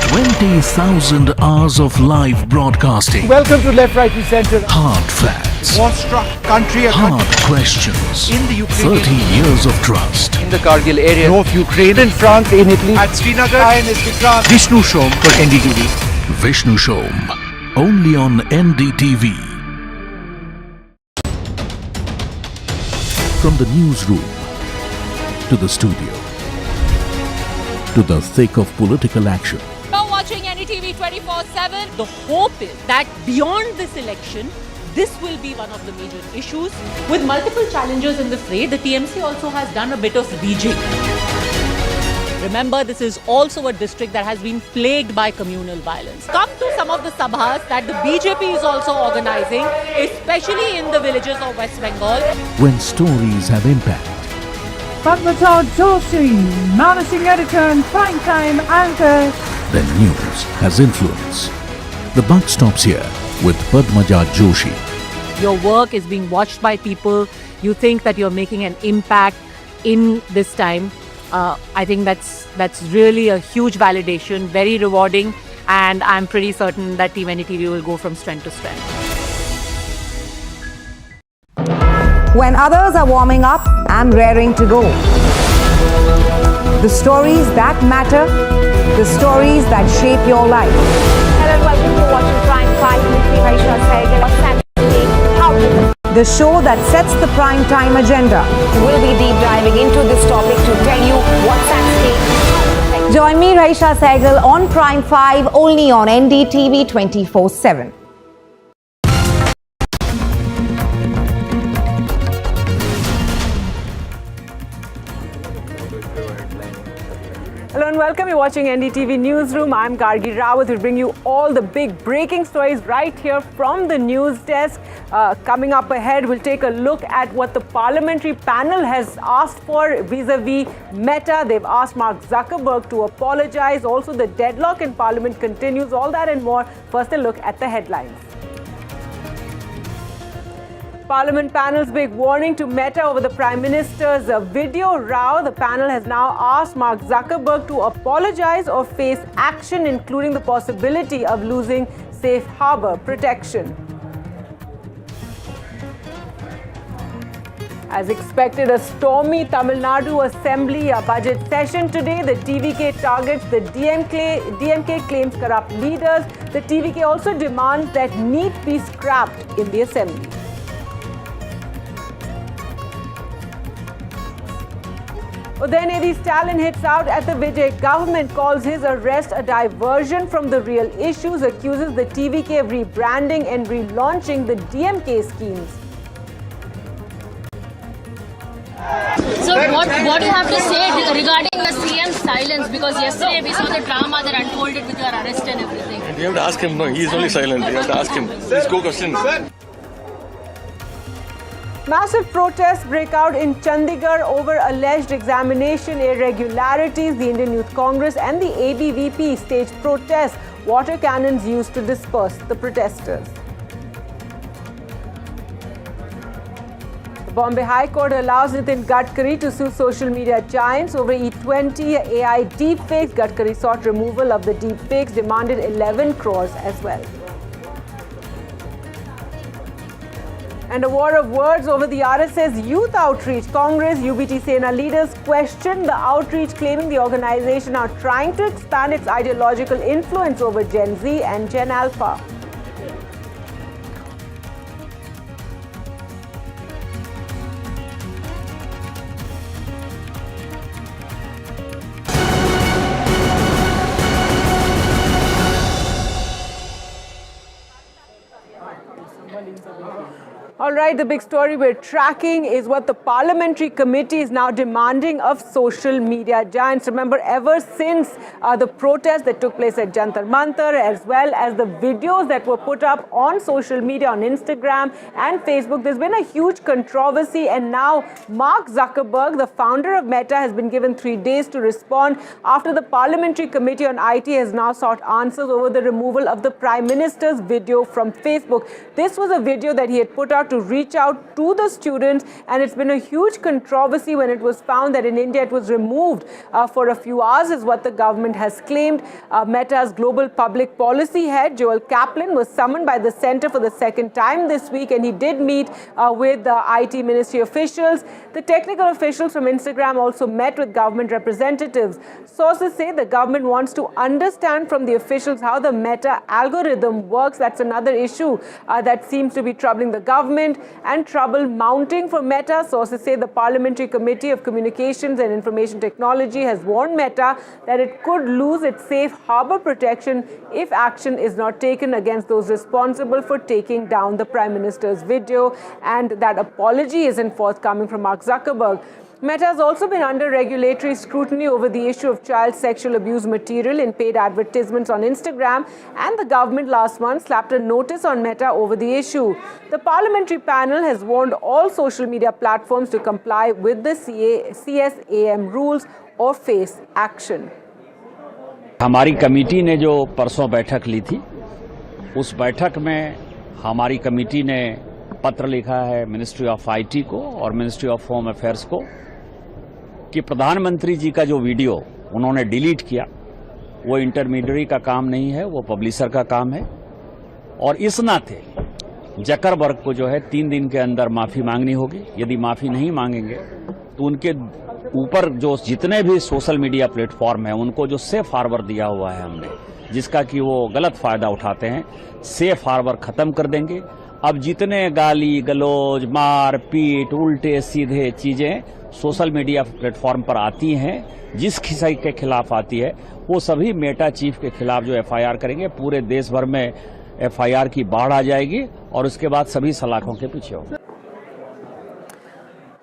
20,000 hours of live broadcasting. Welcome to Left, Right, and Center. Hard facts. War-struck country. Hard questions. In the Ukraine. 30 years of trust. In the Kargil area. North Ukraine. In France. In Italy. At Srinagar. Vishnu Shom for NDTV. Vishnu Shom. Only on NDTV. From the newsroom to the studio to the thick of political action. You're watching NDTV 24/7. The hope is that beyond this election, this will be one of the major issues. With multiple challengers in the fray, the TMC also has done a bit of rejigging. Remember, this is also a district that has been plagued by communal violence. Come to some of the sabhas that the BJP is also organizing, especially in the villages of West Bengal. When stories have impact. Padmaja Joshi, managing editor and primetime anchor. Then news has influence. The buck stops here with Padmaja Joshi. Your work is being watched by people. You think that you're making an impact in this time. I think that's really a huge validation, very rewarding, and I'm pretty certain that Team NDTV will go from strength to strength. When others are warming up, I'm raring to go. The stories that matter, the stories that shape your life. Hello and welcome to watching Prime 5 with me, Raisha Saigal. What's happening? How? The show that sets the prime time agenda. We'll be deep diving into this topic to tell you what's at stake. Join me, Raisha Saigal, on Prime 5, only on NDTV 24/7. Hello and welcome. You're watching NDTV Newsroom. I'm Gargi Rawat. We'll bring you all the big breaking stories right here from the news desk. Coming up ahead, we'll take a look at what the parliamentary panel has asked for vis-a-vis Meta. They've asked Mark Zuckerberg to apologize. Also, the deadlock in parliament continues. All that and more. First, a look at the headlines. Parliament panel's big warning to Meta over the Prime Minister's video row. The panel has now asked Mark Zuckerberg to apologize or face action, including the possibility of losing safe harbor protection. As expected, a stormy Tamil Nadu Assembly budget session today. The TVK targets the DMK claims corrupt leaders. The TVK also demands that NEET be scrapped in the Assembly. Udhayanidhi Stalin hits out at the Vijay government, calls his arrest a diversion from the real issues, accuses the TVK of rebranding and relaunching the DMK schemes. So what do you have to say regarding the CM's silence? Because yesterday we saw the drama that unfolded with your arrest and everything. You have to ask him. No, he is only silent. You have to ask him. Please go question. Massive protests break out in Chandigarh over alleged examination irregularities. The Indian Youth Congress and the ABVP staged protests. Water cannons used to disperse the protesters. The Bombay High Court allows Nitin Gadkari to sue social media giants over E20 AI deepfakes. Gadkari sought removal of the deepfakes, demanded 11 crores as well. And a war of words over the RSS youth outreach. Congress, UBT Sena leaders questioned the outreach, claiming the organization are trying to expand its ideological influence over Gen Z and Gen Alpha. All right, the big story we're tracking is what the parliamentary committee is now demanding of social media giants. Remember, ever since the protests that took place at Jantar Mantar, as well as the videos that were put up on social media, on Instagram and Facebook, there's been a huge controversy. And now Mark Zuckerberg, the founder of Meta, has been given 3 days to respond after the parliamentary committee on IT has now sought answers over the removal of the Prime Minister's video from Facebook. This was a video that he had put out to reach out to the students, and it's been a huge controversy when it was found that in India it was removed for a few hours, is what the government has claimed. Meta's global public policy head, Joel Kaplan, was summoned by the center for the second time this week, and he did meet with the IT ministry officials. The technical officials from Instagram also met with government representatives. Sources say the government wants to understand from the officials how the Meta algorithm works. That's another issue that seems to be troubling the government, and trouble mounting for Meta. Sources say the Parliamentary Committee of Communications and Information Technology has warned Meta that it could lose its safe harbor protection if action is not taken against those responsible for taking down the Prime Minister's video, and that apology isn't forthcoming from Mark Zuckerberg. Meta has also been under regulatory scrutiny over the issue of child sexual abuse material in paid advertisements on Instagram, and the government last month slapped a notice on Meta over the issue. The parliamentary panel has warned all social media platforms to comply with the CSAM rules or face action. हमारी committee ने जो परसों बैठक ली थी, उस बैठक में हमारी कमेटी ने पत्र लिखा है मिनिस्ट्री ऑफ आईटी को और मिनिस्ट्री ऑफ होम अफेयर्स को कि प्रधानमंत्री जी का जो वीडियो उन्होंने डिलीट किया वो इंटरमीडियरी का काम नहीं है, वो पब्लिशर का काम है। और इस नाते जकरबर्ग को जो है 3 दिन के अंदर माफी मांगनी होगी। यदि माफी नहीं मांगेंगे तो उनके ऊपर जो जितने भी सोशल मीडिया प्लेटफॉर्म है उनको जो सेफ हार्बर दिया हुआ है हमने, जिसका कि वो गलत फायदा उठाते हैं, सेफ हार्बर खत्म कर देंगे। अब जितने गाली गलौज, मार पीट, उल्टे सीधे चीजें सोशल मीडिया प्लेटफॉर्म पर आती हैं, जिस किसी के खिलाफ आती है वो सभी मेटा चीफ के खिलाफ जो एफआईआर करेंगे, पूरे देश भर में एफआईआर की बाढ़ आ जाएगी और उसके बाद सभी सलाखों के पीछे होंगे।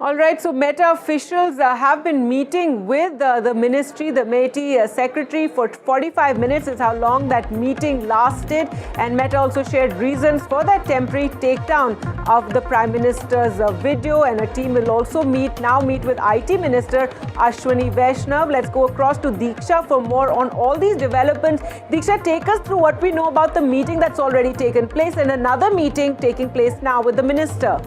All right, so Meta officials have been meeting with the ministry, the MeitY secretary for 45 minutes is how long that meeting lasted. And Meta also shared reasons for that temporary takedown of the Prime Minister's video. And a team will also meet with IT Minister Ashwini Vaishnav. Let's go across to Diksha for more on all these developments. Diksha, take us through what we know about the meeting that's already taken place and another meeting taking place now with the minister.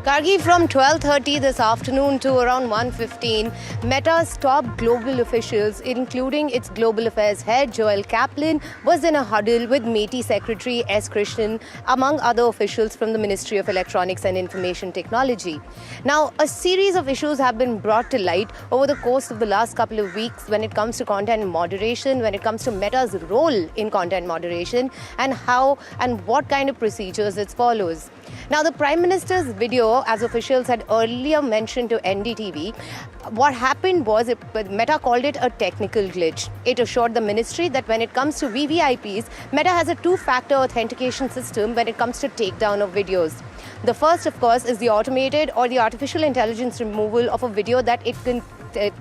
Gargi, from 12:30 this afternoon to around 1:15, Meta's top global officials, including its global affairs head Joel Kaplan, was in a huddle with MeitY Secretary S. Krishnan, among other officials from the Ministry of Electronics and Information Technology. Now, a series of issues have been brought to light over the course of the last couple of weeks when it comes to content moderation, when it comes to Meta's role in content moderation, and how and what kind of procedures it follows. Now, the Prime Minister's video, as officials had earlier mentioned to NDTV, what happened was Meta called it a technical glitch. It assured the ministry that when it comes to VVIPs, Meta has a two-factor authentication system when it comes to takedown of videos. The first, of course, is the automated or the artificial intelligence removal of a video that it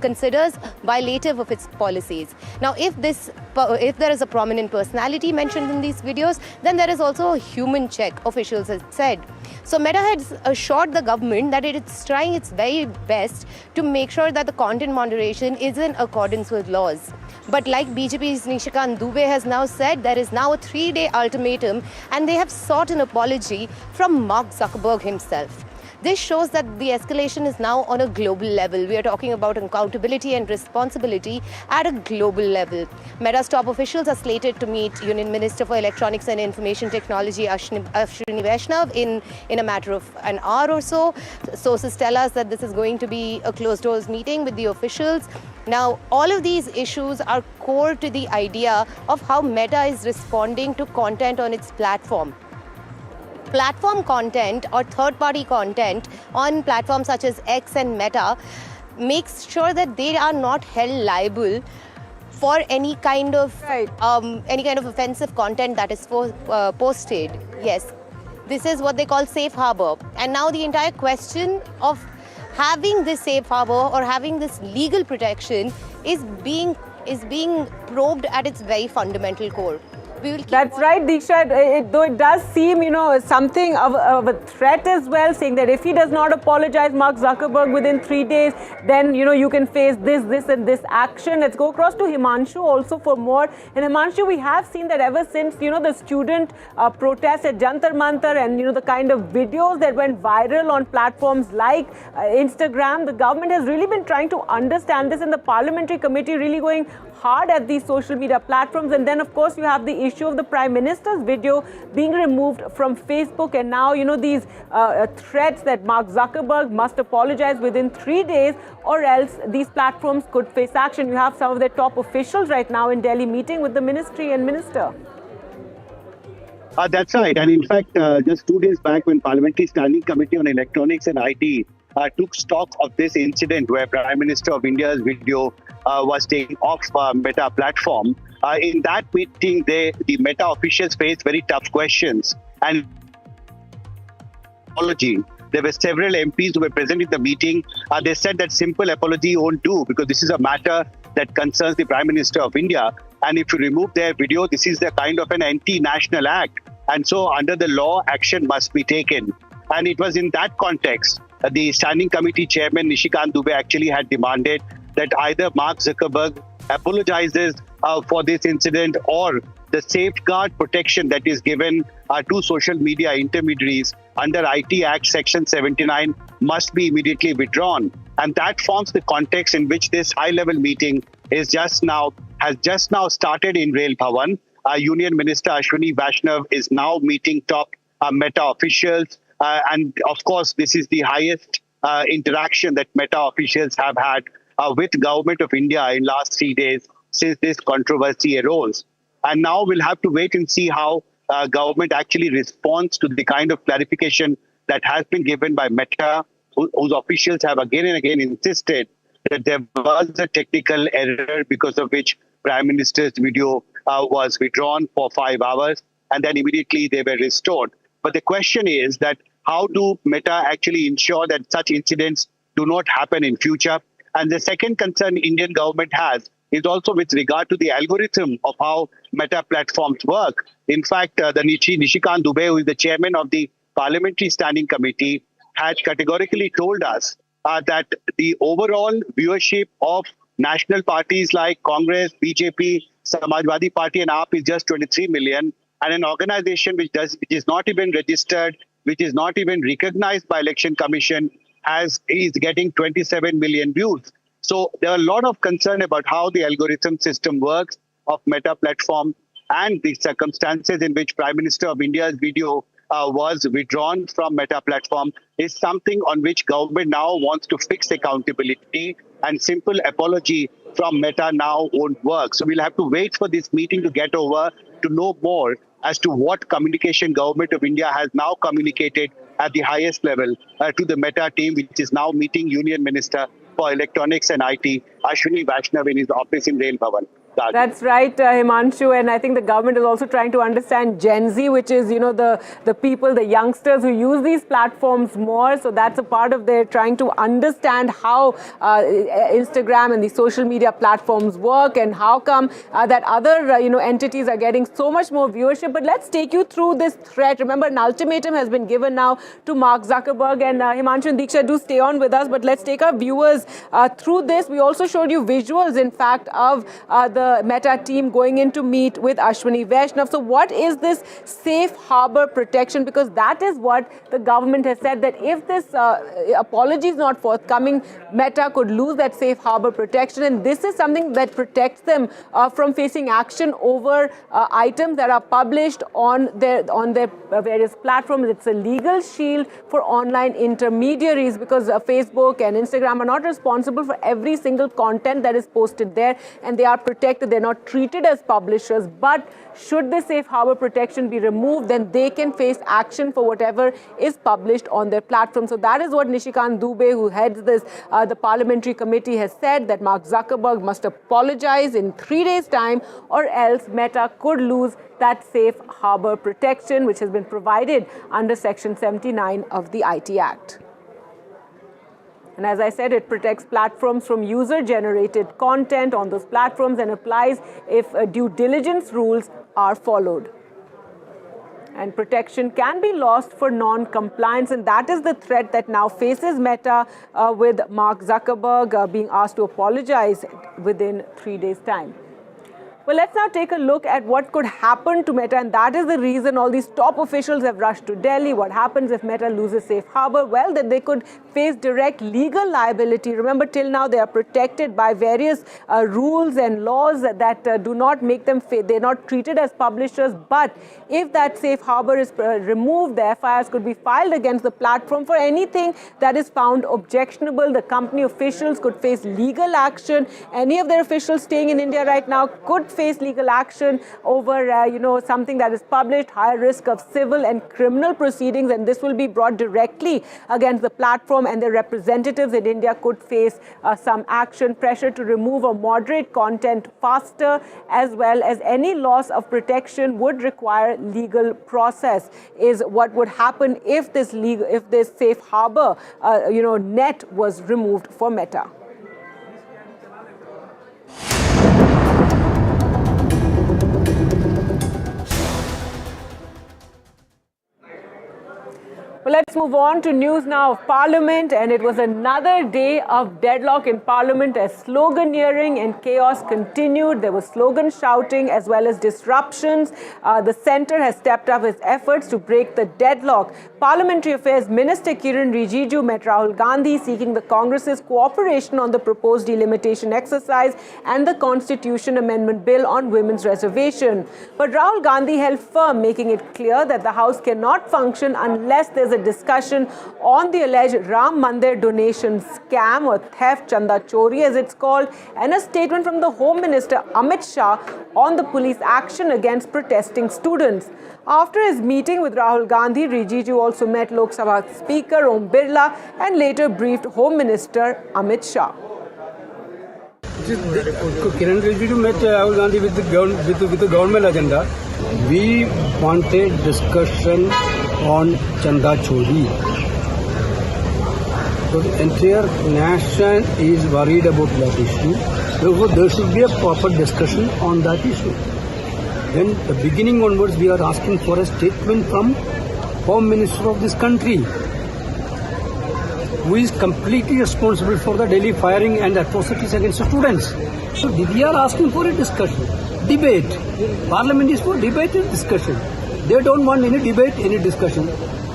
considers violative of its policies. Now, if there is a prominent personality mentioned in these videos, then there is also a human check, officials had said. So Meta has assured the government that it is trying its very best to make sure that the content moderation is in accordance with laws. But like BJP's Nishikant Dubey has now said, there is now a 3-day ultimatum and they have sought an apology from Mark Zuckerberg himself. This shows that the escalation is now on a global level. We are talking about accountability and responsibility at a global level. Meta's top officials are slated to meet Union Minister for Electronics and Information Technology Ashwini Vaishnav in a matter of an hour or so. Sources tell us that this is going to be a closed-doors meeting with the officials. Now, all of these issues are core to the idea of how Meta is responding to content on its platform. Platform content or third-party content on platforms such as X and Meta makes sure that they are not held liable for any kind of offensive content that is posted. Yes, this is what they call safe harbor. And now the entire question of having this safe harbor or having this legal protection is being probed at its very fundamental core. That's right, Diksha. Though it does seem, something of a threat as well, saying that if he does not apologize, Mark Zuckerberg, within 3 days, then, you can face this and this action. Let's go across to Himanshu also for more. And Himanshu, we have seen that ever since, the student protest at Jantar Mantar and, the kind of videos that went viral on platforms like Instagram, the government has really been trying to understand this, and the parliamentary committee really going hard at these social media platforms. And then, of course, you have the issue of the Prime Minister's video being removed from Facebook, and now, these threats that Mark Zuckerberg must apologize within 3 days or else these platforms could face action. You have some of their top officials right now in Delhi meeting with the ministry and minister. That's right. And in fact, just 2 days back when Parliamentary Standing Committee on Electronics and IT took stock of this incident where Prime Minister of India's video was taken off Meta platform, in that meeting, the Meta officials faced very tough questions. And apology. There were several MPs who were present in the meeting. They said that simple apology won't do because this is a matter that concerns the Prime Minister of India. And if you remove their video, this is the kind of an anti-national act. And so under the law, action must be taken. And it was in that context, the Standing Committee Chairman Nishikant Dubey actually had demanded that either Mark Zuckerberg apologizes for this incident or the safeguard protection that is given to social media intermediaries under IT Act Section 79 must be immediately withdrawn. And that forms the context in which this high-level meeting has just now started in Rail Bhavan. Union Minister Ashwini Vaishnav is now meeting top Meta officials. And of course, this is the highest interaction that Meta officials have had with Government of India in last 3 days since this controversy arose. And now we'll have to wait and see how government actually responds to the kind of clarification that has been given by Meta, whose officials have again and again insisted that there was a technical error because of which Prime Minister's video was withdrawn for 5 hours and then immediately they were restored. But the question is that how do Meta actually ensure that such incidents do not happen in future? And the second concern Indian government has is also with regard to the algorithm of how Meta platforms work. In fact, the Nishikant Dubey, who is the chairman of the Parliamentary Standing Committee, had categorically told us that the overall viewership of national parties like Congress, BJP, Samajwadi Party and AAP is just 23 million. And an organization which is not even registered, which is not even recognized by Election Commission, is getting 27 million views. So there are a lot of concern about how the algorithm system works of Meta platform, and the circumstances in which Prime Minister of India's video was withdrawn from Meta platform is something on which government now wants to fix accountability, and simple apology from Meta now won't work. So we'll have to wait for this meeting to get over to know more as to what communication government of India has now communicated at the highest level to the Meta team, which is now meeting Union Minister for Electronics and IT, Ashwini Vaishnav, in his office in Rail Bhavan. That's right, Himanshu, and I think the government is also trying to understand Gen Z, which is, the people, the youngsters who use these platforms more. So that's a part of their trying to understand how Instagram and the social media platforms work, and how come that other, entities are getting so much more viewership. But let's take you through this threat. Remember, an ultimatum has been given now to Mark Zuckerberg, and Himanshu and Diksha, do stay on with us, but let's take our viewers through this. We also showed you visuals, in fact, of the Meta team going in to meet with Ashwini Vaishnav. So what is this safe harbor protection? Because that is what the government has said, that if this apology is not forthcoming, Meta could lose that safe harbor protection. And this is something that protects them from facing action over items that are published on their various platforms. It's a legal shield for online intermediaries, because Facebook and Instagram are not responsible for every single content that is posted there, and they are protected. They're not treated as publishers. But should the safe harbor protection be removed, then they can face action for whatever is published on their platform. So that is what Nishikant Dubey, who heads this, the parliamentary committee, has said, that Mark Zuckerberg must apologize in 3 days' time, or else Meta could lose that safe harbor protection, which has been provided under Section 79 of the IT Act. And as I said, it protects platforms from user-generated content on those platforms and applies if due diligence rules are followed. And protection can be lost for non-compliance, and that is the threat that now faces Meta, with Mark Zuckerberg being asked to apologize within 3 days' time. Well, let's now take a look at what could happen to Meta, and that is the reason all these top officials have rushed to Delhi. What happens if Meta loses safe harbor? Well, that they could face direct legal liability. Remember, till now they are protected by various rules and laws that do not make them, they're not treated as publishers. But if that safe harbor is removed, the FIRs could be filed against the platform for anything that is found objectionable. The company officials could face legal action. Any of their officials staying in India right now could face legal action over, something that is published, higher risk of civil and criminal proceedings, and this will be brought directly against the platform, and their representatives in India could face some action, pressure to remove or moderate content faster, as well as any loss of protection would require legal process, is what would happen if this safe harbor, net was removed for Meta. Well, let's move on to news now of Parliament, and it was another day of deadlock in Parliament as sloganeering and chaos continued. There was slogan shouting as well as disruptions. The centre has stepped up its efforts to break the deadlock. Parliamentary Affairs Minister Kiran Rijiju met Rahul Gandhi, seeking the Congress's cooperation on the proposed delimitation exercise and the Constitution Amendment Bill on women's reservation. But Rahul Gandhi held firm, making it clear that the House cannot function unless there's a discussion on the alleged Ram Mandir donation scam, or theft, chanda chori as it's called, and a statement from the Home Minister Amit Shah on the police action against protesting students. After his meeting with Rahul Gandhi, Rijiju also met Lok Sabha Speaker Om Birla and later briefed Home Minister Amit Shah. Kiran Rijiju met Rahul Gandhi with the government agenda. We wanted discussion on Chanda Chori. So the entire nation is worried about that issue. Therefore, there should be a proper discussion on that issue. Then, the beginning onwards, we are asking for a statement from Home Minister of this country, who is completely responsible for the Delhi firing and atrocities against the students. So we are asking for a discussion, debate. Parliament is for debate and discussion. They don't want any debate, any discussion.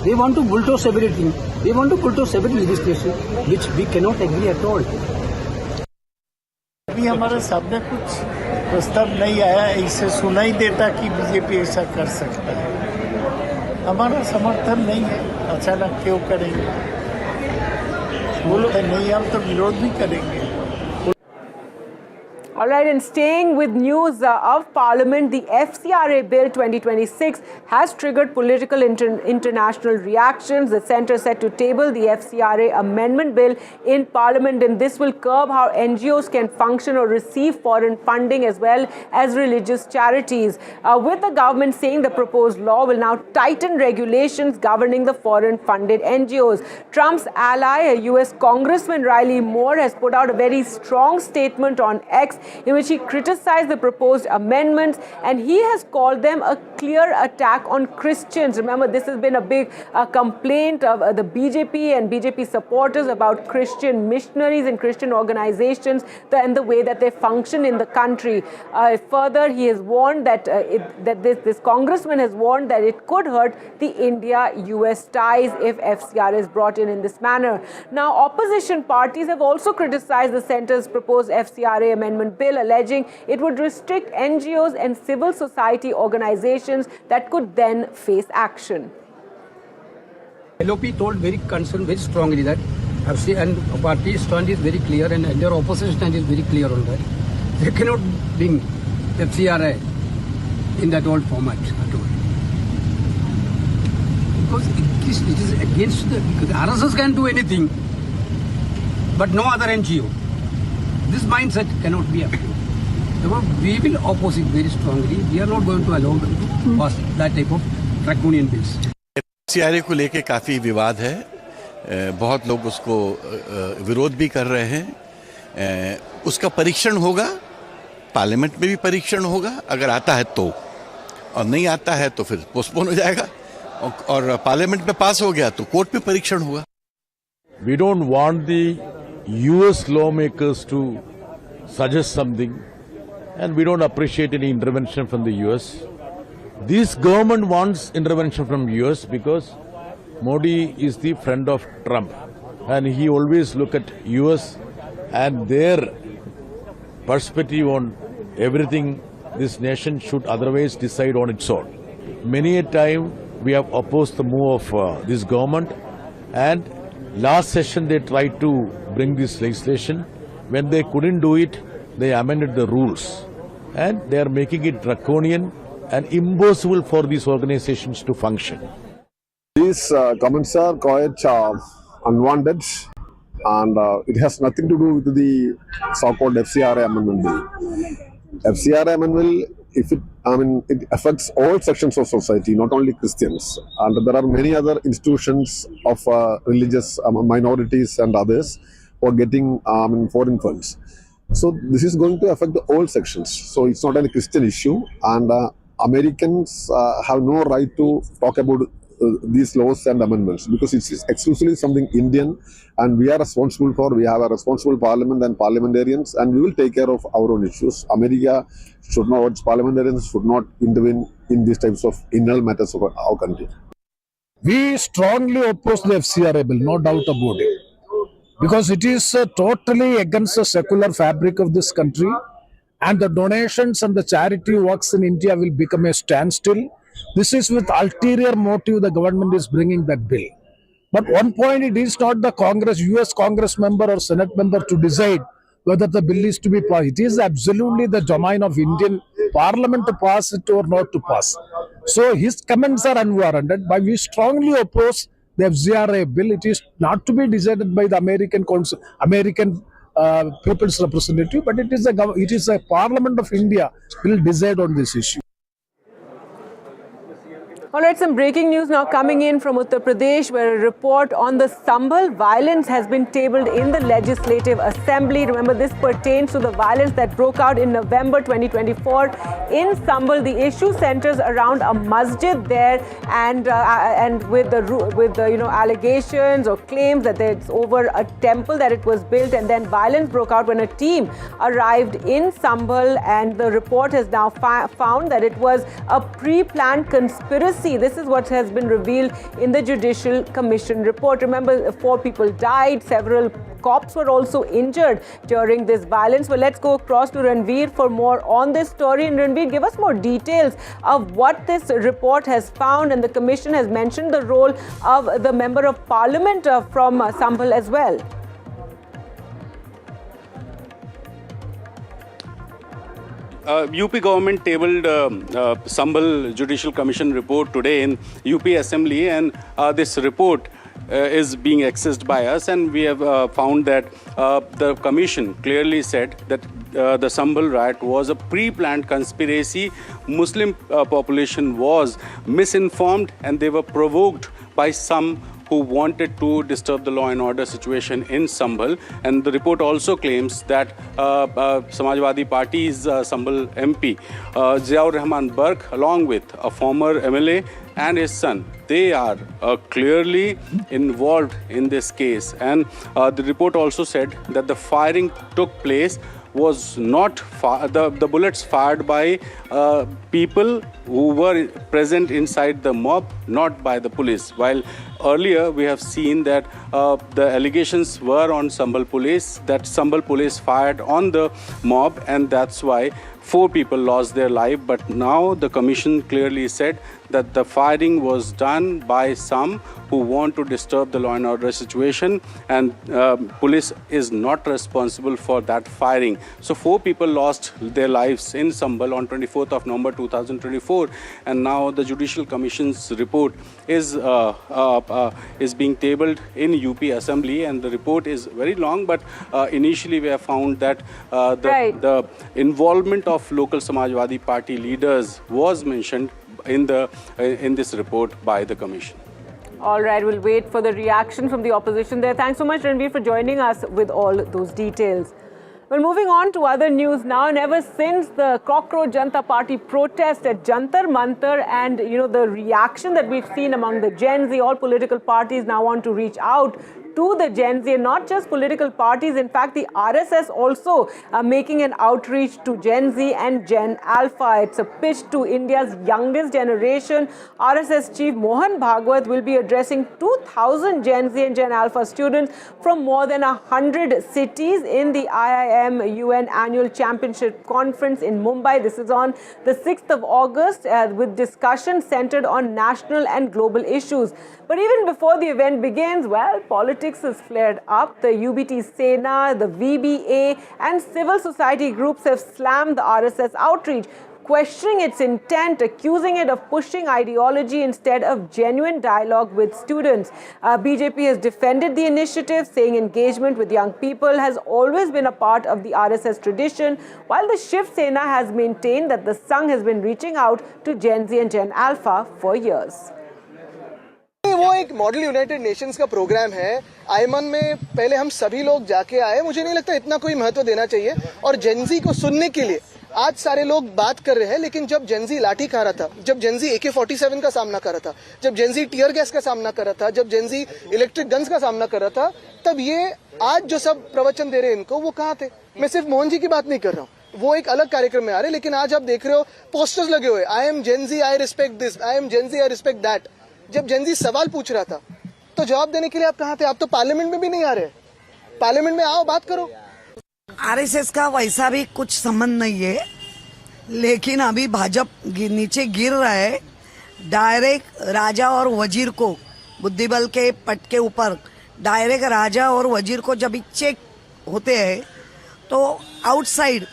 They want to bulldoze everything. They want to bulldoze every legislation, which we cannot agree at all. अभी हमारे सामने कुछ प्रस्ताव नहीं आया, इससे सुनाई देता कि बीजेपी ऐसा कर सकता है। हमारा समर्थन नहीं है, अचानक क्यों करेंगे? बोलो नहीं, हम तो विरोध भी करेंगे। All right, and staying with news of Parliament, the FCRA Bill 2026 has triggered political international reactions. The centre set to table the FCRA Amendment Bill in Parliament, and this will curb how NGOs can function or receive foreign funding as well as religious charities. With the government saying the proposed law will now tighten regulations governing the foreign-funded NGOs. Trump's ally, US Congressman Riley Moore, has put out a very strong statement on X in which he criticized the proposed amendments, and he has called them a clear attack on Christians. Remember, this has been a big complaint of the BJP and BJP supporters about Christian missionaries and Christian organizations and the way that they function in the country. Further, he has warned that this congressman has warned that it could hurt the India-US ties if FCR is brought in this manner. Now, opposition parties have also criticized the centre's proposed FCRA amendment bill, alleging it would restrict NGOs and civil society organizations that could then face action. LOP told very strongly that FC and party stand is very clear, and their opposition stand is very clear on that. They cannot bring FCRA in that old format at all. Because it is against the RSS can do anything, but no other NGO. This mindset cannot be approved. Therefore, we will oppose it very strongly. We are not going to allow them to pass that type of draconian bills. FCRA को लेके काफ़ी विवाद है, बहुत लोग उसको विरोध भी कर रहे हैं। उसका परीक्षण होगा, पार्लियामेंट में भी परीक्षण होगा, अगर आता है तो, और नहीं आता है तो फिर पोस्टपोन हो जाएगा, और पार्लियामेंट में पास हो गया तो कोर्ट में परीक्षण होगा। We don't want the US lawmakers to suggest something, and we don't appreciate any intervention from the US. This government wants intervention from US because Modi is the friend of Trump, and he always look at US and their perspective on everything this nation should otherwise decide on its own. Many a time we have opposed the move of this government, and last session they tried to bring this legislation. When they couldn't do it, they amended the rules, and they are making it draconian and impossible for these organizations to function. These comments are quite unwanted, and it has nothing to do with the so-called FCRA amendment bill. FCRA amendment, it affects all sections of society, not only Christians, and there are many other institutions of religious minorities and others who are getting foreign funds. So this is going to affect all sections. So it's not a Christian issue, and Americans have no right to talk about these laws and amendments, because it's exclusively something Indian, and we are responsible for. We have a responsible parliament and parliamentarians, and we will take care of our own issues. America should not, parliamentarians should not intervene in these types of internal matters of our country. We strongly oppose the FCRA bill, no doubt about it, because it is totally against the secular fabric of this country, and the donations and the charity works in India will become a standstill. This is with ulterior motive the government is bringing that bill. But one point, it is not the US Congress member or Senate member to decide whether the bill is to be passed. It is absolutely the domain of Indian Parliament to pass it or not to pass. So his comments are unwarranted, but we strongly oppose the FCRA bill. It is not to be decided by the American people's representative, but it is a Parliament of India will decide on this issue. All right, some breaking news now coming in from Uttar Pradesh, where a report on the Sambhal violence has been tabled in the Legislative Assembly. Remember, this pertains to the violence that broke out in November 2024 in Sambhal. The issue centers around a masjid there, and with the allegations or claims that it's over a temple that it was built, and then violence broke out when a team arrived in Sambhal, and the report has now found that it was a pre-planned conspiracy. This is what has been revealed in the Judicial Commission report. Remember, 4 people died, several cops were also injured during this violence. Well, let's go across to Ranveer for more on this story. And Ranveer, give us more details of what this report has found. And the commission has mentioned the role of the Member of Parliament from Sambhal as well. UP government tabled Sambhal Judicial Commission report today in UP Assembly, and this report is being accessed by us, and we have found that the commission clearly said that the Sambhal riot was a pre-planned conspiracy. Muslim population was misinformed, and they were provoked by some who wanted to disturb the law and order situation in Sambhal. And the report also claims that Samajwadi Party's Sambhal MP, Ziaur Rahman Burke, along with a former MLA and his son, they are clearly involved in this case. And the report also said that the firing took place was not the bullets fired by people who were present inside the mob, not by the police. While earlier we have seen that the allegations were on Sambhal police, that Sambhal police fired on the mob, and that's why 4 people lost their life. But now the commission clearly said that the firing was done by some who want to disturb the law and order situation, and police is not responsible for that firing. So 4 people lost their lives in Sambhal on 24th of November 2024, and now the Judicial Commission's report is being tabled in UP Assembly, and the report is very long, but initially we have found that the involvement of local Samajwadi Party leaders was mentioned in this report by the commission. All right, we'll wait for the reaction from the opposition there. Thanks so much, Ranveer, for joining us with all those details. Well, moving on to other news now, and ever since the Cockroach Janata Party protest at Jantar Mantar and, the reaction that we've seen among the Gen Z, all political parties now want to reach out to the Gen Z, and not just political parties. In fact, the RSS also making an outreach to Gen Z and Gen Alpha. It's a pitch to India's youngest generation. RSS Chief Mohan Bhagwat will be addressing 2,000 Gen Z and Gen Alpha students from more than 100 cities in the IIM UN Annual Championship Conference in Mumbai. This is on the 6th of August with discussions centered on national and global issues. But even before the event begins, well, politics has flared up. The UBT Sena, the VBA and civil society groups have slammed the RSS outreach, questioning its intent, accusing it of pushing ideology instead of genuine dialogue with students. BJP has defended the initiative, saying engagement with young people has always been a part of the RSS tradition, while the Shiv Sena has maintained that the Sangh has been reaching out to Gen Z and Gen Alpha for years. वो एक model United Nations का programme है। आयमन में पहले हम सभी लोग जाके आए, मुझे नहीं लगता इतना कोई महत्व देना चाहिए। और जेनजी को सुनने के लिए आज सारे लोग बात कर रहे हैं, लेकिन जब जेनजी लाठी खा रहा था, जब जेनजी AK-47 का सामना कर रहा था, जब जेनजी टीयर गैस का सामना कर रहा था, जब जेनजी इलेक्ट्रिक गन्स का सामना कर रहा था, तब ये आज जो सब प्रवचन दे रहे हैं इनको, वो कहाँ थे? मैं सिर्फ मोहन जी की बात नहीं कर रहा हूँ, वो एक अलग कार्यक्रम में आ रहे, लेकिन आज आप देख रहे हो पोस्टर्स लगे हुए, I am Gen Z, I respect this, I am Gen Z, I respect that. जब जेनजी सवाल पूछ रहा था तो जवाब देने के लिए आप कहाँ थे? आप तो पार्लियामेंट में भी नहीं आ रहे। पार्लियामेंट में आओ, बात करो। आरएसएस का वैसा भी कुछ संबंध नहीं है, लेकिन अभी भाजपा नीचे गिर रहा है। डायरेक्ट राजा और वजीर को बुद्धिबल के पट के ऊपर डायरेक्ट राजा और वजीर को जब चेक होते हैं तो आउटसाइड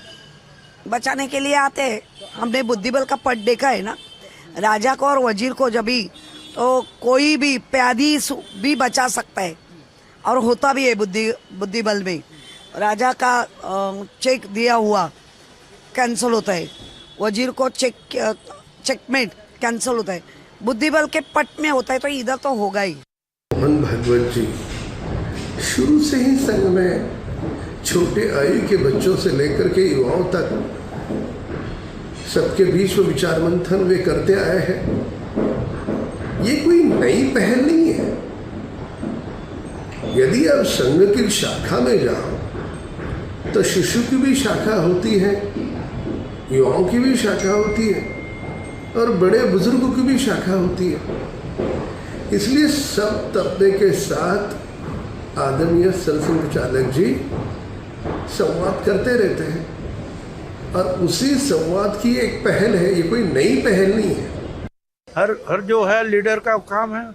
बचाने के लिए आते हैं। हमने बुद्धिबल का पट देखा है ना, राजा को और वजीर को जब भी तो कोई भी प्यादी भी बचा सकता है, और होता भी है बुद्धिबल में। राजा का चेक दिया हुआ कैंसिल होता है, वजीर को चेकमेट कैंसिल होता है। बुद्धि बल के पट में होता है तो इधर तो होगा ही। मोहन भागवत जी शुरू से ही संघ में छोटे आयु के बच्चों से लेकर के युवाओं तक सबके बीच में विचार मंथन वे करते आए हैं। ये कोई नई पहल नहीं है। यदि आप संघ की शाखा में जाओ तो शिशु की भी शाखा होती है, युवाओं की भी शाखा होती है और बड़े बुजुर्गों की भी शाखा होती है। इसलिए सब तबके के साथ आदरणीय संचालक जी संवाद करते रहते हैं और उसी संवाद की एक पहल है, ये कोई नई पहल नहीं है। हर जो है लीडर का काम है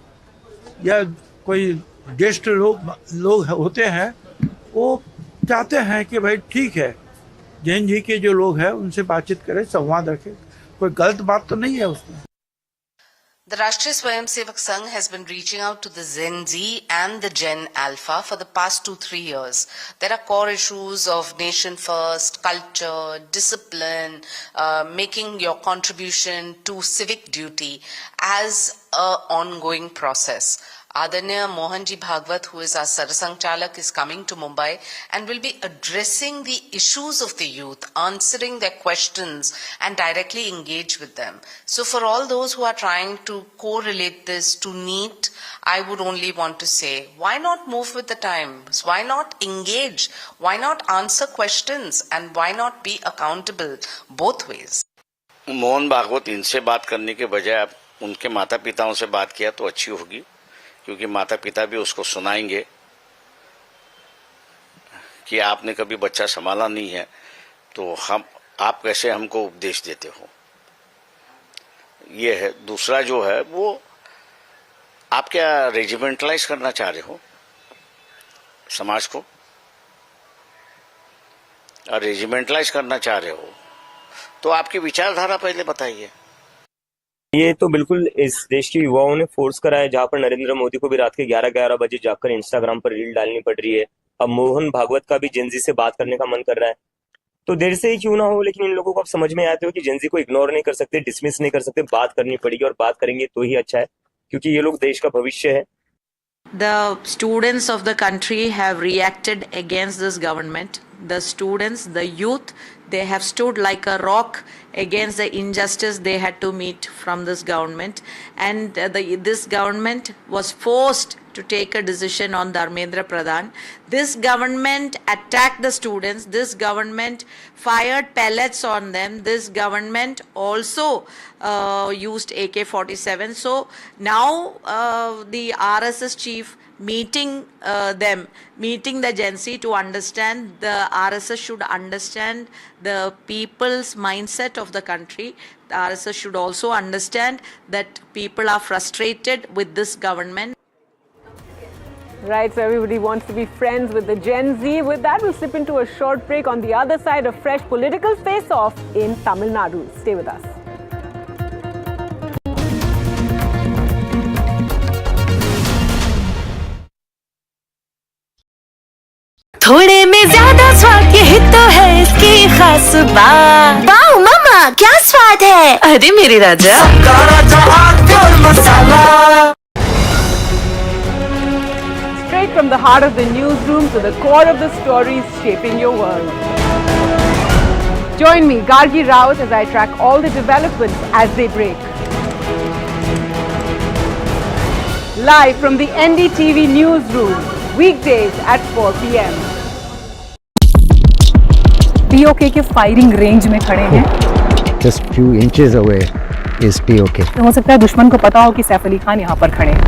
या कोई ज्येष्ठ लोग होते हैं, वो चाहते हैं कि भाई ठीक है, जैन जी के जो लोग हैं उनसे बातचीत करें, संवाद रखें, कोई गलत बात तो नहीं है उसमें। The Rashtriya Swayamsevak Sangh has been reaching out to the Gen Z and the Gen Alpha for the past 2-3 years. There are core issues of nation first, culture, discipline, making your contribution to civic duty as an ongoing process. Adanya Mohanji Bhagwat, who is our Sarasang Chalak, is coming to Mumbai and will be addressing the issues of the youth, answering their questions and directly engage with them. So for all those who are trying to correlate this to NEET, I would only want to say, why not move with the times? Why not engage? Why not answer questions? And why not be accountable both ways? Mohan Bhagwat इनसे बात करने के बजाय आप उनके माता पिताओं से बात किया तो अच्छी होगी, क्योंकि माता पिता भी उसको सुनाएंगे कि आपने कभी बच्चा संभाला नहीं है तो आप कैसे हमको उपदेश देते हो। ये है। दूसरा जो है वो आप क्या रेजिमेंटलाइज करना चाह रहे हो समाज को, और रेजिमेंटलाइज करना चाह रहे हो तो आपकी विचारधारा पहले बताइए। ये तो बिल्कुल इस देश के युवाओं ने फोर्स करा है, जहां पर नरेंद्र मोदी को भी रात के 11-11 बजे जाकर इंस्टाग्राम पर रील डालनी पड़ रही है। अब मोहन भागवत का भी जेनजी से बात करने का मन कर रहा है, तो देर से ही क्यों ना हो, लेकिन इन लोगों को आप समझ में आते हो कि जेनजी को इग्नोर नहीं कर सकते, डिसमिस नहीं कर सकते, बात करनी पड़ेगी और बात करेंगे तो ही अच्छा है, क्योंकि ये लोग देश का भविष्य है। The students of the country have reacted against this government. The students, the youth, they have stood like a rock against the injustice they had to meet from this government. And this government was forced to take a decision on Dharmendra Pradhan. This government attacked the students. This government fired pellets on them. This government also used AK-47. So now the RSS chief meeting the Gen Z to understand, the RSS should understand the people's mindset of the country. The RSS should also understand that people are frustrated with this government. Right, so everybody wants to be friends with the Gen Z. With that, we'll slip into a short break on the other side of fresh political face-off in Tamil Nadu. Stay with us. थोड़े में ज्यादा स्वाद, यही तो है इसकी खास बात। वाओ मामा, क्या स्वाद है। अरे मेरे राजा, Straight from the heart of the newsroom to the core of the stories shaping your world. Join me, Gargi Raut, as I track all the developments as they break. Live from the NDTV newsroom, weekdays at 4 p.m. PoK के firing range में खड़े हैं। Just few inches away is POK. तो हो सकता है दुश्मन को पता हो कि सैफ अली खान यहाँ पर खड़े हैं।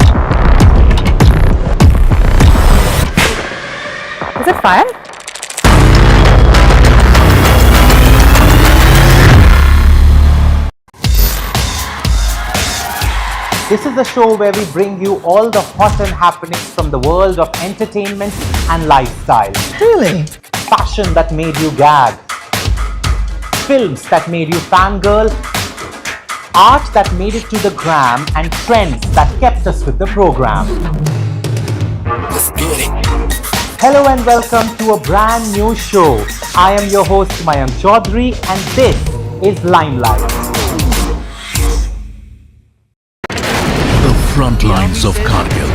Is it fire? This is the show where we bring you all the hot and happenings from the world of entertainment and lifestyle. Really? Fashion that made you gag. Films that made you fangirl. Art that made it to the gram, and trends that kept us with the program. Let's get it. Hello and welcome to a brand new show. I am your host Mayank Chaudhary and this is Limelight. front lines of Kargil.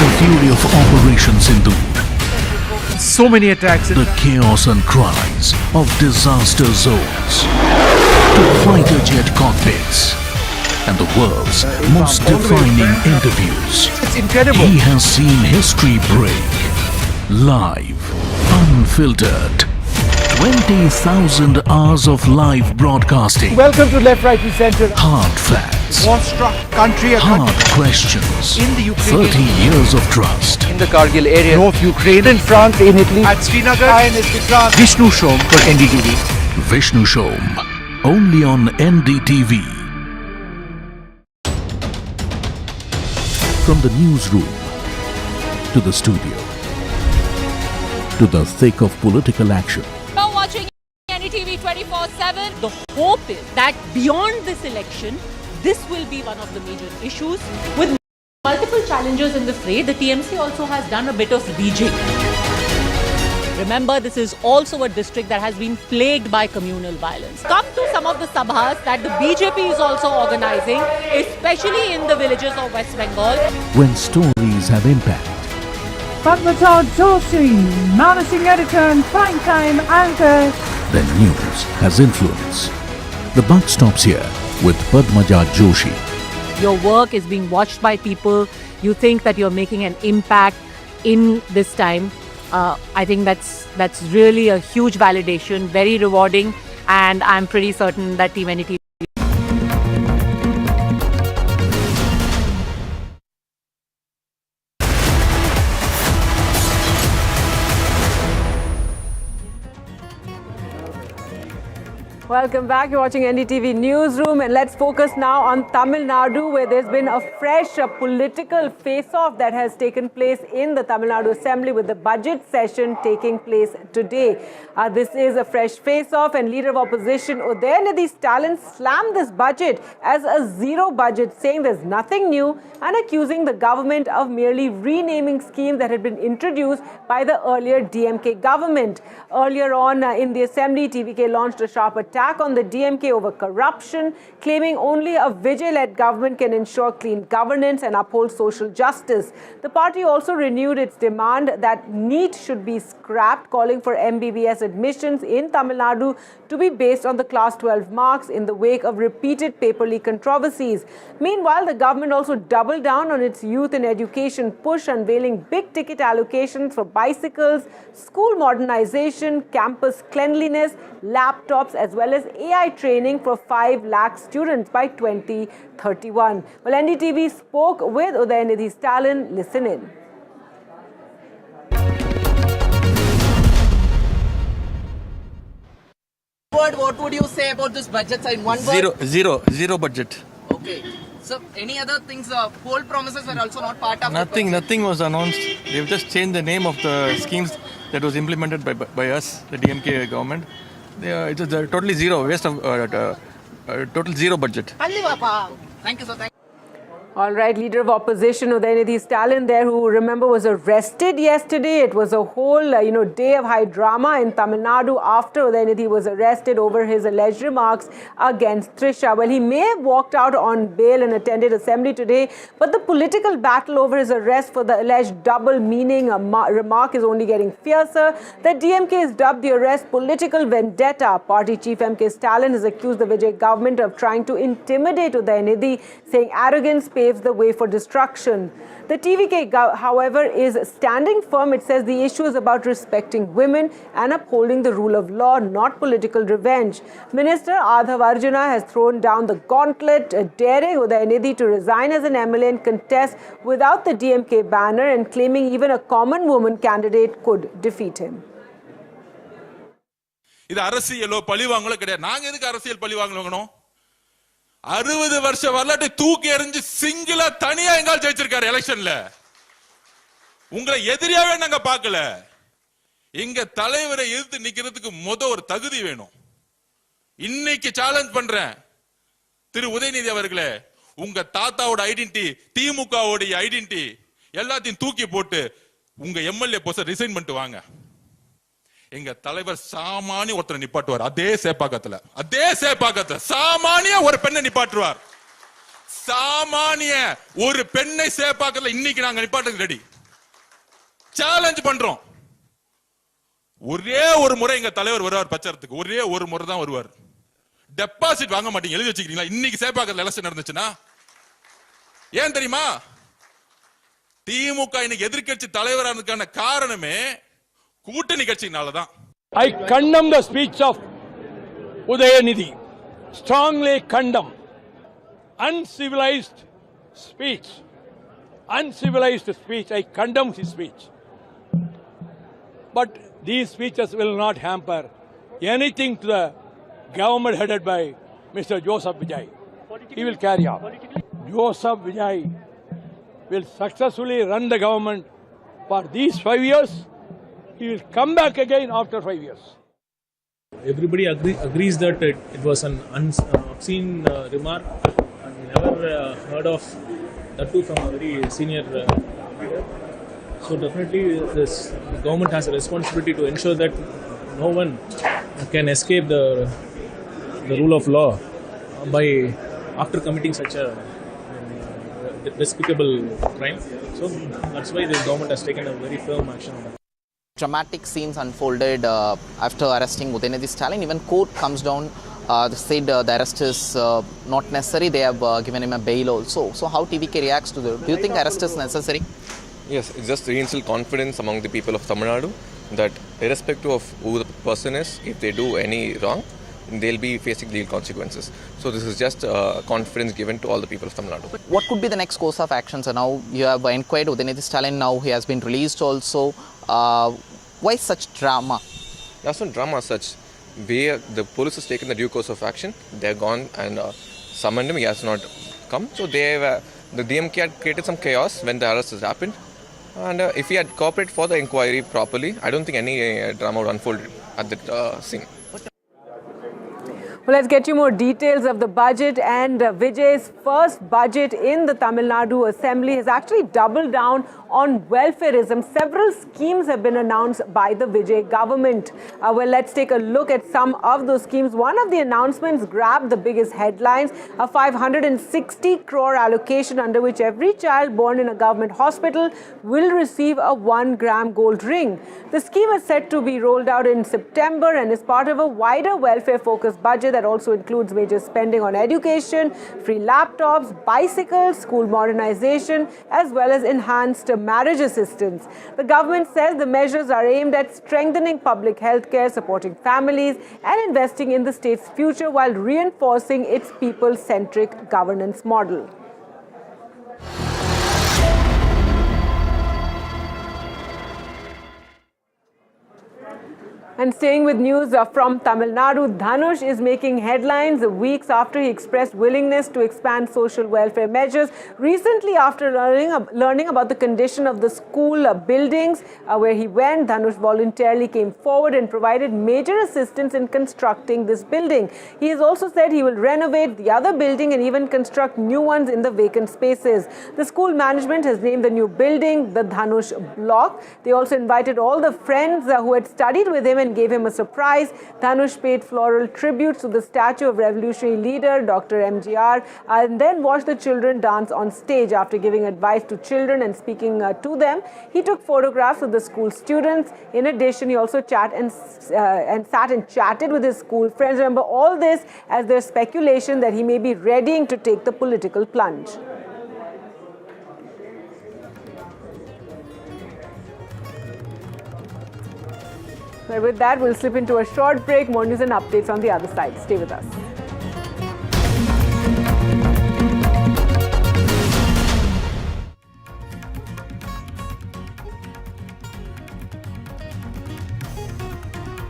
The fury of Operation Sindhu. So many attacks. The chaos and cries of disaster zones. To fighter jet cockpits. And the world's most defining interviews. It's incredible. He has seen history break. Live. Unfiltered. 20,000 hours of live broadcasting. Welcome to Left, Right and Centre. Hard facts. War-struck country. Hard questions. In the Ukraine. 30 years of trust. In the Kargil area. North Ukraine. In France, in Italy. At Srinagar. Vishnu Shom for NDTV. Vishnu Shom. Only on NDTV. From the newsroom to the studio to the thick of political action. Now watching NDTV 24/7. The hope is that beyond this election, this will be one of the major issues. With multiple challengers in the fray, the TMC also has done a bit of rejigging. Remember, this is also a district that has been plagued by communal violence. Come to some of the sabhas that the BJP is also organizing, especially in the villages of West Bengal. When stories have impact, Padmata Joshi, managing editor and primetime anchor. then news has influence. The buck stops here with Padmaja Joshi. Your work is being watched by people. You think that you're making an impact in this time. I think that's really a huge validation, very rewarding, and I'm pretty certain that Team NDTV. Welcome back. You're watching NDTV Newsroom, and let's focus now on Tamil Nadu, where there's been a fresh political face-off that has taken place in the Tamil Nadu Assembly with the budget session taking place today. This is a fresh face-off, and Leader of Opposition Udhayanidhi Stalin slammed this budget as a zero budget, saying there's nothing new and accusing the government of merely renaming schemes that had been introduced by the earlier DMK government. Earlier on in the Assembly, TVK launched a sharp attack on the DMK over corruption, claiming only a Vijay-led government can ensure clean governance and uphold social justice. The party also renewed its demand that NEET should be scrapped, calling for MBBS admissions in Tamil Nadu to be based on the class 12 marks in the wake of repeated paper leak controversies. Meanwhile, the government also doubled down on its youth and education push, unveiling big-ticket allocations for bicycles, school modernization, campus cleanliness, laptops, as well as AI training for 5 lakh students by 2031. Well, NDTV spoke with Udhayanidhi Stalin. Listen in. What would you say about this budget in one word? Zero budget. Okay. So any other things, poll promises were also not part of Nothing was announced. They've just changed the name of the schemes that was implemented by us, the DMK government. It is totally zero, waste of total zero budget. Thank you, sir. All right, Leader of Opposition Udhayanidhi Stalin there, who remember was arrested yesterday. It was a whole day of high drama in Tamil Nadu after Udhayanidhi was arrested over his alleged remarks against Trisha. Well, he may have walked out on bail and attended assembly today, but the political battle over his arrest for the alleged double meaning remark is only getting fiercer. The DMK has dubbed the arrest political vendetta. Party chief MK Stalin has accused the Vijay government of trying to intimidate Udhayanidhi, saying arrogance paves the way for destruction. The TVK, however, is standing firm. It says the issue is about respecting women and upholding the rule of law, not political revenge. Minister Adhav Arjuna has thrown down the gauntlet, daring Udhayanidhi to resign as an MLA and contest without the DMK banner, and claiming even a common woman candidate could defeat him. இது அரசியலோ பழிவாங்கலோ கிடையாது. நாங்க எதுக்கு அரசியல் பழிவாங்கணும்? 60 வருஷ வரலாற்றை தூக்கி எறிஞ்சு சிங்கிளா தனியா எங்கால் ஜெயிச்சிருக்காரு எலெக்ஷன்ல. உங்களை எதிரியாவே நாங்க பார்க்கல. எங்க தலைவரை எதிர்த்து நிக்கிறதுக்கு ஒரு தகுதி வேணும். இன்னைக்கு சேலஞ்ச் பண்றேன் திரு உதயநிதி அவர்களே, உங்க தாத்தாவோட ஐடென்டிட்டி, திமுகவோட ஐடென்டிட்டி எல்லாத்தையும் தூக்கி போட்டு உங்க எம்எல்ஏ போஸ்ட் ரிசைன் பண்ணிட்டு வாங்க. எங்க தலைவர் சாமானிய ஒருத்தரை நிப்பாட்டுவார். அதே சேப்பாக்கத்துல சாமானிய ஒரு பெண்ணை நிப்பாட்டுவார். சாமானிய ஒரு பெண்ணை சேப்பாக்கல இன்னைக்கு நாங்க நிப்பாட்டுக்கு ரெடி. சேலஞ்ச் பண்றோம். ஒரே ஒரு முறை எங்க தலைவர் வருவார் பிரச்சாரத்துக்கு, ஒரே ஒரு முறை தான் வருவார். டெபாசிட் வாங்க மாட்டீங்க, எழுதி வச்சுக்கிறீங்களா? இன்னைக்கு சேப்பாக்கல எலெக்ஷன் நடந்துச்சுன்னா ஏன் தெரியுமா? திமுக இன்னைக்கு எதிர்க்கட்சி தலைவரானதுக்கான காரணமே கூட்டணி கட்சியினாலதான். I condemn the speech of Udhayanidhi. Strongly condemn. Uncivilized speech. Uncivilized speech. I condemn his speech. But these speeches will not hamper anything to the government headed by Mr. Joseph Vijay. He will carry on. Joseph Vijay will successfully run the government for these 5 years. He will come back again after 5 years. Everybody agrees that it was an obscene remark, and we never heard of that too from a very senior leader. So definitely this government has a responsibility to ensure that no one can escape the rule of law by after committing such a despicable crime. So that's why this government has taken a very firm action on that. Dramatic scenes unfolded after arresting Udhayanidhi Stalin. Even court comes down, said the arrest is not necessary. They have given him a bail also. So how TVK reacts to this? Do you think arrest is necessary? Yes, it just reinstills confidence among the people of Tamil Nadu that irrespective of who the person is, if they do any wrong, they'll be facing legal consequences. So this is just confidence given to all the people of Tamil Nadu. What could be the next course of action? So now you have inquired Udhayanidhi Stalin. Now he has been released also. Why such drama? That's not drama as such. The police has taken the due course of action. They have gone and summoned him. He has not come. So the DMK had created some chaos when the arrest has happened. And if he had cooperated for the inquiry properly, I don't think any drama would unfold at the scene. Well, let's get you more details of the budget. And Vijay's first budget in the Tamil Nadu Assembly has actually doubled down on welfareism. Several schemes have been announced by the Vijay government. Well, let's take a look at some of those schemes. One of the announcements grabbed the biggest headlines, a 560 crore allocation under which every child born in a government hospital will receive a 1-gram gold ring. The scheme is set to be rolled out in September and is part of a wider welfare-focused budget that also includes major spending on education, free laptops, bicycles, school modernization, as well as enhanced marriage assistance. The government says the measures are aimed at strengthening public health care, supporting families, and investing in the state's future while reinforcing its people-centric governance model. And staying with news from Tamil Nadu, Dhanush is making headlines weeks after he expressed willingness to expand social welfare measures. Recently, after learning about the condition of the school buildings where he went, Dhanush voluntarily came forward and provided major assistance in constructing this building. He has also said he will renovate the other building and even construct new ones in the vacant spaces. The school management has named the new building the Dhanush Block. They also invited all the friends who had studied with him and gave him a surprise. Dhanush paid floral tributes to the statue of revolutionary leader Dr. MGR and then watched the children dance on stage. After giving advice to children and speaking to them, he took photographs of the school students. In addition, he also sat and chatted with his school friends. Remember all this as there's speculation that he may be readying to take the political plunge. So with that, we'll slip into a short break. More news and updates on the other side. Stay with us.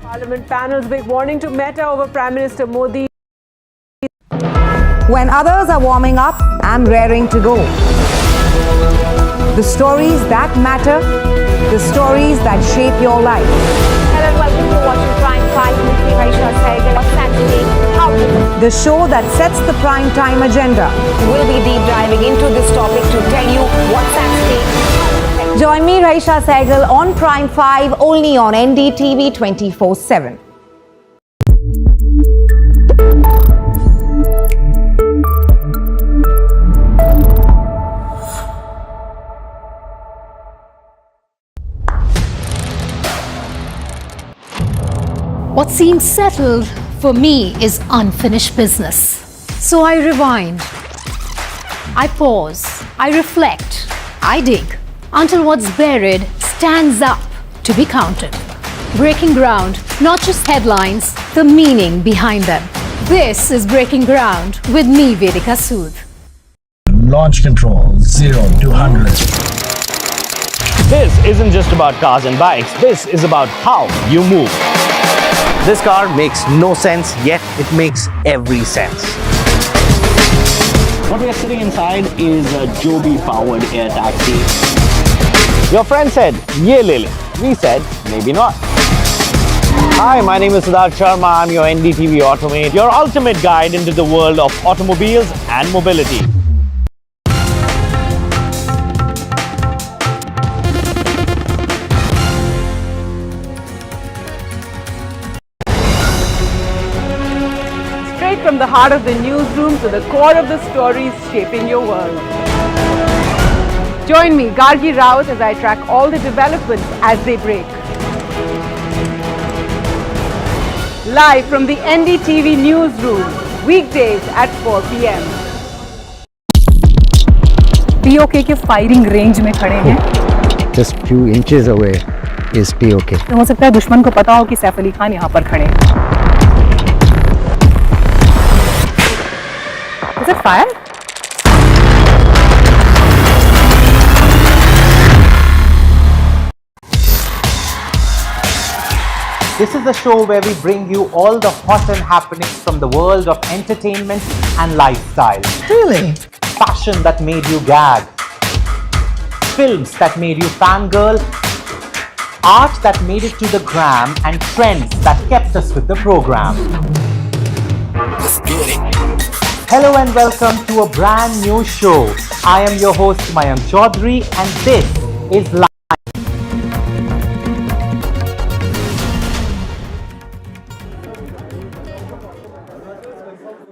Parliament panel's big warning to Meta over Prime Minister Modi. When others are warming up, I'm raring to go. The stories that matter, the stories that shape your life. Hello and welcome to watching Prime 5 with me, Raisha Sehgal. On Saturday, The show that sets the prime time agenda. We'll be deep diving into this topic to tell you what's at stake. Join me, Raisha Sehgal, on Prime 5, only on NDTV 24/7. What seems settled for me is unfinished business. So I rewind, I pause, I reflect, I dig until what's buried stands up to be counted. Breaking ground, not just headlines, the meaning behind them. This is Breaking Ground with me, Vedika Sood. Launch control 0 to 100. This isn't just about cars and bikes, this is about how you move. This car makes no sense, yet it makes every sense. What we are sitting inside is a Joby-powered air taxi. Your friend said, "Ye le le." We said, maybe not. Hi, my name is Siddharth Sharma. I'm your NDTV Automate, your ultimate guide into the world of automobiles and mobility. From the heart of the newsroom to the core of the stories shaping your world. Join me, Gargi Raut, as I track all the developments as they break. Live from the NDTV newsroom, weekdays at 4 p.m. PoK के firing range में खड़े हैं. Just few inches away is POK. हो सकता है दुश्मन को पता हो कि सैफ अली खान यहाँ पर खड़े हैं. Is it fire? This is the show where we bring you all the hot and happenings from the world of entertainment and lifestyle. Really? Fashion that made you gag. Films that made you fangirl. Art that made it to the gram, and trends that kept us with the program. Let's get it. Hello and welcome to a brand new show. I am your host Mayank Chaudhary and this is Live.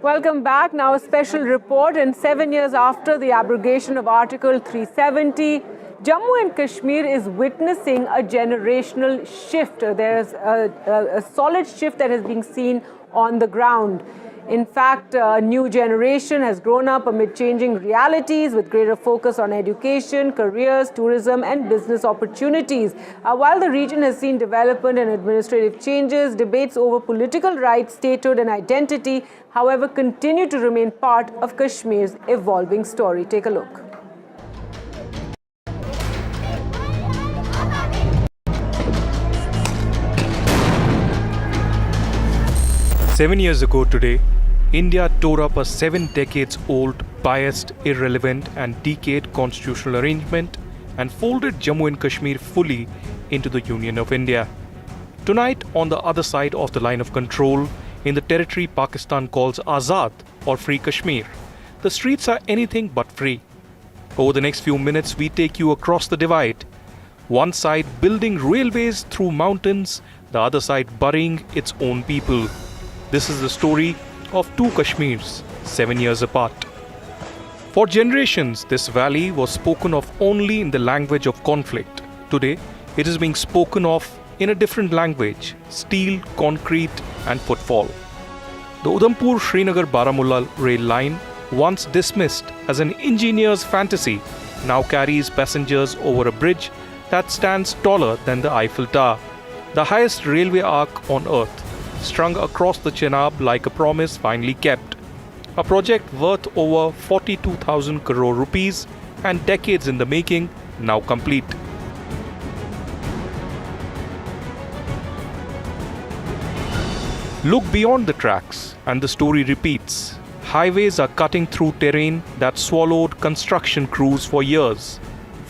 Welcome back. Now a special report. And 7 years after the abrogation of Article 370, Jammu and Kashmir is witnessing a generational shift. There is a solid shift that is being seen on the ground. In fact, a new generation has grown up amid changing realities with greater focus on education, careers, tourism and business opportunities. While the region has seen development and administrative changes, debates over political rights, statehood and identity, however, continue to remain part of Kashmir's evolving story. Take a look. "7 years ago today, India tore up a 7 decades-old biased, irrelevant and decayed constitutional arrangement and folded Jammu and Kashmir fully into the Union of India. Tonight, on the other side of the line of control, in the territory Pakistan calls Azad or Free Kashmir, the streets are anything but free. Over the next few minutes, we take you across the divide. One side building railways through mountains, the other side burying its own people. This is the story of two Kashmirs, 7 years apart. For generations, this valley was spoken of only in the language of conflict. Today, it is being spoken of in a different language: steel, concrete, and footfall. The Udhampur-Srinagar-Baramulla rail line, once dismissed as an engineer's fantasy, now carries passengers over a bridge that stands taller than the Eiffel Tower, the highest railway arc on earth, strung across the Chenab like a promise finally kept. A project worth over 42,000 crore rupees and decades in the making, now complete. Look beyond the tracks and the story repeats. Highways are cutting through terrain that swallowed construction crews for years.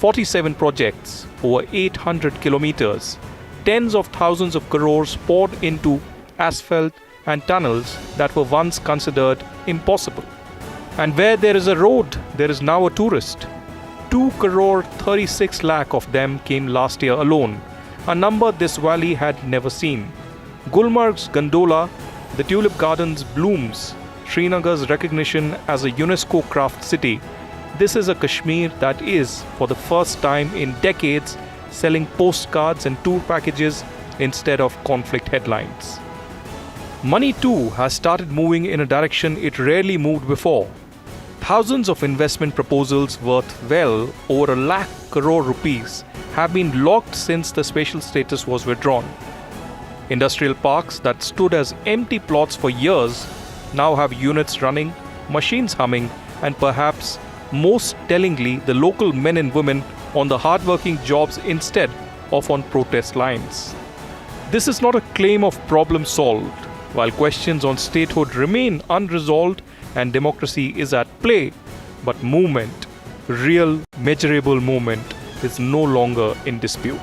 47 projects, over 800 kilometers, tens of thousands of crores poured into asphalt and tunnels that were once considered impossible. And where there is a road, there is now a tourist. 2 crore 36 lakh of them came last year alone, a number this valley had never seen. Gulmarg's gondola, the tulip gardens blooms, Srinagar's recognition as a UNESCO craft city. This is a Kashmir that is, for the first time in decades, selling postcards and tour packages instead of conflict headlines. Money too has started moving in a direction it rarely moved before. Thousands of investment proposals worth well over 1 lakh crore rupees have been locked since the special status was withdrawn. Industrial parks that stood as empty plots for years now have units running, machines humming, and perhaps most tellingly, the local men and women on the hard-working jobs instead of on protest lines. This is not a claim of problem solved. While questions on statehood remain unresolved and democracy is at play, but movement, real measurable movement, is no longer in dispute.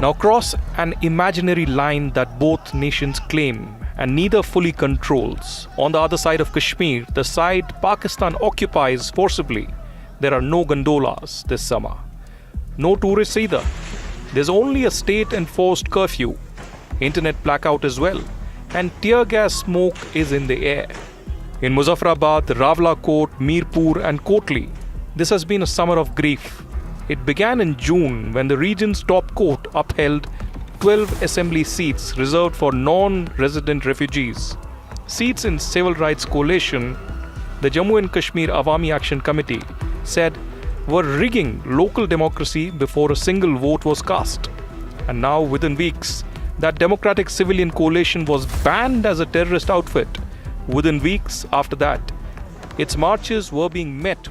Now cross an imaginary line that both nations claim and neither fully controls. On the other side of Kashmir, the side Pakistan occupies forcibly, there are no gondolas this summer. No tourists either. There's only a state-enforced curfew, internet blackout as well, and tear gas smoke is in the air. In Muzaffarabad, Rawalakot, Mirpur and Kotli, this has been a summer of grief. It began in June when the region's top court upheld 12 assembly seats reserved for non-resident refugees. Seats in Civil Rights Coalition, the Jammu and Kashmir Awami Action Committee, said were rigging local democracy before a single vote was cast. And now, within weeks, that Democratic Civilian Coalition was banned as a terrorist outfit. Within weeks after that, its marches were being met.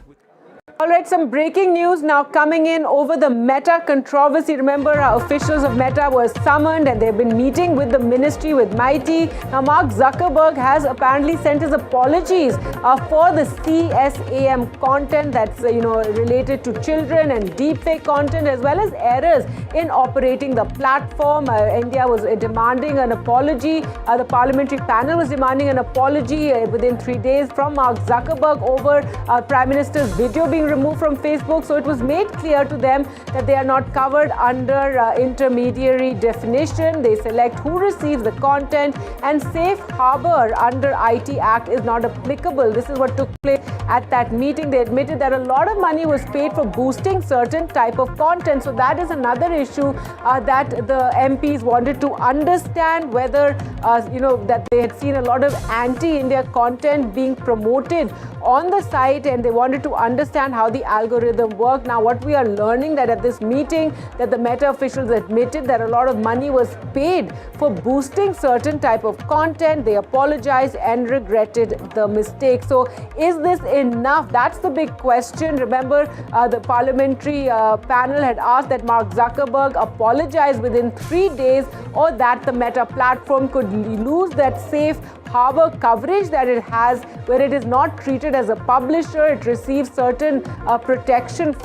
All right, some breaking news now coming in over the Meta controversy. Remember, officials of Meta were summoned and they've been meeting with the ministry, with Mighty. Now, Mark Zuckerberg has apparently sent his apologies for the CSAM content that's related to children and deepfake content, as well as errors in operating the platform. India was demanding an apology. The parliamentary panel was demanding an apology within 3 days from Mark Zuckerberg over Prime Minister's video being removed from Facebook. So it was made clear to them that they are not covered under intermediary definition. They select who receives the content, and safe harbor under IT Act is not applicable. This is what took place at that meeting. They admitted that a lot of money was paid for boosting certain type of content. So that is another issue that the MPs wanted to understand, whether that they had seen a lot of anti-India content being promoted on the site, and they wanted to understand how the algorithm worked. Now, what we are learning that at this meeting, that the Meta officials admitted that a lot of money was paid for boosting certain type of content. They apologized and regretted the mistake. So, is this enough? That's the big question. Remember, the parliamentary panel had asked that Mark Zuckerberg apologize within 3 days, or that the Meta platform could lose that safe harbor coverage that it has, where it is not treated as a publisher. It receives certain protection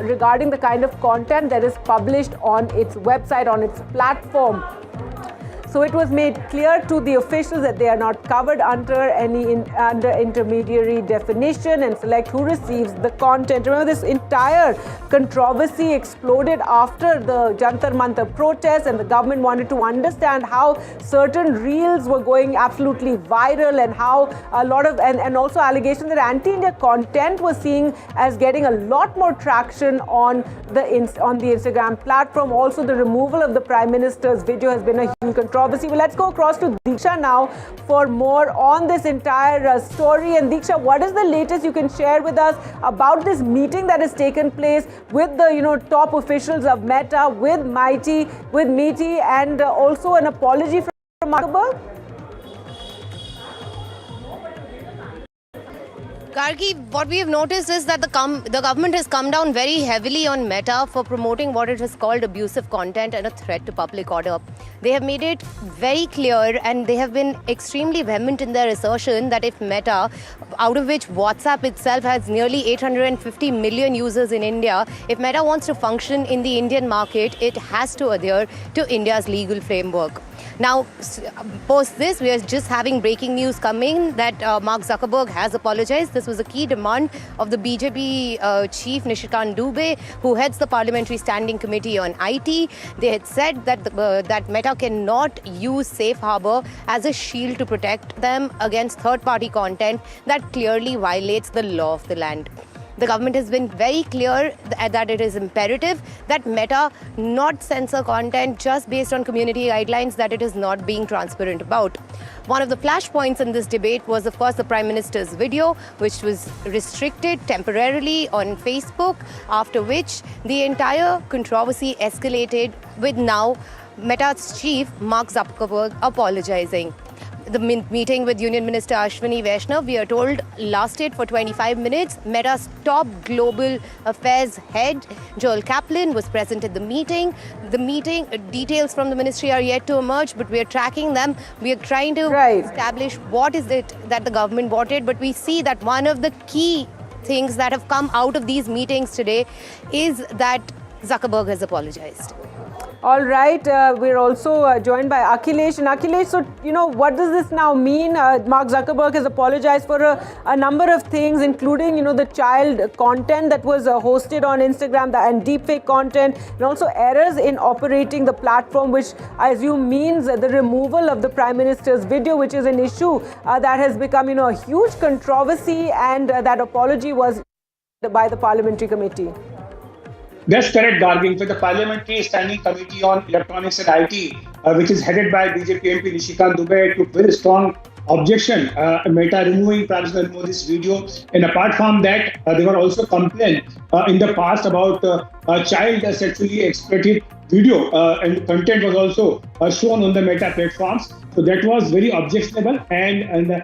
regarding the kind of content that is published on its website, on its platform. So it was made clear to the officials that they are not covered under under intermediary definition, and select who receives the content. Remember, this entire controversy exploded after the Jantar Mantar protest, and the government wanted to understand how certain reels were going absolutely viral, and how a lot of and also allegations that anti-India content was seen as getting a lot more traction on the Instagram platform. Also, the removal of the Prime Minister's video has been a huge controversy. Well, let's go across to Diksha now for more on this entire story. And Diksha, what is the latest you can share with us about this meeting that has taken place with the top officials of Meta, with Mighty, and also an apology from Mark Zuckerberg? Gargi, what we have noticed is that the government has come down very heavily on Meta for promoting what it has called abusive content and a threat to public order. They have made it very clear, and they have been extremely vehement in their assertion that if Meta, out of which WhatsApp itself has nearly 850 million users in India, if Meta wants to function in the Indian market, it has to adhere to India's legal framework. Now, post this, we are just having breaking news coming that Mark Zuckerberg has apologized. This was a key demand of the BJP chief, Nishikant Dubey, who heads the Parliamentary Standing Committee on IT. They had said that that Meta cannot use Safe Harbor as a shield to protect them against third-party content that clearly violates the law of the land. The government has been very clear that it is imperative that Meta not censor content just based on community guidelines that it is not being transparent about. One of the flashpoints in this debate was, of course, the Prime Minister's video, which was restricted temporarily on Facebook, after which the entire controversy escalated with now Meta's chief, Mark Zuckerberg, apologizing. The meeting with Union Minister Ashwini Vaishnav, we are told, lasted for 25 minutes. Meta's top global affairs head, Joel Kaplan, was present at the meeting. The meeting details from the ministry are yet to emerge, but we are tracking them. We are trying to establish what is it that the government wanted. But we see that one of the key things that have come out of these meetings today is that Zuckerberg has apologized. All right, we're also joined by Akhilesh. And Akhilesh, so, what does this now mean? Mark Zuckerberg has apologized for a number of things, including, the child content that was hosted on Instagram and deepfake content, and also errors in operating the platform, which I assume means the removal of the Prime Minister's video, which is an issue that has become, a huge controversy, and that apology was by the Parliamentary Committee. That's correct, Gargi. With the Parliamentary Standing Committee on Electronics and IT, which is headed by BJP MP Nishikant Dubey, took very strong objection, Meta removing Prime Minister Modi's video. And apart from that, there were also complaints in the past about child sexually exploited video and content was also shown on the Meta platforms. So that was very objectionable. And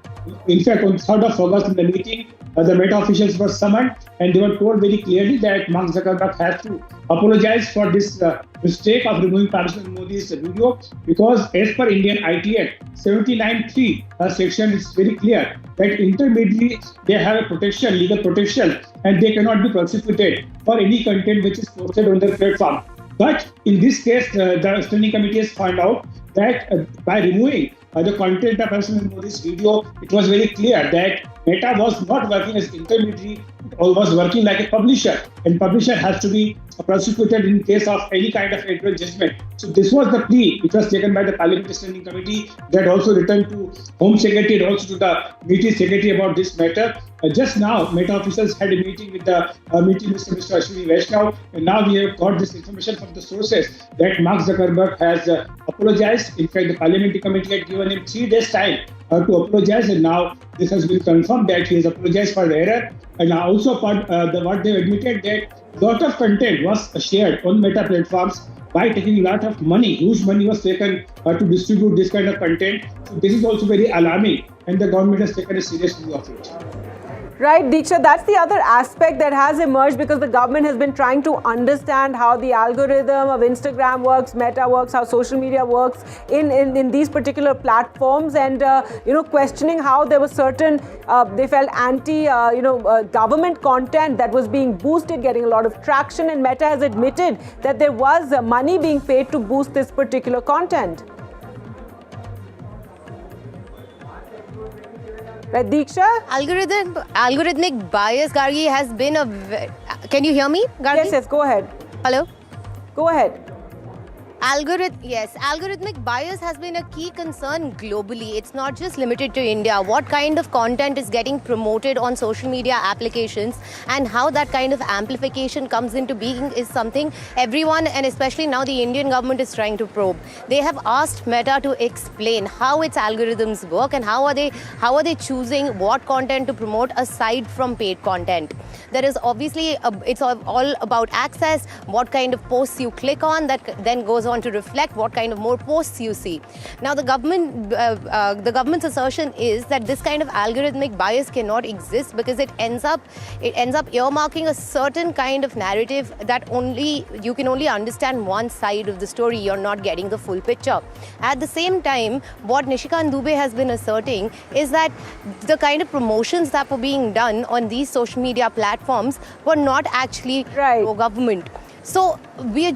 in fact, on 3rd of August in the meeting, the Meta officials were summoned and they were told very clearly that Mark Zuckerberg has to apologize for this mistake of removing Prime Minister Modi's video, because as per Indian IT Act 79(3) section is very clear that intermediaries, they have a protection, legal protection, and they cannot be prosecuted for any content which is posted on their platform. But in this case, the Standing Committee has found out that by removing the content of President Modi's video, it was very clear that Meta was not working as intermediary, or was working like a publisher, and publisher has to be prosecuted in case of any kind of editorial judgment. So this was the plea which was taken by the Parliamentary Standing Committee, that also returned to Home Secretary and also to the Media Secretary about this matter. Just now, Meta officials had a meeting with the Media Minister, Mr. Ashwini Vaishnav, and now we have got this information from the sources that Mark Zuckerberg has apologized. In fact, the Parliamentary Committee had given him 3 days' time to apologize, and now this has been confirmed that he has apologized for the error. And also, what they admitted, that a lot of content was shared on Meta platforms by taking a lot of money. Huge money was taken to distribute this kind of content. So this is also very alarming, and the government has taken a serious view of it. Right, Diksha, that's the other aspect that has emerged, because the government has been trying to understand how the algorithm of Instagram works, Meta works, how social media works in these particular platforms, and questioning how there was certain they felt anti government content that was being boosted, getting a lot of traction, and Meta has admitted that there was money being paid to boost this particular content. Right, Diksha? Algorithmic bias, Gargi, has been Can you hear me, Gargi? Yes, go ahead. Hello? Go ahead. Algorithmic bias has been a key concern globally. It's not just limited to India. What kind of content is getting promoted on social media applications and how that kind of amplification comes into being is something everyone, and especially now the Indian government, is trying to probe. They have asked Meta to explain how its algorithms work and how are they choosing what content to promote aside from paid content. There is obviously it's all about access, what kind of posts you click on that then goes on to reflect what kind of more posts you see. Now the government's assertion is that this kind of algorithmic bias cannot exist because it ends up earmarking a certain kind of narrative that you can only understand one side of the story. You're not getting the full picture. At the same time, what Nishikant Dubey has been asserting is that the kind of promotions that were being done on these social media platforms were not actually pro-government. So we're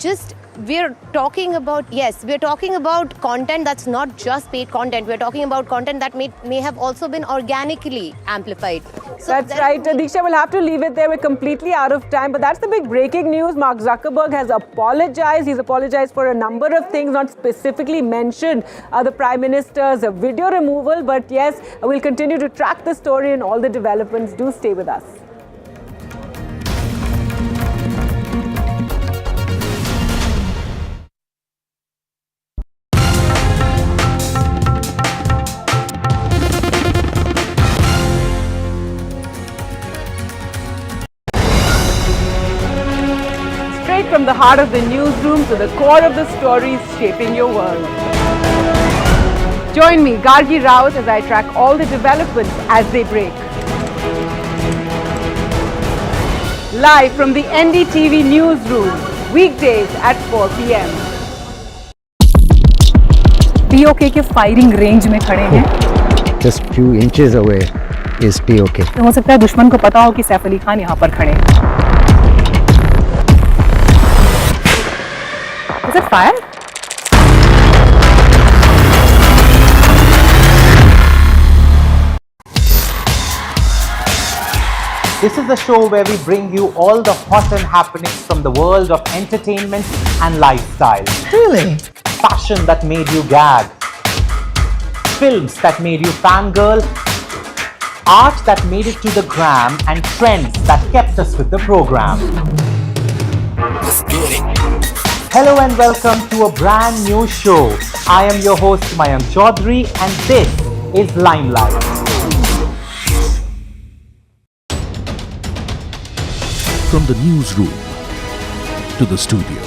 talking about content that's not just paid content. We're talking about content that may have also been organically amplified. So that's right. Diksha, we'll have to leave it there. We're completely out of time. But that's the big breaking news. Mark Zuckerberg has apologized. He's apologized for a number of things, not specifically mentioned the Prime Minister's video removal. But yes, we'll continue to track the story and all the developments. Do stay with us. the heart of the newsroom to the core of the stories shaping your world. Join me, Gargi Raut, as I track all the developments as they break. Live from the NDTV newsroom, weekdays at 4 p.m. PoK के firing range में खड़े हैं. Just few inches away is POK. हो सकता है दुश्मन को पता हो कि सैफ अली खान यहाँ पर खड़े हैं. Is it fire? This is the show where we bring you all the hot and happenings from the world of entertainment and lifestyle. Really? Fashion that made you gag. Films that made you fangirl. Art that made it to the gram, and trends that kept us with the program. Hello and welcome to a brand new show. I am your host Mayank Chaudhary and this is Limelight. From the newsroom to the studio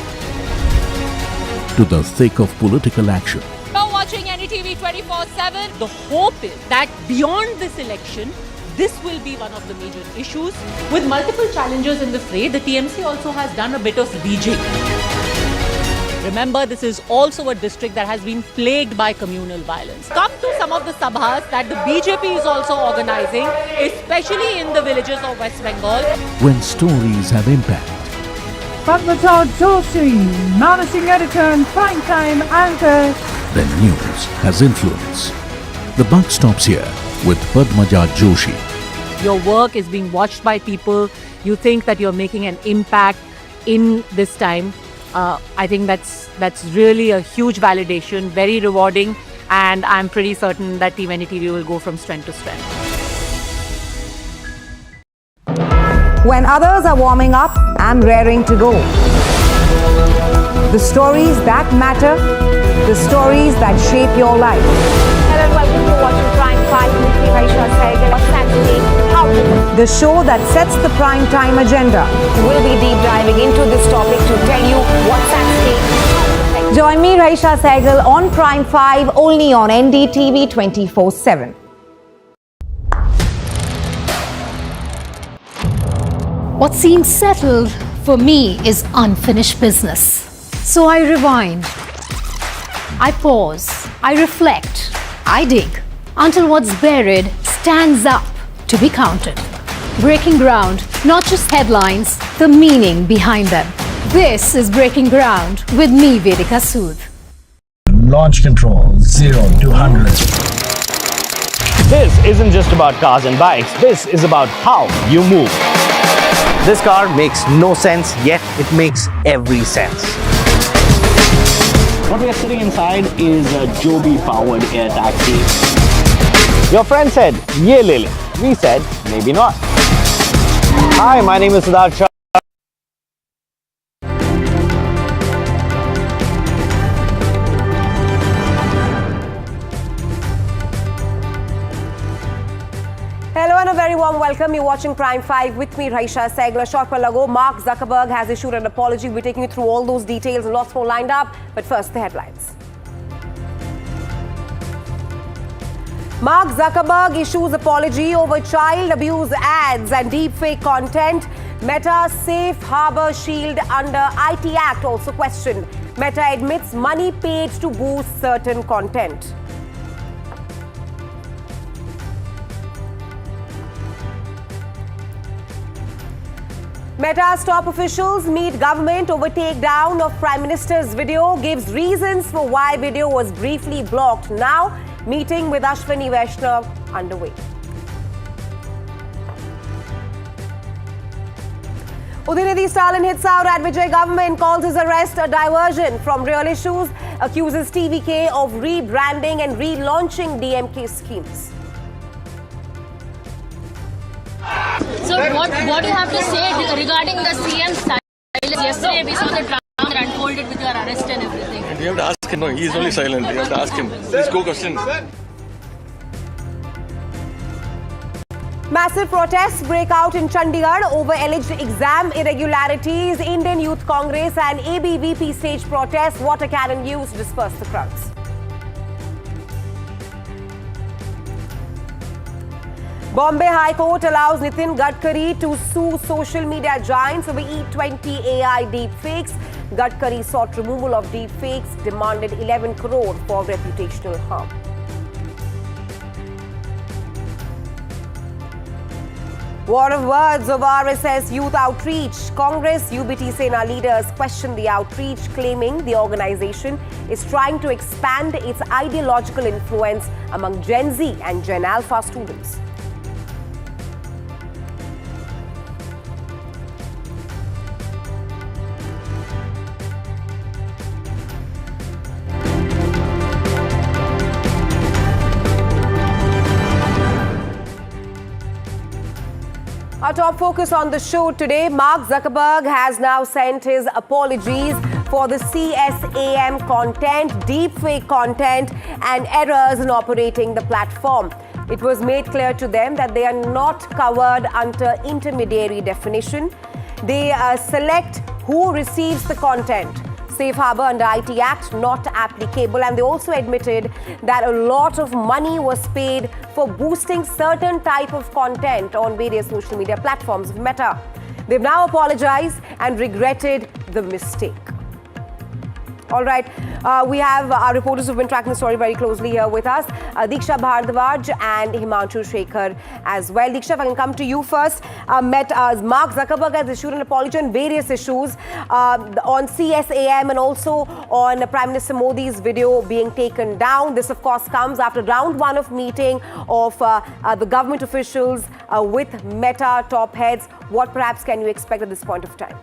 to the thick of political action. You're watching NDTV 24/7. The hope is that beyond this election, this will be one of the major issues. With multiple challengers in the fray, the TMC also has done a bit of rejigging. Remember, this is also a district that has been plagued by communal violence. Come to some of the sabhas that the BJP is also organizing, especially in the villages of West Bengal. When stories have impact. Padmaja Joshi, managing editor and primetime anchor. Then news has influence. The buck stops here with Padmaja Joshi. Your work is being watched by people. You think that you're making an impact in this time. I think that's really a huge validation, very rewarding, and I'm pretty certain that Team NDTV will go from strength to strength. When others are warming up, I'm raring to go. The stories that matter, the stories that shape your life. Hello and welcome to watching Prime 5 with me, Raisha Sehgal. What's happening? How to The show that sets the prime time agenda. We'll be deep diving into this topic to tell you what's at stake. Join me, Raisha Sehgal, on Prime 5, only on NDTV 24/7. What seems settled for me is unfinished business. So I rewind. I pause. I reflect. I dig until what's buried stands up to be counted. Breaking ground, not just headlines, the meaning behind them. This is Breaking Ground with me, Vedika Sood. Launch control 0 to 100. This isn't just about cars and bikes. This is about how you move. This car makes no sense, yet it makes every sense. What we are sitting inside is a Joby-powered air taxi. Your friend said, "Ye le le." We said, maybe not. Hi, my name is Sharma. Hello and a very warm welcome. You're watching Prime 5 with me, Raisha Sehgal. Short while ago, Mark Zuckerberg has issued an apology. We're taking you through all those details and lots more lined up. But first, the headlines. Mark Zuckerberg issues apology over child abuse ads and deepfake content. Meta's Safe Harbor Shield under IT Act also questioned. Meta admits money paid to boost certain content. Meta's top officials meet government over takedown of Prime Minister's video, gives reasons for why video was briefly blocked. Now, meeting with Ashwini Vaishnav underway. Udhayanidhi Stalin hits out at Vijay government, calls his arrest a diversion from real issues, accuses TVK of rebranding and relaunching DMK schemes. So what do you have to say regarding the CM silence? Yesterday we saw the drama that unfolded with your arrest and everything. And you have to ask him. No, he is only silent. You have to ask him. Please go question. Massive protests break out in Chandigarh over alleged exam irregularities. Indian Youth Congress and ABVP stage protests. Water cannon used to disperse the crowds. Bombay High Court allows Nitin Gadkari to sue social media giants over E20 AI deepfakes. Gadkari sought removal of deepfakes, demanded 11 crore for reputational harm. War of words of RSS youth outreach. Congress UBT Sena leaders question the outreach, claiming the organization is trying to expand its ideological influence among Gen Z and Gen Alpha students. Our top focus on the show today, Mark Zuckerberg has now sent his apologies for the CSAM content, deepfake content and errors in operating the platform. It was made clear to them that they are not covered under intermediary definition. They select who receives the content. Safe Harbour under IT Act not applicable, and they also admitted that a lot of money was paid for boosting certain type of content on various social media platforms of Meta. They've now apologized and regretted the mistake. All right, we have our reporters who've been tracking the story very closely here with us, Diksha Bhardwaj and Himanshu Shekhar as well. Diksha, if I can come to you first. Mark Zuckerberg has issued an apology on various issues on CSAM and also on Prime Minister Modi's video being taken down. This, of course, comes after round one of meeting of the government officials with Meta top heads. What perhaps can you expect at this point of time?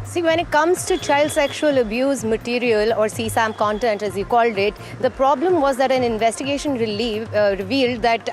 See, when it comes to child sexual abuse material or CSAM content, as you called it, the problem was that an investigation revealed that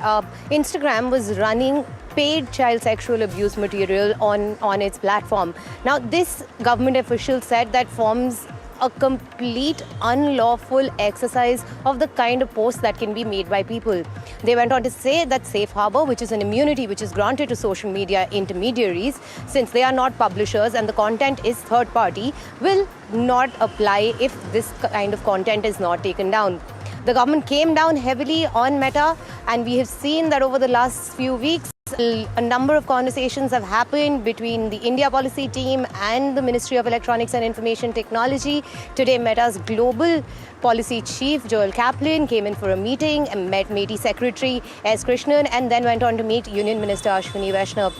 Instagram was running paid child sexual abuse material on its platform. Now, this government official said that forms a complete unlawful exercise of the kind of posts that can be made by people. They went on to say that Safe Harbour, which is an immunity which is granted to social media intermediaries, since they are not publishers and the content is third party, will not apply if this kind of content is not taken down. The government came down heavily on Meta, and we have seen that over the last few weeks, a number of conversations have happened between the India policy team and the Ministry of Electronics and Information Technology. Today, Meta's global policy chief, Joel Kaplan, came in for a meeting and met MeitY Secretary S. Krishnan and then went on to meet Union Minister Ashwini Vaishnav.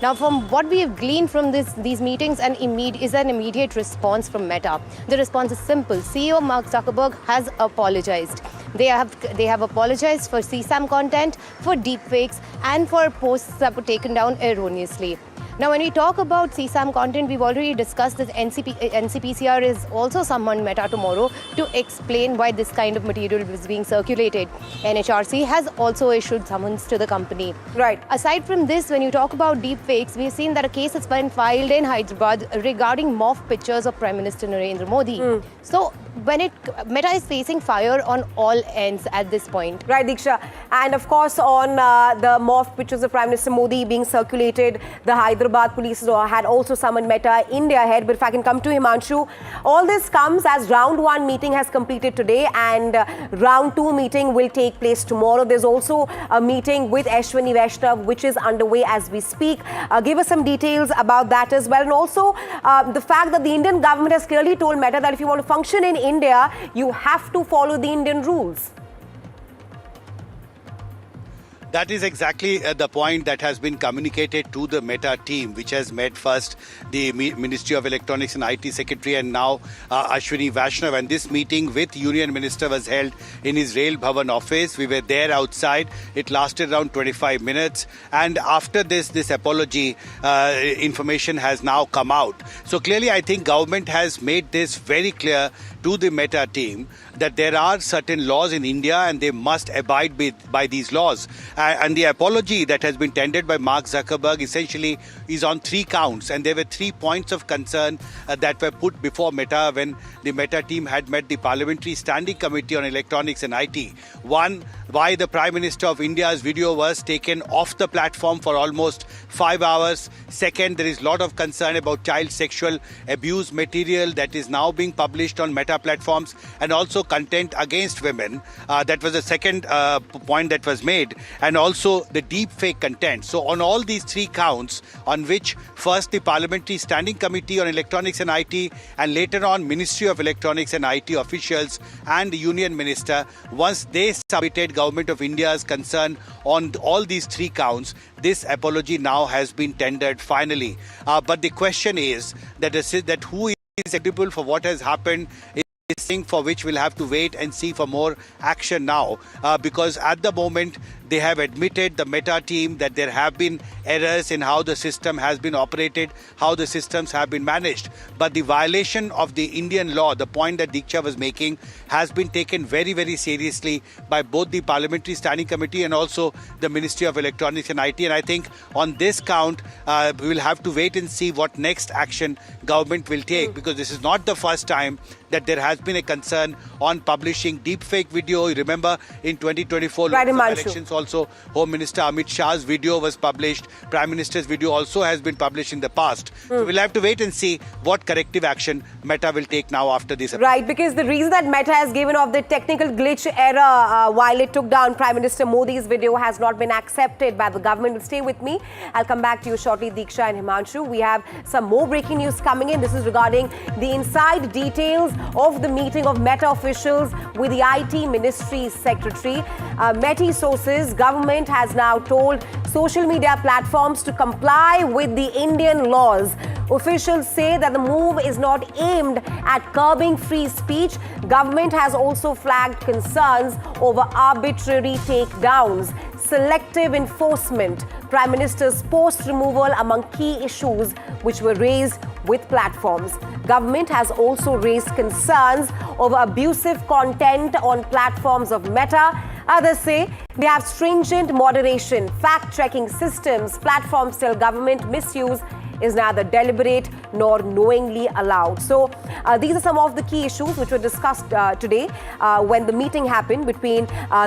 Now, from what we have gleaned from these meetings is an immediate response from Meta. The response is simple. CEO Mark Zuckerberg has apologized. They have apologized for CSAM content, for deepfakes, and for posts that were taken down erroneously. Now, when we talk about CSAM content, we've already discussed that NCPCR is also summoned Meta tomorrow to explain why this kind of material is being circulated. NHRC has also issued summons to the company. Right. Aside from this, when you talk about deepfakes, we've seen that a case has been filed in Hyderabad regarding morph pictures of Prime Minister Narendra Modi. So, Meta is facing fire on all ends at this point. Right, Diksha. And of course, on the morph pictures of Prime Minister Modi being circulated, the Hyderabad police had also summoned Meta India head. But if I can come to Himanshu, all this comes as round one meeting has completed today and round two meeting will take place tomorrow. There's also a meeting with Ashwini Vaishnav which is underway as we speak. Give us some details about that as well. And also the fact that the Indian government has clearly told Meta that if you want to function in India, you have to follow the Indian rules. That is exactly the point that has been communicated to the Meta team, which has met first the Ministry of Electronics and IT Secretary and now Ashwini Vaishnav. And this meeting with Union Minister was held in his Rail Bhavan office. We were there outside. It lasted around 25 minutes. And after this apology, information has now come out. So clearly, I think government has made this very clear to the Meta team that there are certain laws in India and they must abide by these laws. And the apology that has been tendered by Mark Zuckerberg essentially is on 3 counts. And there were 3 points of concern that were put before Meta when the Meta team had met the Parliamentary Standing Committee on Electronics and IT. One, why the Prime Minister of India's video was taken off the platform for almost 5 hours. Second, there is a lot of concern about child sexual abuse material that is now being published on Meta platforms and also content against women. That was the second point that was made, and also the deep fake content. So on all these 3 counts, on which first the Parliamentary Standing Committee on Electronics and IT and later on Ministry of Electronics and IT officials and the Union Minister, once they submitted Government of India's concern on all these 3 counts, this apology now has been tendered finally. But the question is that who is accountable for what has happened is thing for which we'll have to wait and see for more action now, because at the moment they have admitted, the Meta team, that there have been errors in how the system has been operated, how the systems have been managed. But the violation of the Indian law, the point that Diksha was making, has been taken very, very seriously by both the Parliamentary Standing Committee and also the Ministry of Electronics and IT. And I think on this count, we will have to wait and see what next action government will take, because this is not the first time that there has been a concern on publishing deepfake video. You remember in 2024 elections also, Home Minister Amit Shah's video was published. Prime Minister's video also has been published in the past. So we'll have to wait and see what corrective action Meta will take now after this. Right, because the reason that Meta has given off the technical glitch error while it took down Prime Minister Modi's video has not been accepted by the government. Stay with me. I'll come back to you shortly, Diksha and Himanshu. We have some more breaking news coming in. This is regarding the inside details of the meeting of Meta officials with the IT Ministry Secretary. Meta sources, government has now told social media platforms to comply with the Indian laws. Officials say that the move is not aimed at curbing free speech. Government has also flagged concerns over arbitrary takedowns, selective enforcement, Prime Minister's post removal among key issues which were raised with platforms. Government has also raised concerns over abusive content on platforms of Meta. Others say they have stringent moderation, fact-checking systems. Platforms tell government misuse is neither deliberate nor knowingly allowed. So these are some of the key issues which were discussed today when the meeting happened between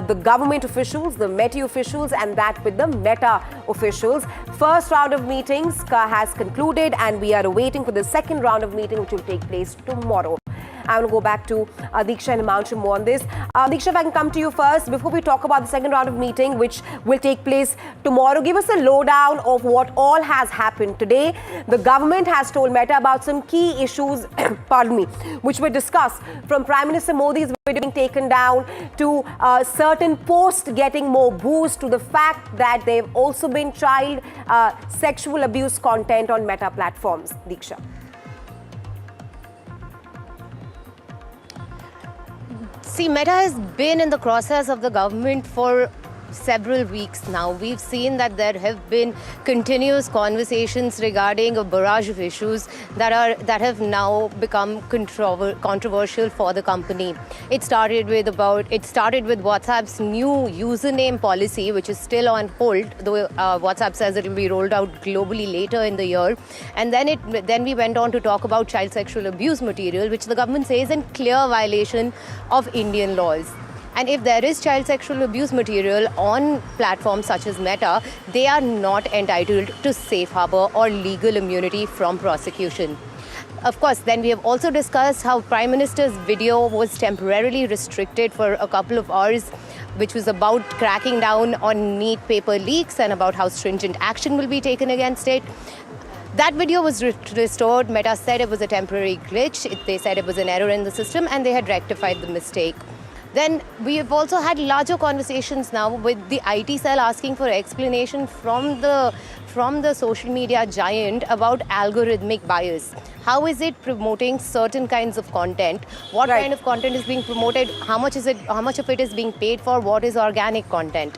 the government officials, the Meta officials, and that with the Meta officials. First round of meetings has concluded, and we are waiting for the second round of meeting, which will take place tomorrow. I want to go back to Diksha and Himanshu more on this. Diksha, if I can come to you first, before we talk about the second round of meeting, which will take place tomorrow, give us a lowdown of what all has happened today. The government has told Meta about some key issues, pardon me, which were discussed, from Prime Minister Modi's video being taken down to certain posts getting more boost, to the fact that there have also been child sexual abuse content on Meta platforms. Diksha. See, Meta has been in the crosshairs of the government for several weeks now. We've seen that there have been continuous conversations regarding a barrage of issues that have now become controversial for the company. It started with WhatsApp's new username policy, which is still on hold, though WhatsApp says it will be rolled out globally later in the year. And then we went on to talk about child sexual abuse material, which the government says is in clear violation of Indian laws. And if there is child sexual abuse material on platforms such as Meta, they are not entitled to safe harbor or legal immunity from prosecution. Of course, then we have also discussed how Prime Minister's video was temporarily restricted for a couple of hours, which was about cracking down on NEET paper leaks and about how stringent action will be taken against it. That video was restored. Meta said it was a temporary glitch. They said it was an error in the system and they had rectified the mistake. Then we have also had larger conversations now with the IT cell asking for explanation from the social media giant about algorithmic bias. How is it promoting certain kinds of content? What kind of content is being promoted? How much of it is being paid for? What is organic content?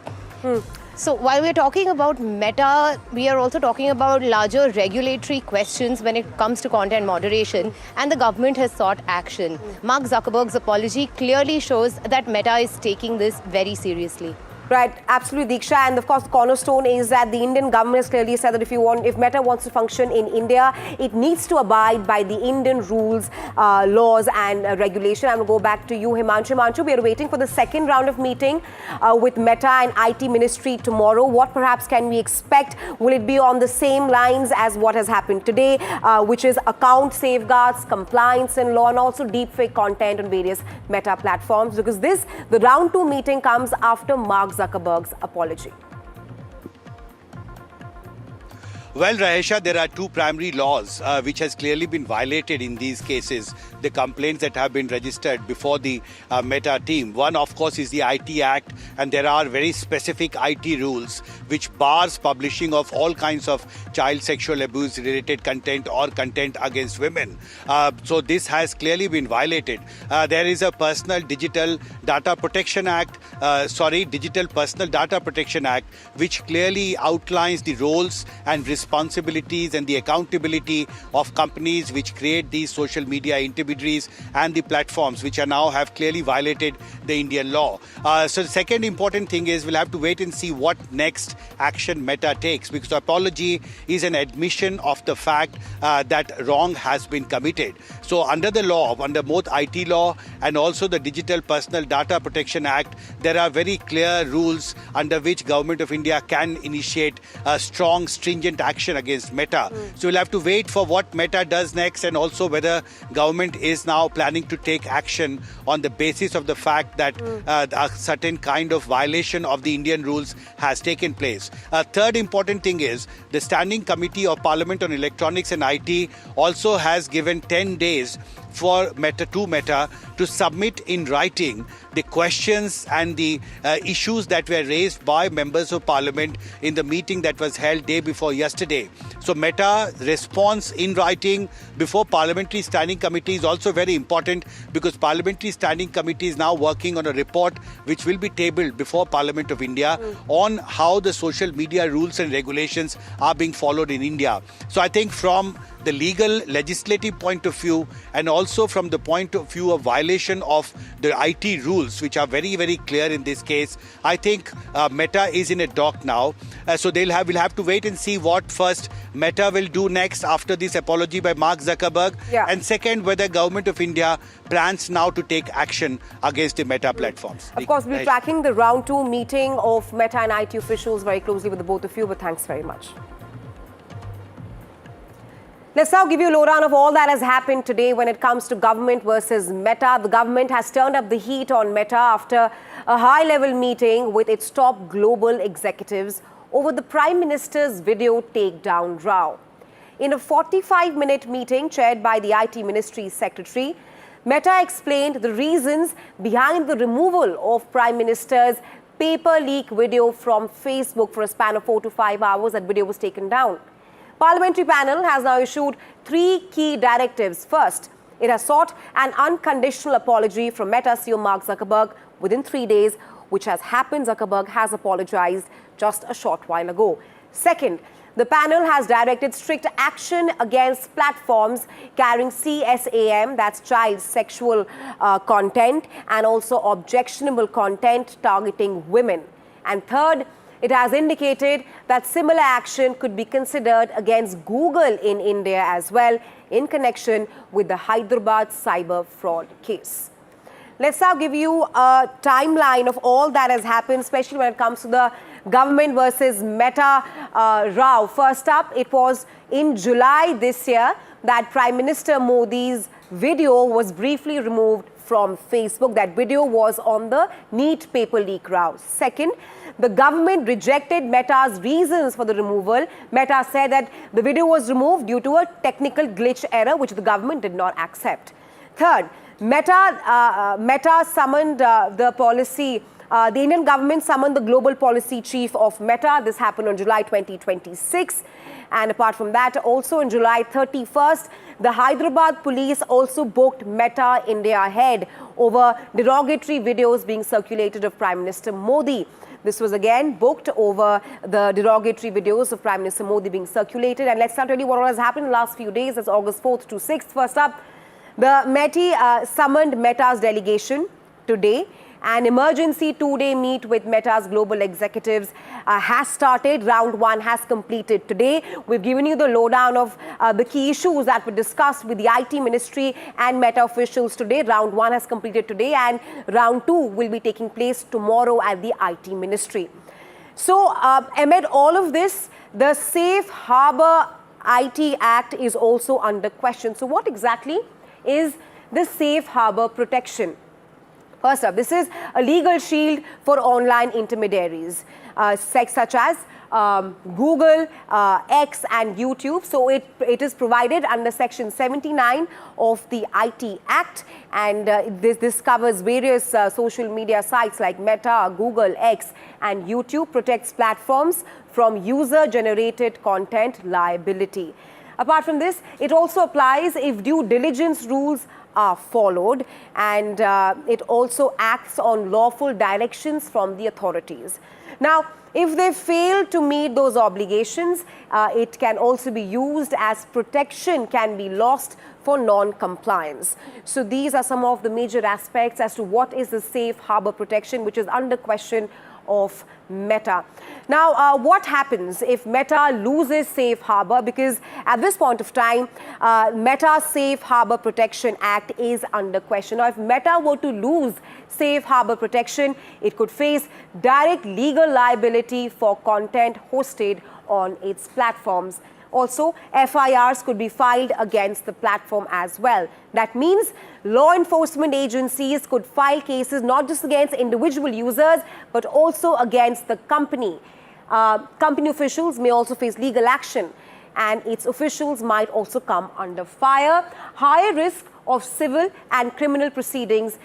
So while we're talking about Meta, we are also talking about larger regulatory questions when it comes to content moderation, and the government has sought action. Mark Zuckerberg's apology clearly shows that Meta is taking this very seriously. Right, absolutely, Diksha. And of course, the cornerstone is that the Indian government has clearly said that if Meta wants to function in India, it needs to abide by the Indian rules, laws and regulation. I'm going to go back to you, Himanshu. Himanshu, we are waiting for the second round of meeting with Meta and IT Ministry tomorrow. What perhaps can we expect? Will it be on the same lines as what has happened today, which is account safeguards, compliance and law, and also deepfake content on various Meta platforms? Because the round 2 meeting comes after Mark Zuckerberg's apology. Well, Rahesha, there are two primary laws which has clearly been violated in these cases, the complaints that have been registered before the Meta team. One, of course, is the IT Act, and there are very specific IT rules which bars publishing of all kinds of child sexual abuse related content or content against women. So this has clearly been violated. There is a Digital Personal Data Protection Act, which clearly outlines the roles and responsibilities and the accountability of companies which create these social media intermediaries and the platforms which are now have clearly violated the Indian law. So the second important thing is we'll have to wait and see what next action Meta takes, because the apology is an admission of the fact that wrong has been committed. So under the law, under both IT law and also the Digital Personal Data Protection Act, there are very clear rules under which Government of India can initiate a strong, stringent action against Meta. So we'll have to wait for what Meta does next, and also whether government is now planning to take action on the basis of the fact that a certain kind of violation of the Indian rules has taken place. A third important thing is the Standing Committee of Parliament on Electronics and IT also has given 10 days for Meta to submit in writing the questions and the issues that were raised by members of parliament in the meeting that was held day before yesterday. So Meta response in writing before Parliamentary Standing Committee is also very important, because Parliamentary Standing Committee is now working on a report which will be tabled before Parliament of India on how the social media rules and regulations are being followed in India. So I think from the legal legislative point of view, and also from the point of view of violation of the IT rules, which are very, very clear in this case, I think Meta is in a dock now. So we'll have to wait and see what first Meta will do next after this apology by Mark Zuckerberg. And second, whether Government of India plans now to take action against the Meta platforms. Of course, we're tracking the round 2 meeting of Meta and IT officials very closely with the both of you, but thanks very much. Let's now give you a lowdown of all that has happened today when it comes to government versus Meta. The government has turned up the heat on Meta after a high-level meeting with its top global executives over the Prime Minister's video takedown row. In a 45-minute meeting chaired by the IT Ministry Secretary, Meta explained the reasons behind the removal of Prime Minister's paper leak video from Facebook for a span of 4 to 5 hours. That video was taken down. Parliamentary panel has now issued 3 key directives. First, it has sought an unconditional apology from Meta CEO Mark Zuckerberg within 3 days, which has happened. Zuckerberg has apologized just a short while ago. Second, the panel has directed strict action against platforms carrying CSAM, that's child sexual content, and also objectionable content targeting women. And third, it has indicated that similar action could be considered against Google in India as well, in connection with the Hyderabad cyber fraud case. Let's now give you a timeline of all that has happened, especially when it comes to the government versus Meta row. First up, it was in July this year that Prime Minister Modi's video was briefly removed from Facebook. That video was on the NEET paper leak row. Second, the government rejected Meta's reasons for the removal. Meta said that the video was removed due to a technical glitch error, which the government did not accept. Third, Meta summoned the policy The Indian government summoned the global policy chief of Meta. This happened on July 2026. And apart from that, also on July 31st, the Hyderabad police also booked Meta India head over derogatory videos being circulated of Prime Minister Modi. This was again booked over the derogatory videos of Prime Minister Modi being circulated. And let's now tell you what has happened in the last few days. That's August 4th to 6th. First up, the METI summoned Meta's delegation today. An emergency two-day meet with Meta's global executives has started. Round 1 has completed today. We've given you the lowdown of the key issues that were discussed with the IT ministry and Meta officials today. Round 1 has completed today, and round 2 will be taking place tomorrow at the IT ministry. So, amid all of this, the Safe Harbour IT Act is also under question. So, what exactly is the Safe Harbour protection? First up, this is a legal shield for online intermediaries, such as Google, X and YouTube. So it is provided under Section 79 of the IT Act, and this covers various social media sites like Meta, Google, X and YouTube, protects platforms from user-generated content liability. Apart from this, it also applies if due diligence rules are followed, and it also acts on lawful directions from the authorities. Now, if they fail to meet those obligations, it can also be used as protection can be lost for non-compliance. So these are some of the major aspects as to what is the Safe Harbour protection, which is under question of Meta. Now, what happens if Meta loses Safe Harbour? Because at this point of time, Meta's Safe Harbour Protection Act is under question. Now, if Meta were to lose Safe Harbour protection, it could face direct legal liability for content hosted on its platforms. Also, FIRs could be filed against the platform as well. That means law enforcement agencies could file cases not just against individual users, but also against the company. Company officials may also face legal action, and its officials might also come under fire. Higher risk of civil and criminal proceedings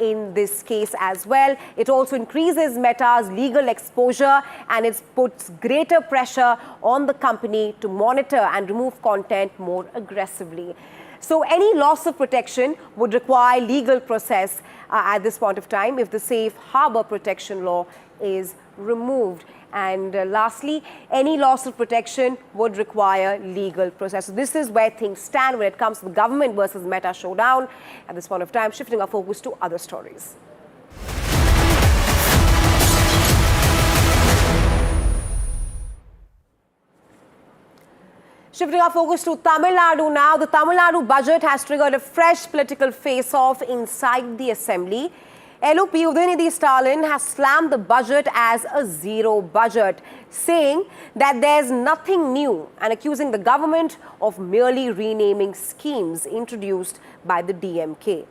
in this case as well. It also increases Meta's legal exposure, and it puts greater pressure on the company to monitor and remove content more aggressively. So any loss of protection would require legal process at this point of time if the Safe Harbour protection law is removed. And lastly, any loss of protection would require legal process. So this is where things stand when it comes to the government versus Meta showdown. At this point of time, shifting our focus to other stories. Shifting our focus to Tamil Nadu now. The Tamil Nadu budget has triggered a fresh political face-off inside the assembly. LOP Udhayanidhi Stalin has slammed the budget as a zero budget, saying that there's nothing new and accusing the government of merely renaming schemes introduced by the DMK.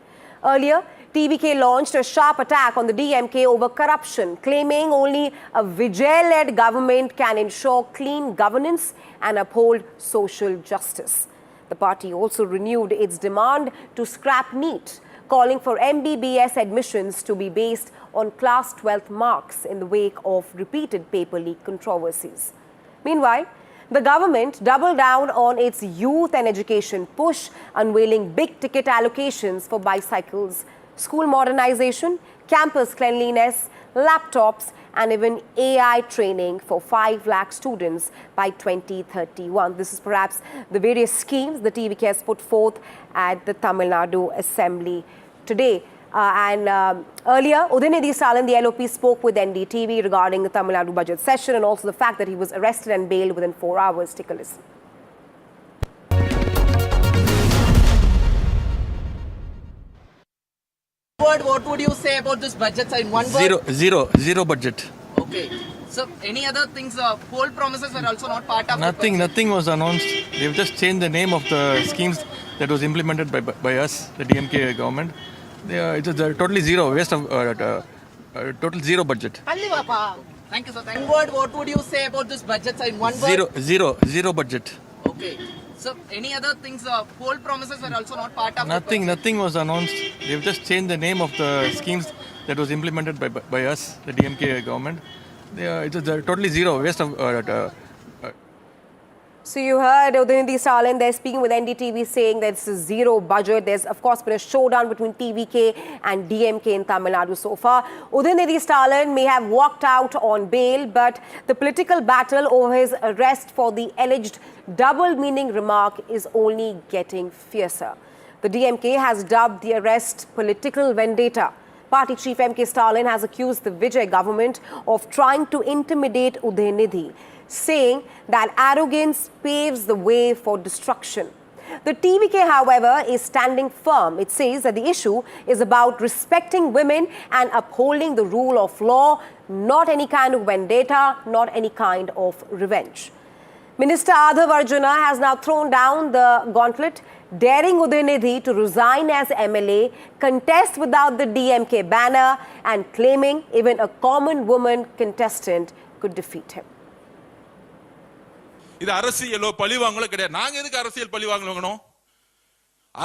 Earlier, TVK launched a sharp attack on the DMK over corruption, claiming only a Vijay-led government can ensure clean governance and uphold social justice. The party also renewed its demand to scrap NEET, calling for MBBS admissions to be based on class 12th marks in the wake of repeated paper leak controversies. Meanwhile, the government doubled down on its youth and education push, unveiling big-ticket allocations for bicycles, school modernization, campus cleanliness, laptops, and even AI training for 5 lakh students by 2031. This is perhaps the various schemes the TVK has put forth at the Tamil Nadu Assembly today. Earlier, Udhayanidhi Stalin, the LOP, spoke with NDTV regarding the Tamil Nadu budget session and also the fact that he was arrested and bailed within 4 hours. Take a listen. What would you say about this budget in one word? Zero budget. Okay. So, any other things, poll promises were also not part of Nothing was announced. They've just changed the name of the schemes that was implemented by us, the DMK government. It is totally zero, waste of total zero budget. Thank you, sir. One word, what would you say about this budget in one word? Zero budget. Okay. So, any other things, poll promises were also not part of Nothing was announced. They've just changed the name of the schemes that was implemented by us, the DMK government. It's totally zero, waste of. So you heard Udhayanidhi Stalin, they're speaking with NDTV saying that it's a zero budget. There's of course been a showdown between TVK and DMK in Tamil Nadu so far. Udhayanidhi Stalin may have walked out on bail, but the political battle over his arrest for the alleged double meaning remark is only getting fiercer. The DMK has dubbed the arrest political vendetta. Party chief M.K. Stalin has accused the Vijay government of trying to intimidate Udhayanidhi, saying that arrogance paves the way for destruction. The TVK, however, is standing firm. It says that the issue is about respecting women and upholding the rule of law, not any kind of vendetta, not any kind of revenge. Minister Adhav Arjuna has now thrown down the gauntlet, daring Udhayanidhi to resign as MLA, contest without the DMK banner, and claiming even a common woman contestant could defeat him. இது அரசியலோ பழிவாங்களோ கிடையாது. நாங்க எதுக்கு அரசியல் பழிவாங்கணும்?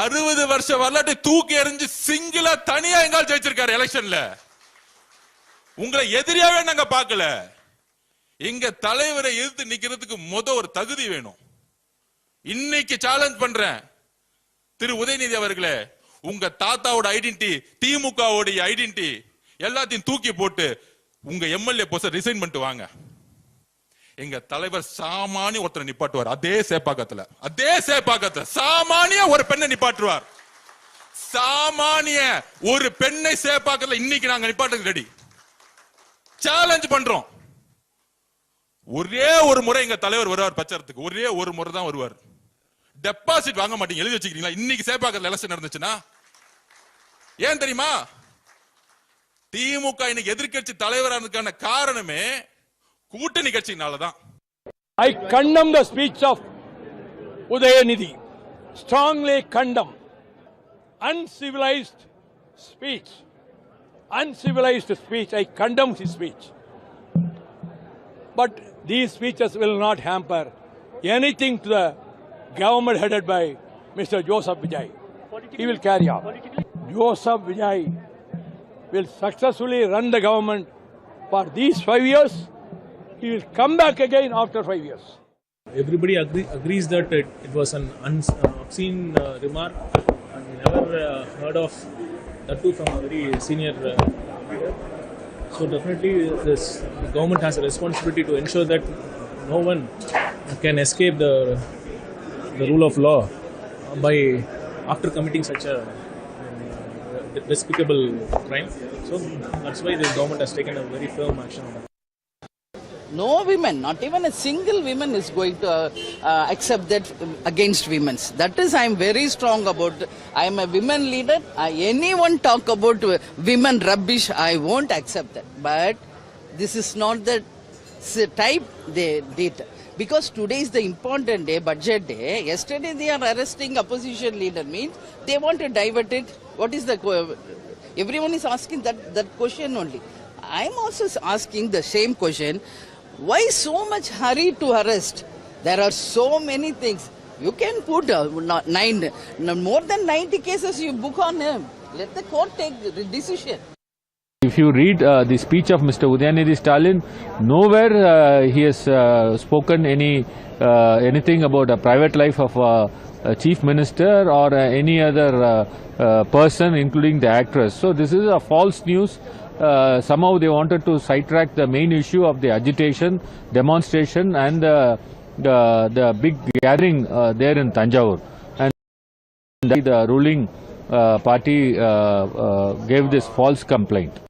60 வருஷ வரலாற்றை தூக்கி எறிஞ்சு சிங்கிளா தனியா எங்கால் ஜெயிச்சிருக்காரு எலெக்ஷன்ல. உங்களை எதிரியாவே நாங்க பார்க்கல. எங்க தலைவரை எதிர்த்து நிக்கிறதுக்கு ஒரு தகுதி வேணும். இன்னைக்கு சேலஞ்ச் பண்றேன் திரு உதயநிதி அவர்களே, உங்க தாத்தாவோட ஐடென்டிட்டி, திமுகவோட ஐடென்டிட்டி எல்லாத்தையும் தூக்கி போட்டு உங்க எம்எல்ஏ போஸ்ட் ரிசைன் பண்ணிட்டு வாங்க. எங்க தலைவர் சாமானிய ஒருத்தரை நிப்பாட்டுவார். அதே சேப்பாக்கத்துல சாமானிய ஒரு பெண்ணை நிப்பாட்டுவார். சாமானிய ஒரு பெண்ணை சேப்பாக்கத்துல இன்னைக்கு நாங்க நிப்பாட்டுக்கு ரெடி. சேலஞ்ச் பண்றோம். ஒரே ஒரு முறை எங்க தலைவர் வருவார் பிரச்சாரத்துக்கு. ஒரே ஒரு முறை தான் வருவார். டெபாசிட் வாங்க மாட்டீங்க, எழுதி வச்சுக்கிறீங்களா? இன்னைக்கு சேப்பாக்கத்துல எலெக்ஷன் நடந்துச்சுன்னா ஏன் தெரியுமா? திமுக இன்னைக்கு எதிர்க்கட்சி தலைவரானதுக்கான காரணமே கூட்டணி கட்சினாலதான். I condemn the speech of Udhayanidhi. Strongly condemn. Uncivilized speech. I condemn his speech. But these speeches will not hamper anything to the government headed by Mr. Joseph Vijay. He will carry on. Joseph Vijay will successfully run the government for these 5 years. He will come back again after 5 years. Everybody agrees that it was an obscene remark, and we never heard of that too from a very senior leader. So definitely the government has a responsibility to ensure that no one can escape the rule of law by after committing such a despicable crime. So that's why the government has taken a very firm action on that. No women, not even a single woman is going to accept that against women. That is, I am very strong about. I am a women leader. Anyone talk about women rubbish, I won't accept that. But this is not the type they did. Because today is the important day, budget day. Yesterday they are arresting opposition leader, means they want to divert it. What is the... Everyone is asking that question only. I am also asking the same question. Why so much hurry to arrest? There are so many things. You can put more than 90 cases you book on him. Let the court take the decision. If you read the speech of Mr. Udhayanidhi Stalin, nowhere he has spoken anything about a private life of a chief minister or any other person, including the actress. So this is a false news. Somehow they wanted to sidetrack the main issue of the agitation, demonstration and the big gathering there in Tanjavur. And the ruling party gave this false complaint.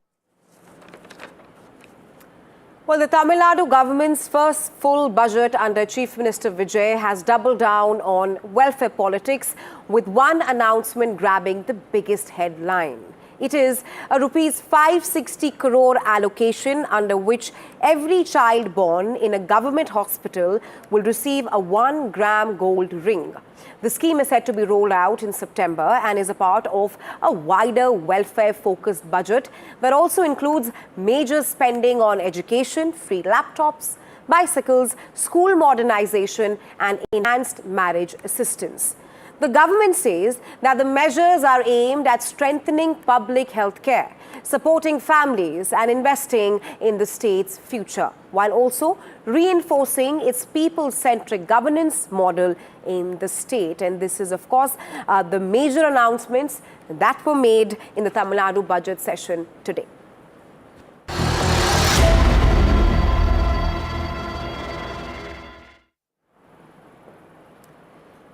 Well, the Tamil Nadu government's first full budget under Chief Minister Vijay has doubled down on welfare politics, with one announcement grabbing the biggest headline. It is a rupees 560 crore allocation under which every child born in a government hospital will receive a 1 gram gold ring. The scheme is set to be rolled out in September and is a part of a wider welfare-focused budget that also includes major spending on education, free laptops, bicycles, school modernization and enhanced marriage assistance. The government says that the measures are aimed at strengthening public health care, supporting families and investing in the state's future, while also reinforcing its people-centric governance model in the state. And this is, of course, the major announcements that were made in the Tamil Nadu budget session today.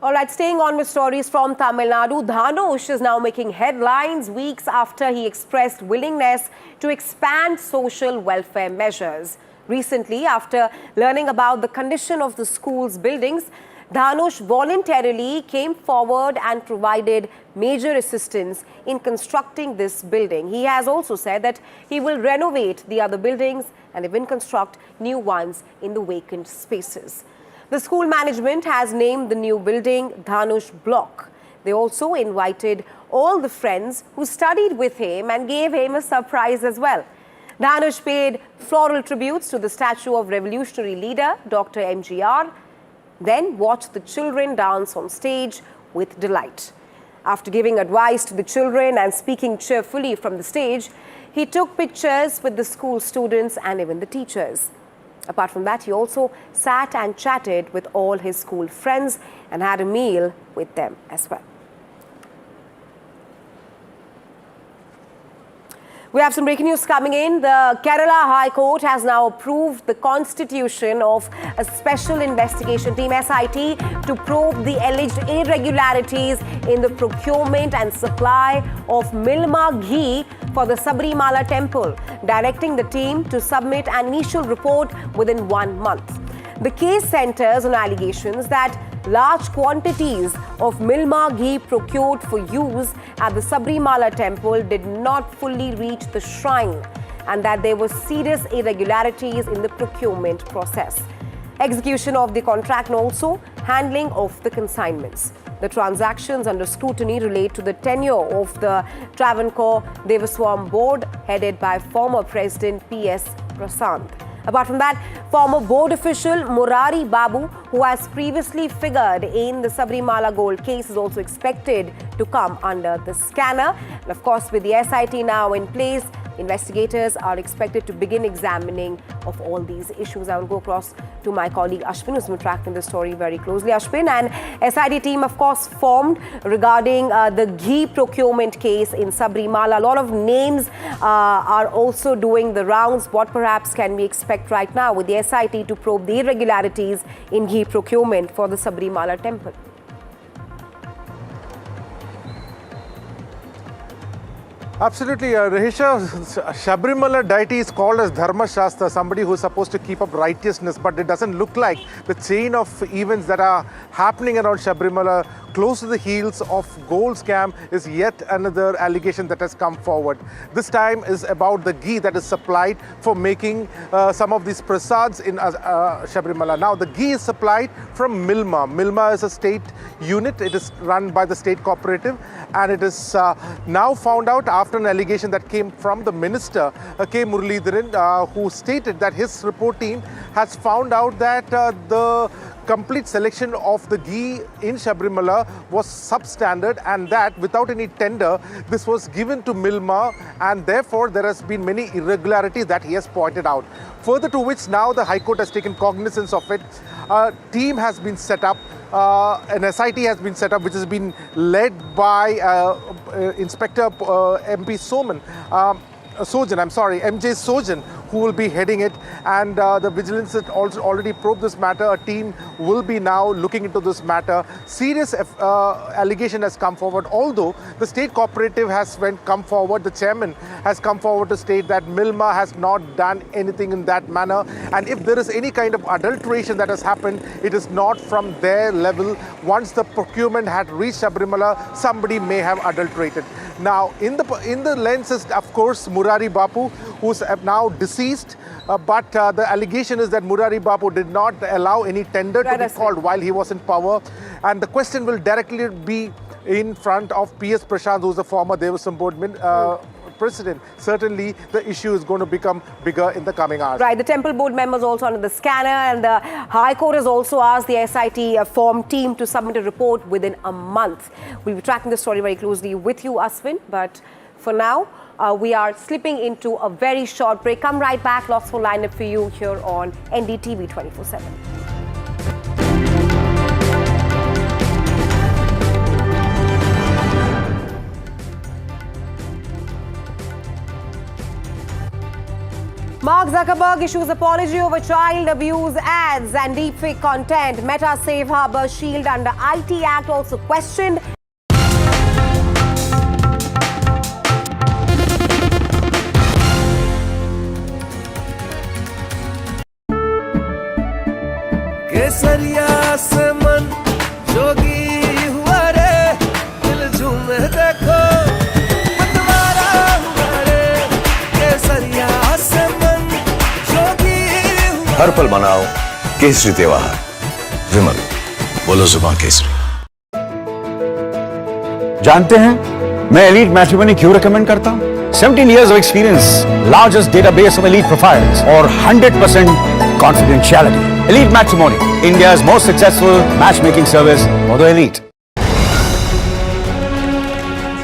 All right, staying on with stories from Tamil Nadu, Dhanush is now making headlines weeks after he expressed willingness to expand social welfare measures. Recently, after learning about the condition of the school's buildings, Dhanush voluntarily came forward and provided major assistance in constructing this building. He has also said that he will renovate the other buildings and even construct new ones in the vacant spaces. The school management has named the new building Dhanush Block. They also invited all the friends who studied with him and gave him a surprise as well. Dhanush paid floral tributes to the statue of revolutionary leader Dr. MGR, then watched the children dance on stage with delight. After giving advice to the children and speaking cheerfully from the stage, he took pictures with the school students and even the teachers. Apart from that, he also sat and chatted with all his school friends and had a meal with them as well. We have some breaking news coming in. The Kerala High Court has now approved the constitution of a special investigation team, SIT, to probe the alleged irregularities in the procurement and supply of Milma ghee for the Sabrimala temple, directing the team to submit an initial report within 1 month. The case centers on allegations that large quantities of Milma ghee procured for use at the Sabrimala temple did not fully reach the shrine and that there were serious irregularities in the procurement process. Execution of the contract and also handling of the consignments. The transactions under scrutiny relate to the tenure of the Travancore Devaswam board headed by former President P.S. Prasant. Apart from that, former board official Murari Babu, who has previously figured in the Sabrimala gold case, is also expected to come under the scanner. And of course, with the SIT now in place, investigators are expected to begin examining of all these issues. I will go across to my colleague Ashwin, who's been tracking this story very closely. Ashwin, and SIT team, of course, formed regarding the ghee procurement case in Sabrimala. A lot of names are also doing the rounds. What perhaps can we expect right now with the SIT to probe the irregularities in ghee procurement for the Sabrimala temple? Absolutely, Rahisha. Sabrimala deity is called as Dharma Shastra, somebody who is supposed to keep up righteousness, but it doesn't look like the chain of events that are happening around Sabrimala, close to the heels of gold scam, is yet another allegation that has come forward. This time is about the ghee that is supplied for making some of these prasads in Sabrimala. Now, the ghee is supplied from Milma. Milma is a state unit. It is run by the state cooperative, and it is now found out after an allegation that came from the minister, K. Muralidharan, who stated that his report team has found out that the complete selection of the ghee in Sabrimala was substandard, and that without any tender, this was given to Milma, and therefore there has been many irregularities that he has pointed out. Further to which now the High Court has taken cognizance of it. A team has been set up. An SIT has been set up, which has been led by Inspector MP MJ Sojan, who will be heading it, and the vigilance has also already probed this matter. A team will be now looking into this matter. Serious allegation has come forward, although the state cooperative has come forward, the chairman has come forward to state that Milma has not done anything in that manner, and if there is any kind of adulteration that has happened, it is not from their level. Once the procurement had reached Sabrimala, somebody may have adulterated. Now, in the lens is, of course, Murari Bapu, who's now deceased, but the allegation is that Murari Bapu did not allow any tender to be called while he was in power, and the question will directly be in front of P.S. Prashant, who's the former Devaswam board president, certainly the issue is going to become bigger in the coming hours. Right, the Temple Board members also under the scanner, and the High Court has also asked the SIT form team to submit a report within a month. We'll be tracking the story very closely with you, Aswin, but for now, we are slipping into a very short break. Come right back, lots more lineup for you here on NDTV 24/7. Mark Zuckerberg issues apology over child abuse ads and deepfake content. Meta Safe Harbor shield under IT Act also questioned. केसरिया से मन जोगी हुआ रे दिल झूमे देखो मतवारा हुआ रे केसरिया से मन जोगी हुआ हर पल मनाओ केसरी त्योहार विमल बोलो जुबान केसरी। जानते हैं मैं एलीट मैट्रिमोनी क्यों रेकमेंड करता हूं? 17 years of experience, largest database of elite profiles, or 100% confidentiality. Elite Matrimony, India's most successful matchmaking service for the elite.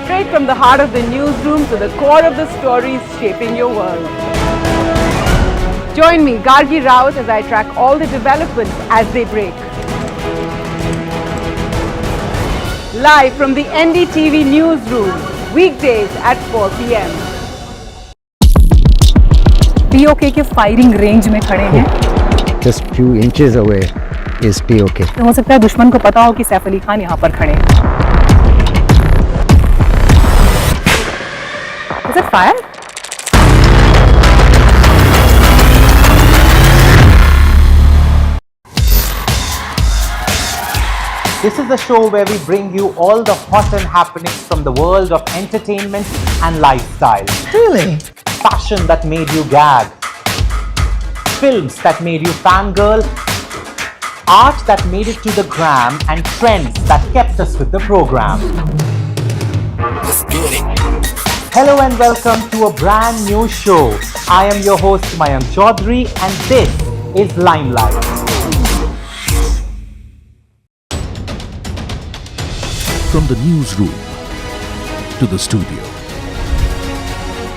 Straight from the heart of the newsroom to the core of the stories shaping your world. Join me, Gargi Raut, as I track all the developments as they break. Live from the NDTV newsroom, weekdays at 4 p.m. PoK के firing range में खड़े हैं। Just few inches away is POK. तो हो सकता है दुश्मन को पता हो कि सैफ अली खान यहाँ पर खड़े हैं। Is it fire? This is the show where we bring you all the hot and happenings from the world of entertainment and lifestyle. Really? Fashion that made you gag. Films that made you fangirl. Art that made it to the gram, and trends that kept us with the program. Hello and welcome to a brand new show. I am your host Mayank Chaudhary and this is Limelight. From the newsroom to the studio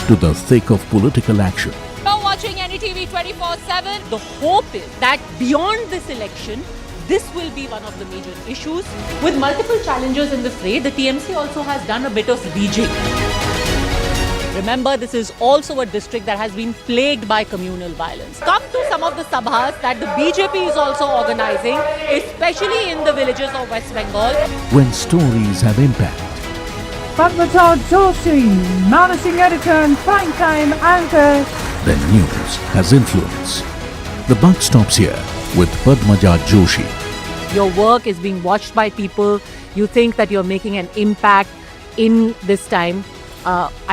to the thick of political action. You're watching NDTV 24/7. The hope is that beyond this election, this will be one of the major issues. With multiple challengers in the fray, the TMC also has done a bit of rejigging. Remember, this is also a district that has been plagued by communal violence. Come to some of the sabhas that the BJP is also organizing, especially in the villages of West Bengal. When stories have impact. Padmaja Joshi, managing editor and primetime anchor. Then news has influence. The buck stops here with Padmaja Joshi. Your work is being watched by people. You think that you're making an impact in this time.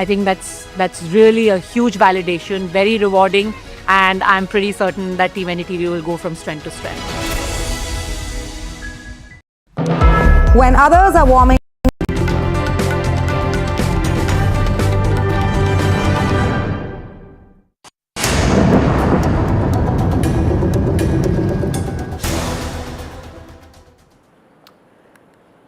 I think that's really a huge validation, very rewarding, and I'm pretty certain that Team NDTV will go from strength to strength. When others are warming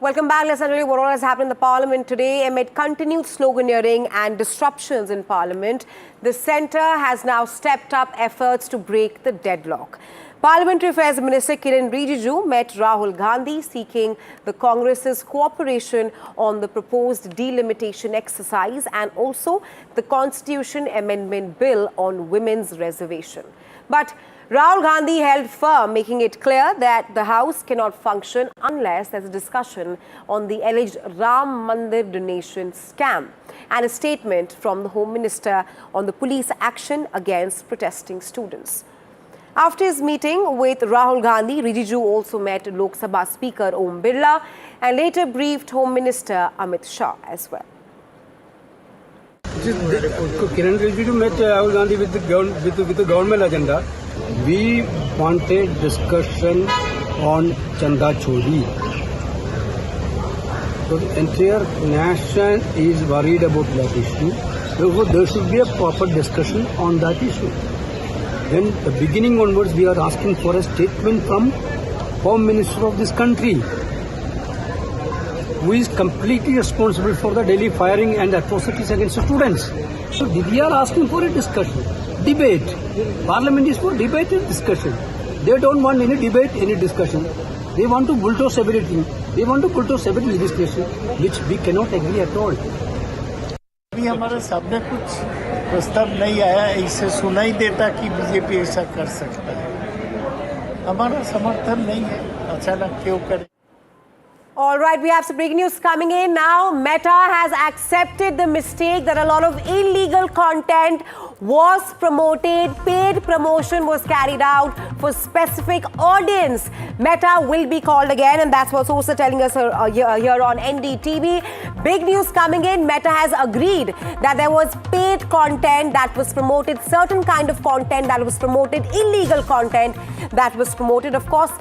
Welcome back. Let's tell you what all has happened in the Parliament today. Amid continued sloganeering and disruptions in Parliament, the centre has now stepped up efforts to break the deadlock. Parliamentary Affairs Minister Kiran Rijiju met Rahul Gandhi seeking the Congress's cooperation on the proposed delimitation exercise and also the Constitution Amendment Bill on women's reservation. But Rahul Gandhi held firm, making it clear that the House cannot function unless there's a discussion on the alleged Ram Mandir donation scam and a statement from the Home Minister on the police action against protesting students. After his meeting with Rahul Gandhi, Rijiju also met Lok Sabha Speaker Om Birla and later briefed Home Minister Amit Shah as well. Kiran Rijiju met Rahul Gandhi with the government agenda. We wanted discussion on Chanda Chori. So the entire nation is worried about that issue. Therefore, there should be a proper discussion on that issue. Then, the beginning onwards, we are asking for a statement from Home Minister of this country, who is completely responsible for the daily firing and atrocities against the students. So, we are asking for a discussion, debate. Parliament is for debate and discussion. They don't want any debate, any discussion. They want to bulldoze everything. They want to bulldoze every legislation, which we cannot agree at all. अभी हमारे सामने कुछ प्रस्ताव नहीं आया, इससे सुनाई देता कि बीजेपी ऐसा कर सकता है। हमारा समर्थन नहीं है, अचानक क्यों करे? All right, we have some breaking news coming in now. Meta has accepted the mistake that a lot of illegal content was promoted. Paid promotion was carried out for specific audience. Meta will be called again, and that's what Sosa telling us here on NDTV. Big news coming in. Meta has agreed that there was paid content that was promoted, certain kind of content that was promoted, illegal content that was promoted. Of course,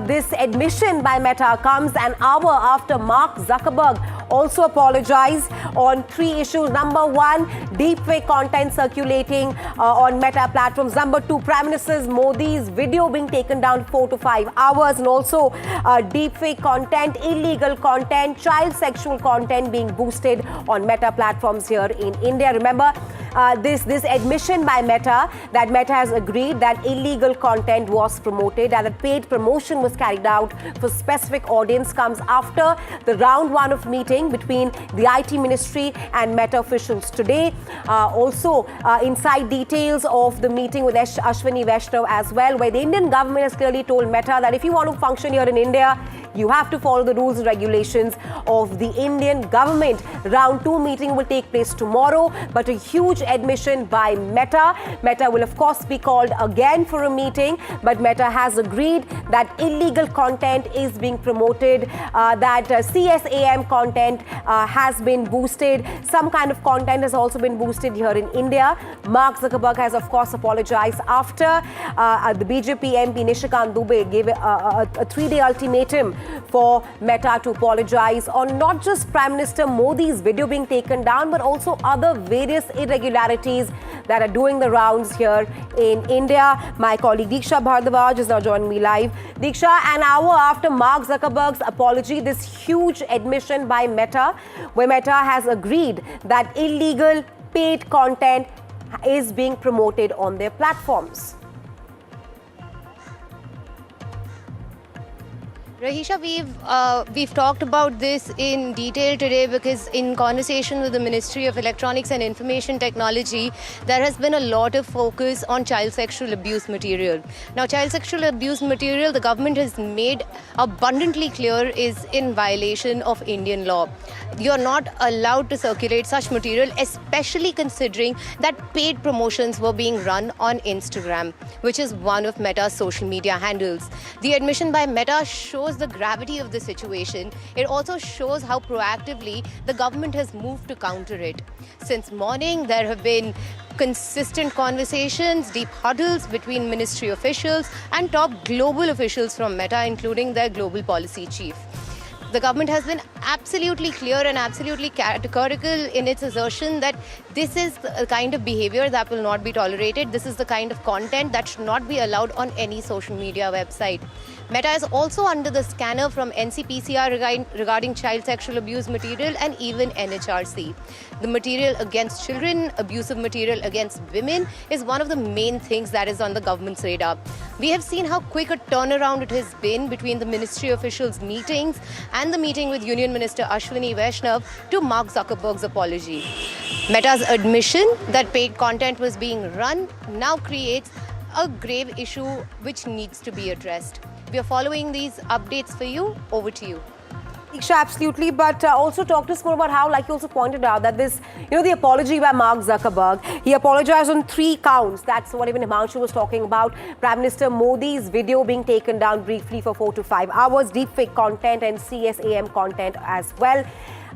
this admission by Meta comes an hour after Mark Zuckerberg also apologized on 3 issues. Number 1, deepfake content circulating on Meta platforms. Number 2, Prime Minister Modi's video being taken down 4 to 5 hours, and also deepfake content, illegal content, child sexual content being boosted on Meta platforms here in India. Remember, this admission by Meta that Meta has agreed that illegal content was promoted and that paid promotion was carried out for specific audience comes after the round 1 of meeting between the IT Ministry and Meta officials today. Also, inside details of the meeting with Ashwini Vaishnav as well, where the Indian government has clearly told Meta that if you want to function here in India, you have to follow the rules and regulations of the Indian government. Round 2 meeting will take place tomorrow, but a huge admission by Meta. Meta will of course be called again for a meeting, but Meta has agreed that illegal content is being promoted, that CSAM content has been boosted. Some kind of content has also been boosted here in India. Mark Zuckerberg has of course apologized after the BJP MP Nishikant Dubey gave a 3-day ultimatum for Meta to apologize on not just Prime Minister Modi's video being taken down, but also other various irregularities that are doing the rounds here in India. My colleague Diksha Bhardwaj is now joining me live. Diksha, an hour after Mark Zuckerberg's apology, this huge admission by Meta, where Meta has agreed that illegal paid content is being promoted on their platforms. Rahisha, we've talked about this in detail today because in conversation with the Ministry of Electronics and Information Technology, there has been a lot of focus on child sexual abuse material. Now, child sexual abuse material, the government has made abundantly clear, is in violation of Indian law. You're not allowed to circulate such material, especially considering that paid promotions were being run on Instagram, which is one of Meta's social media handles. The admission by Meta shows the gravity of the situation. It also shows how proactively the government has moved to counter it. Since morning, there have been consistent conversations, deep huddles between ministry officials and top global officials from Meta, including their global policy chief. The government has been absolutely clear and absolutely categorical in its assertion that this is the kind of behavior that will not be tolerated. This is the kind of content that should not be allowed on any social media website. Meta is also under the scanner from NCPCR regarding child sexual abuse material and even NHRC. The material against children, abusive material against women is one of the main things that is on the government's radar. We have seen how quick a turnaround it has been between the ministry officials' meetings and the meeting with Union Minister Ashwini Vaishnav to Mark Zuckerberg's apology. Meta's admission that paid content was being run now creates a grave issue which needs to be addressed. We are following these updates for you. Over to you. Diksha, absolutely, but also talk to us more about how, like you also pointed out, that this, the apology by Mark Zuckerberg, he apologized on 3 counts. That's what even Himanshu was talking about. Prime Minister Modi's video being taken down briefly for 4 to 5 hours, deepfake content and CSAM content as well.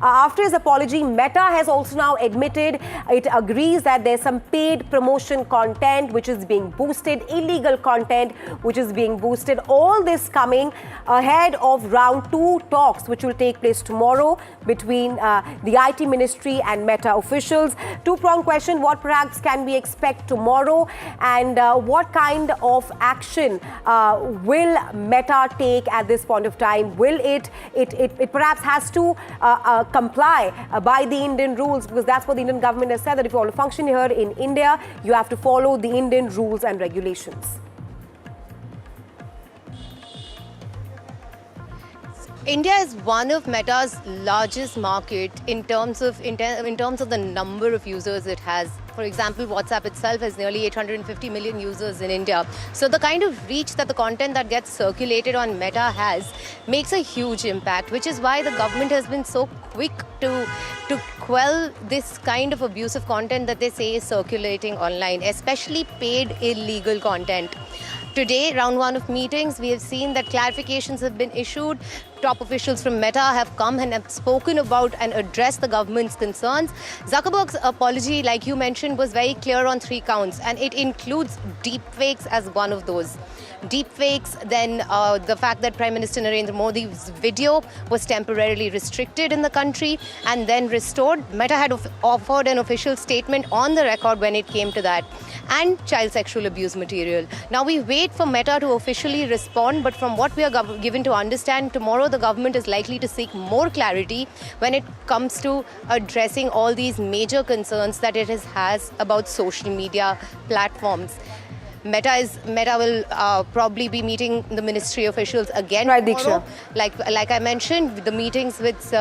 After his apology, Meta has also now admitted it agrees that there's some paid promotion content which is being boosted, illegal content which is being boosted. All this coming ahead of round 2 talks which will take place tomorrow between the IT Ministry and Meta officials. Two-pronged question: what perhaps can we expect tomorrow, and what kind of action will Meta take at this point of time? Will it perhaps has to comply by the Indian rules, because that's what the Indian government has said, that if you want to function here in India, you have to follow the Indian rules and regulations. India is one of Meta's largest market in terms of the number of users it has. For example, WhatsApp itself has nearly 850 million users in India. So the kind of reach that the content that gets circulated on Meta has makes a huge impact, which is why the government has been so quick to quell this kind of abusive content that they say is circulating online, especially paid illegal content. Today, round 1 of meetings, we have seen that clarifications have been issued. Top officials from Meta have come and have spoken about and addressed the government's concerns. Zuckerberg's apology, like you mentioned, was very clear on 3 counts, and it includes deepfakes as one of those. Deepfakes, then the fact that Prime Minister Narendra Modi's video was temporarily restricted in the country and then restored. Meta had offered an official statement on the record when it came to that. And child sexual abuse material. Now we wait for Meta to officially respond, but from what we are given to understand, tomorrow the government is likely to seek more clarity when it comes to addressing all these major concerns that it has about social media platforms. Meta will probably be meeting the ministry officials again tomorrow. Like I mentioned, the meetings with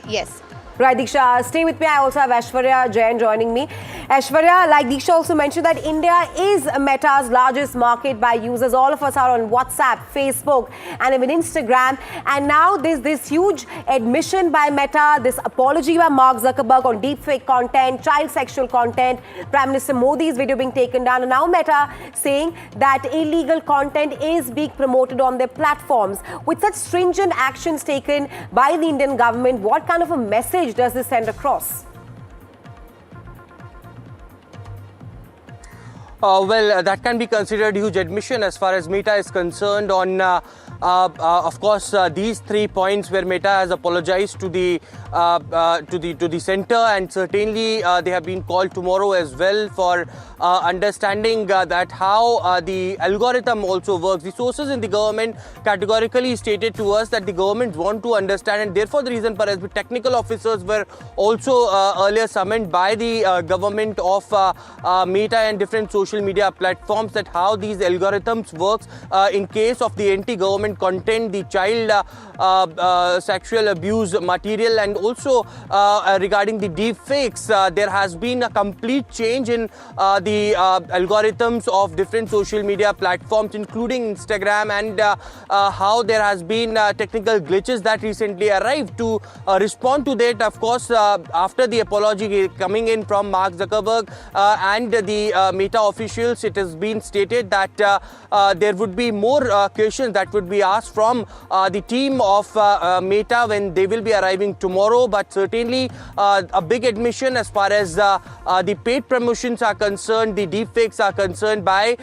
yes. Right, Diksha, stay with me. I also have Aishwarya Jain joining me. Aishwarya, like Diksha also mentioned, that India is Meta's largest market by users. All of us are on WhatsApp, Facebook, and even Instagram. And now there's this huge admission by Meta, this apology by Mark Zuckerberg on deepfake content, child sexual content, Prime Minister Modi's video being taken down. And now Meta saying that illegal content is being promoted on their platforms. With such stringent actions taken by the Indian government, what kind of a message does this send across? Well, that can be considered huge admission as far as Meta is concerned on, of course, these 3 points where Meta has apologized to the center, and certainly they have been called tomorrow as well for understanding that how the algorithm also works. The sources in the government categorically stated to us that the government want to understand, and therefore the reason perhaps the technical officers were also earlier summoned by the government of Meta and different social media platforms, that how these algorithms works in case of the anti-government content, the child sexual abuse material, and also regarding the deep fakes. There has been a complete change in the algorithms of different social media platforms, including Instagram, and how there has been technical glitches that recently arrived. To respond to that, of course, after the apology coming in from Mark Zuckerberg and the Meta officials, it has been stated that there would be more questions that would be asked from the team of Meta when they will be arriving tomorrow. But certainly a big admission as far as the paid promotions are concerned, the deepfakes are concerned by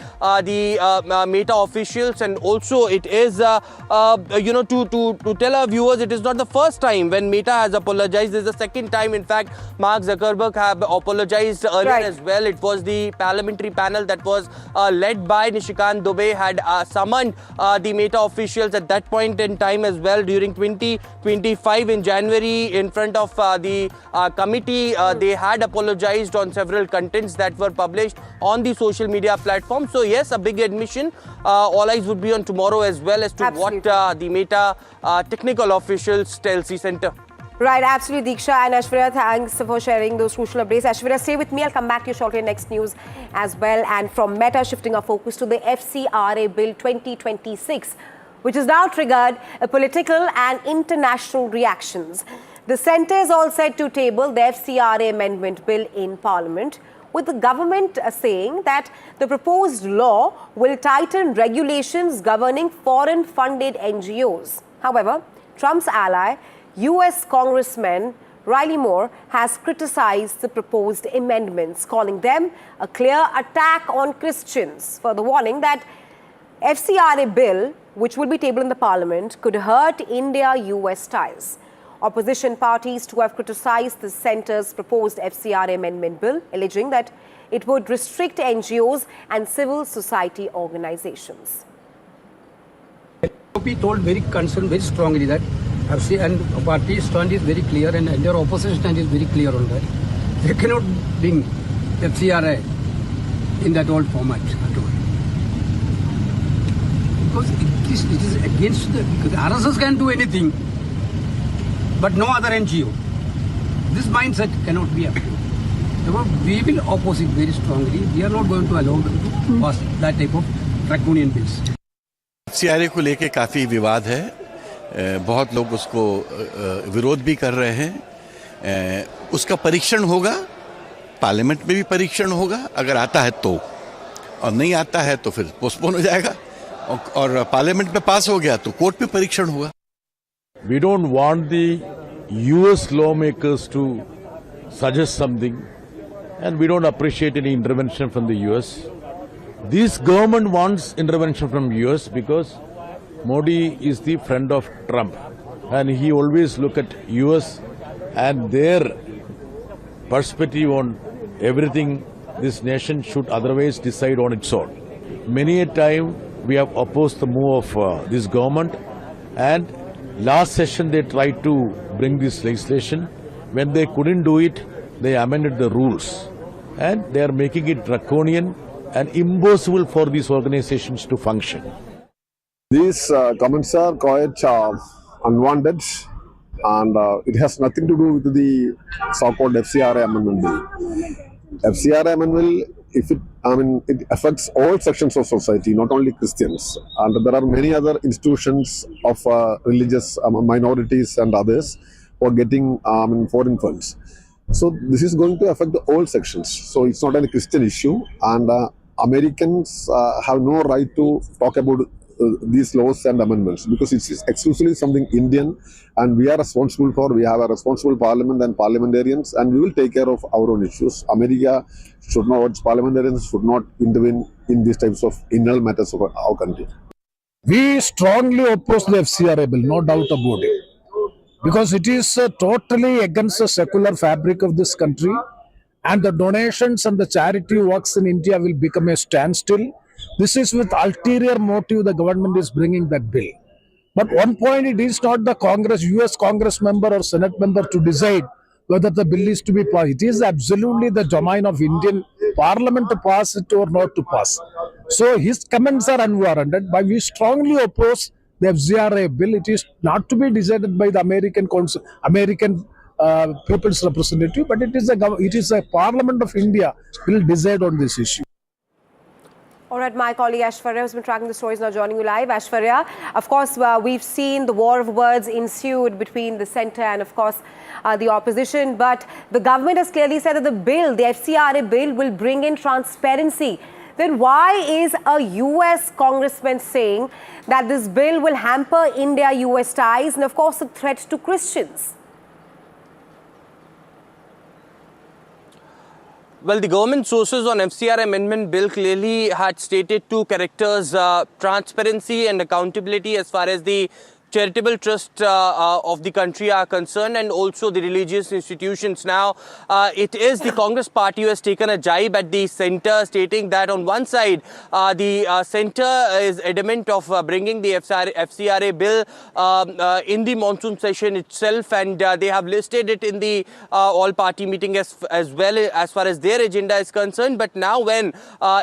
the Meta officials. And also it is, to tell our viewers, it is not the first time when Meta has apologized. This is the second time. In fact, Mark Zuckerberg have apologized earlier as well. It was the parliamentary panel that was led by Nishikant Dubey had summoned the Meta officials at that point in time as well during 2025 in January in front of the committee. They had apologized on several contents that were published on the social media platform. So yes, a big admission. All eyes would be on tomorrow as well as to what the Meta technical officials tells the center. Right, absolutely, Diksha and Aishwarya, thanks for sharing those crucial updates. Aishwarya, stay with me. I'll come back to you shortly in next news as well. And from Meta, shifting our focus to the FCRA Bill 2026, which has now triggered political and international reactions. The centre is all set to table the FCRA Amendment Bill in Parliament, with the government saying that the proposed law will tighten regulations governing foreign-funded NGOs. However, Trump's ally US Congressman Riley Moore has criticized the proposed amendments, calling them a clear attack on Christians, further warning that FCRA bill, which will be tabled in the parliament, could hurt India-US ties. Opposition parties too have criticized the centre's proposed FCRA amendment bill, alleging that it would restrict NGOs and civil society organizations. We told very concerned, very strongly that FC and party stand is very clear and their opposition stand is very clear on that. They cannot bring FCRA in that old format at all. Because it is against the RSS can do anything, but no other NGO. This mindset cannot be approved. Therefore, we will oppose it very strongly. We are not going to allow them to pass that type of draconian bills. FCRA को लेके काफ़ी विवाद है, बहुत लोग उसको विरोध भी कर रहे हैं। उसका परीक्षण होगा, पार्लियामेंट में भी परीक्षण होगा, अगर आता है तो, और नहीं आता है तो फिर पोस्टपोन हो जाएगा, और पार्लियामेंट में पास हो गया तो कोर्ट में परीक्षण होगा। We don't want the US lawmakers to suggest something, and we don't appreciate any intervention from the US. This government wants intervention from US because Modi is the friend of Trump, and he always look at US and their perspective on everything this nation should otherwise decide on its own. Many a time we have opposed the move of this government, and last session they tried to bring this legislation. When they couldn't do it, they amended the rules, and they are making it draconian and impossible for these organizations to function. These comments are quite unwanted, and it has nothing to do with the so-called FCRA amendment bill. FCRA amendment, it affects all sections of society, not only Christians. And there are many other institutions of religious minorities and others who are getting foreign funds. So this is going to affect all sections. So it's not a Christian issue, and Americans have no right to talk about these laws and amendments, because it's exclusively something Indian, and we are responsible for. We have a responsible parliament and parliamentarians, and we will take care of our own issues. America should not, parliamentarians should not intervene in these types of internal matters of our country. We strongly oppose the FCRA bill, no doubt about it, because it is totally against the secular fabric of this country, and the donations and the charity works in India will become a standstill. This is with ulterior motive the government is bringing that bill. But one point, it is not the US Congress member or Senate member to decide whether the bill is to be passed. It is absolutely the domain of Indian Parliament to pass it or not to pass. So his comments are unwarranted, but we strongly oppose the FCRA bill. It is not to be decided by the American people's representative, but it is a Parliament of India will decide on this issue. All right, my colleague Aishwarya has been tracking the stories, now joining you live. Aishwarya, of course, we've seen the war of words ensued between the centre and, of course, the opposition. But the government has clearly said that the FCRA bill, will bring in transparency. Then why is a US congressman saying that this bill will hamper India-US ties and, of course, a threat to Christians? Well, the government sources on FCRA amendment bill clearly had stated two characters, transparency and accountability as far as the charitable trust of the country are concerned, and also the religious institutions. Now, it is the Congress party who has taken a jibe at the centre, stating that on one side, the centre is adamant of bringing the FCRA bill in the monsoon session itself, and they have listed it in the all-party meeting as well as far as their agenda is concerned. But now when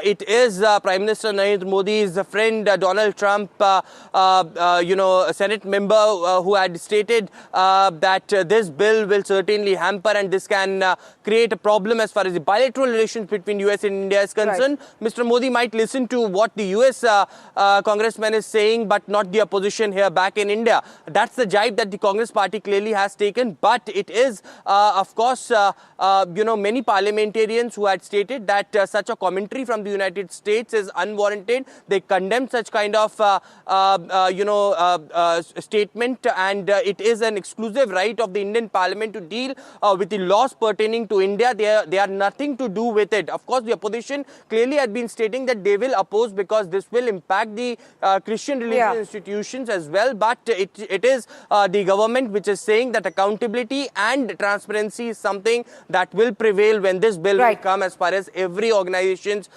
it is Prime Minister Narendra Modi's friend Donald Trump, Senate member who had stated that this bill will certainly hamper and this can create a problem as far as the bilateral relations between US and India is concerned. Right. Mr. Modi might listen to what the US congressman is saying, but not the opposition here back in India. That's the jibe that the Congress party clearly has taken. But it is, of course, many parliamentarians who had stated that such a commentary from the United States is unwarranted. They condemn such kind of, statement, and it is an exclusive right of the Indian Parliament to deal with the laws pertaining to India. They are nothing to do with it. Of course, the opposition clearly had been stating that they will oppose because this will impact the Christian religious institutions as well. But it is the government which is saying that accountability and transparency is something that will prevail when this bill will come, as far as every organizations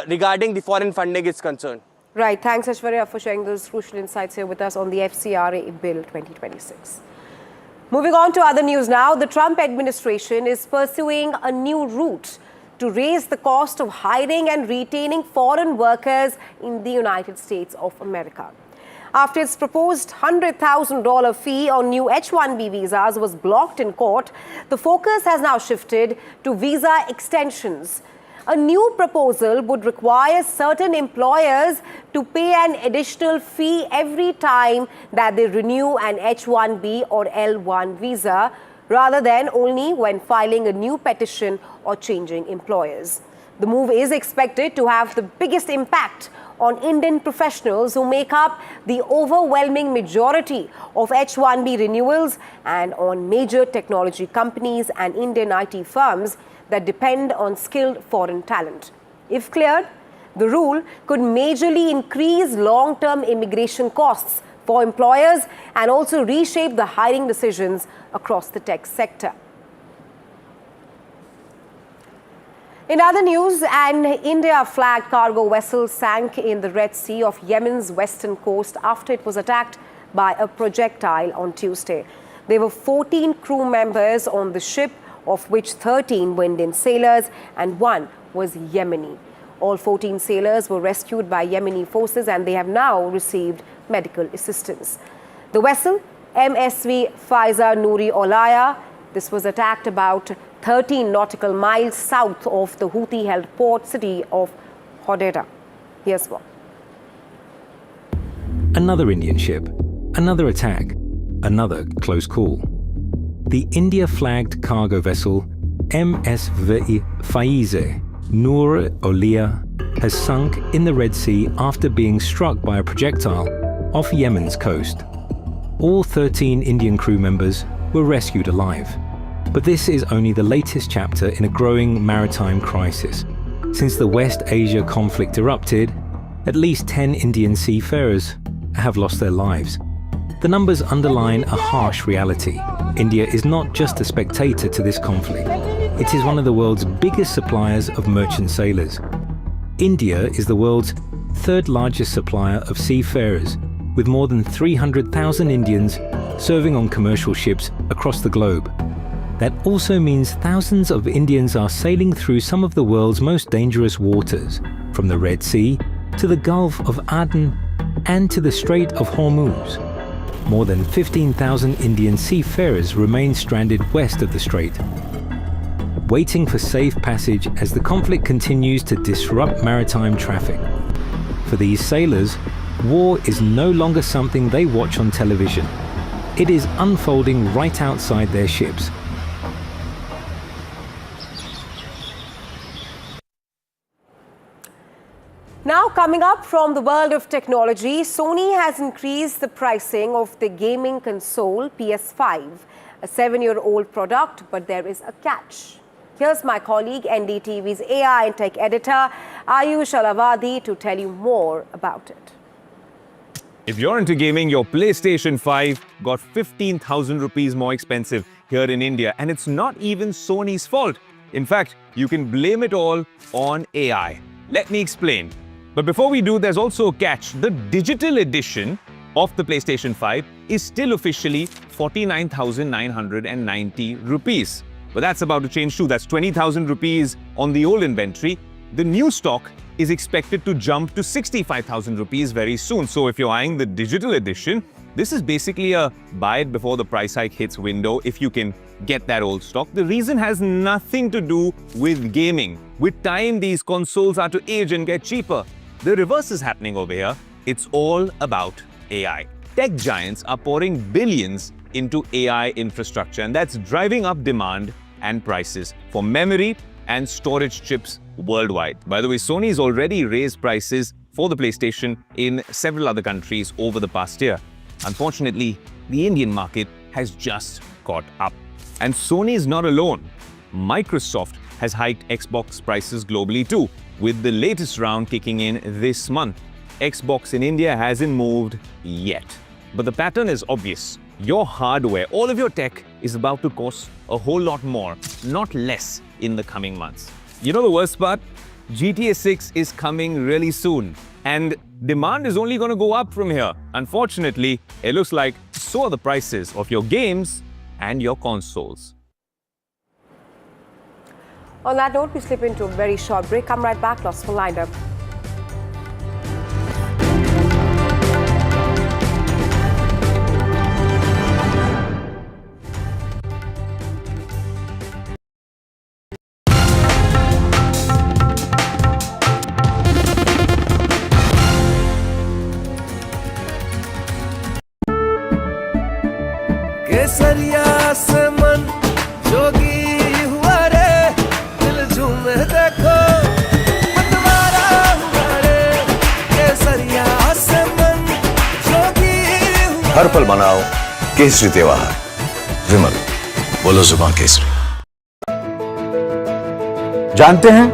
regarding the foreign funding is concerned. Right. Thanks, Aishwarya, for sharing those crucial insights here with us on the FCRA Bill 2026. Moving on to other news now. The Trump administration is pursuing a new route to raise the cost of hiring and retaining foreign workers in the United States of America. After its proposed $100,000 fee on new H-1B visas was blocked in court, the focus has now shifted to visa extensions. A new proposal would require certain employers to pay an additional fee every time that they renew an H-1B or L-1 visa, rather than only when filing a new petition or changing employers. The move is expected to have the biggest impact on Indian professionals who make up the overwhelming majority of H-1B renewals, and on major technology companies and Indian IT firms that depend on skilled foreign talent. If cleared, the rule could majorly increase long-term immigration costs for employers and also reshape the hiring decisions across the tech sector. In other news, an India-flagged cargo vessel sank in the Red Sea of Yemen's western coast after it was attacked by a projectile on Tuesday. There were 14 crew members on the ship, of which 13 were Indian sailors and 1 was Yemeni. All 14 sailors were rescued by Yemeni forces and they have now received medical assistance. The vessel, MSV Faiza Noori Olaya, this was attacked about 13 nautical miles south of the Houthi-held port city of Hodeidah. Here's one. Another Indian ship, another attack, another close call. The India-flagged cargo vessel MSV Faiza Noori Olaya has sunk in the Red Sea after being struck by a projectile off Yemen's coast. All 13 Indian crew members were rescued alive. But this is only the latest chapter in a growing maritime crisis. Since the West Asia conflict erupted, at least 10 Indian seafarers have lost their lives. The numbers underline a harsh reality. India is not just a spectator to this conflict. It is one of the world's biggest suppliers of merchant sailors. India is the world's third largest supplier of seafarers, with more than 300,000 Indians serving on commercial ships across the globe. That also means thousands of Indians are sailing through some of the world's most dangerous waters, from the Red Sea to the Gulf of Aden and to the Strait of Hormuz. More than 15,000 Indian seafarers remain stranded west of the strait, waiting for safe passage as the conflict continues to disrupt maritime traffic. For these sailors, war is no longer something they watch on television. It is unfolding right outside their ships. Now, coming up from the world of technology, Sony has increased the pricing of the gaming console PS5, a 7-year-old product, but there is a catch. Here's my colleague, NDTV's AI and tech editor, Ayush Alavadi, to tell you more about it. If you're into gaming, your PlayStation 5 got 15,000 rupees more expensive here in India, and it's not even Sony's fault. In fact, you can blame it all on AI. Let me explain. But before we do, there's also a catch. The digital edition of the PlayStation 5 is still officially 49,990 rupees. But that's about to change too. That's 20,000 rupees on the old inventory. The new stock is expected to jump to 65,000 rupees very soon. So if you're eyeing the digital edition, this is basically a buy it before the price hike hits window if you can get that old stock. The reason has nothing to do with gaming. With time, these consoles are to age and get cheaper. The reverse is happening over here. It's all about AI. Tech giants are pouring billions into AI infrastructure, and that's driving up demand and prices for memory and storage chips worldwide. By the way, Sony's already raised prices for the PlayStation in several other countries over the past year. Unfortunately, the Indian market has just caught up. And Sony is not alone. Microsoft has hiked Xbox prices globally too, with the latest round kicking in this month. Xbox in India hasn't moved yet. But the pattern is obvious. Your hardware, all of your tech, is about to cost a whole lot more, not less, in the coming months. You know the worst part? GTA 6 is coming really soon. And demand is only going to go up from here. Unfortunately, it looks like so are the prices of your games and your consoles. On that note, we slip into a very short break. Come right back. Lots for lined up. केसरिया से मन जोगी हुआ रे दिल झूमे देखो मतवारा हुआ रे केसरिया से मन जोगी हुआ हर पल मनाओ केसरी त्योहार विमल बोलो जुबान केसरी। जानते हैं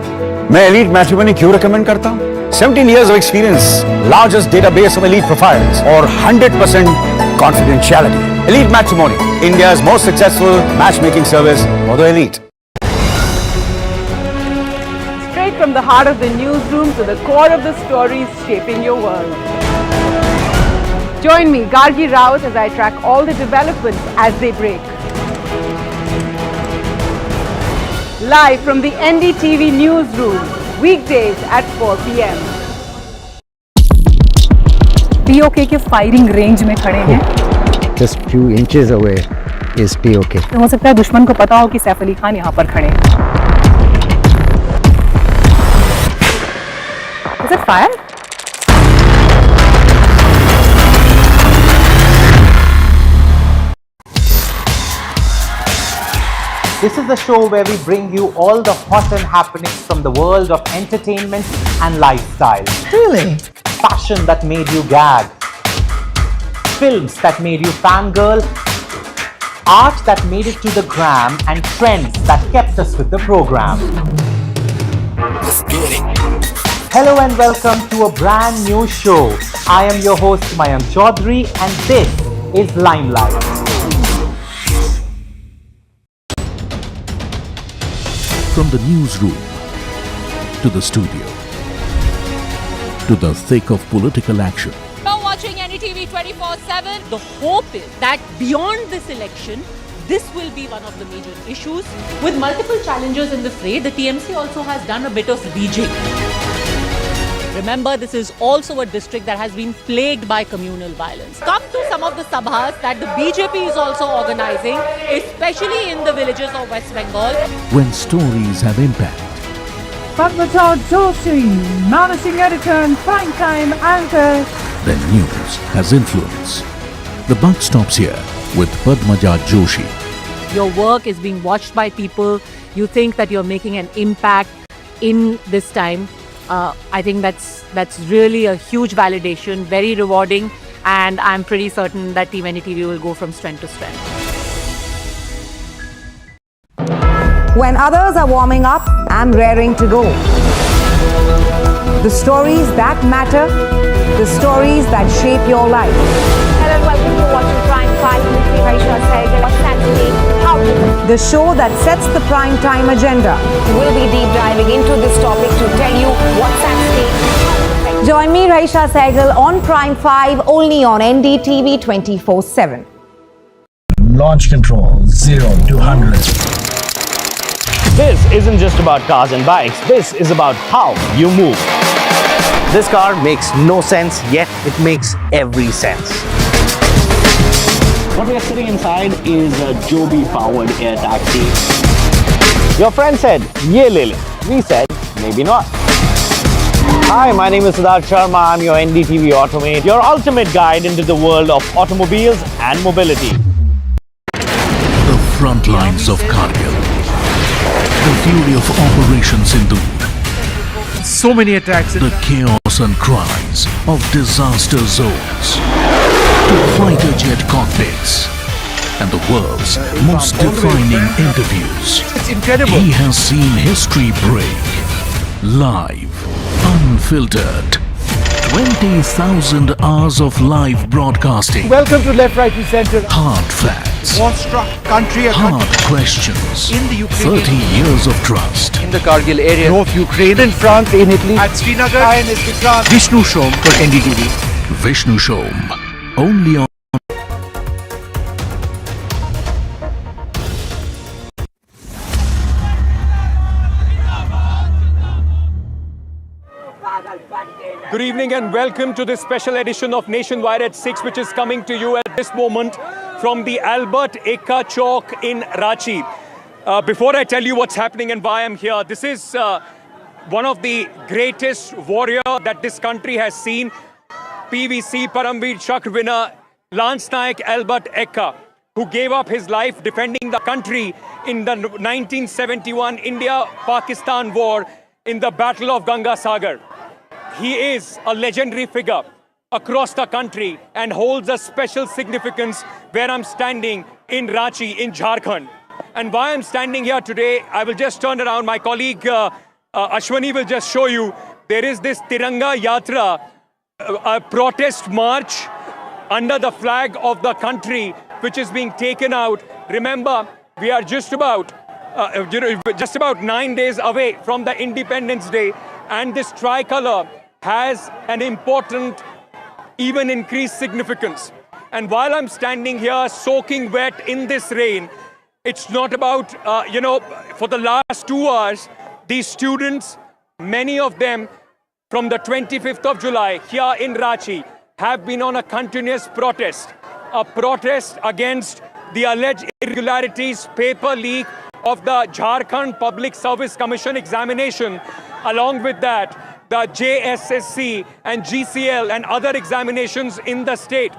मैं एलीट मैट्रिमोनी क्यों रिकमेंड करता हूं? 17 years of experience, largest database of elite profiles, or 100% confidentiality. Elite Matrimony, India's most successful matchmaking service for the elite. Straight from the heart of the newsroom to the core of the stories shaping your world. Join me, Gargi Raut, as I track all the developments as they break. Live from the NDTV newsroom, weekdays at 4 p.m. PoK के firing range में खड़े हैं। Just few inches away is POK. तो हो सकता है दुश्मन को पता हो कि सैफ अली खान यहाँ पर खड़े हैं। Is it fire? This is the show where we bring you all the hot and happenings from the world of entertainment and lifestyle. Really? Fashion that made you gag. Films that made you fangirl. Art that made it to the gram, and trends that kept us with the program. Hello and welcome to a brand new show. I am your host Mayank Chaudhary and this is Limelight. From the newsroom to the studio to the thick of political action. You're watching NDTV 24/7. The hope is that beyond this election, this will be one of the major issues. With multiple challengers in the fray, the TMC also has done a bit of rejigging. Remember, this is also a district that has been plagued by communal violence. Come to some of the sabhas that the BJP is also organizing, especially in the villages of West Bengal. When stories have impact. Padmaja Joshi, managing editor and primetime anchor. Then news has influence. The buck stops here with Padmaja Joshi. Your work is being watched by people. You think that you're making an impact in this time. I think that's really a huge validation, very rewarding, and I'm pretty certain that Team NDTV will go from strength to strength. When others are warming up, I'm raring to go. The stories that matter, the stories that shape your life. Hello and welcome to watching Prime 5 with me, Raisha Sehgal. What's that today? How to The show that sets the prime time agenda. We'll be deep diving into this topic to tell you what's at stake. Join me, Raisha Sehgal, on Prime 5, only on NDTV 24/7. Launch control 0 to 100. This isn't just about cars and bikes, this is about how you move. This car makes no sense, yet it makes every sense. What we are sitting inside is a Joby-powered air taxi. Your friend said, "Ye le le." We said, maybe not. Hi, my name is Siddharth Sharma. I'm your NDTV Automate, your ultimate guide into the world of automobiles and mobility. The front lines of Kargil. The fury of Operation Sindoor. So many attacks. The chaos and cries of disaster zones. to fighter jet cockpits and the world's most defining interviews. It's incredible. He has seen history break. Live, unfiltered. 20,000 hours of live broadcasting. Welcome to Left, Right and Centre. Hard facts. War-struck country. Hard questions. In the Ukraine. 30 years of trust. In the Kargil area. North Ukraine. In France, in Italy. At Srinagar. INS Vikrant. Vishnu Shom for NDTV. Vishnu Shom. Only on Good evening and welcome to this special edition of Nationwide at 6, which is coming to you at this moment from the Albert Ekka Chowk in Ranchi. Before I tell you what's happening and why I'm here, this is one of the greatest warrior that this country has seen. PVC Paramveer Chakra winner Lance Naik Albert Ekka, who gave up his life defending the country in the 1971 India-Pakistan war in the Battle of Ganga Sagar. He is a legendary figure across the country and holds a special significance where I'm standing in Ranchi, in Jharkhand. And why I'm standing here today, I will just turn around. My colleague Ashwani will just show you. There is this Tiranga Yatra, a protest march under the flag of the country, which is being taken out. Remember, we are just about 9 days away from the Independence Day, and this tricolor has an important, even increased significance. And while I'm standing here soaking wet in this rain, it's not about, for the last 2 hours, these students, many of them from the 25th of July here in Ranchi, have been on a continuous protest. A protest against the alleged irregularities, paper leak of the Jharkhand Public Service Commission examination. Along with that, the JSSC and GCL and other examinations in the state.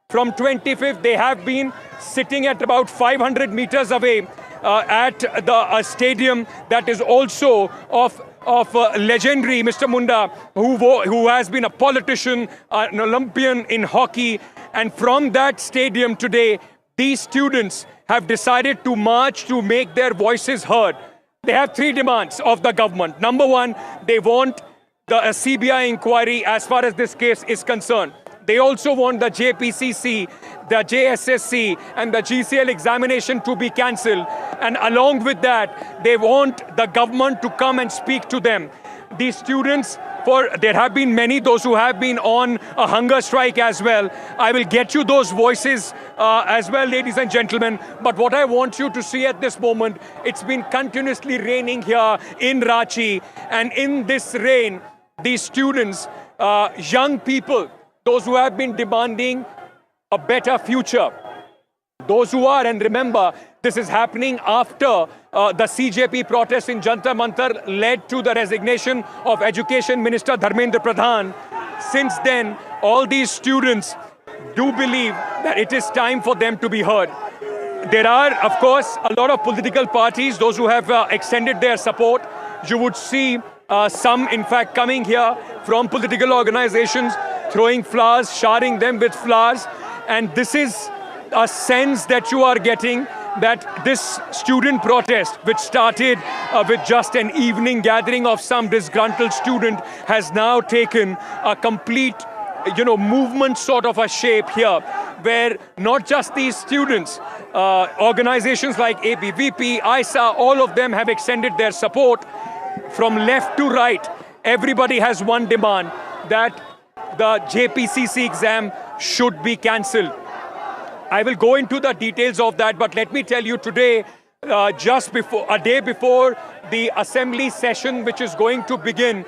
From 25th, they have been sitting at about 500 meters away at the stadium that is also of legendary Mr. Munda, who has been a politician, an Olympian in hockey. And from that stadium today, these students have decided to march to make their voices heard. They have 3 demands of the government. Number 1, they want the CBI inquiry as far as this case is concerned. They also want the JPCC, the JSSC and the GCL examination to be cancelled. And along with that, they want the government to come and speak to them. These students, there have been many, those who have been on a hunger strike as well. I will get you those voices as well, ladies and gentlemen. But what I want you to see at this moment, it's been continuously raining here in Ranchi. And in this rain, these students, young people, those who have been demanding a better future, those who are, and remember, this is happening after the CJP protest in Jantar Mantar led to the resignation of Education Minister Dharmendra Pradhan. Since then, all these students do believe that it is time for them to be heard. There are, of course, a lot of political parties, those who have extended their support. You would see some, in fact, coming here from political organizations, throwing flowers, showering them with flowers. And this is a sense that you are getting that this student protest, which started with just an evening gathering of some disgruntled student, has now taken a complete, movement sort of a shape here, where not just these students, organizations like ABVP, ISA, all of them have extended their support. From left to right, everybody has one demand, that the JPCC exam should be cancelled. I will go into the details of that, but let me tell you today, a day before the assembly session, which is going to begin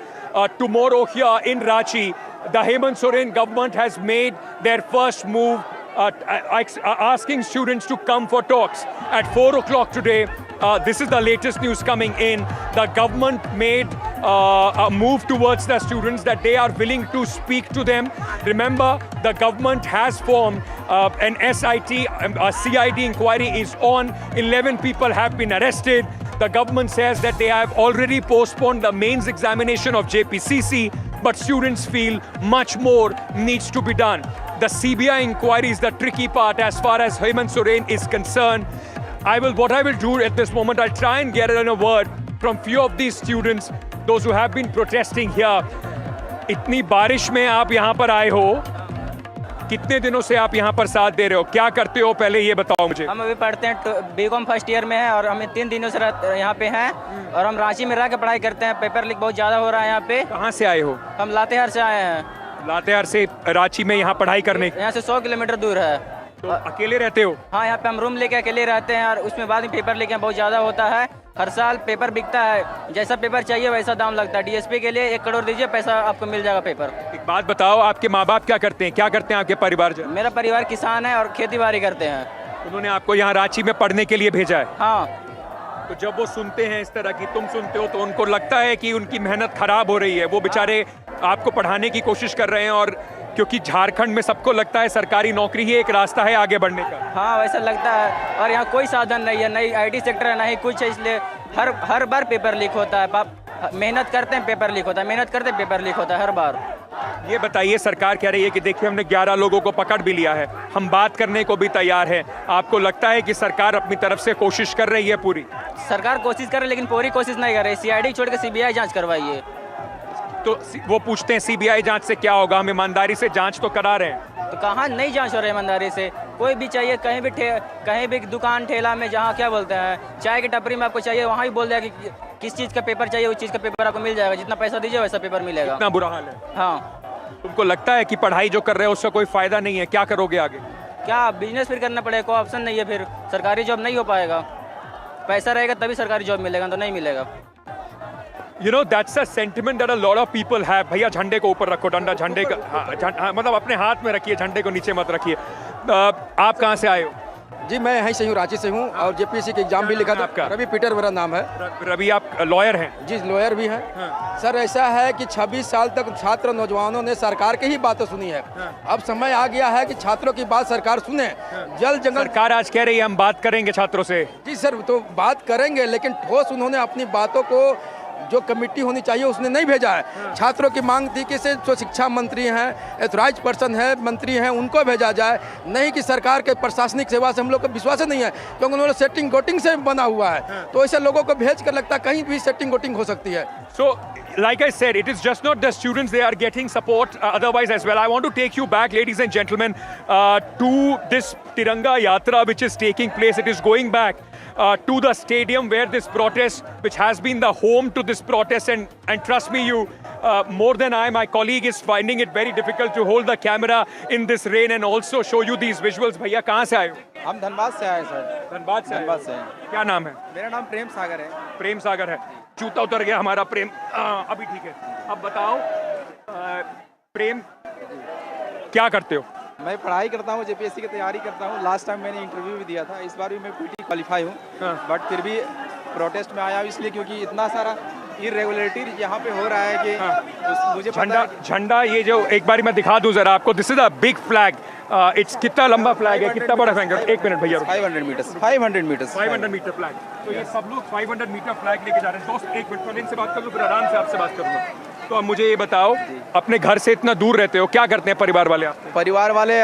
tomorrow here in Ranchi, the Hemant Soren government has made their first move, asking students to come for talks. At 4 o'clock today, this is the latest news coming in. The government made a move towards the students that they are willing to speak to them. Remember, the government has formed an SIT, a CID inquiry is on. 11 people have been arrested. The government says that they have already postponed the mains examination of JPCC, but students feel much more needs to be done. the CBI inquiry is the tricky part as far as Hemant Soren is concerned. What I will do at this moment, I'll try and get in a word from few of these students, those who have been protesting here. इतनी बारिश में आप यहाँ पर आए हो, कितने दिनों से आप यहाँ पर साथ दे रहे हो, क्या करते हो पहले ये बताओ मुझे। हम अभी पढ़ते हैं, बीकॉम फर्स्ट ईयर में है और हम 3 दिनों से यहाँ पे हैं और हम रांची में रह के पढ़ाई करते हैं। पेपर लीक बहुत ज़्यादा हो रहा है यहाँ पे। कहाँ से आए हो? हम लातेहार से आए हैं। लातेहार से रांची में यहाँ पढ़ाई करने? यहाँ से 100 किलोमीटर दूर है। तो अकेले रहते हो? हाँ, यहाँ पे हम रूम लेके अकेले रहते हैं और उसमें बाद में पेपर लीक बहुत ज़्यादा होता है। हर साल पेपर बिकता है, जैसा पेपर चाहिए वैसा दाम लगता है। डीएसपी के लिए 1 करोड़ दीजिए, पैसा आपको मिल जाएगा पेपर। एक बात बताओ, आपके माँ बाप क्या करते हैं, क्या करते हैं आपके परिवार? मेरा परिवार किसान है और खेती बाड़ी करते हैं। उन्होंने आपको यहाँ रांची में पढ़ने के लिए भेजा है? हाँ। तो जब वो सुनते हैं इस तरह की, तुम सुनते हो, तो उनको लगता है कि उनकी मेहनत खराब हो रही है? वो बेचारे आपको पढ़ाने की कोशिश कर रहे हैं और क्योंकि झारखंड में सबको लगता है सरकारी नौकरी ही एक रास्ता है आगे बढ़ने का। हाँ, वैसा लगता है और यहाँ कोई साधन नहीं है, नहीं आईटी सेक्टर है, नहीं कुछ है, इसलिए हर बार पेपर लीक होता है। मेहनत करते हैं पेपर लीक होता है, मेहनत करते हैं पेपर लीक होता है हर बार। ये बताइए, सरकार कह रही है कि देखिए हमने 11 लोगों को पकड़ भी लिया है, हम बात करने को भी तैयार है। आपको लगता है कि सरकार अपनी तरफ से कोशिश कर रही है पूरी? सरकार कोशिश कर रही है लेकिन पूरी कोशिश नहीं कर रही। सीआईडी छोड़ के सीबीआई जांच करवाइए। तो वो पूछते हैं सीबीआई जांच से क्या होगा, हम ईमानदारी से जांच तो करा रहे हैं। तो कहाँ नहीं जांच हो रही ईमानदारी से? कोई भी चाहिए, कहीं भी दुकान ठेला में, जहाँ क्या बोलते हैं, चाय की टपरी में आपको चाहिए, वहाँ ही बोल दिया कि किस चीज़ का पेपर चाहिए, उस चीज़ का पेपर आपको मिल जाएगा। जितना पैसा दीजिए वैसा पेपर मिलेगा। इतना बुरा हाल है? हाँ। तुमको लगता है कि पढ़ाई जो कर रहे हो उसका कोई फायदा नहीं है? क्या करोगे आगे? क्या बिजनेस फिर करना पड़ेगा, कोई ऑप्शन नहीं है। फिर सरकारी जॉब नहीं हो पाएगा। पैसा रहेगा तभी सरकारी जॉब मिलेगा, तो नहीं मिलेगा। You know, that's a sentiment that a lot of people have. भैया झंडे को ऊपर रखो, डंडा झंडे का, हाँ, मतलब अपने हाथ में रखिए, झंडे को नीचे मत रखिए। आप कहाँ से आए हो? जी, मैं यहीं से हूँ, रांची से हूँ और जेपीएससी के एग्जाम भी लिखा था। आपका? रवि पीटर मेरा नाम है। रवि, आप लॉयर हैं? जी, लॉयर भी हैं। हाँ। सर, ऐसा है कि 26 साल तक छात्र नौजवानों ने सरकार की ही बातें सुनी है। हाँ। अब समय आ गया है कि छात्रों की बात सरकार सुने। हाँ। जल जंगल सरकार आज कह रही है हम बात करेंगे छात्रों से। जी सर, तो बात करेंगे लेकिन ठोस उन्होंने अपनी बातों को, जो कमेटी होनी चाहिए उसने नहीं भेजा है। छात्रों की मांग थी कि जो शिक्षा मंत्री हैं, एथोराइज पर्सन है, मंत्री हैं, उनको भेजा जाए, नहीं कि सरकार के प्रशासनिक सेवा से हम लोग को विश्वास नहीं है, क्योंकि उन्होंने सेटिंग गोटिंग से बना हुआ है। तो ऐसे लोगों को भेज कर लगता है कहीं भी सेटिंग गोटिंग हो सकती है। So, like I said, it is just not the students, they are getting support otherwise as well. I want to take you back, ladies and gentlemen, to this Tiranga Yatra which is taking place. It is going back to the stadium where this protest, which has been the home to this protest, and trust me, you more than I, my colleague is finding it very difficult to hold the camera in this rain and also show you these visuals. भैया कहाँ से आए हो? हम धनबाद से आए sir. Dhanbad से? धनबाद से। क्या नाम है? मेरा नाम प्रेम सागर है। प्रेम सागर है। जूता उतर गया हमारा प्रेम। अभी ठीक है। अब बताओ प्रेम, क्या करते हो? मैं पढ़ाई करता हूँ, जेपीएससी की तैयारी करता हूँ। लास्ट टाइम मैंने इंटरव्यू भी दिया था, इस बार भी मैं पीटी क्वालिफाई हूँ। बट फिर भी प्रोटेस्ट में आया इसलिए क्योंकि इतना सारा इरेगुलरिटी यहाँ पे हो रहा है कि मुझे झंडा ये जो एक बारी मैं दिखा दूं जरा आपको, this is a big flag. It's कितना लंबा फ्लैग है, कितना बड़ा फ्लैग है? एक मिनट भैया, 500 मीटर फ्लैग। तो ये सब लोग 500 मीटर फ्लैग लेके जा रहे हैं। दोस्त एक मिनट, पहले इनसे बात कर लूँ फिर आराम से आपसे बात करूँगा। तो अब मुझे ये बताओ, अपने घर से इतना दूर रहते हो, क्या करते हैं परिवार वाले आपके? परिवार वाले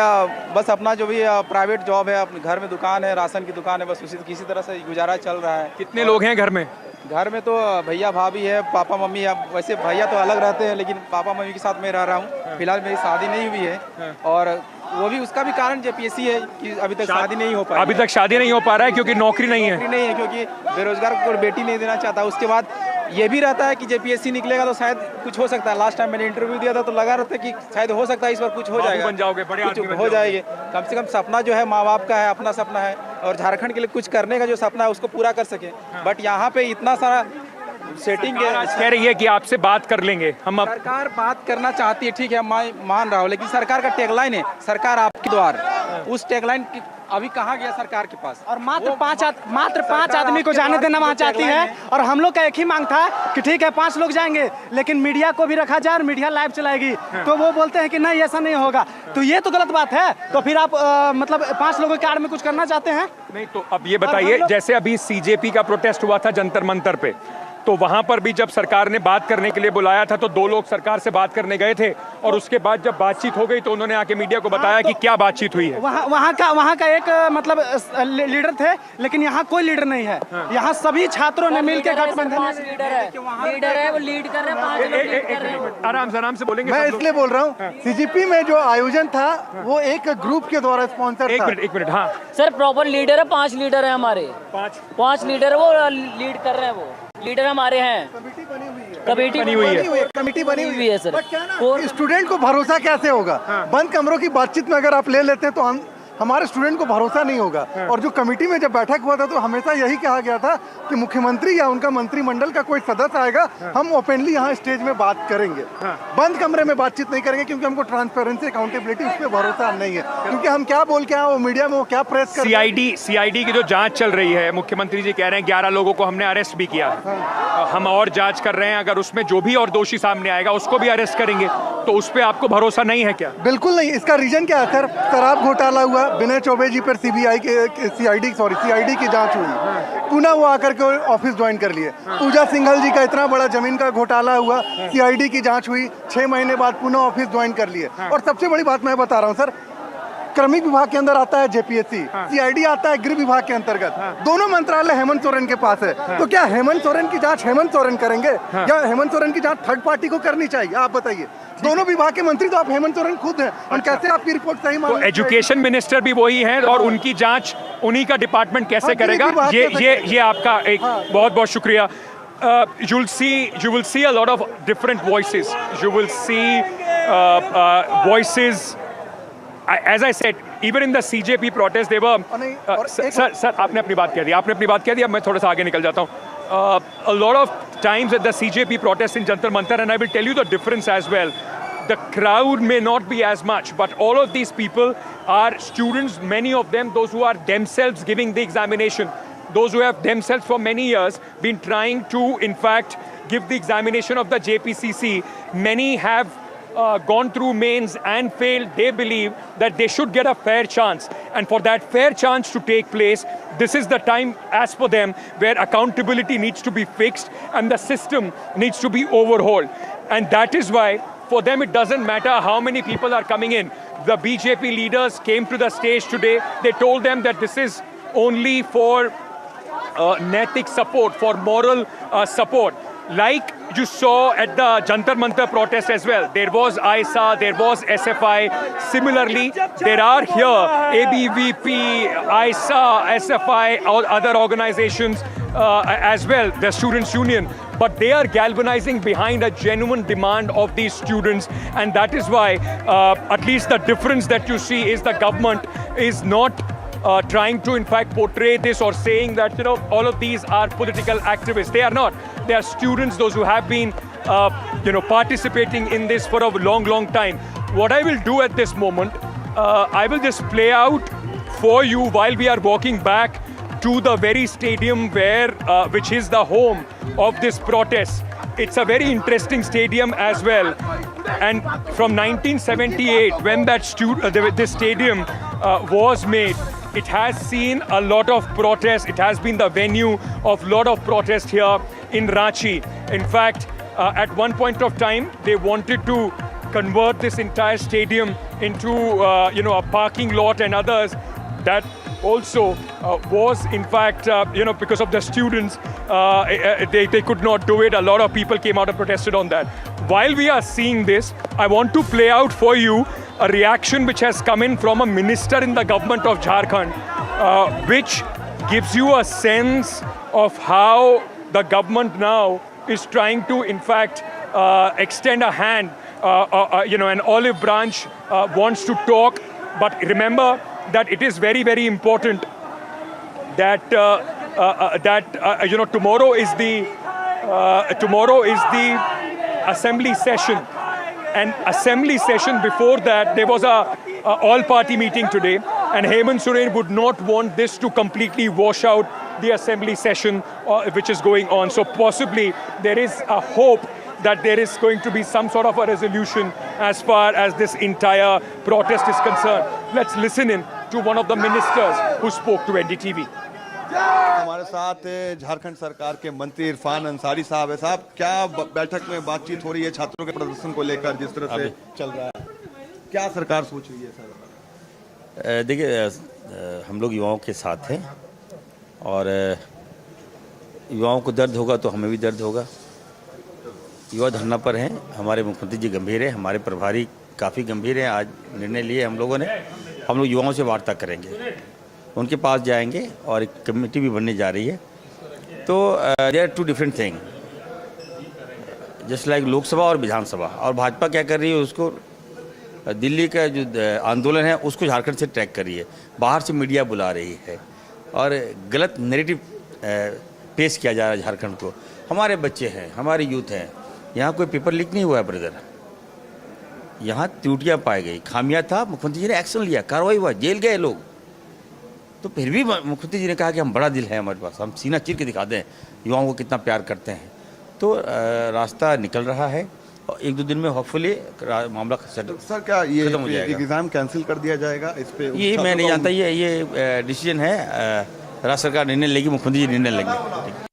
बस अपना जो भी प्राइवेट जॉब है, अपने घर में दुकान है, राशन की दुकान है, बस उसी किसी तरह से गुजारा चल रहा है। कितने लोग हैं घर में? घर में तो भैया भाभी है, पापा मम्मी। अब वैसे भैया तो अलग रहते हैं लेकिन पापा मम्मी के साथ मैं रह रहा हूँ। फिलहाल मेरी शादी नहीं हुई है और वो भी उसका भी कारण जेपीएससी है कि अभी तक शादी नहीं हो पा अभी तक शादी नहीं हो पा रहा है क्योंकि नौकरी नहीं है। नौकरी नहीं है क्योंकि बेरोजगार को बेटी नहीं देना चाहता। उसके बाद ये भी रहता है कि जेपीएससी निकलेगा तो शायद कुछ हो सकता है। लास्ट टाइम मैंने इंटरव्यू दिया था तो लगा रहता है कि शायद हो सकता है इस बार कुछ हो जाएगा, बन जाओगे, बड़े आदमी हो जाएंगे। कम से कम सपना जो है माँ बाप का है, अपना सपना है और झारखंड के लिए कुछ करने का जो सपना है उसको पूरा कर सके। बट यहाँ पे इतना सारा सेटिंग कह रही है कि आपसे बात कर लेंगे हम। सरकार बात करना चाहती है, ठीक है, मैं मान रहा हूँ, लेकिन सरकार का टैगलाइन है सरकार आपके द्वार। उस टैगलाइन अभी कहाँ गया सरकार के पास? और मात्र पांच आदमी को जाने देना वहाँ चाहती है। और हम लोग का एक ही मांग था कि ठीक है 5 लोग जाएंगे लेकिन मीडिया को भी रखा जाए और मीडिया लाइव चलाएगी। तो वो बोलते हैं कि नहीं ऐसा नहीं होगा। तो ये तो गलत बात है। तो फिर आप मतलब 5 लोगों के आड़ में कुछ करना चाहते हैं? नहीं तो अब ये बताइए, जैसे अभी सीजेपी का प्रोटेस्ट हुआ था जंतर मंतर पे, तो वहां पर भी जब सरकार ने बात करने के लिए बुलाया था तो 2 लोग सरकार से बात करने गए थे और उसके बाद जब बातचीत हो गई तो उन्होंने आके मीडिया को बताया कि क्या बातचीत हुई है। वहाँ का एक मतलब लीडर थे, लेकिन यहाँ कोई लीडर नहीं है। यहाँ सभी छात्रों ने मिलकर गठबंधन लीडर है, वो लीड कर रहे हैं। आराम से बोलेंगे। मैं इसलिए बोल रहा हूँ, सीजीपी में जो आयोजन था वो एक ग्रुप के द्वारा स्पॉन्सर था। एक मिनट हाँ सर, प्रॉपर लीडर है, 5 लीडर है हमारे, 5 लीडर है, वो लीड कर रहे हैं, वो लीडर हमारे हैं। कमेटी बनी हुई है सर। और स्टूडेंट को भरोसा कैसे होगा? बंद कमरों की बातचीत में अगर आप ले लेते हैं तो हमारे स्टूडेंट को भरोसा नहीं होगा। और जो कमेटी में जब बैठक हुआ था तो हमेशा यही कहा गया था कि मुख्यमंत्री या उनका मंत्रिमंडल का कोई सदस्य आएगा, हम ओपनली यहाँ स्टेज में बात करेंगे, बंद कमरे में बातचीत नहीं करेंगे, क्योंकि हमको ट्रांसपेरेंसी अकाउंटेबिलिटी उस पर भरोसा नहीं है। क्योंकि हम क्या बोल के आए, वो मीडिया में वो क्या प्रेस कर। सीआईडी की जो जांच चल रही है, मुख्यमंत्री जी कह रहे हैं 11 लोगों को हमने अरेस्ट भी किया, हम और जांच कर रहे हैं, अगर उसमें जो भी और दोषी सामने आएगा उसको भी अरेस्ट करेंगे, तो उस पर आपको भरोसा नहीं है क्या? बिल्कुल नहीं। इसका रीजन क्या है सर? शराब घोटाला हुआ, विनय चौबे जी पर सीआईडी की जांच हुई, पुनः वो आकर के ऑफिस ज्वाइन कर लिए। पूजा सिंघल जी का इतना बड़ा जमीन का घोटाला हुआ, सीआईडी की जांच हुई, 6 महीने बाद पुनः ऑफिस ज्वाइन कर लिए। और सबसे बड़ी बात मैं बता रहा हूँ सर, क्रमिक विभाग के अंदर आता है जेपीएससी, सीआईडी आता है गृह विभाग के अंतर्गत। दोनों मंत्रालय हेमंत सोरेन के पास है, तो क्या हेमंत सोरेन की जांच हेमंत सोरेन करेंगे या हेमंत सोरेन की जांच थर्ड पार्टी को करनी चाहिए? आप बताइए। दोनों विभाग के मंत्री तो आप हेमंत सोरेन खुद हैं, और कैसे आपकी रिपोर्ट सही मान? तो एजुकेशन मिनिस्टर भी वही है और उनकी जांच उन्हीं का डिपार्टमेंट कैसे करेगा? ये आपका एक बहुत बहुत शुक्रिया। You will see a lot of different voices. You will see voices. As I said, even in the CJP protest, they were. Sir आपने अपनी बात कह दी, अब मैं थोड़ा सा आगे निकल जाता हूँ. A lot of times at the CJP protest in Jantar Mantar, and I will tell you the difference as well. The crowd may not be as much, but all of these people are students, many of them, those who are themselves giving the examination, those who have themselves for many years been trying to, in fact, give the examination of the JPCC. Many have gone through mains and failed. They believe that they should get a fair chance. And for that fair chance to take place, this is the time, as per them, where accountability needs to be fixed and the system needs to be overhauled. And that is why, for them, it doesn't matter how many people are coming in. The BJP leaders came to the stage today. They told them that this is only for Naitik support, for moral support. Like you saw at the Jantar Mantar protest as well. There was ISA, there was SFI. Similarly, there are here ABVP, ISA, SFI, or other organizations as well, the Students' Union. But they are galvanizing behind a genuine demand of these students. And that is why, at least the difference that you see is the government is not trying to in fact portray this or saying that, you know, all of these are political activists. They are not. They are students, those who have been participating in this for a long time. What I will do at this moment, I will just play out for you while we are walking back to the very stadium where which is the home of this protest. It's a very interesting stadium as well. And from 1978, when that this stadium was made, it has seen a lot of protests. It has been the venue of a lot of protests here in Ranchi. In fact, at one point of time, they wanted to convert this entire stadium into a parking lot and others. That also was in fact because of the students, they could not do it. A lot of people came out and protested on that. While we are seeing this, I want to play out for you a reaction which has come in from a minister in the government of Jharkhand, which gives you a sense of how the government now is trying to in fact extend a hand. An olive branch wants to talk, but remember that it is very, very important that tomorrow is the assembly session. And assembly session before that, there was a all-party meeting today, and Hemant Soren would not want this to completely wash out the assembly session which is going on. So possibly there is a hope that there is going to be some sort of a resolution as far as this entire protest is concerned. Let's listen in to one of the ministers who spoke to NDTV. हमारे साथ झारखंड सरकार के मंत्री इरफान अंसारी साहब है। साहब, क्या बैठक में बातचीत हो रही है छात्रों के प्रदर्शन को लेकर जिस तरह से चल रहा है, क्या सरकार सोच रही है सर? देखिए, हम लोग युवाओं के साथ हैं और युवाओं को दर्द होगा तो हमें भी दर्द होगा। युवा धरना पर हैं, हमारे मुख्यमंत्री जी गंभीर हैं, हमारे प्रभारी काफ़ी गंभीर हैं। आज निर्णय लिए हम लोगों ने, हम लोग युवाओं से वार्ता करेंगे, उनके पास जाएंगे और एक कमेटी भी बनने जा रही है। तो there are two different thing, just like Lok Sabha और विधानसभा। और भाजपा क्या कर रही है, उसको दिल्ली का जो आंदोलन है उसको झारखंड से ट्रैक कर रही है, बाहर से मीडिया बुला रही है और गलत नैरेटिव पेश किया जा रहा है झारखंड को। हमारे बच्चे हैं, हमारे यूथ हैं, यहाँ कोई पेपर लीक नहीं हुआ है ब्रदर, यहाँ त्रुटियाँ पाई गई, खामियाँ था, मुख्यमंत्री जी ने एक्शन लिया, कार्रवाई हुआ, जेल गए लोग। तो फिर भी मुख्यमंत्री जी ने कहा कि हम बड़ा दिल है हमारे पास, हम सीना चीर के दिखा दें युवाओं को कितना प्यार करते हैं। तो रास्ता निकल रहा है और एक दो दिन में होपफुली मामला सर क्या ये एग्जाम कैंसिल कर दिया जाएगा इस पे? ये मैं नहीं जानता, ये डिसीजन है, राज्य सरकार निर्णय लेगी, मुख्यमंत्री जी निर्णय लेंगे।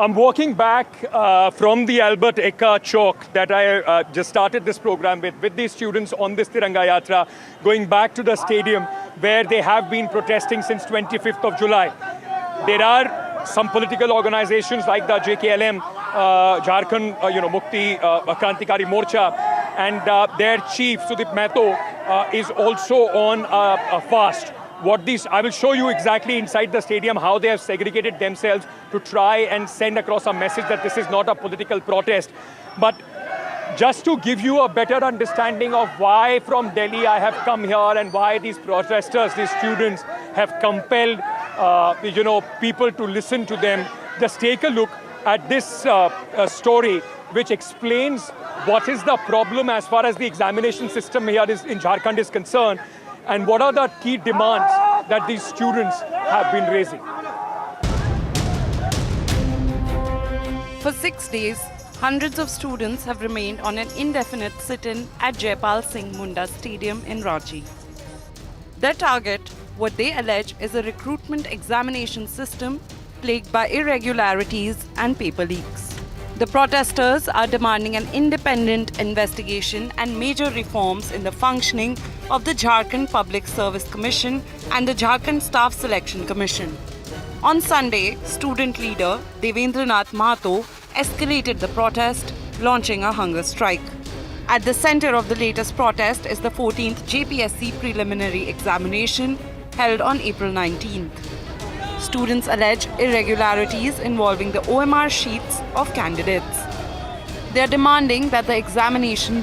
I'm walking back from the Albert Eka Chowk that I just started this program with these students on this Tiranga Yatra, going back to the stadium where they have been protesting since 25th of July. There are some political organizations like the JKLM, Jharkhand, Mukti Krantikari Morcha, and their chief Sudip Mehto is also on a fast. I will show you exactly inside the stadium how they have segregated themselves to try and send across a message that this is not a political protest. But just to give you a better understanding of why from Delhi I have come here and why these protesters, these students have compelled, people to listen to them, just take a look at this story which explains what is the problem as far as the examination system here in Jharkhand is concerned, and what are the key demands that these students have been raising. For 6 days, hundreds of students have remained on an indefinite sit-in at Jaipal Singh Munda Stadium in Ranchi. Their target, what they allege, is a recruitment examination system plagued by irregularities and paper leaks. The protesters are demanding an independent investigation and major reforms in the functioning of the Jharkhand Public Service Commission and the Jharkhand Staff Selection Commission. On Sunday, student leader Devendranath Mahato escalated the protest, launching a hunger strike. At the center of the latest protest is the 14th JPSC preliminary examination held on April 19th. Students allege irregularities involving the OMR sheets of candidates. They are demanding that the examination be